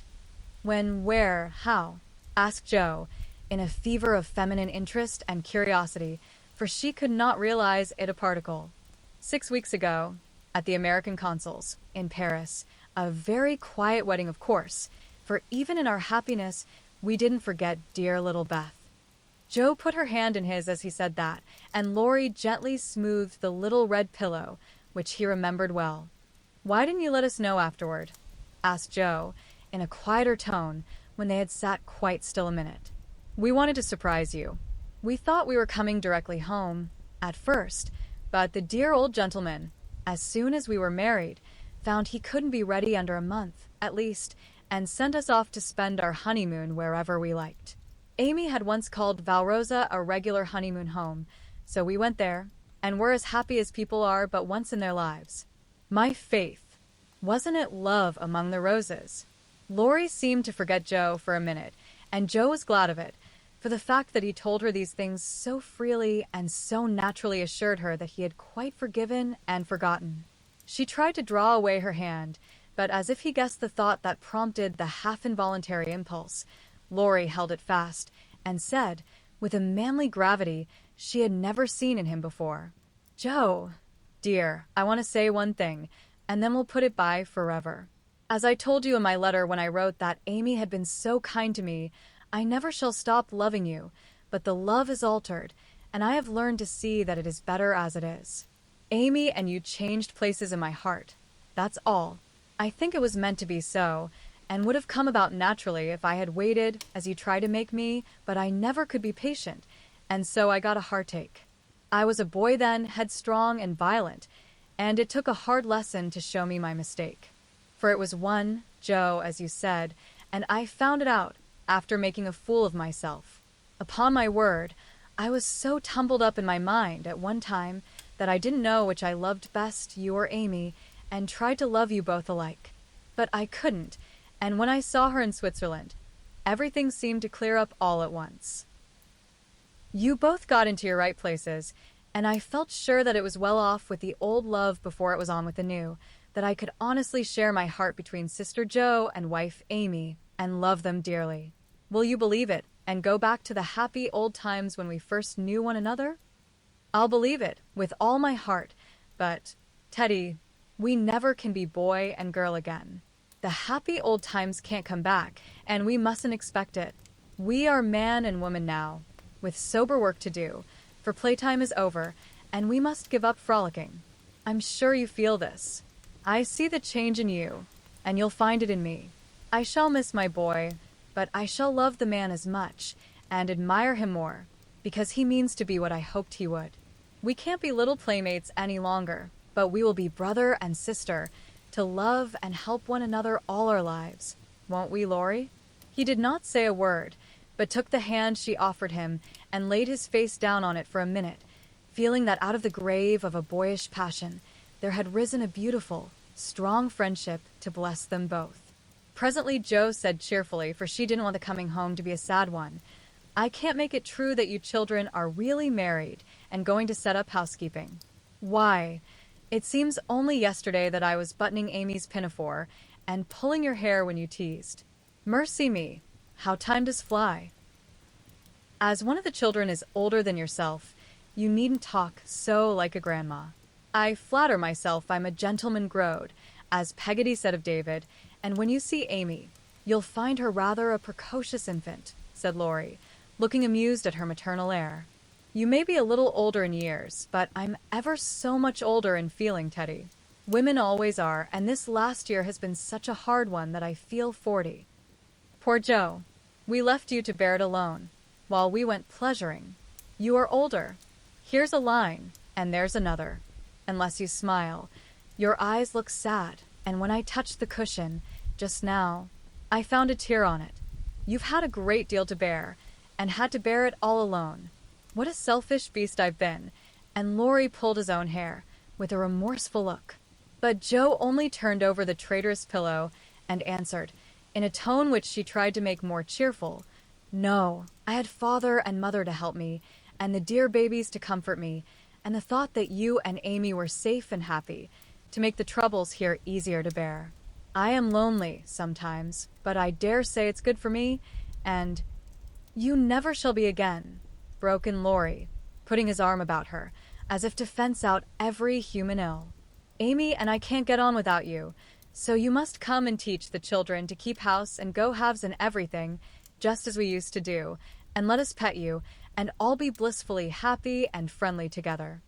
"When, where, how?" asked Joe, in a fever of feminine interest and curiosity, for she could not realize it a particle. "6 weeks ago, at the American Consul's, in Paris. A very quiet wedding, of course, for even in our happiness, we didn't forget dear little Beth." Joe put her hand in his as he said that, and Laurie gently smoothed the little red pillow, which he remembered well. "Why didn't you let us know afterward?" asked Joe, in a quieter tone, when they had sat quite still a minute. "We wanted to surprise you. We thought we were coming directly home, at first, but the dear old gentleman, as soon as we were married, found he couldn't be ready under a month, at least, and sent us off to spend our honeymoon wherever we liked. Amy had once called Valrosa a regular honeymoon home, so we went there, and were as happy as people are but once in their lives. My faith! Wasn't it love among the roses?" Laurie seemed to forget Joe for a minute, and Joe was glad of it, for the fact that he told her these things so freely and so naturally assured her that he had quite forgiven and forgotten. She tried to draw away her hand, but as if he guessed the thought that prompted the half-involuntary impulse, Laurie held it fast and said, with a manly gravity she had never seen in him before, "Joe, dear, I want to say one thing, and then we'll put it by forever. As I told you in my letter when I wrote that Amy had been so kind to me, I never shall stop loving you, but the love is altered, and I have learned to see that it is better as it is. Amy and you changed places in my heart. That's all. I think it was meant to be so, and would have come about naturally if I had waited, as you tried to make me, but I never could be patient, and so I got a heartache. I was a boy then, headstrong and violent, and it took a hard lesson to show me my mistake. For it was one, Joe, as you said, and I found it out after making a fool of myself. Upon my word, I was so tumbled up in my mind at one time that I didn't know which I loved best, you or Amy, and tried to love you both alike. But I couldn't, and when I saw her in Switzerland, everything seemed to clear up all at once. You both got into your right places, and I felt sure that it was well off with the old love before it was on with the new, that I could honestly share my heart between Sister Joe and wife Amy, and love them dearly. Will you believe it, and go back to the happy old times when we first knew one another? I'll believe it, with all my heart, but, Teddy, we never can be boy and girl again. The happy old times can't come back, and we mustn't expect it. We are man and woman now, with sober work to do, for playtime is over, and we must give up frolicking. I'm sure you feel this. I see the change in you, and you'll find it in me. I shall miss my boy, but I shall love the man as much, and admire him more, because he means to be what I hoped he would. We can't be little playmates any longer, but we will be brother and sister, to love and help one another all our lives. Won't we, Laurie? He did not say a word, but took the hand she offered him and laid his face down on it for a minute, feeling that out of the grave of a boyish passion, there had risen a beautiful, strong friendship to bless them both. Presently Jo said cheerfully, for she didn't want the coming home to be a sad one, "I can't make it true that you children are really married and going to set up housekeeping. Why, it seems only yesterday that I was buttoning Amy's pinafore and pulling your hair when you teased. Mercy me, how time does fly." As one of the children is older than yourself, you needn't talk so like a grandma. I flatter myself I'm a gentleman growed, as Peggotty said of David, and when you see Amy, you'll find her rather a precocious infant, said Laurie, looking amused at her maternal air. You may be a little older in years, but I'm ever so much older in feeling, Teddy. Women always are, and this last year has been such a hard one that I feel 40. Poor Jo, we left you to bear it alone, while we went pleasuring. You are older. Here's a line, and there's another. Unless you smile, your eyes look sad, and when I touched the cushion, just now, I found a tear on it. You've had a great deal to bear, and had to bear it all alone. What a selfish beast I've been. And Laurie pulled his own hair, with a remorseful look. But Jo only turned over the traitorous pillow and answered, in a tone which she tried to make more cheerful, "No, I had father and mother to help me, and the dear babies to comfort me, and the thought that you and Amy were safe and happy, to make the troubles here easier to bear. I am lonely, sometimes, but I dare say it's good for me, and—" "You never shall be again," broke in Laurie, putting his arm about her, as if to fence out every human ill. "Amy and I can't get on without you, so you must come and teach the children to keep house and go halves in everything, just as we used to do, and let us pet you, and all be blissfully happy and friendly together.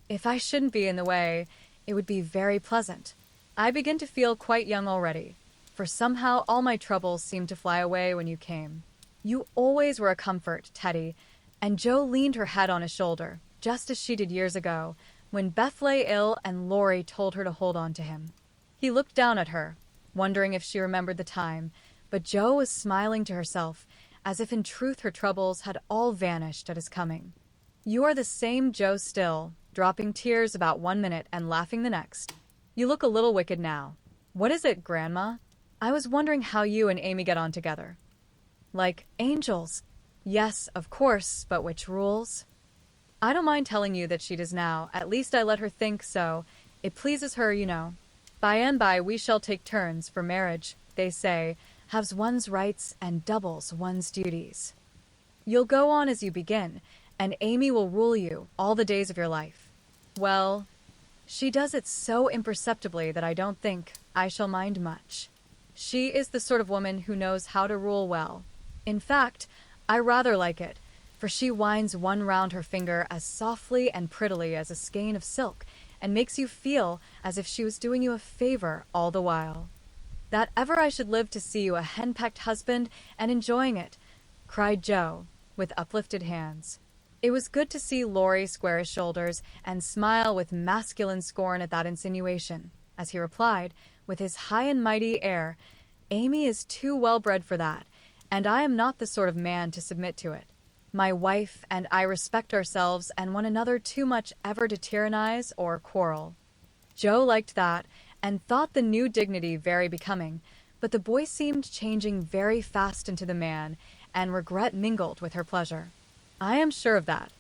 If I shouldn't be in the way, it would be very pleasant. I begin to feel quite young already, for somehow all my troubles seemed to fly away when you came. You always were a comfort, Teddy," and Jo leaned her head on his shoulder, just as she did years ago, when Beth lay ill and Laurie told her to hold on to him. He looked down at her, wondering if she remembered the time, but Jo was smiling to herself, as if in truth her troubles had all vanished at his coming. "You are the same Jo still, dropping tears about 1 minute and laughing the next. You look a little wicked now. What is it, Grandma? I was wondering how you and Amy get on together." "Like angels." "Yes, of course, but which rules?" "I don't mind telling you that she does now. At least I let her think so. It pleases her, you know. By and by we shall take turns, for marriage, they say, has one's rights and doubles one's duties. You'll go on as you begin, and Amy will rule you all the days of your life. Well, she does it so imperceptibly that I don't think I shall mind much. She is the sort of woman who knows how to rule well. In fact, I rather like it, for she winds one round her finger as softly and prettily as a skein of silk, and makes you feel as if she was doing you a favor all the while. That ever I should live to see you a henpecked husband and enjoying it," cried Jo, with uplifted hands. It was good to see Laurie square his shoulders and smile with masculine scorn at that insinuation, as he replied, with his high and mighty air, "Amy is too well-bred for that, and I am not the sort of man to submit to it. My wife and I respect ourselves and one another too much ever to tyrannize or quarrel." Jo liked that, and thought the new dignity very becoming, but the boy seemed changing very fast into the man, and regret mingled with her pleasure. "I am sure of that.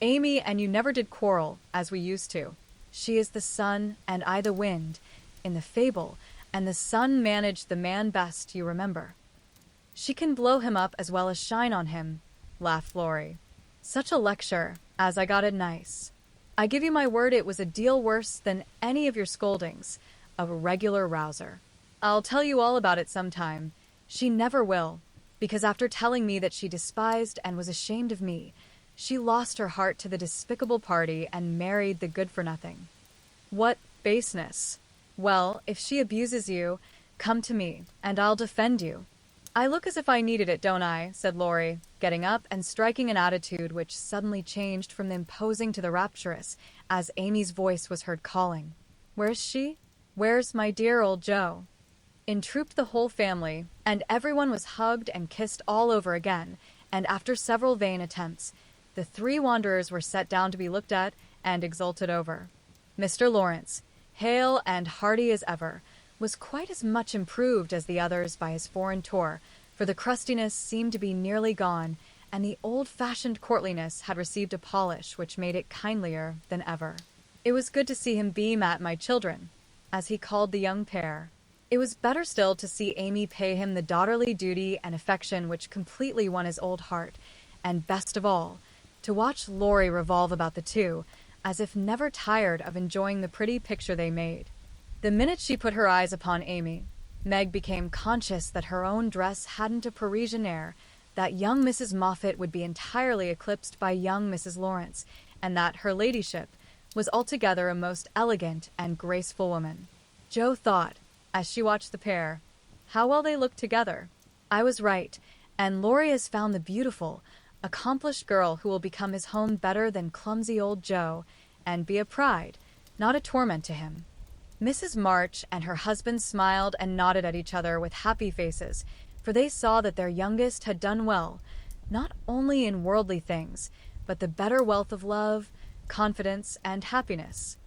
Amy and you never did quarrel, as we used to. She is the sun, and I the wind, in the fable, and the sun managed the man best, you remember. She can blow him up as well as shine on him," laughed Laurie. "Such a lecture, as I got it nice. I give you my word it was a deal worse than any of your scoldings, a regular rouser. I'll tell you all about it sometime. She never will, because after telling me that she despised and was ashamed of me, she lost her heart to the despicable party and married the good-for-nothing. What baseness! Well, if she abuses you, come to me, and I'll defend you." "I look as if I needed it, don't I?" said Laurie, getting up and striking an attitude which suddenly changed from the imposing to the rapturous, as Amy's voice was heard calling, "Where's she? Where's my dear old Jo?" In trooped the whole family, and everyone was hugged and kissed all over again, and after several vain attempts, the 3 wanderers were set down to be looked at and exulted over. Mr. Lawrence, hale and hearty as ever, was quite as much improved as the others by his foreign tour, for the crustiness seemed to be nearly gone, and the old-fashioned courtliness had received a polish which made it kindlier than ever. It was good to see him beam at my children, as he called the young pair. It was better still to see Amy pay him the daughterly duty and affection which completely won his old heart, and best of all, to watch Laurie revolve about the two, as if never tired of enjoying the pretty picture they made. The minute she put her eyes upon Amy, Meg became conscious that her own dress hadn't a Parisian air, that young Mrs. Moffat would be entirely eclipsed by young Mrs. Lawrence, and that her ladyship was altogether a most elegant and graceful woman. Jo thought, as she watched the pair, how well they looked together. I was right, and Laurie has found the beautiful, accomplished girl who will become his home better than clumsy old Jo, and be a pride, not a torment to him. Mrs. March and her husband smiled and nodded at each other with happy faces, for they saw that their youngest had done well, not only in worldly things, but the better wealth of love, confidence, and happiness.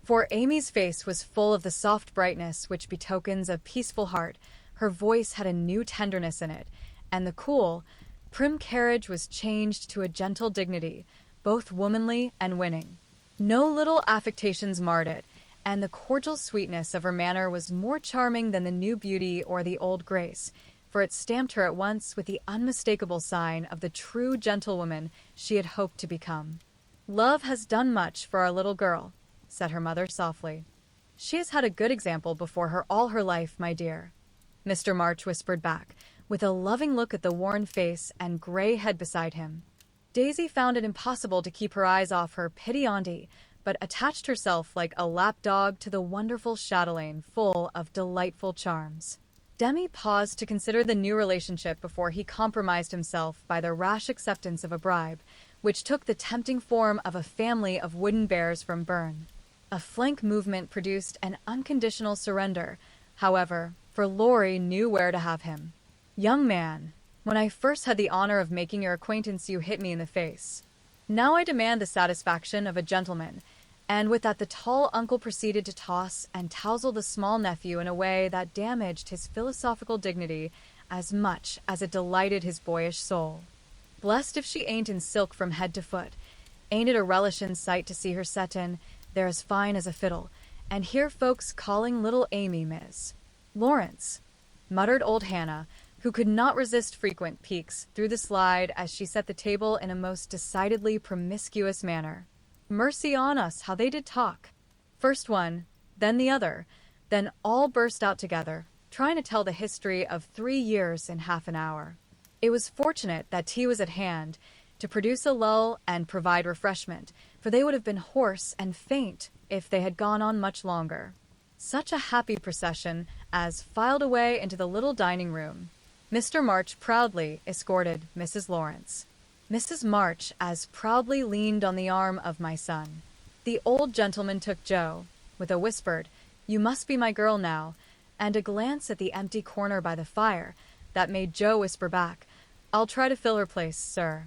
For Amy's face was full of the soft brightness which betokens a peaceful heart, her voice had a new tenderness in it, and the cool, prim carriage was changed to a gentle dignity, both womanly and winning. No little affectations marred it, and the cordial sweetness of her manner was more charming than the new beauty or the old grace, for it stamped her at once with the unmistakable sign of the true gentlewoman she had hoped to become. "Love has done much for our little girl," said her mother softly. "She has had a good example before her all her life, my dear," Mr. March whispered back, with a loving look at the worn face and gray head beside him. Daisy found it impossible to keep her eyes off her pitty auntie, but attached herself like a lapdog to the wonderful chatelaine full of delightful charms. Demi paused to consider the new relationship before he compromised himself by the rash acceptance of a bribe, which took the tempting form of a family of wooden bears from Bern. A flank movement produced an unconditional surrender, however, for Laurie knew where to have him. "Young man, when I first had the honor of making your acquaintance you hit me in the face. Now I demand the satisfaction of a gentleman," and with that the tall uncle proceeded to toss and touzle the small nephew in a way that damaged his philosophical dignity as much as it delighted his boyish soul. "Blessed if she ain't in silk from head to foot. Ain't it a relishin' sight to see her set in, there as fine as a fiddle, and hear folks calling little Amy Miss Lawrence," muttered old Hannah, who could not resist frequent peeks through the slide as she set the table in a most decidedly promiscuous manner. Mercy on us, how they did talk! First one, then the other, then all burst out together, trying to tell the history of 3 years in half an hour. It was fortunate that tea was at hand to produce a lull and provide refreshment, for they would have been hoarse and faint if they had gone on much longer. Such a happy procession as filed away into the little dining room. Mr. March proudly escorted Mrs. Lawrence. Mrs. March as proudly leaned on the arm of my son. The old gentleman took Jo, with a whispered, "You must be my girl now," and a glance at the empty corner by the fire that made Jo whisper back, "I'll try to fill her place, sir."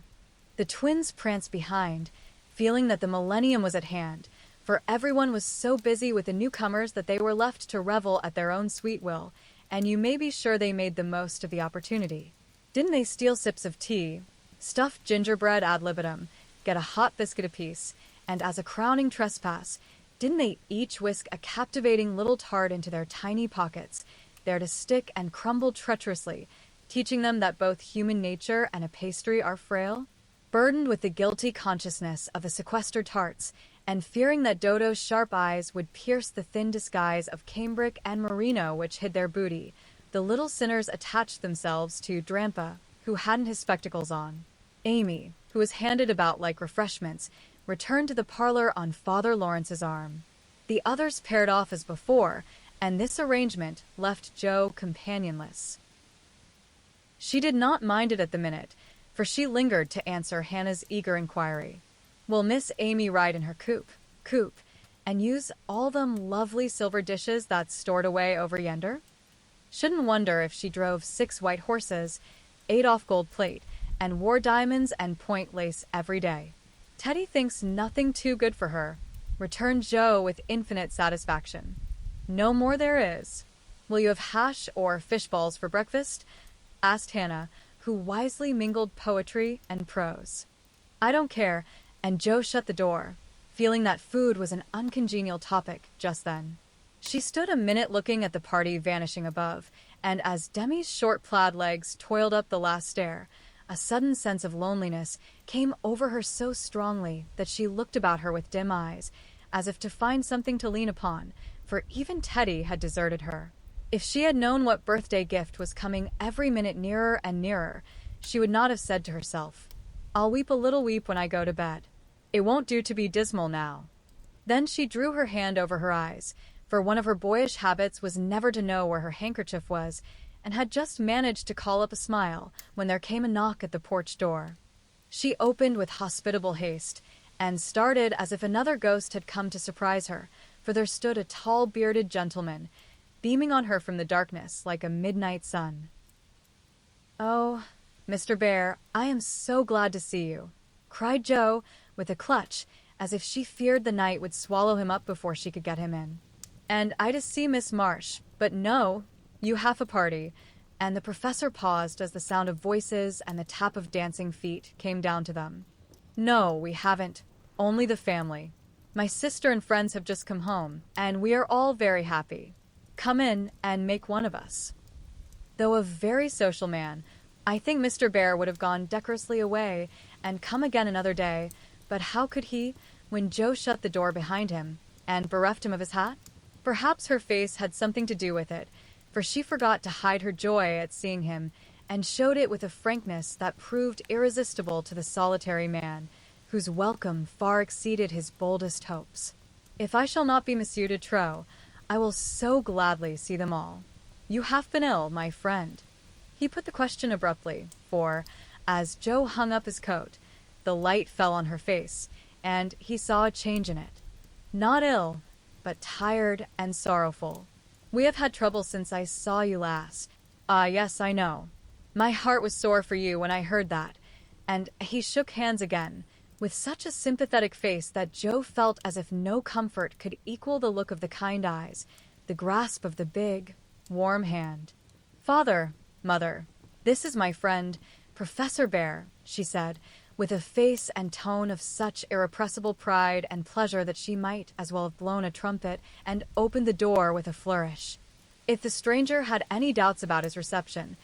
The twins pranced behind, feeling that the millennium was at hand, for everyone was so busy with the newcomers that they were left to revel at their own sweet will, and you may be sure they made the most of the opportunity. Didn't they steal sips of tea, stuff gingerbread ad libitum, get a hot biscuit apiece, and as a crowning trespass, didn't they each whisk a captivating little tart into their tiny pockets, there to stick and crumble treacherously, teaching them that both human nature and a pastry are frail? Burdened with the guilty consciousness of the sequestered tarts, and fearing that Dodo's sharp eyes would pierce the thin disguise of cambric and merino which hid their booty, the little sinners attached themselves to Drampa, who hadn't his spectacles on. Amy, who was handed about like refreshments, returned to the parlor on Father Lawrence's arm. The others paired off as before, and this arrangement left Jo companionless. She did not mind it at the minute, for she lingered to answer Hannah's eager inquiry. "Will Miss Amy ride in her coupe, and use all them lovely silver dishes that's stored away over yonder? Shouldn't wonder if she drove 6 white horses, ate off gold plate, and wore diamonds and point lace every day. Teddy thinks nothing too good for her, returned Joe with infinite satisfaction. No more there is. Will you have hash or fish balls for breakfast? Asked Hannah, who wisely mingled poetry and prose. I don't care, and Joe shut the door, feeling that food was an uncongenial topic just then. She stood a minute looking at the party vanishing above, and as Demi's short plaid legs toiled up the last stair, a sudden sense of loneliness came over her so strongly that she looked about her with dim eyes, as if to find something to lean upon, for even Teddy had deserted her. If she had known what birthday gift was coming every minute nearer and nearer, she would not have said to herself, "I'll weep a little weep when I go to bed. It won't do to be dismal now." Then she drew her hand over her eyes, for one of her boyish habits was never to know where her handkerchief was, and had just managed to call up a smile when there came a knock at the porch door. She opened with hospitable haste, and started as if another ghost had come to surprise her, for there stood a tall bearded gentleman, beaming on her from the darkness like a midnight sun. "Oh, Mr. Bear, I am so glad to see you," cried Joe, with a clutch, as if she feared the night would swallow him up before she could get him in. "And I to see Miss Marsh, but no, you have a party," and the professor paused as the sound of voices and the tap of dancing feet came down to them. "No, we haven't. Only the family. My sister and friends have just come home, and we are all very happy. Come in and make one of us." Though a very social man, I think Mr. Bear would have gone decorously away and come again another day, but how could he, when Joe shut the door behind him and bereft him of his hat? Perhaps her face had something to do with it, for she forgot to hide her joy at seeing him, and showed it with a frankness that proved irresistible to the solitary man, whose welcome far exceeded his boldest hopes. "If I shall not be Monsieur de Trop, I will so gladly see them all. You have been ill, my friend?" He put the question abruptly, for, as Joe hung up his coat, the light fell on her face, and he saw a change in it. Not ill, but tired and sorrowful. "We have had trouble since I saw you last." "Ah, yes, I know. My heart was sore for you when I heard that." And he shook hands again, with such a sympathetic face that Joe felt as if no comfort could equal the look of the kind eyes, the grasp of the big, warm hand. "Father, Mother, this is my friend, Professor Bear," she said, with a face and tone of such irrepressible pride and pleasure that she might as well have blown a trumpet and opened the door with a flourish. If the stranger had any doubts about his reception,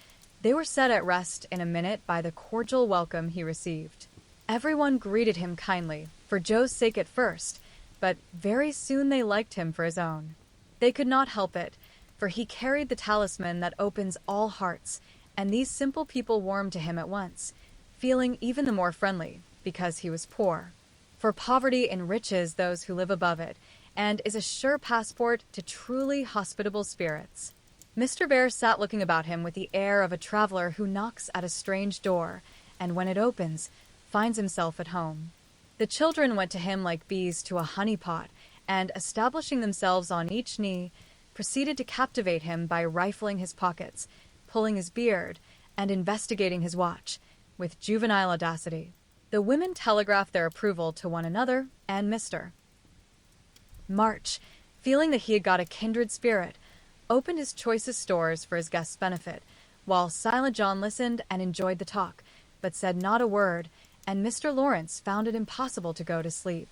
they were set at rest in a minute by the cordial welcome he received. Everyone greeted him kindly, for Joe's sake at first, but very soon they liked him for his own. They could not help it, for he carried the talisman that opens all hearts, and these simple people warmed to him at once, feeling even the more friendly, because he was poor. For poverty enriches those who live above it, and is a sure passport to truly hospitable spirits. Mr. Bear sat looking about him with the air of a traveler who knocks at a strange door, and when it opens, finds himself at home. The children went to him like bees to a honey pot, and establishing themselves on each knee, proceeded to captivate him by rifling his pockets, pulling his beard, and investigating his watch, with juvenile audacity. The women telegraphed their approval to one another and Mr. March, feeling that he had got a kindred spirit, opened his choicest stores for his guests' benefit, while Silent John listened and enjoyed the talk, but said not a word, and Mr. Lawrence found it impossible to go to sleep.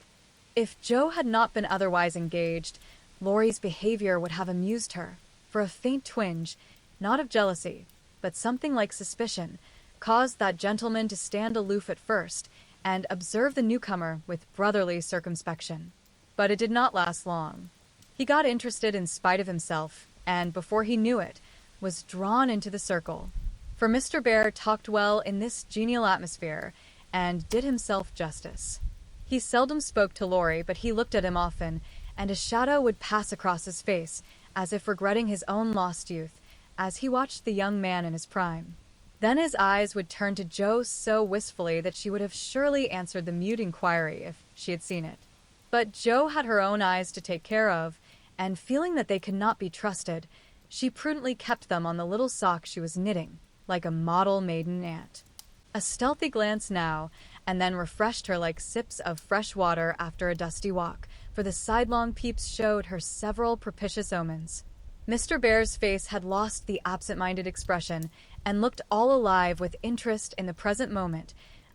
If Joe had not been otherwise engaged, Laurie's behavior would have amused her, for a faint twinge, not of jealousy, but something like suspicion, caused that gentleman to stand aloof at first, and observe the newcomer with brotherly circumspection. But it did not last long. He got interested in spite of himself, and before he knew it, was drawn into the circle. For Mr. Bear talked well in this genial atmosphere, and did himself justice. He seldom spoke to Laurie, but he looked at him often, and a shadow would pass across his face, as if regretting his own lost youth, as he watched the young man in his prime. Then his eyes would turn to Joe so wistfully that she would have surely answered the mute inquiry if she had seen it. But Joe had her own eyes to take care of, and feeling that they could not be trusted, she prudently kept them on the little sock she was knitting, like a model maiden aunt. A stealthy glance now, and then refreshed her like sips of fresh water after a dusty walk, for the sidelong peeps showed her several propitious omens. Mr. Bear's face had lost the absent-minded expression and looked all alive with interest in the present moment.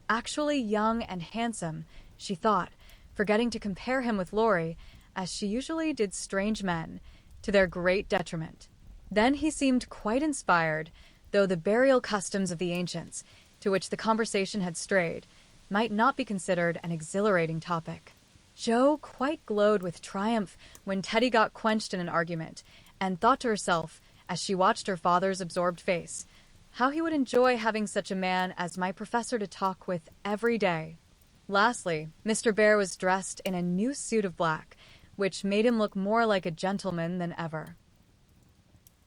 Actually young and handsome, she thought, forgetting to compare him with Laurie, as she usually did strange men, to their great detriment. Then he seemed quite inspired, though the burial customs of the ancients, to which the conversation had strayed, might not be considered an exhilarating topic. Jo quite glowed with triumph when Teddy got quenched in an argument, and thought to herself, as she watched her father's absorbed face, how he would enjoy having such a man as my professor to talk with every day. Lastly, Mr. Bear was dressed in a new suit of black, which made him look more like a gentleman than ever.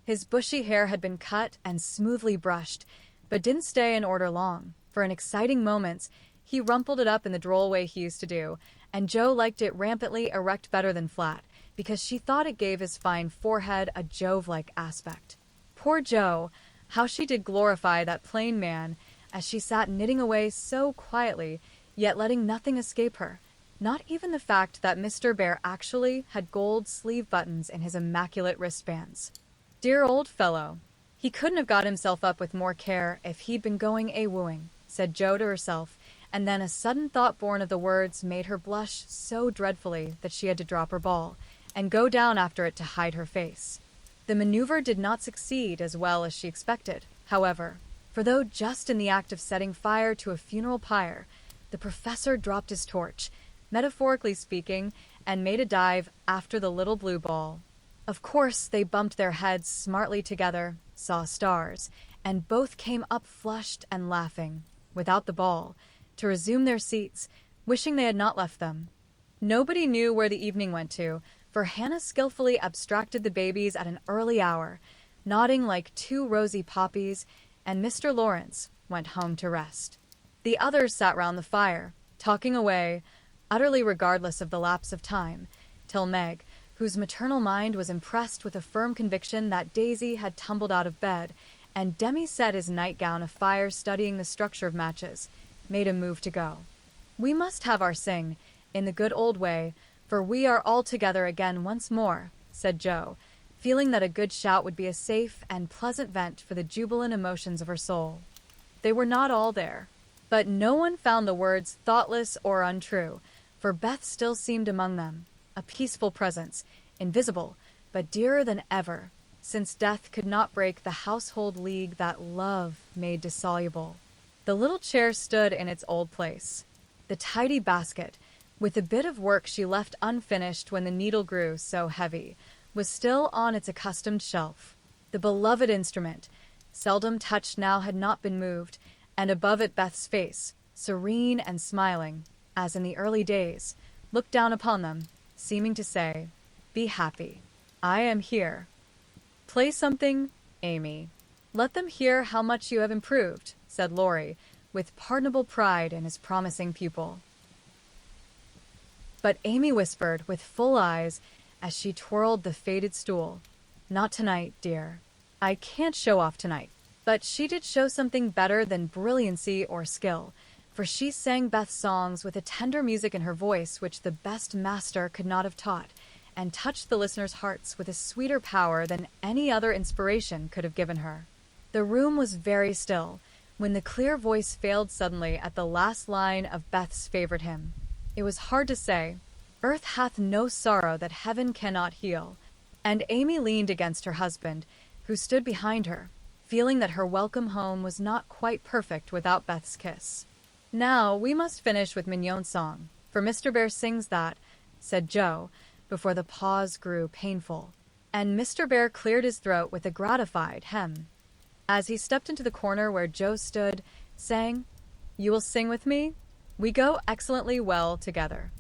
His bushy hair had been cut and smoothly brushed, but didn't stay in order long, for in exciting moments he rumpled it up in the droll way he used to do, and Jo liked it rampantly erect better than flat, because she thought it gave his fine forehead a Jove-like aspect. Poor Jo! How she did glorify that plain man, as she sat knitting away so quietly, yet letting nothing escape her, not even the fact that Mr. Bear actually had gold sleeve buttons in his immaculate wristbands. Dear old fellow! He couldn't have got himself up with more care if he'd been going a-wooing, said Jo to herself, and then a sudden thought born of the words made her blush so dreadfully that she had to drop her ball, and go down after it to hide her face. The maneuver did not succeed as well as she expected, however, for though just in the act of setting fire to a funeral pyre, the professor dropped his torch, metaphorically speaking, and made a dive after the little blue ball. Of course, they bumped their heads smartly together, saw stars, and both came up flushed and laughing, without the ball, to resume their seats, wishing they had not left them. Nobody knew where the evening went to, for Hannah skillfully abstracted the babies at an early hour, nodding like two rosy poppies, and Mr. Lawrence went home to rest. The others sat round the fire, talking away, utterly regardless of the lapse of time, till Meg, whose maternal mind was impressed with a firm conviction that Daisy had tumbled out of bed, and Demi set his nightgown afire studying the structure of matches, made a move to go. "We must have our sing, in the good old way, for we are all together again once more," said Jo, feeling that a good shout would be a safe and pleasant vent for the jubilant emotions of her soul. They were not all there, but no one found the words thoughtless or untrue, for Beth still seemed among them, a peaceful presence, invisible, but dearer than ever, since death could not break the household league that love made dissoluble. The little chair stood in its old place. The tidy basket, with a bit of work she left unfinished when the needle grew so heavy, was still on its accustomed shelf. The beloved instrument, seldom touched now, had not been moved, and above it Beth's face, serene and smiling, as in the early days, looked down upon them, seeming to say, "Be happy. I am here. Play something, Amy. Let them hear how much you have improved," said Laurie, with pardonable pride in his promising pupil. But Amy whispered, with full eyes, as she twirled the faded stool, "Not tonight, dear. I can't show off tonight." But she did show something better than brilliancy or skill, for she sang Beth's songs with a tender music in her voice which the best master could not have taught, and touched the listeners' hearts with a sweeter power than any other inspiration could have given her. The room was very still, when the clear voice failed suddenly at the last line of Beth's favorite hymn. It was hard to say, "Earth hath no sorrow that heaven cannot heal," and Amy leaned against her husband, who stood behind her, feeling that her welcome home was not quite perfect without Beth's kiss. "Now, we must finish with Mignon's song, for Mr. Bear sings that," said Jo, before the pause grew painful, and Mr. Bear cleared his throat with a gratified hem. As he stepped into the corner where Jo stood, saying, "You will sing with me? We go excellently well together."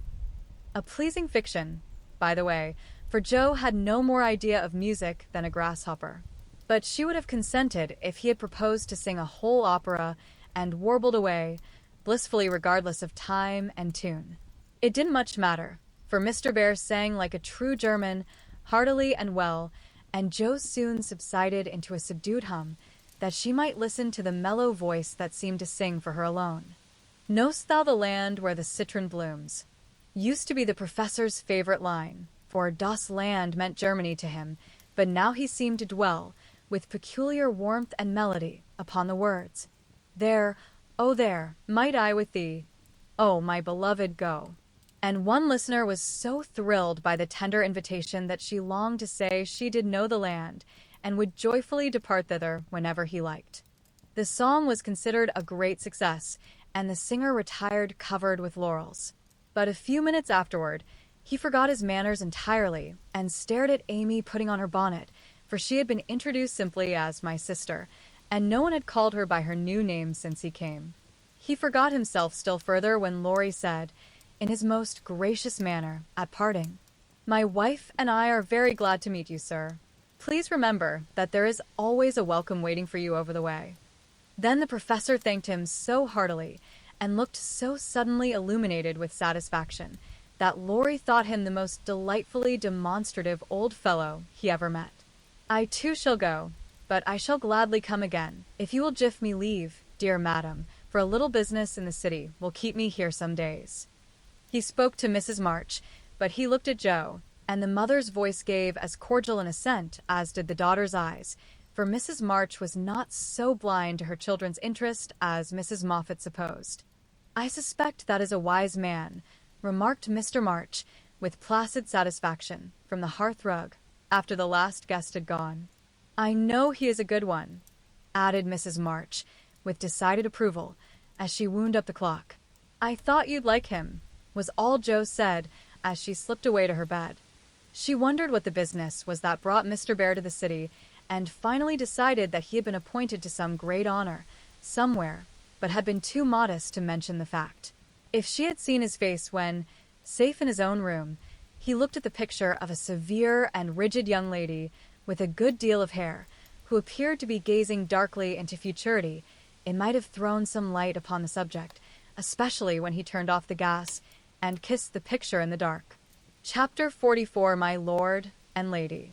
A pleasing fiction, by the way, for Jo had no more idea of music than a grasshopper. But she would have consented if he had proposed to sing a whole opera and warbled away, blissfully regardless of time and tune. It didn't much matter, for Mr. Bear sang like a true German, heartily and well, and Jo soon subsided into a subdued hum, that she might listen to the mellow voice that seemed to sing for her alone. Knowst thou the land where the citron blooms? Used to be the professor's favorite line, for das Land meant Germany to him, but now he seemed to dwell, with peculiar warmth and melody, upon the words. There, oh there, might I with thee, oh my beloved, go. And one listener was so thrilled by the tender invitation that she longed to say she did know the land, and would joyfully depart thither whenever he liked. The song was considered a great success, and the singer retired covered with laurels. But a few minutes afterward, he forgot his manners entirely and stared at Amy putting on her bonnet, for she had been introduced simply as my sister, and no one had called her by her new name since he came. He forgot himself still further when Laurie said, in his most gracious manner, at parting, "My wife and I are very glad to meet you, sir. Please remember that there is always a welcome waiting for you over the way." Then the professor thanked him so heartily and looked so suddenly illuminated with satisfaction that Laurie thought him the most delightfully demonstrative old fellow he ever met. "I too shall go, but I shall gladly come again, if you will give me leave, dear madam, for a little business in the city will keep me here some days." He spoke to Mrs. March, but he looked at Joe, and the mother's voice gave as cordial an assent as did the daughter's eyes, for Mrs. March was not so blind to her children's interest as Mrs. Moffat supposed. "I suspect that is a wise man," remarked Mr. March, with placid satisfaction, from the hearth-rug, after the last guest had gone. "I know he is a good one," added Mrs. March, with decided approval, as she wound up the clock. "I thought you'd like him," was all Joe said as she slipped away to her bed. She wondered what the business was that brought Mr. Bear to the city, and finally decided that he had been appointed to some great honor, somewhere, but had been too modest to mention the fact. If she had seen his face when, safe in his own room, he looked at the picture of a severe and rigid young lady with a good deal of hair, who appeared to be gazing darkly into futurity, it might have thrown some light upon the subject, especially when he turned off the gas and kissed the picture in the dark. Chapter 44. My Lord and Lady.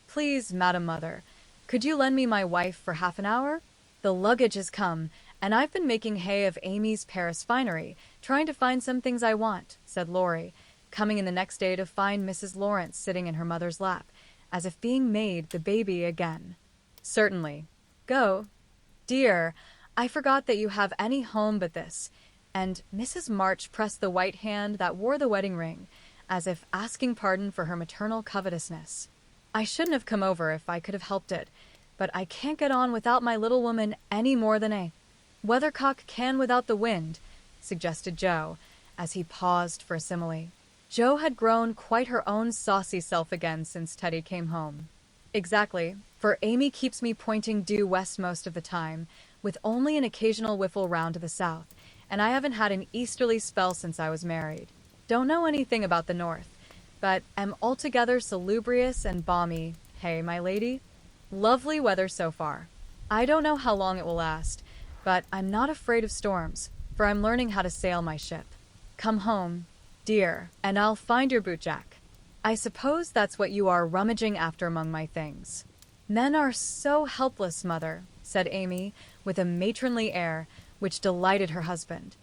"Please, Madam Mother, could you lend me my wife for half an hour? The luggage has come, and I've been making hay of Amy's Paris finery, trying to find some things I want," said Laurie, coming in the next day to find Mrs. Lawrence sitting in her mother's lap, as if being made the baby again. "Certainly. Go. Dear, I forgot that you have any home but this," and Mrs. March pressed the white hand that wore the wedding ring, as if asking pardon for her maternal covetousness. "I shouldn't have come over if I could have helped it, but I can't get on without my little woman any more than a weathercock can without the wind," suggested Joe, as he paused for a simile. Joe had grown quite her own saucy self again since Teddy came home. "Exactly, for Amy keeps me pointing due west most of the time, with only an occasional whiffle round to the south, and I haven't had an easterly spell since I was married. Don't know anything about the north, but am altogether salubrious and balmy, hey, my lady? Lovely weather so far. I don't know how long it will last, but I'm not afraid of storms, for I'm learning how to sail my ship. Come home, dear, and I'll find your bootjack. I suppose that's what you are rummaging after among my things." "Men are so helpless, mother," said Amy, with a matronly air, which delighted her husband.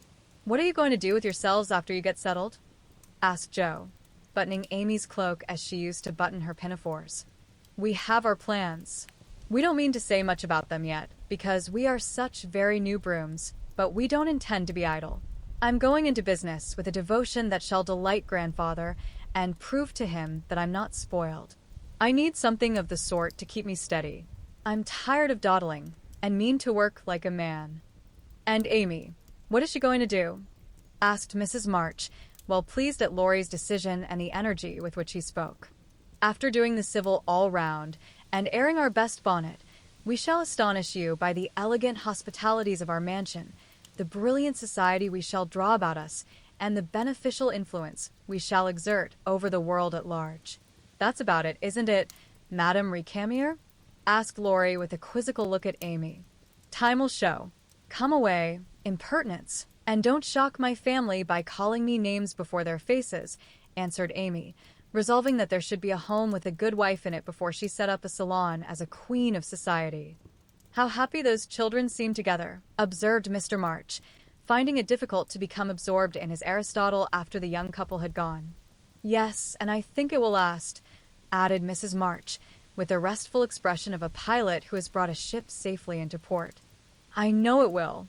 "What are you going to do with yourselves after you get settled?" asked Joe, buttoning Amy's cloak as she used to button her pinafores. "We have our plans. We don't mean to say much about them yet, because we are such very new brooms, but we don't intend to be idle. I'm going into business with a devotion that shall delight grandfather and prove to him that I'm not spoiled. I need something of the sort to keep me steady. I'm tired of dawdling and mean to work like a man." "And Amy, what is she going to do?" asked Mrs. March, well pleased at Laurie's decision and the energy with which he spoke. "After doing the civil all round and airing our best bonnet, we shall astonish you by the elegant hospitalities of our mansion, the brilliant society we shall draw about us, and the beneficial influence we shall exert over the world at large. That's about it, isn't it, Madame Recamier?" asked Laurie with a quizzical look at Amy. "Time will show. Come away, impertinence, and don't shock my family by calling me names before their faces," answered Amy, resolving that there should be a home with a good wife in it before she set up a salon as a queen of society. "How happy those children seem together," observed Mr. March, finding it difficult to become absorbed in his Aristotle after the young couple had gone. "Yes, and I think it will last," added Mrs. March, with the restful expression of a pilot who has brought a ship safely into port. "I know it will."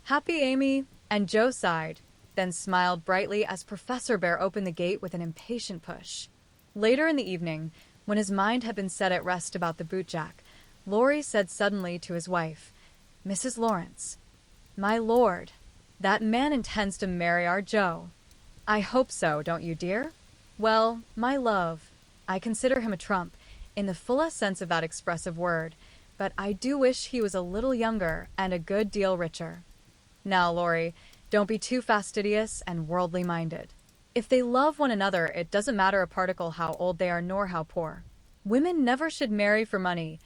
"Happy, Amy," and Joe sighed, then smiled brightly as Professor Bear opened the gate with an impatient push. Later in the evening, when his mind had been set at rest about the bootjack, Laurie said suddenly to his wife, "Mrs. Lawrence, my lord, that man intends to marry our Joe." "I hope so, don't you, dear?" "Well, my love, I consider him a trump, in the fullest sense of that expressive word, but I do wish he was a little younger and a good deal richer." "Now, Laurie, don't be too fastidious and worldly minded. If they love one another, it doesn't matter a particle how old they are nor how poor. Women never should marry for money."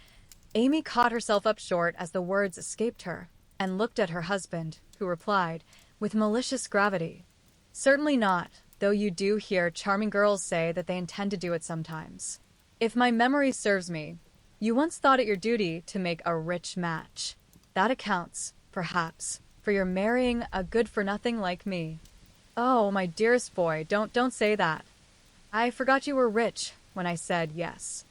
Amy caught herself up short as the words escaped her, and looked at her husband, who replied, with malicious gravity, "Certainly not, though you do hear charming girls say that they intend to do it sometimes. If my memory serves me, you once thought it your duty to make a rich match. That accounts, perhaps, for your marrying a good-for-nothing like me." "Oh, my dearest boy, don't say that. I forgot you were rich when I said yes.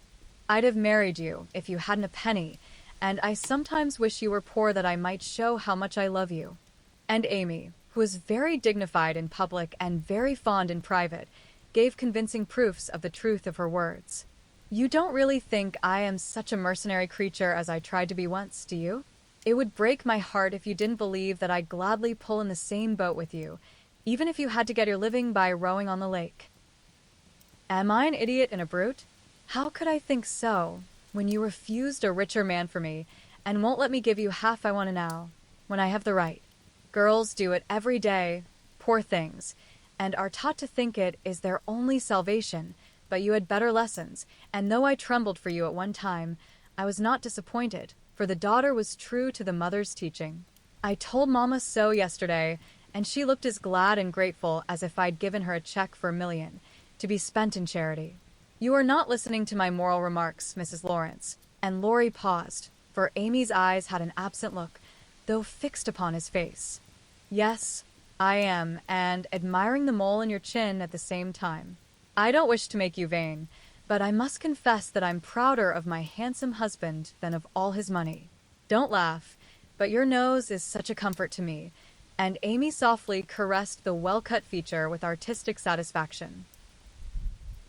I'd have married you if you hadn't a penny, and I sometimes wish you were poor that I might show how much I love you." And Amy, who was very dignified in public and very fond in private, gave convincing proofs of the truth of her words. "You don't really think I am such a mercenary creature as I tried to be once, do you? It would break my heart if you didn't believe that I'd gladly pull in the same boat with you, even if you had to get your living by rowing on the lake." "Am I an idiot and a brute? How could I think so, when you refused a richer man for me, and won't let me give you half I want now, when I have the right? Girls do it every day, poor things, and are taught to think it is their only salvation, but you had better lessons, and though I trembled for you at one time, I was not disappointed, for the daughter was true to the mother's teaching. I told Mama so yesterday, and she looked as glad and grateful as if I'd given her a check for $1,000,000, to be spent in charity. You are not listening to my moral remarks, Mrs. Lawrence." And Laurie paused, for Amy's eyes had an absent look, though fixed upon his face. "Yes, I am, and admiring the mole in your chin at the same time. I don't wish to make you vain, but I must confess that I'm prouder of my handsome husband than of all his money. Don't laugh, but your nose is such a comfort to me," and Amy softly caressed the well-cut feature with artistic satisfaction.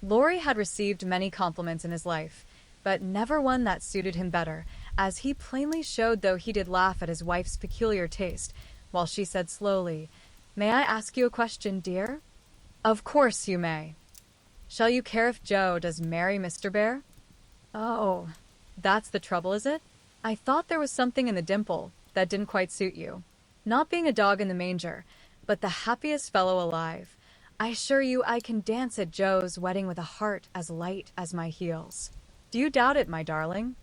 Laurie had received many compliments in his life, but never one that suited him better, as he plainly showed though he did laugh at his wife's peculiar taste, while she said slowly, "May I ask you a question, dear?" "Of course you may." "Shall you care if Joe does marry Mr. Bear?" "Oh, that's the trouble, is it? I thought there was something in the dimple that didn't quite suit you. Not being a dog in the manger, but the happiest fellow alive. I assure you I can dance at Joe's wedding with a heart as light as my heels. Do you doubt it, my darling?"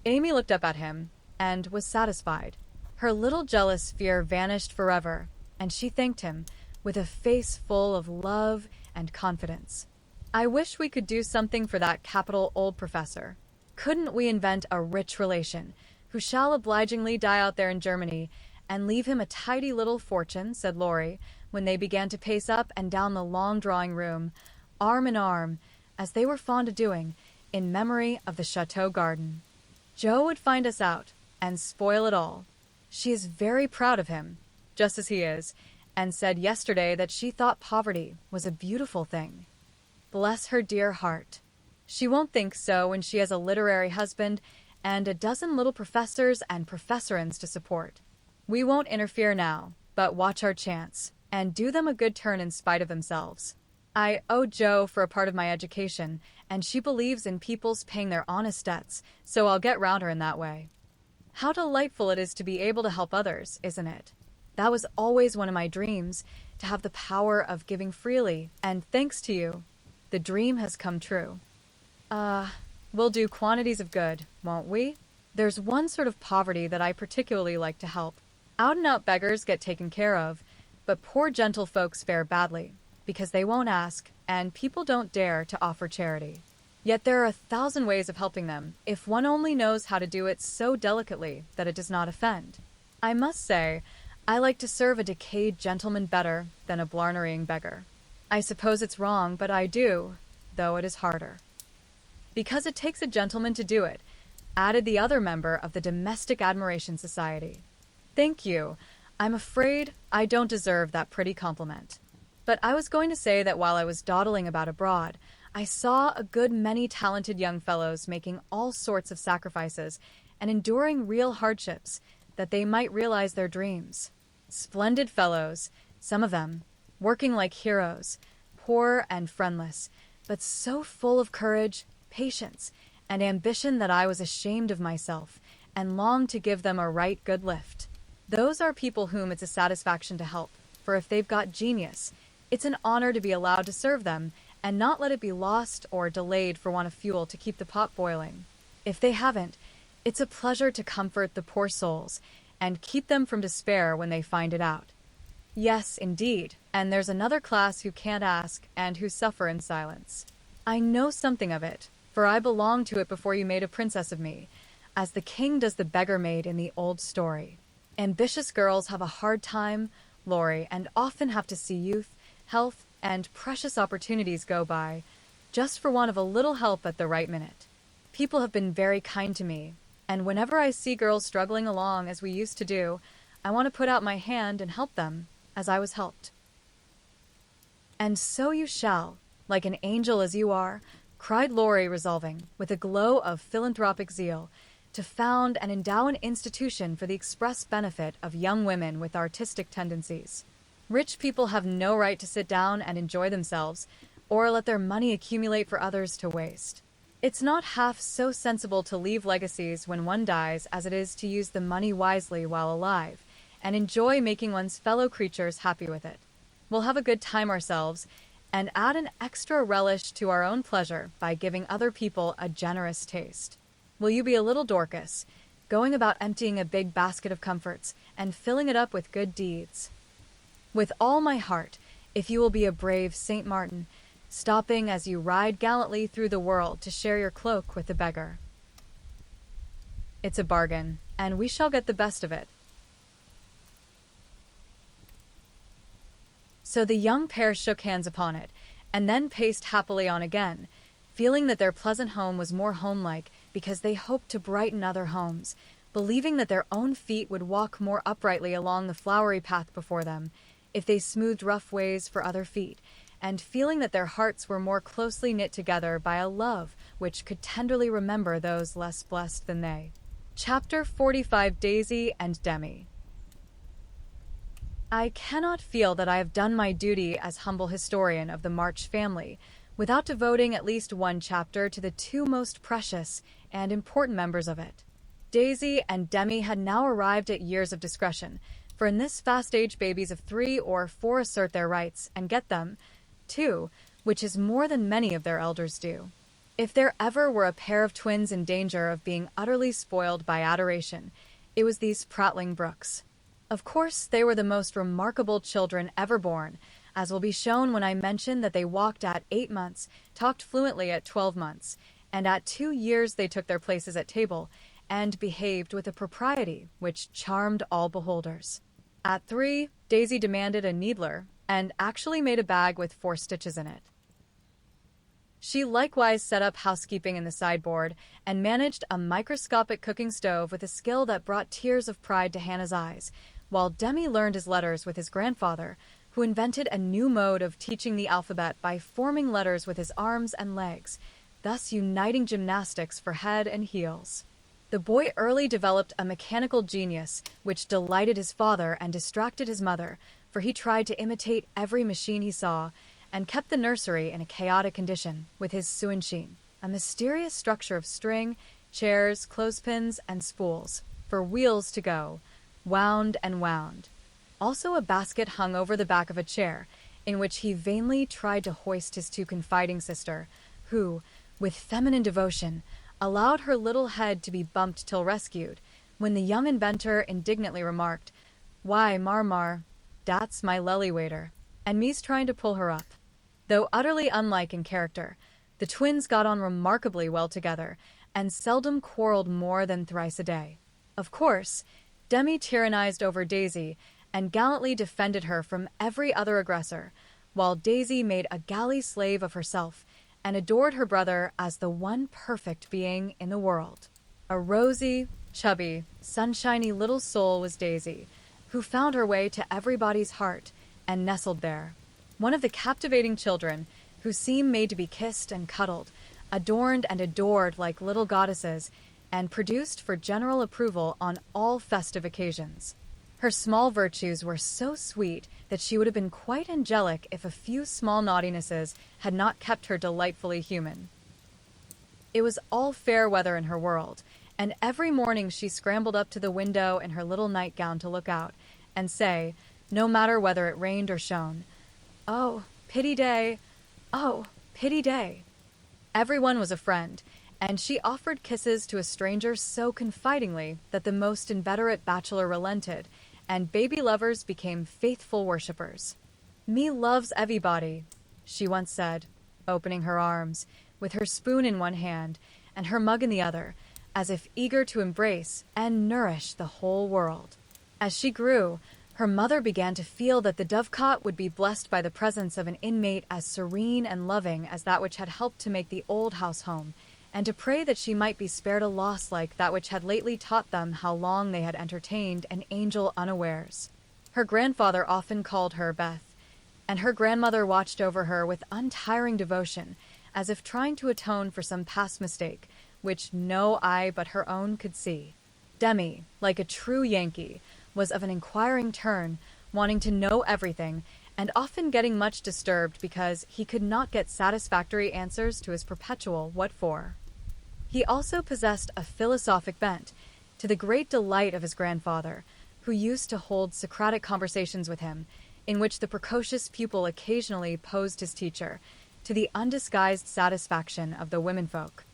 Amy looked up at him, and was satisfied. Her little jealous fear vanished forever, and she thanked him, with a face full of love and confidence. "I wish we could do something for that capital old professor. Couldn't we invent a rich relation, who shall obligingly die out there in Germany, and leave him a tidy little fortune," said Laurie, when they began to pace up and down the long drawing-room, arm in arm, as they were fond of doing, in memory of the chateau garden. "Joe would find us out, and spoil it all. She is very proud of him, just as he is, and said yesterday that she thought poverty was a beautiful thing. Bless her dear heart. She won't think so when she has a literary husband and a dozen little professors and professorins to support. We won't interfere now, but watch our chance, and do them a good turn in spite of themselves. I owe Joe for a part of my education, and she believes in people's paying their honest debts, so I'll get round her in that way. How delightful it is to be able to help others, isn't it? That was always one of my dreams, to have the power of giving freely, and thanks to you, the dream has come true. We'll do quantities of good, won't we? There's one sort of poverty that I particularly like to help. Out-and-out beggars get taken care of, but poor gentlefolks fare badly, because they won't ask, and people don't dare to offer charity. Yet there are 1,000 ways of helping them, if one only knows how to do it so delicately that it does not offend. I must say, I like to serve a decayed gentleman better than a blarneying beggar. I suppose it's wrong, but I do, though it is harder. Because it takes a gentleman to do it, added the other member of the Domestic Admiration Society. Thank you. I'm afraid I don't deserve that pretty compliment. But I was going to say that while I was dawdling about abroad, I saw a good many talented young fellows making all sorts of sacrifices and enduring real hardships that they might realize their dreams. Splendid fellows, some of them, working like heroes, poor and friendless, but so full of courage, patience, and ambition that I was ashamed of myself and longed to give them a right good lift. Those are people whom it's a satisfaction to help, for if they've got genius, it's an honor to be allowed to serve them and not let it be lost or delayed for want of fuel to keep the pot boiling. If they haven't, it's a pleasure to comfort the poor souls and keep them from despair when they find it out. Yes, indeed, and there's another class who can't ask and who suffer in silence. I know something of it, for I belonged to it before you made a princess of me, as the king does the beggar maid in the old story. Ambitious girls have a hard time, Laurie, and often have to see youth, health, and precious opportunities go by, just for want of a little help at the right minute. People have been very kind to me, and whenever I see girls struggling along as we used to do, I want to put out my hand and help them, as I was helped. And so you shall, like an angel as you are, cried Laurie, resolving, with a glow of philanthropic zeal, to found and endow an institution for the express benefit of young women with artistic tendencies. Rich people have no right to sit down and enjoy themselves, or let their money accumulate for others to waste. It's not half so sensible to leave legacies when one dies as it is to use the money wisely while alive, and enjoy making one's fellow creatures happy with it. We'll have a good time ourselves, and add an extra relish to our own pleasure by giving other people a generous taste. Will you be a little Dorcas, going about emptying a big basket of comforts and filling it up with good deeds? With all my heart, if you will be a brave Saint Martin, stopping as you ride gallantly through the world to share your cloak with the beggar. It's a bargain, and we shall get the best of it. So the young pair shook hands upon it, and then paced happily on again, feeling that their pleasant home was more homelike because they hoped to brighten other homes, believing that their own feet would walk more uprightly along the flowery path before them, if they smoothed rough ways for other feet, and feeling that their hearts were more closely knit together by a love which could tenderly remember those less blessed than they. Chapter 45. Daisy and Demi. I cannot feel that I have done my duty as humble historian of the March family without devoting at least one chapter to the two most precious and important members of it. Daisy and Demi had now arrived at years of discretion, for in this fast age babies of 3 or 4 assert their rights and get them, too, which is more than many of their elders do. If there ever were a pair of twins in danger of being utterly spoiled by adoration, it was these prattling brooks. Of course, they were the most remarkable children ever born, as will be shown when I mention that they walked at 8 months, talked fluently at 12 months, and at 2 years they took their places at table, and behaved with a propriety which charmed all beholders. At 3, Daisy demanded a needler, and actually made a bag with 4 stitches in it. She likewise set up housekeeping in the sideboard, and managed a microscopic cooking stove with a skill that brought tears of pride to Hannah's eyes, while Demi learned his letters with his grandfather, who invented a new mode of teaching the alphabet by forming letters with his arms and legs, thus uniting gymnastics for head and heels. The boy early developed a mechanical genius which delighted his father and distracted his mother, for he tried to imitate every machine he saw, and kept the nursery in a chaotic condition with his suinshin, a mysterious structure of string, chairs, clothespins, and spools, for wheels to go, wound and wound. Also a basket hung over the back of a chair, in which he vainly tried to hoist his too confiding sister, who, with feminine devotion, allowed her little head to be bumped till rescued, when the young inventor indignantly remarked, "Why, Mar, dat's my lily waiter," and me's trying to pull her up. Though utterly unlike in character, the twins got on remarkably well together, and seldom quarreled more than thrice a day. Of course, Demi tyrannized over Daisy, and gallantly defended her from every other aggressor, while Daisy made a galley slave of herself and adored her brother as the one perfect being in the world. A rosy, chubby, sunshiny little soul was Daisy, who found her way to everybody's heart and nestled there. One of the captivating children who seemed made to be kissed and cuddled, adorned and adored like little goddesses, and produced for general approval on all festive occasions. Her small virtues were so sweet that she would have been quite angelic if a few small naughtinesses had not kept her delightfully human. It was all fair weather in her world, and every morning she scrambled up to the window in her little nightgown to look out and say, no matter whether it rained or shone, "Oh, pity day! Oh, pity day!" Everyone was a friend, and she offered kisses to a stranger so confidingly that the most inveterate bachelor relented, and baby lovers became faithful worshippers. "Me loves everybody," she once said, opening her arms, with her spoon in one hand and her mug in the other, as if eager to embrace and nourish the whole world. As she grew, her mother began to feel that the dovecot would be blessed by the presence of an inmate as serene and loving as that which had helped to make the old house home, and to pray that she might be spared a loss like that which had lately taught them how long they had entertained an angel unawares. Her grandfather often called her Beth, and her grandmother watched over her with untiring devotion, as if trying to atone for some past mistake, which no eye but her own could see. Demi, like a true Yankee, was of an inquiring turn, wanting to know everything, and often getting much disturbed because he could not get satisfactory answers to his perpetual "what for?" He also possessed a philosophic bent, to the great delight of his grandfather, who used to hold Socratic conversations with him, in which the precocious pupil occasionally posed his teacher, to the undisguised satisfaction of the womenfolk.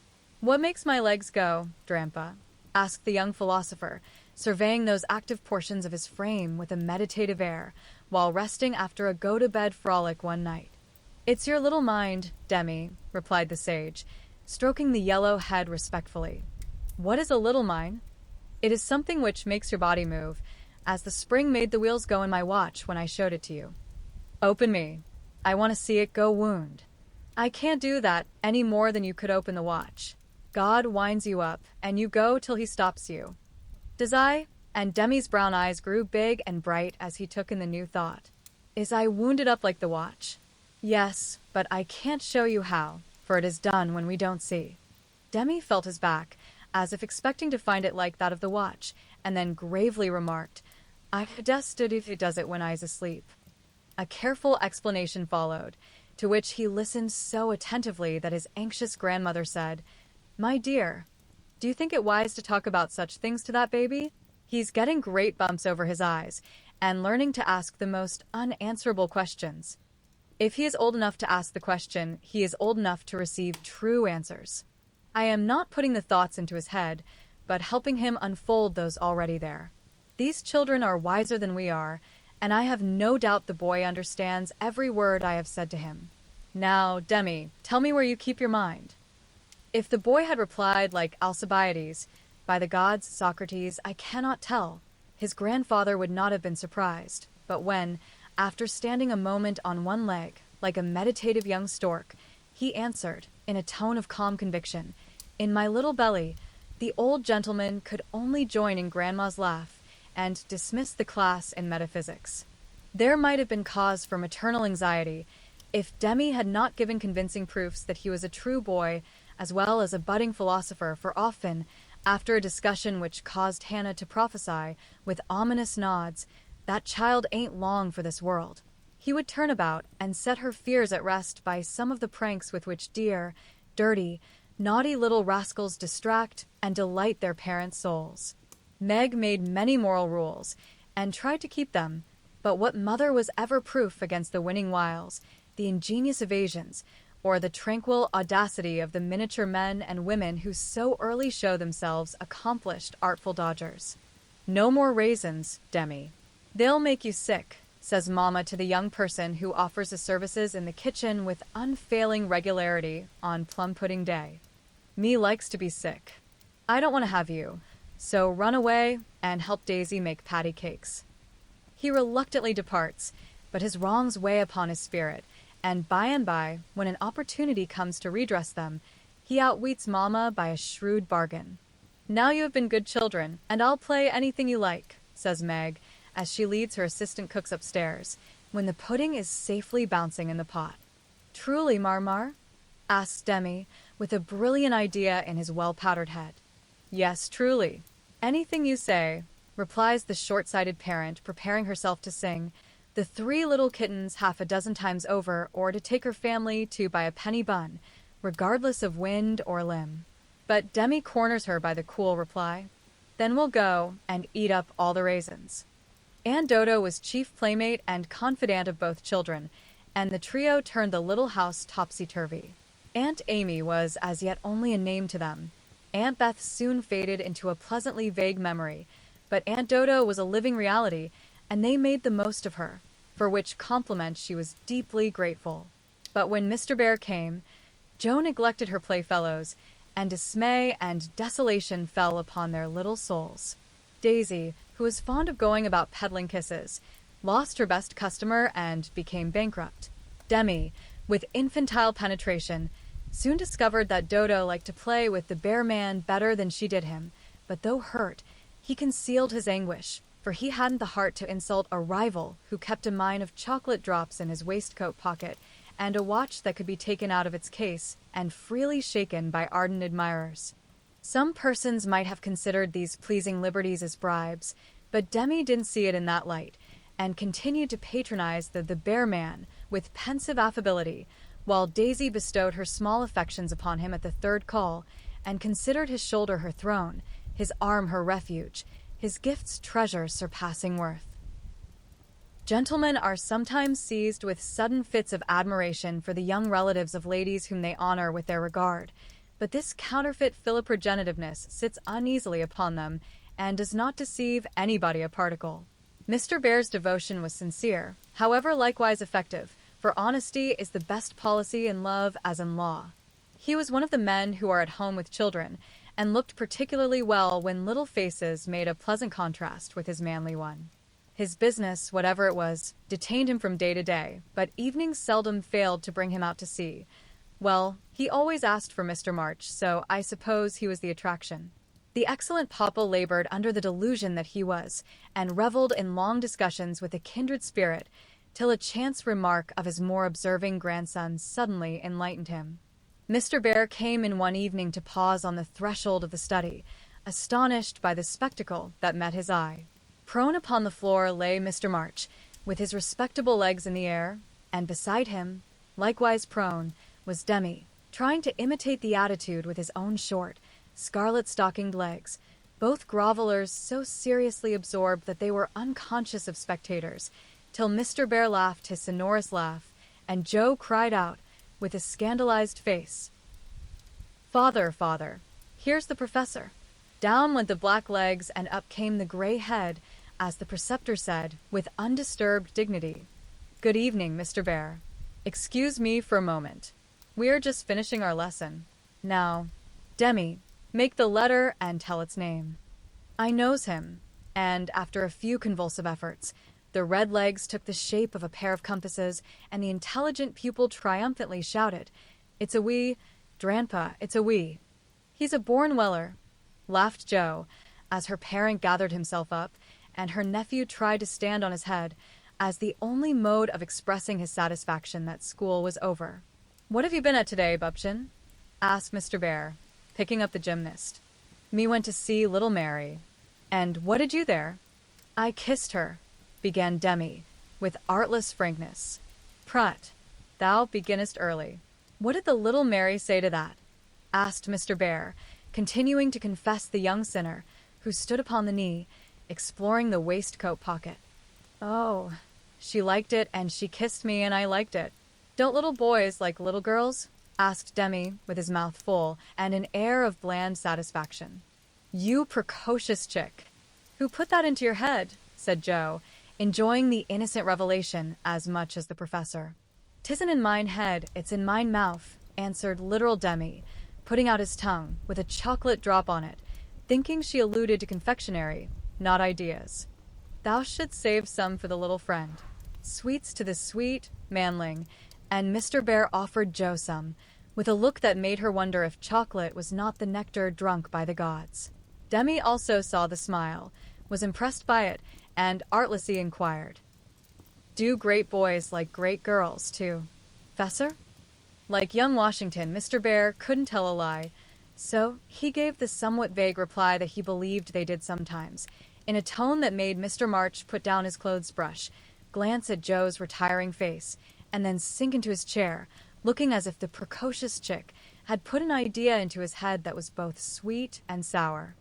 "What makes my legs go, Drampa?" asked the young philosopher, surveying those active portions of his frame with a meditative air, while resting after a go-to-bed frolic one night. "It's your little mind, Demi," replied the sage, stroking the yellow head respectfully. "What is a little mind?" "It is something which makes your body move, as the spring made the wheels go in my watch when I showed it to you." "Open me. I want to see it go wound." "I can't do that any more than you could open the watch. God winds you up, and you go till he stops you." "Does I?" And Demi's brown eyes grew big and bright as he took in the new thought. "Is I wounded up like the watch?" "Yes, but I can't show you how, for it is done when we don't see." Demi felt his back, as if expecting to find it like that of the watch, and then gravely remarked, "I just if he does it when I is asleep." A careful explanation followed, to which he listened so attentively that his anxious grandmother said, "My dear, do you think it wise to talk about such things to that baby? He's getting great bumps over his eyes, and learning to ask the most unanswerable questions. If he is old enough to ask the question, he is old enough to receive true answers. I am not putting the thoughts into his head, but helping him unfold those already there. These children are wiser than we are, and I have no doubt the boy understands every word I have said to him. Now, Demi, tell me where you keep your mind." If the boy had replied like Alcibiades, "By the gods, Socrates, I cannot tell," his grandfather would not have been surprised. But when, after standing a moment on one leg, like a meditative young stork, he answered, in a tone of calm conviction, "In my little belly," the old gentleman could only join in Grandma's laugh and dismiss the class in metaphysics. There might have been cause for maternal anxiety if Demi had not given convincing proofs that he was a true boy as well as a budding philosopher, for often, after a discussion which caused Hannah to prophesy, with ominous nods, "That child ain't long for this world," he would turn about and set her fears at rest by some of the pranks with which dear, dirty, naughty little rascals distract and delight their parents' souls. Meg made many moral rules, and tried to keep them, but what mother was ever proof against the winning wiles, the ingenious evasions, or the tranquil audacity of the miniature men and women who so early show themselves accomplished artful dodgers? "No more raisins, Demi. They'll make you sick," says Mama to the young person who offers his services in the kitchen with unfailing regularity on plum pudding day. "Me likes to be sick. I don't want to have you, so run away and help Daisy make patty cakes." He reluctantly departs, but his wrongs weigh upon his spirit, and by, when an opportunity comes to redress them, he outwits Mama by a shrewd bargain. "Now you have been good children, and I'll play anything you like," says Meg, as she leads her assistant cooks upstairs, when the pudding is safely bouncing in the pot. "Truly, Marmar?" asks Demi, with a brilliant idea in his well-powdered head. "Yes, truly. Anything you say," replies the short-sighted parent, preparing herself to sing "The Three Little Kittens half a dozen times over, or to take her family to buy a penny bun, regardless of wind or limb." But Demi corners her by the cool reply, "Then we'll go and eat up all the raisins." Aunt Dodo was chief playmate and confidant of both children, and the trio turned the little house topsy-turvy. Aunt Amy was as yet only a name to them. Aunt Beth soon faded into a pleasantly vague memory, but Aunt Dodo was a living reality, and they made the most of her, for which compliment she was deeply grateful. But when Mr. Bear came, Joe neglected her playfellows, and dismay and desolation fell upon their little souls. Daisy, who was fond of going about peddling kisses, lost her best customer and became bankrupt. Demi, with infantile penetration, soon discovered that Dodo liked to play with the bear man better than she did him, but though hurt, he concealed his anguish, for he hadn't the heart to insult a rival who kept a mine of chocolate drops in his waistcoat pocket and a watch that could be taken out of its case and freely shaken by ardent admirers. Some persons might have considered these pleasing liberties as bribes, but Demi didn't see it in that light, and continued to patronize the bear man with pensive affability, while Daisy bestowed her small affections upon him at the third call, and considered his shoulder her throne, his arm her refuge, his gifts treasures surpassing worth. Gentlemen are sometimes seized with sudden fits of admiration for the young relatives of ladies whom they honor with their regard, but this counterfeit philoprogenitiveness sits uneasily upon them and does not deceive anybody a particle. Mr. Bear's devotion was sincere, however likewise effective, for honesty is the best policy in love as in law. He was one of the men who are at home with children, and looked particularly well when little faces made a pleasant contrast with his manly one. His business, whatever it was, detained him from day to day, but evenings seldom failed to bring him out to sea. Well, he always asked for Mr. March, so I suppose he was the attraction. The excellent papa labored under the delusion that he was, and reveled in long discussions with a kindred spirit, till a chance remark of his more observing grandson suddenly enlightened him. Mr. Bear came in one evening to pause on the threshold of the study, astonished by the spectacle that met his eye. Prone upon the floor lay Mr. March, with his respectable legs in the air, and beside him, likewise prone, was Demi, trying to imitate the attitude with his own short, scarlet-stockinged legs, both grovelers so seriously absorbed that they were unconscious of spectators, till Mr. Bear laughed his sonorous laugh, and Joe cried out, with a scandalized face, "Father, father, here's the professor." Down went the black legs and up came the gray head, as the preceptor said, with undisturbed dignity, "Good evening, Mr. Bear. Excuse me for a moment. We are just finishing our lesson. Now, Demi, make the letter and tell its name." I knows him, and after a few convulsive efforts, the red legs took the shape of a pair of compasses, and the intelligent pupil triumphantly shouted, "It's a we, Dranpa, it's a we." "He's a born weller," laughed Joe, as her parent gathered himself up, and her nephew tried to stand on his head, as the only mode of expressing his satisfaction that school was over. "What have you been at today, Bubchen?" asked Mr. Bear, picking up the gymnast. "Me went to see little Mary." "And what did you there?" "I kissed her," began Demi, with artless frankness. "Prut, thou beginnest early. What did the little Mary say to that?" asked Mr. Bear, continuing to confess the young sinner, who stood upon the knee, exploring the waistcoat pocket. "Oh, she liked it, and she kissed me, and I liked it. Don't little boys like little girls?" asked Demi, with his mouth full, and an air of bland satisfaction. "You precocious chick! Who put that into your head?" said Joe, enjoying the innocent revelation as much as the professor. "'Tisn't in mine head, it's in mine mouth," answered literal Demi, putting out his tongue, with a chocolate drop on it, thinking she alluded to confectionery, not ideas. Thou shouldst save some for the little friend. Sweets to the sweet manling, and Mr. Bear offered Joe some, with a look that made her wonder if chocolate was not the nectar drunk by the gods. Demi also saw the smile, was impressed by it, and artlessly inquired, "Do great boys like great girls, too, Fessor?" Like young Washington, Mr. Bear couldn't tell a lie, so he gave the somewhat vague reply that he believed they did sometimes, in a tone that made Mr. March put down his clothes brush, glance at Joe's retiring face, and then sink into his chair, looking as if the precocious chick had put an idea into his head that was both sweet and sour.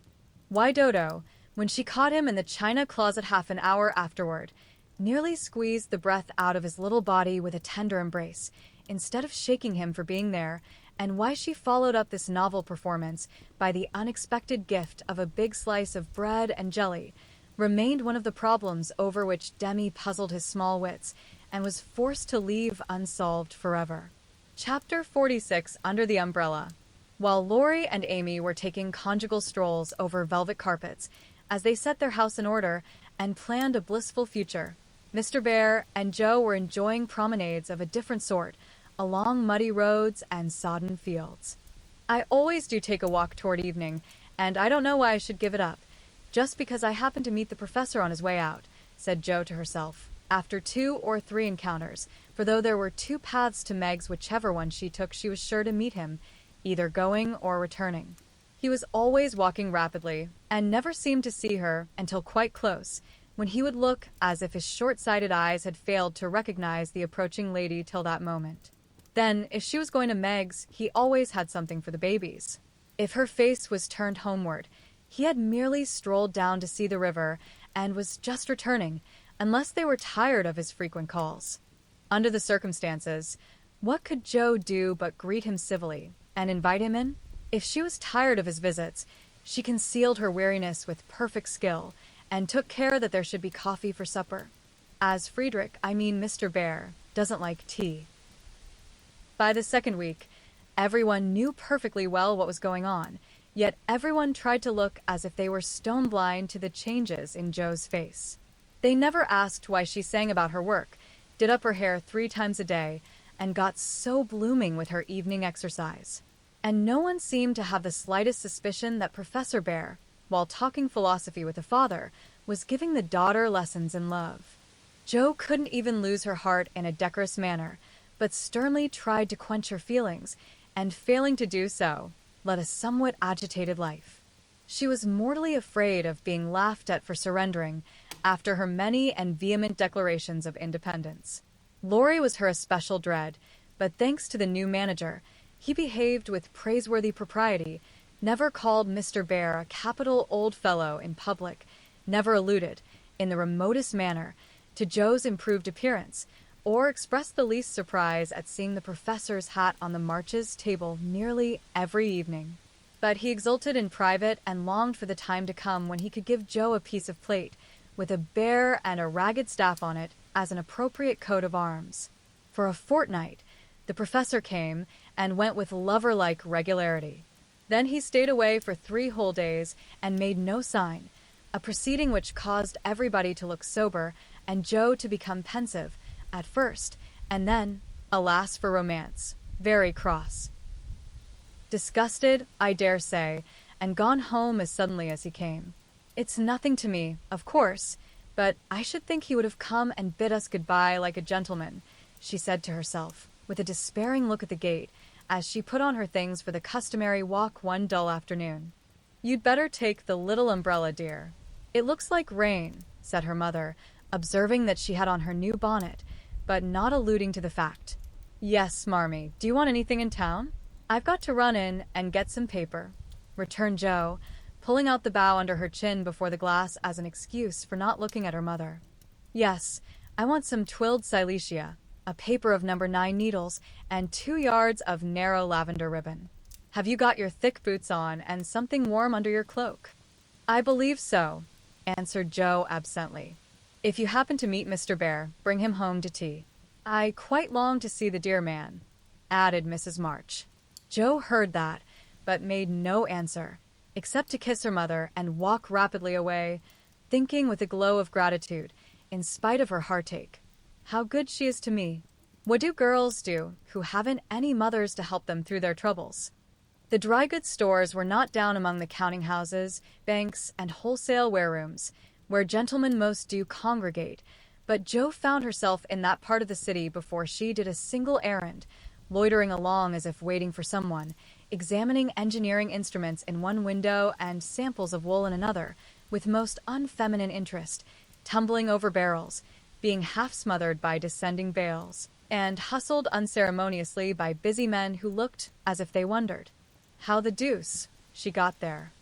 Why Dodo, when she caught him in the china closet half an hour afterward, nearly squeezed the breath out of his little body with a tender embrace, instead of shaking him for being there, and why she followed up this novel performance by the unexpected gift of a big slice of bread and jelly, remained one of the problems over which Demi puzzled his small wits and was forced to leave unsolved forever. Chapter 46, Under the Umbrella. While Laurie and Amy were taking conjugal strolls over velvet carpets as they set their house in order and planned a blissful future, Mr. Bear and Joe were enjoying promenades of a different sort along muddy roads and sodden fields. "I always do take a walk toward evening, and I don't know why I should give it up, just because I happened to meet the professor on his way out," said Joe to herself, after 2 or 3 encounters, for though there were 2 paths to Meg's, whichever one she took she was sure to meet him, either going or returning. He was always walking rapidly, and never seemed to see her until quite close, when he would look as if his short-sighted eyes had failed to recognize the approaching lady till that moment. Then, if she was going to Meg's, he always had something for the babies. If her face was turned homeward, he had merely strolled down to see the river and was just returning, unless they were tired of his frequent calls. Under the circumstances, what could Joe do but greet him civilly and invite him in? If she was tired of his visits, she concealed her weariness with perfect skill and took care that there should be coffee for supper. As Mr. Bear, doesn't like tea. By the second week, everyone knew perfectly well what was going on, yet everyone tried to look as if they were stone blind to the changes in Joe's face. They never asked why she sang about her work, did up her hair 3 times a day, and got so blooming with her evening exercise. And no one seemed to have the slightest suspicion that Professor Bear, while talking philosophy with the father, was giving the daughter lessons in love. Joe couldn't even lose her heart in a decorous manner, but sternly tried to quench her feelings, and failing to do so, led a somewhat agitated life. She was mortally afraid of being laughed at for surrendering after her many and vehement declarations of independence. Laurie was her especial dread, but thanks to the new manager, he behaved with praiseworthy propriety, never called Mr. Bear a capital old fellow in public, never alluded, in the remotest manner, to Joe's improved appearance, or expressed the least surprise at seeing the professor's hat on the March's table nearly every evening. But he exulted in private and longed for the time to come when he could give Joe a piece of plate, with a bear and a ragged staff on it, as an appropriate coat of arms. For a fortnight, the professor came and went with lover-like regularity. Then he stayed away for 3 whole days and made no sign, a proceeding which caused everybody to look sober and Joe to become pensive, at first, and then, alas for romance, very cross. Disgusted, I dare say, and gone home as suddenly as he came. "It's nothing to me, of course, but I should think he would have come and bid us goodbye like a gentleman," she said to herself, with a despairing look at the gate, as she put on her things for the customary walk one dull afternoon. "You'd better take the little umbrella, dear. It looks like rain," said her mother, observing that she had on her new bonnet, but not alluding to the fact. "Yes, Marmee, do you want anything in town?" "I've got to run in and get some paper," returned Joe, pulling out the bow under her chin before the glass as an excuse for not looking at her mother. "Yes, I want some twilled silesia, a paper of number 9 needles, and 2 yards of narrow lavender ribbon. Have you got your thick boots on and something warm under your cloak?" "I believe so," answered Joe absently. "If you happen to meet Mr. Bear, bring him home to tea. I quite long to see the dear man," added Mrs. March. Joe heard that, but made no answer, except to kiss her mother and walk rapidly away, thinking with a glow of gratitude, in spite of her heartache. How good she is to me. What do girls do who haven't any mothers to help them through their troubles? The dry goods stores were not down among the counting houses, banks, and wholesale warerooms, where gentlemen most do congregate, but Jo found herself in that part of the city before she did a single errand, loitering along as if waiting for someone, examining engineering instruments in one window and samples of wool in another, with most unfeminine interest, tumbling over barrels, being half smothered by descending bales, and hustled unceremoniously by busy men who looked as if they wondered, how the deuce she got there.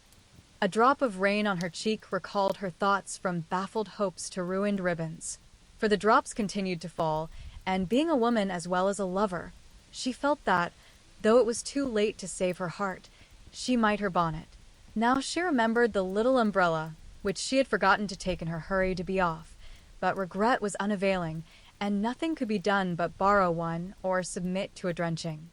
A drop of rain on her cheek recalled her thoughts from baffled hopes to ruined ribbons. For the drops continued to fall, and being a woman as well as a lover, she felt that, though it was too late to save her heart, she might her bonnet. Now she remembered the little umbrella, which she had forgotten to take in her hurry to be off, but regret was unavailing, and nothing could be done but borrow one or submit to a drenching.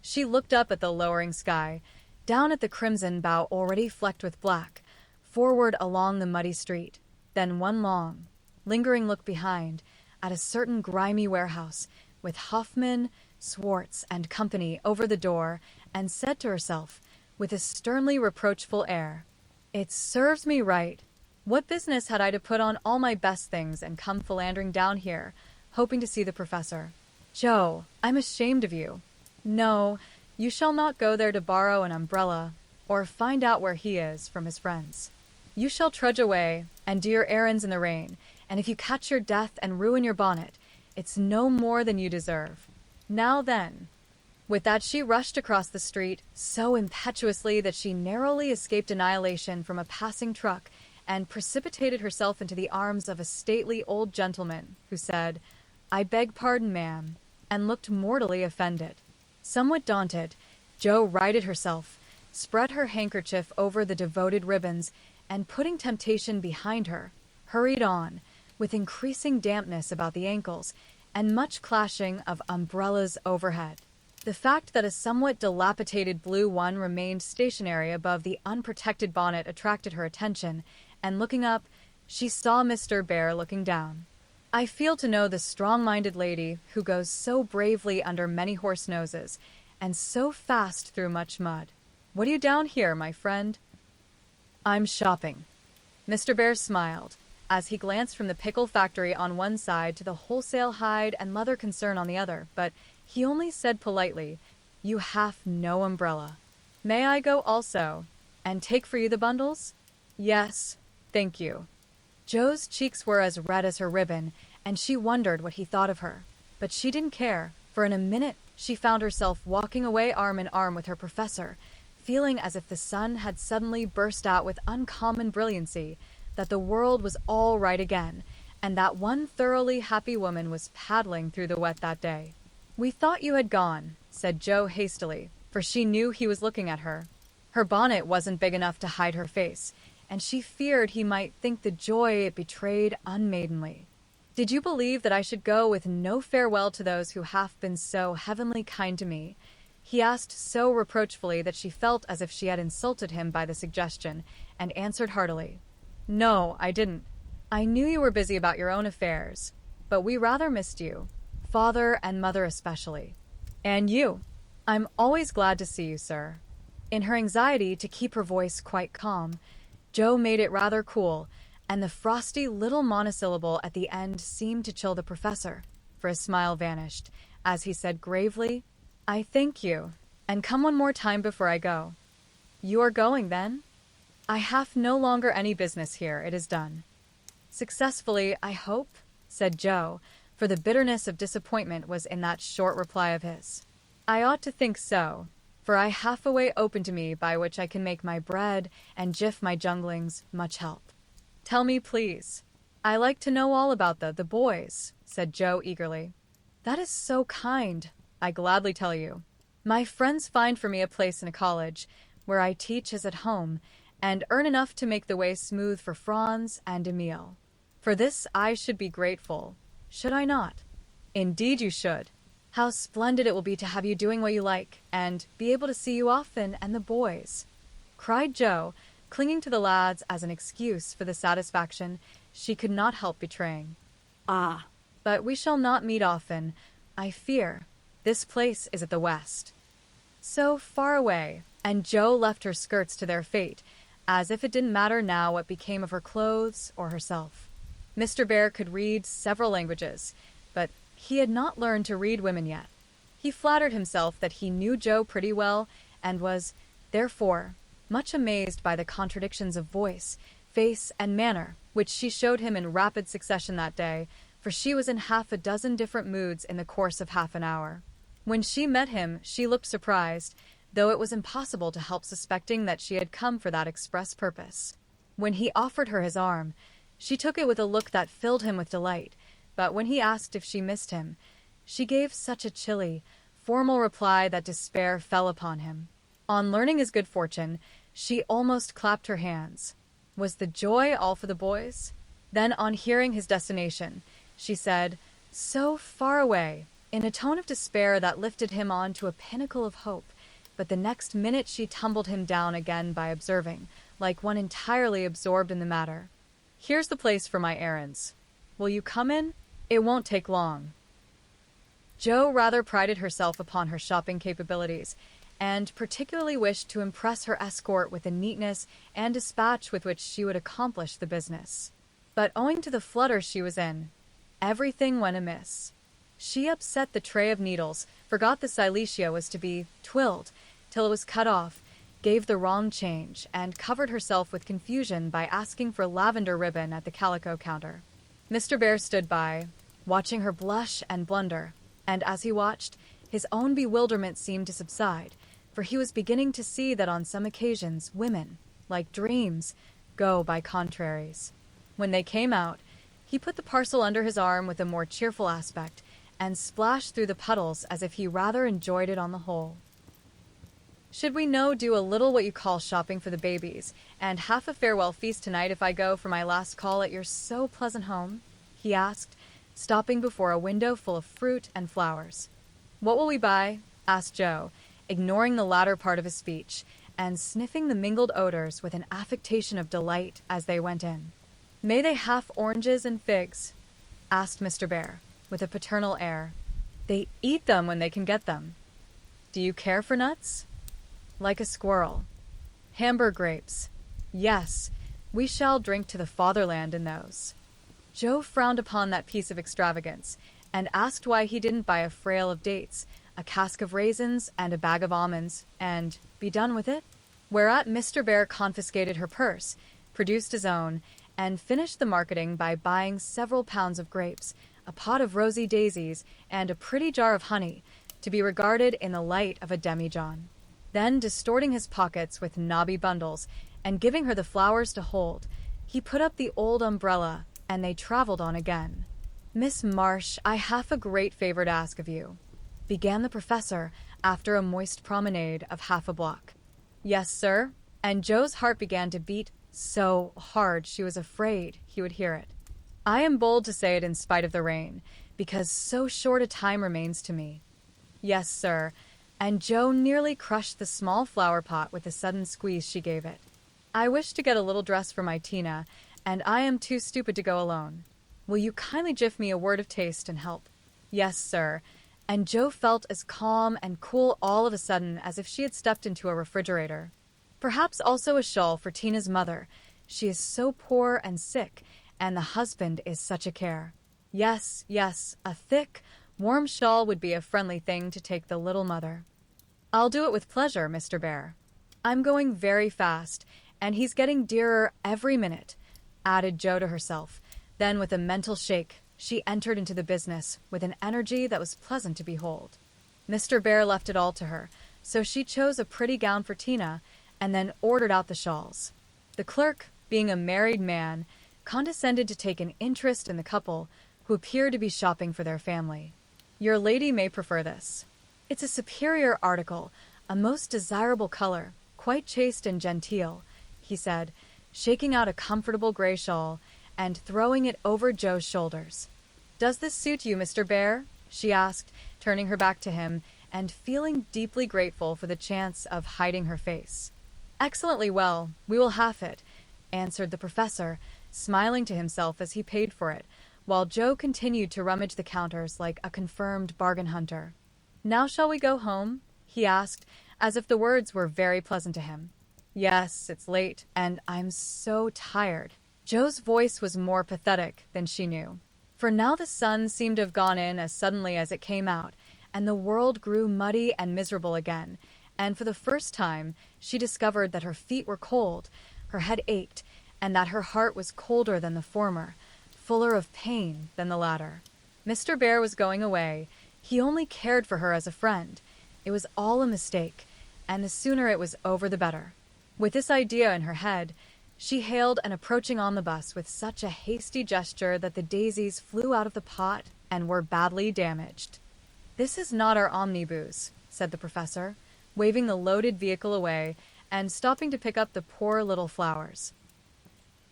She looked up at the lowering sky, down at the crimson bough already flecked with black, forward along the muddy street, then one long, lingering look behind, at a certain grimy warehouse, with Hoffman, Swartz, and company over the door, and said to herself, with a sternly reproachful air, "It serves me right. What business had I to put on all my best things and come philandering down here, hoping to see the professor? Jo, I'm ashamed of you. No, you shall not go there to borrow an umbrella, or find out where he is from his friends. You shall trudge away, and do your errands in the rain, and if you catch your death and ruin your bonnet, it's no more than you deserve. Now then." With that she rushed across the street, so impetuously that she narrowly escaped annihilation from a passing truck, and precipitated herself into the arms of a stately old gentleman, who said, "I beg pardon, ma'am," and looked mortally offended. Somewhat daunted, Jo righted herself, spread her handkerchief over the devoted ribbons, and putting temptation behind her, hurried on, with increasing dampness about the ankles, and much clashing of umbrellas overhead. The fact that a somewhat dilapidated blue one remained stationary above the unprotected bonnet attracted her attention, and looking up, she saw Mr. Bear looking down. I feel to know the strong-minded lady who goes so bravely under many horse noses, and so fast through much mud. What are you down here, my friend? I'm shopping. Mr. Bear smiled, as he glanced from the pickle factory on one side to the wholesale hide and leather concern on the other, but he only said politely, "You have no umbrella. May I go also, and take for you the bundles?" "Yes, thank you." Jo's cheeks were as red as her ribbon, and she wondered what he thought of her. But she didn't care, for in a minute she found herself walking away arm in arm with her professor, feeling as if the sun had suddenly burst out with uncommon brilliancy, that the world was all right again, and that one thoroughly happy woman was paddling through the wet that day. "We thought you had gone," said Jo hastily, for she knew he was looking at her. Her bonnet wasn't big enough to hide her face, and she feared he might think the joy it betrayed unmaidenly. "Did you believe that I should go with no farewell to those who have been so heavenly kind to me?" he asked so reproachfully that she felt as if she had insulted him by the suggestion, and answered heartily, "No, I didn't. I knew you were busy about your own affairs, but we rather missed you, father and mother especially. And you. I'm always glad to see you, sir." In her anxiety to keep her voice quite calm, Jo made it rather cool, and the frosty little monosyllable at the end seemed to chill the professor, for his smile vanished, as he said gravely, "I thank you, and come one more time before I go." "You are going, then?" "I have no longer any business here. It is done." "Successfully, I hope?" said Jo, for the bitterness of disappointment was in that short reply of his. "I ought to think so, for I have a way open to me by which I can make my bread and jiff my junglings much help." "Tell me, please. I like to know all about the boys," said Jo eagerly. "That is so kind. I gladly tell you. My friends find for me a place in a college, where I teach as at home, and earn enough to make the way smooth for Franz and Emile. For this I should be grateful, should I not?" "Indeed you should. How splendid it will be to have you doing what you like, and be able to see you often and the boys," cried Jo, clinging to the lads as an excuse for the satisfaction she could not help betraying. Ah, But we shall not meet often, I fear. This place is at the west. So far away, and Jo left her skirts to their fate, as if it didn't matter now what became of her clothes or herself. Mr. Bear could read several languages, but he had not learned to read women yet. He flattered himself that he knew Jo pretty well, and was, therefore, much amazed by the contradictions of voice, face, and manner which she showed him in rapid succession that day, for she was in half a dozen different moods in the course of half an hour. When she met him, she looked surprised, though it was impossible to help suspecting that she had come for that express purpose. When he offered her his arm, she took it with a look that filled him with delight, but when he asked if she missed him, she gave such a chilly, formal reply that despair fell upon him. On learning his good fortune, she almost clapped her hands. Was the joy all for the boys? Then, on hearing his destination, she said, "So far away," in a tone of despair that lifted him on to a pinnacle of hope, but the next minute she tumbled him down again by observing, like one entirely absorbed in the matter, "Here's the place for my errands. Will you come in? It won't take long." Jo rather prided herself upon her shopping capabilities, and particularly wished to impress her escort with the neatness and dispatch with which she would accomplish the business. But owing to the flutter she was in, everything went amiss. She upset the tray of needles, forgot the silesia was to be twilled till it was cut off, gave the wrong change, and covered herself with confusion by asking for lavender ribbon at the calico counter. Mr. Bear stood by, watching her blush and blunder, and as he watched, his own bewilderment seemed to subside, for he was beginning to see that on some occasions women, like dreams, go by contraries. When they came out, he put the parcel under his arm with a more cheerful aspect, and splashed through the puddles as if he rather enjoyed it on the whole. "Should we do a little what you call shopping for the babies, and half a farewell feast tonight if I go for my last call at your so pleasant home?" he asked, stopping before a window full of fruit and flowers. "What will we buy?" asked Jo, ignoring the latter part of his speech, and sniffing the mingled odors with an affectation of delight as they went in. "May they have oranges and figs?" asked Mr. Bear, with a paternal air. "They eat them when they can get them." "Do you care for nuts?" "Like a squirrel." "Hamburg grapes?" "Yes, we shall drink to the fatherland in those." Jo frowned upon that piece of extravagance, and asked why he didn't buy a frail of dates, a cask of raisins, and a bag of almonds, and be done with it? Whereat Mr. Bear confiscated her purse, produced his own, and finished the marketing by buying several pounds of grapes, a pot of rosy daisies, and a pretty jar of honey, to be regarded in the light of a demijohn. Then, distorting his pockets with knobby bundles, and giving her the flowers to hold, he put up the old umbrella, and they traveled on again. "Miss Marsh, I have a great favor to ask of you," began the professor after a moist promenade of half a block. "Yes, sir," and Jo's heart began to beat so hard she was afraid he would hear it. "I am bold to say it in spite of the rain, because so short a time remains to me." "Yes, sir," and Jo nearly crushed the small flower pot with the sudden squeeze she gave it. "I wish to get a little dress for my Tina, and I am too stupid to go alone. Will you kindly give me a word of taste and help?" "Yes, sir," and Jo felt as calm and cool all of a sudden as if she had stepped into a refrigerator. "Perhaps also a shawl for Tina's mother. She is so poor and sick, and the husband is such a care." Yes, yes, a thick, warm shawl would be a friendly thing to take the little mother. "I'll do it with pleasure, Mr. Bear. I'm going very fast, and he's getting dearer every minute," added Jo to herself. Then, with a mental shake, she entered into the business with an energy that was pleasant to behold. Mr. Bear left it all to her, so she chose a pretty gown for Tina, and then ordered out the shawls. The clerk, being a married man, condescended to take an interest in the couple, who appeared to be shopping for their family. "Your lady may prefer this. It's a superior article, a most desirable color, quite chaste and genteel," he said, shaking out a comfortable gray shawl and throwing it over Jo's shoulders. "Does this suit you, Mr. Bear?" she asked, turning her back to him and feeling deeply grateful for the chance of hiding her face. Excellently well. We will have it, answered the professor, smiling to himself as he paid for it, while Joe continued to rummage the counters like a confirmed bargain hunter. Now shall we go home? He asked, as if the words were very pleasant to him. Yes, it's late, and I'm so tired. Joe's voice was more pathetic than she knew. For now the sun seemed to have gone in as suddenly as it came out, and the world grew muddy and miserable again, and for the first time she discovered that her feet were cold, her head ached, and that her heart was colder than the former, fuller of pain than the latter. Mr. Bear was going away. He only cared for her as a friend. It was all a mistake, and the sooner it was over the better. With this idea in her head, she hailed an approaching omnibus with such a hasty gesture that the daisies flew out of the pot and were badly damaged. "This is not our omnibus," said the professor, waving the loaded vehicle away and stopping to pick up the poor little flowers.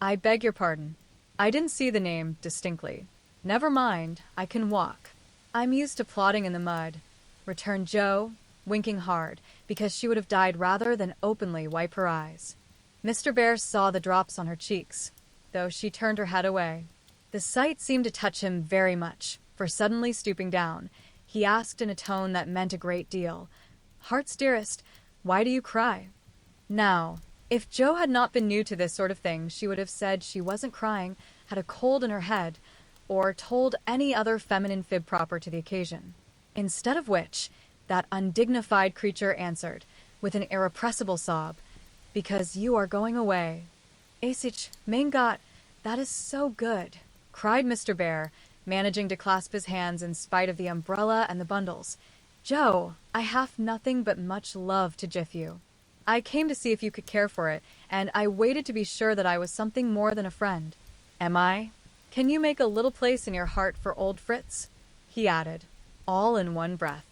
"I beg your pardon. I didn't see the name distinctly. Never mind, I can walk. I'm used to plodding in the mud," returned Joe, winking hard, because she would have died rather than openly wipe her eyes. Mr. Bear saw the drops on her cheeks, though she turned her head away. The sight seemed to touch him very much, for suddenly stooping down, he asked in a tone that meant a great deal, "Heart's dearest, why do you cry?" Now, if Joe had not been new to this sort of thing, she would have said she wasn't crying, had a cold in her head, or told any other feminine fib proper to the occasion. Instead of which, that undignified creature answered, with an irrepressible sob, "Because you are going away." "Asich, mein Gott, that is so good," cried Mr. Bear, managing to clasp his hands in spite of the umbrella and the bundles. "Joe, I have nothing but much love to give you. I came to see if you could care for it, and I waited to be sure that I was something more than a friend. Am I? Can you make a little place in your heart for old Fritz?" he added, all in one breath.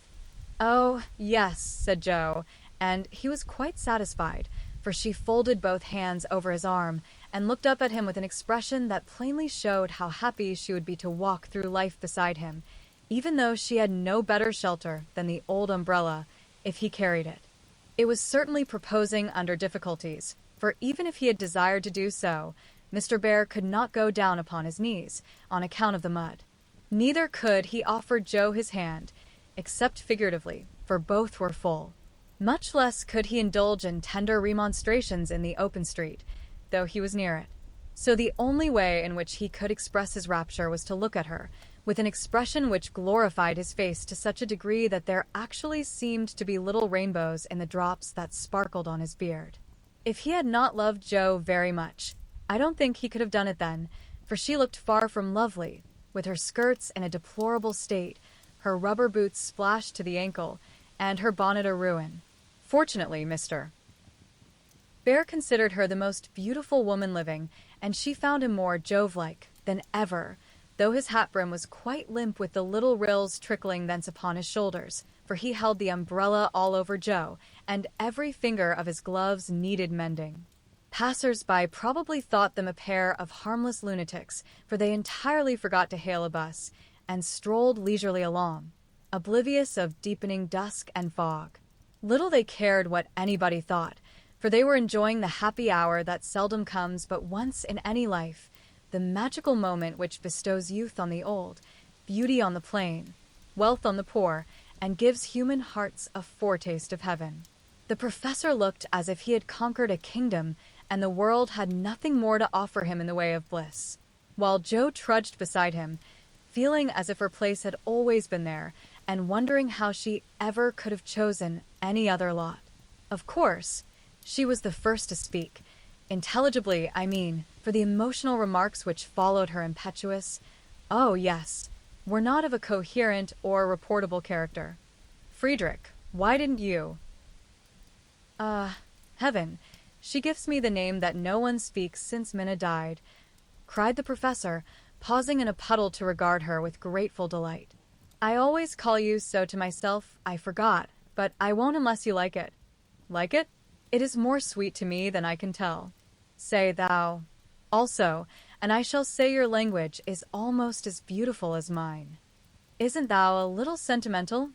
"Oh, yes," said Joe, and he was quite satisfied, for she folded both hands over his arm and looked up at him with an expression that plainly showed how happy she would be to walk through life beside him, even though she had no better shelter than the old umbrella, if he carried it. It was certainly proposing under difficulties, for even if he had desired to do so, Mr. Bear could not go down upon his knees, on account of the mud. Neither could he offer Joe his hand, except figuratively, for both were full. Much less could he indulge in tender remonstrations in the open street, though he was near it. So the only way in which he could express his rapture was to look at her, with an expression which glorified his face to such a degree that there actually seemed to be little rainbows in the drops that sparkled on his beard. If he had not loved Joe very much, I don't think he could have done it then, for she looked far from lovely, with her skirts in a deplorable state, her rubber boots splashed to the ankle, and her bonnet a ruin. Fortunately, Mr. Bear considered her the most beautiful woman living, and she found him more Jove-like than ever, though his hat brim was quite limp with the little rills trickling thence upon his shoulders, for he held the umbrella all over Joe, and every finger of his gloves needed mending. Passers-by probably thought them a pair of harmless lunatics, for they entirely forgot to hail a bus, and strolled leisurely along, oblivious of deepening dusk and fog. Little they cared what anybody thought, for they were enjoying the happy hour that seldom comes but once in any life, the magical moment which bestows youth on the old, beauty on the plain, wealth on the poor, and gives human hearts a foretaste of heaven. The professor looked as if he had conquered a kingdom, and the world had nothing more to offer him in the way of bliss, while Joe trudged beside him, feeling as if her place had always been there, and wondering how she ever could have chosen any other lot. Of course, she was the first to speak, intelligibly, I mean, for the emotional remarks which followed her impetuous, "Oh, yes," were not of a coherent or reportable character. "Friedrich, why didn't you?" Heaven, she gives me the name that no one speaks since Minna died," cried the professor, pausing in a puddle to regard her with grateful delight. "I always call you so to myself, I forgot, but I won't unless you like it." "Like it? It is more sweet to me than I can tell." "Say thou." "Also, and I shall say your language is almost as beautiful as mine." "Isn't thou a little sentimental?"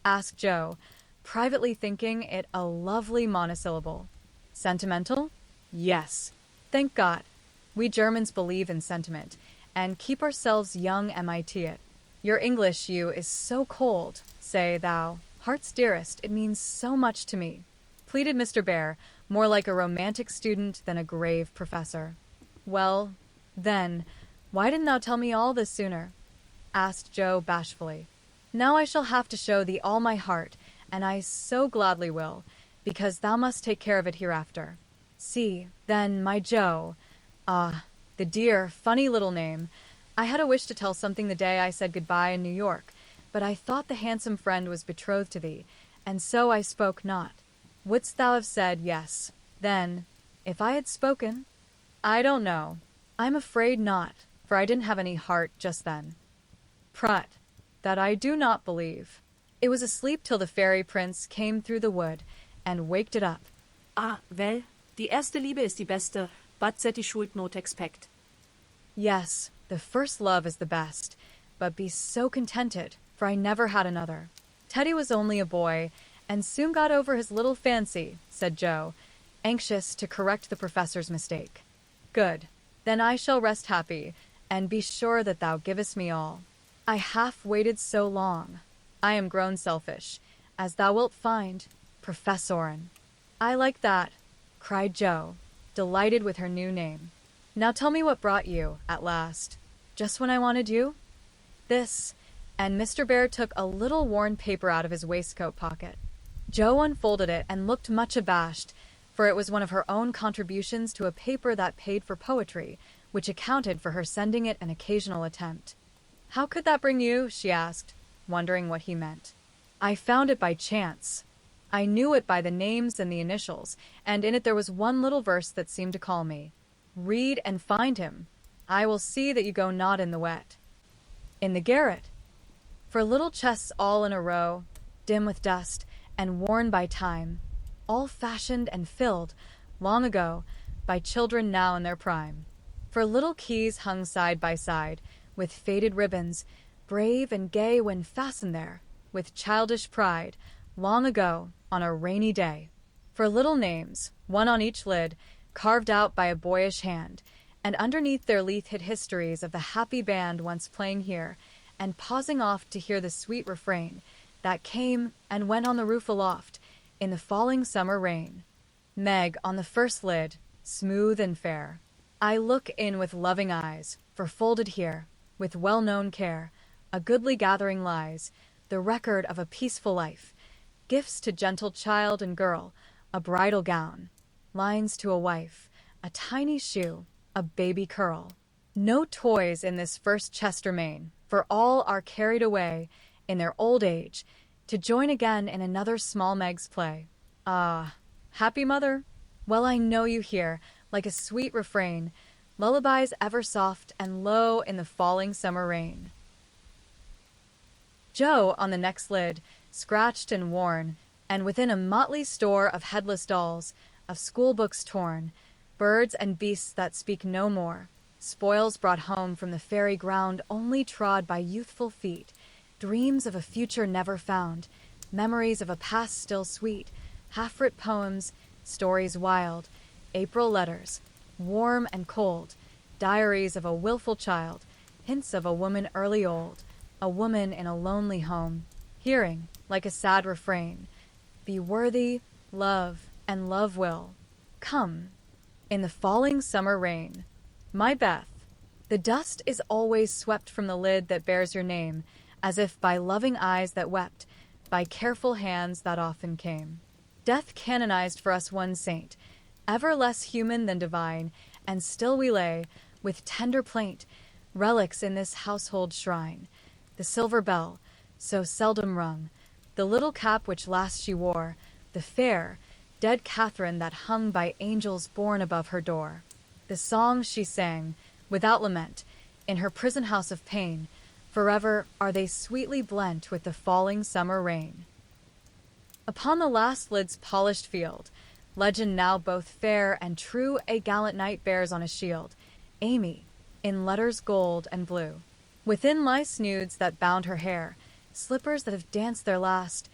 asked Joe, privately thinking it a lovely monosyllable. Sentimental? Yes. Thank God. We Germans believe in sentiment and keep ourselves young MIT it. Your English, you, is so cold, say thou. Heart's dearest, it means so much to me, pleaded Mr. Bear, more like a romantic student than a grave professor. Well, then, why didn't thou tell me all this sooner? Asked Joe bashfully. Now I shall have to show thee all my heart, and I so gladly will, because thou must take care of it hereafter. See, then, my Joe. Ah, the dear, funny little name. I had a wish to tell something the day I said goodbye in New York, but I thought the handsome friend was betrothed to thee, and so I spoke not. Wouldst thou have said yes, then, if I had spoken? I don't know. I'm afraid not, for I didn't have any heart just then. Prut, that I do not believe. It was asleep till the fairy prince came through the wood and waked it up. Ah, well, die erste Liebe ist die beste, but set die Schuld not expect. Yes, the first love is the best, but be so contented, for I never had another. Teddy was only a boy, and soon got over his little fancy, said Joe, anxious to correct the professor's mistake. Good, then I shall rest happy, and be sure that thou givest me all. I half waited so long. I am grown selfish, as thou wilt find, Professorin. I like that, cried Joe, delighted with her new name. Now tell me what brought you, at last. Just when I wanted you? This, and Mr. Bear took a little worn paper out of his waistcoat pocket. Joe unfolded it and looked much abashed, for it was one of her own contributions to a paper that paid for poetry, which accounted for her sending it an occasional attempt. How could that bring you? She asked, wondering what he meant. I found it by chance. I knew it by the names and the initials, and in it there was one little verse that seemed to call me. Read and find him. I will see that you go not in the wet. In the garret. For little chests all in a row, dim with dust, and worn by time, all fashioned and filled, long ago, by children now in their prime. For little keys hung side by side, with faded ribbons, brave and gay when fastened there, with childish pride, long ago, on a rainy day. For little names, one on each lid, carved out by a boyish hand, and underneath their lethe hid histories of the happy band once playing here, and pausing oft to hear the sweet refrain that came and went on the roof aloft in the falling summer rain. Meg on the first lid, smooth and fair. I look in with loving eyes, for folded here, with well-known care, a goodly gathering lies, the record of a peaceful life, gifts to gentle child and girl, a bridal gown, lines to a wife, a tiny shoe, a baby curl. No toys in this first chest remain, for all are carried away in their old age to join again in another small Meg's play. Ah, happy mother? Well, I know you hear, like a sweet refrain, lullabies ever soft and low in the falling summer rain. Joe, on the next lid, scratched and worn, and within a motley store of headless dolls, of school books torn, birds and beasts that speak no more, spoils brought home from the fairy ground only trod by youthful feet, dreams of a future never found, memories of a past still sweet, half-writ poems, stories wild, April letters, warm and cold, diaries of a willful child, hints of a woman early old, a woman in a lonely home, hearing, like a sad refrain, be worthy, love, and love will come in the falling summer rain. My Beth, the dust is always swept from the lid that bears your name, as if by loving eyes that wept, by careful hands that often came. Death canonized for us one saint, ever less human than divine, and still we lay, with tender plaint, relics in this household shrine. The silver bell, so seldom rung, the little cap which last she wore, the fair, dead Catherine that hung by angels born above her door. The songs she sang, without lament, in her prison house of pain, forever are they sweetly blent with the falling summer rain. Upon the last lid's polished field, legend now both fair and true a gallant knight bears on his shield, Amy, in letters gold and blue. Within lie snoods that bound her hair, slippers that have danced their last,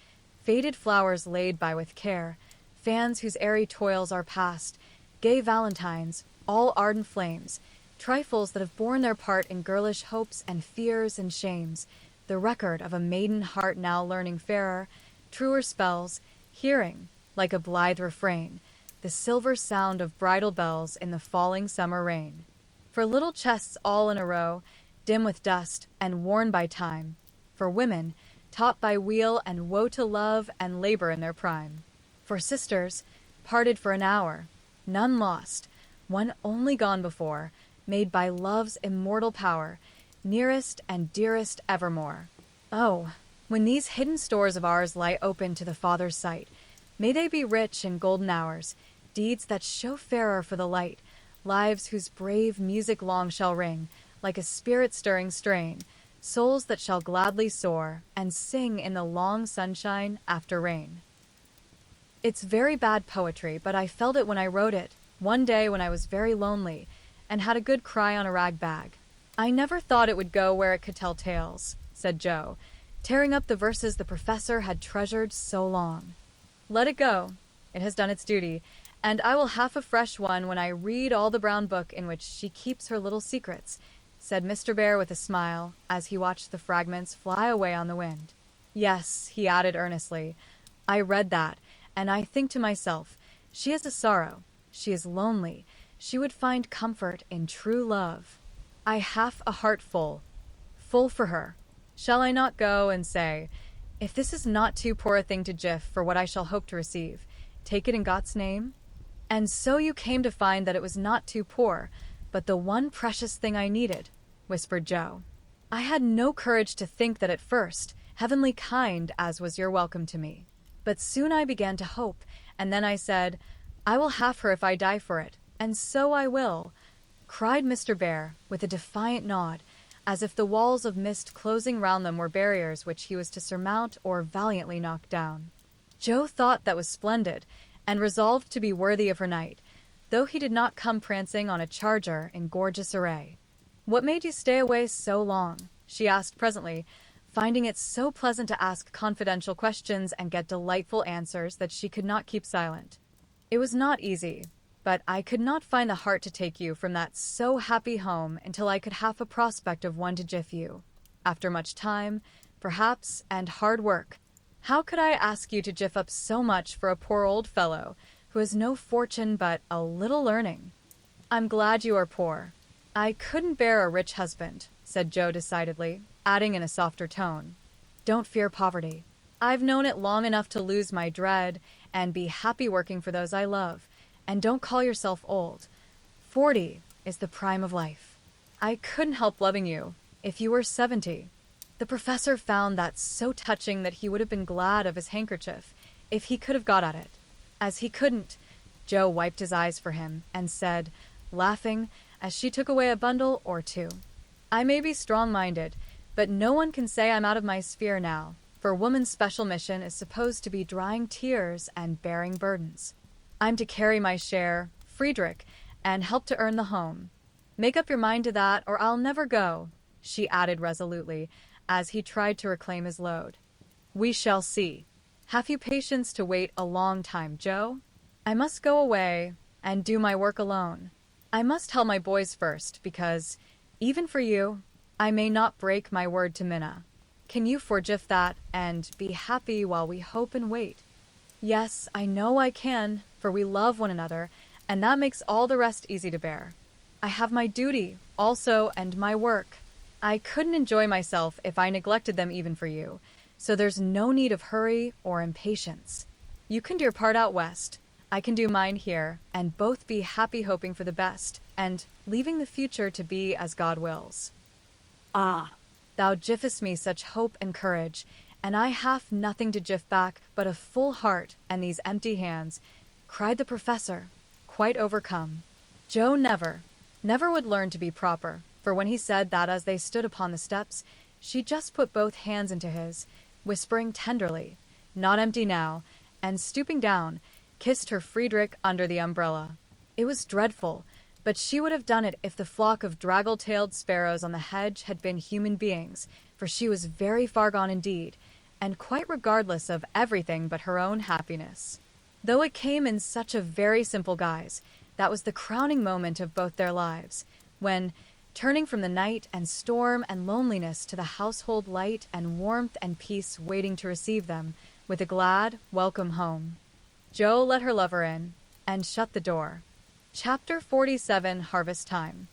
faded flowers laid by with care, fans whose airy toils are past, gay valentines, all ardent flames, trifles that have borne their part in girlish hopes and fears and shames, the record of a maiden heart now learning fairer, truer spells, hearing, like a blithe refrain, the silver sound of bridal bells in the falling summer rain. For little chests all in a row, dim with dust and worn by time, for women, taught by weal and woe to love and labor in their prime. For sisters, parted for an hour, none lost, one only gone before, made by love's immortal power, nearest and dearest evermore. Oh, when these hidden stores of ours lie open to the Father's sight, may they be rich in golden hours, deeds that show fairer for the light, lives whose brave music long shall ring, like a spirit-stirring strain, souls that shall gladly soar and sing in the long sunshine after rain. It's very bad poetry, but I felt it when I wrote it, one day when I was very lonely, and had a good cry on a rag bag. I never thought it would go where it could tell tales, said Joe, tearing up the verses the professor had treasured so long. Let it go. It has done its duty, and I will have a fresh one when I read all the brown book in which she keeps her little secrets, said Mr. Bear with a smile as he watched the fragments fly away on the wind. Yes, he added earnestly, I read that, and I think to myself, she is a sorrow, she is lonely, she would find comfort in true love. I have a heart full for her. Shall I not go and say, if this is not too poor a thing to jiff for what I shall hope to receive, take it in God's name? And so you came to find that it was not too poor, but the one precious thing I needed, whispered Joe. I had no courage to think that at first, heavenly kind as was your welcome to me. But soon I began to hope, and then I said, I will have her if I die for it, and so I will, cried Mr. Bear, with a defiant nod, as if the walls of mist closing round them were barriers which he was to surmount or valiantly knock down. Joe thought that was splendid, and resolved to be worthy of her knight, though he did not come prancing on a charger in gorgeous array. What made you stay away so long? She asked presently, finding it so pleasant to ask confidential questions and get delightful answers that she could not keep silent. It was not easy, but I could not find the heart to take you from that so happy home until I could have a prospect of one to jiff you. After much time, perhaps, and hard work, how could I ask you to jiff up so much for a poor old fellow who has no fortune but a little learning? I'm glad you are poor. I couldn't bear a rich husband, said Joe decidedly, adding in a softer tone, don't fear poverty. I've known it long enough to lose my dread and be happy working for those I love. And don't call yourself old. 40 is the prime of life. I couldn't help loving you if you were 70. The professor found that so touching that he would have been glad of his handkerchief if he could have got at it. As he couldn't, Joe wiped his eyes for him and said, laughing, as she took away a bundle or two, I may be strong-minded, but no one can say I'm out of my sphere now, for woman's special mission is supposed to be drying tears and bearing burdens. I'm to carry my share, Friedrich, and help to earn the home. Make up your mind to that, or I'll never go, she added resolutely, as he tried to reclaim his load. We shall see. Have you patience to wait a long time, Joe? I must go away and do my work alone. I must tell my boys first, because, even for you, I may not break my word to Minna. Can you forgive that, and be happy while we hope and wait? Yes, I know I can, for we love one another, and that makes all the rest easy to bear. I have my duty, also, and my work. I couldn't enjoy myself if I neglected them even for you, so there's no need of hurry or impatience. You can do your part out west, I can do mine here, and both be happy hoping for the best, and leaving the future to be as God wills. Ah, thou giffest me such hope and courage, and I have nothing to jiff back but a full heart and these empty hands, cried the professor, quite overcome. Joe never would learn to be proper, for when he said that as they stood upon the steps, she just put both hands into his, whispering tenderly, not empty now, and stooping down, kissed her Friedrich under the umbrella. It was dreadful, but she would have done it if the flock of draggle-tailed sparrows on the hedge had been human beings, for she was very far gone indeed, and quite regardless of everything but her own happiness. Though it came in such a very simple guise, that was the crowning moment of both their lives, when, turning from the night and storm and loneliness to the household light and warmth and peace waiting to receive them, with a glad welcome home, Jo let her lover in and shut the door. Chapter 47, Harvest Time.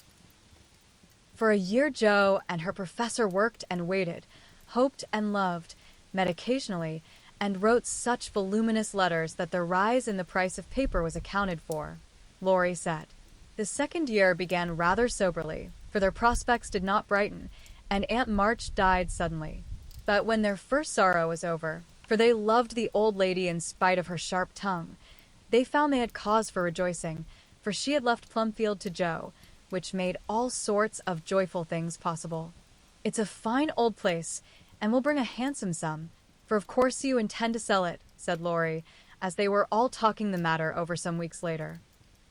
For a year Jo and her professor worked and waited, hoped and loved, met occasionally, and wrote such voluminous letters that the rise in the price of paper was accounted for, Laurie said. The second year began rather soberly, for their prospects did not brighten, and Aunt March died suddenly. But when their first sorrow was over, for they loved the old lady in spite of her sharp tongue, they found they had cause for rejoicing, for she had left Plumfield to Jo, which made all sorts of joyful things possible. It's a fine old place, and will bring a handsome sum, for of course you intend to sell it, said Laurie, as they were all talking the matter over some weeks later.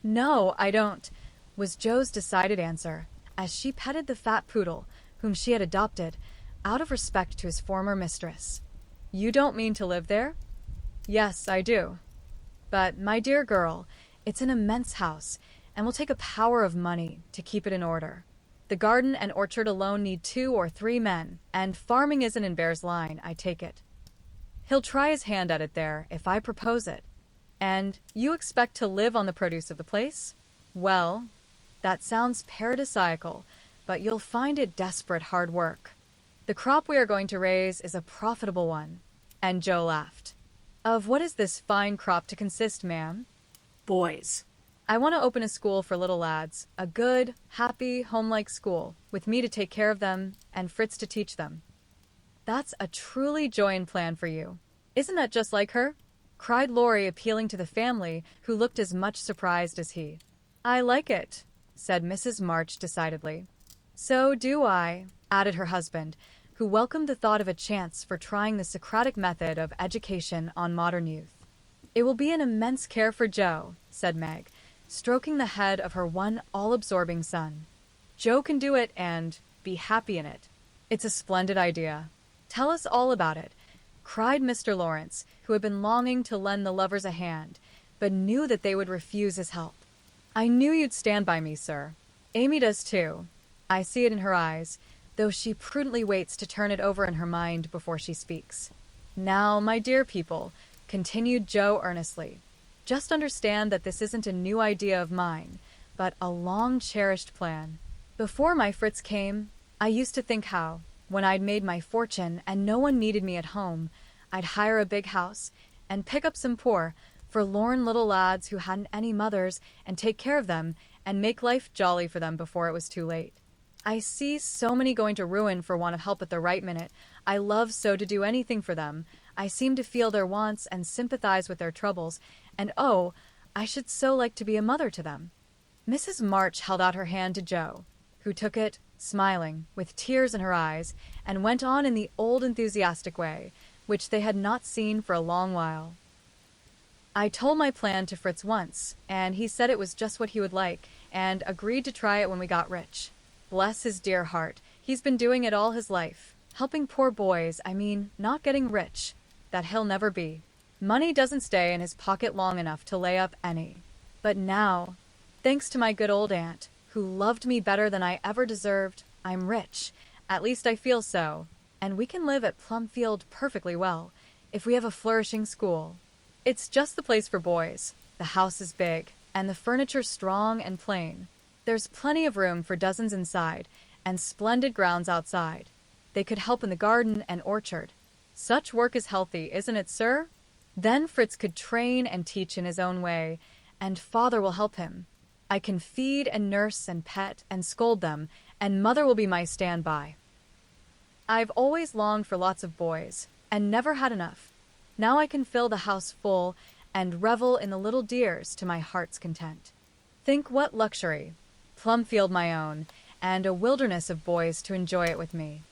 No, I don't, was Jo's decided answer, as she petted the fat poodle, whom she had adopted, out of respect to his former mistress. You don't mean to live there? Yes, I do. But, my dear girl, it's an immense house, and will take a power of money to keep it in order. The garden and orchard alone need 2 or 3 men, and farming isn't in Bear's line, I take it. He'll try his hand at it there, if I propose it. And you expect to live on the produce of the place? Well, that sounds paradisiacal, but you'll find it desperate hard work. The crop we are going to raise is a profitable one. And Jo laughed. Of what is this fine crop to consist, ma'am? Boys. I want to open a school for little lads, a good, happy, home-like school, with me to take care of them, and Fritz to teach them. That's a truly joyous plan for you. Isn't that just like her? Cried Laurie, appealing to the family, who looked as much surprised as he. I like it, said Mrs. March decidedly. So do I, added her husband, who welcomed the thought of a chance for trying the Socratic method of education on modern youth. It will be an immense care for Jo, said Meg, stroking the head of her one all-absorbing son. Jo can do it and be happy in it. It's a splendid idea. Tell us all about it, cried Mr. Lawrence, who had been longing to lend the lovers a hand, but knew that they would refuse his help. I knew you'd stand by me, sir. Amy does too. I see it in her eyes, though she prudently waits to turn it over in her mind before she speaks. Now, my dear people, continued Jo earnestly, just understand that this isn't a new idea of mine, but a long-cherished plan. Before my Fritz came, I used to think how, when I'd made my fortune and no one needed me at home, I'd hire a big house and pick up some poor, forlorn little lads who hadn't any mothers and take care of them and make life jolly for them before it was too late. I see so many going to ruin for want of help at the right minute. I love so to do anything for them. I seem to feel their wants and sympathize with their troubles, and oh, I should so like to be a mother to them. Mrs. March held out her hand to Jo, who took it, smiling, with tears in her eyes, and went on in the old enthusiastic way, which they had not seen for a long while. I told my plan to Fritz once, and he said it was just what he would like, and agreed to try it when we got rich. Bless his dear heart, he's been doing it all his life. Helping poor boys, not getting rich. That he'll never be. Money doesn't stay in his pocket long enough to lay up any. But now, thanks to my good old aunt, who loved me better than I ever deserved, I'm rich. At least I feel so. And we can live at Plumfield perfectly well, if we have a flourishing school. It's just the place for boys. The house is big, and the furniture strong and plain. There's plenty of room for dozens inside, and splendid grounds outside. They could help in the garden and orchard. Such work is healthy, isn't it, sir? Then Fritz could train and teach in his own way, and father will help him. I can feed and nurse and pet and scold them, and mother will be my standby. I've always longed for lots of boys, and never had enough. Now I can fill the house full and revel in the little dears to my heart's content. Think what luxury, Plumfield my own, and a wilderness of boys to enjoy it with me.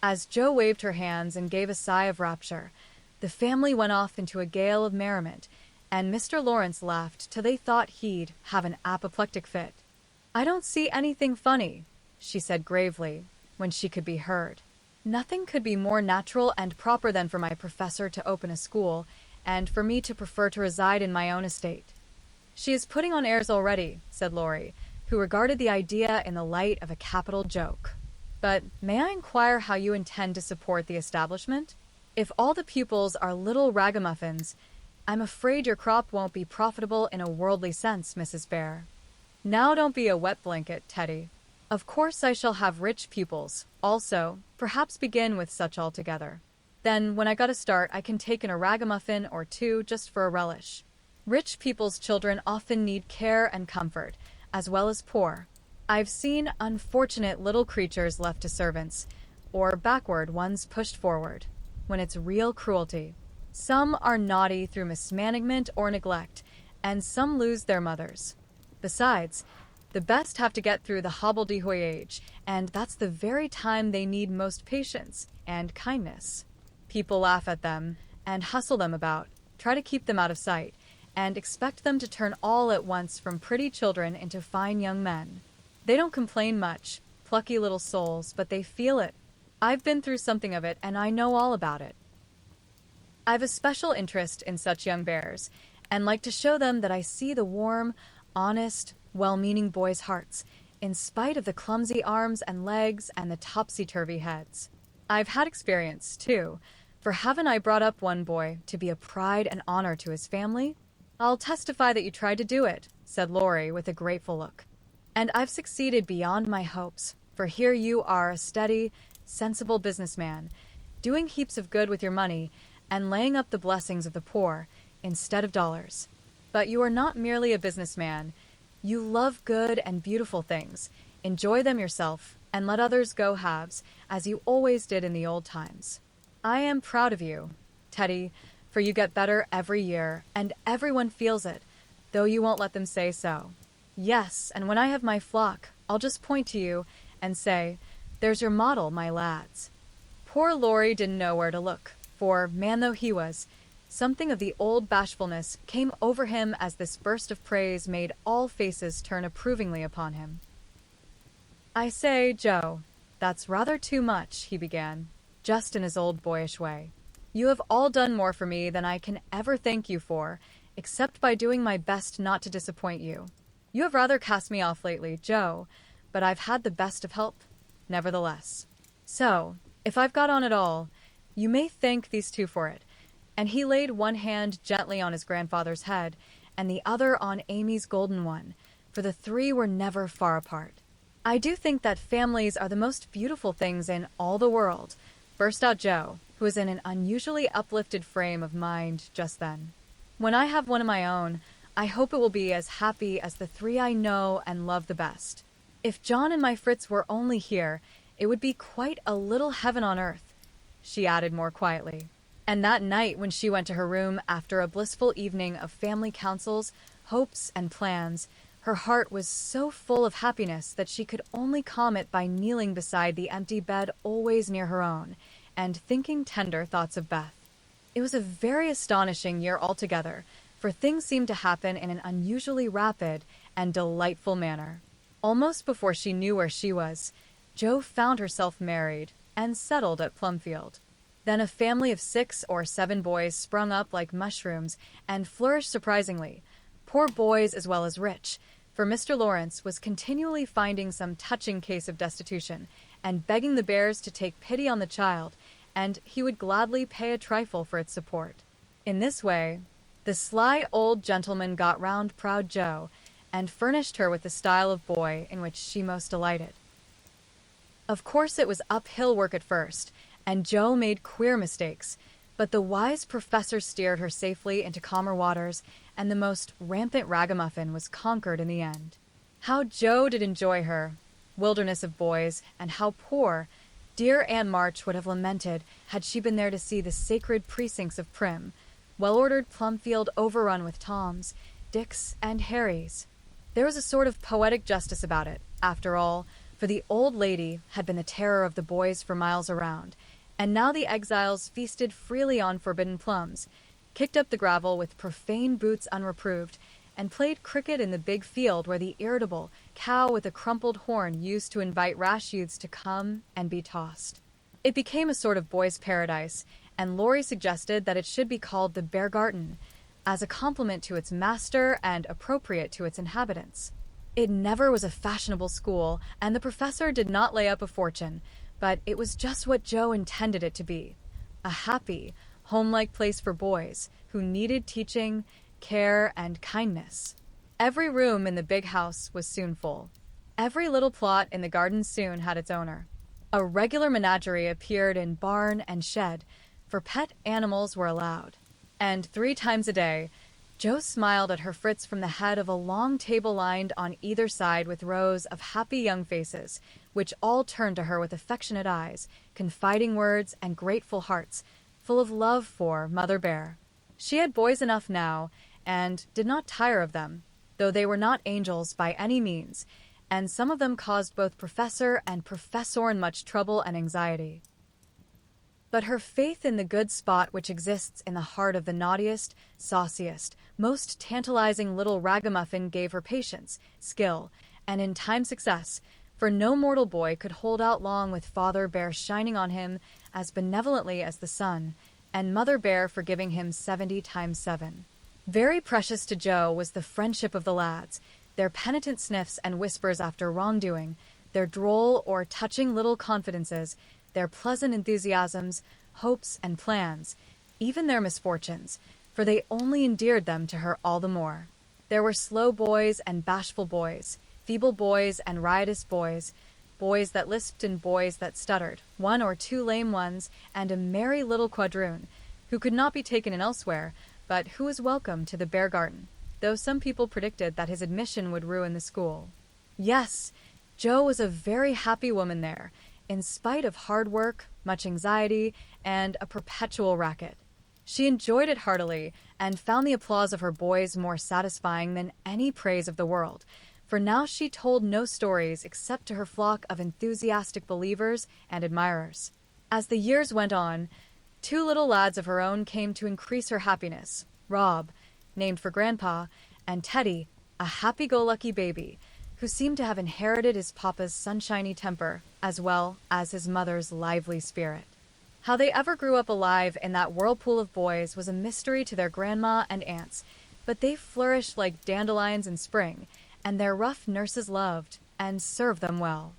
As Jo waved her hands and gave a sigh of rapture, the family went off into a gale of merriment, and Mr. Lawrence laughed till they thought he'd have an apoplectic fit. I don't see anything funny, she said gravely, when she could be heard. Nothing could be more natural and proper than for my professor to open a school, and for me to prefer to reside in my own estate. She is putting on airs already, said Laurie, who regarded the idea in the light of a capital joke. But may I inquire how you intend to support the establishment? If all the pupils are little ragamuffins, I'm afraid your crop won't be profitable in a worldly sense, Mrs. Bear. Now don't be a wet blanket, Teddy. Of course I shall have rich pupils, also, perhaps begin with such altogether. Then, when I got a start, I can take in a ragamuffin or two just for a relish. Rich people's children often need care and comfort, as well as poor. I've seen unfortunate little creatures left to servants, or backward ones pushed forward, when it's real cruelty. Some are naughty through mismanagement or neglect, and some lose their mothers. Besides, the best have to get through the hobbledehoy age, and that's the very time they need most patience and kindness. People laugh at them and hustle them about, try to keep them out of sight, and expect them to turn all at once from pretty children into fine young men. They don't complain much, plucky little souls, but they feel it. I've been through something of it, and I know all about it. I've a special interest in such young bears, and like to show them that I see the warm, honest, well-meaning boys' hearts, in spite of the clumsy arms and legs and the topsy-turvy heads. I've had experience, too, for haven't I brought up one boy to be a pride and honor to his family? I'll testify that you tried to do it, said Laurie with a grateful look. And I've succeeded beyond my hopes, for here you are, a steady, sensible businessman, doing heaps of good with your money and laying up the blessings of the poor instead of dollars. But you are not merely a businessman. You love good and beautiful things, enjoy them yourself, and let others go halves, as you always did in the old times. I am proud of you, Teddy, for you get better every year, and everyone feels it, though you won't let them say so. Yes, and when I have my flock, I'll just point to you and say, there's your model, my lads. Poor Laurie didn't know where to look, for, man though he was, something of the old bashfulness came over him as this burst of praise made all faces turn approvingly upon him. I say, Joe, that's rather too much, he began, just in his old boyish way. You have all done more for me than I can ever thank you for, except by doing my best not to disappoint you. You have rather cast me off lately, Joe, but I've had the best of help, nevertheless. So, if I've got on at all, you may thank these two for it. And he laid one hand gently on his grandfather's head, and the other on Amy's golden one, for the three were never far apart. I do think that families are the most beautiful things in all the world, burst out Joe, who was in an unusually uplifted frame of mind just then. When I have one of my own, I hope it will be as happy as the three I know and love the best. If John and my Fritz were only here, it would be quite a little heaven on earth, she added more quietly. And that night when she went to her room after a blissful evening of family councils, hopes, and plans, her heart was so full of happiness that she could only calm it by kneeling beside the empty bed always near her own, and thinking tender thoughts of Beth. It was a very astonishing year altogether, for things seemed to happen in an unusually rapid and delightful manner. Almost before she knew where she was, Jo found herself married and settled at Plumfield. Then a family of 6 or 7 boys sprung up like mushrooms and flourished surprisingly, poor boys as well as rich, for Mr. Lawrence was continually finding some touching case of destitution and begging the Bears to take pity on the child, and he would gladly pay a trifle for its support. In this way, the sly old gentleman got round proud Jo, and furnished her with the style of boy in which she most delighted. Of course it was uphill work at first, and Jo made queer mistakes, but the wise professor steered her safely into calmer waters, and the most rampant ragamuffin was conquered in the end. How Jo did enjoy her wilderness of boys, and how poor dear Aunt March would have lamented had she been there to see the sacred precincts of Prim, well-ordered Plumfield overrun with Toms, Dicks, and Harrys. There was a sort of poetic justice about it, after all, for the old lady had been the terror of the boys for miles around, and now the exiles feasted freely on forbidden plums, kicked up the gravel with profane boots unreproved, and played cricket in the big field where the irritable cow with a crumpled horn used to invite rash youths to come and be tossed. It became a sort of boys' paradise, and Laurie suggested that it should be called the Bear Garden, as a compliment to its master and appropriate to its inhabitants. It never was a fashionable school, and the professor did not lay up a fortune, but it was just what Joe intended it to be. A happy, home-like place for boys who needed teaching, care, and kindness. Every room in the big house was soon full. Every little plot in the garden soon had its owner. A regular menagerie appeared in barn and shed, for pet animals were allowed. And 3 times a day, Joe smiled at her Fritz from the head of a long table lined on either side with rows of happy young faces, which all turned to her with affectionate eyes, confiding words, and grateful hearts, full of love for Mother Bear. She had boys enough now, and did not tire of them, though they were not angels by any means, and some of them caused both Professor and Professorin much trouble and anxiety. But her faith in the good spot which exists in the heart of the naughtiest, sauciest, most tantalizing little ragamuffin gave her patience, skill, and in time success, for no mortal boy could hold out long with Father Bear shining on him as benevolently as the sun, and Mother Bear forgiving him 70 times 7. Very precious to Joe was the friendship of the lads, their penitent sniffs and whispers after wrongdoing, their droll or touching little confidences, their pleasant enthusiasms, hopes, and plans, even their misfortunes, for they only endeared them to her all the more. There were slow boys and bashful boys, feeble boys and riotous boys, boys that lisped and boys that stuttered, 1 or 2 lame ones, and a merry little quadroon, who could not be taken in elsewhere, but who was welcome to the Bear Garden, though some people predicted that his admission would ruin the school. Yes, Joe was a very happy woman there, in spite of hard work, much anxiety, and a perpetual racket. She enjoyed it heartily, and found the applause of her boys more satisfying than any praise of the world, for now she told no stories except to her flock of enthusiastic believers and admirers. As the years went on, 2 little lads of her own came to increase her happiness, Rob, named for Grandpa, and Teddy, a happy-go-lucky baby, who seemed to have inherited his papa's sunshiny temper, as well as his mother's lively spirit. How they ever grew up alive in that whirlpool of boys was a mystery to their grandma and aunts, but they flourished like dandelions in spring, and their rough nurses loved and served them well.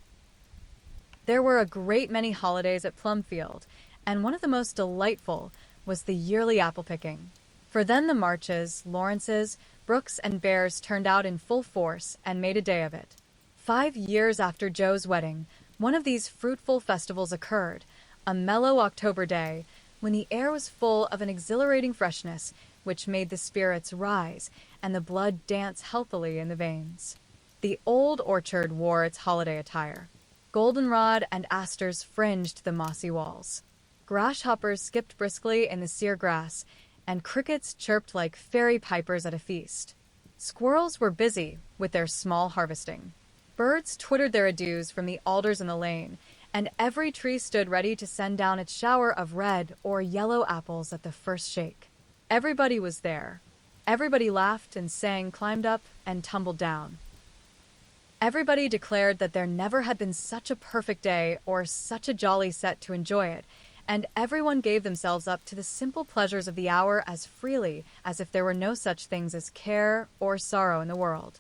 There were a great many holidays at Plumfield, and one of the most delightful was the yearly apple picking. For then the Marches, Lawrences, Brooks, and Bears turned out in full force and made a day of it. 5 years after Joe's wedding, one of these fruitful festivals occurred, a mellow October day, when the air was full of an exhilarating freshness which made the spirits rise and the blood dance healthily in the veins. The old orchard wore its holiday attire. Goldenrod and asters fringed the mossy walls. Grasshoppers skipped briskly in the sere grass, and crickets chirped like fairy pipers at a feast. Squirrels were busy with their small harvesting. Birds twittered their adieus from the alders in the lane, and every tree stood ready to send down its shower of red or yellow apples at the first shake. Everybody was there. Everybody laughed and sang, climbed up, and tumbled down. Everybody declared that there never had been such a perfect day or such a jolly set to enjoy it, and everyone gave themselves up to the simple pleasures of the hour as freely as if there were no such things as care or sorrow in the world.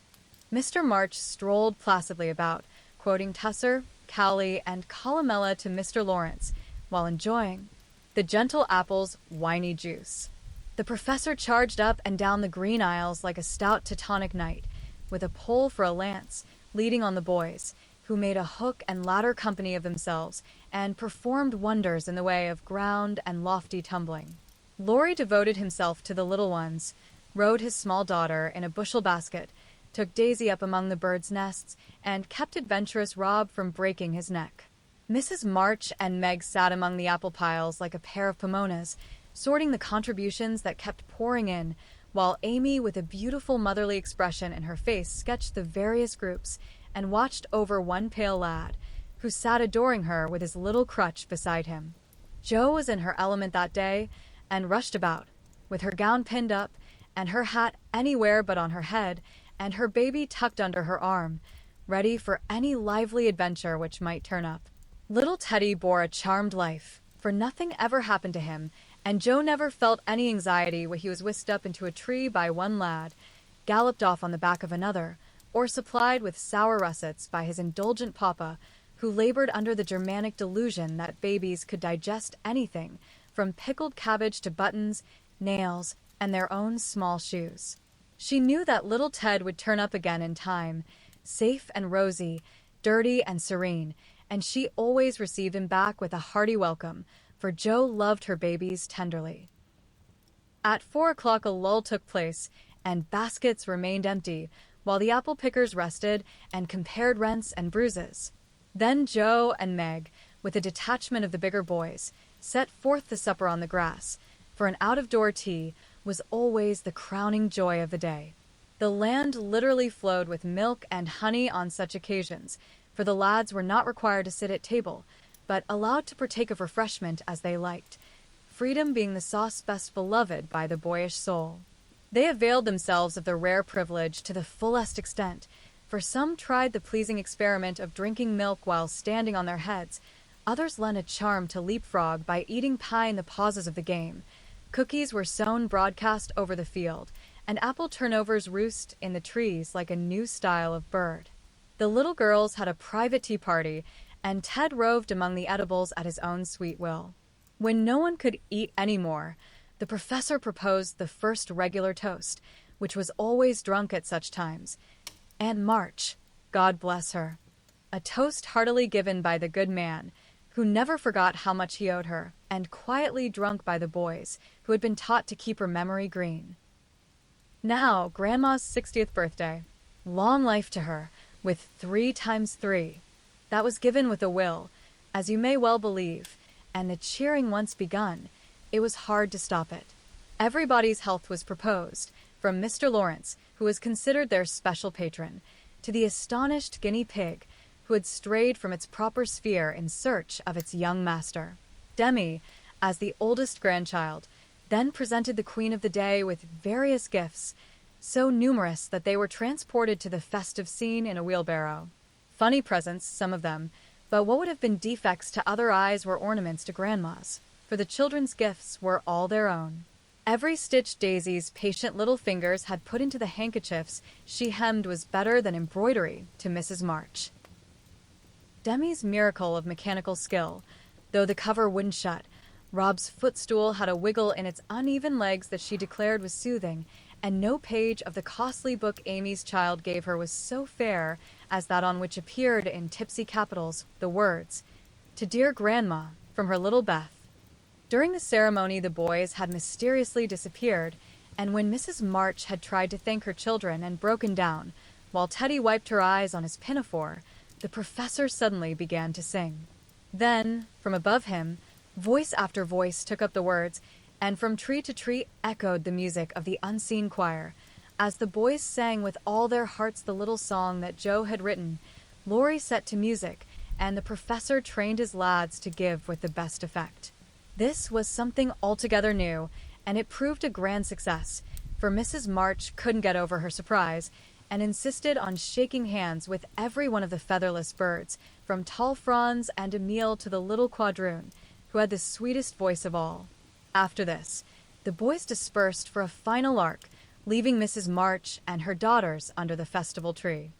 Mr. March strolled placidly about, quoting Tusser, Cowley, and Columella to Mr. Lawrence, while enjoying the gentle apple's winy juice. The professor charged up and down the green aisles like a stout Teutonic knight, with a pole for a lance, leading on the boys, who made a hook and ladder company of themselves, and performed wonders in the way of ground and lofty tumbling. Laurie devoted himself to the little ones, rode his small daughter in a bushel basket, took Daisy up among the birds' nests, and kept adventurous Rob from breaking his neck. Mrs. March and Meg sat among the apple piles like a pair of pomonas, sorting the contributions that kept pouring in, while Amy, with a beautiful motherly expression in her face, sketched the various groups and watched over one pale lad, who sat adoring her with his little crutch beside him. Jo was in her element that day, and rushed about, with her gown pinned up, and her hat anywhere but on her head, and her baby tucked under her arm, ready for any lively adventure which might turn up. Little Teddy bore a charmed life, for nothing ever happened to him, and Joe never felt any anxiety when he was whisked up into a tree by one lad, galloped off on the back of another, or supplied with sour russets by his indulgent papa, who labored under the Germanic delusion that babies could digest anything, from pickled cabbage to buttons, nails, and their own small shoes. She knew that little Ted would turn up again in time, safe and rosy, dirty and serene, and she always received him back with a hearty welcome, for Joe loved her babies tenderly. At 4 o'clock a lull took place, and baskets remained empty, while the apple pickers rested and compared rents and bruises. Then Joe and Meg, with a detachment of the bigger boys, set forth the supper on the grass, for an out-of-door tea was always the crowning joy of the day. The land literally flowed with milk and honey on such occasions, for the lads were not required to sit at table, but allowed to partake of refreshment as they liked, freedom being the sauce best beloved by the boyish soul. They availed themselves of the rare privilege to the fullest extent, for some tried the pleasing experiment of drinking milk while standing on their heads, others lent a charm to leapfrog by eating pie in the pauses of the game. Cookies were sown broadcast over the field, and apple turnovers roost in the trees like a new style of bird. The little girls had a private tea party, and Ted roved among the edibles at his own sweet will. When no one could eat any more, the professor proposed the first regular toast, which was always drunk at such times. Aunt March, God bless her. A toast heartily given by the good man, who never forgot how much he owed her, and quietly drunk by the boys, who had been taught to keep her memory green. Now, Grandma's 60th birthday. Long life to her, with 3 times 3. That was given with a will, as you may well believe, and the cheering once begun, it was hard to stop it. Everybody's health was proposed, from Mr. Lawrence, who was considered their special patron, to the astonished guinea pig, who had strayed from its proper sphere in search of its young master. Demi, as the oldest grandchild, then presented the queen of the day with various gifts, so numerous that they were transported to the festive scene in a wheelbarrow. Funny presents, some of them, but what would have been defects to other eyes were ornaments to Grandma's, for the children's gifts were all their own. Every stitch Daisy's patient little fingers had put into the handkerchiefs she hemmed was better than embroidery to Mrs. March. Demi's miracle of mechanical skill, though the cover wouldn't shut, Rob's footstool had a wiggle in its uneven legs that she declared was soothing, and no page of the costly book Amy's child gave her was so fair as that on which appeared in tipsy capitals the words, "To dear Grandma, from her little Beth." During the ceremony the boys had mysteriously disappeared, and when Mrs. March had tried to thank her children and broken down, while Teddy wiped her eyes on his pinafore, the professor suddenly began to sing. Then, from above him, voice after voice took up the words, and from tree to tree echoed the music of the unseen choir. As the boys sang with all their hearts the little song that Joe had written, Laurie set to music, and the professor trained his lads to give with the best effect. This was something altogether new, and it proved a grand success, for Mrs. March couldn't get over her surprise, and insisted on shaking hands with every one of the featherless birds, from tall Franz and Emile to the little quadroon, who had the sweetest voice of all. After this, the boys dispersed for a final lark, leaving Mrs. March and her daughters under the festival tree.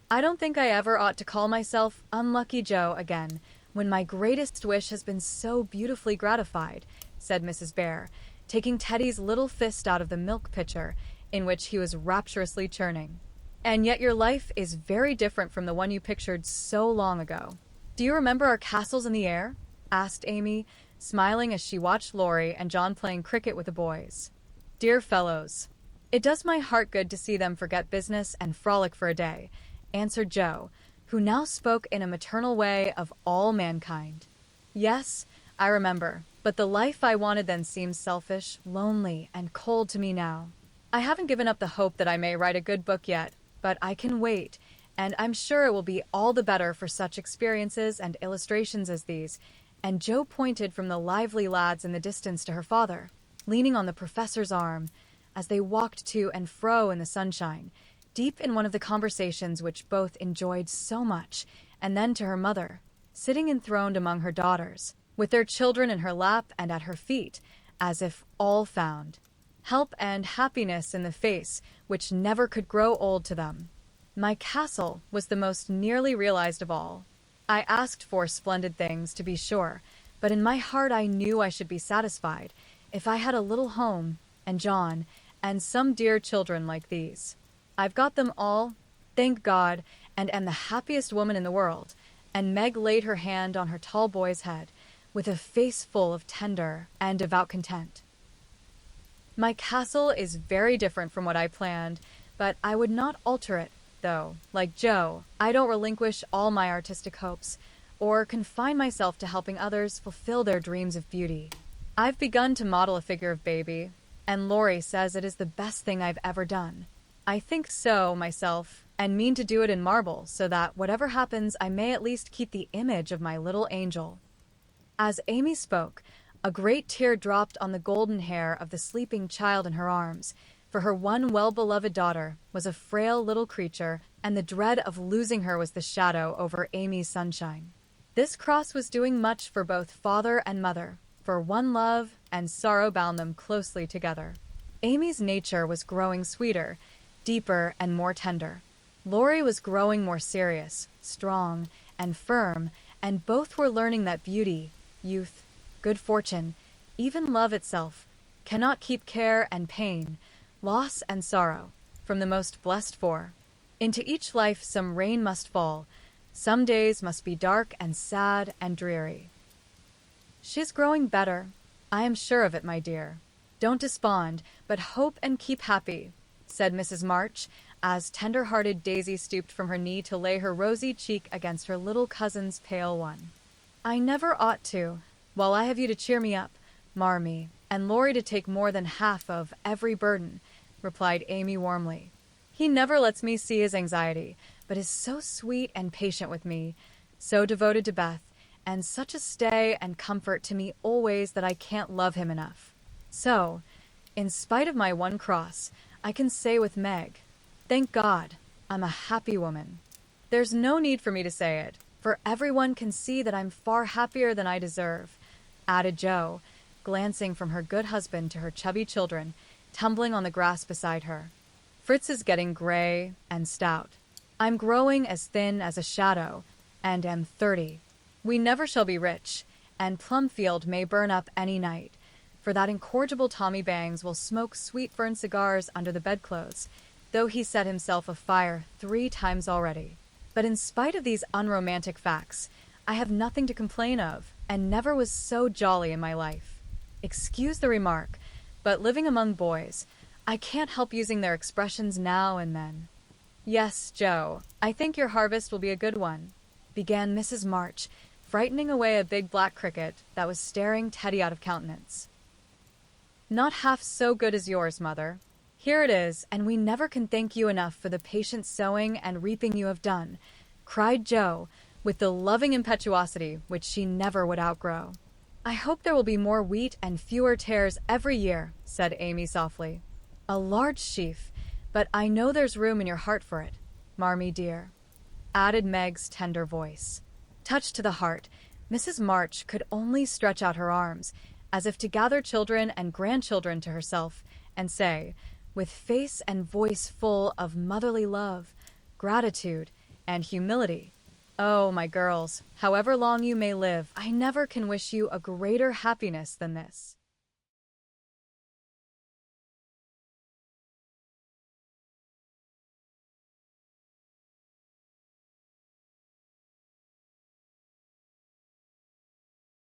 I don't think I ever ought to call myself Unlucky Joe again, when my greatest wish has been so beautifully gratified, said Mrs. Bear, taking Teddy's little fist out of the milk pitcher, in which he was rapturously churning. And yet your life is very different from the one you pictured so long ago. Do you remember our castles in the air? Asked Amy, smiling as she watched Laurie and John playing cricket with the boys. Dear fellows, it does my heart good to see them forget business and frolic for a day, answered Joe, who now spoke in a maternal way of all mankind. Yes, I remember, but the life I wanted then seems selfish, lonely, and cold to me now. I haven't given up the hope that I may write a good book yet, but I can wait, and I'm sure it will be all the better for such experiences and illustrations as these, and Joe pointed from the lively lads in the distance to her father, leaning on the professor's arm, as they walked to and fro in the sunshine, deep in one of the conversations which both enjoyed so much, and then to her mother, sitting enthroned among her daughters. with their children in her lap and at her feet, as if all found help and happiness in the face which never could grow old to them. My castle was the most nearly realized of all. I asked for splendid things, to be sure, but in my heart I knew I should be satisfied if I had a little home, and John, and some dear children like these. I've got them all, thank God, and am the happiest woman in the world. And Meg laid her hand on her tall boy's head, with a face full of tender and devout content. My castle is very different from what I planned, but I would not alter it, though, like Joe, I don't relinquish all my artistic hopes, or confine myself to helping others fulfill their dreams of beauty. I've begun to model a figure of baby, and Laurie says it is the best thing I've ever done. I think so, myself, and mean to do it in marble, so that whatever happens I may at least keep the image of my little angel. As Amy spoke, a great tear dropped on the golden hair of the sleeping child in her arms, for her one well-beloved daughter was a frail little creature, and the dread of losing her was the shadow over Amy's sunshine. This cross was doing much for both father and mother, for one love and sorrow bound them closely together. Amy's nature was growing sweeter, deeper, and more tender. Laurie was growing more serious, strong, and firm, and both were learning that beauty, youth, good fortune, even love itself, cannot keep care and pain, loss and sorrow, from the most blessed four. Into each life some rain must fall, some days must be dark and sad and dreary. She's growing better, I am sure of it, my dear. Don't despond, but hope and keep happy, said Mrs. March, as tender-hearted Daisy stooped from her knee to lay her rosy cheek against her little cousin's pale one. I never ought to, while I have you to cheer me up, Marmee, and Laurie to take more than half of every burden, replied Amy warmly. He never lets me see his anxiety, but is so sweet and patient with me, so devoted to Beth, and such a stay and comfort to me always that I can't love him enough. So, in spite of my one cross, I can say with Meg, thank God, I'm a happy woman. There's no need for me to say it, for everyone can see that I'm far happier than I deserve, added Jo, glancing from her good husband to her chubby children, tumbling on the grass beside her. Fritz is getting gray and stout. I'm growing as thin as a shadow, and am 30. We never shall be rich, and Plumfield may burn up any night, for that incorrigible Tommy Bangs will smoke sweet fern cigars under the bedclothes, though he set himself afire 3 times already. But in spite of these unromantic facts, I have nothing to complain of, and never was so jolly in my life. Excuse the remark, but living among boys, I can't help using their expressions now and then. Yes, Joe, I think your harvest will be a good one, began Mrs. March, frightening away a big black cricket that was staring Teddy out of countenance. Not half so good as yours, mother. Here it is, and we never can thank you enough for the patient sowing and reaping you have done, cried Jo, with the loving impetuosity which she never would outgrow. I hope there will be more wheat and fewer tares every year, said Amy softly. A large sheaf, but I know there's room in your heart for it, Marmee dear, added Meg's tender voice. Touched to the heart, Mrs. March could only stretch out her arms, as if to gather children and grandchildren to herself, and say, with face and voice full of motherly love, gratitude, and humility, "Oh, my girls, however long you may live, I never can wish you a greater happiness than this."